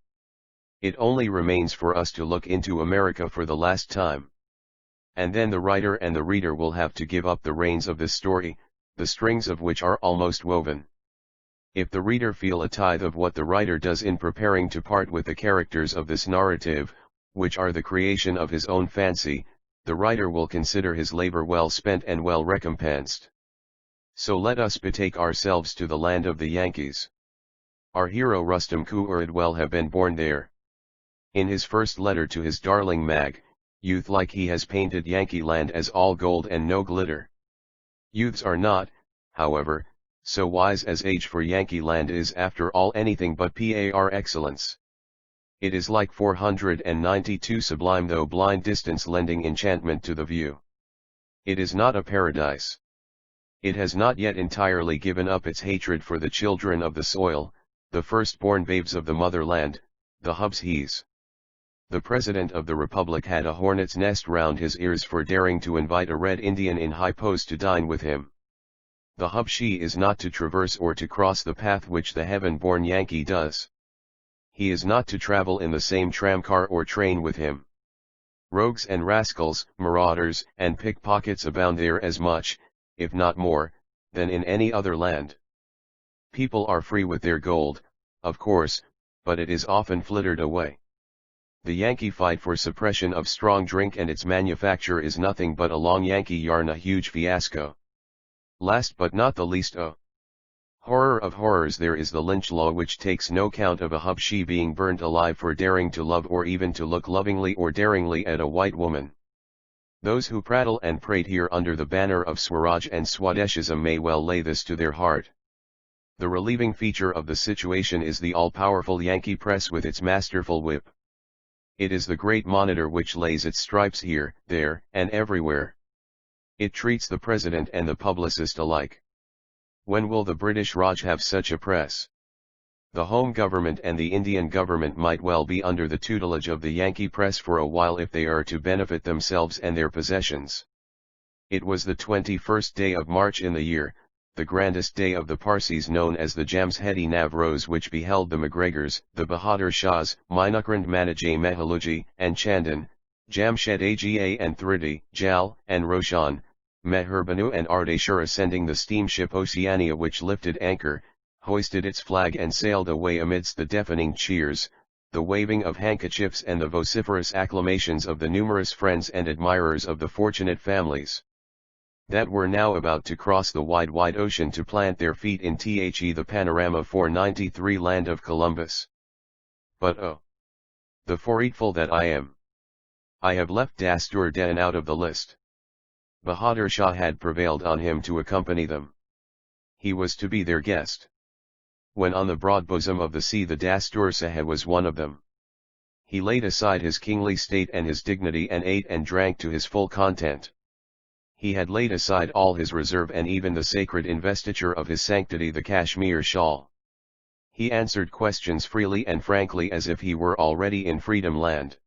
It only remains for us to look into America for the last time. And then the writer and the reader will have to give up the reins of this story, the strings of which are almost woven. If the reader feel a tithe of what the writer does in preparing to part with the characters of this narrative, which are the creation of his own fancy, the writer will consider his labor well spent and well recompensed. So let us betake ourselves to the land of the Yankees. Our hero Rustam could well have been born there. In his first letter to his darling Mag, youth like he has painted Yankee land as all gold and no glitter. Youths are not, however, so wise as age, for Yankee land is after all anything but par excellence. It is like 492 sublime though blind distance, lending enchantment to the view. It is not a paradise. It has not yet entirely given up its hatred for the children of the soil, the firstborn babes of the motherland, the Hubs. The President of the Republic had a hornet's nest round his ears for daring to invite a Red Indian in high post to dine with him. The Hubshi is not to traverse or to cross the path which the heaven-born Yankee does. He is not to travel in the same tramcar or train with him. Rogues and rascals, marauders and pickpockets abound there as much, if not more, than in any other land. People are free with their gold, of course, but it is often flittered away. The Yankee fight for suppression of strong drink and its manufacture is nothing but a long Yankee yarn, a huge fiasco. Last but not the least, horror of horrors, there is the lynch law, which takes no count of a Hubshi being burnt alive for daring to love or even to look lovingly or daringly at a white woman. Those who prattle and prate here under the banner of Swaraj and Swadeshism may well lay this to their heart. The relieving feature of the situation is the all-powerful Yankee press with its masterful whip. It is the great monitor which lays its stripes here, there, and everywhere. It treats the president and the publicist alike. When will the British Raj have such a press? The home government and the Indian government might well be under the tutelage of the Yankee press for a while if they are to benefit themselves and their possessions. It was the 21st day of March in the year, the grandest day of the Parsis, known as the Jamshedi Navroz, which beheld the McGregors, the Bahadur Shahs, Minukrand Manaji Mehaluji, and Chandan, Jamshed Aga and Thridi, Jal, and Roshan, Meherbanu and Ardeshir ascending the steamship Oceania, which lifted anchor, hoisted its flag and sailed away amidst the deafening cheers, the waving of handkerchiefs and the vociferous acclamations of the numerous friends and admirers of the fortunate families that were now about to cross the wide ocean to plant their feet in the panorama 493 land of Columbus. But oh, the forgetful that I am! I have left Dastur Dan out of the list. Bahadur Shah had prevailed on him to accompany them. He was to be their guest. When on the broad bosom of the sea, the Dastur Sahib was one of them. He laid aside his kingly state and his dignity and ate and drank to his full content. He had laid aside all his reserve and even the sacred investiture of his sanctity, the Kashmir shawl. He answered questions freely and frankly as if he were already in freedom land.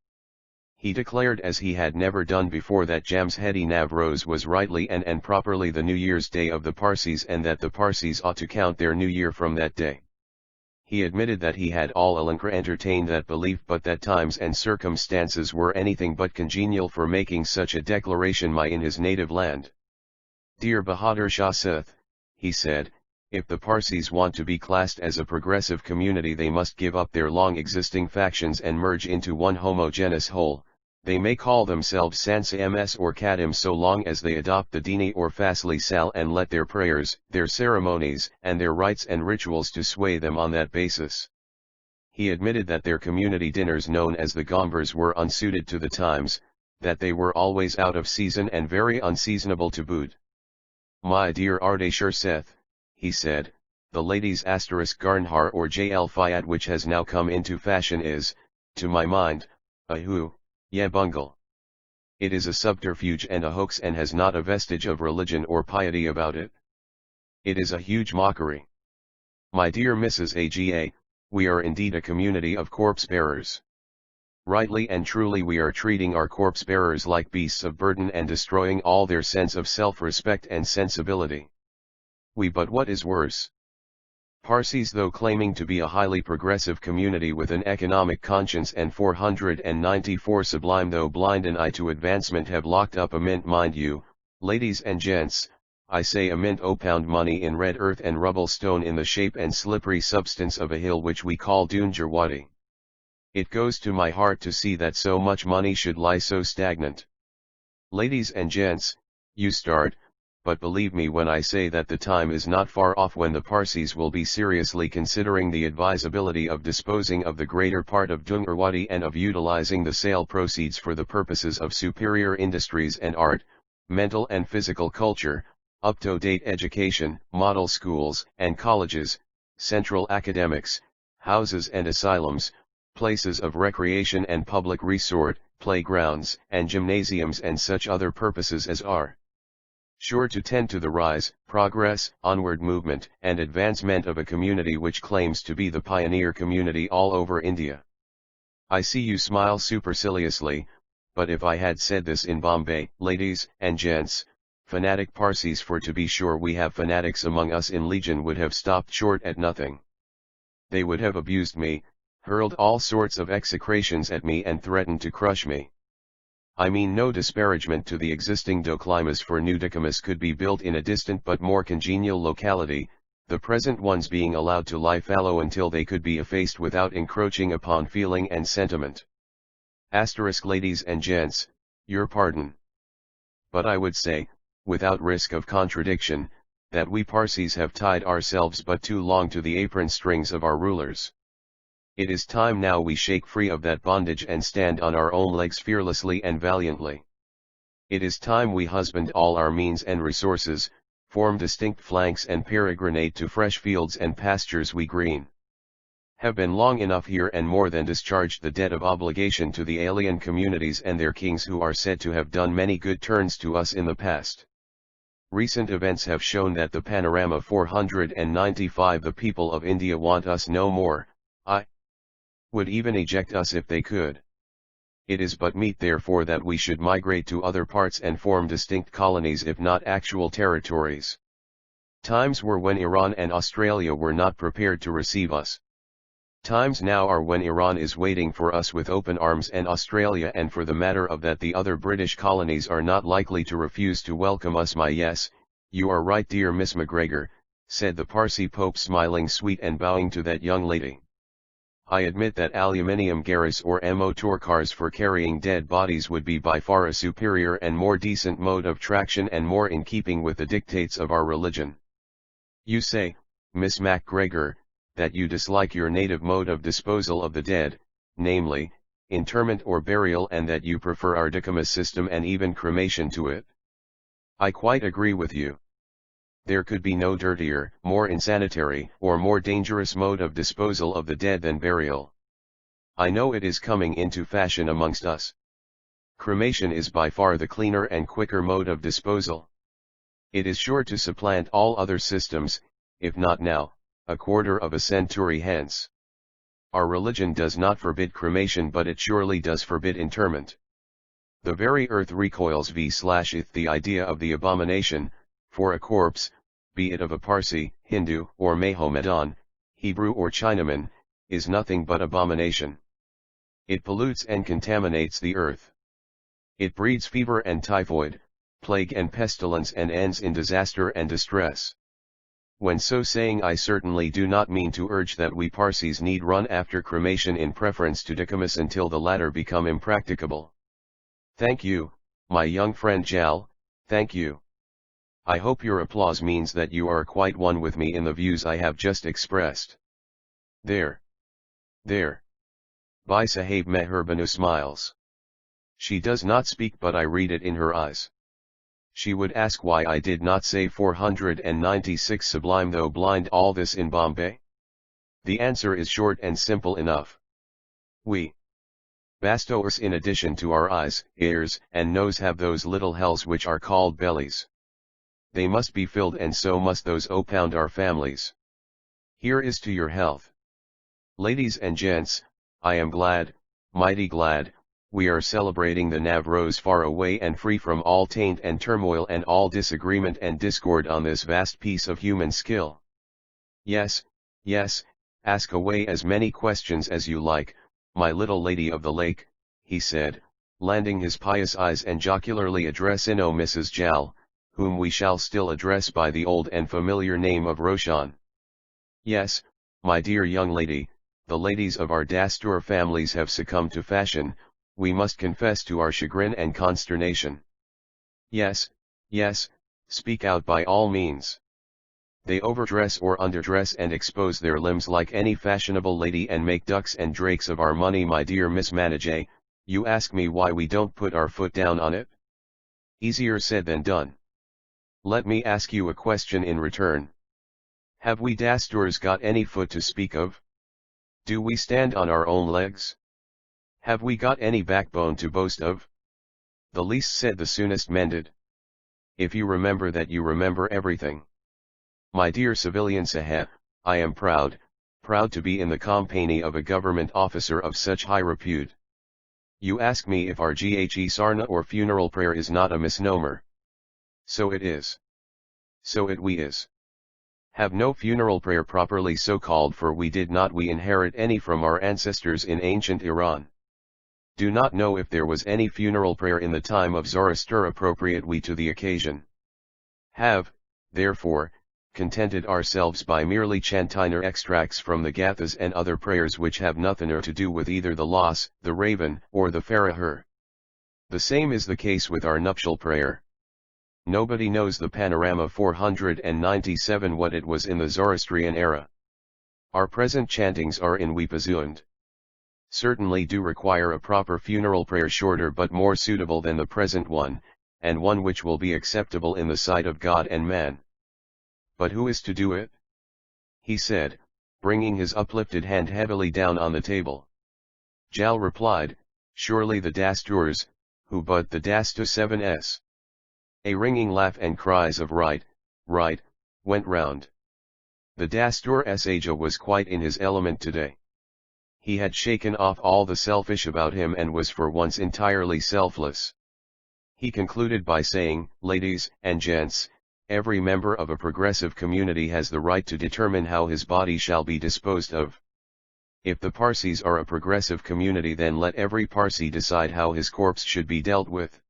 He declared, as he had never done before, that Jamshedi Navroz was rightly and properly the New Year's Day of the Parsis, and that the Parsis ought to count their New Year from that day. He admitted that he had all along entertained that belief, but that times and circumstances were anything but congenial for making such a declaration in his native land. Dear Bahadur Shah Seth, he said, if the Parsis want to be classed as a progressive community, they must give up their long existing factions and merge into one homogeneous whole. They may call themselves Sansa Ms or Kadim so long as they adopt the Dini or Fasli Sal and let their prayers, their ceremonies, and their rites and rituals to sway them on that basis. He admitted that their community dinners known as the Gombers were unsuited to the times, that they were always out of season and very unseasonable to boot. My dear Ardeshir Seth, he said, the ladies' Garnhar or JL Fayat which has now come into fashion is, to my mind, a bungle. It is a subterfuge and a hoax and has not a vestige of religion or piety about it. It is a huge mockery. My dear Mrs. Aga, we are indeed a community of corpse-bearers. Rightly and truly we are treating our corpse-bearers like beasts of burden and destroying all their sense of self-respect and sensibility. But what is worse? Parsis, though claiming to be a highly progressive community with an economic conscience and 494 sublime though blind an eye to advancement, have locked up a mint, mind you, ladies and gents, I say a mint o' pound money in red earth and rubble stone in the shape and slippery substance of a hill which we call Dunjarwadi. It goes to my heart to see that so much money should lie so stagnant. Ladies and gents, you start, but believe me when I say that the time is not far off when the Parsis will be seriously considering the advisability of disposing of the greater part of Dungarwadi and of utilizing the sale proceeds for the purposes of superior industries and art, mental and physical culture, up-to-date education, model schools and colleges, central academics, houses and asylums, places of recreation and public resort, playgrounds and gymnasiums and such other purposes as are sure to tend to the rise, progress, onward movement and advancement of a community which claims to be the pioneer community all over India. I see you smile superciliously, but if I had said this in Bombay, ladies and gents, fanatic Parsis, for to be sure we have fanatics among us in legion, would have stopped short at nothing. They would have abused me, hurled all sorts of execrations at me and threatened to crush me. I mean no disparagement to the existing doclimas, for new documas could be built in a distant but more congenial locality, the present ones being allowed to lie fallow until they could be effaced without encroaching upon feeling and sentiment. Ladies and gents, your pardon. But I would say, without risk of contradiction, that we Parsis have tied ourselves but too long to the apron strings of our rulers. It is time now we shake free of that bondage and stand on our own legs fearlessly and valiantly. It is time we husband all our means and resources, form distinct flanks and peregrinate to fresh fields and pastures we green. Have been long enough here and more than discharged the debt of obligation to the alien communities and their kings who are said to have done many good turns to us in the past. Recent events have shown that the panorama 495 the people of India want us no more, would even eject us if they could. It is but meet therefore that we should migrate to other parts and form distinct colonies if not actual territories. Times were when Iran and Australia were not prepared to receive us. Times now are when Iran is waiting for us with open arms, and Australia and for the matter of that the other British colonies are not likely to refuse to welcome us. Yes, you are right, dear Miss MacGregor, said the Parsi Pope, smiling sweet and bowing to that young lady. I admit that aluminium garris or motor cars for carrying dead bodies would be by far a superior and more decent mode of traction and more in keeping with the dictates of our religion. You say, Miss MacGregor, that you dislike your native mode of disposal of the dead, namely, interment or burial, and that you prefer our dichotomous system and even cremation to it. I quite agree with you. There could be no dirtier, more insanitary, or more dangerous mode of disposal of the dead than burial. I know it is coming into fashion amongst us. Cremation is by far the cleaner and quicker mode of disposal. It is sure to supplant all other systems, if not now, a quarter of a century hence. Our religion does not forbid cremation, but it surely does forbid interment. The very earth recoils v/eth the idea of the abomination, for a corpse, be it of a Parsi, Hindu, or Mohammedan, Hebrew or Chinaman, is nothing but abomination. It pollutes and contaminates the earth. It breeds fever and typhoid, plague and pestilence, and ends in disaster and distress. When so saying, I certainly do not mean to urge that we Parsis need run after cremation in preference to dichotomous until the latter become impracticable. Thank you, my young friend Jal, thank you. I hope your applause means that you are quite one with me in the views I have just expressed. There. Bhai Sahib Meherbanu smiles. She does not speak, but I read it in her eyes. She would ask why I did not say 496 sublime though blind all this in Bombay. The answer is short and simple enough. We Bastos, in addition to our eyes, ears, and nose, have those little hells which are called bellies. They must be filled, and so must those opound our families. Here is to your health. Ladies and gents, I am glad, mighty glad, we are celebrating the Navroz far away and free from all taint and turmoil and all disagreement and discord on this vast piece of human skill. Yes, yes, ask away as many questions as you like, my little lady of the lake, he said, landing his pious eyes and jocularly addressing Mrs. Jal, whom we shall still address by the old and familiar name of Roshan. Yes, my dear young lady, the ladies of our Dastur families have succumbed to fashion, we must confess to our chagrin and consternation. Yes, yes, speak out by all means. They overdress or underdress and expose their limbs like any fashionable lady and make ducks and drakes of our money. My dear Miss Banaji, you ask me why we don't put our foot down on it? Easier said than done. Let me ask you a question in return. Have we Dasturs got any foot to speak of? Do we stand on our own legs? Have we got any backbone to boast of? The least said the soonest mended. If you remember that, you remember everything. My dear civilian Saheb, I am proud to be in the company of a government officer of such high repute. You ask me if our Ghe Sarna or funeral prayer is not a misnomer. So it is. So it we is. Have no funeral prayer properly so called, for we did not inherit any from our ancestors in ancient Iran. Do not know if there was any funeral prayer in the time of Zoroaster appropriate we to the occasion. Have, therefore, contented ourselves by merely chantiner extracts from the Gathas and other prayers which have nothing to do with either the Loss, the Raven, or the Farahur. The same is the case with our nuptial prayer. Nobody knows the panorama 497 what it was in the Zoroastrian era. Our present chantings are in Wepazuand. Certainly do require a proper funeral prayer, shorter but more suitable than the present one, and one which will be acceptable in the sight of God and man. But who is to do it? He said, bringing his uplifted hand heavily down on the table. Jal replied, surely the Dasturs, who but the Dastu 7s. A ringing laugh and cries of right, right, went round. The Dastur Saja was quite in his element today. He had shaken off all the selfish about him and was for once entirely selfless. He concluded by saying, ladies and gents, every member of a progressive community has the right to determine how his body shall be disposed of. If the Parsis are a progressive community, then let every Parsi decide how his corpse should be dealt with.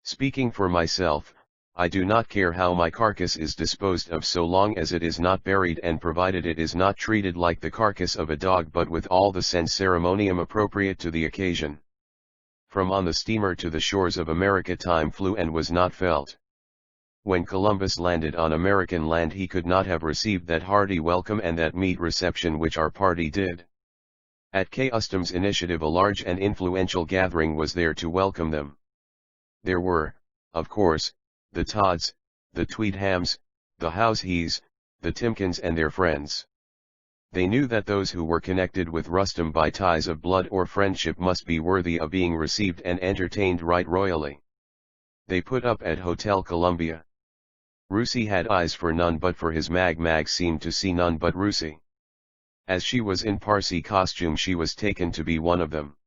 Speaking for myself, I do not care how my carcass is disposed of so long as it is not buried and provided it is not treated like the carcass of a dog but with all the ceremonium appropriate to the occasion. From on the steamer to the shores of America time flew and was not felt. When Columbus landed on American land, he could not have received that hearty welcome and that meet reception which our party did. At Custom's initiative a large and influential gathering was there to welcome them. There were, of course, the Todds, the Tweedhams, the Househees, the Timkins and their friends. They knew that those who were connected with Rustam by ties of blood or friendship must be worthy of being received and entertained right royally. They put up at Hotel Columbia. Rusi had eyes for none but for his Mag. Mag seemed to see none but Rusi. As she was in Parsi costume, she was taken to be one of them.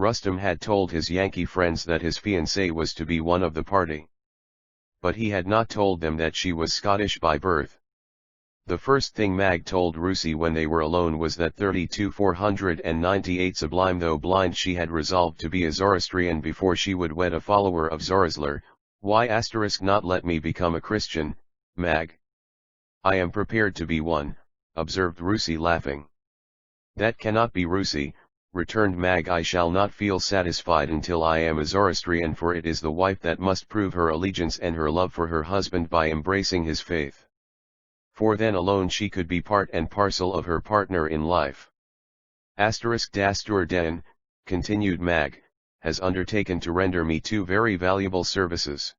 Rustam had told his Yankee friends that his fiancée was to be one of the party. But he had not told them that she was Scottish by birth. The first thing Mag told Rusi when they were alone was that 32,498 Sublime, though blind, she had resolved to be a Zoroastrian before she would wed a follower of Zoroaster. Why not let me become a Christian, Mag? I am prepared to be one, observed Rusi laughing. That cannot be, Rusi, returned Mag. I shall not feel satisfied until I am a Zoroastrian, for it is the wife that must prove her allegiance and her love for her husband by embracing his faith. For then alone she could be part and parcel of her partner in life. Dastur Den, continued Mag, has undertaken to render me two very valuable services.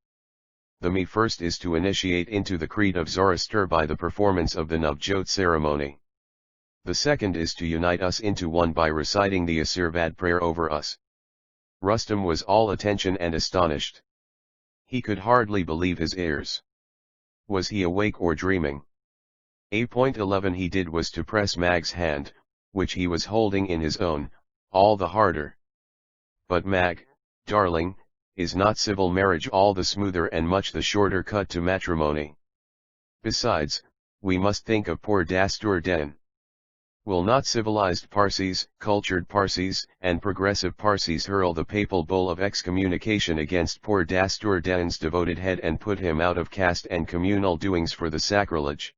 The me first is to initiate into the creed of Zoroaster by the performance of the Navjot ceremony. The second is to unite us into one by reciting the Asirvad prayer over us. Rustam was all attention and astonished. He could hardly believe his ears. Was he awake or dreaming? A.11 he did was to press Mag's hand, which he was holding in his own, all the harder. But Mag, darling, is not civil marriage all the smoother and much the shorter cut to matrimony? Besides, we must think of poor Dastur Den. Will not civilized Parsis, cultured Parsis, and progressive Parsis hurl the papal bull of excommunication against poor Dastur Den's devoted head and put him out of caste and communal doings for the sacrilege?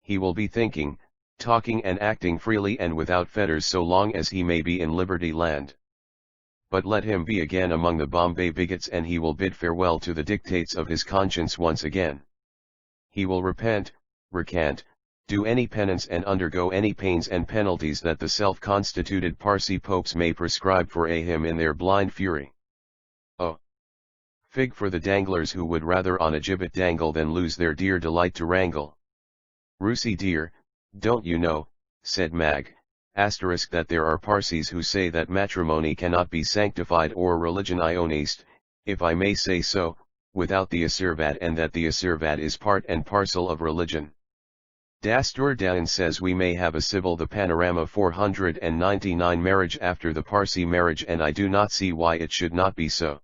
He will be thinking, talking and acting freely and without fetters so long as he may be in Liberty Land. But let him be again among the Bombay bigots and he will bid farewell to the dictates of his conscience once again. He will repent, recant, do any penance and undergo any pains and penalties that the self-constituted Parsi popes may prescribe for him in their blind fury. Oh! Fig for the danglers who would rather on a gibbet dangle than lose their dear delight to wrangle. Rusi dear, don't you know, said Mag, that there are Parsis who say that matrimony cannot be sanctified or religion ionist, if I may say so, without the Asirvad, and that the Asirvad is part and parcel of religion. Dastur Dan says we may have a civil the panorama 499 marriage after the Parsi marriage, and I do not see why it should not be so.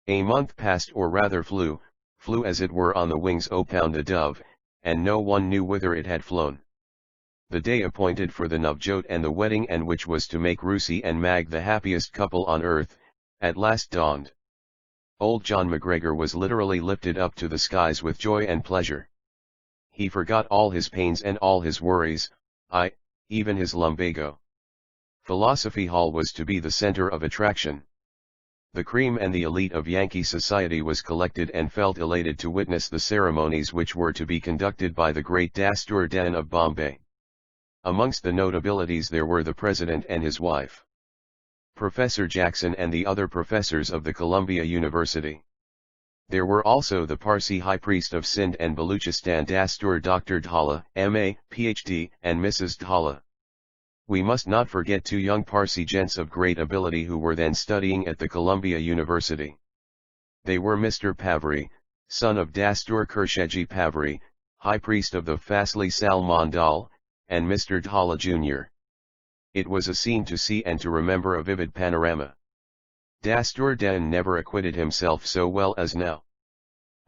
A month passed, or rather flew as it were on the wings upon the dove, and no one knew whither it had flown. The day appointed for the Navjot and the wedding, and which was to make Rusi and Mag the happiest couple on earth, at last dawned. Old John McGregor was literally lifted up to the skies with joy and pleasure. He forgot all his pains and all his worries, even his lumbago. Philosophy Hall was to be the center of attraction. The cream and the elite of Yankee society was collected and felt elated to witness the ceremonies which were to be conducted by the great Dastur Dan of Bombay. Amongst the notabilities there were the president and his wife, Professor Jackson, and the other professors of the Columbia University. There were also the Parsi High Priest of Sindh and Baluchistan Dastur Dr. Dhalla, M.A., Ph.D., and Mrs. Dhalla. We must not forget two young Parsi gents of great ability who were then studying at the Columbia University. They were Mr. Pavri, son of Dastur Kershedji Pavri, High Priest of the Fasli Salmandal, and Mr. Dhalla Jr. It was a scene to see and to remember, a vivid panorama. Dastur Dan never acquitted himself so well as now.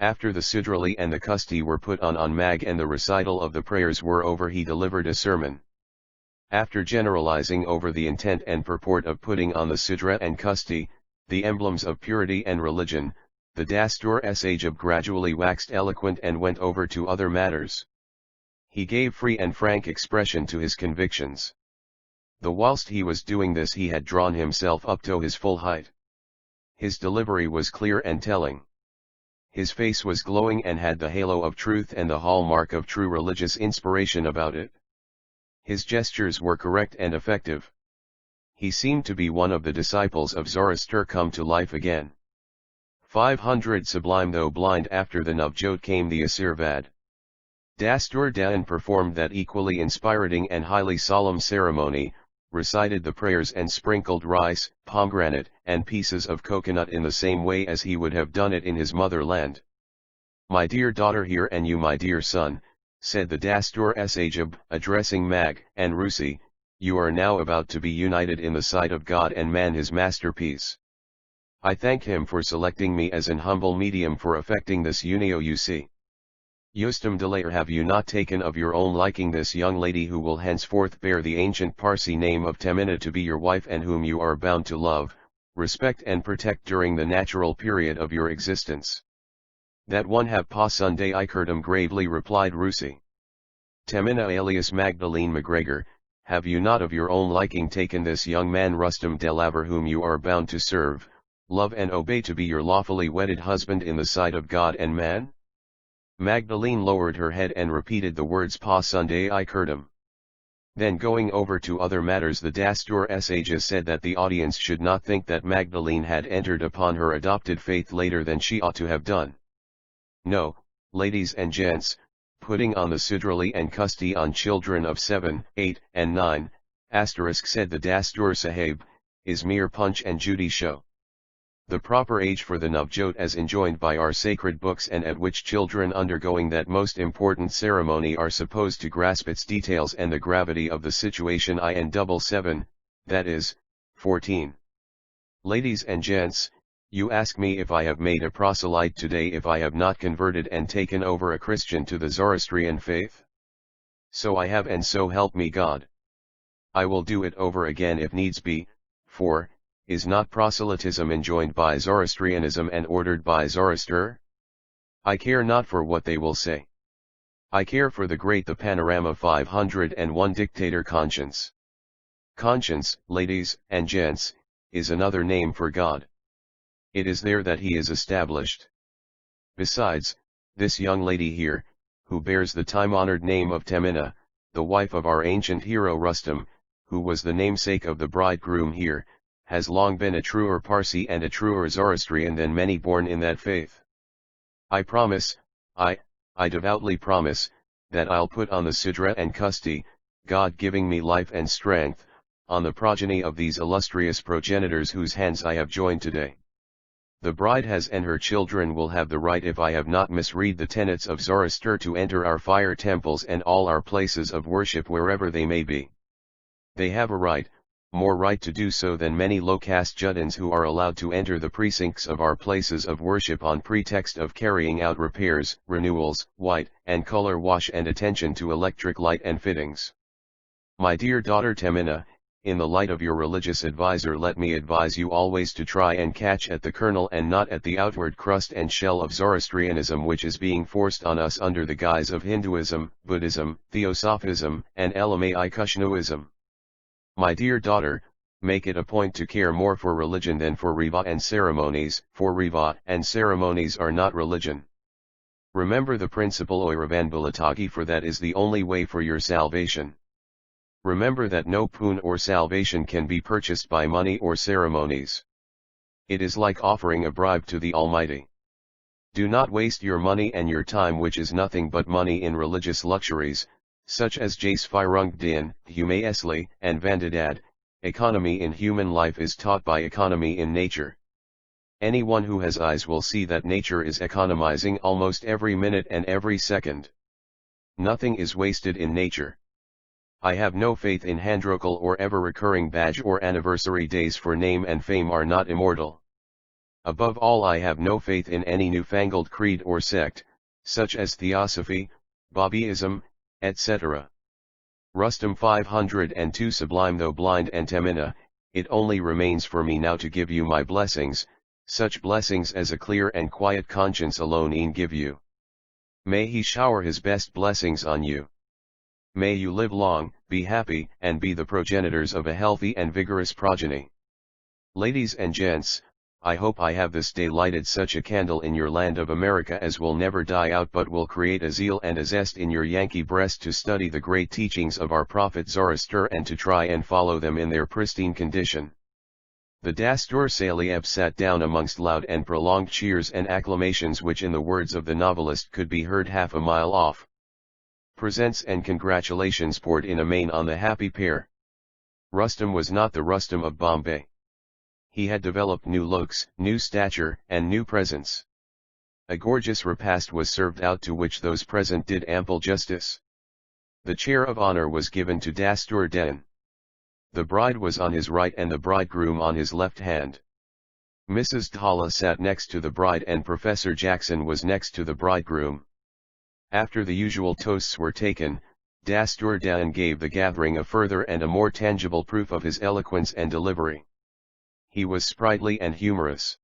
After the Sudrali and the Kusti were put on Mag and the recital of the prayers were over, he delivered a sermon. After generalizing over the intent and purport of putting on the Sudra and Kusti, the emblems of purity and religion, the Dastur Sahib gradually waxed eloquent and went over to other matters. He gave free and frank expression to his convictions. The whilst he was doing this he had drawn himself up to his full height. His delivery was clear and telling. His face was glowing and had the halo of truth and the hallmark of true religious inspiration about it. His gestures were correct and effective. He seemed to be one of the disciples of Zoroaster come to life again. 500 Sublime. Though blind, after the Navjot came the Asirvad. Dastur Dan performed that equally inspiriting and highly solemn ceremony, recited the prayers and sprinkled rice, pomegranate, and pieces of coconut in the same way as he would have done it in his motherland. My dear daughter here, and you my dear son, said the Dastur Sahib, addressing Mag and Rusi, you are now about to be united in the sight of God and man his masterpiece. I thank him for selecting me as an humble medium for effecting this unio you see. Yustam Delayer, have you not taken of your own liking this young lady who will henceforth bear the ancient Parsi name of Temina to be your wife, and whom you are bound to love, respect and protect during the natural period of your existence? That one have pa Sunday Ikerdam, gravely replied Rusi. Temina alias Magdalene McGregor, have you not of your own liking taken this young man Rustam Delaver, whom you are bound to serve, love and obey, to be your lawfully wedded husband in the sight of God and man? Magdalene lowered her head and repeated the words pa Sunday Ikerdam. Then going over to other matters, the Dastur Sahib said that the audience should not think that Magdalene had entered upon her adopted faith later than she ought to have done. No, ladies and gents, putting on the Sudrali and Kusti on children of 7, 8, and 9, said the Dastur Sahib, is mere Punch and Judy show. the proper age for the navjot as enjoined by our sacred books and at which children undergoing that most important ceremony are supposed to grasp its details and the gravity of the situation in 7, that is, 14. Ladies and gents, you ask me if I have made a proselyte today if I have not converted and taken over a Christian to the Zoroastrian faith? So I have, and so help me God. I will do it over again if needs be, for, is not proselytism enjoined by Zoroastrianism and ordered by Zoroaster? I care not for what they will say. I care for the great the panorama 501 dictator conscience. Conscience, ladies and gents, is another name for God. It is there that he is established. Besides, this young lady here, who bears the time-honored name of Temina, the wife of our ancient hero Rustum, who was the namesake of the bridegroom here, has long been a truer Parsi and a truer Zoroastrian than many born in that faith. I promise, I devoutly promise, that I'll put on the Sidra and Kusti, God giving me life and strength, on the progeny of these illustrious progenitors whose hands I have joined today. The bride has and her children will have the right, if I have not misread the tenets of Zoroaster, to enter our fire temples and all our places of worship wherever they may be. They have a right, more right to do so than many low-caste Juddins who are allowed to enter the precincts of our places of worship on pretext of carrying out repairs, renewals, white and color wash and attention to electric light and fittings. My dear daughter Temina, in the light of your religious advisor, let me advise you always to try and catch at the kernel and not at the outward crust and shell of Zoroastrianism, which is being forced on us under the guise of Hinduism, Buddhism, Theosophism, and Elamai Kushnuism. My dear daughter, make it a point to care more for religion than for riva and ceremonies, for riva and ceremonies are not religion. Remember the principle Oiravan Balatagi, for that is the only way for your salvation. Remember that no poon or salvation can be purchased by money or ceremonies. It is like offering a bribe to the Almighty. Do not waste your money and your time, which is nothing but money, in religious luxuries, such as Jace Firungdin, Humaesli, and Vandadad. Economy in human life is taught by economy in nature. Anyone who has eyes will see that nature is economizing almost every minute and every second. Nothing is wasted in nature. I have no faith in handrocal or ever-recurring badge or anniversary days, for name and fame are not immortal. Above all, I have no faith in any newfangled creed or sect, such as Theosophy, Bobbyism, etc. Rustum 502 Sublime. Though blind and Temina, it only remains for me now to give you my blessings, such blessings as a clear and quiet conscience alone can give you. May he shower his best blessings on you. May you live long, be happy, and be the progenitors of a healthy and vigorous progeny. Ladies and gents, I hope I have this day lighted such a candle in your land of America as will never die out, but will create a zeal and a zest in your Yankee breast to study the great teachings of our prophet Zoroaster and to try and follow them in their pristine condition. The Dastur Salihab sat down amongst loud and prolonged cheers and acclamations which, in the words of the novelist, could be heard half a mile off. Presents and congratulations poured in amain on the happy pair. Rustum was not the Rustum of Bombay. He had developed new looks, new stature, and new presence. A gorgeous repast was served out, to which those present did ample justice. The chair of honor was given to Dastur Den. The bride was on his right and the bridegroom on his left hand. Mrs. Dhalla sat next to the bride and Professor Jackson was next to the bridegroom. After the usual toasts were taken, Dastur Dan gave the gathering a further and a more tangible proof of his eloquence and delivery. He was sprightly and humorous.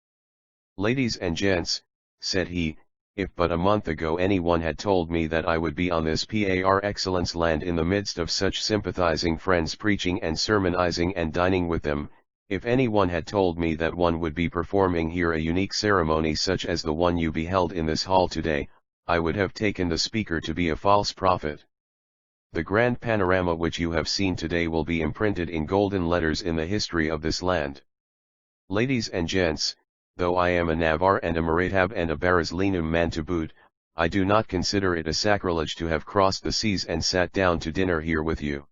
"Ladies and gents," said he, "if but a month ago anyone had told me that I would be on this par excellence land in the midst of such sympathizing friends preaching and sermonizing and dining with them, if anyone had told me that one would be performing here a unique ceremony such as the one you beheld in this hall today, I would have taken the speaker to be a false prophet. The grand panorama which you have seen today will be imprinted in golden letters in the history of this land. Ladies and gents, though I am a Navar and a Marathab and a Barazlinum man to boot, I do not consider it a sacrilege to have crossed the seas and sat down to dinner here with you.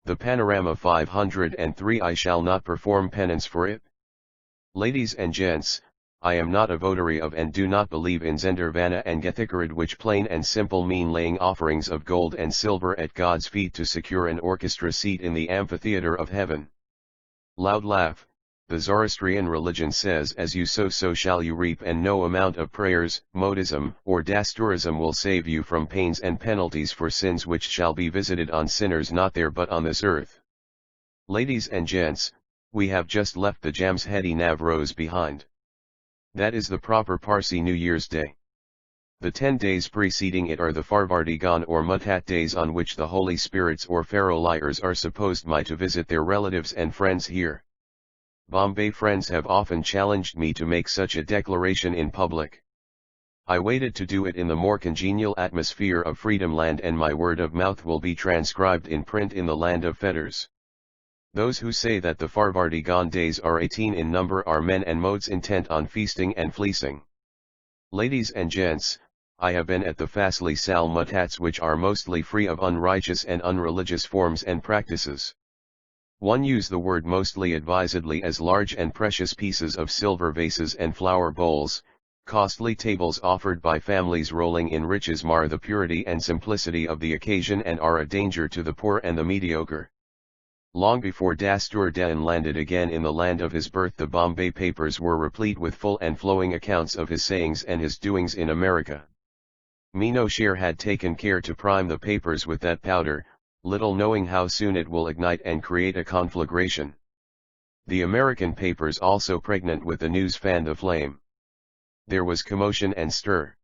The panorama 503, I shall not perform penance for it. Ladies and gents, I am not a votary of and do not believe in Zendervana and Gethicarid, which plain and simple mean laying offerings of gold and silver at God's feet to secure an orchestra seat in the amphitheater of heaven. Loud laugh. The Zoroastrian religion says, as you sow so shall you reap, and no amount of prayers, modism, or dasturism will save you from pains and penalties for sins which shall be visited on sinners not there but on this earth. Ladies and gents, we have just left the Jamshedi Navroz behind. That is the proper Parsi New Year's Day. The 10 days preceding it are the Farvardigan or Muthat days, on which the holy spirits or pharaoh liars are supposed to visit their relatives and friends here. Bombay friends have often challenged me to make such a declaration in public. I waited to do it in the more congenial atmosphere of Freedom Land, and my word of mouth will be transcribed in print in the land of fetters. Those who say that the Farvardigan days are 18 in number are men and modes intent on feasting and fleecing. Ladies and gents, I have been at the Fasli Sal Mutats, which are mostly free of unrighteous and unreligious forms and practices. One use the word mostly advisedly, as large and precious pieces of silver vases and flower bowls, costly tables offered by families rolling in riches, mar the purity and simplicity of the occasion and are a danger to the poor and the mediocre. Long before Dastur Dan landed again in the land of his birth, the Bombay papers were replete with full and flowing accounts of his sayings and his doings in America. Mino Sher had taken care to prime the papers with that powder, little knowing how soon it will ignite and create a conflagration. The American papers also pregnant with the news fanned the flame. There was commotion and stir.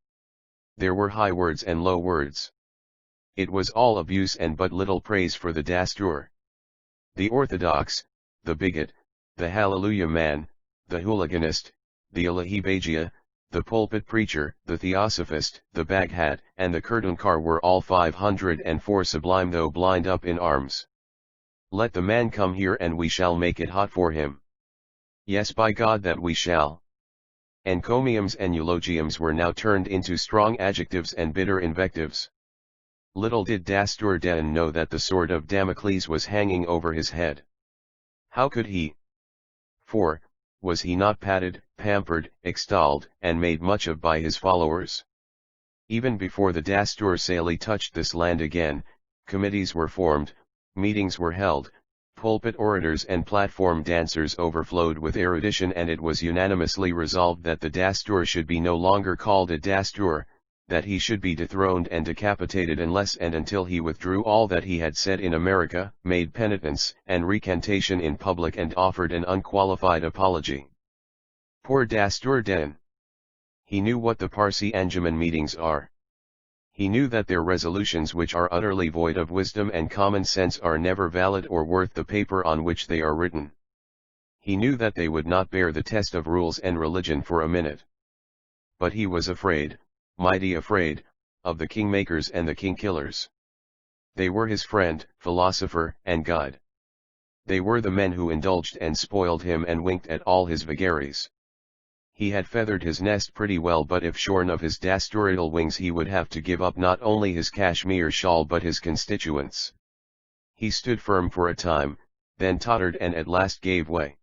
There were high words and low words. It was all abuse and but little praise for the Dastur. The orthodox, the bigot, the hallelujah man, the hooliganist, the Ilahibagia, the pulpit preacher, the theosophist, the baghat, and the kurdunkar were all 504 sublime, though blind, up in arms. Let the man come here and we shall make it hot for him. Yes, by God that we shall. Encomiums and eulogiums were now turned into strong adjectives and bitter invectives. Little did Dastur Dan know that the sword of Damocles was hanging over his head. How could he? For, was he not patted, pampered, extolled, and made much of by his followers? Even before the Dastur Sali touched this land again, committees were formed, meetings were held, pulpit orators and platform dancers overflowed with erudition, and it was unanimously resolved that the Dastur should be no longer called a Dastur, that he should be dethroned and decapitated unless and until he withdrew all that he had said in America, made penitence and recantation in public, and offered an unqualified apology. Poor Dastur Dan! He knew what the Parsi Anjuman meetings are. He knew that their resolutions, which are utterly void of wisdom and common sense, are never valid or worth the paper on which they are written. He knew that they would not bear the test of rules and religion for a minute. But he was afraid, mighty afraid, of the kingmakers and the king-killers. They were his friend, philosopher, and guide. They were the men who indulged and spoiled him and winked at all his vagaries. He had feathered his nest pretty well, but if shorn of his dasturidal wings he would have to give up not only his cashmere shawl but his constituents. He stood firm for a time, then tottered and at last gave way.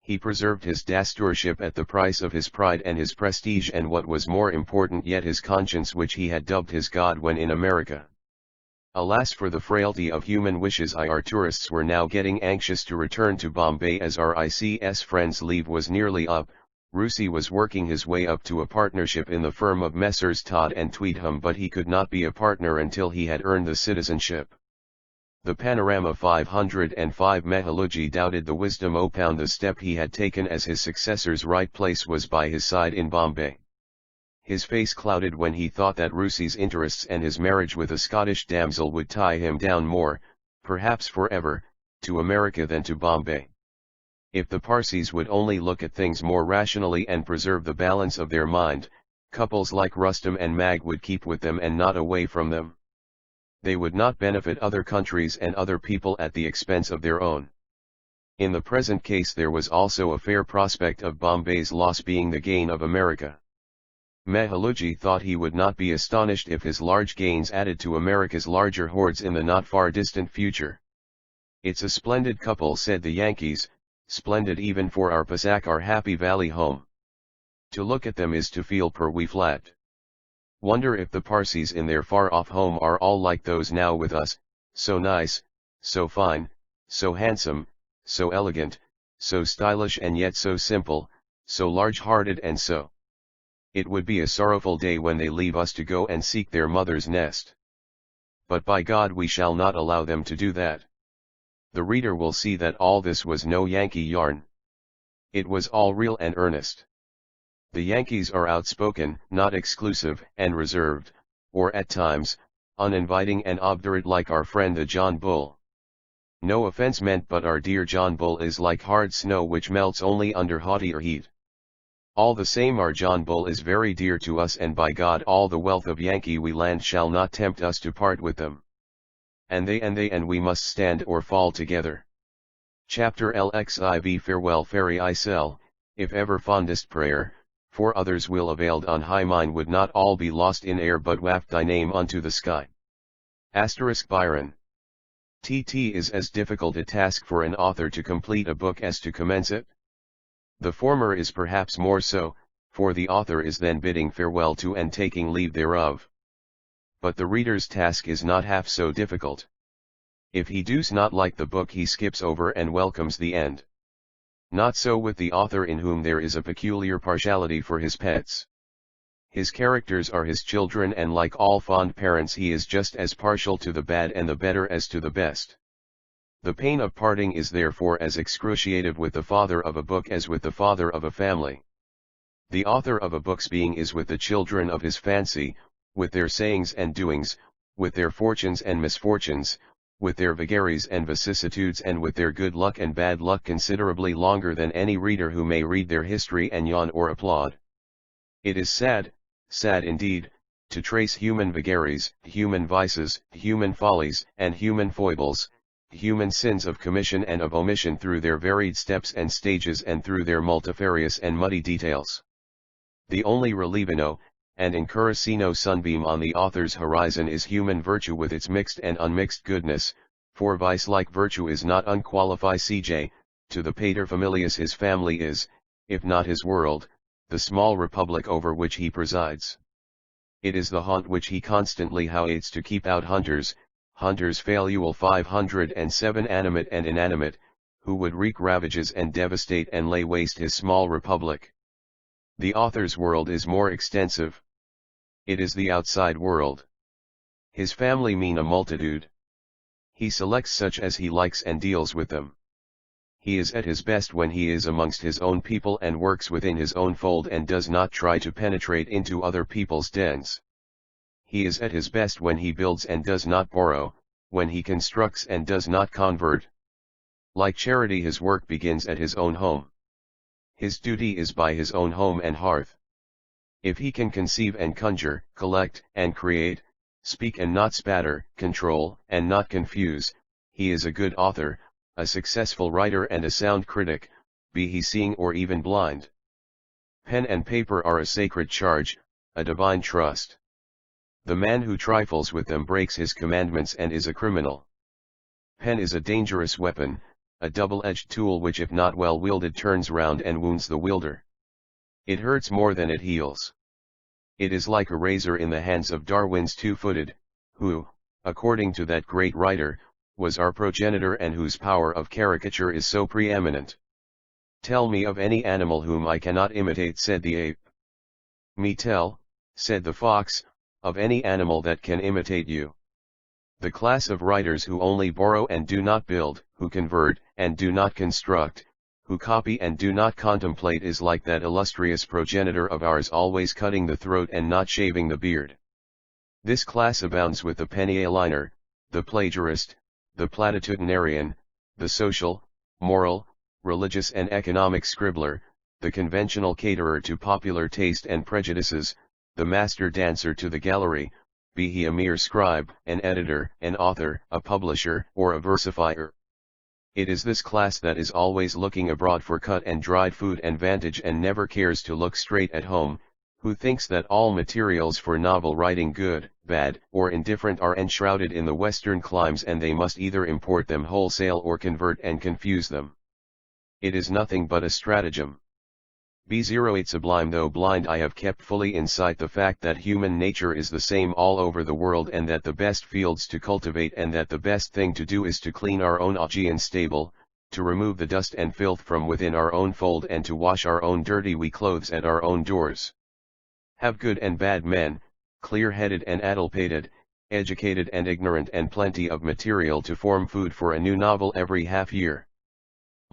He preserved his dasturship at the price of his pride and his prestige, and what was more important yet, his conscience, which he had dubbed his God when in America. Alas for the frailty of human wishes! Our tourists were now getting anxious to return to Bombay, as our ICS friend's leave was nearly up. Rusi was working his way up to a partnership in the firm of Messrs. Todd and Tweedham, but he could not be a partner until he had earned the citizenship. The Panorama 505 Mehaluji doubted the wisdom opound the step he had taken, as his successor's right place was by his side in Bombay. His face clouded when he thought that Rusi's interests and his marriage with a Scottish damsel would tie him down more, perhaps forever, to America than to Bombay. If the Parsis would only look at things more rationally and preserve the balance of their mind, couples like Rustam and Mag would keep with them and not away from them. They would not benefit other countries and other people at the expense of their own. In the present case there was also a fair prospect of Bombay's loss being the gain of America. Mehaluji thought he would not be astonished if his large gains added to America's larger hoards in the not far distant future. "It's a splendid couple," said the Yankees, splendid even for our Pasak, our happy valley home. To look at them is to feel per we flat. Wonder if the Parsis in their far-off home are all like those now with us, so nice, so fine, so handsome, so elegant, so stylish and yet so simple, so large-hearted and so. It would be a sorrowful day when they leave us to go and seek their mother's nest. But by God we shall not allow them to do that. The reader will see that all this was no Yankee yarn. It was all real and earnest. The Yankees are outspoken, not exclusive and reserved, or at times, uninviting and obdurate like our friend the John Bull. No offense meant, but our dear John Bull is like hard snow which melts only under haughtier heat. All the same our John Bull is very dear to us, and by God all the wealth of Yankee we land shall not tempt us to part with them. And they and we must stand or fall together. Chapter LXIV Farewell Fairy I sell, if ever fondest prayer, for others will availed on high, mine would not all be lost in air but waft thy name unto the sky. Byron. TT is as difficult a task for an author to complete a book as to commence it. The former is perhaps more so, for the author is then bidding farewell to and taking leave thereof. But the reader's task is not half so difficult. If he does not like the book he skips over and welcomes the end. Not so with the author, in whom there is a peculiar partiality for his pets. His characters are his children, and like all fond parents he is just as partial to the bad and the better as to the best. The pain of parting is therefore as excruciating with the father of a book as with the father of a family. The author of a book's being is with the children of his fancy, with their sayings and doings, with their fortunes and misfortunes, with their vagaries and vicissitudes, and with their good luck and bad luck considerably longer than any reader who may read their history and yawn or applaud. It is sad, sad indeed, to trace human vagaries, human vices, human follies, and human foibles, human sins of commission and of omission through their varied steps and stages and through their multifarious and muddy details. The only relievino, and incuracino sunbeam on the author's horizon is human virtue with its mixed and unmixed goodness, for vice like virtue is not unqualified CJ, to the paterfamilias his family is, if not his world, the small republic over which he presides. It is the haunt which he constantly hates to keep out hunters falual 507 animate and inanimate, who would wreak ravages and devastate and lay waste his small republic. The author's world is more extensive. It is the outside world. His family mean a multitude. He selects such as he likes and deals with them. He is at his best when he is amongst his own people and works within his own fold and does not try to penetrate into other people's dens. He is at his best when he builds and does not borrow, when he constructs and does not convert. Like charity, his work begins at his own home. His duty is by his own home and hearth. If he can conceive and conjure, collect and create, speak and not spatter, control and not confuse, he is a good author, a successful writer and a sound critic, be he seeing or even blind. Pen and paper are a sacred charge, a divine trust. The man who trifles with them breaks his commandments and is a criminal. Pen is a dangerous weapon, a double-edged tool which if not well wielded turns round and wounds the wielder. It hurts more than it heals. It is like a razor in the hands of Darwin's two-footed, who, according to that great writer, was our progenitor and whose power of caricature is so preeminent. Tell me of any animal whom I cannot imitate, said the ape. Me tell, said the fox, of any animal that can imitate you. The class of writers who only borrow and do not build, who convert and do not construct, who copy and do not contemplate, is like that illustrious progenitor of ours, always cutting the throat and not shaving the beard. This class abounds with the penny-a-liner, the plagiarist, the platitudinarian, the social, moral, religious and economic scribbler, the conventional caterer to popular taste and prejudices, the master dancer to the gallery, be he a mere scribe, an editor, an author, a publisher, or a versifier. It is this class that is always looking abroad for cut and dried food and vantage and never cares to look straight at home, who thinks that all materials for novel writing, good, bad, or indifferent, are enshrouded in the Western climes and they must either import them wholesale or convert and confuse them. It is nothing but a stratagem. B08 Sublime. Though blind, I have kept fully in sight the fact that human nature is the same all over the world, and that the best fields to cultivate and that the best thing to do is to clean our own Augean stable, to remove the dust and filth from within our own fold, and to wash our own dirty wee clothes at our own doors. Have good and bad men, clear-headed and addle-pated, educated and ignorant, and plenty of material to form food for a new novel every half year.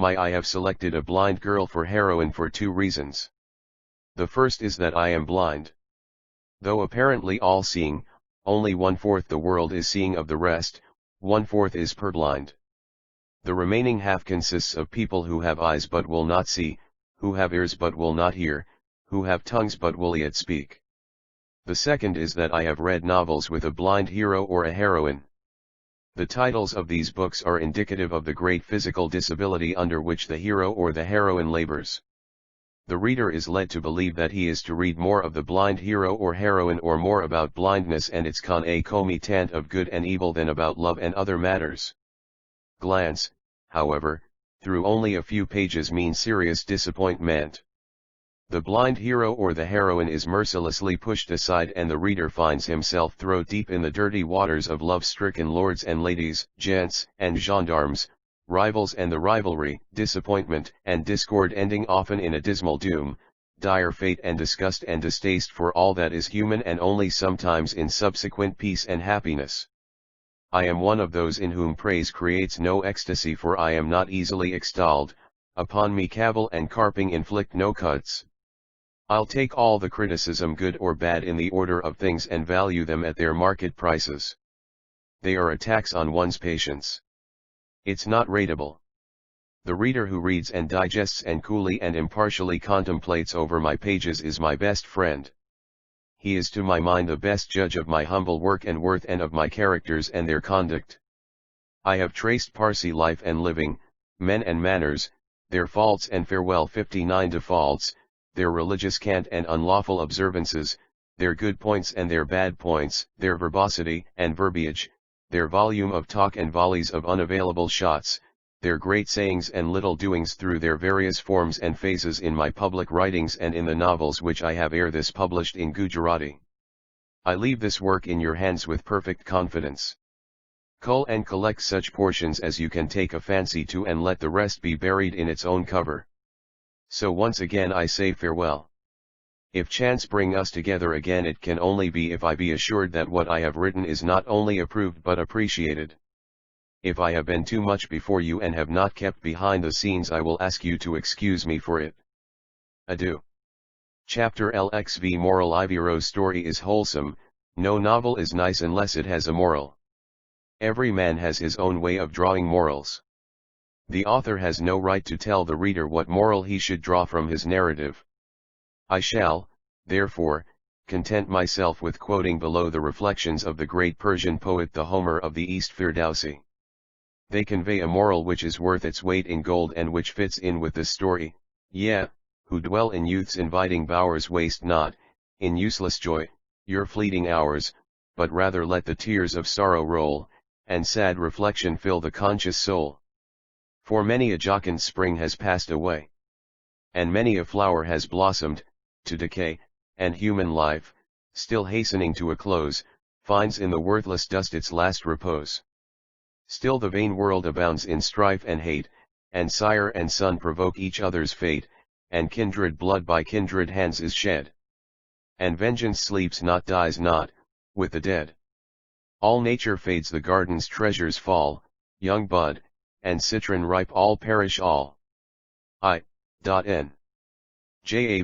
I have selected a blind girl for heroine for two reasons. The first is that I am blind. Though apparently all-seeing, only 1/4 the world is seeing of the rest, 1/4 is purblind. The remaining half consists of people who have eyes but will not see, who have ears but will not hear, who have tongues but will yet speak. The second is that I have read novels with a blind hero or a heroine. The titles of these books are indicative of the great physical disability under which the hero or the heroine labors. The reader is led to believe that he is to read more of the blind hero or heroine, or more about blindness and its concomitant of good and evil, than about love and other matters. Glance, however, through only a few pages means serious disappointment. The blind hero or the heroine is mercilessly pushed aside, and the reader finds himself thrown deep in the dirty waters of love-stricken lords and ladies, gents and gendarmes, rivals and the rivalry, disappointment and discord ending often in a dismal doom, dire fate and disgust and distaste for all that is human, and only sometimes in subsequent peace and happiness. I am one of those in whom praise creates no ecstasy, for I am not easily extolled, upon me cavil and carping inflict no cuts. I'll take all the criticism, good or bad, in the order of things, and value them at their market prices. They are a tax on one's patience. It's not rateable. The reader who reads and digests and coolly and impartially contemplates over my pages is my best friend. He is to my mind the best judge of my humble work and worth, and of my characters and their conduct. I have traced Parsi life and living, men and manners, their faults and farewell 59 defaults, their religious cant and unlawful observances, their good points and their bad points, their verbosity and verbiage, their volume of talk and volleys of unavailable shots, their great sayings and little doings through their various forms and phases, in my public writings and in the novels which I have ere this published in Gujarati. I leave this work in your hands with perfect confidence. Cull and collect such portions as you can take a fancy to, and let the rest be buried in its own cover. So once again I say farewell. If chance bring us together again, it can only be if I be assured that what I have written is not only approved but appreciated. If I have been too much before you and have not kept behind the scenes, I will ask you to excuse me for it. Adieu. Chapter LXV Moral. Iviro's story is wholesome. No novel is nice unless it has a moral. Every man has his own way of drawing morals. The author has no right to tell the reader what moral he should draw from his narrative. I shall, therefore, content myself with quoting below the reflections of the great Persian poet, the Homer of the East, Firdausi. They convey a moral which is worth its weight in gold, and which fits in with the story. Ye, who dwell in youth's inviting bowers, waste not, in useless joy, your fleeting hours, but rather let the tears of sorrow roll, and sad reflection fill the conscious soul. For many a jocund spring has passed away, and many a flower has blossomed, to decay, and human life, still hastening to a close, finds in the worthless dust its last repose. Still the vain world abounds in strife and hate, and sire and son provoke each other's fate, and kindred blood by kindred hands is shed. And vengeance sleeps not, dies not, with the dead. All nature fades, the garden's treasures fall, young bud and citron ripe all perish all. I.N. JAV